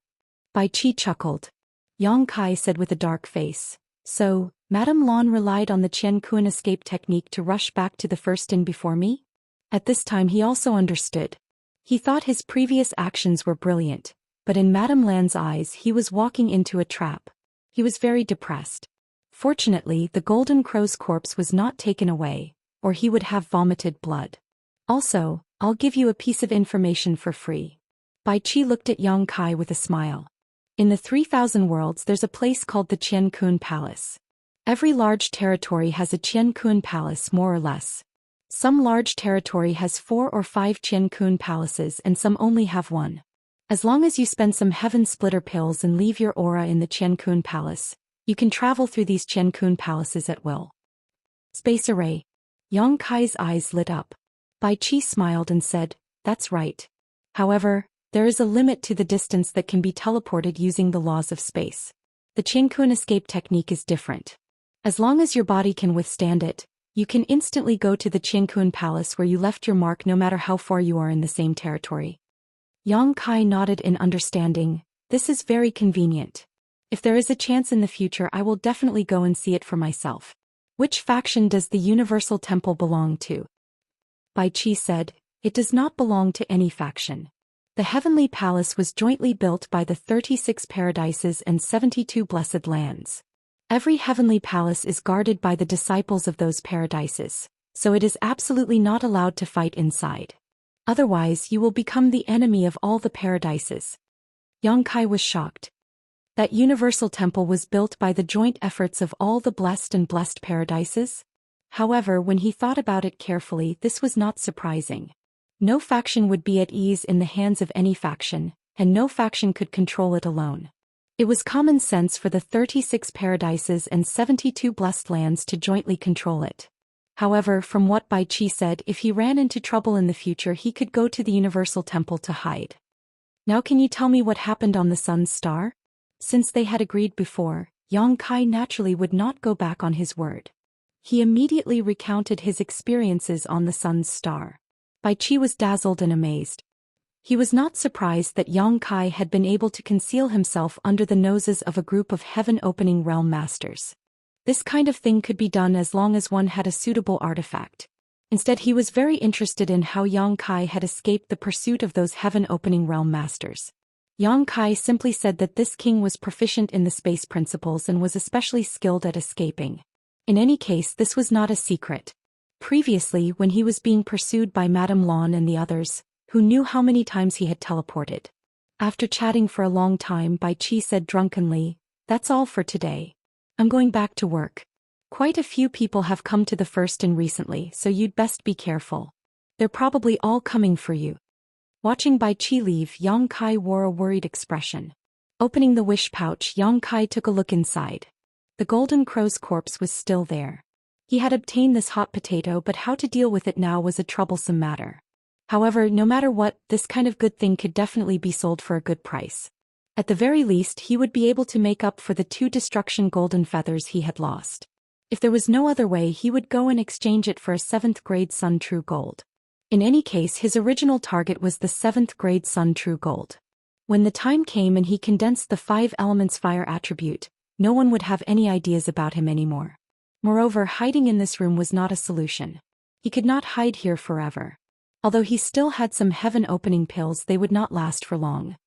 Bai Qi chuckled. Yang Kai said with a dark face, So, Madame Lan relied on the Qianquan escape technique to rush back to the first inn before me? At this time he also understood. He thought his previous actions were brilliant, but in Madame Lan's eyes he was walking into a trap. He was very depressed. Fortunately, the Golden Crow's corpse was not taken away, or he would have vomited blood. Also, I'll give you a piece of information for free. Bai Qi looked at Yang Kai with a smile. In the 3,000 worlds there's a place called the Qianquan Palace. Every large territory has a Qianquan Palace more or less. Some large territory has 4 or 5 Qianquan Palaces and some only have 1. As long as you spend some heaven splitter pills and leave your aura in the Qianquan Palace, you can travel through these Qianquan Palaces at will. Space array. Yang Kai's eyes lit up. Bai Qi smiled and said, That's right. However, there is a limit to the distance that can be teleported using the laws of space. The Qianquan escape technique is different. As long as your body can withstand it, you can instantly go to the Qianquan Palace where you left your mark no matter how far you are in the same territory. Yang Kai nodded in understanding. This is very convenient. If there is a chance in the future, I will definitely go and see it for myself. Which faction does the Universal Temple belong to? Bai Qi said, It does not belong to any faction. The Heavenly Palace was jointly built by the 36 Paradises and 72 Blessed Lands. Every Heavenly Palace is guarded by the disciples of those Paradises, so it is absolutely not allowed to fight inside. Otherwise, you will become the enemy of all the Paradises. Yang Kai was shocked. That Universal Temple was built by the joint efforts of all the blessed and blessed Paradises? However, when he thought about it carefully, this was not surprising. No faction would be at ease in the hands of any faction, and no faction could control it alone. It was common sense for the 36 paradises and 72 blessed lands to jointly control it. However, from what Bai Qi said, if he ran into trouble in the future he could go to the Universal Temple to hide. Now can you tell me what happened on the Sun's star? Since they had agreed before, Yang Kai naturally would not go back on his word. He immediately recounted his experiences on the Sun's star. Bai Qi was dazzled and amazed. He was not surprised that Yang Kai had been able to conceal himself under the noses of a group of heaven-opening realm masters. This kind of thing could be done as long as one had a suitable artifact. Instead he was very interested in how Yang Kai had escaped the pursuit of those heaven-opening realm masters. Yang Kai simply said that this king was proficient in the space principles and was especially skilled at escaping. In any case, this was not a secret. Previously, when he was being pursued by Madame Lan and the others, who knew how many times he had teleported. After chatting for a long time, Bai Qi said drunkenly, "That's all for today. I'm going back to work. Quite a few people have come to the First Inn recently, so you'd best be careful. They're probably all coming for you." Watching Bai Qi leave, Yang Kai wore a worried expression. Opening the wish pouch, Yang Kai took a look inside. The golden crow's corpse was still there. He had obtained this hot potato, but how to deal with it now was a troublesome matter. However, no matter what, this kind of good thing could definitely be sold for a good price. At the very least, he would be able to make up for the 2 destruction golden feathers he had lost. If there was no other way, he would go and exchange it for a 7th grade Sun True Gold. In any case, his original target was the 7th grade Sun True Gold. When the time came and he condensed the 5 elements fire attribute, no one would have any ideas about him anymore. Moreover, hiding in this room was not a solution. He could not hide here forever. Although he still had some heaven-opening pills, they would not last for long.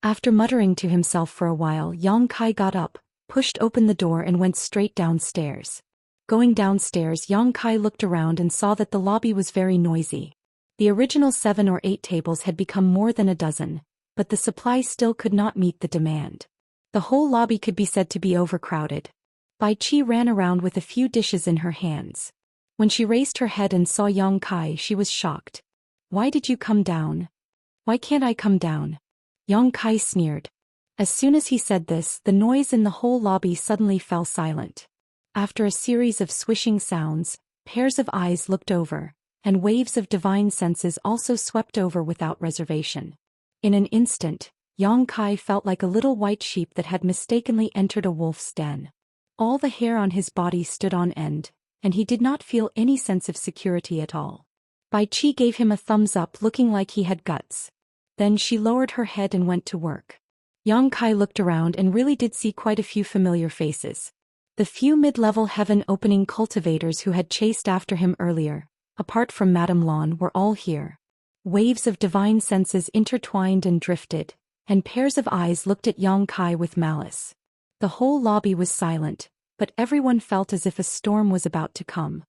After muttering to himself for a while, Yang Kai got up, pushed open the door and went straight downstairs. Going downstairs, Yang Kai looked around and saw that the lobby was very noisy. The original 7 or 8 tables had become more than a dozen, but the supply still could not meet the demand. The whole lobby could be said to be overcrowded. Bai Qi ran around with a few dishes in her hands. When she raised her head and saw Yang Kai, she was shocked. "Why did you come down? Why can't I come down?" Yang Kai sneered. As soon as he said this, the noise in the whole lobby suddenly fell silent. After a series of swishing sounds, pairs of eyes looked over, and waves of divine senses also swept over without reservation. In an instant, Yang Kai felt like a little white sheep that had mistakenly entered a wolf's den. All the hair on his body stood on end, and he did not feel any sense of security at all. Bai Qi gave him a thumbs up, looking like he had guts. Then she lowered her head and went to work. Yang Kai looked around and really did see quite a few familiar faces. The few mid-level heaven-opening cultivators who had chased after him earlier, apart from Madame Lan, were all here. Waves of divine senses intertwined and drifted, and pairs of eyes looked at Yang Kai with malice. The whole lobby was silent, but everyone felt as if a storm was about to come.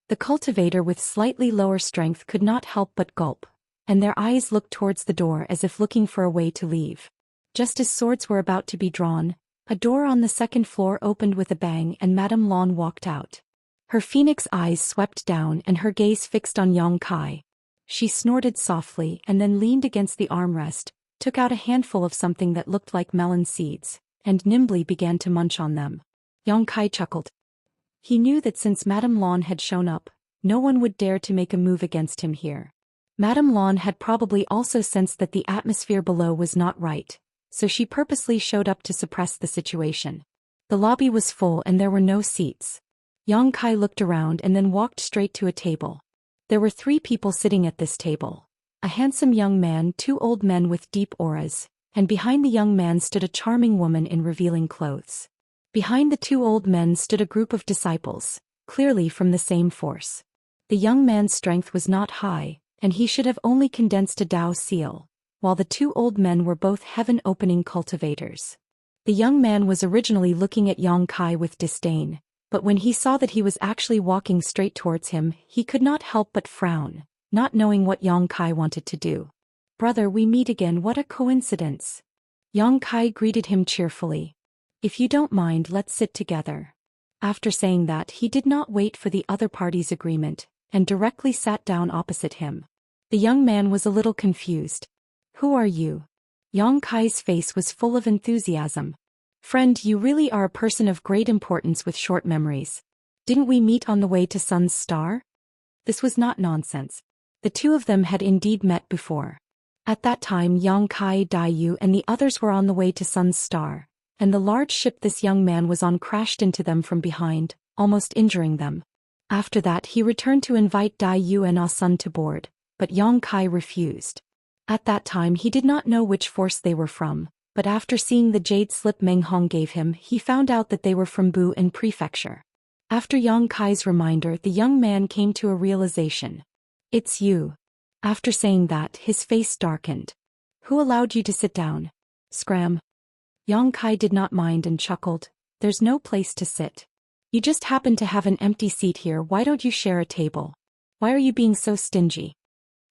The cultivator with slightly lower strength could not help but gulp, and their eyes looked towards the door as if looking for a way to leave. Just as swords were about to be drawn, a door on the 2nd floor opened with a bang and Madame Lan walked out. Her phoenix eyes swept down and her gaze fixed on Yang Kai. She snorted softly and then leaned against the armrest, took out a handful of something that looked like melon seeds, and nimbly began to munch on them. Yang Kai chuckled. He knew that since Madame Lan had shown up, no one would dare to make a move against him here. Madame Lan had probably also sensed that the atmosphere below was not right, so she purposely showed up to suppress the situation. The lobby was full and there were no seats. Yang Kai looked around and then walked straight to a table. There were 3 people sitting at this table. A handsome young man, 2 old men with deep auras, and behind the young man stood a charming woman in revealing clothes. Behind the 2 old men stood a group of disciples, clearly from the same force. The young man's strength was not high, and he should have only condensed a Dao seal, while the 2 old men were both heaven-opening cultivators. The young man was originally looking at Yang Kai with disdain, but when he saw that he was actually walking straight towards him, he could not help but frown, not knowing what Yang Kai wanted to do. "Brother, we meet again, what a coincidence." Yang Kai greeted him cheerfully. "If you don't mind, let's sit together." After saying that, he did not wait for the other party's agreement, and directly sat down opposite him. The young man was a little confused. Who are you? Yang Kai's face was full of enthusiasm. Friend, you really are a person of great importance with short memories. Didn't we meet on the way to Sun's star? This was not nonsense. The two of them had indeed met before. At that time Yang Kai, Daiyu and the others were on the way to Sun's star, and the large ship this young man was on crashed into them from behind, almost injuring them. After that he returned to invite Daiyu and Ah Sun to board, but Yang Kai refused. At that time he did not know which force they were from, but after seeing the jade slip Meng Hong gave him he found out that they were from Bu and Prefecture. After Yang Kai's reminder the young man came to a realization. It's you. After saying that his face darkened. Who allowed you to sit down? Scram. Yang Kai did not mind and chuckled. There's no place to sit. You just happen to have an empty seat here, why don't you share a table? Why are you being so stingy?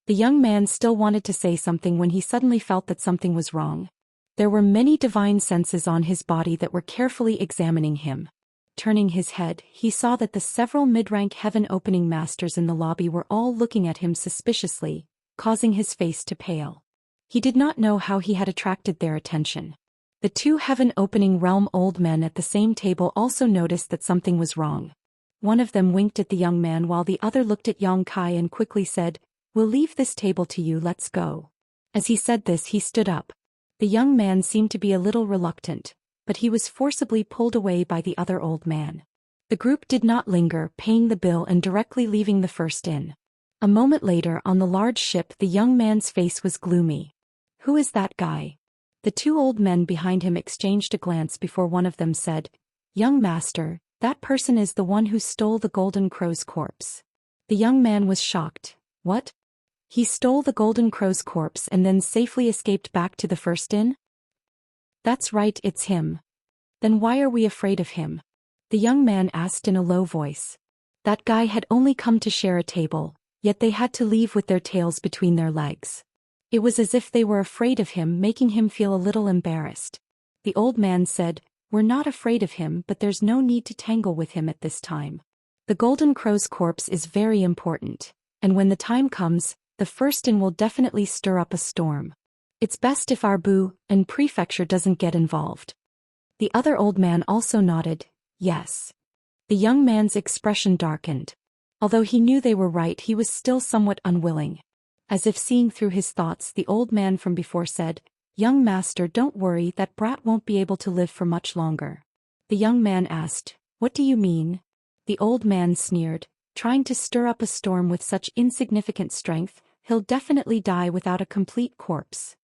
The young man still wanted to say something when he suddenly felt that something was wrong. There were many divine senses on his body that were carefully examining him. Turning his head, he saw that the several mid-rank heaven-opening masters in the lobby were all looking at him suspiciously, causing his face to pale. He did not know how he had attracted their attention. The two heaven-opening realm old men at the same table also noticed that something was wrong. One of them winked at the young man while the other looked at Yang Kai and quickly said, "We'll leave this table to you, let's go." As he said this he stood up. The young man seemed to be a little reluctant, but he was forcibly pulled away by the other old man. The group did not linger, paying the bill and directly leaving the first inn. A moment later on the large ship the young man's face was gloomy. Who is that guy? The two old men behind him exchanged a glance before one of them said, "Young master, that person is the one who stole the Golden Crow's corpse." The young man was shocked. What? He stole the Golden Crow's corpse and then safely escaped back to the first inn? That's right, it's him. Then why are we afraid of him? The young man asked in a low voice. That guy had only come to share a table, yet they had to leave with their tails between their legs. It was as if they were afraid of him, making him feel a little embarrassed. The old man said, "We're not afraid of him, but there's no need to tangle with him at this time. The Golden Crow's corpse is very important, and when the time comes, the first inn will definitely stir up a storm. It's best if our Bu and Prefecture doesn't get involved." The other old man also nodded, yes. The young man's expression darkened. Although he knew they were right, he was still somewhat unwilling. As if seeing through his thoughts, the old man from before said, "Young master, don't worry, that brat won't be able to live for much longer." The young man asked, "What do you mean?" The old man sneered, "Trying to stir up a storm with such insignificant strength, he'll definitely die without a complete corpse."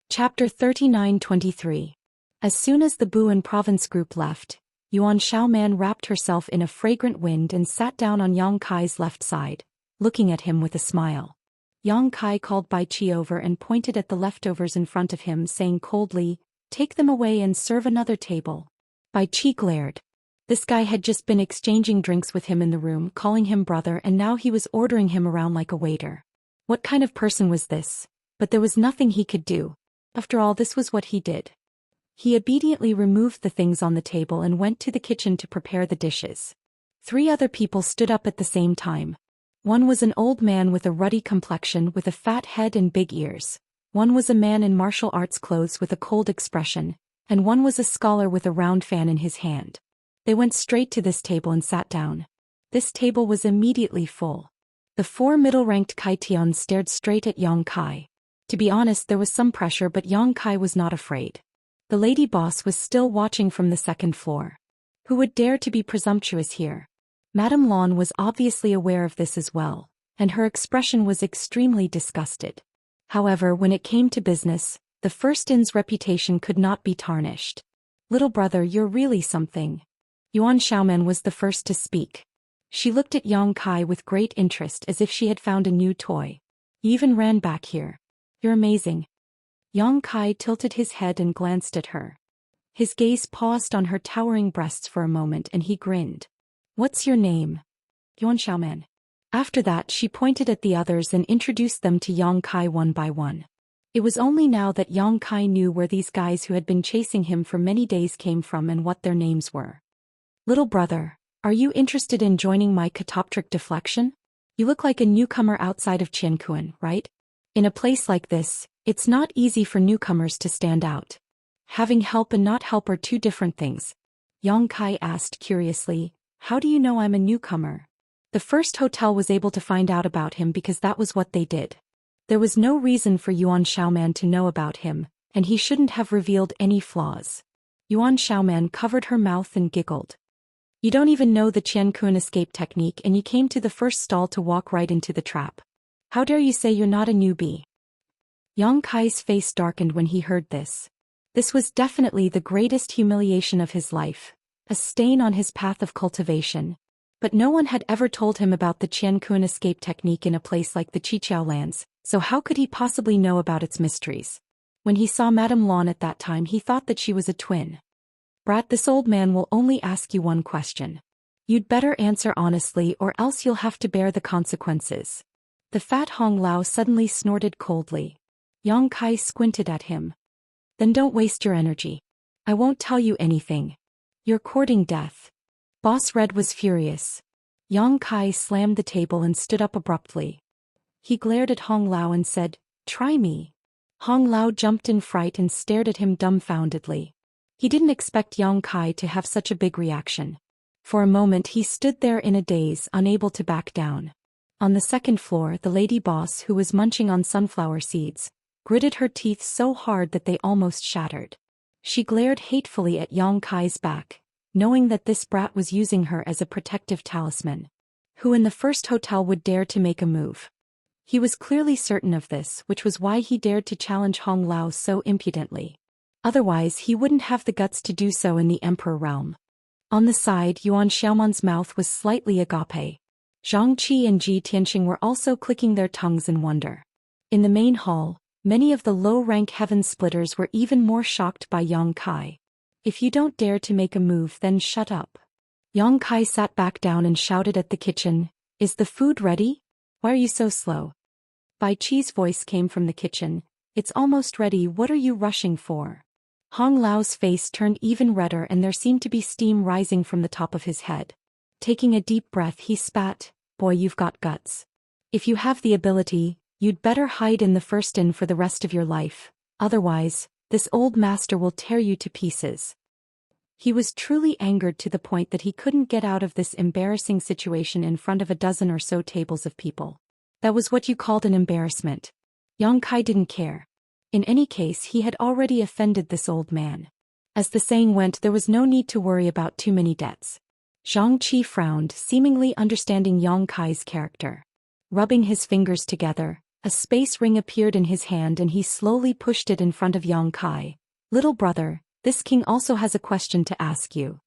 Chapter 39-23. As soon as the Bu and Province group left, Yuan Xiaoman wrapped herself in a fragrant wind and sat down on Yang Kai's left side, looking at him with a smile. Yang Kai called Bai Qi over and pointed at the leftovers in front of him, saying coldly, "Take them away and serve another table." Bai Qi glared. This guy had just been exchanging drinks with him in the room, calling him brother, and now he was ordering him around like a waiter. What kind of person was this? But there was nothing he could do. After all, this was what he did. He obediently removed the things on the table and went to the kitchen to prepare the dishes. 3 other people stood up at the same time. One was an old man with a ruddy complexion with a fat head and big ears. One was a man in martial arts clothes with a cold expression, and one was a scholar with a round fan in his hand. They went straight to this table and sat down. This table was immediately full. The 4 middle-ranked Kaitians stared straight at Yang Kai. To be honest, there was some pressure, but Yang Kai was not afraid. The lady boss was still watching from the 2nd floor. Who would dare to be presumptuous here? Madame Lan was obviously aware of this as well, and her expression was extremely disgusted. However, when it came to business, the first inn's reputation could not be tarnished. "Little brother, you're really something." Yuan Xiaoman was the first to speak. She looked at Yang Kai with great interest, as if she had found a new toy. "You even ran back here. You're amazing." Yang Kai tilted his head and glanced at her. His gaze paused on her towering breasts for a moment and he grinned. "What's your name?" "Yuan Xiaoman." After that she pointed at the others and introduced them to Yang Kai one by one. It was only now that Yang Kai knew where these guys who had been chasing him for many days came from and what their names were. "Little brother, are you interested in joining my catoptric deflection? You look like a newcomer outside of Qiankuan, right?" In a place like this, it's not easy for newcomers to stand out. Having help and not help are two different things. Yang Kai asked curiously, how do you know I'm a newcomer? The first hotel was able to find out about him because that was what they did. There was no reason for Yuan Xiaoman to know about him, and he shouldn't have revealed any flaws. Yuan Xiaoman covered her mouth and giggled. You don't even know the Qiankun escape technique and you came to the first stall to walk right into the trap. How dare you say you're not a newbie? Yang Kai's face darkened when he heard this. This was definitely the greatest humiliation of his life, a stain on his path of cultivation. But no one had ever told him about the Qiankun escape technique in a place like the Qiqiao lands, so how could he possibly know about its mysteries? When he saw Madame Lawn at that time he thought that she was a twin. Brat, this old man will only ask you one question. You'd better answer honestly or else you'll have to bear the consequences. The fat Hong Lao suddenly snorted coldly. Yang Kai squinted at him. Then don't waste your energy. I won't tell you anything. You're courting death. Boss Red was furious. Yang Kai slammed the table and stood up abruptly. He glared at Hong Lao and said, "Try me." Hong Lao jumped in fright and stared at him dumbfoundedly. He didn't expect Yang Kai to have such a big reaction. For a moment he stood there in a daze, unable to back down. On the second floor, the lady boss, who was munching on sunflower seeds, gritted her teeth so hard that they almost shattered. She glared hatefully at Yang Kai's back, knowing that this brat was using her as a protective talisman. Who in the first hotel would dare to make a move? He was clearly certain of this, which was why he dared to challenge Hong Lao so impudently. Otherwise he wouldn't have the guts to do so in the Emperor realm. On the side, Yuan Xiaoman's mouth was slightly agape. Zhang Qi and Ji Tianxing were also clicking their tongues in wonder. In the main hall, many of the low-rank heaven splitters were even more shocked by Yang Kai. If you don't dare to make a move, then shut up. Yang Kai sat back down and shouted at the kitchen, "Is the food ready? Why are you so slow?" Bai Chi's voice came from the kitchen, "It's almost ready, what are you rushing for?" Hong Lao's face turned even redder and there seemed to be steam rising from the top of his head. Taking a deep breath he spat, "Boy, you've got guts. If you have the ability, you'd better hide in the first inn for the rest of your life, otherwise, this old master will tear you to pieces." He was truly angered to the point that he couldn't get out of this embarrassing situation in front of a dozen or so tables of people. That was what you called an embarrassment. Yang Kai didn't care. In any case, he had already offended this old man. As the saying went, there was no need to worry about too many debts. Zhang Qi frowned, seemingly understanding Yang Kai's character. Rubbing his fingers together, a space ring appeared in his hand and he slowly pushed it in front of Yang Kai. "Little brother, this king also has a question to ask you."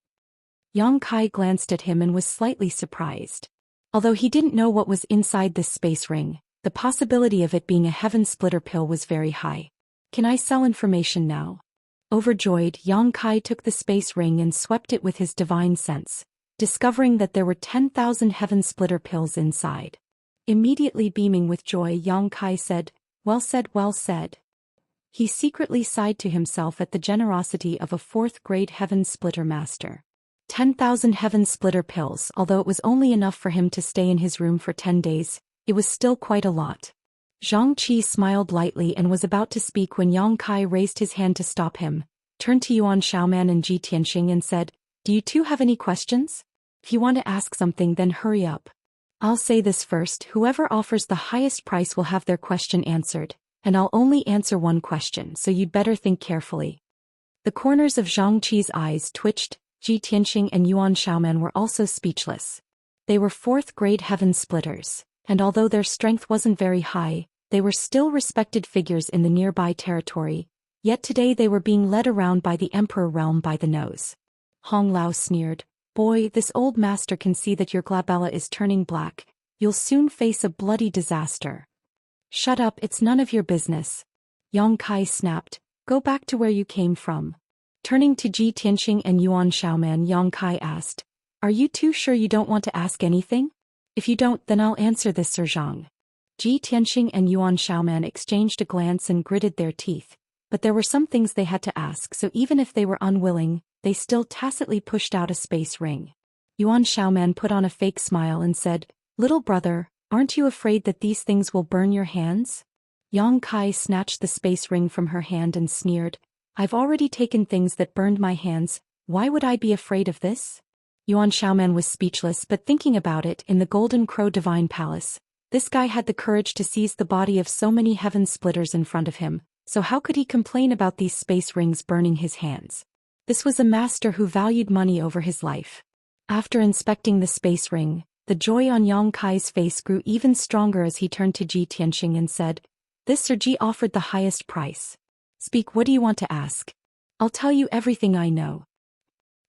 Yang Kai glanced at him and was slightly surprised. Although he didn't know what was inside this space ring, the possibility of it being a heaven splitter pill was very high. "Can I sell information now?" Overjoyed, Yang Kai took the space ring and swept it with his divine sense, discovering that there were 10,000 heaven splitter pills inside. Immediately beaming with joy, Yang Kai said, "Well said, well said." He secretly sighed to himself at the generosity of a fourth-grade heaven splitter master. 10,000 heaven splitter pills, although it was only enough for him to stay in his room for 10 days, it was still quite a lot. Zhang Qi smiled lightly and was about to speak when Yang Kai raised his hand to stop him, turned to Yuan Xiaoman and Ji Tianxing and said, "Do you two have any questions? If you want to ask something, then hurry up. I'll say this first, whoever offers the highest price will have their question answered, and I'll only answer one question, so you'd better think carefully." The corners of Zhang Qi's eyes twitched. Ji Tianxing and Yuan Xiaoman were also speechless. They were fourth-grade heaven splitters, and although their strength wasn't very high, they were still respected figures in the nearby territory, yet today they were being led around by the Emperor realm by the nose. Hong Lao sneered, "Boy, this old master can see that your glabella is turning black. You'll soon face a bloody disaster." "Shut up, it's none of your business." Yang Kai snapped, "Go back to where you came from." Turning to Ji Tianxing and Yuan Xiaoman, Yang Kai asked, "Are you two sure you don't want to ask anything? If you don't, then I'll answer this, Sir Zhang." Ji Tianxing and Yuan Xiaoman exchanged a glance and gritted their teeth, but there were some things they had to ask, so even if they were unwilling, they still tacitly pushed out a space ring. Yuan Xiaoman put on a fake smile and said, "Little brother, aren't you afraid that these things will burn your hands?" Yang Kai snatched the space ring from her hand and sneered, "I've already taken things that burned my hands, why would I be afraid of this?" Yuan Xiaoman was speechless, but thinking about it, in the Golden Crow Divine Palace, this guy had the courage to seize the body of so many heaven splitters in front of him, so how could he complain about these space rings burning his hands? This was a master who valued money over his life. After inspecting the space ring, the joy on Yang Kai's face grew even stronger as he turned to Ji Tianxing and said, "This Sir Ji offered the highest price. Speak, what do you want to ask? I'll tell you everything I know."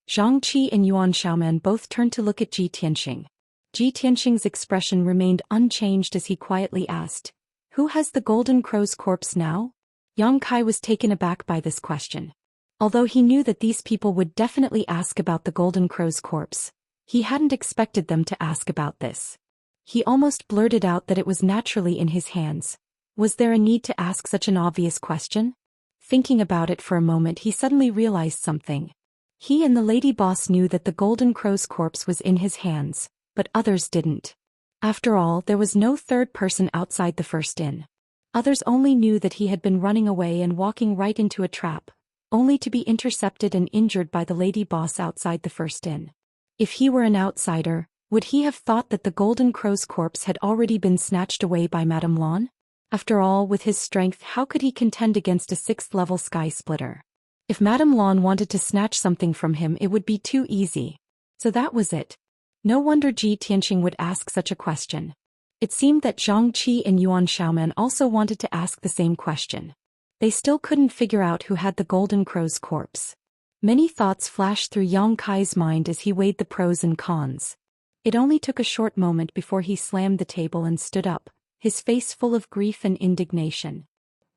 Zhang Qi and Yuan Xiaoman both turned to look at Ji Tianxing. Ji Tianxing's expression remained unchanged as he quietly asked, "Who has the Golden Crow's corpse now?" Yang Kai was taken aback by this question. Although he knew that these people would definitely ask about the Golden Crow's corpse, he hadn't expected them to ask about this. He almost blurted out that it was naturally in his hands. Was there a need to ask such an obvious question? Thinking about it for a moment, he suddenly realized something. He and the lady boss knew that the Golden Crow's corpse was in his hands, but others didn't. After all, there was no third person outside the first inn. Others only knew that he had been running away and walking right into a trap, only to be intercepted and injured by the lady boss outside the first inn. If he were an outsider, would he have thought that the Golden Crow's corpse had already been snatched away by Madame Lan? After all, with his strength, how could he contend against a 6th-level sky splitter? If Madame Lan wanted to snatch something from him, it would be too easy. So that was it. No wonder Ji Tianxing would ask such a question. It seemed that Zhang Qi and Yuan Xiaoman also wanted to ask the same question. They still couldn't figure out who had the Golden Crow's corpse. Many thoughts flashed through Yang Kai's mind as he weighed the pros and cons. It only took a short moment before he slammed the table and stood up, his face full of grief and indignation.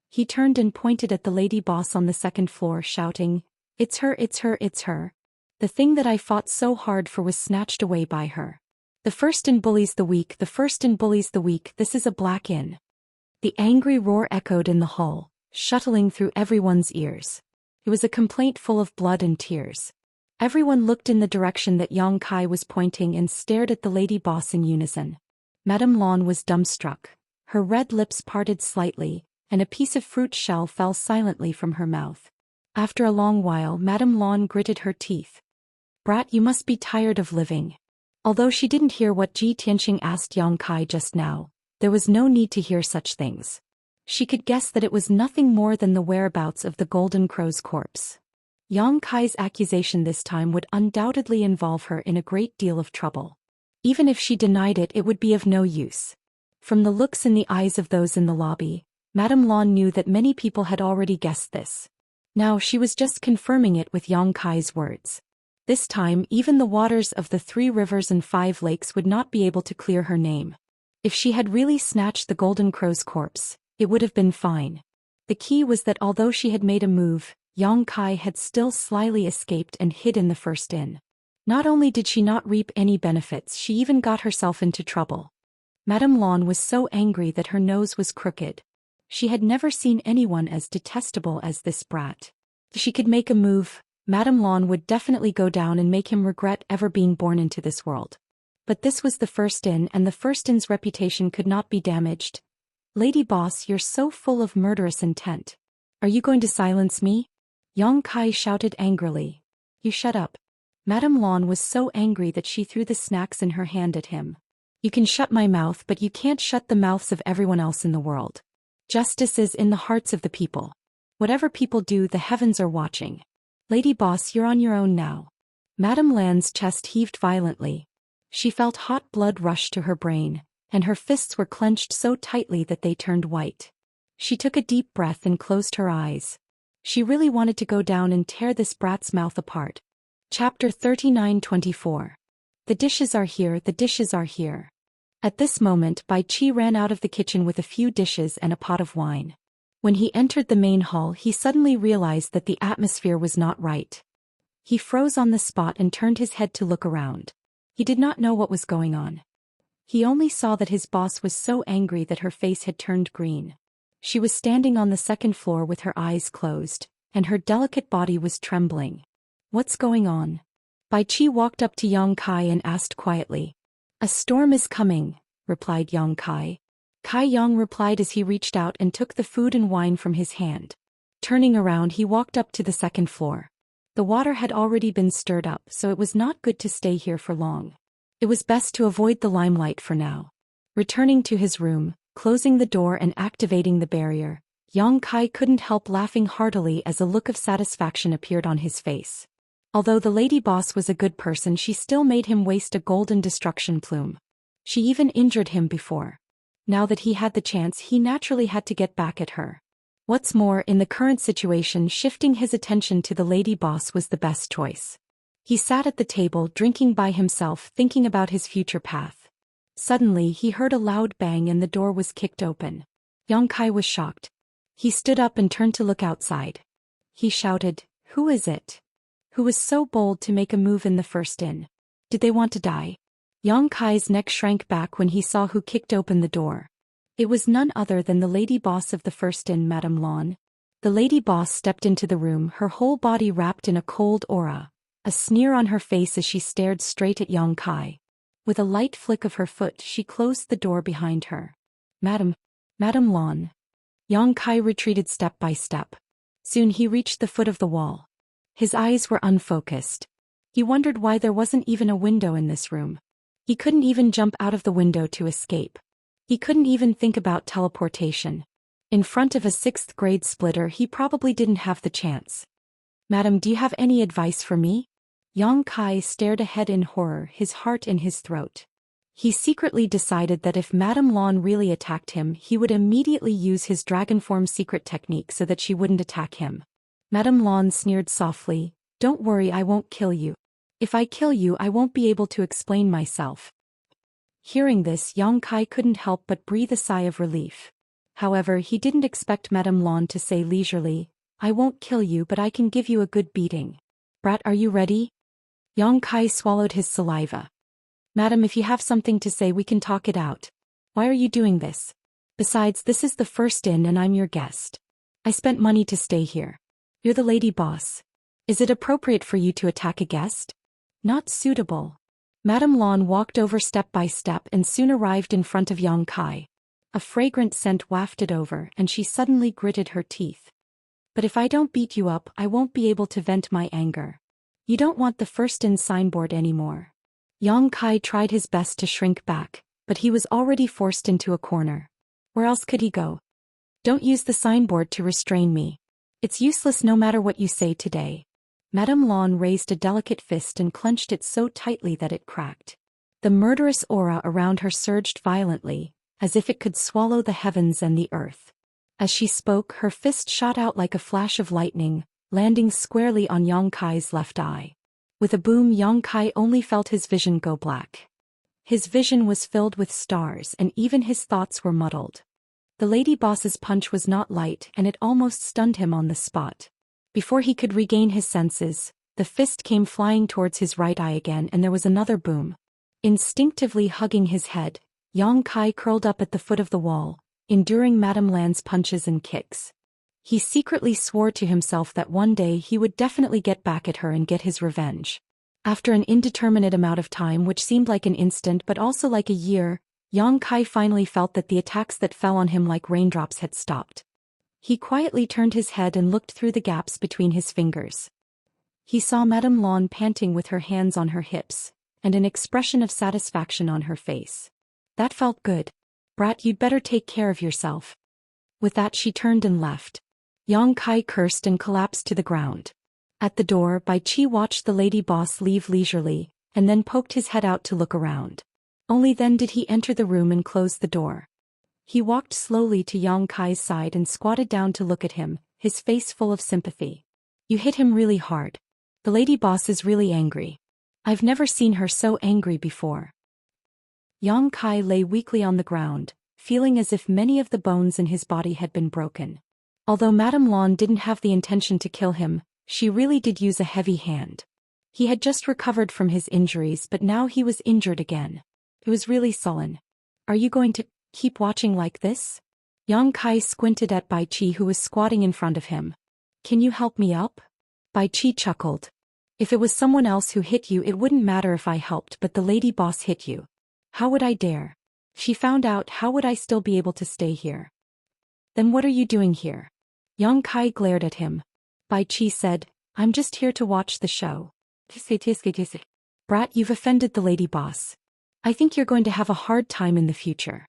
He turned and pointed at the lady boss on the second floor, shouting, "It's her, it's her, it's her. The thing that I fought so hard for was snatched away by her. The first inn bullies the weak, the first inn bullies the weak, this is a black inn." The angry roar echoed in the hall, shuttling through everyone's ears. It was a complaint full of blood and tears. Everyone looked in the direction that Yang Kai was pointing and stared at the lady boss in unison. Madame Lan was dumbstruck. Her red lips parted slightly, and a piece of fruit shell fell silently from her mouth. After a long while, Madame Lan gritted her teeth. "Brat, you must be tired of living." Although she didn't hear what Ji Tianxing asked Yang Kai just now, there was no need to hear such things. She could guess that it was nothing more than the whereabouts of the Golden Crow's corpse. Yang Kai's accusation this time would undoubtedly involve her in a great deal of trouble. Even if she denied it, it would be of no use. From the looks in the eyes of those in the lobby, Madame Lan knew that many people had already guessed this. Now she was just confirming it with Yang Kai's words. This time, even the waters of the 3 rivers and 5 lakes would not be able to clear her name. If she had really snatched the Golden Crow's corpse, it would have been fine. The key was that although she had made a move, Yang Kai had still slyly escaped and hid in the first inn. Not only did she not reap any benefits, she even got herself into trouble. Madame Lan was so angry that her nose was crooked. She had never seen anyone as detestable as this brat. If she could make a move, Madame Lan would definitely go down and make him regret ever being born into this world. But this was the first inn, and the first inn's reputation could not be damaged. "Lady boss, you're so full of murderous intent. Are you going to silence me?" Yang Kai shouted angrily. "You shut up." Madame Lan was so angry that she threw the snacks in her hand at him. "You can shut my mouth, but you can't shut the mouths of everyone else in the world. Justice is in the hearts of the people. Whatever people do, the heavens are watching. Lady boss, you're on your own now." Madame Lan's chest heaved violently. She felt hot blood rush to her brain, and her fists were clenched so tightly that they turned white. She took a deep breath and closed her eyes. She really wanted to go down and tear this brat's mouth apart. Chapter 39-24. The dishes are here, the dishes are here. At this moment, Bai Qi ran out of the kitchen with a few dishes and a pot of wine. When he entered the main hall, he suddenly realized that the atmosphere was not right. He froze on the spot and turned his head to look around. He did not know what was going on. He only saw that his boss was so angry that her face had turned green. She was standing on the second floor with her eyes closed, and her delicate body was trembling. "What's going on?" Bai Qi walked up to Yang Kai and asked quietly. "A storm is coming," replied Yang Kai. Kai Yong replied as he reached out and took the food and wine from his hand. Turning around, he walked up to the second floor. The water had already been stirred up, so it was not good to stay here for long. It was best to avoid the limelight for now. Returning to his room, closing the door and activating the barrier, Yang Kai couldn't help laughing heartily as a look of satisfaction appeared on his face. Although the lady boss was a good person, she still made him waste a golden destruction plume. She even injured him before. Now that he had the chance, he naturally had to get back at her. What's more, in the current situation, shifting his attention to the lady boss was the best choice. He sat at the table drinking by himself, thinking about his future path. Suddenly he heard a loud bang and the door was kicked open. Yang Kai was shocked. He stood up and turned to look outside. He shouted, "Who is it? Who was so bold to make a move in the first inn? Did they want to die?" Yang Kai's neck shrank back when he saw who kicked open the door. It was none other than the lady boss of the first inn, Madame Lan. The lady boss stepped into the room, her whole body wrapped in a cold aura, a sneer on her face as she stared straight at Yang Kai. With a light flick of her foot, she closed the door behind her. Madame Lan." Yang Kai retreated step by step. Soon he reached the foot of the wall. His eyes were unfocused. He wondered why there wasn't even a window in this room. He couldn't even jump out of the window to escape. He couldn't even think about teleportation. In front of a 6th grade splitter, he probably didn't have the chance. "Madam, do you have any advice for me?" Yang Kai stared ahead in horror, his heart in his throat. He secretly decided that if Madame Lan really attacked him, he would immediately use his dragon form secret technique so that she wouldn't attack him. Madame Lan sneered softly, "Don't worry, I won't kill you. If I kill you, I won't be able to explain myself." Hearing this, Yang Kai couldn't help but breathe a sigh of relief. However, he didn't expect Madame Lan to say leisurely, "I won't kill you, but I can give you a good beating. Brat, are you ready?" Yang Kai swallowed his saliva. "Madam, if you have something to say, we can talk it out. Why are you doing this? Besides, this is the first inn and I'm your guest. I spent money to stay here. You're the lady boss. Is it appropriate for you to attack a guest?" "Not suitable." Madame Lan walked over step by step and soon arrived in front of Yang Kai. A fragrant scent wafted over and she suddenly gritted her teeth. "But if I don't beat you up, I won't be able to vent my anger. You don't want the first inn signboard anymore." Yang Kai tried his best to shrink back, but he was already forced into a corner. Where else could he go? "Don't use the signboard to restrain me. It's useless no matter what you say today." Madame Lan raised a delicate fist and clenched it so tightly that it cracked. The murderous aura around her surged violently, as if it could swallow the heavens and the earth. As she spoke, her fist shot out like a flash of lightning, landing squarely on Yang Kai's left eye. With a boom, Yang Kai only felt his vision go black. His vision was filled with stars and even his thoughts were muddled. The lady boss's punch was not light and it almost stunned him on the spot. Before he could regain his senses, the fist came flying towards his right eye again and there was another boom. Instinctively hugging his head, Yang Kai curled up at the foot of the wall, enduring Madame Lan's punches and kicks. He secretly swore to himself that one day he would definitely get back at her and get his revenge. After an indeterminate amount of time, which seemed like an instant but also like a year, Yang Kai finally felt that the attacks that fell on him like raindrops had stopped. He quietly turned his head and looked through the gaps between his fingers. He saw Madame Lan panting with her hands on her hips, and an expression of satisfaction on her face. "That felt good. Brat, you'd better take care of yourself." With that, she turned and left. Yang Kai cursed and collapsed to the ground. At the door, Bai Qi watched the lady boss leave leisurely, and then poked his head out to look around. Only then did he enter the room and close the door. He walked slowly to Yang Kai's side and squatted down to look at him, his face full of sympathy. "You hit him really hard. The lady boss is really angry. I've never seen her so angry before." Yang Kai lay weakly on the ground, feeling as if many of the bones in his body had been broken. Although Madame Lan didn't have the intention to kill him, she really did use a heavy hand. He had just recovered from his injuries, but now he was injured again. It was really sullen. "Are you going to keep watching like this?" Yang Kai squinted at Bai Qi, who was squatting in front of him. "Can you help me up?" Bai Qi chuckled. "If it was someone else who hit you, it wouldn't matter if I helped, but the lady boss hit you. How would I dare?" She found out, how would I still be able to stay here? Then what are you doing here? Yang Kai glared at him. Bai Qi said, I'm just here to watch the show. Brat, you've offended the lady boss. I think you're going to have a hard time in the future.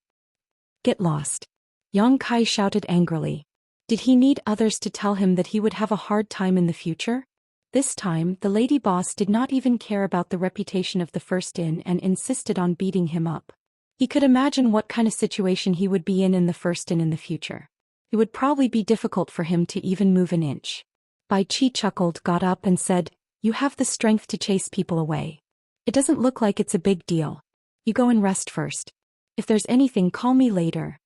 Get lost. Yang Kai shouted angrily. Did he need others to tell him that he would have a hard time in the future? This time, the lady boss did not even care about the reputation of the first inn and insisted on beating him up. He could imagine what kind of situation he would be in the first inn in the future. It would probably be difficult for him to even move an inch. Bai Qi chuckled, got up and said, You have the strength to chase people away. It doesn't look like it's a big deal. You go and rest first. If there's anything, call me later.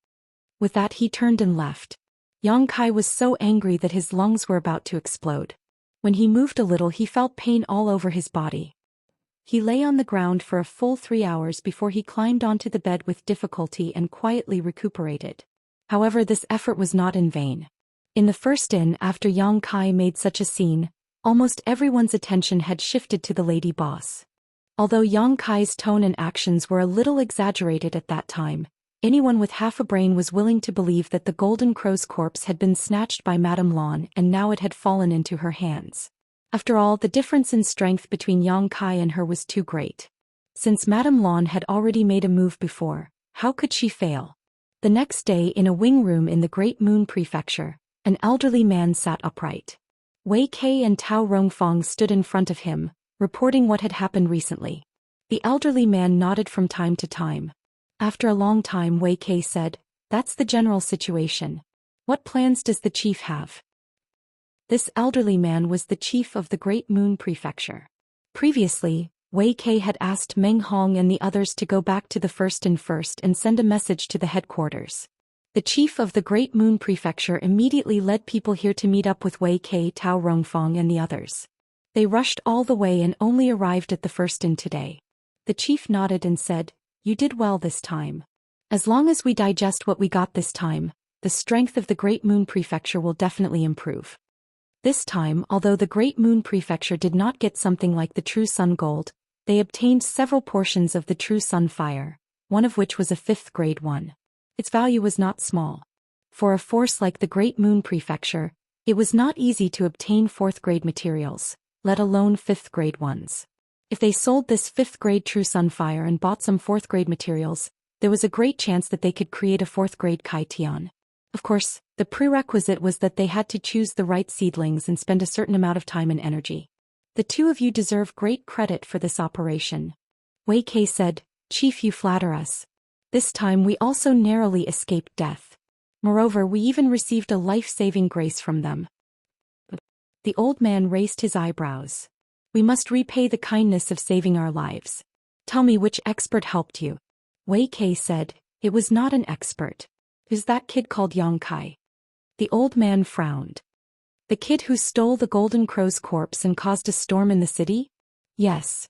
With that, he turned and left. Yang Kai was so angry that his lungs were about to explode. When he moved a little, he felt pain all over his body. He lay on the ground for a full 3 hours before he climbed onto the bed with difficulty and quietly recuperated. However, this effort was not in vain. In the first inn, after Yang Kai made such a scene, almost everyone's attention had shifted to the lady boss. Although Yang Kai's tone and actions were a little exaggerated at that time, anyone with half a brain was willing to believe that the Golden Crow's corpse had been snatched by Madame Lan and now it had fallen into her hands. After all, the difference in strength between Yang Kai and her was too great. Since Madame Lan had already made a move before, how could she fail? The next day, in a wing room in the Great Moon Prefecture, an elderly man sat upright. Wei Kei and Tao Rongfang stood in front of him, reporting what had happened recently. The elderly man nodded from time to time. After a long time, Wei Kei said, That's the general situation. What plans does the chief have? This elderly man was the chief of the Great Moon Prefecture. Previously, Wei Kei had asked Meng Hong and the others to go back to the first and send a message to the headquarters. The chief of the Great Moon Prefecture immediately led people here to meet up with Wei Kei, Tao Rongfang and the others. They rushed all the way and only arrived at the first inn today. The chief nodded and said, You did well this time. As long as we digest what we got this time, the strength of the Great Moon Prefecture will definitely improve. This time, although the Great Moon Prefecture did not get something like the True Sun Gold, they obtained several portions of the True Sun Fire, one of which was a 5th grade one. Its value was not small. For a force like the Great Moon Prefecture, it was not easy to obtain 4th grade materials, let alone 5th grade ones. If they sold this 5th grade True Sun Fire and bought some 4th grade materials, there was a great chance that they could create a 4th grade Kai Tian. Of course, the prerequisite was that they had to choose the right seedlings and spend a certain amount of time and energy. The two of you deserve great credit for this operation. Wei Kei said, Chief, you flatter us. This time we also narrowly escaped death. Moreover, we even received a life-saving grace from them. The old man raised his eyebrows. We must repay the kindness of saving our lives. Tell me, which expert helped you? Wei Kei said, It was not an expert. It was that kid called Yang Kai. The old man frowned. The kid who stole the Golden Crow's corpse and caused a storm in the city? Yes.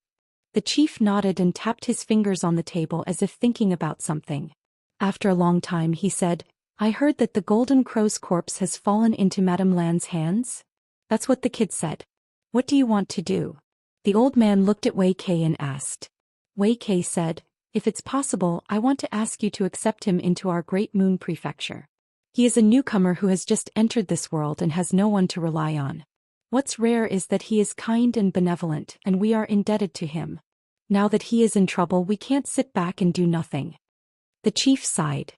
The chief nodded and tapped his fingers on the table as if thinking about something. After a long time he said, I heard that the Golden Crow's corpse has fallen into Madame Lan's hands? That's what the kid said. What do you want to do? The old man looked at Wei Kei and asked. Wei Kei said, If it's possible, I want to ask you to accept him into our Great Moon Prefecture. He is a newcomer who has just entered this world and has no one to rely on. What's rare is that he is kind and benevolent, and we are indebted to him. Now that he is in trouble, we can't sit back and do nothing. The chief sighed.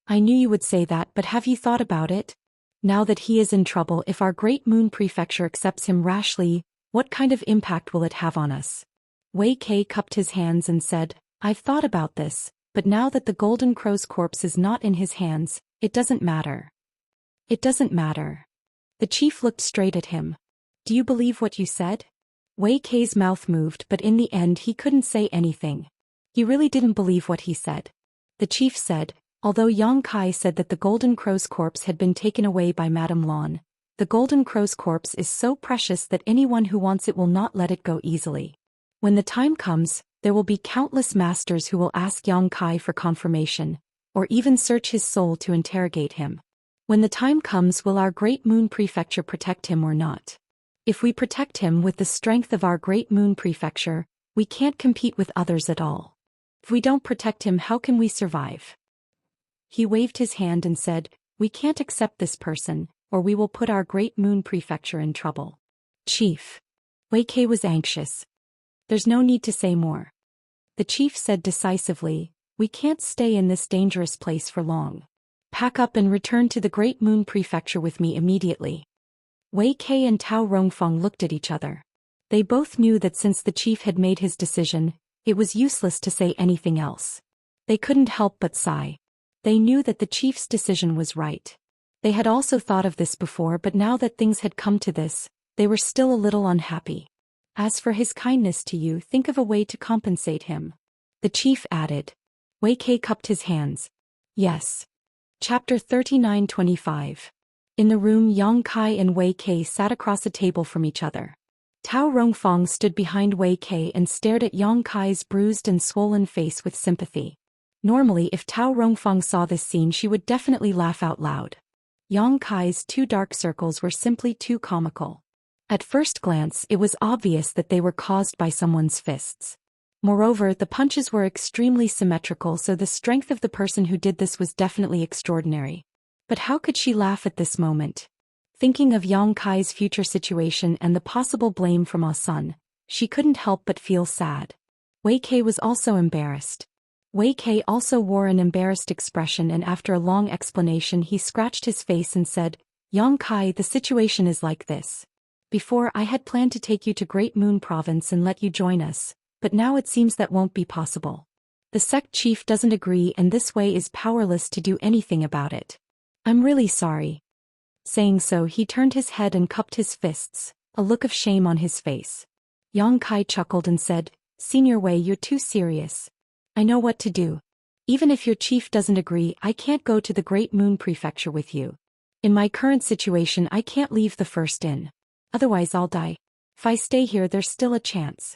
I knew you would say that, but have you thought about it? Now that he is in trouble, if our Great Moon Prefecture accepts him rashly, what kind of impact will it have on us? Wei Kei cupped his hands and said, I've thought about this, but now that the Golden Crow's corpse is not in his hands, it doesn't matter. It doesn't matter. The chief looked straight at him. Do you believe what you said? Wei Kei's mouth moved, but in the end he couldn't say anything. He really didn't believe what he said. The chief said, Although Yang Kai said that the Golden Crow's corpse had been taken away by Madame Lan, the Golden Crow's corpse is so precious that anyone who wants it will not let it go easily. When the time comes, there will be countless masters who will ask Yang Kai for confirmation, or even search his soul to interrogate him. When the time comes, will our Great Moon Prefecture protect him or not? If we protect him with the strength of our Great Moon Prefecture, we can't compete with others at all. If we don't protect him, how can we survive? He waved his hand and said, we can't accept this person, or we will put our Great Moon Prefecture in trouble. Chief. Wei Kei was anxious. There's no need to say more. The chief said decisively, we can't stay in this dangerous place for long. Pack up and return to the Great Moon Prefecture with me immediately. Wei Kei and Tao Rongfeng looked at each other. They both knew that since the chief had made his decision, it was useless to say anything else. They couldn't help but sigh. They knew that the chief's decision was right. They had also thought of this before, but now that things had come to this, they were still a little unhappy. As for his kindness to you, think of a way to compensate him. The chief added. Wei Kei cupped his hands. Yes. Chapter 39-25. In the room, Yang Kai and Wei Kei sat across a table from each other. Tao Rongfeng stood behind Wei Kei and stared at Yang Kai's bruised and swollen face with sympathy. Normally, if Tao Rongfeng saw this scene, she would definitely laugh out loud. Yang Kai's 2 dark circles were simply too comical. At first glance, it was obvious that they were caused by someone's fists. Moreover, the punches were extremely symmetrical, so the strength of the person who did this was definitely extraordinary. But how could she laugh at this moment? Thinking of Yang Kai's future situation and the possible blame from Ah Sun, she couldn't help but feel sad. Wei Kei was also embarrassed. Wei Kei also wore an embarrassed expression, and after a long explanation he scratched his face and said, Yang Kai, the situation is like this. Before, I had planned to take you to Great Moon Province and let you join us, but now it seems that won't be possible. The sect chief doesn't agree, and this Wei is powerless to do anything about it. I'm really sorry. Saying so, he turned his head and cupped his fists, a look of shame on his face. Yang Kai chuckled and said, Senior Wei, you're too serious. I know what to do. Even if your chief doesn't agree, I can't go to the Great Moon Prefecture with you. In my current situation, I can't leave the first inn. Otherwise I'll die. If I stay here, there's still a chance.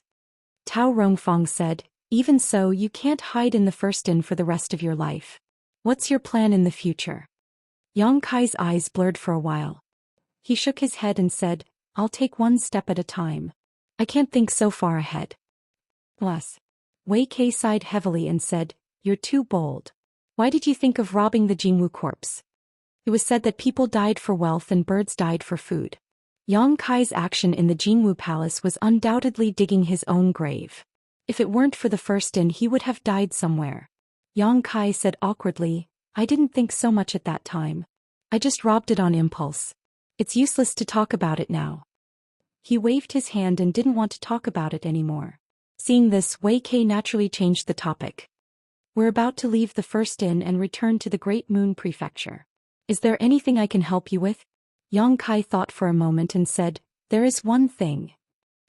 Tao Rongfeng said, even so, you can't hide in the first inn for the rest of your life. What's your plan in the future? Yang Kai's eyes blurred for a while. He shook his head and said, I'll take one step at a time. I can't think so far ahead. Plus. Wei Kei sighed heavily and said, you're too bold. Why did you think of robbing the Jingwu corpse? It was said that people died for wealth and birds died for food. Yang Kai's action in the Jingwu palace was undoubtedly digging his own grave. If it weren't for the first inn, he would have died somewhere. Yang Kai said awkwardly, I didn't think so much at that time. I just robbed it on impulse. It's useless to talk about it now. He waved his hand and didn't want to talk about it anymore. Seeing this, Wei Kei naturally changed the topic. We're about to leave the first inn and return to the Great Moon Prefecture. Is there anything I can help you with? Yang Kai thought for a moment and said, there is one thing.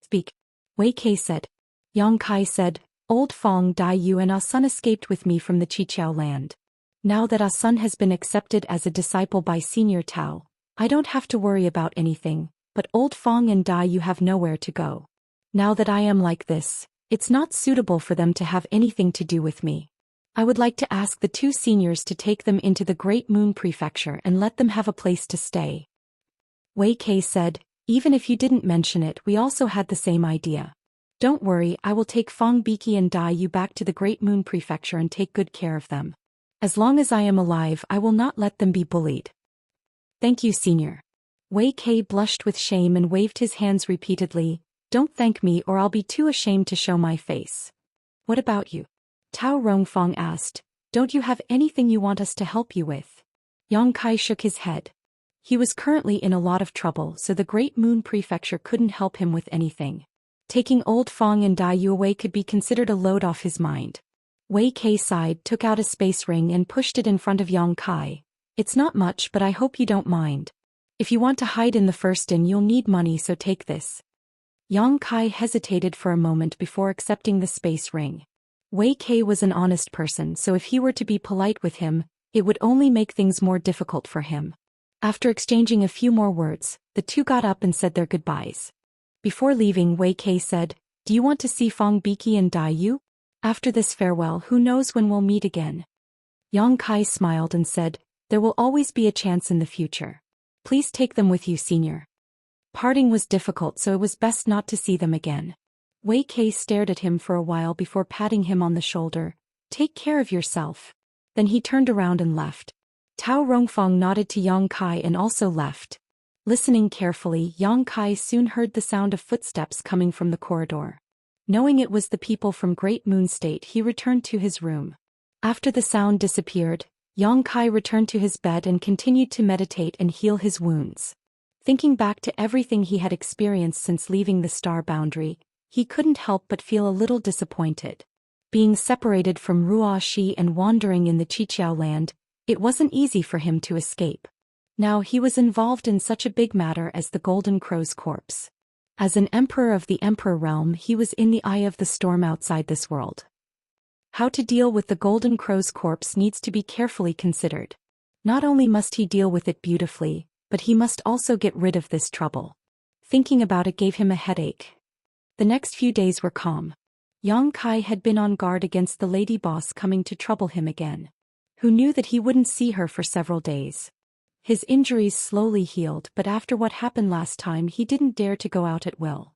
Speak. Wei Kei said. Yang Kai said, Old Fong Dai Yu and Ah Sun escaped with me from the Qiqiao land. Now that Ah Sun has been accepted as a disciple by Senior Tao, I don't have to worry about anything, but Old Fong and Dai Yu have nowhere to go. Now that I am like this, it's not suitable for them to have anything to do with me. I would like to ask the 2 seniors to take them into the Great Moon Prefecture and let them have a place to stay. Wei Kei said, even if you didn't mention it, we also had the same idea. Don't worry, I will take Fong Biki and Dai Yu back to the Great Moon Prefecture and take good care of them. As long as I am alive, I will not let them be bullied. Thank you, Senior. Wei Kei blushed with shame and waved his hands repeatedly. Don't thank me or I'll be too ashamed to show my face. What about you? Tao Rongfeng asked, don't you have anything you want us to help you with? Yang Kai shook his head. He was currently in a lot of trouble, so the Great Moon Prefecture couldn't help him with anything. Taking Old Fong and Dai Yu away could be considered a load off his mind. Wei Kei sighed, took out a space ring and pushed it in front of Yang Kai. It's not much, but I hope you don't mind. If you want to hide in the first inn, you'll need money, so take this. Yang Kai hesitated for a moment before accepting the space ring. Wei Kei was an honest person, so if he were to be polite with him, it would only make things more difficult for him. After exchanging a few more words, the 2 got up and said their goodbyes. Before leaving, Wei Kei said, do you want to see Fong Biki and Dai Yu? After this farewell, who knows when we'll meet again? Yang Kai smiled and said, there will always be a chance in the future. Please take them with you, Senior. Parting was difficult, so it was best not to see them again. Wei Kei stared at him for a while before patting him on the shoulder. Take care of yourself." Then he turned around and left. Tao Rongfang nodded to Yang Kai and also left. Listening carefully, Yang Kai soon heard the sound of footsteps coming from the corridor. Knowing it was the people from Great Moon State, he returned to his room. After the sound disappeared, Yang Kai returned to his bed and continued to meditate and heal his wounds. Thinking back to everything he had experienced since leaving the star boundary, he couldn't help but feel a little disappointed. Being separated from Ruoxi and wandering in the Qiqiao land, it wasn't easy for him to escape. Now he was involved in such a big matter as the Golden Crow's corpse. As an emperor of the Emperor realm, he was in the eye of the storm outside this world. How to deal with the Golden Crow's corpse needs to be carefully considered. Not only must he deal with it beautifully, but he must also get rid of this trouble. Thinking about it gave him a headache. The next few days were calm. Yang Kai had been on guard against the lady boss coming to trouble him again. Who knew that he wouldn't see her for several days? His injuries slowly healed, but after what happened last time he didn't dare to go out at will.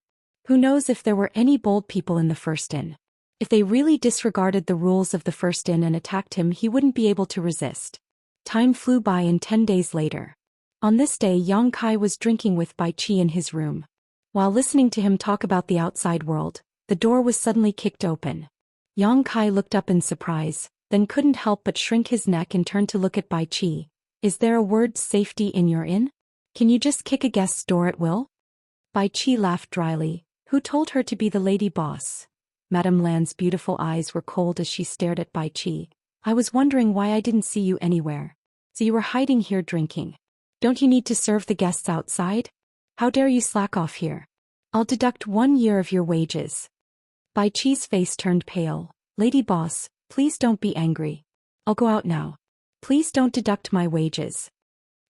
Who knows if there were any bold people in the First Inn? If they really disregarded the rules of the First Inn and attacked him, he wouldn't be able to resist. Time flew by, and 10 days later. On this day, Yang Kai was drinking with Bai Qi in his room. While listening to him talk about the outside world, the door was suddenly kicked open. Yang Kai looked up in surprise, then couldn't help but shrink his neck and turn to look at Bai Qi. "Is there a word safety in your inn? Can you just kick a guest's door at will?" Bai Qi laughed dryly. "Who told her to be the lady boss?" Madame Lan's beautiful eyes were cold as she stared at Bai Qi. "I was wondering why I didn't see you anywhere. So you were hiding here drinking. Don't you need to serve the guests outside? How dare you slack off here? I'll deduct 1 year of your wages." Bai Qi's face turned pale. "Lady boss, please don't be angry. I'll go out now. Please don't deduct my wages."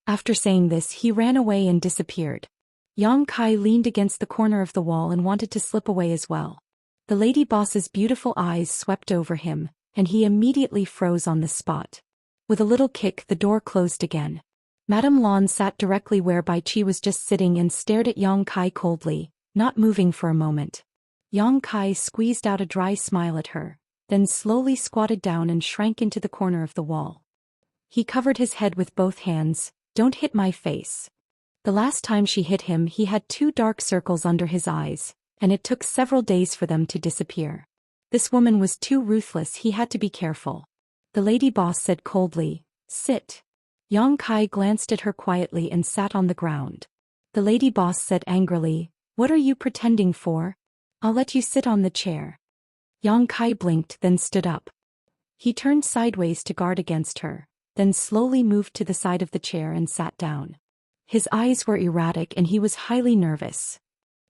After saying this, he ran away and disappeared. Yang Kai leaned against the corner of the wall and wanted to slip away as well. The lady boss's beautiful eyes swept over him, and he immediately froze on the spot. With a little kick, the door closed again. Madame Lan sat directly where Bai Qi was just sitting and stared at Yang Kai coldly, not moving for a moment. Yang Kai squeezed out a dry smile at her, then slowly squatted down and shrank into the corner of the wall. He covered his head with both hands. "Don't hit my face." The last time she hit him, he had 2 dark circles under his eyes, and it took several days for them to disappear. This woman was too ruthless, he had to be careful. The lady boss said coldly, "Sit." Yang Kai glanced at her quietly and sat on the ground. The lady boss said angrily, "What are you pretending for? I'll let you sit on the chair." Yang Kai blinked, then stood up. He turned sideways to guard against her, then slowly moved to the side of the chair and sat down. His eyes were erratic and he was highly nervous.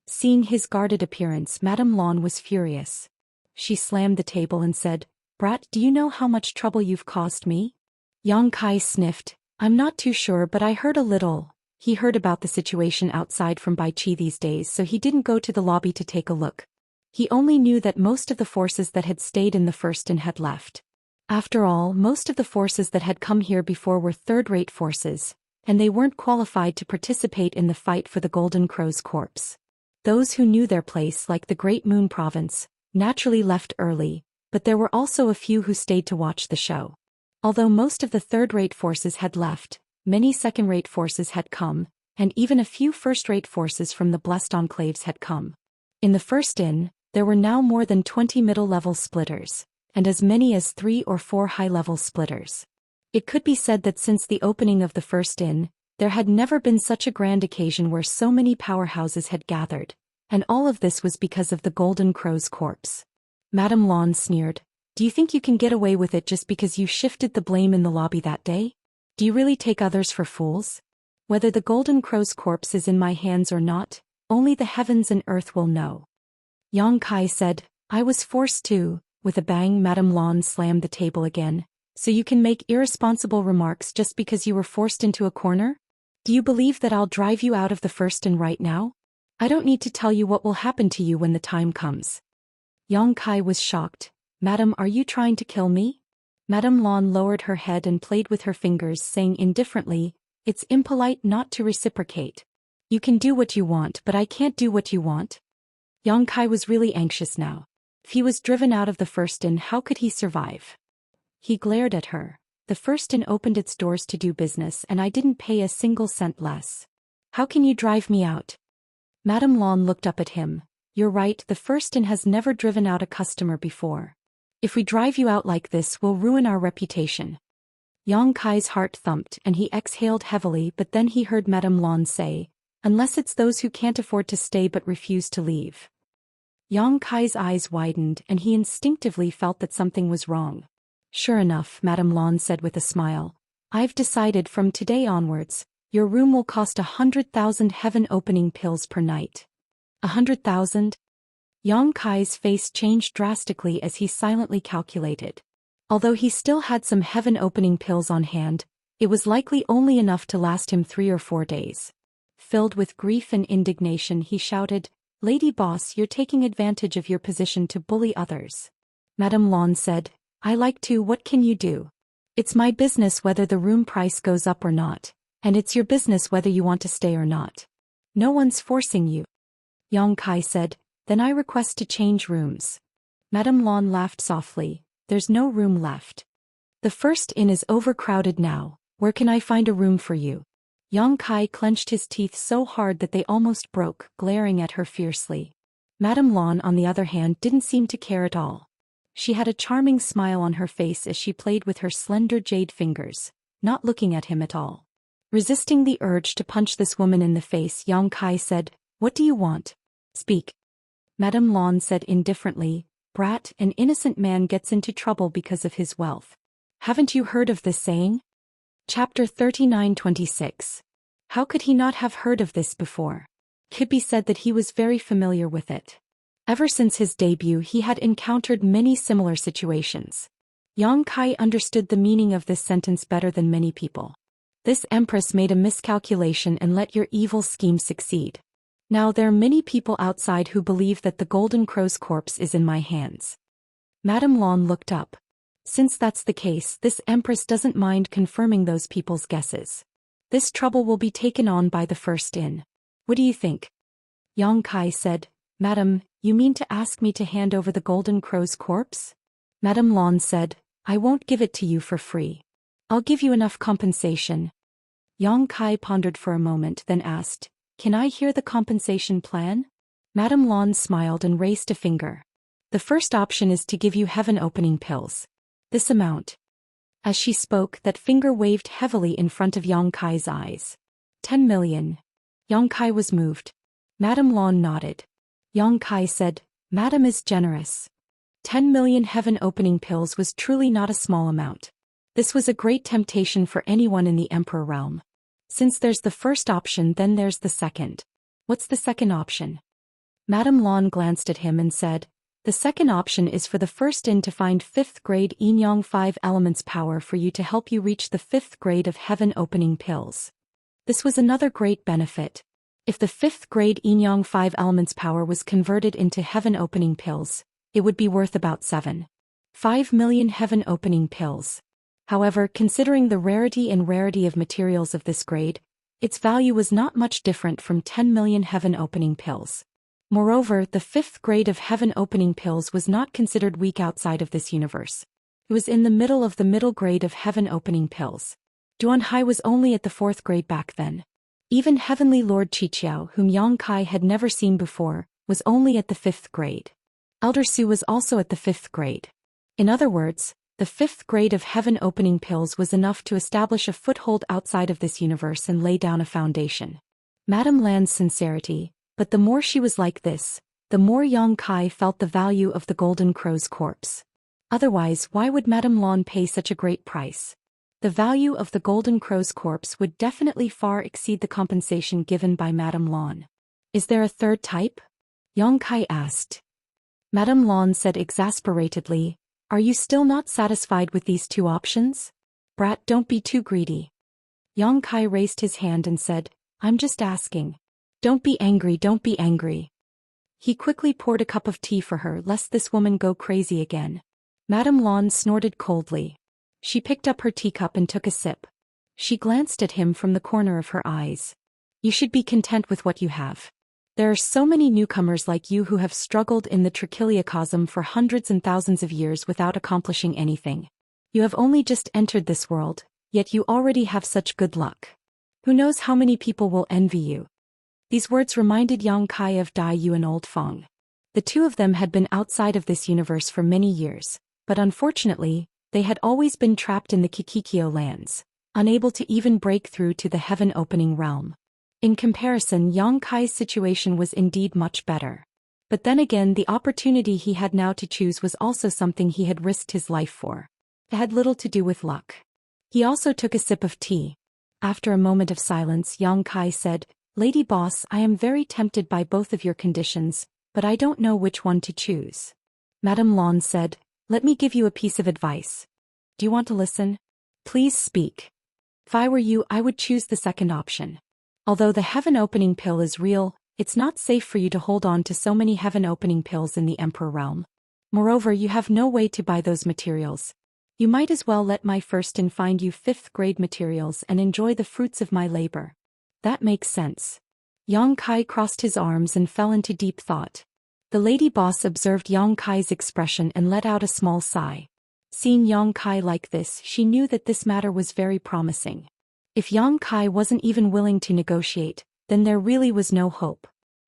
Seeing his guarded appearance, Madame Lan was furious. She slammed the table and said, "Brat, do you know how much trouble you've caused me?" Yang Kai sniffed. "I'm not too sure, but I heard a little." He heard about the situation outside from Bai Qi these days, so he didn't go to the lobby to take a look. He only knew that most of the forces that had stayed in the First Inn had left. After all, most of the forces that had come here before were third-rate forces, and they weren't qualified to participate in the fight for the Golden Crow's corpse. Those who knew their place, like the Great Moon Province, naturally left early, but there were also a few who stayed to watch the show. Although most of the third-rate forces had left, many second-rate forces had come, and even a few first-rate forces from the Blessed Enclaves had come. In the First Inn, there were now more than 20 middle-level splitters, and as many as 3 or 4 high-level splitters. It could be said that since the opening of the First Inn, there had never been such a grand occasion where so many powerhouses had gathered, and all of this was because of the Golden Crow's corpse. Madame Lan sneered. "Do you think you can get away with it just because you shifted the blame in the lobby that day? Do you really take others for fools? Whether the Golden Crow's corpse is in my hands or not, only the heavens and earth will know." Yang Kai said, "I was forced to." With a bang, Madame Lan slammed the table again. "So you can make irresponsible remarks just because you were forced into a corner? Do you believe that I'll drive you out of the First Inn right now? I don't need to tell you what will happen to you when the time comes." Yang Kai was shocked. "Madam, are you trying to kill me?" Madame Lan lowered her head and played with her fingers, saying indifferently, "It's impolite not to reciprocate. You can do what you want, but I can't do what you want." Yang Kai was really anxious now. If he was driven out of the First Inn, how could he survive? He glared at her. The first inn opened its doors to do business and I didn't pay a single cent less. How can you drive me out? Madame Lan looked up at him. You're right, the first inn has never driven out a customer before. If we drive you out like this, we'll ruin our reputation. Yang Kai's heart thumped and he exhaled heavily, but then he heard Madame Lan say, unless it's those who can't afford to stay but refuse to leave. Yang Kai's eyes widened and he instinctively felt that something was wrong. Sure enough, Madame Lan said with a smile, I've decided from today onwards, your room will cost 100,000 heaven-opening pills per night. 100,000? Yang Kai's face changed drastically as he silently calculated. Although he still had some heaven-opening pills on hand, it was likely only enough to last him 3 or 4 days. Filled with grief and indignation, he shouted, Lady Boss, you're taking advantage of your position to bully others. Madame Lan said, I like to, what can you do? It's my business whether the room price goes up or not, and it's your business whether you want to stay or not. No one's forcing you. Yang Kai said, then I request to change rooms. Madame Lan laughed softly, there's no room left. The first inn is overcrowded now, where can I find a room for you? Yang Kai clenched his teeth so hard that they almost broke, glaring at her fiercely. Madame Lan, on the other hand, didn't seem to care at all. She had a charming smile on her face as she played with her slender jade fingers, not looking at him at all. Resisting the urge to punch this woman in the face, Yang Kai said, what do you want? Speak. Madame Lan said indifferently, brat, an innocent man gets into trouble because of his wealth. Haven't you heard of this saying? Chapter 39:26. How could he not have heard of this before? Could be said that he was very familiar with it. Ever since his debut he had encountered many similar situations. Yang Kai understood the meaning of this sentence better than many people. This empress made a miscalculation and let your evil scheme succeed. Now there are many people outside who believe that the Golden Crow's corpse is in my hands. Madame Lan looked up. Since that's the case, this empress doesn't mind confirming those people's guesses. This trouble will be taken on by the first inn. What do you think? Yang Kai said, Madam, you mean to ask me to hand over the Golden Crow's corpse? Madame Lan said, I won't give it to you for free. I'll give you enough compensation. Yang Kai pondered for a moment, then asked, can I hear the compensation plan? Madame Lan smiled and raised a finger. The first option is to give you heaven-opening pills. This amount. As she spoke, that finger waved heavily in front of Yang Kai's eyes. 10 million. Yang Kai was moved. Madame Lan nodded. Yang Kai said, Madam is generous. 10 million heaven-opening pills was truly not a small amount. This was a great temptation for anyone in the Emperor realm. Since there's the first option, then there's the second. What's the second option? Madame Lan glanced at him and said, the second option is for the first inn to find 5th grade Yin Yang 5 elements power for you to help you reach the 5th grade of heaven-opening pills. This was another great benefit. If the 5th grade Yin Yang 5 elements power was converted into heaven-opening pills, it would be worth about 7.5 million heaven-opening pills. However, considering the rarity of materials of this grade, its value was not much different from 10 million heaven-opening pills. Moreover, the 5th grade of heaven-opening pills was not considered weak outside of this universe. It was in the middle of the middle grade of heaven-opening pills. Duanhai was only at the 4th grade back then. Even Heavenly Lord Qiqiao, whom Yang Kai had never seen before, was only at the 5th grade. Elder Su was also at the 5th grade. In other words, the 5th grade of heaven-opening pills was enough to establish a foothold outside of this universe and lay down a foundation. Madame Lan's sincerity, but the more she was like this, the more Yang Kai felt the value of the Golden Crow's corpse. Otherwise, why would Madame Lan pay such a great price? The value of the Golden Crow's corpse would definitely far exceed the compensation given by Madame Lan. Is there a third type? Yang Kai asked. Madame Lan said exasperatedly, are you still not satisfied with these 2 options? Brat, don't be too greedy. Yang Kai raised his hand and said, I'm just asking. Don't be angry, don't be angry. He quickly poured a cup of tea for her lest this woman go crazy again. Madame Lan snorted coldly. She picked up her teacup and took a sip. She glanced at him from the corner of her eyes. You should be content with what you have. There are so many newcomers like you who have struggled in the Trichiliacosm for hundreds and thousands of years without accomplishing anything. You have only just entered this world, yet you already have such good luck. Who knows how many people will envy you? These words reminded Yang Kai of Dai Yu and Old Feng. The two of them had been outside of this universe for many years, but unfortunately, they had always been trapped in the Kikikyo lands, unable to even break through to the heaven-opening realm. In comparison, Yang Kai's situation was indeed much better. But then again, the opportunity he had now to choose was also something he had risked his life for. It had little to do with luck. He also took a sip of tea. After a moment of silence, Yang Kai said, "Lady Boss, I am very tempted by both of your conditions, but I don't know which one to choose." Madame Lan said, "Let me give you a piece of advice. Do you want to listen? Please speak." If I were you, I would choose the second option. Although the heaven-opening pill is real, it's not safe for you to hold on to so many heaven-opening pills in the Emperor realm. Moreover, you have no way to buy those materials. You might as well let my first-in find you fifth-grade materials and enjoy the fruits of my labor. That makes sense. Yang Kai crossed his arms and fell into deep thought. The lady boss observed Yang Kai's expression and let out a small sigh. Seeing Yang Kai like this, she knew that this matter was very promising. If Yang Kai wasn't even willing to negotiate, then there really was no hope.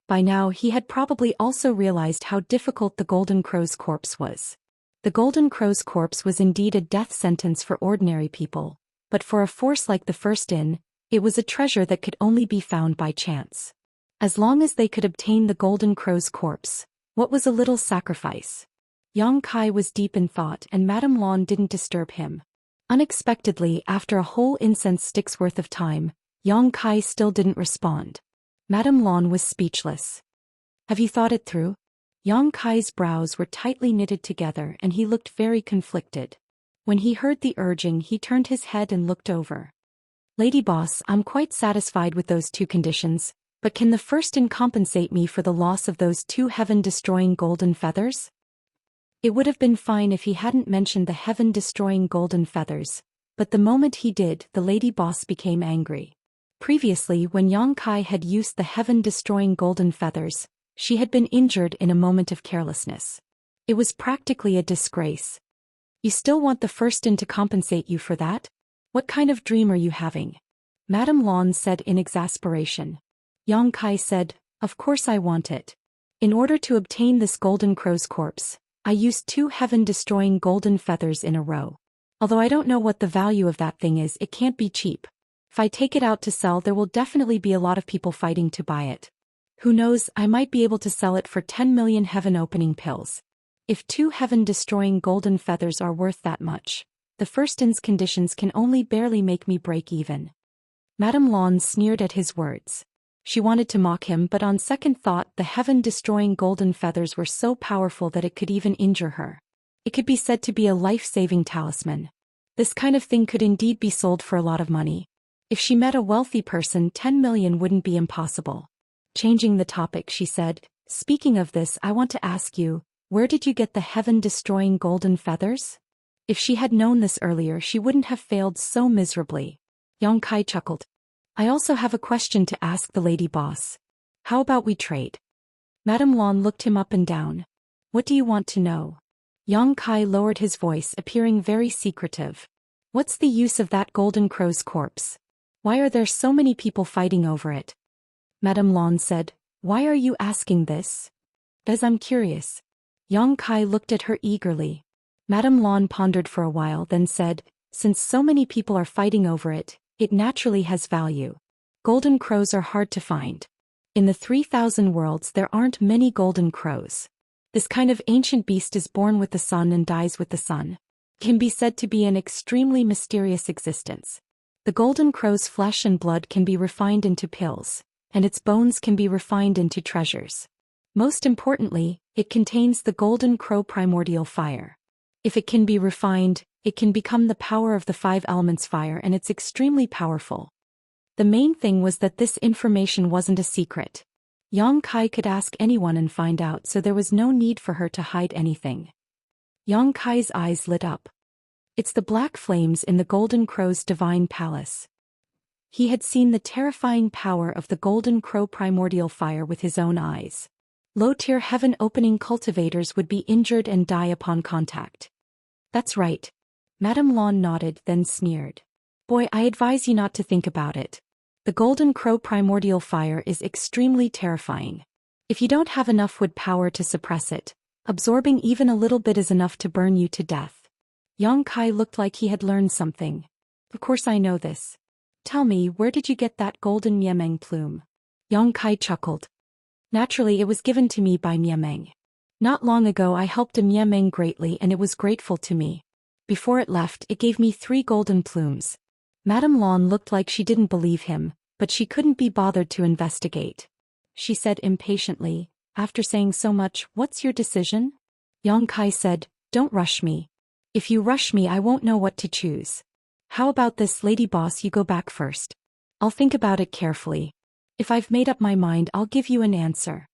By now he had probably also realized how difficult the Golden Crow's corpse was. The Golden Crow's corpse was indeed a death sentence for ordinary people, but for a force like the First In, it was a treasure that could only be found by chance. As long as they could obtain the Golden Crow's corpse, what was a little sacrifice? Yang Kai was deep in thought and Madame Lan didn't disturb him. Unexpectedly, after a whole incense stick's worth of time, Yang Kai still didn't respond. Madame Lan was speechless. "Have you thought it through?" Yang Kai's brows were tightly knitted together and he looked very conflicted. When he heard the urging, he turned his head and looked over. "Lady Boss, I'm quite satisfied with those two conditions, but can the First In compensate me for the loss of those two heaven-destroying golden feathers?" It would have been fine if he hadn't mentioned the heaven-destroying golden feathers, but the moment he did, the lady boss became angry. Previously, when Yang Kai had used the heaven-destroying golden feathers, she had been injured in a moment of carelessness. It was practically a disgrace. "You still want the First In to compensate you for that? What kind of dream are you having?" Madame Lan said in exasperation. Yang Kai said, "Of course I want it. In order to obtain this Golden Crow's corpse, I used two heaven-destroying golden feathers in a row. Although I don't know what the value of that thing is, it can't be cheap. If I take it out to sell, there will definitely be a lot of people fighting to buy it. Who knows, I might be able to sell it for 10 million heaven-opening pills. If two heaven-destroying golden feathers are worth that much, the First In's conditions can only barely make me break even." Madame Lan sneered at his words. She wanted to mock him, but on second thought, the heaven-destroying golden feathers were so powerful that it could even injure her. It could be said to be a life-saving talisman. This kind of thing could indeed be sold for a lot of money. If she met a wealthy person, 10 million wouldn't be impossible. Changing the topic, she said, "Speaking of this, I want to ask you, where did you get the heaven-destroying golden feathers?" If she had known this earlier, she wouldn't have failed so miserably. Yang Kai chuckled. "I also have a question to ask the lady boss. How about we trade?" Madame Lan looked him up and down. "What do you want to know?" Yang Kai lowered his voice, appearing very secretive. "What's the use of that Golden Crow's corpse? Why are there so many people fighting over it?" Madame Lan said, "Why are you asking this?" "Because I'm curious." Yang Kai looked at her eagerly. Madame Lan pondered for a while, then said, "Since so many people are fighting over it, it naturally has value. Golden crows are hard to find. In the 3,000 worlds there aren't many golden crows. This kind of ancient beast is born with the sun and dies with the sun. It can be said to be an extremely mysterious existence. The golden crow's flesh and blood can be refined into pills, and its bones can be refined into treasures. Most importantly, it contains the golden crow primordial fire. If it can be refined, it can become the power of the 5 elements fire, and it's extremely powerful." The main thing was that this information wasn't a secret. Yang Kai could ask anyone and find out, so there was no need for her to hide anything. Yang Kai's eyes lit up. "It's the black flames in the Golden Crow's divine palace." He had seen the terrifying power of the Golden Crow primordial fire with his own eyes. Low-tier heaven-opening cultivators would be injured and die upon contact. "That's right." Madame Lan nodded, then sneered. Boy, I advise you not to think about it. The Golden Crow primordial fire is extremely terrifying. If you don't have enough wood power to suppress it, absorbing even a little bit is enough to burn you to death. Yang Kai looked like he had learned something. Of course I know this. Tell me, where did you get that golden Miemeng plume? Yang Kai chuckled. Naturally, it was given to me by Miemeng. Not long ago I helped a Miemeng greatly and it was grateful to me. Before it left, it gave me 3 golden plumes. Madame Lan looked like she didn't believe him, but she couldn't be bothered to investigate. She said impatiently, after saying so much, what's your decision? Yang Kai said, don't rush me. If you rush me I won't know what to choose. How about this, lady boss, you go back first. I'll think about it carefully. If I've made up my mind I'll give you an answer.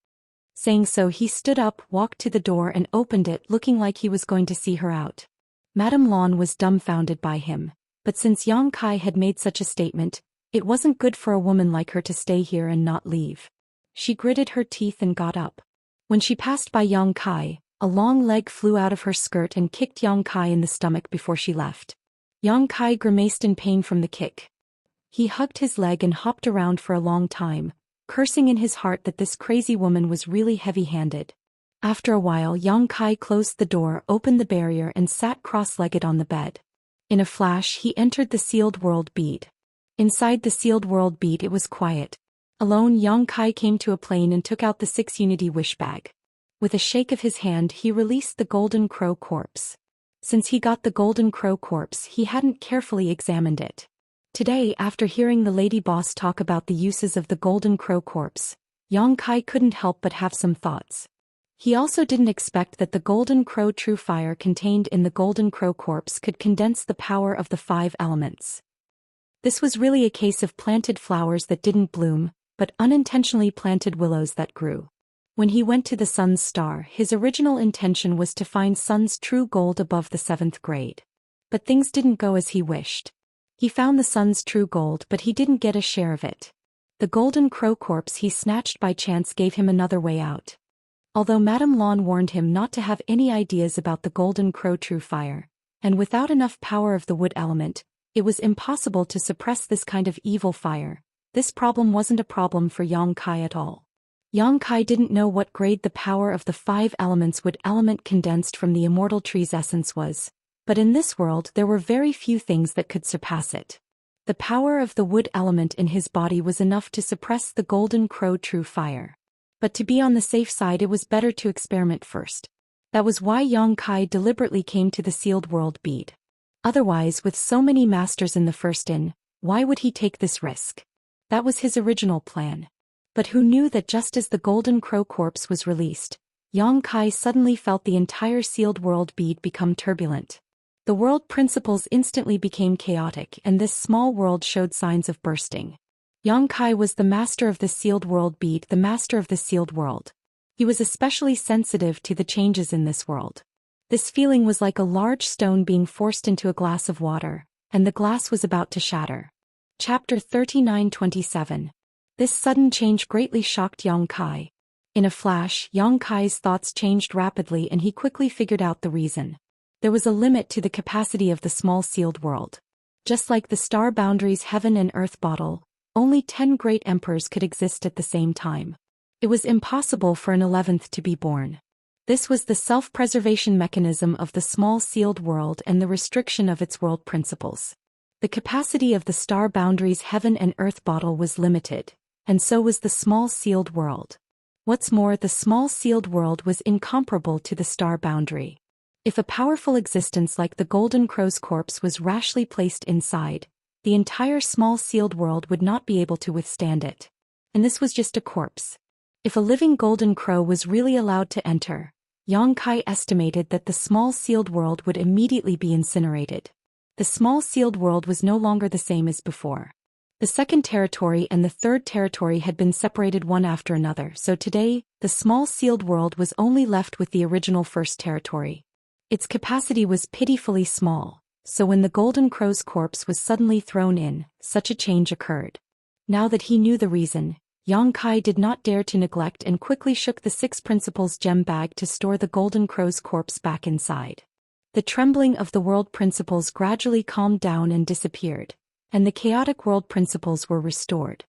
Saying so he stood up, walked to the door and opened it, looking like he was going to see her out. Madame Lan was dumbfounded by him, but since Yang Kai had made such a statement, it wasn't good for a woman like her to stay here and not leave. She gritted her teeth and got up. When she passed by Yang Kai, a long leg flew out of her skirt and kicked Yang Kai in the stomach before she left. Yang Kai grimaced in pain from the kick. He hugged his leg and hopped around for a long time, cursing in his heart that this crazy woman was really heavy-handed. After a while Yang Kai closed the door, opened the barrier and sat cross-legged on the bed. In a flash he entered the sealed world bead. Inside the sealed world bead it was quiet. Alone Yang Kai came to a plane and took out the 6 Unity wish bag. With a shake of his hand he released the Golden Crow corpse. Since he got the Golden Crow corpse he hadn't carefully examined it. Today, after hearing the lady boss talk about the uses of the Golden Crow corpse, Yang Kai couldn't help but have some thoughts. He also didn't expect that the Golden Crow true fire contained in the Golden Crow corpse could condense the power of the 5 elements. This was really a case of planted flowers that didn't bloom, but unintentionally planted willows that grew. When he went to the sun's star, his original intention was to find sun's true gold above the 7th grade. But things didn't go as he wished. He found the sun's true gold, but he didn't get a share of it. The Golden Crow corpse he snatched by chance gave him another way out. Although Madame Lan warned him not to have any ideas about the Golden Crow true fire, and without enough power of the wood element, it was impossible to suppress this kind of evil fire. This problem wasn't a problem for Yang Kai at all. Yang Kai didn't know what grade the power of the 5 elements wood element condensed from the immortal tree's essence was, but in this world there were very few things that could surpass it. The power of the wood element in his body was enough to suppress the Golden Crow true fire. But to be on the safe side it was better to experiment first. That was why Yang Kai deliberately came to the sealed world bead. Otherwise, with so many masters in the first inn, why would he take this risk? That was his original plan. But who knew that just as the Golden Crow corpse was released, Yang Kai suddenly felt the entire sealed world bead become turbulent. The world principles instantly became chaotic and this small world showed signs of bursting. Yang Kai was the master of the sealed world bead, the master of the sealed world. He was especially sensitive to the changes in this world. This feeling was like a large stone being forced into a glass of water, and the glass was about to shatter. Chapter 39-27. This sudden change greatly shocked Yang Kai. In a flash, Yang Kai's thoughts changed rapidly and he quickly figured out the reason. There was a limit to the capacity of the small sealed world. Just like the star boundaries heaven and earth bottle, only 10 great emperors could exist at the same time. It was impossible for an 11th to be born. This was the self-preservation mechanism of the small sealed world and the restriction of its world principles. The capacity of the star boundaries heaven and earth bottle was limited, and so was the small sealed world. What's more, the small sealed world was incomparable to the star boundary. If a powerful existence like the Golden Crow's corpse was rashly placed inside, the entire small sealed world would not be able to withstand it. And this was just a corpse. If a living Golden Crow was really allowed to enter, Yang Kai estimated that the small sealed world would immediately be incinerated. The small sealed world was no longer the same as before. The second territory and the third territory had been separated one after another, so today, the small sealed world was only left with the original first territory. Its capacity was pitifully small, so when the Golden Crow's corpse was suddenly thrown in, such a change occurred. Now that he knew the reason, Yang Kai did not dare to neglect and quickly shook the 6 principles gem bag to store the Golden Crow's corpse back inside. The trembling of the world principles gradually calmed down and disappeared, and the chaotic world principles were restored.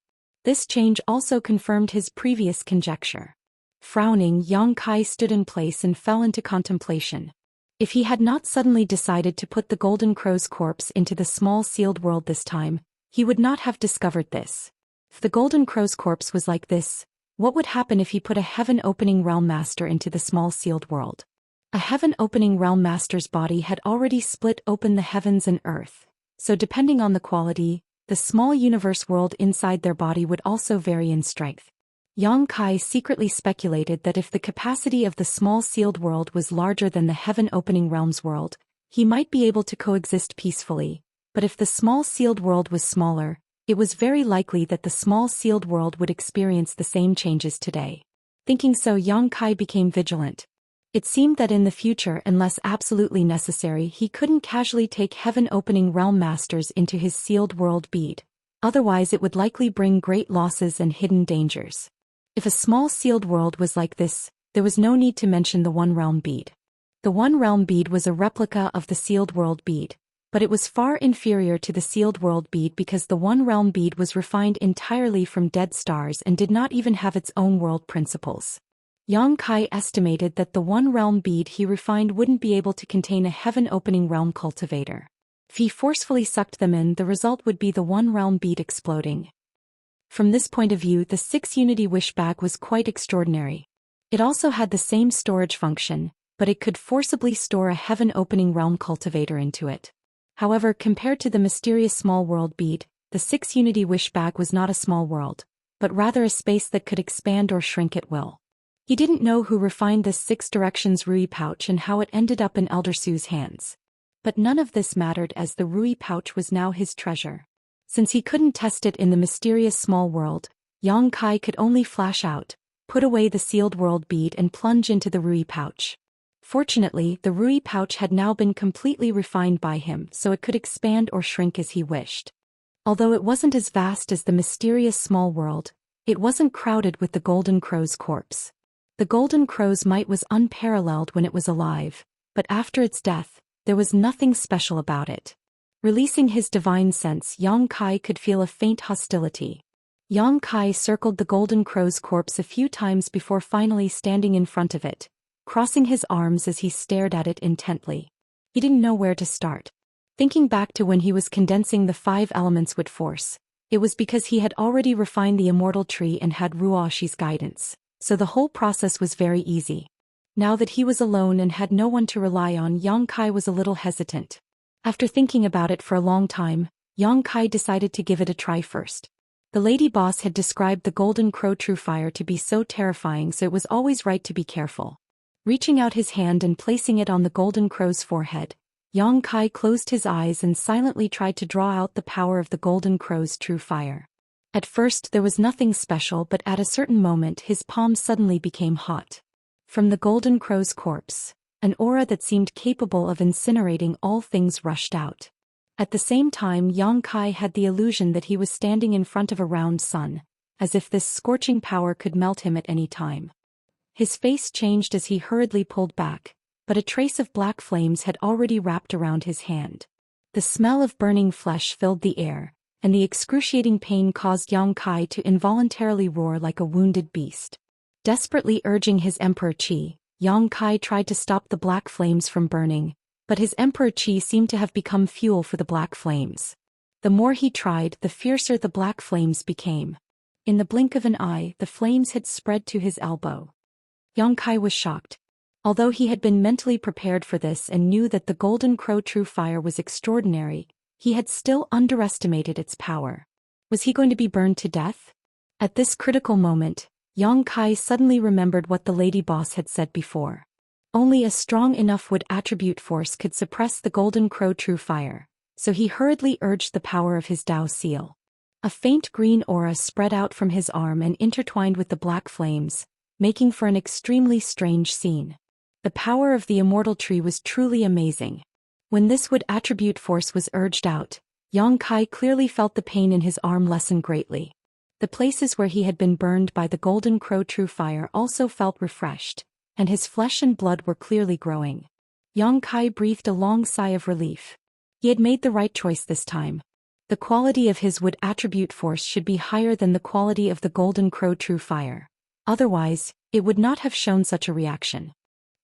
This change also confirmed his previous conjecture. Frowning, Yang Kai stood in place and fell into contemplation. If he had not suddenly decided to put the Golden Crow's corpse into the small sealed world this time, he would not have discovered this. If the Golden Crow's corpse was like this, what would happen if he put a heaven-opening realm master into the small sealed world? A heaven-opening realm master's body had already split open the heavens and earth, so depending on the quality, the small universe world inside their body would also vary in strength. Yang Kai secretly speculated that if the capacity of the small sealed world was larger than the heaven-opening realms world, he might be able to coexist peacefully, but if the small sealed world was smaller, it was very likely that the small sealed world would experience the same changes today. Thinking so, Yang Kai became vigilant. It seemed that in the future, unless absolutely necessary, he couldn't casually take heaven-opening realm masters into his sealed world bead. Otherwise it would likely bring great losses and hidden dangers. If a small sealed world was like this, there was no need to mention the One Realm bead. The One Realm bead was a replica of the sealed world bead, but it was far inferior to the sealed world bead because the One Realm bead was refined entirely from dead stars and did not even have its own world principles. Yang Kai estimated that the One Realm bead he refined wouldn't be able to contain a heaven-opening realm cultivator. If he forcefully sucked them in, the result would be the One Realm bead exploding. From this point of view, the 6 Unity Wish bag was quite extraordinary. It also had the same storage function, but it could forcibly store a heaven-opening realm cultivator into it. However, compared to the mysterious small world bead, the 6 Unity Wish bag was not a small world, but rather a space that could expand or shrink at will. He didn't know who refined this 6 Directions Rui pouch and how it ended up in Elder Su's hands. But none of this mattered as the Rui pouch was now his treasure. Since he couldn't test it in the mysterious small world, Yang Kai could only flash out, put away the sealed world bead and plunge into the Rui pouch. Fortunately, the Rui pouch had now been completely refined by him, so it could expand or shrink as he wished. Although it wasn't as vast as the mysterious small world, it wasn't crowded with the Golden Crow's corpse. The Golden Crow's might was unparalleled when it was alive, but after its death, there was nothing special about it. Releasing his divine sense, Yang Kai could feel a faint hostility. Yang Kai circled the Golden Crow's corpse a few times before finally standing in front of it, crossing his arms as he stared at it intently. He didn't know where to start. Thinking back to when he was condensing the 5 elements with force, it was because he had already refined the Immortal tree and had Ruoshi's guidance, so the whole process was very easy. Now that he was alone and had no one to rely on, Yang Kai was a little hesitant. After thinking about it for a long time, Yang Kai decided to give it a try first. The lady boss had described the Golden Crow True Fire to be so terrifying, so it was always right to be careful. Reaching out his hand and placing it on the Golden Crow's forehead, Yang Kai closed his eyes and silently tried to draw out the power of the Golden Crow's True Fire. At first there was nothing special, but at a certain moment his palms suddenly became hot. From the Golden Crow's corpse, an aura that seemed capable of incinerating all things rushed out. At the same time, Yang Kai had the illusion that he was standing in front of a round sun, as if this scorching power could melt him at any time. His face changed as he hurriedly pulled back, but a trace of black flames had already wrapped around his hand. The smell of burning flesh filled the air, and the excruciating pain caused Yang Kai to involuntarily roar like a wounded beast. Desperately urging his Emperor Qi, Yang Kai tried to stop the black flames from burning, but his Emperor Qi seemed to have become fuel for the black flames. The more he tried, the fiercer the black flames became. In the blink of an eye, the flames had spread to his elbow. Yang Kai was shocked. Although he had been mentally prepared for this and knew that the Golden Crow True Fire was extraordinary, he had still underestimated its power. Was he going to be burned to death? At this critical moment, Yang Kai suddenly remembered what the lady boss had said before. Only a strong enough wood attribute force could suppress the Golden Crow True Fire, so he hurriedly urged the power of his Dao seal. A faint green aura spread out from his arm and intertwined with the black flames, making for an extremely strange scene. The power of the Immortal tree was truly amazing. When this wood attribute force was urged out, Yang Kai clearly felt the pain in his arm lessen greatly. The places where he had been burned by the Golden Crow True Fire also felt refreshed, and his flesh and blood were clearly growing. Yang Kai breathed a long sigh of relief. He had made the right choice this time. The quality of his wood attribute force should be higher than the quality of the Golden Crow True Fire. Otherwise, it would not have shown such a reaction.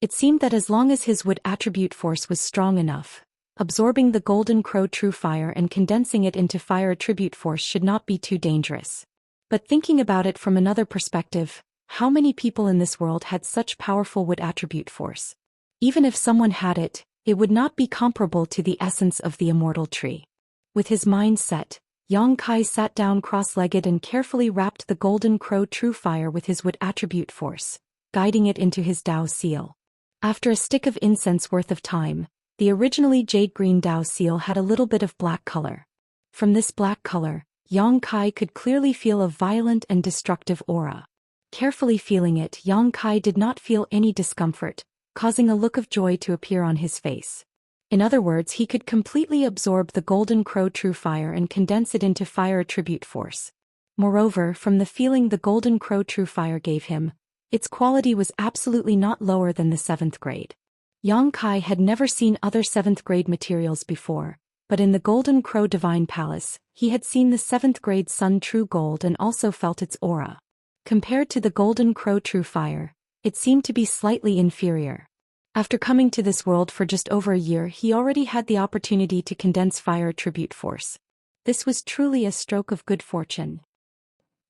It seemed that as long as his wood attribute force was strong enough, absorbing the Golden Crow True Fire and condensing it into fire attribute force should not be too dangerous. But thinking about it from another perspective, how many people in this world had such powerful wood attribute force? Even if someone had it, it would not be comparable to the essence of the immortal tree. With his mind set, Yang Kai sat down cross-legged and carefully wrapped the Golden Crow True Fire with his wood attribute force, guiding it into his Dao seal. After a stick of incense worth of time, the originally jade-green Dao seal had a little bit of black color. From this black color, Yang Kai could clearly feel a violent and destructive aura. Carefully feeling it, Yang Kai did not feel any discomfort, causing a look of joy to appear on his face. In other words, he could completely absorb the Golden Crow True Fire and condense it into fire attribute force. Moreover, from the feeling the Golden Crow True Fire gave him, its quality was absolutely not lower than the 7th grade. Yang Kai had never seen other 7th grade materials before, but in the Golden Crow Divine Palace, he had seen the 7th grade Sun True Gold and also felt its aura. Compared to the Golden Crow True Fire, it seemed to be slightly inferior. After coming to this world for just over a year, he already had the opportunity to condense fire attribute force. This was truly a stroke of good fortune.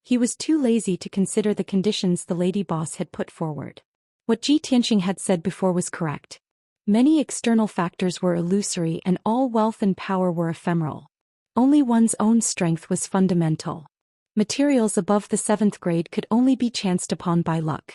He was too lazy to consider the conditions the lady boss had put forward. What Ji Tianxing had said before was correct. Many external factors were illusory and all wealth and power were ephemeral. Only one's own strength was fundamental. Materials above the 7th grade could only be chanced upon by luck.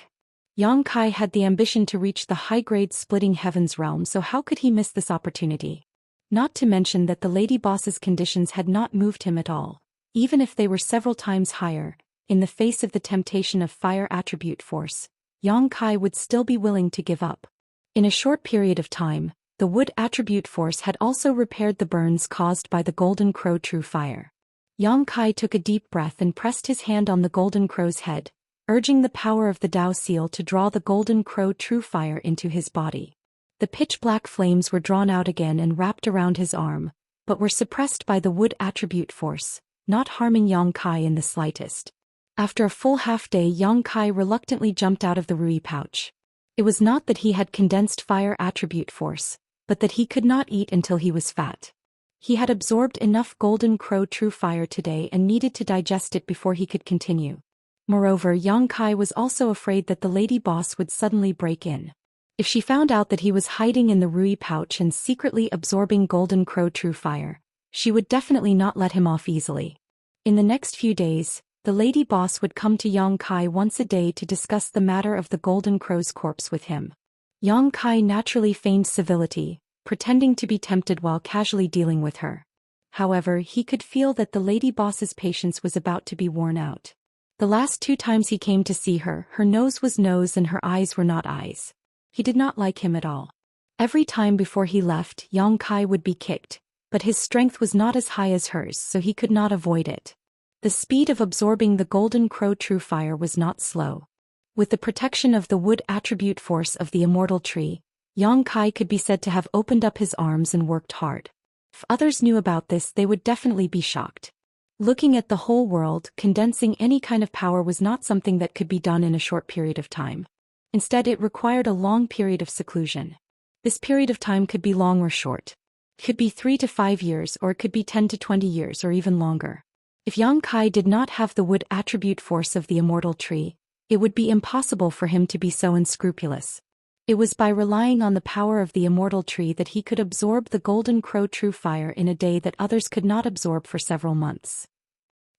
Yang Kai had the ambition to reach the high-grade Splitting Heavens realm, so how could he miss this opportunity? Not to mention that the lady boss's conditions had not moved him at all. Even if they were several times higher, in the face of the temptation of fire attribute force, Yang Kai would still be willing to give up. In a short period of time, the wood attribute force had also repaired the burns caused by the Golden Crow True Fire. Yang Kai took a deep breath and pressed his hand on the Golden Crow's head, urging the power of the Dao seal to draw the Golden Crow True Fire into his body. The pitch-black flames were drawn out again and wrapped around his arm, but were suppressed by the wood attribute force, not harming Yang Kai in the slightest. After a full half-day, Yang Kai reluctantly jumped out of the Rui pouch. It was not that he had condensed fire attribute force, but that he could not eat until he was fat. He had absorbed enough Golden Crow True Fire today and needed to digest it before he could continue. Moreover, Yang Kai was also afraid that the lady boss would suddenly break in. If she found out that he was hiding in the Rui pouch and secretly absorbing Golden Crow True Fire, she would definitely not let him off easily. In the next few days, the lady boss would come to Yang Kai once a day to discuss the matter of the Golden Crow's corpse with him. Yang Kai naturally feigned civility, pretending to be tempted while casually dealing with her. However, he could feel that the lady boss's patience was about to be worn out. The last 2 times he came to see her, her nose was nose and her eyes were not eyes. He did not like him at all. Every time before he left, Yang Kai would be kicked, but his strength was not as high as hers, so he could not avoid it. The speed of absorbing the Golden Crow True Fire was not slow. With the protection of the wood attribute force of the immortal tree, Yang Kai could be said to have opened up his arms and worked hard. If others knew about this, they would definitely be shocked. Looking at the whole world, condensing any kind of power was not something that could be done in a short period of time. Instead, it required a long period of seclusion. This period of time could be long or short. It could be 3 to 5 years, or it could be 10 to 20 years, or even longer. If Yang Kai did not have the wood attribute force of the immortal tree, it would be impossible for him to be so unscrupulous. It was by relying on the power of the immortal tree that he could absorb the Golden Crow True Fire in a day that others could not absorb for several months.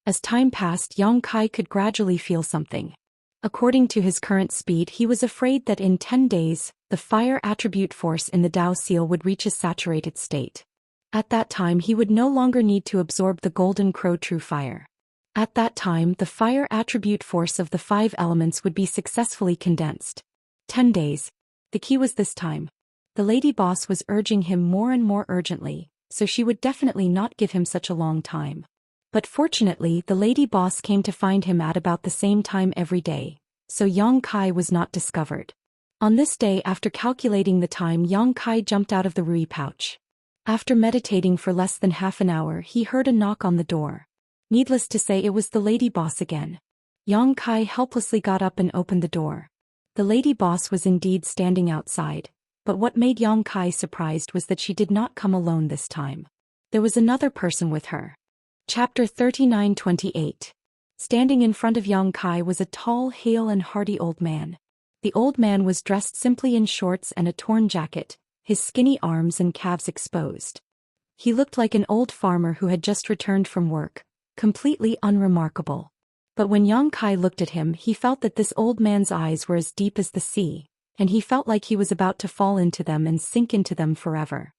As time passed, Yang Kai could gradually feel something. According to his current speed, he was afraid that in 10 days, the fire attribute force in the Dao seal would reach a saturated state. At that time, he would no longer need to absorb the Golden Crow True Fire. At that time, the fire attribute force of the 5 elements would be successfully condensed. 10 days. The key was this time. The lady boss was urging him more and more urgently, so she would definitely not give him such a long time. But fortunately, the lady boss came to find him at about the same time every day, so Yang Kai was not discovered. On this day, after calculating the time, Yang Kai jumped out of the Rui pouch. After meditating for less than half an hour, he heard a knock on the door. Needless to say, it was the lady boss again. Yang Kai helplessly got up and opened the door. The lady boss was indeed standing outside, but what made Yang Kai surprised was that she did not come alone this time. There was another person with her. Chapter 39:28. Standing in front of Yang Kai was a tall, hale and hearty old man. The old man was dressed simply in shorts and a torn jacket, his skinny arms and calves exposed. He looked like an old farmer who had just returned from work, completely unremarkable. But when Yang Kai looked at him, he felt that this old man's eyes were as deep as the sea, and he felt like he was about to fall into them and sink into them forever.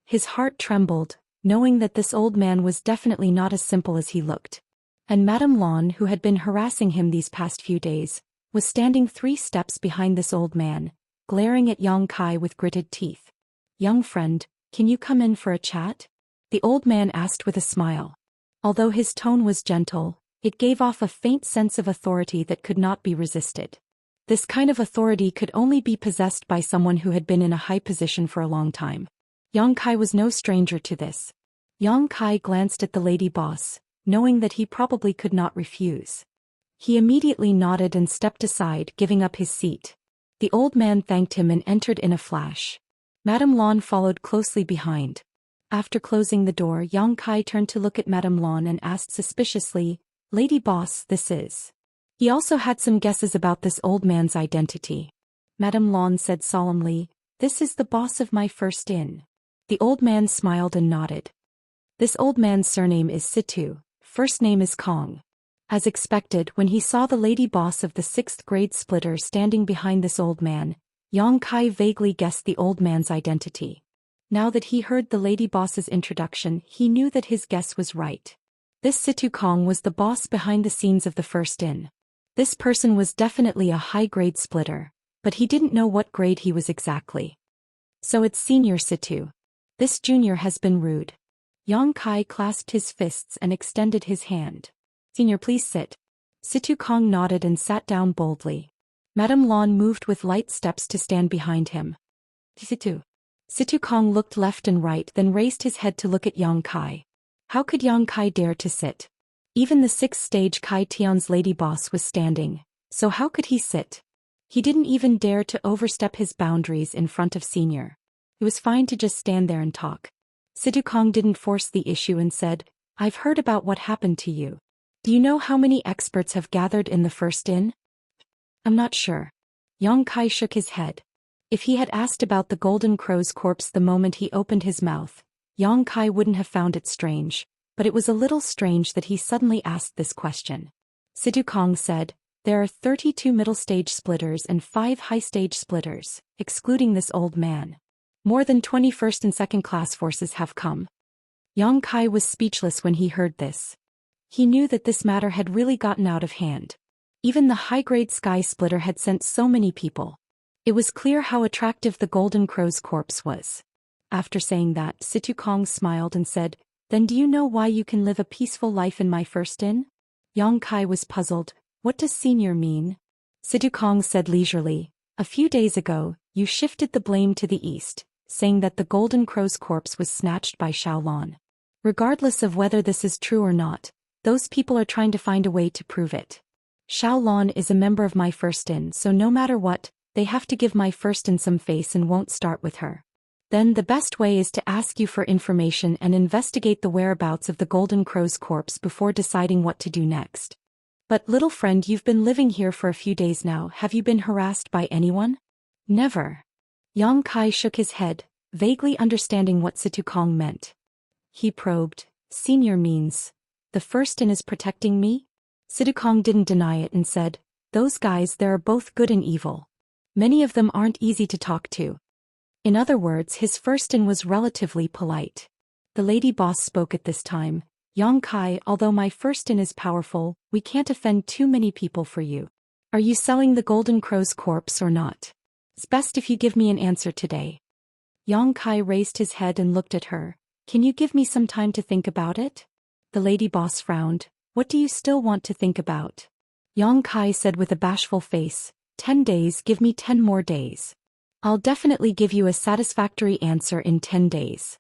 His heart trembled, knowing that this old man was definitely not as simple as he looked. And Madame Lan, who had been harassing him these past few days, was standing 3 steps behind this old man, glaring at Yang Kai with gritted teeth. "Young friend, can you come in for a chat?" the old man asked with a smile. Although his tone was gentle, it gave off a faint sense of authority that could not be resisted. This kind of authority could only be possessed by someone who had been in a high position for a long time. Yang Kai was no stranger to this. Yang Kai glanced at the lady boss, knowing that he probably could not refuse. He immediately nodded and stepped aside, giving up his seat. The old man thanked him and entered in a flash. Madame Lan followed closely behind. After closing the door, Yang Kai turned to look at Madame Lan and asked suspiciously, "Lady boss, this is?" He also had some guesses about this old man's identity. Madame Lan said solemnly, "This is the boss of my first inn." The old man smiled and nodded. This old man's surname is Situ, first name is Kong. As expected, when he saw the lady boss of the 6th grade splitter standing behind this old man, Yang Kai vaguely guessed the old man's identity. Now that he heard the lady boss's introduction, he knew that his guess was right. This Situ Kong was the boss behind the scenes of the first inn. This person was definitely a high-grade splitter, but he didn't know what grade he was exactly. "So it's Senior Situ. This junior has been rude." Yang Kai clasped his fists and extended his hand. "Senior, please sit." Situ Kong nodded and sat down boldly. Madame Lan moved with light steps to stand behind him. "Situ." Situ Kong looked left and right, then raised his head to look at Yang Kai. How could Yang Kai dare to sit? Even the 6th stage Kai Tian's lady boss was standing, so how could he sit? He didn't even dare to overstep his boundaries in front of Senior. It was fine to just stand there and talk. Situ Kong didn't force the issue and said, "I've heard about what happened to you. Do you know how many experts have gathered in the first inn?" "I'm not sure." Yang Kai shook his head. If he had asked about the Golden Crow's corpse the moment he opened his mouth, Yang Kai wouldn't have found it strange, but it was a little strange that he suddenly asked this question. Situ Kong said, "There are 32 middle-stage splitters and 5 high-stage splitters, excluding this old man. More than 21st and 2nd class forces have come." Yang Kai was speechless when he heard this. He knew that this matter had really gotten out of hand. Even the high-grade Sky Splitter had sent so many people. It was clear how attractive the Golden Crow's corpse was. After saying that, Situ Kong smiled and said, "Then do you know why you can live a peaceful life in my first inn?" Yang Kai was puzzled. "What does senior mean?" Situ Kong said leisurely, "A few days ago, you shifted the blame to the east, saying that the Golden Crow's corpse was snatched by Xiaolan. Regardless of whether this is true or not, those people are trying to find a way to prove it. Xiaolan is a member of my first inn, so no matter what, they have to give my first inn some face and won't start with her. Then the best way is to ask you for information and investigate the whereabouts of the Golden Crow's corpse before deciding what to do next. But little friend, you've been living here for a few days now. Have you been harassed by anyone?" "Never." Yang Kai shook his head, vaguely understanding what Situ Kong meant. He probed, "Senior means, the first inn is protecting me?" Situ Kong didn't deny it and said, "Those guys there are both good and evil. Many of them aren't easy to talk to." In other words, his first inn was relatively polite. The lady boss spoke at this time. "Yang Kai, although my first inn is powerful, we can't offend too many people for you. Are you selling the Golden Crow's corpse or not? It's best if you give me an answer today." Yang Kai raised his head and looked at her. "Can you give me some time to think about it?" The lady boss frowned. "What do you still want to think about?" Yang Kai said with a bashful face, 10 days, give me 10 more days. I'll definitely give you a satisfactory answer in 10 days.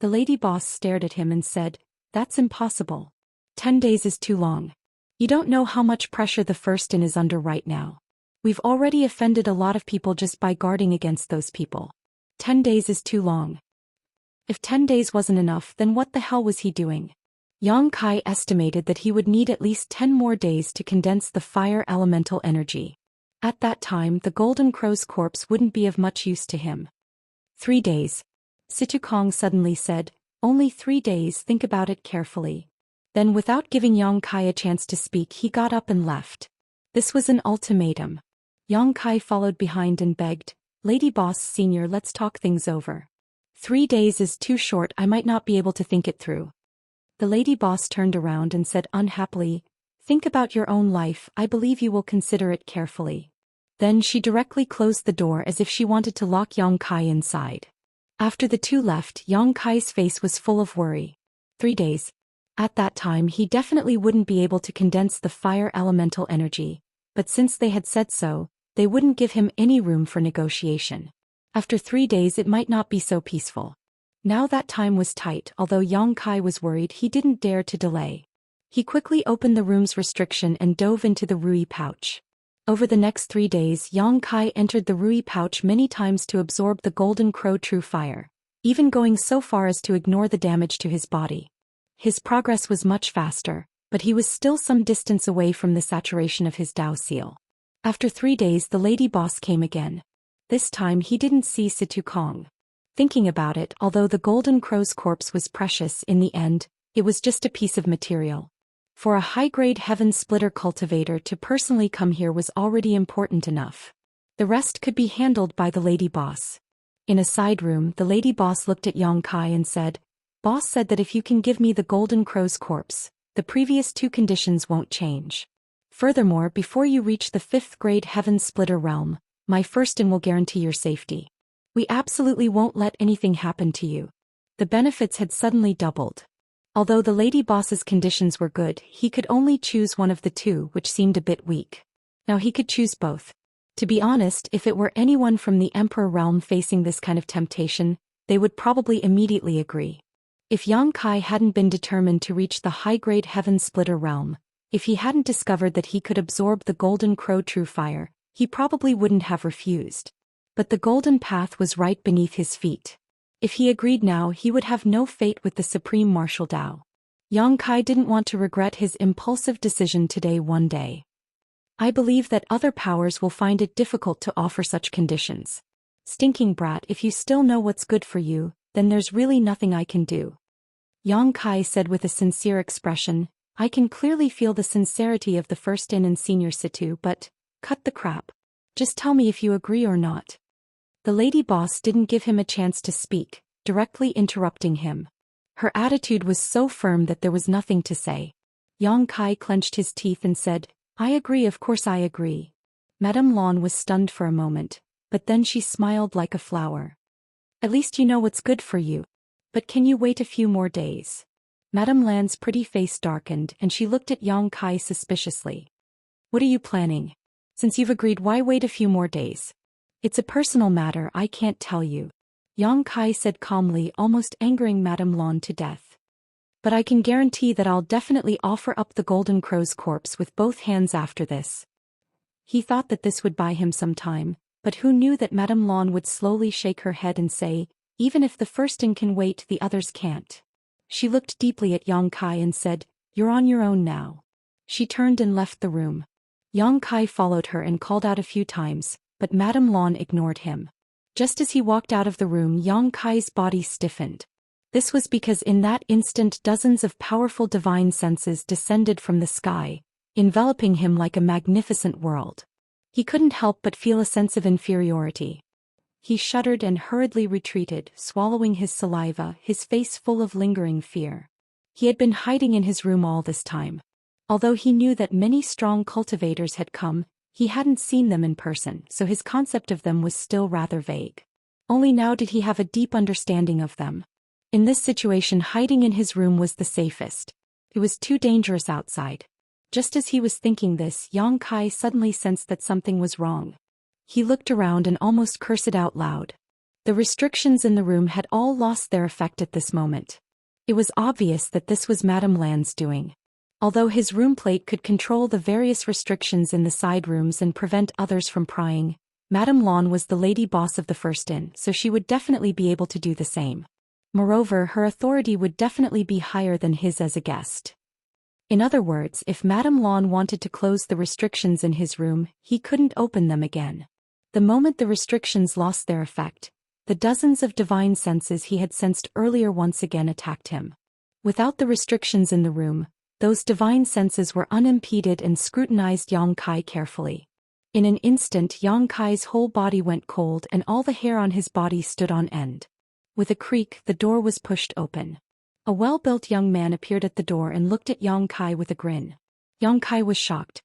The lady boss stared at him and said, that's impossible. 10 days is too long. You don't know how much pressure the first in is under right now. We've already offended a lot of people just by guarding against those people. 10 days is too long. If 10 days wasn't enough, then what the hell was he doing? Yang Kai estimated that he would need at least 10 more days to condense the fire elemental energy. At that time, the Golden Crow's corpse wouldn't be of much use to him. 3 days. Situ Kong suddenly said, only 3 days, think about it carefully. Then without giving Yang Kai a chance to speak, he got up and left. This was an ultimatum. Yang Kai followed behind and begged, Lady Boss Senior, let's talk things over. 3 days is too short, I might not be able to think it through. The lady boss turned around and said unhappily, think about your own life, I believe you will consider it carefully. Then she directly closed the door as if she wanted to lock Yang Kai inside. After the two left, Yang Kai's face was full of worry. 3 days. At that time he definitely wouldn't be able to condense the fire elemental energy, but since they had said so, they wouldn't give him any room for negotiation. After 3 days it might not be so peaceful. Now that time was tight, although Yang Kai was worried he didn't dare to delay. He quickly opened the room's restriction and dove into the Rui pouch. Over the next 3 days Yang Kai entered the Rui pouch many times to absorb the Golden Crow true fire, even going so far as to ignore the damage to his body. His progress was much faster, but he was still some distance away from the saturation of his Dao seal. After 3 days the lady boss came again. This time he didn't see Situ Kong. Thinking about it, although the Golden Crow's corpse was precious in the end, it was just a piece of material. For a high-grade Heaven Splitter cultivator to personally come here was already important enough. The rest could be handled by the lady boss. In a side room, the lady boss looked at Yang Kai and said, Boss said that if you can give me the Golden Crow's corpse, the previous 2 conditions won't change. Furthermore, before you reach the 5th grade Heaven Splitter realm, my first-in will guarantee your safety. We absolutely won't let anything happen to you. The benefits had suddenly doubled. Although the lady boss's conditions were good, he could only choose one of the 2, which seemed a bit weak. Now he could choose both. To be honest, if it were anyone from the Emperor realm facing this kind of temptation, they would probably immediately agree. If Yang Kai hadn't been determined to reach the high-grade Heaven Splitter realm, if he hadn't discovered that he could absorb the Golden Crow true fire, he probably wouldn't have refused. But the golden path was right beneath his feet. If he agreed now, he would have no fate with the Supreme Martial Dao. Yang Kai didn't want to regret his impulsive decision today one day. I believe that other powers will find it difficult to offer such conditions. Stinking brat, if you still know what's good for you, then there's really nothing I can do. Yang Kai said with a sincere expression, I can clearly feel the sincerity of the first-in and senior Situ, but, cut the crap. Just tell me if you agree or not. The lady boss didn't give him a chance to speak, directly interrupting him. Her attitude was so firm that there was nothing to say. Yang Kai clenched his teeth and said, I agree, of course I agree. Madame Lan was stunned for a moment, but then she smiled like a flower. At least you know what's good for you. But can you wait a few more days? Madame Lan's pretty face darkened and she looked at Yang Kai suspiciously. What are you planning? Since you've agreed, why wait a few more days? It's a personal matter, I can't tell you. Yang Kai said calmly, almost angering Madame Lan to death. But I can guarantee that I'll definitely offer up the Golden Crow's corpse with both hands after this. He thought that this would buy him some time, but who knew that Madame Lan would slowly shake her head and say, even if the first-in can wait, the others can't. She looked deeply at Yang Kai and said, you're on your own now. She turned and left the room. Yang Kai followed her and called out a few times, but Madame Lan ignored him. Just as he walked out of the room, Yang Kai's body stiffened. This was because in that instant dozens of powerful divine senses descended from the sky, enveloping him like a magnificent world. He couldn't help but feel a sense of inferiority. He shuddered and hurriedly retreated, swallowing his saliva, his face full of lingering fear. He had been hiding in his room all this time. Although he knew that many strong cultivators had come, he hadn't seen them in person, so his concept of them was still rather vague. Only now did he have a deep understanding of them. In this situation, hiding in his room was the safest. It was too dangerous outside. Just as he was thinking this, Yang Kai suddenly sensed that something was wrong. He looked around and almost cursed out loud. The restrictions in the room had all lost their effect at this moment. It was obvious that this was Madame Lan's doing. Although his room plate could control the various restrictions in the side rooms and prevent others from prying, Madame Lan was the lady boss of the first inn, so she would definitely be able to do the same. Moreover, her authority would definitely be higher than his as a guest. In other words, if Madame Lan wanted to close the restrictions in his room, he couldn't open them again. The moment the restrictions lost their effect, the dozens of divine senses he had sensed earlier once again attacked him. Without the restrictions in the room, those divine senses were unimpeded and scrutinized Yang Kai carefully. In an instant, Yang Kai's whole body went cold and all the hair on his body stood on end. With a creak, the door was pushed open. A well-built young man appeared at the door and looked at Yang Kai with a grin. Yang Kai was shocked.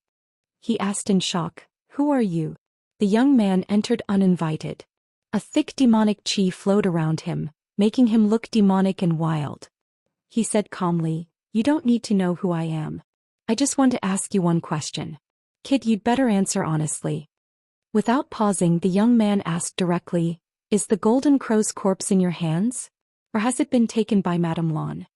He asked in shock, "Who are you?" The young man entered uninvited. A thick demonic chi flowed around him, making him look demonic and wild. He said calmly, "You don't need to know who I am. I just want to ask you one question. Kid, you'd better answer honestly." Without pausing, the young man asked directly, "Is the Golden Crow's corpse in your hands? Or has it been taken by Madame Lan?"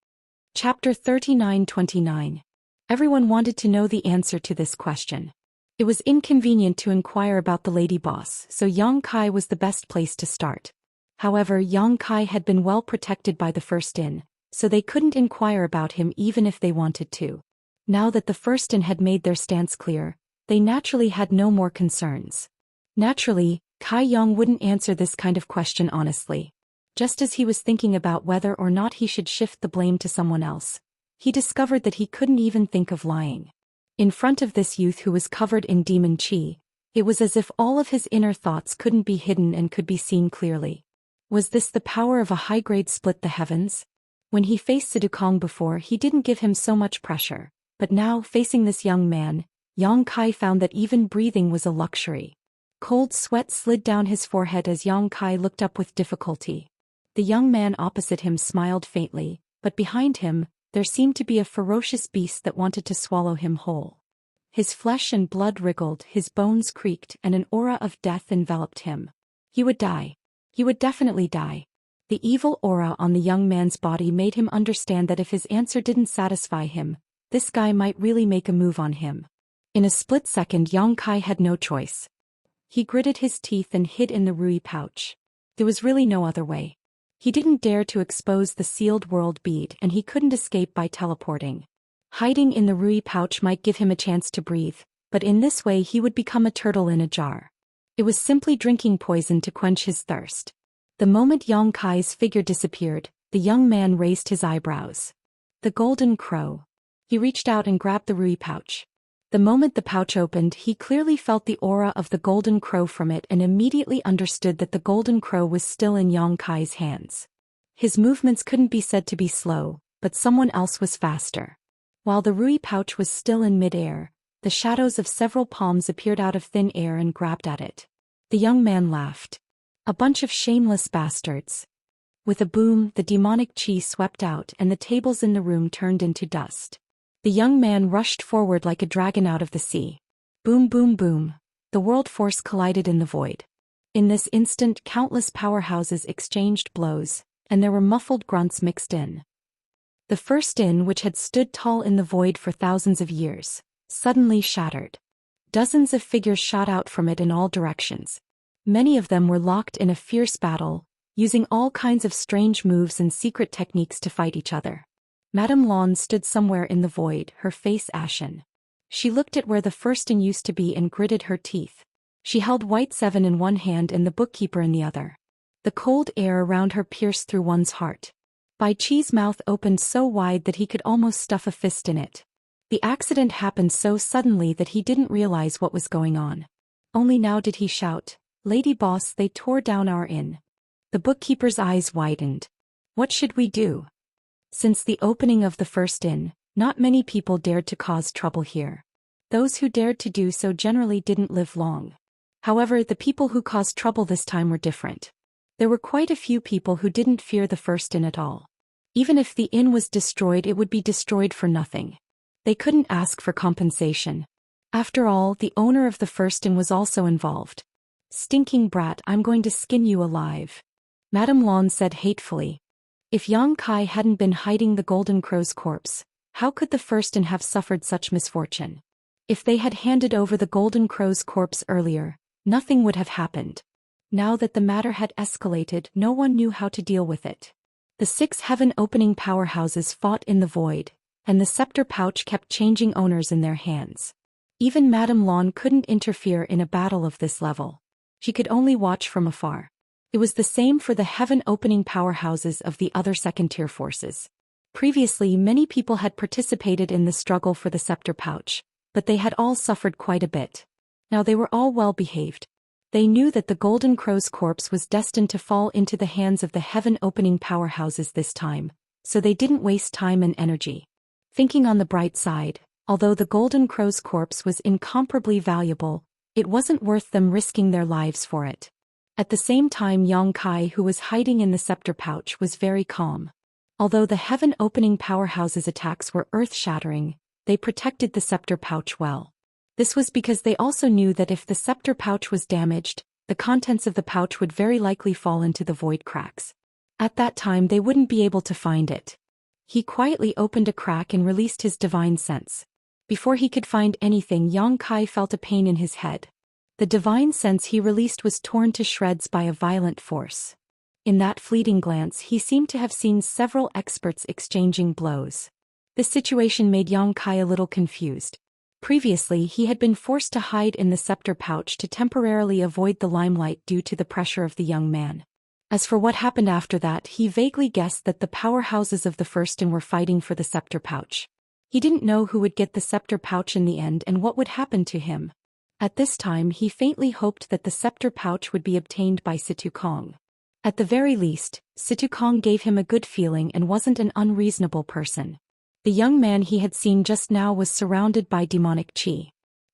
Chapter 39-29. Everyone wanted to know the answer to this question. It was inconvenient to inquire about the lady boss, so Yang Kai was the best place to start. However, Yang Kai had been well protected by the first inn, so they couldn't inquire about him even if they wanted to. Now that the first inn had made their stance clear, they naturally had no more concerns. Naturally, Kai Yang wouldn't answer this kind of question honestly. Just as he was thinking about whether or not he should shift the blame to someone else, he discovered that he couldn't even think of lying. In front of this youth who was covered in demon chi, it was as if all of his inner thoughts couldn't be hidden and could be seen clearly. Was this the power of a high-grade split the heavens? When he faced Sidukong before, he didn't give him so much pressure, but now, facing this young man, Yang Kai found that even breathing was a luxury. Cold sweat slid down his forehead as Yang Kai looked up with difficulty. The young man opposite him smiled faintly, but behind him, there seemed to be a ferocious beast that wanted to swallow him whole. His flesh and blood wriggled, his bones creaked, and an aura of death enveloped him. He would die. He would definitely die. The evil aura on the young man's body made him understand that if his answer didn't satisfy him, this guy might really make a move on him. In a split second, Yang Kai had no choice. He gritted his teeth and hid in the Rui pouch. There was really no other way. He didn't dare to expose the sealed world bead and he couldn't escape by teleporting. Hiding in the Rui pouch might give him a chance to breathe, but in this way he would become a turtle in a jar. It was simply drinking poison to quench his thirst. The moment Yang Kai's figure disappeared, the young man raised his eyebrows. The Golden Crow. He reached out and grabbed the Rui pouch. The moment the pouch opened, he clearly felt the aura of the Golden Crow from it and immediately understood that the Golden Crow was still in Yang Kai's hands. His movements couldn't be said to be slow, but someone else was faster. While the Rui pouch was still in mid-air, the shadows of several palms appeared out of thin air and grabbed at it. The young man laughed. A bunch of shameless bastards. With a boom, the demonic chi swept out and the tables in the room turned into dust. The young man rushed forward like a dragon out of the sea. Boom, boom, boom. The world force collided in the void. In this instant, countless powerhouses exchanged blows, and there were muffled grunts mixed in. The first inn, which had stood tall in the void for thousands of years, suddenly shattered. Dozens of figures shot out from it in all directions. Many of them were locked in a fierce battle, using all kinds of strange moves and secret techniques to fight each other. Madame Lan stood somewhere in the void, her face ashen. She looked at where the first inn used to be and gritted her teeth. She held White Seven in one hand and the bookkeeper in the other. The cold air around her pierced through one's heart. Bai Chi's mouth opened so wide that he could almost stuff a fist in it. The accident happened so suddenly that he didn't realize what was going on. Only now did he shout, "Lady boss, they tore down our inn." The bookkeeper's eyes widened. What should we do? Since the opening of the first inn, not many people dared to cause trouble here. Those who dared to do so generally didn't live long. However, the people who caused trouble this time were different. There were quite a few people who didn't fear the first inn at all. Even if the inn was destroyed, it would be destroyed for nothing. They couldn't ask for compensation. After all, the owner of the Firstin was also involved. "Stinking brat, I'm going to skin you alive," Madame Lan said hatefully. If Yang Kai hadn't been hiding the Golden Crow's corpse, how could the Firstin have suffered such misfortune? If they had handed over the Golden Crow's corpse earlier, nothing would have happened. Now that the matter had escalated, no one knew how to deal with it. The 6 heaven-opening powerhouses fought in the void, and the scepter pouch kept changing owners in their hands. Even Madame Lan couldn't interfere in a battle of this level. She could only watch from afar. It was the same for the heaven-opening powerhouses of the other second-tier forces. Previously, many people had participated in the struggle for the scepter pouch, but they had all suffered quite a bit. Now they were all well-behaved. They knew that the Golden Crow's corpse was destined to fall into the hands of the heaven-opening powerhouses this time, so they didn't waste time and energy. Thinking on the bright side, although the Golden Crow's corpse was incomparably valuable, it wasn't worth them risking their lives for it. At the same time, Yang Kai, who was hiding in the scepter pouch, was very calm. Although the heaven-opening powerhouses' attacks were earth-shattering, they protected the scepter pouch well. This was because they also knew that if the scepter pouch was damaged, the contents of the pouch would very likely fall into the void cracks. At that time they wouldn't be able to find it. He quietly opened a crack and released his divine sense. Before he could find anything, Yang Kai felt a pain in his head. The divine sense he released was torn to shreds by a violent force. In that fleeting glance, he seemed to have seen several experts exchanging blows. This situation made Yang Kai a little confused. Previously, he had been forced to hide in the scepter pouch to temporarily avoid the limelight due to the pressure of the young man. As for what happened after that, he vaguely guessed that the powerhouses of the Firstin were fighting for the scepter pouch. He didn't know who would get the scepter pouch in the end and what would happen to him. At this time, he faintly hoped that the scepter pouch would be obtained by Situ Kong. At the very least, Situ Kong gave him a good feeling and wasn't an unreasonable person. The young man he had seen just now was surrounded by demonic chi.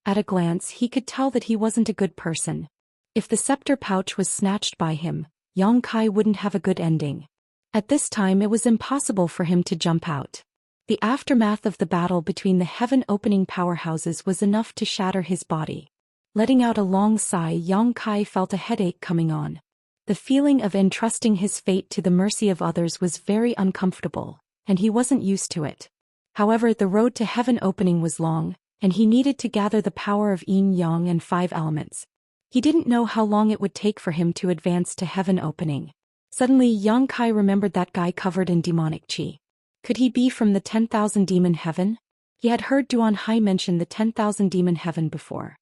At a glance, he could tell that he wasn't a good person. If the scepter pouch was snatched by him, Yang Kai wouldn't have a good ending. At this time, it was impossible for him to jump out. The aftermath of the battle between the heaven-opening powerhouses was enough to shatter his body. Letting out a long sigh, Yang Kai felt a headache coming on. The feeling of entrusting his fate to the mercy of others was very uncomfortable, and he wasn't used to it. However, the road to heaven opening was long, and he needed to gather the power of yin yang and 5 elements. He didn't know how long it would take for him to advance to heaven opening. Suddenly, Yang Kai remembered that guy covered in demonic chi. Could he be from the 10,000 demon heaven? He had heard Duan Hai mention the 10,000 demon heaven before.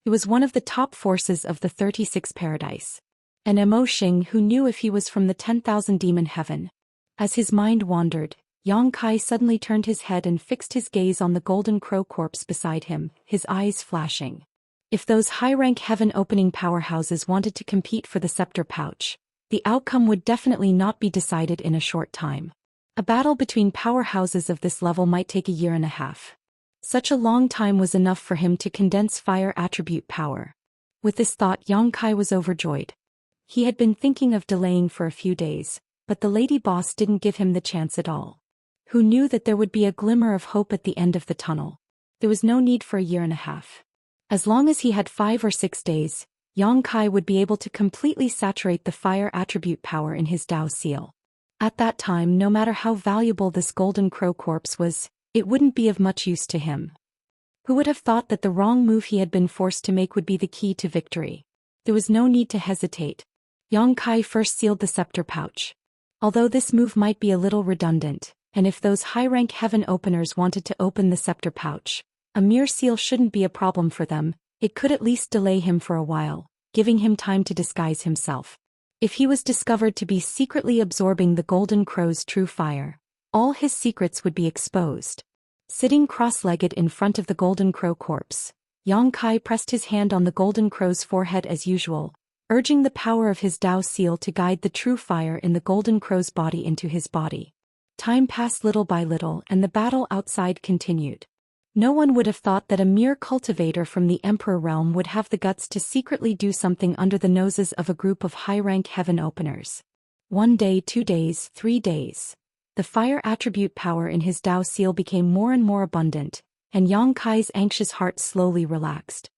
He was one of the top forces of the 36 paradise. And Mo Xing, who knew if he was from the 10,000 demon heaven. As his mind wandered, Yang Kai suddenly turned his head and fixed his gaze on the Golden Crow corpse beside him, his eyes flashing. If those high-rank heaven-opening powerhouses wanted to compete for the scepter pouch, the outcome would definitely not be decided in a short time. A battle between powerhouses of this level might take a year and a half. Such a long time was enough for him to condense fire attribute power. With this thought, Yang Kai was overjoyed. He had been thinking of delaying for a few days, but the lady boss didn't give him the chance at all. Who knew that there would be a glimmer of hope at the end of the tunnel? There was no need for a year and a half. As long as he had 5 or 6 days, Yang Kai would be able to completely saturate the fire attribute power in his Dao seal. At that time, no matter how valuable this Golden Crow corpse was, it wouldn't be of much use to him. Who would have thought that the wrong move he had been forced to make would be the key to victory? There was no need to hesitate. Yang Kai first sealed the scepter pouch. Although this move might be a little redundant, and if those high-rank heaven openers wanted to open the scepter pouch, a mere seal shouldn't be a problem for them, it could at least delay him for a while, giving him time to disguise himself. If he was discovered to be secretly absorbing the Golden Crow's true fire, all his secrets would be exposed. Sitting cross-legged in front of the Golden Crow corpse, Yang Kai pressed his hand on the Golden Crow's forehead as usual, urging the power of his Dao seal to guide the true fire in the Golden Crow's body into his body. Time passed little by little and the battle outside continued. No one would have thought that a mere cultivator from the Emperor realm would have the guts to secretly do something under the noses of a group of high-rank heaven openers. 1 day, 2 days, 3 days. The fire attribute power in his Dao seal became more and more abundant, and Yang Kai's anxious heart slowly relaxed.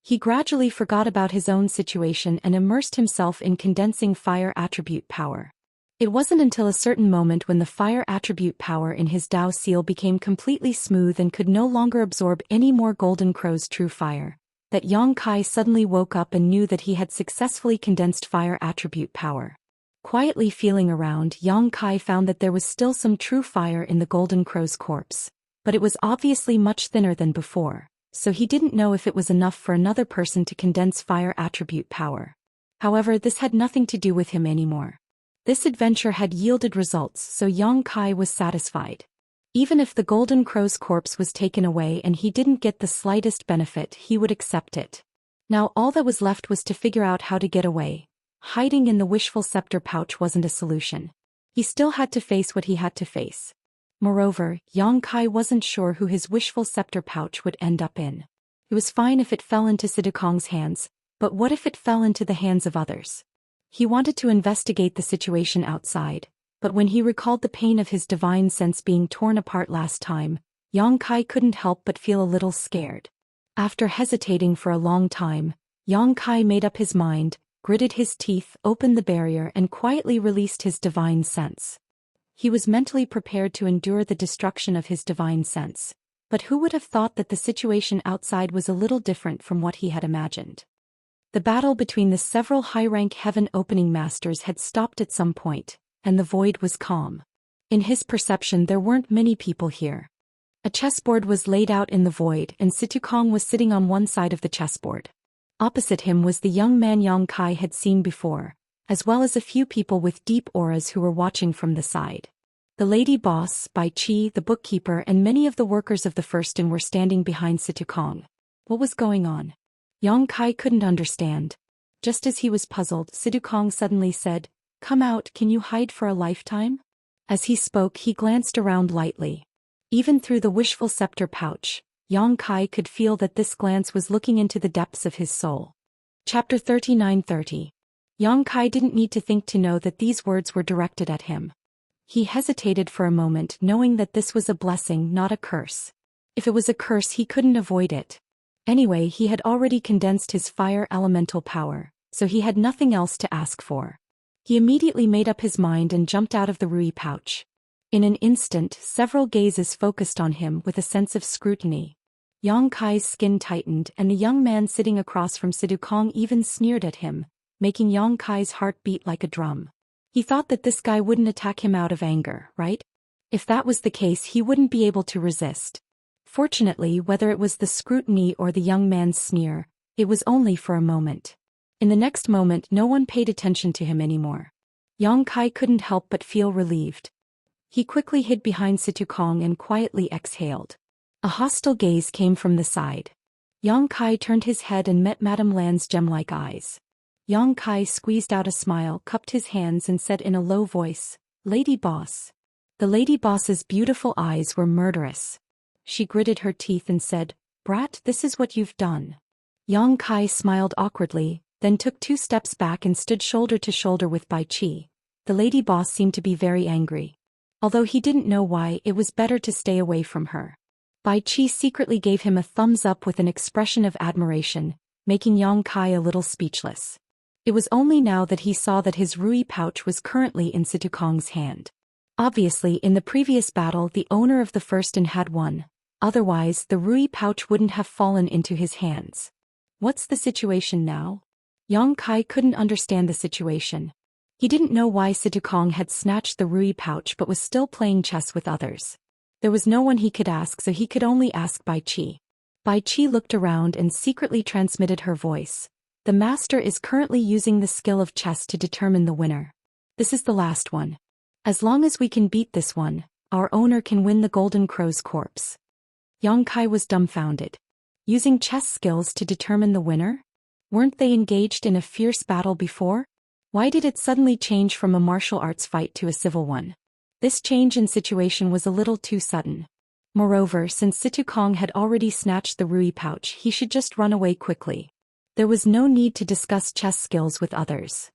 He gradually forgot about his own situation and immersed himself in condensing fire attribute power. It wasn't until a certain moment when the fire attribute power in his Dao seal became completely smooth and could no longer absorb any more Golden Crow's true fire, that Yang Kai suddenly woke up and knew that he had successfully condensed fire attribute power. Quietly feeling around, Yang Kai found that there was still some true fire in the Golden Crow's corpse, but it was obviously much thinner than before, so he didn't know if it was enough for another person to condense fire attribute power. However, this had nothing to do with him anymore. This adventure had yielded results, so Yang Kai was satisfied. Even if the Golden Crow's corpse was taken away and he didn't get the slightest benefit, he would accept it. Now all that was left was to figure out how to get away. Hiding in the wishful scepter pouch wasn't a solution. He still had to face what he had to face. Moreover, Yang Kai wasn't sure who his wishful scepter pouch would end up in. It was fine if it fell into Sidukong's hands, but what if it fell into the hands of others? He wanted to investigate the situation outside, but when he recalled the pain of his divine sense being torn apart last time, Yang Kai couldn't help but feel a little scared. After hesitating for a long time, Yang Kai made up his mind, gritted his teeth, opened the barrier and quietly released his divine sense. He was mentally prepared to endure the destruction of his divine sense, but who would have thought that the situation outside was a little different from what he had imagined? The battle between the several high-rank heaven-opening masters had stopped at some point, and the void was calm. In his perception there weren't many people here. A chessboard was laid out in the void and Sidukong was sitting on one side of the chessboard. Opposite him was the young man Yang Kai had seen before, as well as a few people with deep auras who were watching from the side. The lady boss, Bai Qi, the bookkeeper and many of the workers of the First Inn were standing behind Sidukong. What was going on? Yang Kai couldn't understand. Just as he was puzzled, Sidukong suddenly said, "Come out, can you hide for a lifetime?" As he spoke, he glanced around lightly. Even through the wishful scepter pouch, Yang Kai could feel that this glance was looking into the depths of his soul. Chapter 39:30. Yang Kai didn't need to think to know that these words were directed at him. He hesitated for a moment, knowing that this was a blessing, not a curse. If it was a curse, he couldn't avoid it. Anyway, he had already condensed his fire elemental power, so he had nothing else to ask for. He immediately made up his mind and jumped out of the Rui pouch. In an instant, several gazes focused on him with a sense of scrutiny. Yang Kai's skin tightened and the young man sitting across from Sidukong even sneered at him, making Yang Kai's heart beat like a drum. He thought that this guy wouldn't attack him out of anger, right? If that was the case, he wouldn't be able to resist. Fortunately, whether it was the scrutiny or the young man's sneer, it was only for a moment. In the next moment, no one paid attention to him anymore. Yang Kai couldn't help but feel relieved. He quickly hid behind Sidukong and quietly exhaled. A hostile gaze came from the side. Yang Kai turned his head and met Madame Lan's gem-like eyes. Yang Kai squeezed out a smile, cupped his hands and said in a low voice, "Lady boss." The lady boss's beautiful eyes were murderous. She gritted her teeth and said, "Brat, this is what you've done." Yang Kai smiled awkwardly, then took 2 steps back and stood shoulder to shoulder with Bai Qi. The lady boss seemed to be very angry. Although he didn't know why, it was better to stay away from her. Bai Qi secretly gave him a thumbs up with an expression of admiration, making Yang Kai a little speechless. It was only now that he saw that his Rui pouch was currently in Sidukong's hand. Obviously, in the previous battle the owner of the First Inn had won. Otherwise, the Rui pouch wouldn't have fallen into his hands. What's the situation now? Yang Kai couldn't understand the situation. He didn't know why Sidukong had snatched the Rui pouch but was still playing chess with others. There was no one he could ask, so he could only ask Bai Qi. Bai Qi looked around and secretly transmitted her voice. The master is currently using the skill of chess to determine the winner. This is the last one. As long as we can beat this one, our owner can win the Golden Crow's corpse. Yang Kai was dumbfounded. Using chess skills to determine the winner? Weren't they engaged in a fierce battle before? Why did it suddenly change from a martial arts fight to a civil one? This change in situation was a little too sudden. Moreover, since Sidukong had already snatched the Rui pouch, he should just run away quickly. There was no need to discuss chess skills with others.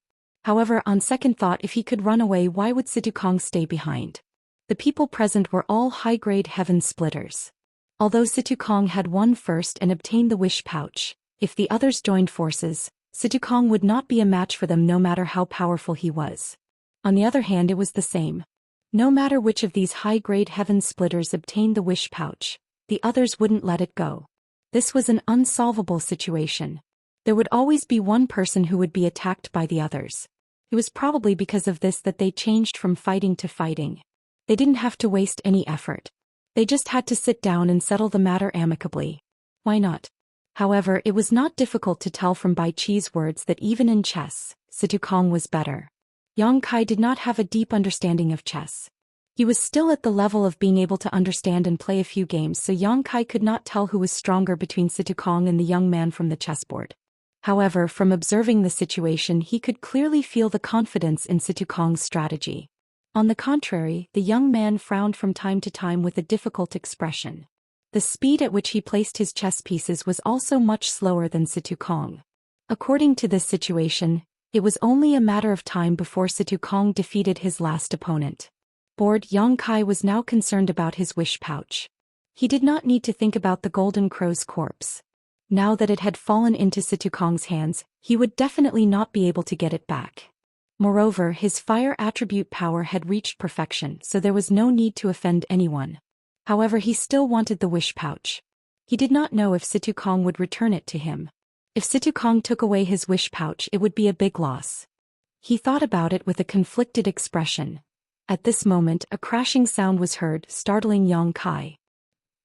However, on second thought, if he could run away, why would Sidukong stay behind? The people present were all high-grade heaven splitters. Although Situkong had won first and obtained the wish pouch, if the others joined forces, Situkong would not be a match for them no matter how powerful he was. On the other hand, it was the same. No matter which of these high-grade heaven splitters obtained the wish pouch, the others wouldn't let it go. This was an unsolvable situation. There would always be one person who would be attacked by the others. It was probably because of this that they changed from fighting to fighting. They didn't have to waste any effort. They just had to sit down and settle the matter amicably. Why not? However, it was not difficult to tell from Bai Qi's words that even in chess, Situkong was better. Yang Kai did not have a deep understanding of chess. He was still at the level of being able to understand and play a few games, so Yang Kai could not tell who was stronger between Situkong and the young man from the chessboard. However, from observing the situation, he could clearly feel the confidence in Situkong's strategy. On the contrary, the young man frowned from time to time with a difficult expression. The speed at which he placed his chess pieces was also much slower than Situkong. According to this situation, it was only a matter of time before Situkong defeated his last opponent. Bored, Yang Kai was now concerned about his wish pouch. He did not need to think about the golden crow's corpse. Now that it had fallen into Situkong's hands, he would definitely not be able to get it back. Moreover, his fire attribute power had reached perfection, so there was no need to offend anyone. However, he still wanted the wish pouch. He did not know if Situkong would return it to him. If Situkong took away his wish pouch, it would be a big loss. He thought about it with a conflicted expression. At this moment, a crashing sound was heard, startling Yang Kai.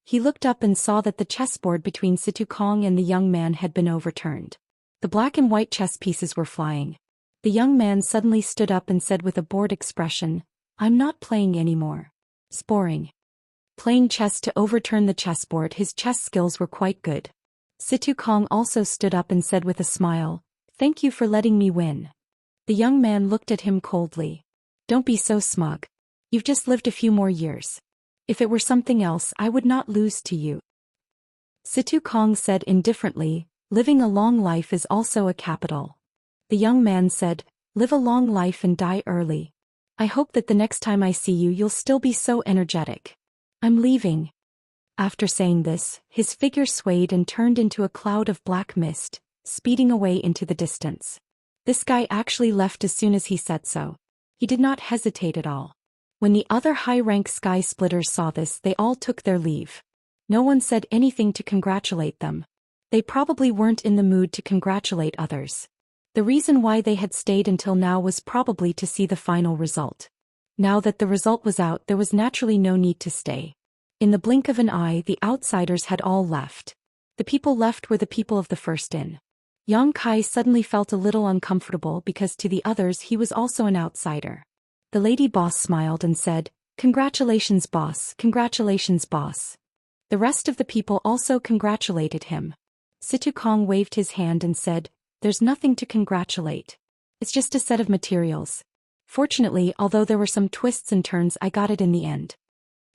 He looked up and saw that the chessboard between Situkong and the young man had been overturned. The black and white chess pieces were flying. The young man suddenly stood up and said with a bored expression, "I'm not playing anymore." Sporing. Playing chess to overturn the chessboard, his chess skills were quite good. Situkong also stood up and said with a smile, "Thank you for letting me win." The young man looked at him coldly. "Don't be so smug. You've just lived a few more years. If it were something else, I would not lose to you." Situkong said indifferently, "Living a long life is also a capital." The young man said, "Live a long life and die early. I hope that the next time I see you, you'll still be so energetic. I'm leaving." After saying this, his figure swayed and turned into a cloud of black mist, speeding away into the distance. This guy actually left as soon as he said so. He did not hesitate at all. When the other high-rank sky splitters saw this, they all took their leave. No one said anything to congratulate them. They probably weren't in the mood to congratulate others. The reason why they had stayed until now was probably to see the final result. Now that the result was out, there was naturally no need to stay. In the blink of an eye, the outsiders had all left. The people left were the people of the first in. Yang Kai suddenly felt a little uncomfortable because to the others he was also an outsider. The lady boss smiled and said, "Congratulations, boss, congratulations, boss." The rest of the people also congratulated him. Situkong waved his hand and said, "There's nothing to congratulate. It's just a set of materials. Fortunately, although there were some twists and turns, I got it in the end."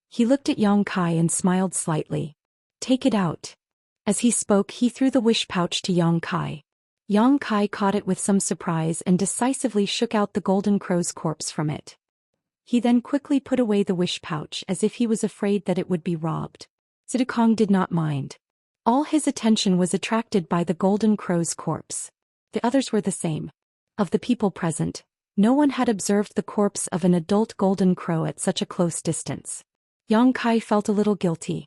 He looked at Yang Kai and smiled slightly. "Take it out." As he spoke, he threw the wish pouch to Yang Kai. Yang Kai caught it with some surprise and decisively shook out the golden crow's corpse from it. He then quickly put away the wish pouch as if he was afraid that it would be robbed. Situkong did not mind. All his attention was attracted by the golden crow's corpse. The others were the same. Of the people present, no one had observed the corpse of an adult golden crow at such a close distance. Yang Kai felt a little guilty.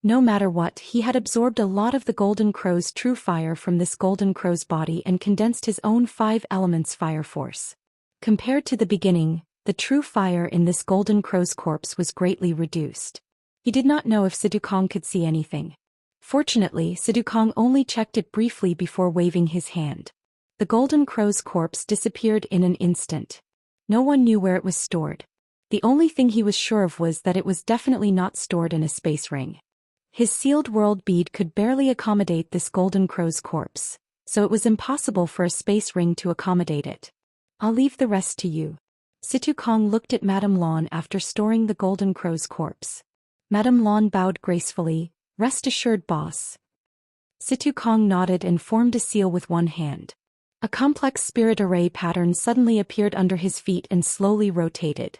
No matter what, he had absorbed a lot of the golden crow's true fire from this golden crow's body and condensed his own 5 elements fire force. Compared to the beginning, the true fire in this golden crow's corpse was greatly reduced. He did not know if Situkong could see anything. Fortunately, Situkong only checked it briefly before waving his hand. The golden crow's corpse disappeared in an instant. No one knew where it was stored. The only thing he was sure of was that it was definitely not stored in a space ring. His sealed world bead could barely accommodate this golden crow's corpse, so it was impossible for a space ring to accommodate it. "I'll leave the rest to you." Situkong looked at Madame Lawn after storing the golden crow's corpse. Madame Lawn bowed gracefully, "Rest assured, boss." Situkong nodded and formed a seal with one hand. A complex spirit array pattern suddenly appeared under his feet and slowly rotated.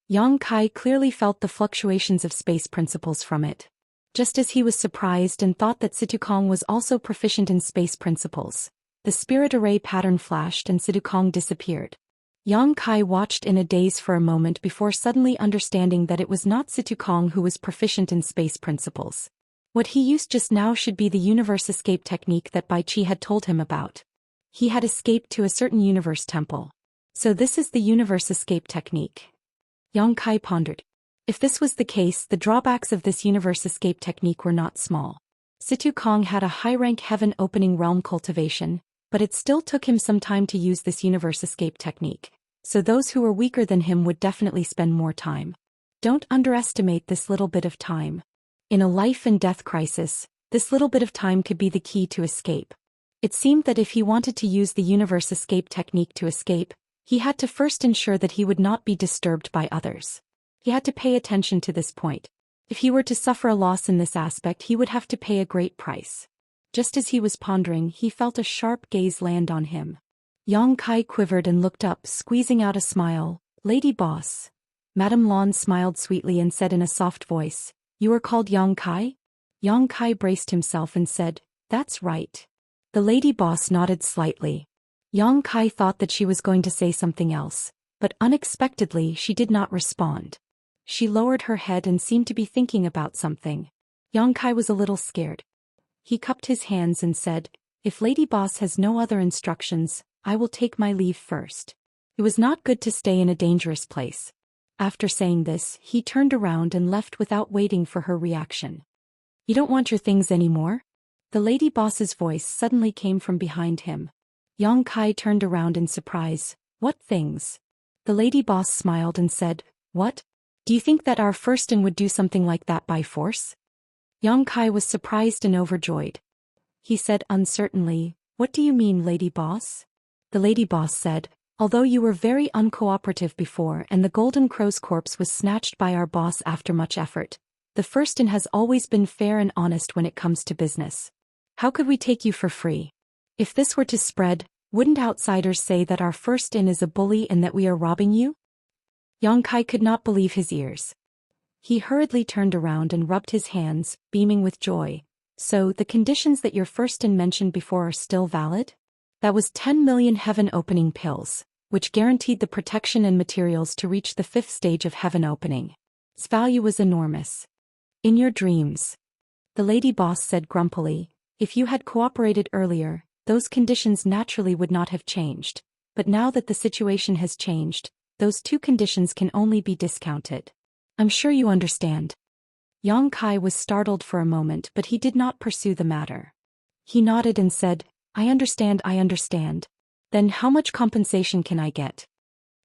Yang Kai clearly felt the fluctuations of space principles from it. Just as he was surprised and thought that Situkong was also proficient in space principles, the spirit array pattern flashed and Situkong disappeared. Yang Kai watched in a daze for a moment before suddenly understanding that it was not Situkong who was proficient in space principles. What he used just now should be the universe escape technique that Bai Qi had told him about. He had escaped to a certain universe temple. So this is the universe escape technique. Yang Kai pondered. If this was the case, the drawbacks of this universe escape technique were not small. Situkong had a high-rank heaven-opening realm cultivation, but it still took him some time to use this universe escape technique, so those who were weaker than him would definitely spend more time. Don't underestimate this little bit of time. In a life-and-death crisis, this little bit of time could be the key to escape. It seemed that if he wanted to use the universe escape technique to escape, he had to first ensure that he would not be disturbed by others. He had to pay attention to this point. If he were to suffer a loss in this aspect, he would have to pay a great price. Just as he was pondering, he felt a sharp gaze land on him. Yang Kai quivered and looked up, squeezing out a smile. "Lady boss." Madame Lan smiled sweetly and said in a soft voice, "You are called Yang Kai?" Yang Kai braced himself and said, "That's right." The lady boss nodded slightly. Yang Kai thought that she was going to say something else, but unexpectedly she did not respond. She lowered her head and seemed to be thinking about something. Yang Kai was a little scared. He cupped his hands and said, "If Lady Boss has no other instructions, I will take my leave first." It was not good to stay in a dangerous place. After saying this, he turned around and left without waiting for her reaction. "You don't want your things anymore?" The lady boss's voice suddenly came from behind him. Yang Kai turned around in surprise. "What things?" The lady boss smiled and said, "What? Do you think that our firstin would do something like that by force?" Yang Kai was surprised and overjoyed. He said uncertainly, "What do you mean, lady boss?" The lady boss said, "Although you were very uncooperative before and the Golden Crow's corpse was snatched by our boss after much effort, the firstin has always been fair and honest when it comes to business. How could we take you for free? If this were to spread, wouldn't outsiders say that our firstin is a bully and that we are robbing you?" Yang Kai could not believe his ears. He hurriedly turned around and rubbed his hands, beaming with joy. "So, the conditions that your firstin mentioned before are still valid?" That was 10 million heaven-opening pills, which guaranteed the protection and materials to reach the 5th stage of heaven opening. Its value was enormous. "In your dreams," the lady boss said grumpily, "if you had cooperated earlier, those conditions naturally would not have changed, but now that the situation has changed, those 2 conditions can only be discounted. I'm sure you understand." Yang Kai was startled for a moment, but he did not pursue the matter. He nodded and said, I understand. Then how much compensation can I get?"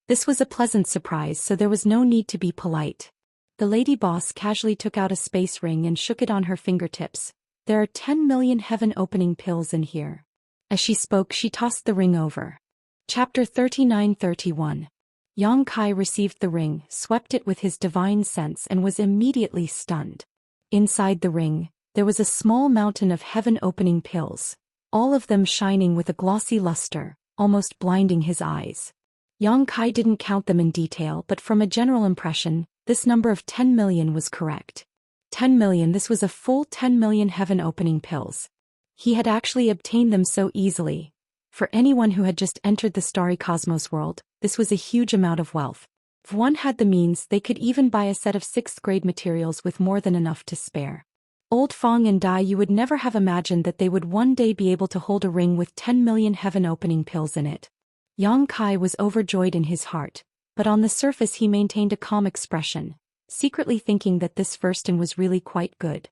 This was a pleasant surprise, so there was no need to be polite. The lady boss casually took out a space ring and shook it on her fingertips. "There are 10 million heaven-opening pills in here." As she spoke, she tossed the ring over. Chapter 39-31. Yang Kai received the ring, swept it with his divine sense and was immediately stunned. Inside the ring, there was a small mountain of heaven-opening pills, all of them shining with a glossy luster, almost blinding his eyes. Yang Kai didn't count them in detail, but from a general impression, this number of 10 million was correct. 10 million, this was a full 10 million heaven-opening pills. He had actually obtained them so easily. For anyone who had just entered the starry cosmos world, this was a huge amount of wealth. If one had the means, they could even buy a set of 6th-grade materials with more than enough to spare. Old Fong and Dai, you would never have imagined that they would one day be able to hold a ring with 10 million heaven-opening pills in it. Yang Kai was overjoyed in his heart, but on the surface he maintained a calm expression, secretly thinking that this firstin was really quite good.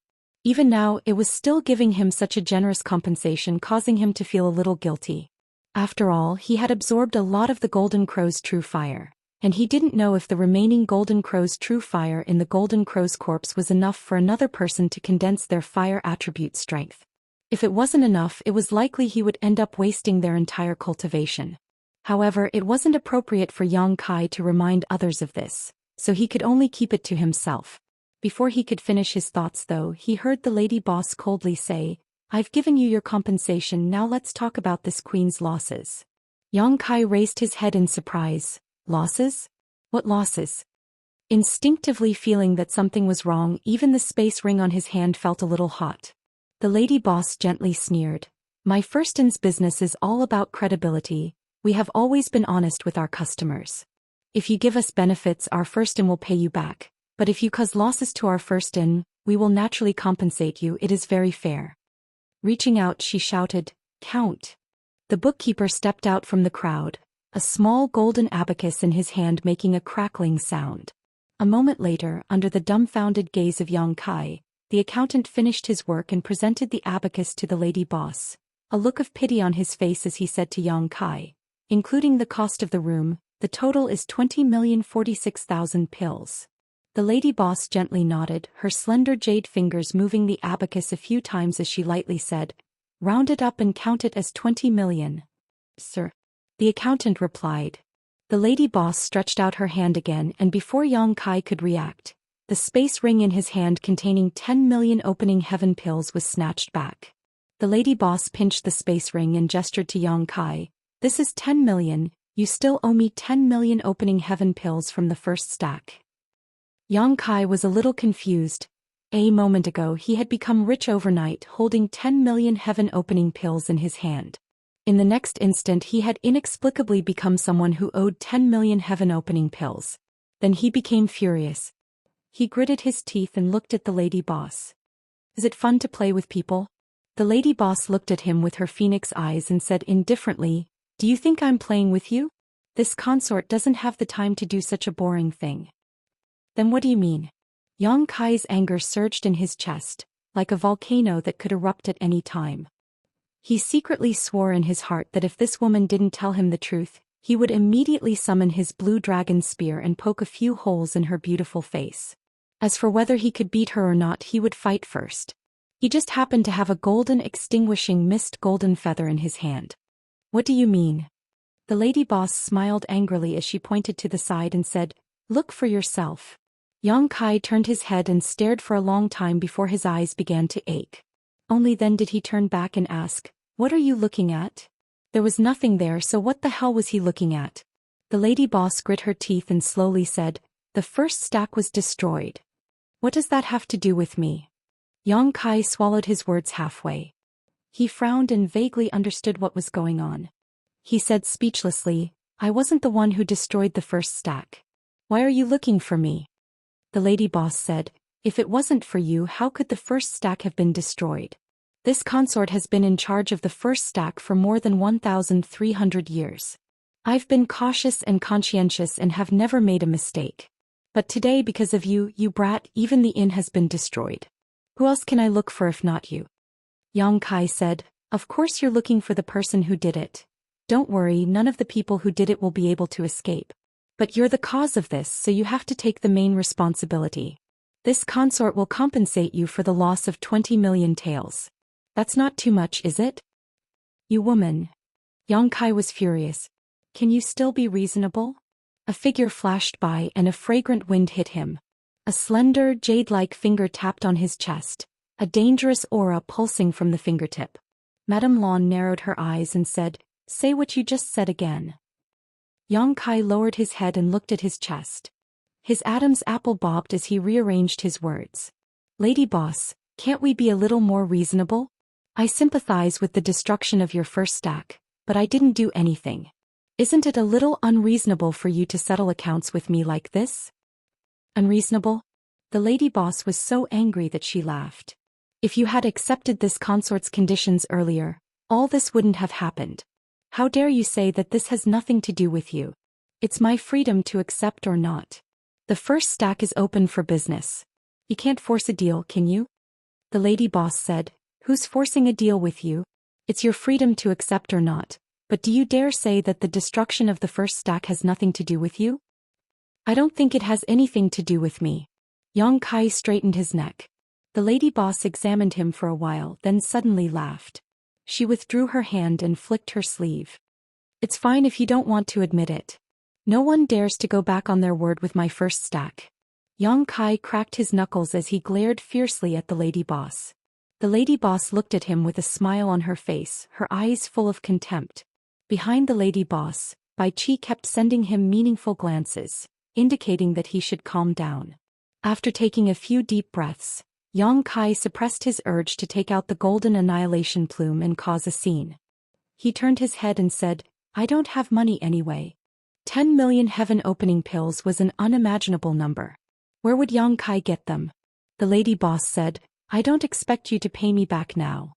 Even now, it was still giving him such a generous compensation, causing him to feel a little guilty. After all, he had absorbed a lot of the Golden Crow's true fire, and he didn't know if the remaining Golden Crow's true fire in the Golden Crow's corpse was enough for another person to condense their fire attribute strength. If it wasn't enough, it was likely he would end up wasting their entire cultivation. However, it wasn't appropriate for Yang Kai to remind others of this, so he could only keep it to himself. Before he could finish his thoughts though, he heard the lady boss coldly say, "I've given you your compensation, now let's talk about this queen's losses." Yang Kai raised his head in surprise. "Losses? What losses?" Instinctively feeling that something was wrong, even the space ring on his hand felt a little hot. The lady boss gently sneered. My first-in's business is all about credibility. We have always been honest with our customers. If you give us benefits, our first-in will pay you back. But if you cause losses to our first-in, we will naturally compensate you. It is very fair. Reaching out, she shouted, Count. The bookkeeper stepped out from the crowd, a small golden abacus in his hand making a crackling sound. A moment later, under the dumbfounded gaze of Yang Kai, the accountant finished his work and presented the abacus to the lady boss, a look of pity on his face as he said to Yang Kai, including the cost of the room, the total is 20,046,000 pills. The lady boss gently nodded, her slender jade fingers moving the abacus a few times as she lightly said, Round it up and count it as 20 million. Sir. The accountant replied. The lady boss stretched out her hand again, and before Yang Kai could react, the space ring in his hand containing 10 million opening heaven pills was snatched back. The lady boss pinched the space ring and gestured to Yang Kai. This is 10 million, you still owe me 10 million opening heaven pills from the first stack. Yang Kai was a little confused. A moment ago he had become rich overnight, holding 10 million heaven opening pills in his hand. In the next instant he had inexplicably become someone who owed 10 million heaven opening pills. Then he became furious. He gritted his teeth and looked at the lady boss. Is it fun to play with people? The lady boss looked at him with her phoenix eyes and said indifferently, Do you think I'm playing with you? This consort doesn't have the time to do such a boring thing. Then what do you mean? Yang Kai's anger surged in his chest, like a volcano that could erupt at any time. He secretly swore in his heart that if this woman didn't tell him the truth, he would immediately summon his blue dragon spear and poke a few holes in her beautiful face. As for whether he could beat her or not, he would fight first. He just happened to have a golden extinguishing mist golden feather in his hand. What do you mean? The lady boss smiled angrily as she pointed to the side and said, Look for yourself. Yang Kai turned his head and stared for a long time before his eyes began to ache. Only then did he turn back and ask, What are you looking at? There was nothing there, so what the hell was he looking at? The lady boss grit her teeth and slowly said, The first stack was destroyed. What does that have to do with me? Yang Kai swallowed his words halfway. He frowned and vaguely understood what was going on. He said speechlessly, I wasn't the one who destroyed the first stack. Why are you looking for me? The lady boss said, If it wasn't for you, how could the first stack have been destroyed? This consort has been in charge of the first stack for more than 1,300 years. I've been cautious and conscientious and have never made a mistake. But today, because of you, you brat, even the inn has been destroyed. Who else can I look for if not you? Yang Kai said, Of course you're looking for the person who did it. Don't worry, none of the people who did it will be able to escape. But you're the cause of this, so you have to take the main responsibility. This consort will compensate you for the loss of 20 million taels. That's not too much, is it? You woman. Yang Kai was furious. Can you still be reasonable? A figure flashed by and a fragrant wind hit him. A slender, jade-like finger tapped on his chest, a dangerous aura pulsing from the fingertip. Madame Lan narrowed her eyes and said, Say what you just said again. Yang Kai lowered his head and looked at his chest. His Adam's apple bobbed as he rearranged his words. Lady boss, can't we be a little more reasonable? I sympathize with the destruction of your first stack, but I didn't do anything. Isn't it a little unreasonable for you to settle accounts with me like this? Unreasonable? The lady boss was so angry that she laughed. If you had accepted this consort's conditions earlier, all this wouldn't have happened. How dare you say that this has nothing to do with you? It's my freedom to accept or not. The first stack is open for business. You can't force a deal, can you? The lady boss said, Who's forcing a deal with you? It's your freedom to accept or not, but do you dare say that the destruction of the first stack has nothing to do with you? I don't think it has anything to do with me. Yang Kai straightened his neck. The lady boss examined him for a while, then suddenly laughed. She withdrew her hand and flicked her sleeve. It's fine if you don't want to admit it. No one dares to go back on their word with my first stack. Yang Kai cracked his knuckles as he glared fiercely at the lady boss. The lady boss looked at him with a smile on her face, her eyes full of contempt. Behind the lady boss, Bai Chi kept sending him meaningful glances. indicating that he should calm down. After taking a few deep breaths, Yang Kai suppressed his urge to take out the golden annihilation plume and cause a scene. He turned his head and said, "I don't have money anyway." 10 million heaven-opening pills was an unimaginable number. Where would Yang Kai get them? The lady boss said, "I don't expect you to pay me back now."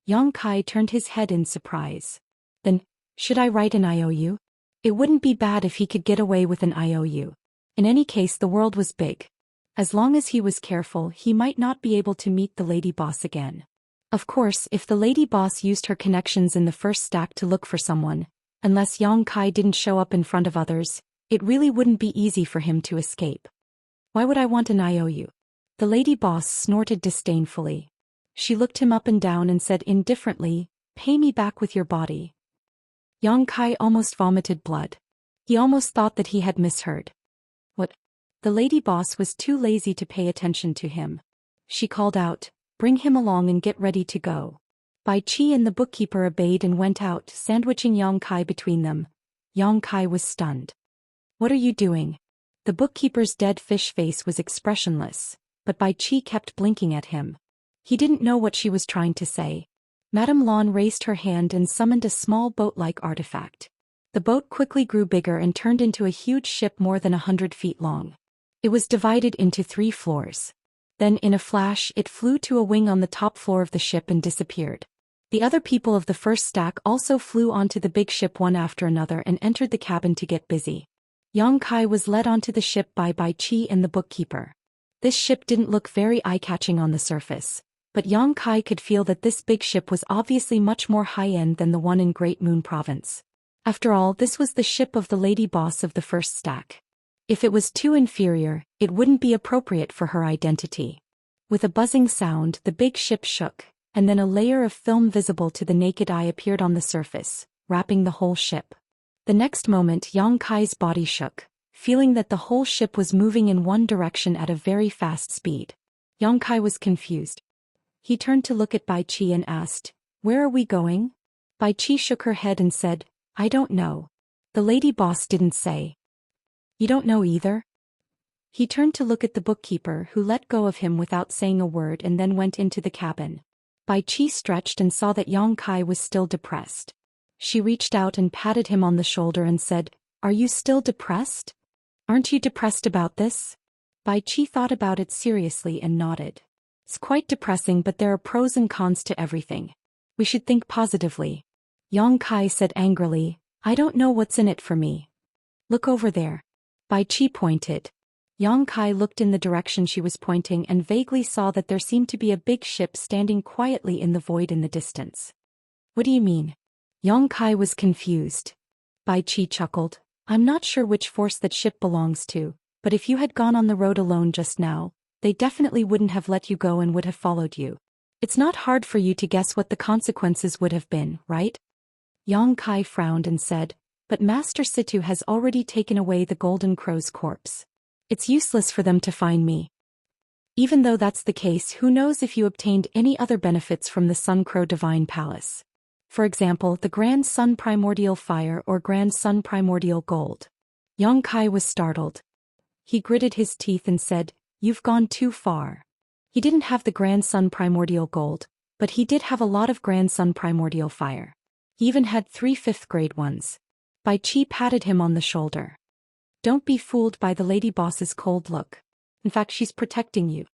Yang Kai turned his head in surprise. "Then, should I write an IOU? It wouldn't be bad if he could get away with an IOU. In any case, the world was big. As long as he was careful, he might not be able to meet the lady boss again. Of course, if the lady boss used her connections in the first stack to look for someone, unless Yang Kai didn't show up in front of others, it really wouldn't be easy for him to escape. Why would I want an IOU? The lady boss snorted disdainfully. She looked him up and down and said indifferently, "Pay me back with your body." Yang Kai almost vomited blood. He almost thought that he had misheard. What? The lady boss was too lazy to pay attention to him. She called out, "Bring him along and get ready to go." Bai Qi and the bookkeeper obeyed and went out, sandwiching Yang Kai between them. Yang Kai was stunned. "What are you doing?" The bookkeeper's dead fish face was expressionless, but Bai Qi kept blinking at him. He didn't know what she was trying to say. Madame Lan raised her hand and summoned a small boat-like artifact. The boat quickly grew bigger and turned into a huge ship more than 100 feet long. It was divided into 3 floors. Then, in a flash, it flew to a wing on the top floor of the ship and disappeared. The other people of the first stack also flew onto the big ship one after another and entered the cabin to get busy. Yang Kai was led onto the ship by Bai Qi and the bookkeeper. This ship didn't look very eye-catching on the surface, but Yang Kai could feel that this big ship was obviously much more high-end than the one in Great Moon Province. After all, this was the ship of the lady boss of the first stack. If it was too inferior, it wouldn't be appropriate for her identity. With a buzzing sound, the big ship shook, and then a layer of film visible to the naked eye appeared on the surface, wrapping the whole ship. The next moment, Yang Kai's body shook, feeling that the whole ship was moving in one direction at a very fast speed. Yang Kai was confused. He turned to look at Bai Qi and asked, "Where are we going?" Bai Qi shook her head and said, "I don't know." The lady boss didn't say. "You don't know either?" He turned to look at the bookkeeper, who let go of him without saying a word and then went into the cabin. Bai Qi stretched and saw that Yang Kai was still depressed. She reached out and patted him on the shoulder and said, "Are you still depressed? Aren't you depressed about this?" Bai Qi thought about it seriously and nodded. "It's quite depressing, but there are pros and cons to everything. We should think positively." Yang Kai said angrily, "I don't know what's in it for me." "Look over there." Bai Qi pointed. Yang Kai looked in the direction she was pointing and vaguely saw that there seemed to be a big ship standing quietly in the void in the distance. "What do you mean?" Yang Kai was confused. Bai Qi chuckled. "I'm not sure which force that ship belongs to, but if you had gone on the road alone just now, they definitely wouldn't have let you go and would have followed you. It's not hard for you to guess what the consequences would have been, right?" Yang Kai frowned and said, "But Master Situ has already taken away the Golden Crow's corpse. It's useless for them to find me. Even though that's the case, who knows if you obtained any other benefits from the Sun Crow Divine Palace. For example, the Grand Sun Primordial Fire or Grand Sun Primordial Gold." Yang Kai was startled. He gritted his teeth and said, "You've gone too far." He didn't have the Grand Sun Primordial Gold, but he did have a lot of Grand Sun Primordial Fire. He even had 3 5th-grade ones. Bai Qi patted him on the shoulder. "Don't be fooled by the lady boss's cold look. In fact, she's protecting you.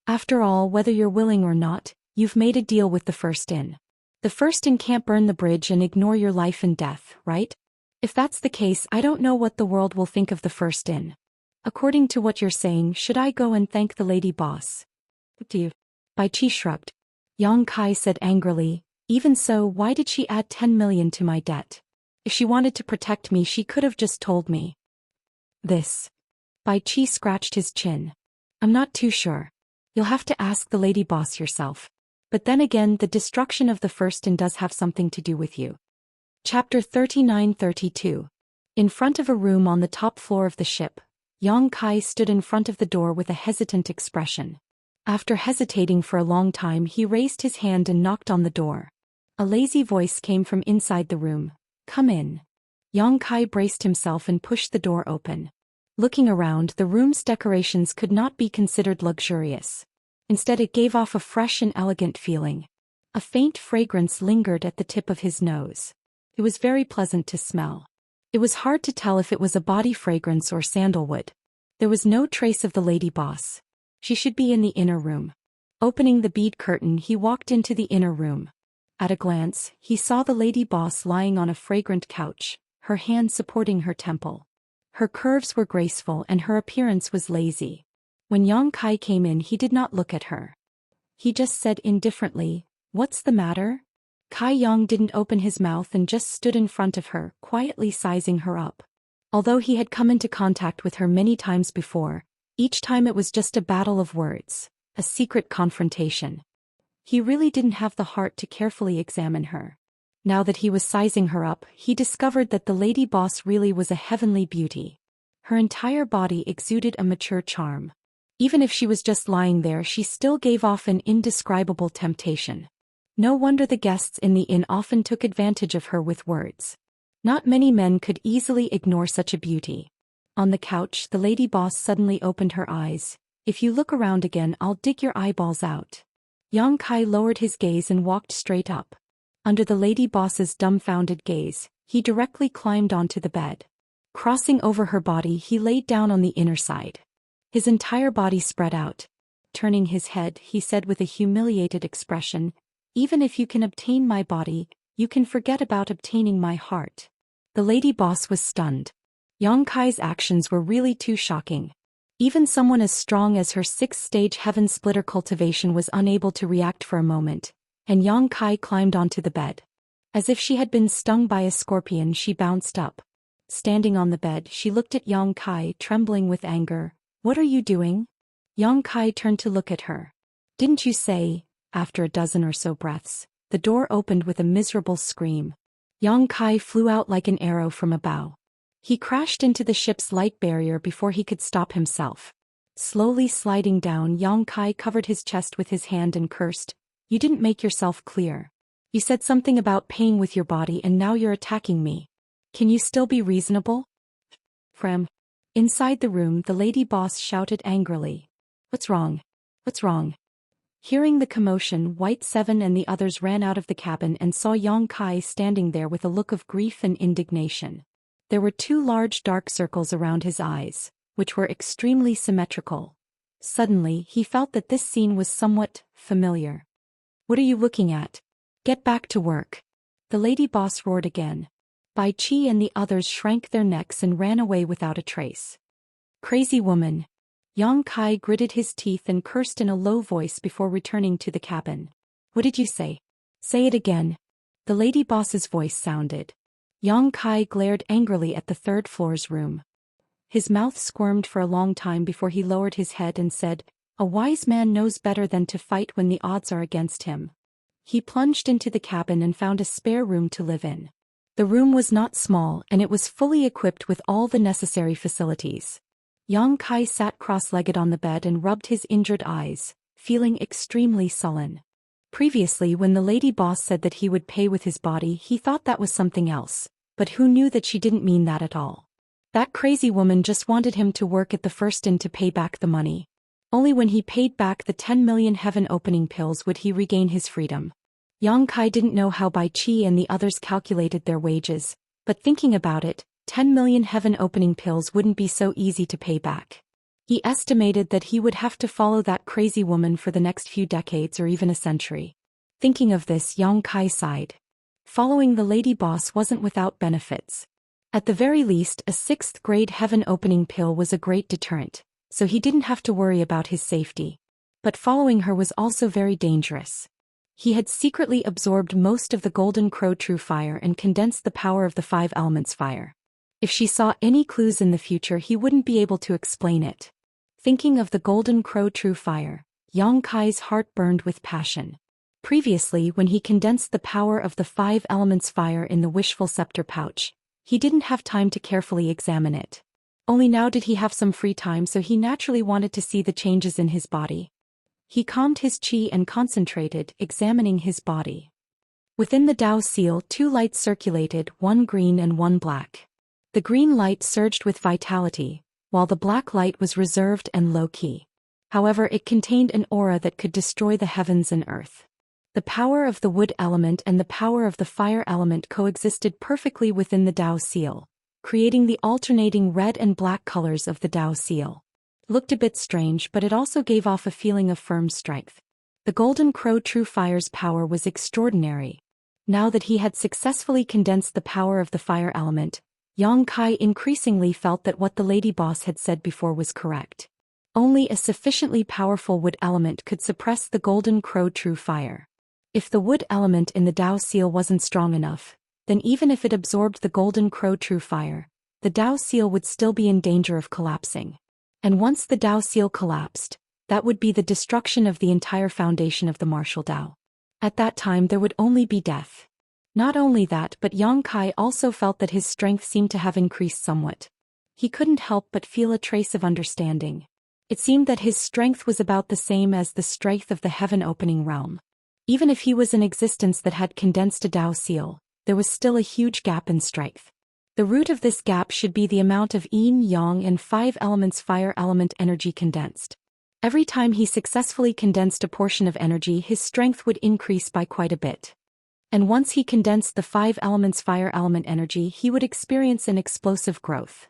After all, whether you're willing or not, you've made a deal with the First In. The First In can't burn the bridge and ignore your life and death, right? If that's the case, I don't know what the world will think of the First In. According to what you're saying, should I go and thank the lady boss?" "Up to you." Bai Qi shrugged. Yang Kai said angrily, "Even so, why did she add 10 million to my debt? If she wanted to protect me, she could have just told me." "This." Bai Qi scratched his chin. "I'm not too sure. You'll have to ask the lady boss yourself. But then again, the destruction of the First In does have something to do with you." Chapter 39-32. In front of a room on the top floor of the ship, Yang Kai stood in front of the door with a hesitant expression. After hesitating for a long time, he raised his hand and knocked on the door. A lazy voice came from inside the room. "Come in." Yang Kai braced himself and pushed the door open. Looking around, the room's decorations could not be considered luxurious. Instead, it gave off a fresh and elegant feeling. A faint fragrance lingered at the tip of his nose. It was very pleasant to smell. It was hard to tell if it was a body fragrance or sandalwood. There was no trace of the lady boss. She should be in the inner room. Opening the bead curtain, he walked into the inner room. At a glance, he saw the lady boss lying on a fragrant couch, her hand supporting her temple. Her curves were graceful and her appearance was lazy. When Yang Kai came in, he did not look at her. He just said indifferently, "What's the matter?" Kai Yang didn't open his mouth and just stood in front of her, quietly sizing her up. Although he had come into contact with her many times before, each time it was just a battle of words, a secret confrontation. He really didn't have the heart to carefully examine her. Now that he was sizing her up, he discovered that the lady boss really was a heavenly beauty. Her entire body exuded a mature charm. Even if she was just lying there, she still gave off an indescribable temptation. No wonder the guests in the inn often took advantage of her with words. Not many men could easily ignore such a beauty. On the couch, the lady boss suddenly opened her eyes. "If you look around again, I'll dig your eyeballs out." Yang Kai lowered his gaze and walked straight up. Under the lady boss's dumbfounded gaze, he directly climbed onto the bed. Crossing over her body, he laid down on the inner side. His entire body spread out. Turning his head, he said with a humiliated expression, "Even if you can obtain my body, you can forget about obtaining my heart." The lady boss was stunned. Yang Kai's actions were really too shocking. Even someone as strong as her 6th-stage heaven splitter cultivation was unable to react for a moment, and Yang Kai climbed onto the bed. As if she had been stung by a scorpion, she bounced up. Standing on the bed, she looked at Yang Kai, trembling with anger. "What are you doing?" Yang Kai turned to look at her. "Didn't you say?" After a dozen or so breaths, the door opened with a miserable scream. Yang Kai flew out like an arrow from a bow. He crashed into the ship's light barrier before he could stop himself. Slowly sliding down, Yang Kai covered his chest with his hand and cursed, "You didn't make yourself clear. You said something about paying with your body and now you're attacking me. Can you still be reasonable?" Fram. Inside the room, the lady boss shouted angrily. "What's wrong? What's wrong?" Hearing the commotion, White Seven and the others ran out of the cabin and saw Yang Kai standing there with a look of grief and indignation. There were 2 large dark circles around his eyes, which were extremely symmetrical. Suddenly, he felt that this scene was somewhat familiar. "What are you looking at? Get back to work." The lady boss roared again. Bai Qi and the others shrank their necks and ran away without a trace. "Crazy woman." Yang Kai gritted his teeth and cursed in a low voice before returning to the cabin. "What did you say? Say it again." The lady boss's voice sounded. Yang Kai glared angrily at the 3rd floor's room. His mouth squirmed for a long time before he lowered his head and said, "A wise man knows better than to fight when the odds are against him." He plunged into the cabin and found a spare room to live in. The room was not small and it was fully equipped with all the necessary facilities. Yang Kai sat cross-legged on the bed and rubbed his injured eyes, feeling extremely sullen. Previously, when the lady boss said that he would pay with his body, he thought that was something else, but who knew that she didn't mean that at all? That crazy woman just wanted him to work at the first inn to pay back the money. Only when he paid back the 10 million heaven-opening pills would he regain his freedom. Yang Kai didn't know how Bai Qi and the others calculated their wages, but thinking about it, 10 million heaven-opening pills wouldn't be so easy to pay back. He estimated that he would have to follow that crazy woman for the next few decades or even a century. Thinking of this, Yang Kai sighed. Following the lady boss wasn't without benefits. At the very least, a 6th-grade heaven-opening pill was a great deterrent, so he didn't have to worry about his safety. But following her was also very dangerous. He had secretly absorbed most of the Golden Crow True Fire and condensed the power of the 5 elements fire. If she saw any clues in the future, he wouldn't be able to explain it. Thinking of the Golden Crow True Fire, Yang Kai's heart burned with passion. Previously, when he condensed the power of the 5 elements fire in the Wishful Scepter pouch, he didn't have time to carefully examine it. Only now did he have some free time, so he naturally wanted to see the changes in his body. He calmed his qi and concentrated, examining his body. Within the Dao seal, 2 lights circulated, one green and one black. The green light surged with vitality, while the black light was reserved and low-key. However, it contained an aura that could destroy the heavens and earth. The power of the wood element and the power of the fire element coexisted perfectly within the Dao seal, creating the alternating red and black colors of the Dao seal. It looked a bit strange, but it also gave off a feeling of firm strength. The Golden Crow True Fire's power was extraordinary. Now that he had successfully condensed the power of the fire element, Yang Kai increasingly felt that what the lady boss had said before was correct. Only a sufficiently powerful wood element could suppress the Golden Crow True Fire. If the wood element in the Dao seal wasn't strong enough, then even if it absorbed the Golden Crow True Fire, the Dao seal would still be in danger of collapsing. And once the Dao seal collapsed, that would be the destruction of the entire foundation of the martial Dao. At that time there would only be death. Not only that, but Yang Kai also felt that his strength seemed to have increased somewhat. He couldn't help but feel a trace of understanding. It seemed that his strength was about the same as the strength of the heaven-opening realm. Even if he was in existence that had condensed a Dao seal, there was still a huge gap in strength. The root of this gap should be the amount of yin, yang, and 5 elements fire element energy condensed. Every time he successfully condensed a portion of energy, his strength would increase by quite a bit. And once he condensed the 5 elements fire element energy, he would experience an explosive growth.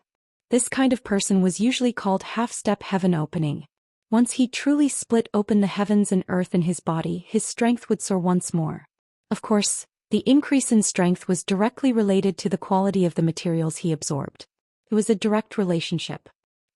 This kind of person was usually called half-step heaven opening. Once he truly split open the heavens and earth in his body, his strength would soar once more. Of course, the increase in strength was directly related to the quality of the materials he absorbed. It was a direct relationship.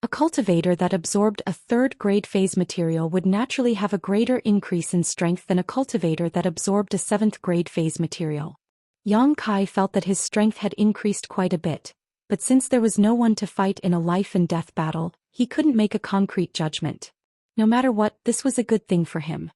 A cultivator that absorbed a 3rd grade phase material would naturally have a greater increase in strength than a cultivator that absorbed a 7th grade phase material. Yang Kai felt that his strength had increased quite a bit, but since there was no one to fight in a life and death battle, he couldn't make a concrete judgment. No matter what, this was a good thing for him.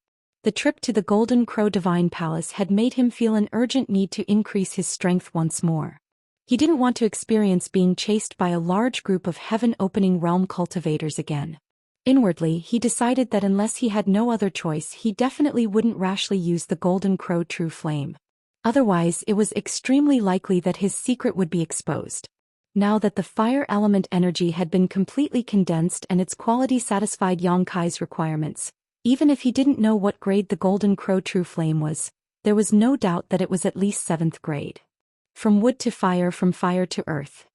The trip to the Golden Crow Divine Palace had made him feel an urgent need to increase his strength once more. He didn't want to experience being chased by a large group of heaven-opening realm cultivators again. Inwardly, he decided that unless he had no other choice, he definitely wouldn't rashly use the Golden Crow True Flame. Otherwise, it was extremely likely that his secret would be exposed. Now that the fire element energy had been completely condensed and its quality satisfied Yang Kai's requirements, even if he didn't know what grade the Golden Crow True Flame was, there was no doubt that it was at least 7th grade. From wood to fire, from fire to earth.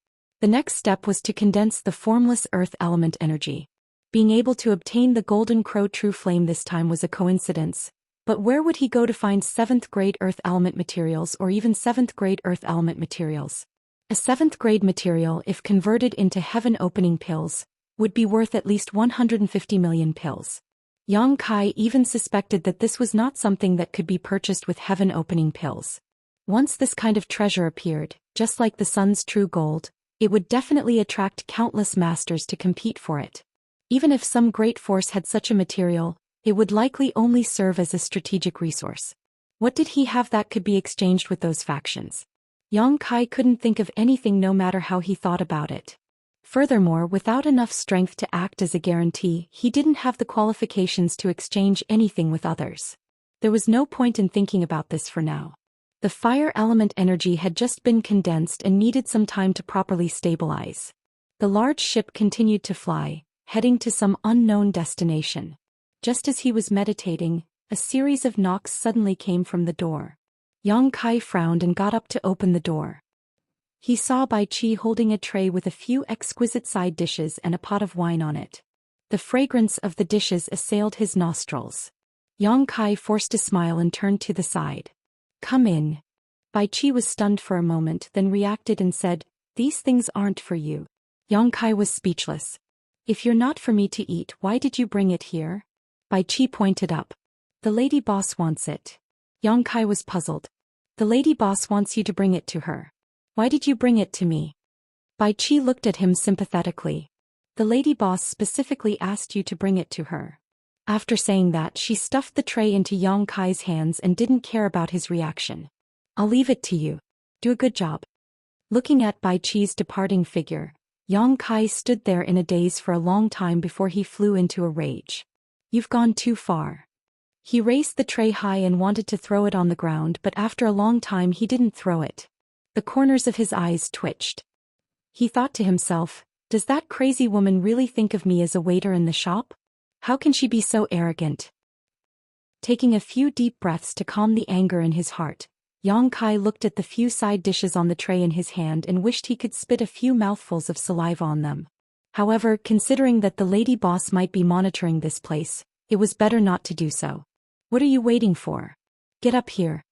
The next step was to condense the formless earth element energy. Being able to obtain the Golden Crow True Flame this time was a coincidence, but where would he go to find 7th grade earth element materials or even 7th grade earth element materials? A 7th grade material, if converted into heaven-opening pills, would be worth at least 150 million pills. Yang Kai even suspected that this was not something that could be purchased with heaven-opening pills. Once this kind of treasure appeared, just like the sun's true gold, it would definitely attract countless masters to compete for it. Even if some great force had such a material, it would likely only serve as a strategic resource. What did he have that could be exchanged with those factions? Yang Kai couldn't think of anything no matter how he thought about it. Furthermore, without enough strength to act as a guarantee, he didn't have the qualifications to exchange anything with others. There was no point in thinking about this for now. The fire element energy had just been condensed and needed some time to properly stabilize. The large ship continued to fly, heading to some unknown destination. Just as he was meditating, a series of knocks suddenly came from the door. Yang Kai frowned and got up to open the door. He saw Bai Qi holding a tray with a few exquisite side dishes and a pot of wine on it. The fragrance of the dishes assailed his nostrils. Yang Kai forced a smile and turned to the side. "Come in." Bai Qi was stunned for a moment, then reacted and said, "These things aren't for you." Yang Kai was speechless. "If you're not for me to eat, why did you bring it here?" Bai Qi pointed up. "The lady boss wants it." Yang Kai was puzzled. "The lady boss wants you to bring it to her. Why did you bring it to me?" Bai Qi looked at him sympathetically. "The lady boss specifically asked you to bring it to her." After saying that, she stuffed the tray into Yang Kai's hands and didn't care about his reaction. "I'll leave it to you. Do a good job." Looking at Bai Qi's departing figure, Yang Kai stood there in a daze for a long time before he flew into a rage. "You've gone too far." He raised the tray high and wanted to throw it on the ground, but after a long time he didn't throw it. The corners of his eyes twitched. He thought to himself, Does that crazy woman really think of me as a waiter in the shop? How can she be so arrogant? Taking a few deep breaths to calm the anger in his heart, Yang Kai looked at the few side dishes on the tray in his hand and wished he could spit a few mouthfuls of saliva on them. However, considering that the lady boss might be monitoring this place, it was better not to do so. What are you waiting for? Get up here.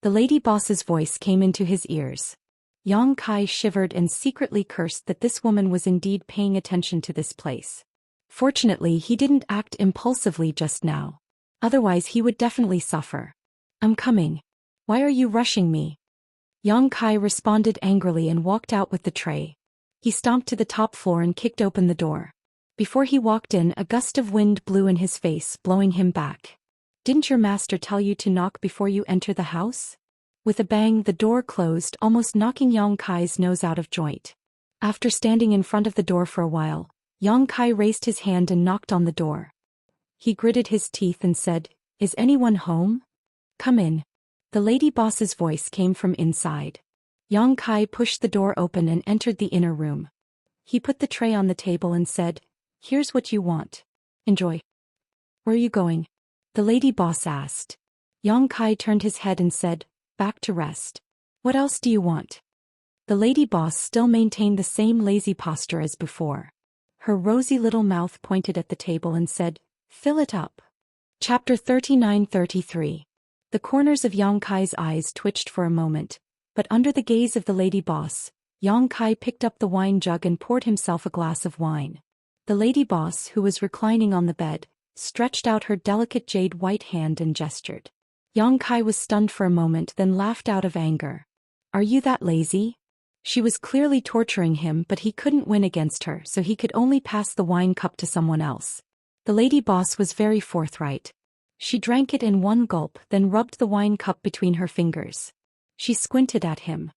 The lady boss's voice came into his ears. Yang Kai shivered and secretly cursed that this woman was indeed paying attention to this place. Fortunately, he didn't act impulsively just now. Otherwise he would definitely suffer. I'm coming. Why are you rushing me? Yang Kai responded angrily and walked out with the tray. He stomped to the top floor and kicked open the door. Before he walked in, a gust of wind blew in his face, blowing him back. Didn't your master tell you to knock before you enter the house? With a bang, the door closed, almost knocking Yang Kai's nose out of joint. After standing in front of the door for a while, Yang Kai raised his hand and knocked on the door. He gritted his teeth and said, "Is anyone home? Come in." The lady boss's voice came from inside. Yang Kai pushed the door open and entered the inner room. He put the tray on the table and said, "Here's what you want. Enjoy." "Where are you going?" the lady boss asked. Yang Kai turned his head and said, "Back to rest." "What else do you want?" The lady boss still maintained the same lazy posture as before. Her rosy little mouth pointed at the table and said, "Fill it up." Chapter 39-33. The corners of Yang Kai's eyes twitched for a moment, but under the gaze of the lady boss, Yang Kai picked up the wine jug and poured himself a glass of wine. The lady boss, who was reclining on the bed, stretched out her delicate jade white hand and gestured. Yang Kai was stunned for a moment, then laughed out of anger. "Are you that lazy?" She was clearly torturing him, but he couldn't win against her, so he could only pass the wine cup to someone else. The lady boss was very forthright. She drank it in one gulp, then rubbed the wine cup between her fingers. She squinted at him.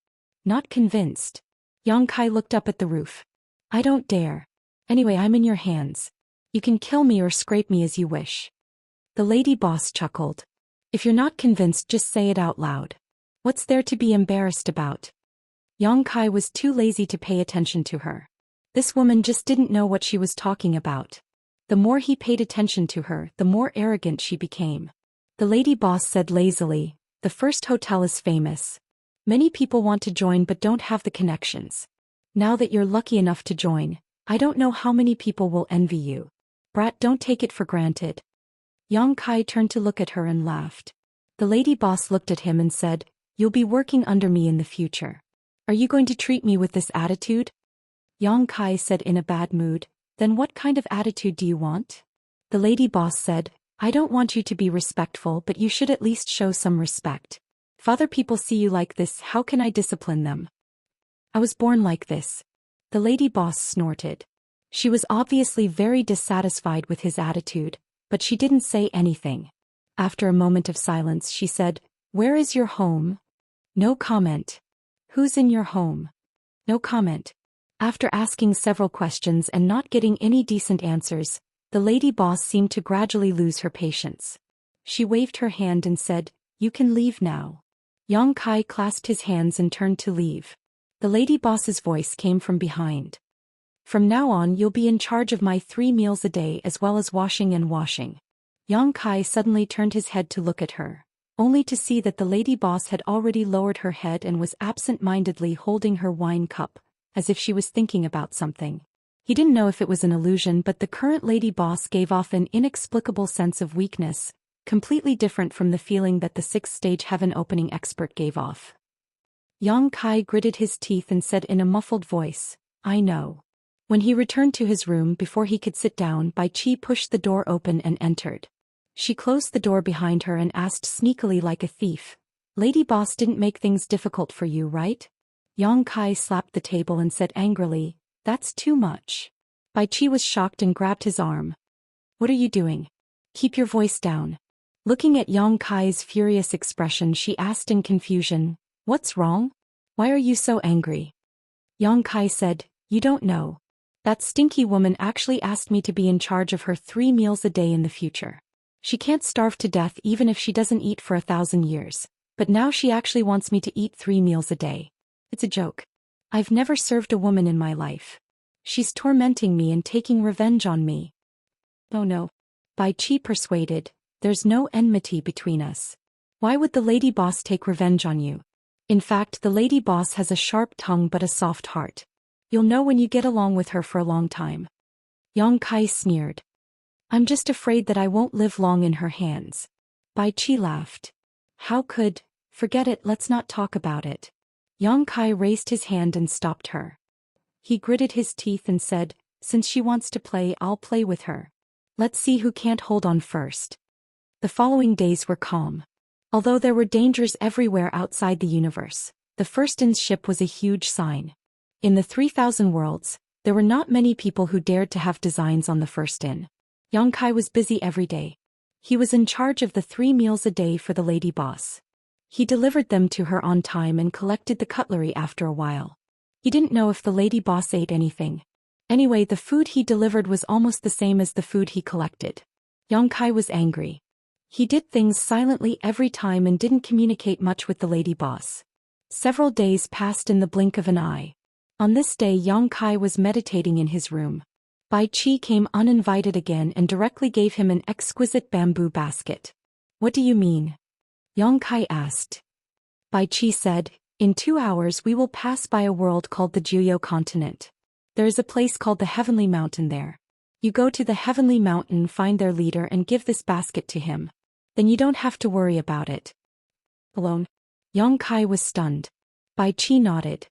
Not convinced. Yang Kai looked up at the roof. "I don't dare. Anyway, I'm in your hands. You can kill me or scrape me as you wish." The lady boss chuckled. "If you're not convinced, just say it out loud. What's there to be embarrassed about?" Yang Kai was too lazy to pay attention to her. This woman just didn't know what she was talking about. The more he paid attention to her, the more arrogant she became. The lady boss said lazily, "The first hotel is famous. Many people want to join but don't have the connections. Now that you're lucky enough to join, I don't know how many people will envy you. Brat, don't take it for granted." Yang Kai turned to look at her and laughed. The lady boss looked at him and said, "You'll be working under me in the future. Are you going to treat me with this attitude?" Yang Kai said in a bad mood, "Then what kind of attitude do you want?" The lady boss said, "I don't want you to be respectful, but you should at least show some respect. If other people see you like this, how can I discipline them?" "I was born like this." The lady boss snorted. She was obviously very dissatisfied with his attitude, but she didn't say anything. After a moment of silence, she said, "Where is your home?" No comment. "Who's in your home?" No comment. After asking several questions and not getting any decent answers, the lady boss seemed to gradually lose her patience. She waved her hand and said, "You can leave now." Yang Kai clasped his hands and turned to leave. The lady boss's voice came from behind. "From now on, you'll be in charge of my 3 meals a day as well as washing and washing." Yang Kai suddenly turned his head to look at her, only to see that the lady boss had already lowered her head and was absent-mindedly holding her wine cup, as if she was thinking about something. He didn't know if it was an illusion, but the current lady boss gave off an inexplicable sense of weakness, completely different from the feeling that the 6th-stage heaven opening expert gave off. Yang Kai gritted his teeth and said in a muffled voice, "I know." When he returned to his room before he could sit down, Bai Qi pushed the door open and entered. She closed the door behind her and asked sneakily like a thief, "Lady boss didn't make things difficult for you, right?" Yang Kai slapped the table and said angrily, "That's too much." Bai Qi was shocked and grabbed his arm. "What are you doing? Keep your voice down." Looking at Yang Kai's furious expression, she asked in confusion, "What's wrong? Why are you so angry?" Yang Kai said, "You don't know. That stinky woman actually asked me to be in charge of her 3 meals a day in the future. She can't starve to death even if she doesn't eat for 1,000 years, but now she actually wants me to eat 3 meals a day. It's a joke. I've never served a woman in my life. She's tormenting me and taking revenge on me. Oh no. Bai Qi persuaded, there's no enmity between us. Why would the lady boss take revenge on you? In fact, the lady boss has a sharp tongue but a soft heart. You'll know when you get along with her for a long time. Yang Kai sneered. I'm just afraid that I won't live long in her hands. Bai Qi laughed. How could? Forget it, let's not talk about it. Yang Kai raised his hand and stopped her. He gritted his teeth and said, since she wants to play, I'll play with her. Let's see who can't hold on first. The following days were calm. Although there were dangers everywhere outside the universe, the First In's ship was a huge sign. In the 3,000 worlds, there were not many people who dared to have designs on the First In. Yang Kai was busy every day. He was in charge of the 3 meals a day for the lady boss. He delivered them to her on time and collected the cutlery after a while. He didn't know if the lady boss ate anything. Anyway, the food he delivered was almost the same as the food he collected. Yang Kai was angry. He did things silently every time and didn't communicate much with the lady boss. Several days passed in the blink of an eye. On this day, Yang Kai was meditating in his room. Bai Qi came uninvited again and directly gave him an exquisite bamboo basket. What do you mean? Yang Kai asked. Bai Qi said, in 2 hours we will pass by a world called the Zhou continent. There is a place called the Heavenly Mountain there. You go to the Heavenly Mountain, find their leader and give this basket to him. Then you don't have to worry about it. Alone? Yang Kai was stunned. Bai Qi nodded.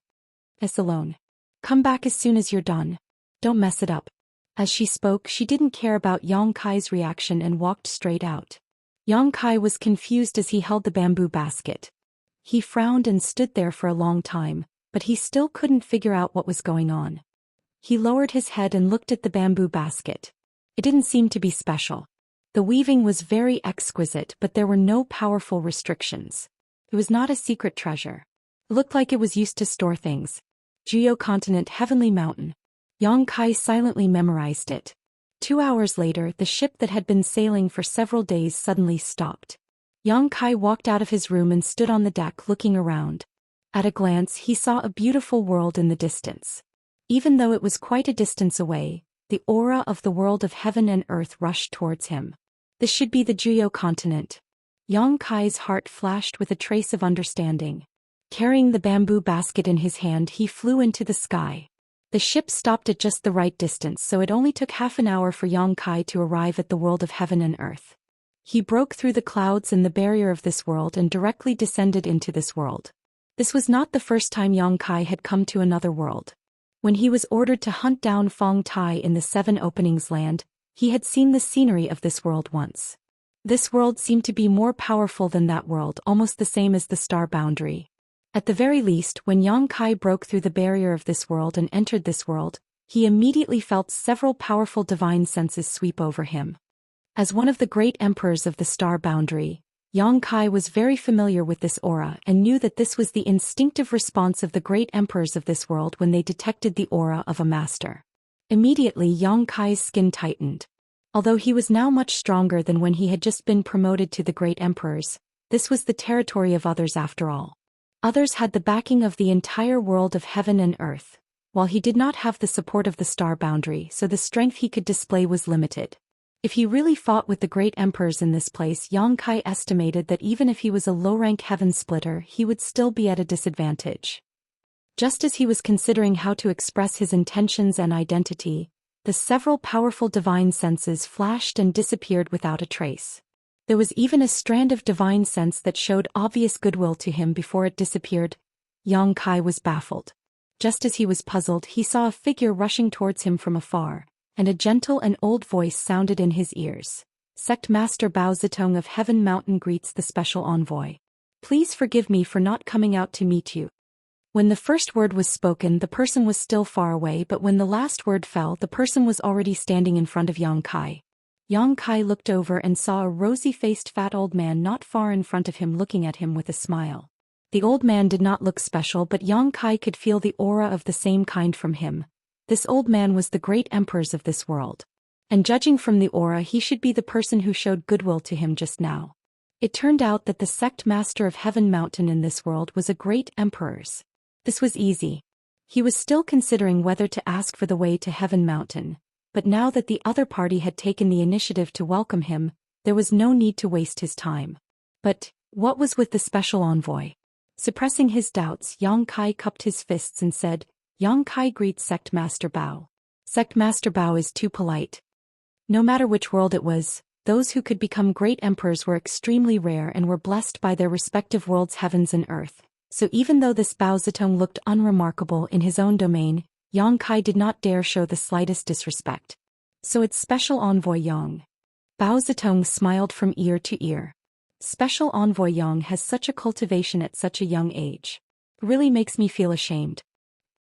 Yes, alone. Come back as soon as you're done. Don't mess it up. As she spoke, she didn't care about Yang Kai's reaction and walked straight out. Yang Kai was confused as he held the bamboo basket. He frowned and stood there for a long time, but he still couldn't figure out what was going on. He lowered his head and looked at the bamboo basket. It didn't seem to be special. The weaving was very exquisite, but there were no powerful restrictions. It was not a secret treasure. It looked like it was used to store things. Zhou continent, Heavenly Mountain. Yang Kai silently memorized it. 2 hours later, the ship that had been sailing for several days suddenly stopped. Yang Kai walked out of his room and stood on the deck looking around. At a glance, he saw a beautiful world in the distance. Even though it was quite a distance away, the aura of the world of heaven and earth rushed towards him. This should be the Zhou continent. Yang Kai's heart flashed with a trace of understanding. Carrying the bamboo basket in his hand, he flew into the sky. The ship stopped at just the right distance, so it only took half an hour for Yang Kai to arrive at the world of heaven and earth. He broke through the clouds and the barrier of this world and directly descended into this world. This was not the first time Yang Kai had come to another world. When he was ordered to hunt down Fong Tai in the 7 Openings land, he had seen the scenery of this world once. This world seemed to be more powerful than that world, almost the same as the star boundary. At the very least, when Yang Kai broke through the barrier of this world and entered this world, he immediately felt several powerful divine senses sweep over him. As one of the great emperors of the star boundary, Yang Kai was very familiar with this aura and knew that this was the instinctive response of the great emperors of this world when they detected the aura of a master. Immediately, Yang Kai's skin tightened. Although he was now much stronger than when he had just been promoted to the great emperors, this was the territory of others after all. Others had the backing of the entire world of heaven and earth, while he did not have the support of the star boundary, so the strength he could display was limited. If he really fought with the great emperors in this place, Yang Kai estimated that even if he was a low-rank heaven splitter, he would still be at a disadvantage. Just as he was considering how to express his intentions and identity, the several powerful divine senses flashed and disappeared without a trace. There was even a strand of divine sense that showed obvious goodwill to him before it disappeared. Yang Kai was baffled. Just as he was puzzled, he saw a figure rushing towards him from afar, and a gentle and old voice sounded in his ears. Sect Master Bao Zitong of Heaven Mountain greets the special envoy. Please forgive me for not coming out to meet you. When the first word was spoken, the person was still far away, but when the last word fell, the person was already standing in front of Yang Kai. Yang Kai looked over and saw a rosy-faced fat old man not far in front of him looking at him with a smile. The old man did not look special, but Yang Kai could feel the aura of the same kind from him. This old man was the great emperors of this world. And judging from the aura, he should be the person who showed goodwill to him just now. It turned out that the sect master of Heaven Mountain in this world was a great emperor's. This was easy. He was still considering whether to ask for the way to Heaven Mountain, but now that the other party had taken the initiative to welcome him, there was no need to waste his time. But what was with the special envoy? Suppressing his doubts, Yang Kai cupped his fists and said, Yang Kai greets Sect Master Bao. Sect Master Bao is too polite. No matter which world it was, those who could become great emperors were extremely rare and were blessed by their respective worlds' heavens and earth. So even though this Bao Zitong looked unremarkable in his own domain, Yang Kai did not dare show the slightest disrespect. So it's Special Envoy Yang. Bao Zitong smiled from ear to ear. Special Envoy Yang has such a cultivation at such a young age. Really makes me feel ashamed.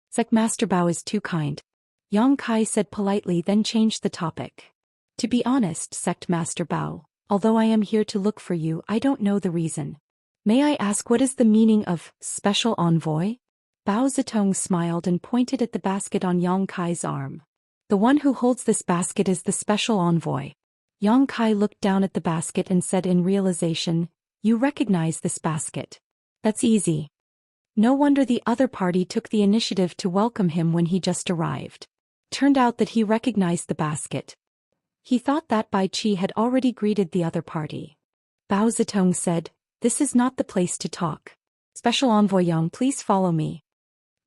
Sect Master Bao is too kind. Yang Kai said politely, then changed the topic. To be honest, Sect Master Bao, although I am here to look for you, I don't know the reason. May I ask what is the meaning of Special Envoy? Bao Zitong smiled and pointed at the basket on Yang Kai's arm. The one who holds this basket is the Special Envoy. Yang Kai looked down at the basket and said in realization, You recognize this basket. That's easy. No wonder the other party took the initiative to welcome him when he just arrived. Turned out that he recognized the basket. He thought that Bai Qi had already greeted the other party. Bao Zitong said, This is not the place to talk. Special Envoy Yang, please follow me.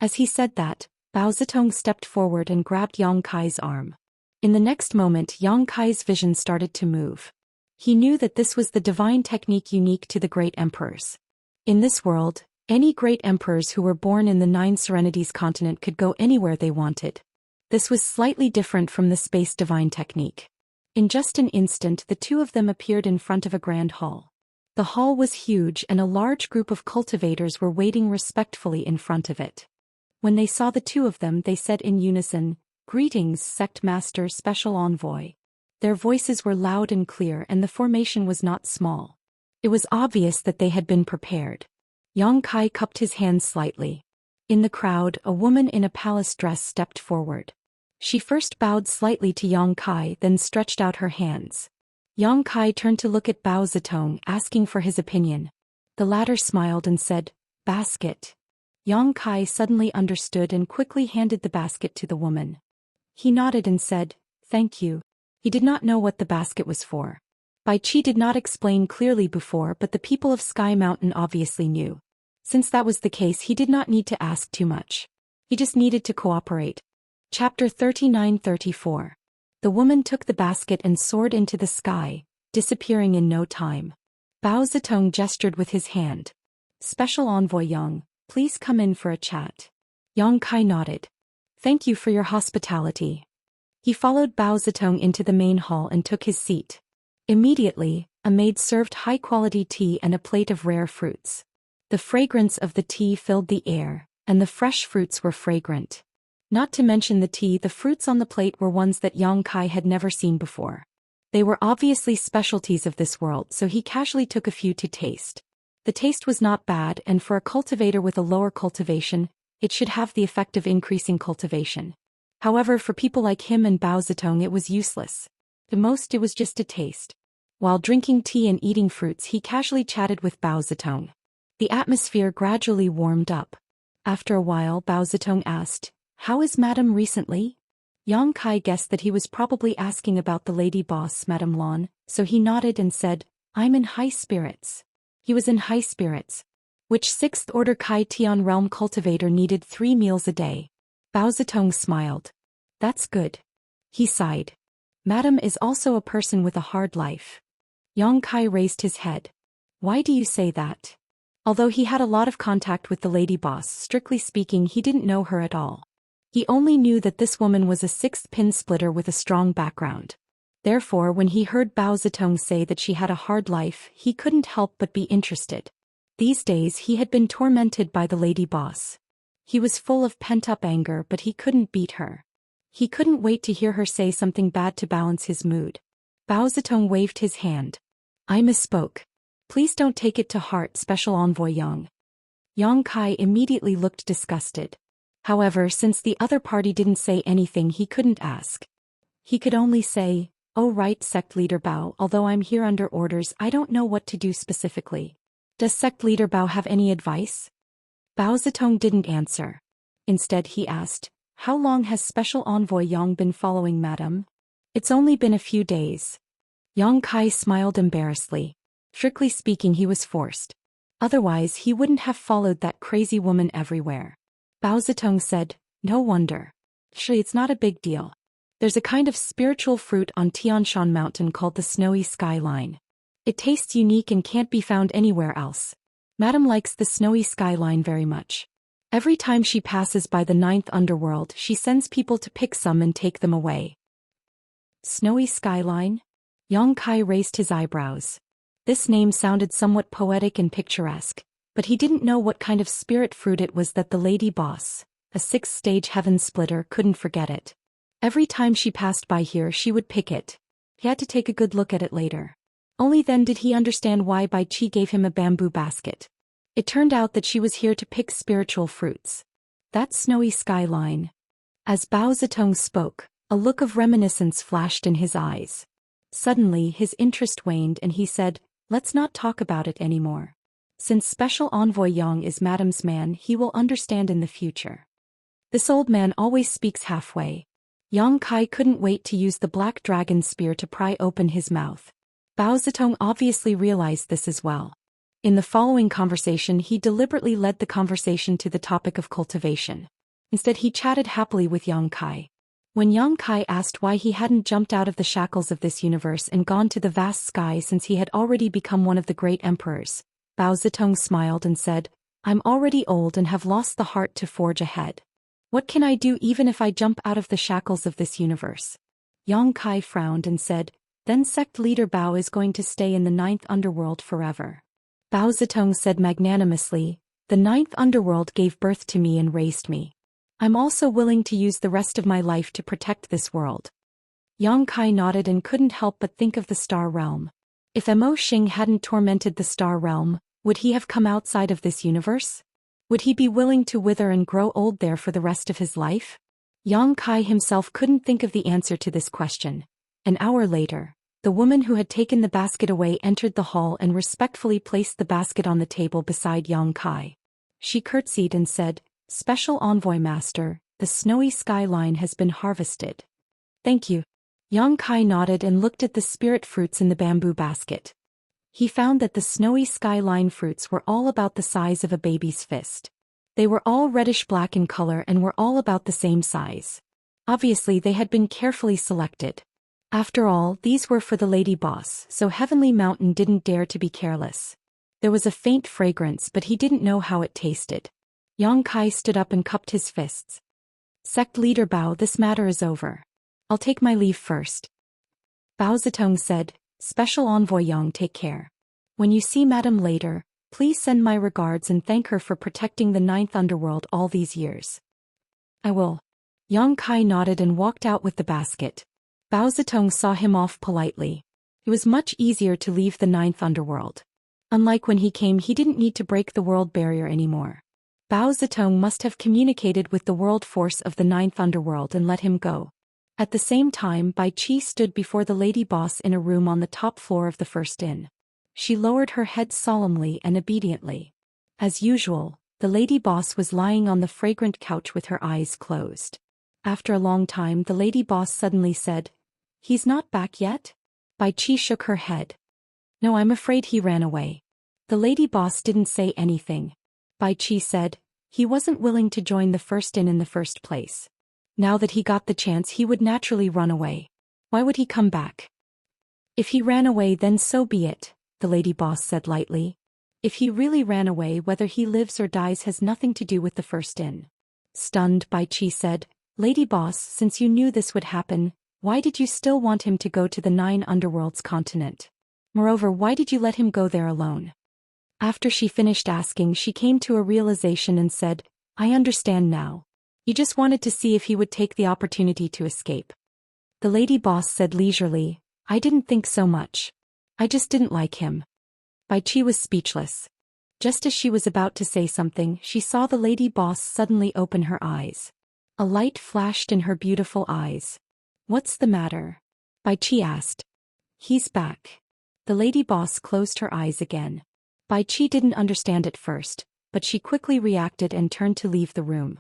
As he said that, Bao Zitong stepped forward and grabbed Yang Kai's arm. In the next moment, Yang Kai's vision started to move. He knew that this was the divine technique unique to the great emperors. In this world, any great emperors who were born in the Nine Serenities continent could go anywhere they wanted. This was slightly different from the space divine technique. In just an instant, the two of them appeared in front of a grand hall. The hall was huge and a large group of cultivators were waiting respectfully in front of it. When they saw the two of them, they said in unison, Greetings, Sect Master Special Envoy. Their voices were loud and clear and the formation was not small. It was obvious that they had been prepared. Yang Kai cupped his hands slightly. In the crowd, a woman in a palace dress stepped forward. She first bowed slightly to Yang Kai, then stretched out her hands. Yang Kai turned to look at Bao Zitong, asking for his opinion. The latter smiled and said, Basket. Yang Kai suddenly understood and quickly handed the basket to the woman. He nodded and said, Thank you. He did not know what the basket was for. Bai Qi did not explain clearly before, but the people of Sky Mountain obviously knew. Since that was the case, he did not need to ask too much. He just needed to cooperate. Chapter 39-34. The woman took the basket and soared into the sky, disappearing in no time. Bao Zitong gestured with his hand. Special Envoy Yang, please come in for a chat. Yang Kai nodded. Thank you for your hospitality. He followed Bao Zitong into the main hall and took his seat. Immediately, a maid served high-quality tea and a plate of rare fruits. The fragrance of the tea filled the air, and the fresh fruits were fragrant. Not to mention the fruits on the plate were ones that Yang Kai had never seen before. They were obviously specialties of this world, so he casually took a few to taste. The taste was not bad, and for a cultivator with a lower cultivation, it should have the effect of increasing cultivation. However, for people like him and Bao Zitong, it was useless. The most, it was just a taste. While drinking tea and eating fruits, he casually chatted with Bao Zitong. The atmosphere gradually warmed up. After a while, Bao Zitong asked, How is Madame recently? Yang Kai guessed that he was probably asking about the lady boss, Madame Lan, so he nodded and said, I'm in high spirits. He was in high spirits. Which 6th Order Kai Tian Realm cultivator needed 3 meals a day? Bao Zitong smiled. That's good. He sighed. Madame is also a person with a hard life. Yang Kai raised his head. Why do you say that? Although he had a lot of contact with the lady boss, strictly speaking he didn't know her at all. He only knew that this woman was a 6th pin splitter with a strong background. Therefore, when he heard Bao Zitong say that she had a hard life, he couldn't help but be interested. These days he had been tormented by the lady boss. He was full of pent-up anger, but he couldn't beat her. He couldn't wait to hear her say something bad to balance his mood. Bao Zitong waved his hand. I misspoke. Please don't take it to heart, Special Envoy Yang. Yang Kai immediately looked disgusted. However, since the other party didn't say anything, he couldn't ask. He could only say, Oh right, Sect Leader Bao, although I'm here under orders, I don't know what to do specifically. Does Sect Leader Bao have any advice? Bao Zitong didn't answer. Instead he asked, "How long has Special Envoy Yang been following Madame?" "It's only been a few days." Yang Kai smiled embarrassedly. Strictly speaking, he was forced. Otherwise he wouldn't have followed that crazy woman everywhere. Bao Zitong said, "No wonder. Actually, it's not a big deal. There's a kind of spiritual fruit on Tianshan Mountain called the Snowy Skyline. It tastes unique and can't be found anywhere else. Madame likes the Snowy Skyline very much. Every time she passes by the ninth underworld, she sends people to pick some and take them away." Snowy Skyline? Yang Kai raised his eyebrows. This name sounded somewhat poetic and picturesque, but he didn't know what kind of spirit fruit it was that the lady boss, a sixth-stage heaven splitter, couldn't forget it. Every time she passed by here she would pick it. He had to take a good look at it later. Only then did he understand why Bai Qi gave him a bamboo basket. It turned out that she was here to pick spiritual fruits. That Snowy Skyline. As Bao Zitong spoke, a look of reminiscence flashed in his eyes. Suddenly his interest waned and he said, "Let's not talk about it anymore. Since Special Envoy Yang is Madame's man, he will understand in the future." This old man always speaks halfway. Yang Kai couldn't wait to use the black dragon spear to pry open his mouth. Bao Zitong obviously realized this as well. In the following conversation he deliberately led the conversation to the topic of cultivation. Instead he chatted happily with Yang Kai. When Yang Kai asked why he hadn't jumped out of the shackles of this universe and gone to the vast sky since he had already become one of the great emperors, Bao Zitong smiled and said, "I'm already old and have lost the heart to forge ahead. What can I do even if I jump out of the shackles of this universe?" Yang Kai frowned and said, "Then sect leader Bao is going to stay in the ninth underworld forever." Bao Zitong said magnanimously, "The ninth underworld gave birth to me and raised me. I'm also willing to use the rest of my life to protect this world." Yang Kai nodded and couldn't help but think of the Star Realm. If Mo Xing hadn't tormented the Star Realm, would he have come outside of this universe? Would he be willing to wither and grow old there for the rest of his life? Yang Kai himself couldn't think of the answer to this question. An hour later, the woman who had taken the basket away entered the hall and respectfully placed the basket on the table beside Yang Kai. She curtsied and said, "Special Envoy Master, the Snowy Skyline has been harvested." "Thank you." Yang Kai nodded and looked at the spirit fruits in the bamboo basket. He found that the Snowy Skyline fruits were all about the size of a baby's fist. They were all reddish-black in color and were all about the same size. Obviously they had been carefully selected. After all, these were for the lady boss, so Heavenly Mountain didn't dare to be careless. There was a faint fragrance, but he didn't know how it tasted. Yang Kai stood up and cupped his fists. "Sect leader Bao, this matter is over. I'll take my leave first." Bao Zitong said, "Special Envoy Yang, take care. When you see Madame later, please send my regards and thank her for protecting the ninth underworld all these years." "I will." Yang Kai nodded and walked out with the basket. Bao Zitong saw him off politely. It was much easier to leave the ninth underworld. Unlike when he came, he didn't need to break the world barrier anymore. Bao Zitong must have communicated with the world force of the ninth underworld and let him go. At the same time, Bai Qi stood before the lady boss in a room on the top floor of the first inn. She lowered her head solemnly and obediently. As usual, the lady boss was lying on the fragrant couch with her eyes closed. After a long time, the lady boss suddenly said, "He's not back yet?" Bai Qi shook her head. "No, I'm afraid he ran away." The lady boss didn't say anything. Bai Qi said, "He wasn't willing to join the first inn in the first place. Now that he got the chance, he would naturally run away. Why would he come back?" "If he ran away, then so be it," the lady boss said lightly. "If he really ran away, whether he lives or dies has nothing to do with the first inn." Stunned, Bai Qi said, "Lady boss, since you knew this would happen, why did you still want him to go to the nine underworlds continent? Moreover, why did you let him go there alone?" After she finished asking, she came to a realization and said, "I understand now. You just wanted to see if he would take the opportunity to escape." The lady boss said leisurely, "I didn't think so much. I just didn't like him." Bai Qi was speechless. Just as she was about to say something, she saw the lady boss suddenly open her eyes. A light flashed in her beautiful eyes. "What's the matter?" Bai Qi asked. "He's back." The lady boss closed her eyes again. Bai Qi didn't understand at first, but she quickly reacted and turned to leave the room.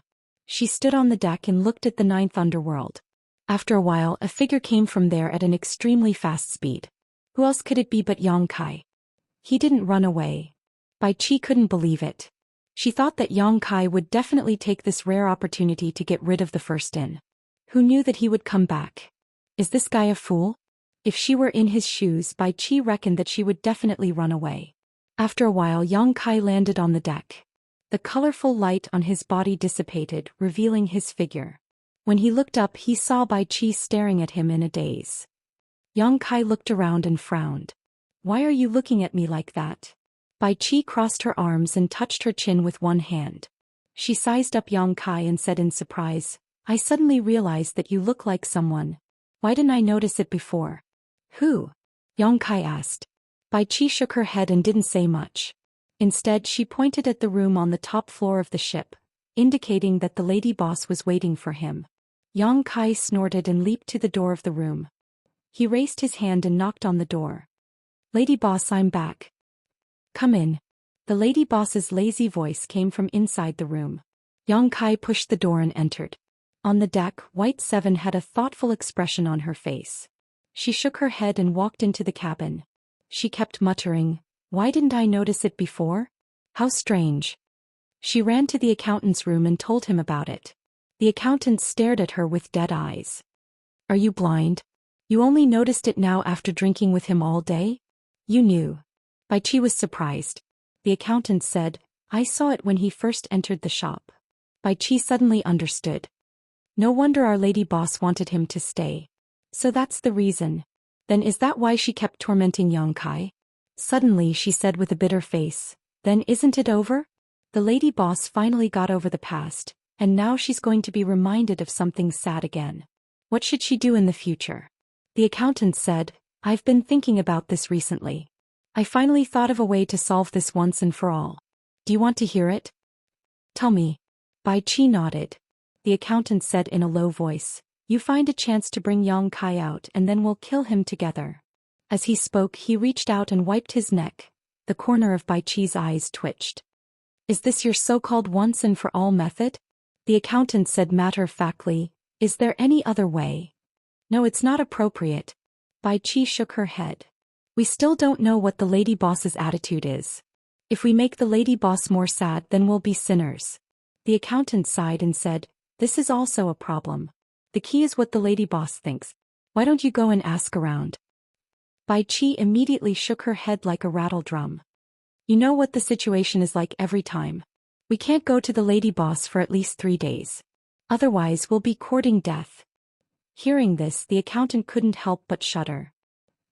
She stood on the deck and looked at the ninth underworld. After a while, a figure came from there at an extremely fast speed. Who else could it be but Yang Kai? He didn't run away. Bai Qi couldn't believe it. She thought that Yang Kai would definitely take this rare opportunity to get rid of the first in. Who knew that he would come back? Is this guy a fool? If she were in his shoes, Bai Qi reckoned that she would definitely run away. After a while, Yang Kai landed on the deck. The colorful light on his body dissipated, revealing his figure. When he looked up, he saw Bai Qi staring at him in a daze. Yang Kai looked around and frowned. Why are you looking at me like that? Bai Qi crossed her arms and touched her chin with one hand. She sized up Yang Kai and said in surprise, I suddenly realized that you look like someone. Why didn't I notice it before? Who? Yang Kai asked. Bai Qi shook her head and didn't say much. Instead, she pointed at the room on the top floor of the ship, indicating that the lady boss was waiting for him. Yang Kai snorted and leaped to the door of the room. He raised his hand and knocked on the door. Lady boss, I'm back. Come in. The lady boss's lazy voice came from inside the room. Yang Kai pushed the door and entered. On the deck, White Seven had a thoughtful expression on her face. She shook her head and walked into the cabin. She kept muttering, why didn't I notice it before? How strange. She ran to the accountant's room and told him about it. The accountant stared at her with dead eyes. Are you blind? You only noticed it now after drinking with him all day? You knew. Bai Qi was surprised. The accountant said, I saw it when he first entered the shop. Bai Qi suddenly understood. No wonder our lady boss wanted him to stay. So that's the reason. Then is that why she kept tormenting Yang Kai? Suddenly she said with a bitter face, then isn't it over? The lady boss finally got over the past, and now she's going to be reminded of something sad again. What should she do in the future? The accountant said, I've been thinking about this recently. I finally thought of a way to solve this once and for all. Do you want to hear it? Tell me. Bai Qi nodded. The accountant said in a low voice, you find a chance to bring Yang Kai out and then we'll kill him together. As he spoke, he reached out and wiped his neck. The corner of Bai Qi's eyes twitched. Is this your so-called once and for all method? The accountant said matter-of-factly, is there any other way? No, it's not appropriate. Bai Qi shook her head. We still don't know what the lady boss's attitude is. If we make the lady boss more sad, then we'll be sinners. The accountant sighed and said, this is also a problem. The key is what the lady boss thinks. Why don't you go and ask around? Bai Qi immediately shook her head like a rattle drum. You know what the situation is like every time. We can't go to the lady boss for at least 3 days. Otherwise we'll be courting death. Hearing this, the accountant couldn't help but shudder.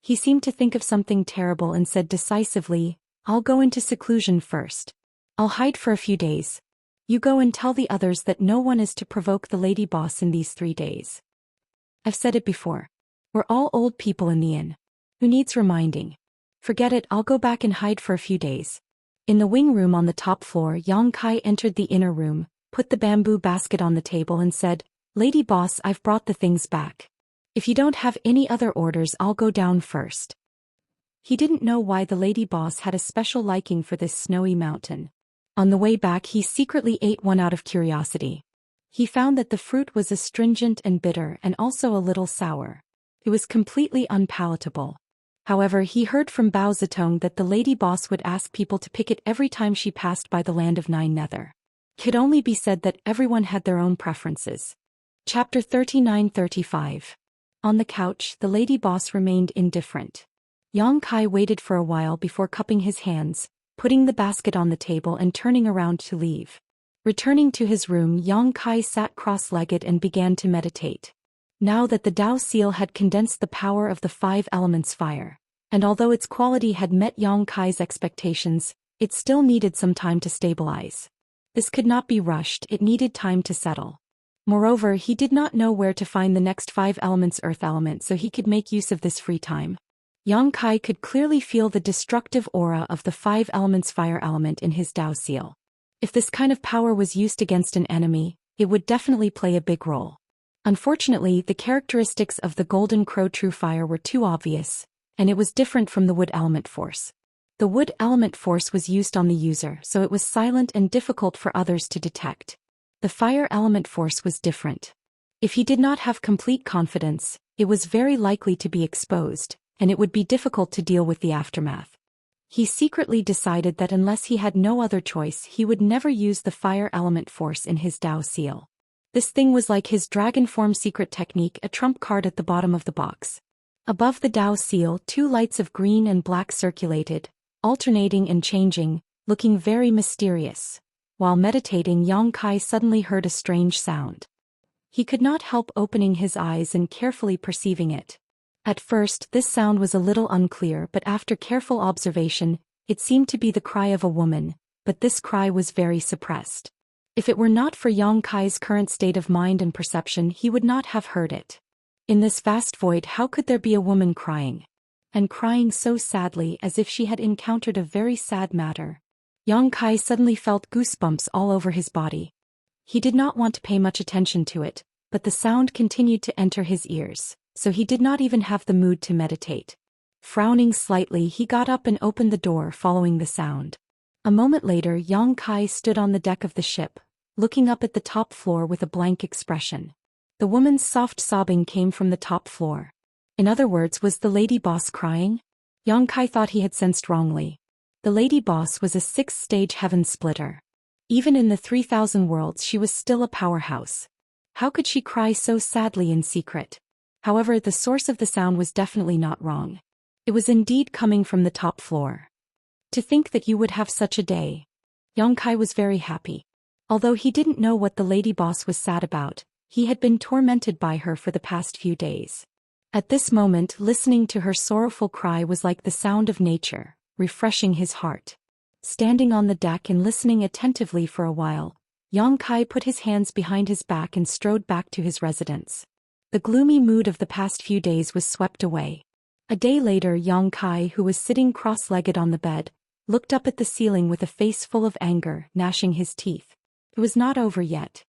He seemed to think of something terrible and said decisively, I'll go into seclusion first. I'll hide for a few days. You go and tell the others that no one is to provoke the lady boss in these 3 days. I've said it before. We're all old people in the inn. Who needs reminding? Forget it, I'll go back and hide for a few days. In the wing room on the top floor, Yang Kai entered the inner room, put the bamboo basket on the table and said, Lady boss, I've brought the things back. If you don't have any other orders, I'll go down first. He didn't know why the lady boss had a special liking for this snowy mountain. On the way back, he secretly ate one out of curiosity. He found that the fruit was astringent and bitter and also a little sour. It was completely unpalatable. However, he heard from Bao Zitong that the lady boss would ask people to pick it every time she passed by the land of Nine Nether. It could only be said that everyone had their own preferences. Chapter 39-35. On the couch, the lady boss remained indifferent. Yang Kai waited for a while before cupping his hands, putting the basket on the table and turning around to leave. Returning to his room, Yang Kai sat cross-legged and began to meditate. Now that the Dao seal had condensed the power of the 5 elements fire, and although its quality had met Yang Kai's expectations, it still needed some time to stabilize. This could not be rushed, it needed time to settle. Moreover, he did not know where to find the next 5 elements earth element, so he could make use of this free time. Yang Kai could clearly feel the destructive aura of the 5 elements fire element in his Dao seal. If this kind of power was used against an enemy, it would definitely play a big role. Unfortunately, the characteristics of the Golden Crow True Fire were too obvious, and it was different from the Wood Element Force. The Wood Element Force was used on the user, so it was silent and difficult for others to detect. The fire element force was different. If he did not have complete confidence, it was very likely to be exposed, and it would be difficult to deal with the aftermath. He secretly decided that unless he had no other choice, he would never use the fire element force in his Dao seal. This thing was like his dragon form secret technique, a trump card at the bottom of the box. Above the Dao seal, two lights of green and black circulated, alternating and changing, looking very mysterious. While meditating, Yang Kai suddenly heard a strange sound. He could not help opening his eyes and carefully perceiving it. At first, this sound was a little unclear, but after careful observation, it seemed to be the cry of a woman, but this cry was very suppressed. If it were not for Yang Kai's current state of mind and perception, he would not have heard it. In this vast void, how could there be a woman crying? And crying so sadly, as if she had encountered a very sad matter. Yang Kai suddenly felt goosebumps all over his body. He did not want to pay much attention to it, but the sound continued to enter his ears, so he did not even have the mood to meditate. Frowning slightly, he got up and opened the door, following the sound. A moment later, Yang Kai stood on the deck of the ship, looking up at the top floor with a blank expression. The woman's soft sobbing came from the top floor. In other words, was the lady boss crying? Yang Kai thought he had sensed wrongly. The lady boss was a 6th-stage heaven splitter. Even in the 3,000 worlds, she was still a powerhouse. How could she cry so sadly in secret? However, the source of the sound was definitely not wrong. It was indeed coming from the top floor. To think that you would have such a day. Yang Kai was very happy. Although he didn't know what the lady boss was sad about, he had been tormented by her for the past few days. At this moment, listening to her sorrowful cry was like the sound of nature, refreshing his heart. Standing on the deck and listening attentively for a while, Yang Kai put his hands behind his back and strode back to his residence. The gloomy mood of the past few days was swept away. A day later, Yang Kai, who was sitting cross-legged on the bed, looked up at the ceiling with a face full of anger, gnashing his teeth. It was not over yet.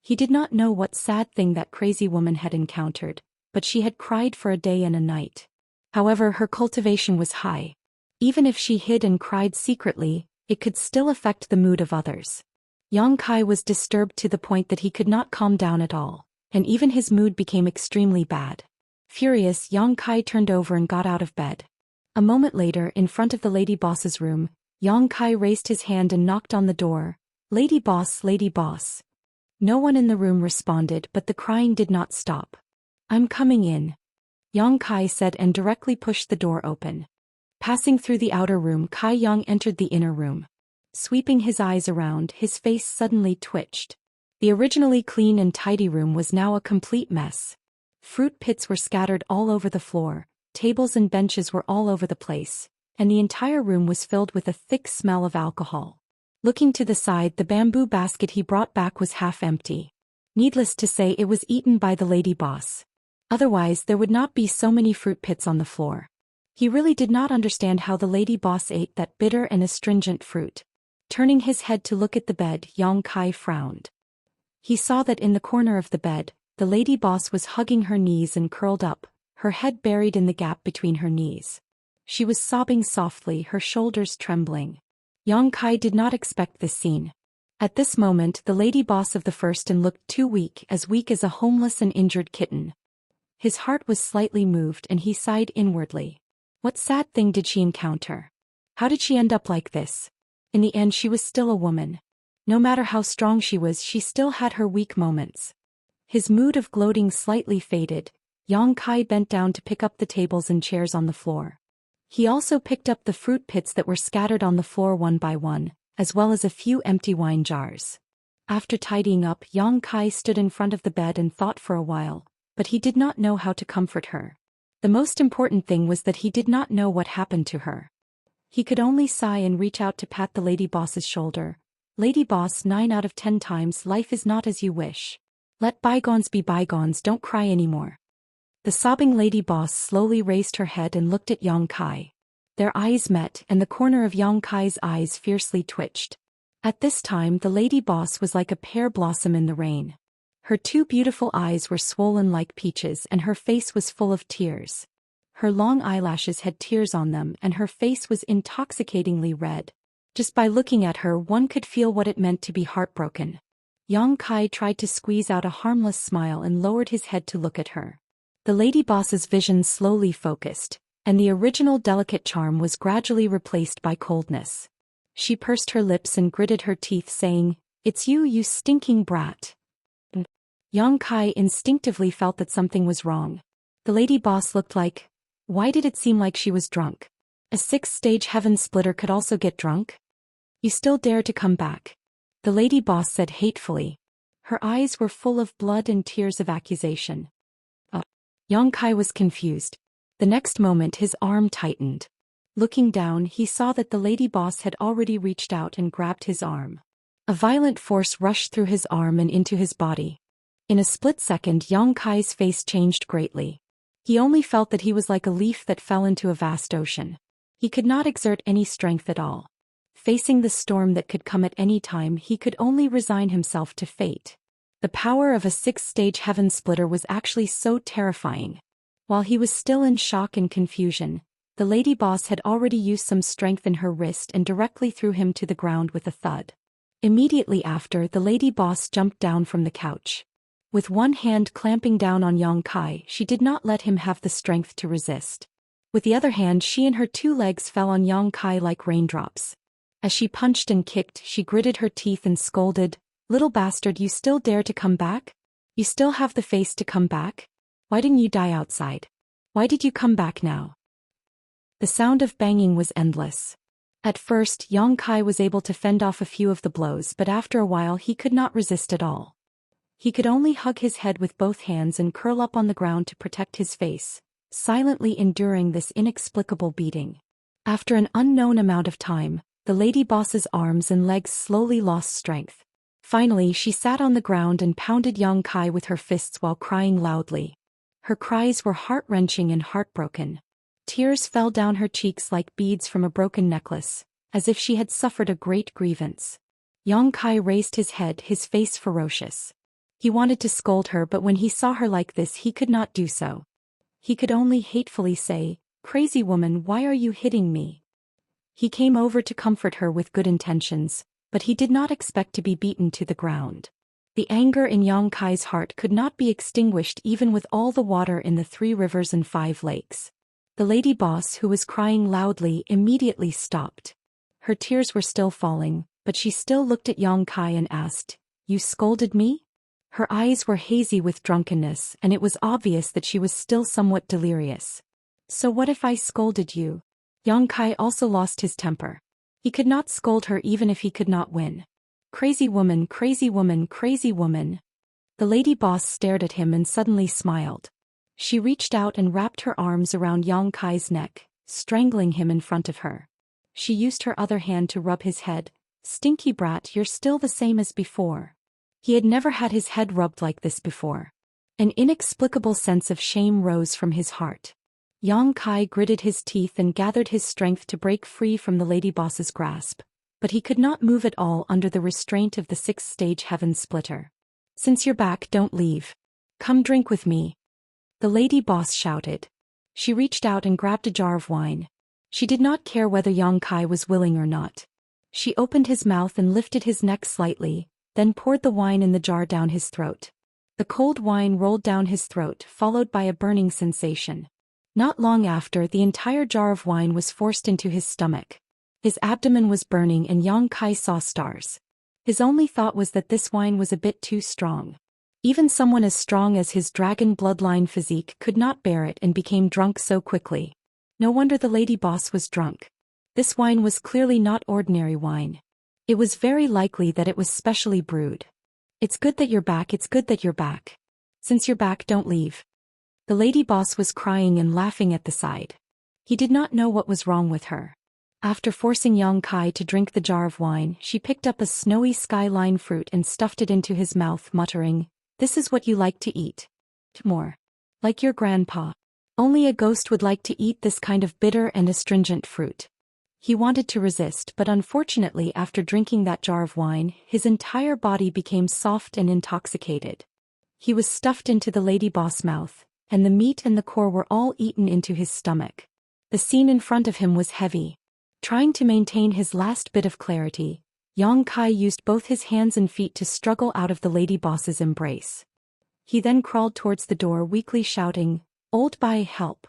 He did not know what sad thing that crazy woman had encountered, but she had cried for a day and a night. However, her cultivation was high. Even if she hid and cried secretly, it could still affect the mood of others. Yang Kai was disturbed to the point that he could not calm down at all, and even his mood became extremely bad. Furious, Yang Kai turned over and got out of bed. A moment later, in front of the lady boss's room, Yang Kai raised his hand and knocked on the door. "Lady boss, lady boss." No one in the room responded, but the crying did not stop. "I'm coming in," Yang Kai said, and directly pushed the door open. Passing through the outer room, Kai Yang entered the inner room. Sweeping his eyes around, his face suddenly twitched. The originally clean and tidy room was now a complete mess. Fruit pits were scattered all over the floor, tables and benches were all over the place, and the entire room was filled with a thick smell of alcohol. Looking to the side, the bamboo basket he brought back was half empty. Needless to say, it was eaten by the lady boss. Otherwise, there would not be so many fruit pits on the floor. He really did not understand how the lady boss ate that bitter and astringent fruit. Turning his head to look at the bed, Yang Kai frowned. He saw that in the corner of the bed, the lady boss was hugging her knees and curled up, her head buried in the gap between her knees. She was sobbing softly, her shoulders trembling. Yang Kai did not expect this scene. At this moment, the lady boss of the first and looked too weak as a homeless and injured kitten. His heart was slightly moved and he sighed inwardly. What sad thing did she encounter? How did she end up like this? In the end, she was still a woman. No matter how strong she was, she still had her weak moments. His mood of gloating slightly faded. Yang Kai bent down to pick up the tables and chairs on the floor. He also picked up the fruit pits that were scattered on the floor one by one, as well as a few empty wine jars. After tidying up, Yang Kai stood in front of the bed and thought for a while, but he did not know how to comfort her. The most important thing was that he did not know what happened to her. He could only sigh and reach out to pat the lady boss's shoulder. "Lady boss, 9 out of 10 times life is not as you wish. Let bygones be bygones, don't cry anymore." The sobbing lady boss slowly raised her head and looked at Yang Kai. Their eyes met, and the corner of Yang Kai's eyes fiercely twitched. At this time, the lady boss was like a pear blossom in the rain. Her two beautiful eyes were swollen like peaches and her face was full of tears. Her long eyelashes had tears on them and her face was intoxicatingly red. Just by looking at her, one could feel what it meant to be heartbroken. Yang Kai tried to squeeze out a harmless smile and lowered his head to look at her. The lady boss's vision slowly focused, and the original delicate charm was gradually replaced by coldness. She pursed her lips and gritted her teeth, saying, "It's you, you stinking brat." Yang Kai instinctively felt that something was wrong. The lady boss looked like... Why did it seem like she was drunk? A 6th-stage heaven splitter could also get drunk? "You still dare to come back?" the lady boss said hatefully. Her eyes were full of blood and tears of accusation. Yang Kai was confused. The next moment his arm tightened. Looking down, he saw that the lady boss had already reached out and grabbed his arm. A violent force rushed through his arm and into his body. In a split second, Yang Kai's face changed greatly. He only felt that he was like a leaf that fell into a vast ocean. He could not exert any strength at all. Facing the storm that could come at any time, he could only resign himself to fate. The power of a 6th-stage heaven splitter was actually so terrifying. While he was still in shock and confusion, the lady boss had already used some strength in her wrist and directly threw him to the ground with a thud. Immediately after, the lady boss jumped down from the couch. With one hand clamping down on Yang Kai, she did not let him have the strength to resist. With the other hand, she and her 2 legs fell on Yang Kai like raindrops. As she punched and kicked, she gritted her teeth and scolded, "Little bastard, you still dare to come back? You still have the face to come back? Why didn't you die outside? Why did you come back now?" The sound of banging was endless. At first, Yang Kai was able to fend off a few of the blows, but after a while he could not resist at all. He could only hug his head with both hands and curl up on the ground to protect his face, silently enduring this inexplicable beating. After an unknown amount of time, the lady boss's arms and legs slowly lost strength. Finally, she sat on the ground and pounded Yang Kai with her fists while crying loudly. Her cries were heart-wrenching and heartbroken. Tears fell down her cheeks like beads from a broken necklace, as if she had suffered a great grievance. Yang Kai raised his head, his face ferocious. He wanted to scold her, but when he saw her like this, he could not do so. He could only hatefully say, "Crazy woman, why are you hitting me?" He came over to comfort her with good intentions, but he did not expect to be beaten to the ground. The anger in Yang Kai's heart could not be extinguished even with all the water in the 3 rivers and 5 lakes. The lady boss, who was crying loudly, immediately stopped. Her tears were still falling, but she still looked at Yang Kai and asked, "You scolded me?" Her eyes were hazy with drunkenness, and it was obvious that she was still somewhat delirious. "So what if I scolded you?" Yang Kai also lost his temper. He could not scold her even if he could not win. "Crazy woman, crazy woman, crazy woman." The lady boss stared at him and suddenly smiled. She reached out and wrapped her arms around Yang Kai's neck, strangling him in front of her. She used her other hand to rub his head. "Stinky brat, you're still the same as before." He had never had his head rubbed like this before. An inexplicable sense of shame rose from his heart. Yang Kai gritted his teeth and gathered his strength to break free from the lady boss's grasp, but he could not move at all under the restraint of the 6th-stage heaven splitter. "Since you're back, don't leave. Come drink with me," the lady boss shouted. She reached out and grabbed a jar of wine. She did not care whether Yang Kai was willing or not. She opened his mouth and lifted his neck slightly, then poured the wine in the jar down his throat. The cold wine rolled down his throat, followed by a burning sensation. Not long after, the entire jar of wine was forced into his stomach. His abdomen was burning and Yang Kai saw stars. His only thought was that this wine was a bit too strong. Even someone as strong as his dragon bloodline physique could not bear it and became drunk so quickly. No wonder the lady boss was drunk. This wine was clearly not ordinary wine. It was very likely that it was specially brewed. "It's good that you're back, it's good that you're back. Since you're back, don't leave." The lady boss was crying and laughing at the side. He did not know what was wrong with her. After forcing Yang Kai to drink the jar of wine, she picked up a snowy skyline fruit and stuffed it into his mouth, muttering, "This is what you like to eat. More. Like your grandpa. Only a ghost would like to eat this kind of bitter and astringent fruit." He wanted to resist, but unfortunately after drinking that jar of wine, his entire body became soft and intoxicated. He was stuffed into the lady boss' mouth, and the meat and the core were all eaten into his stomach. The scene in front of him was heavy. Trying to maintain his last bit of clarity, Yang Kai used both his hands and feet to struggle out of the lady boss's embrace. He then crawled towards the door weakly shouting, "Old Bai, help."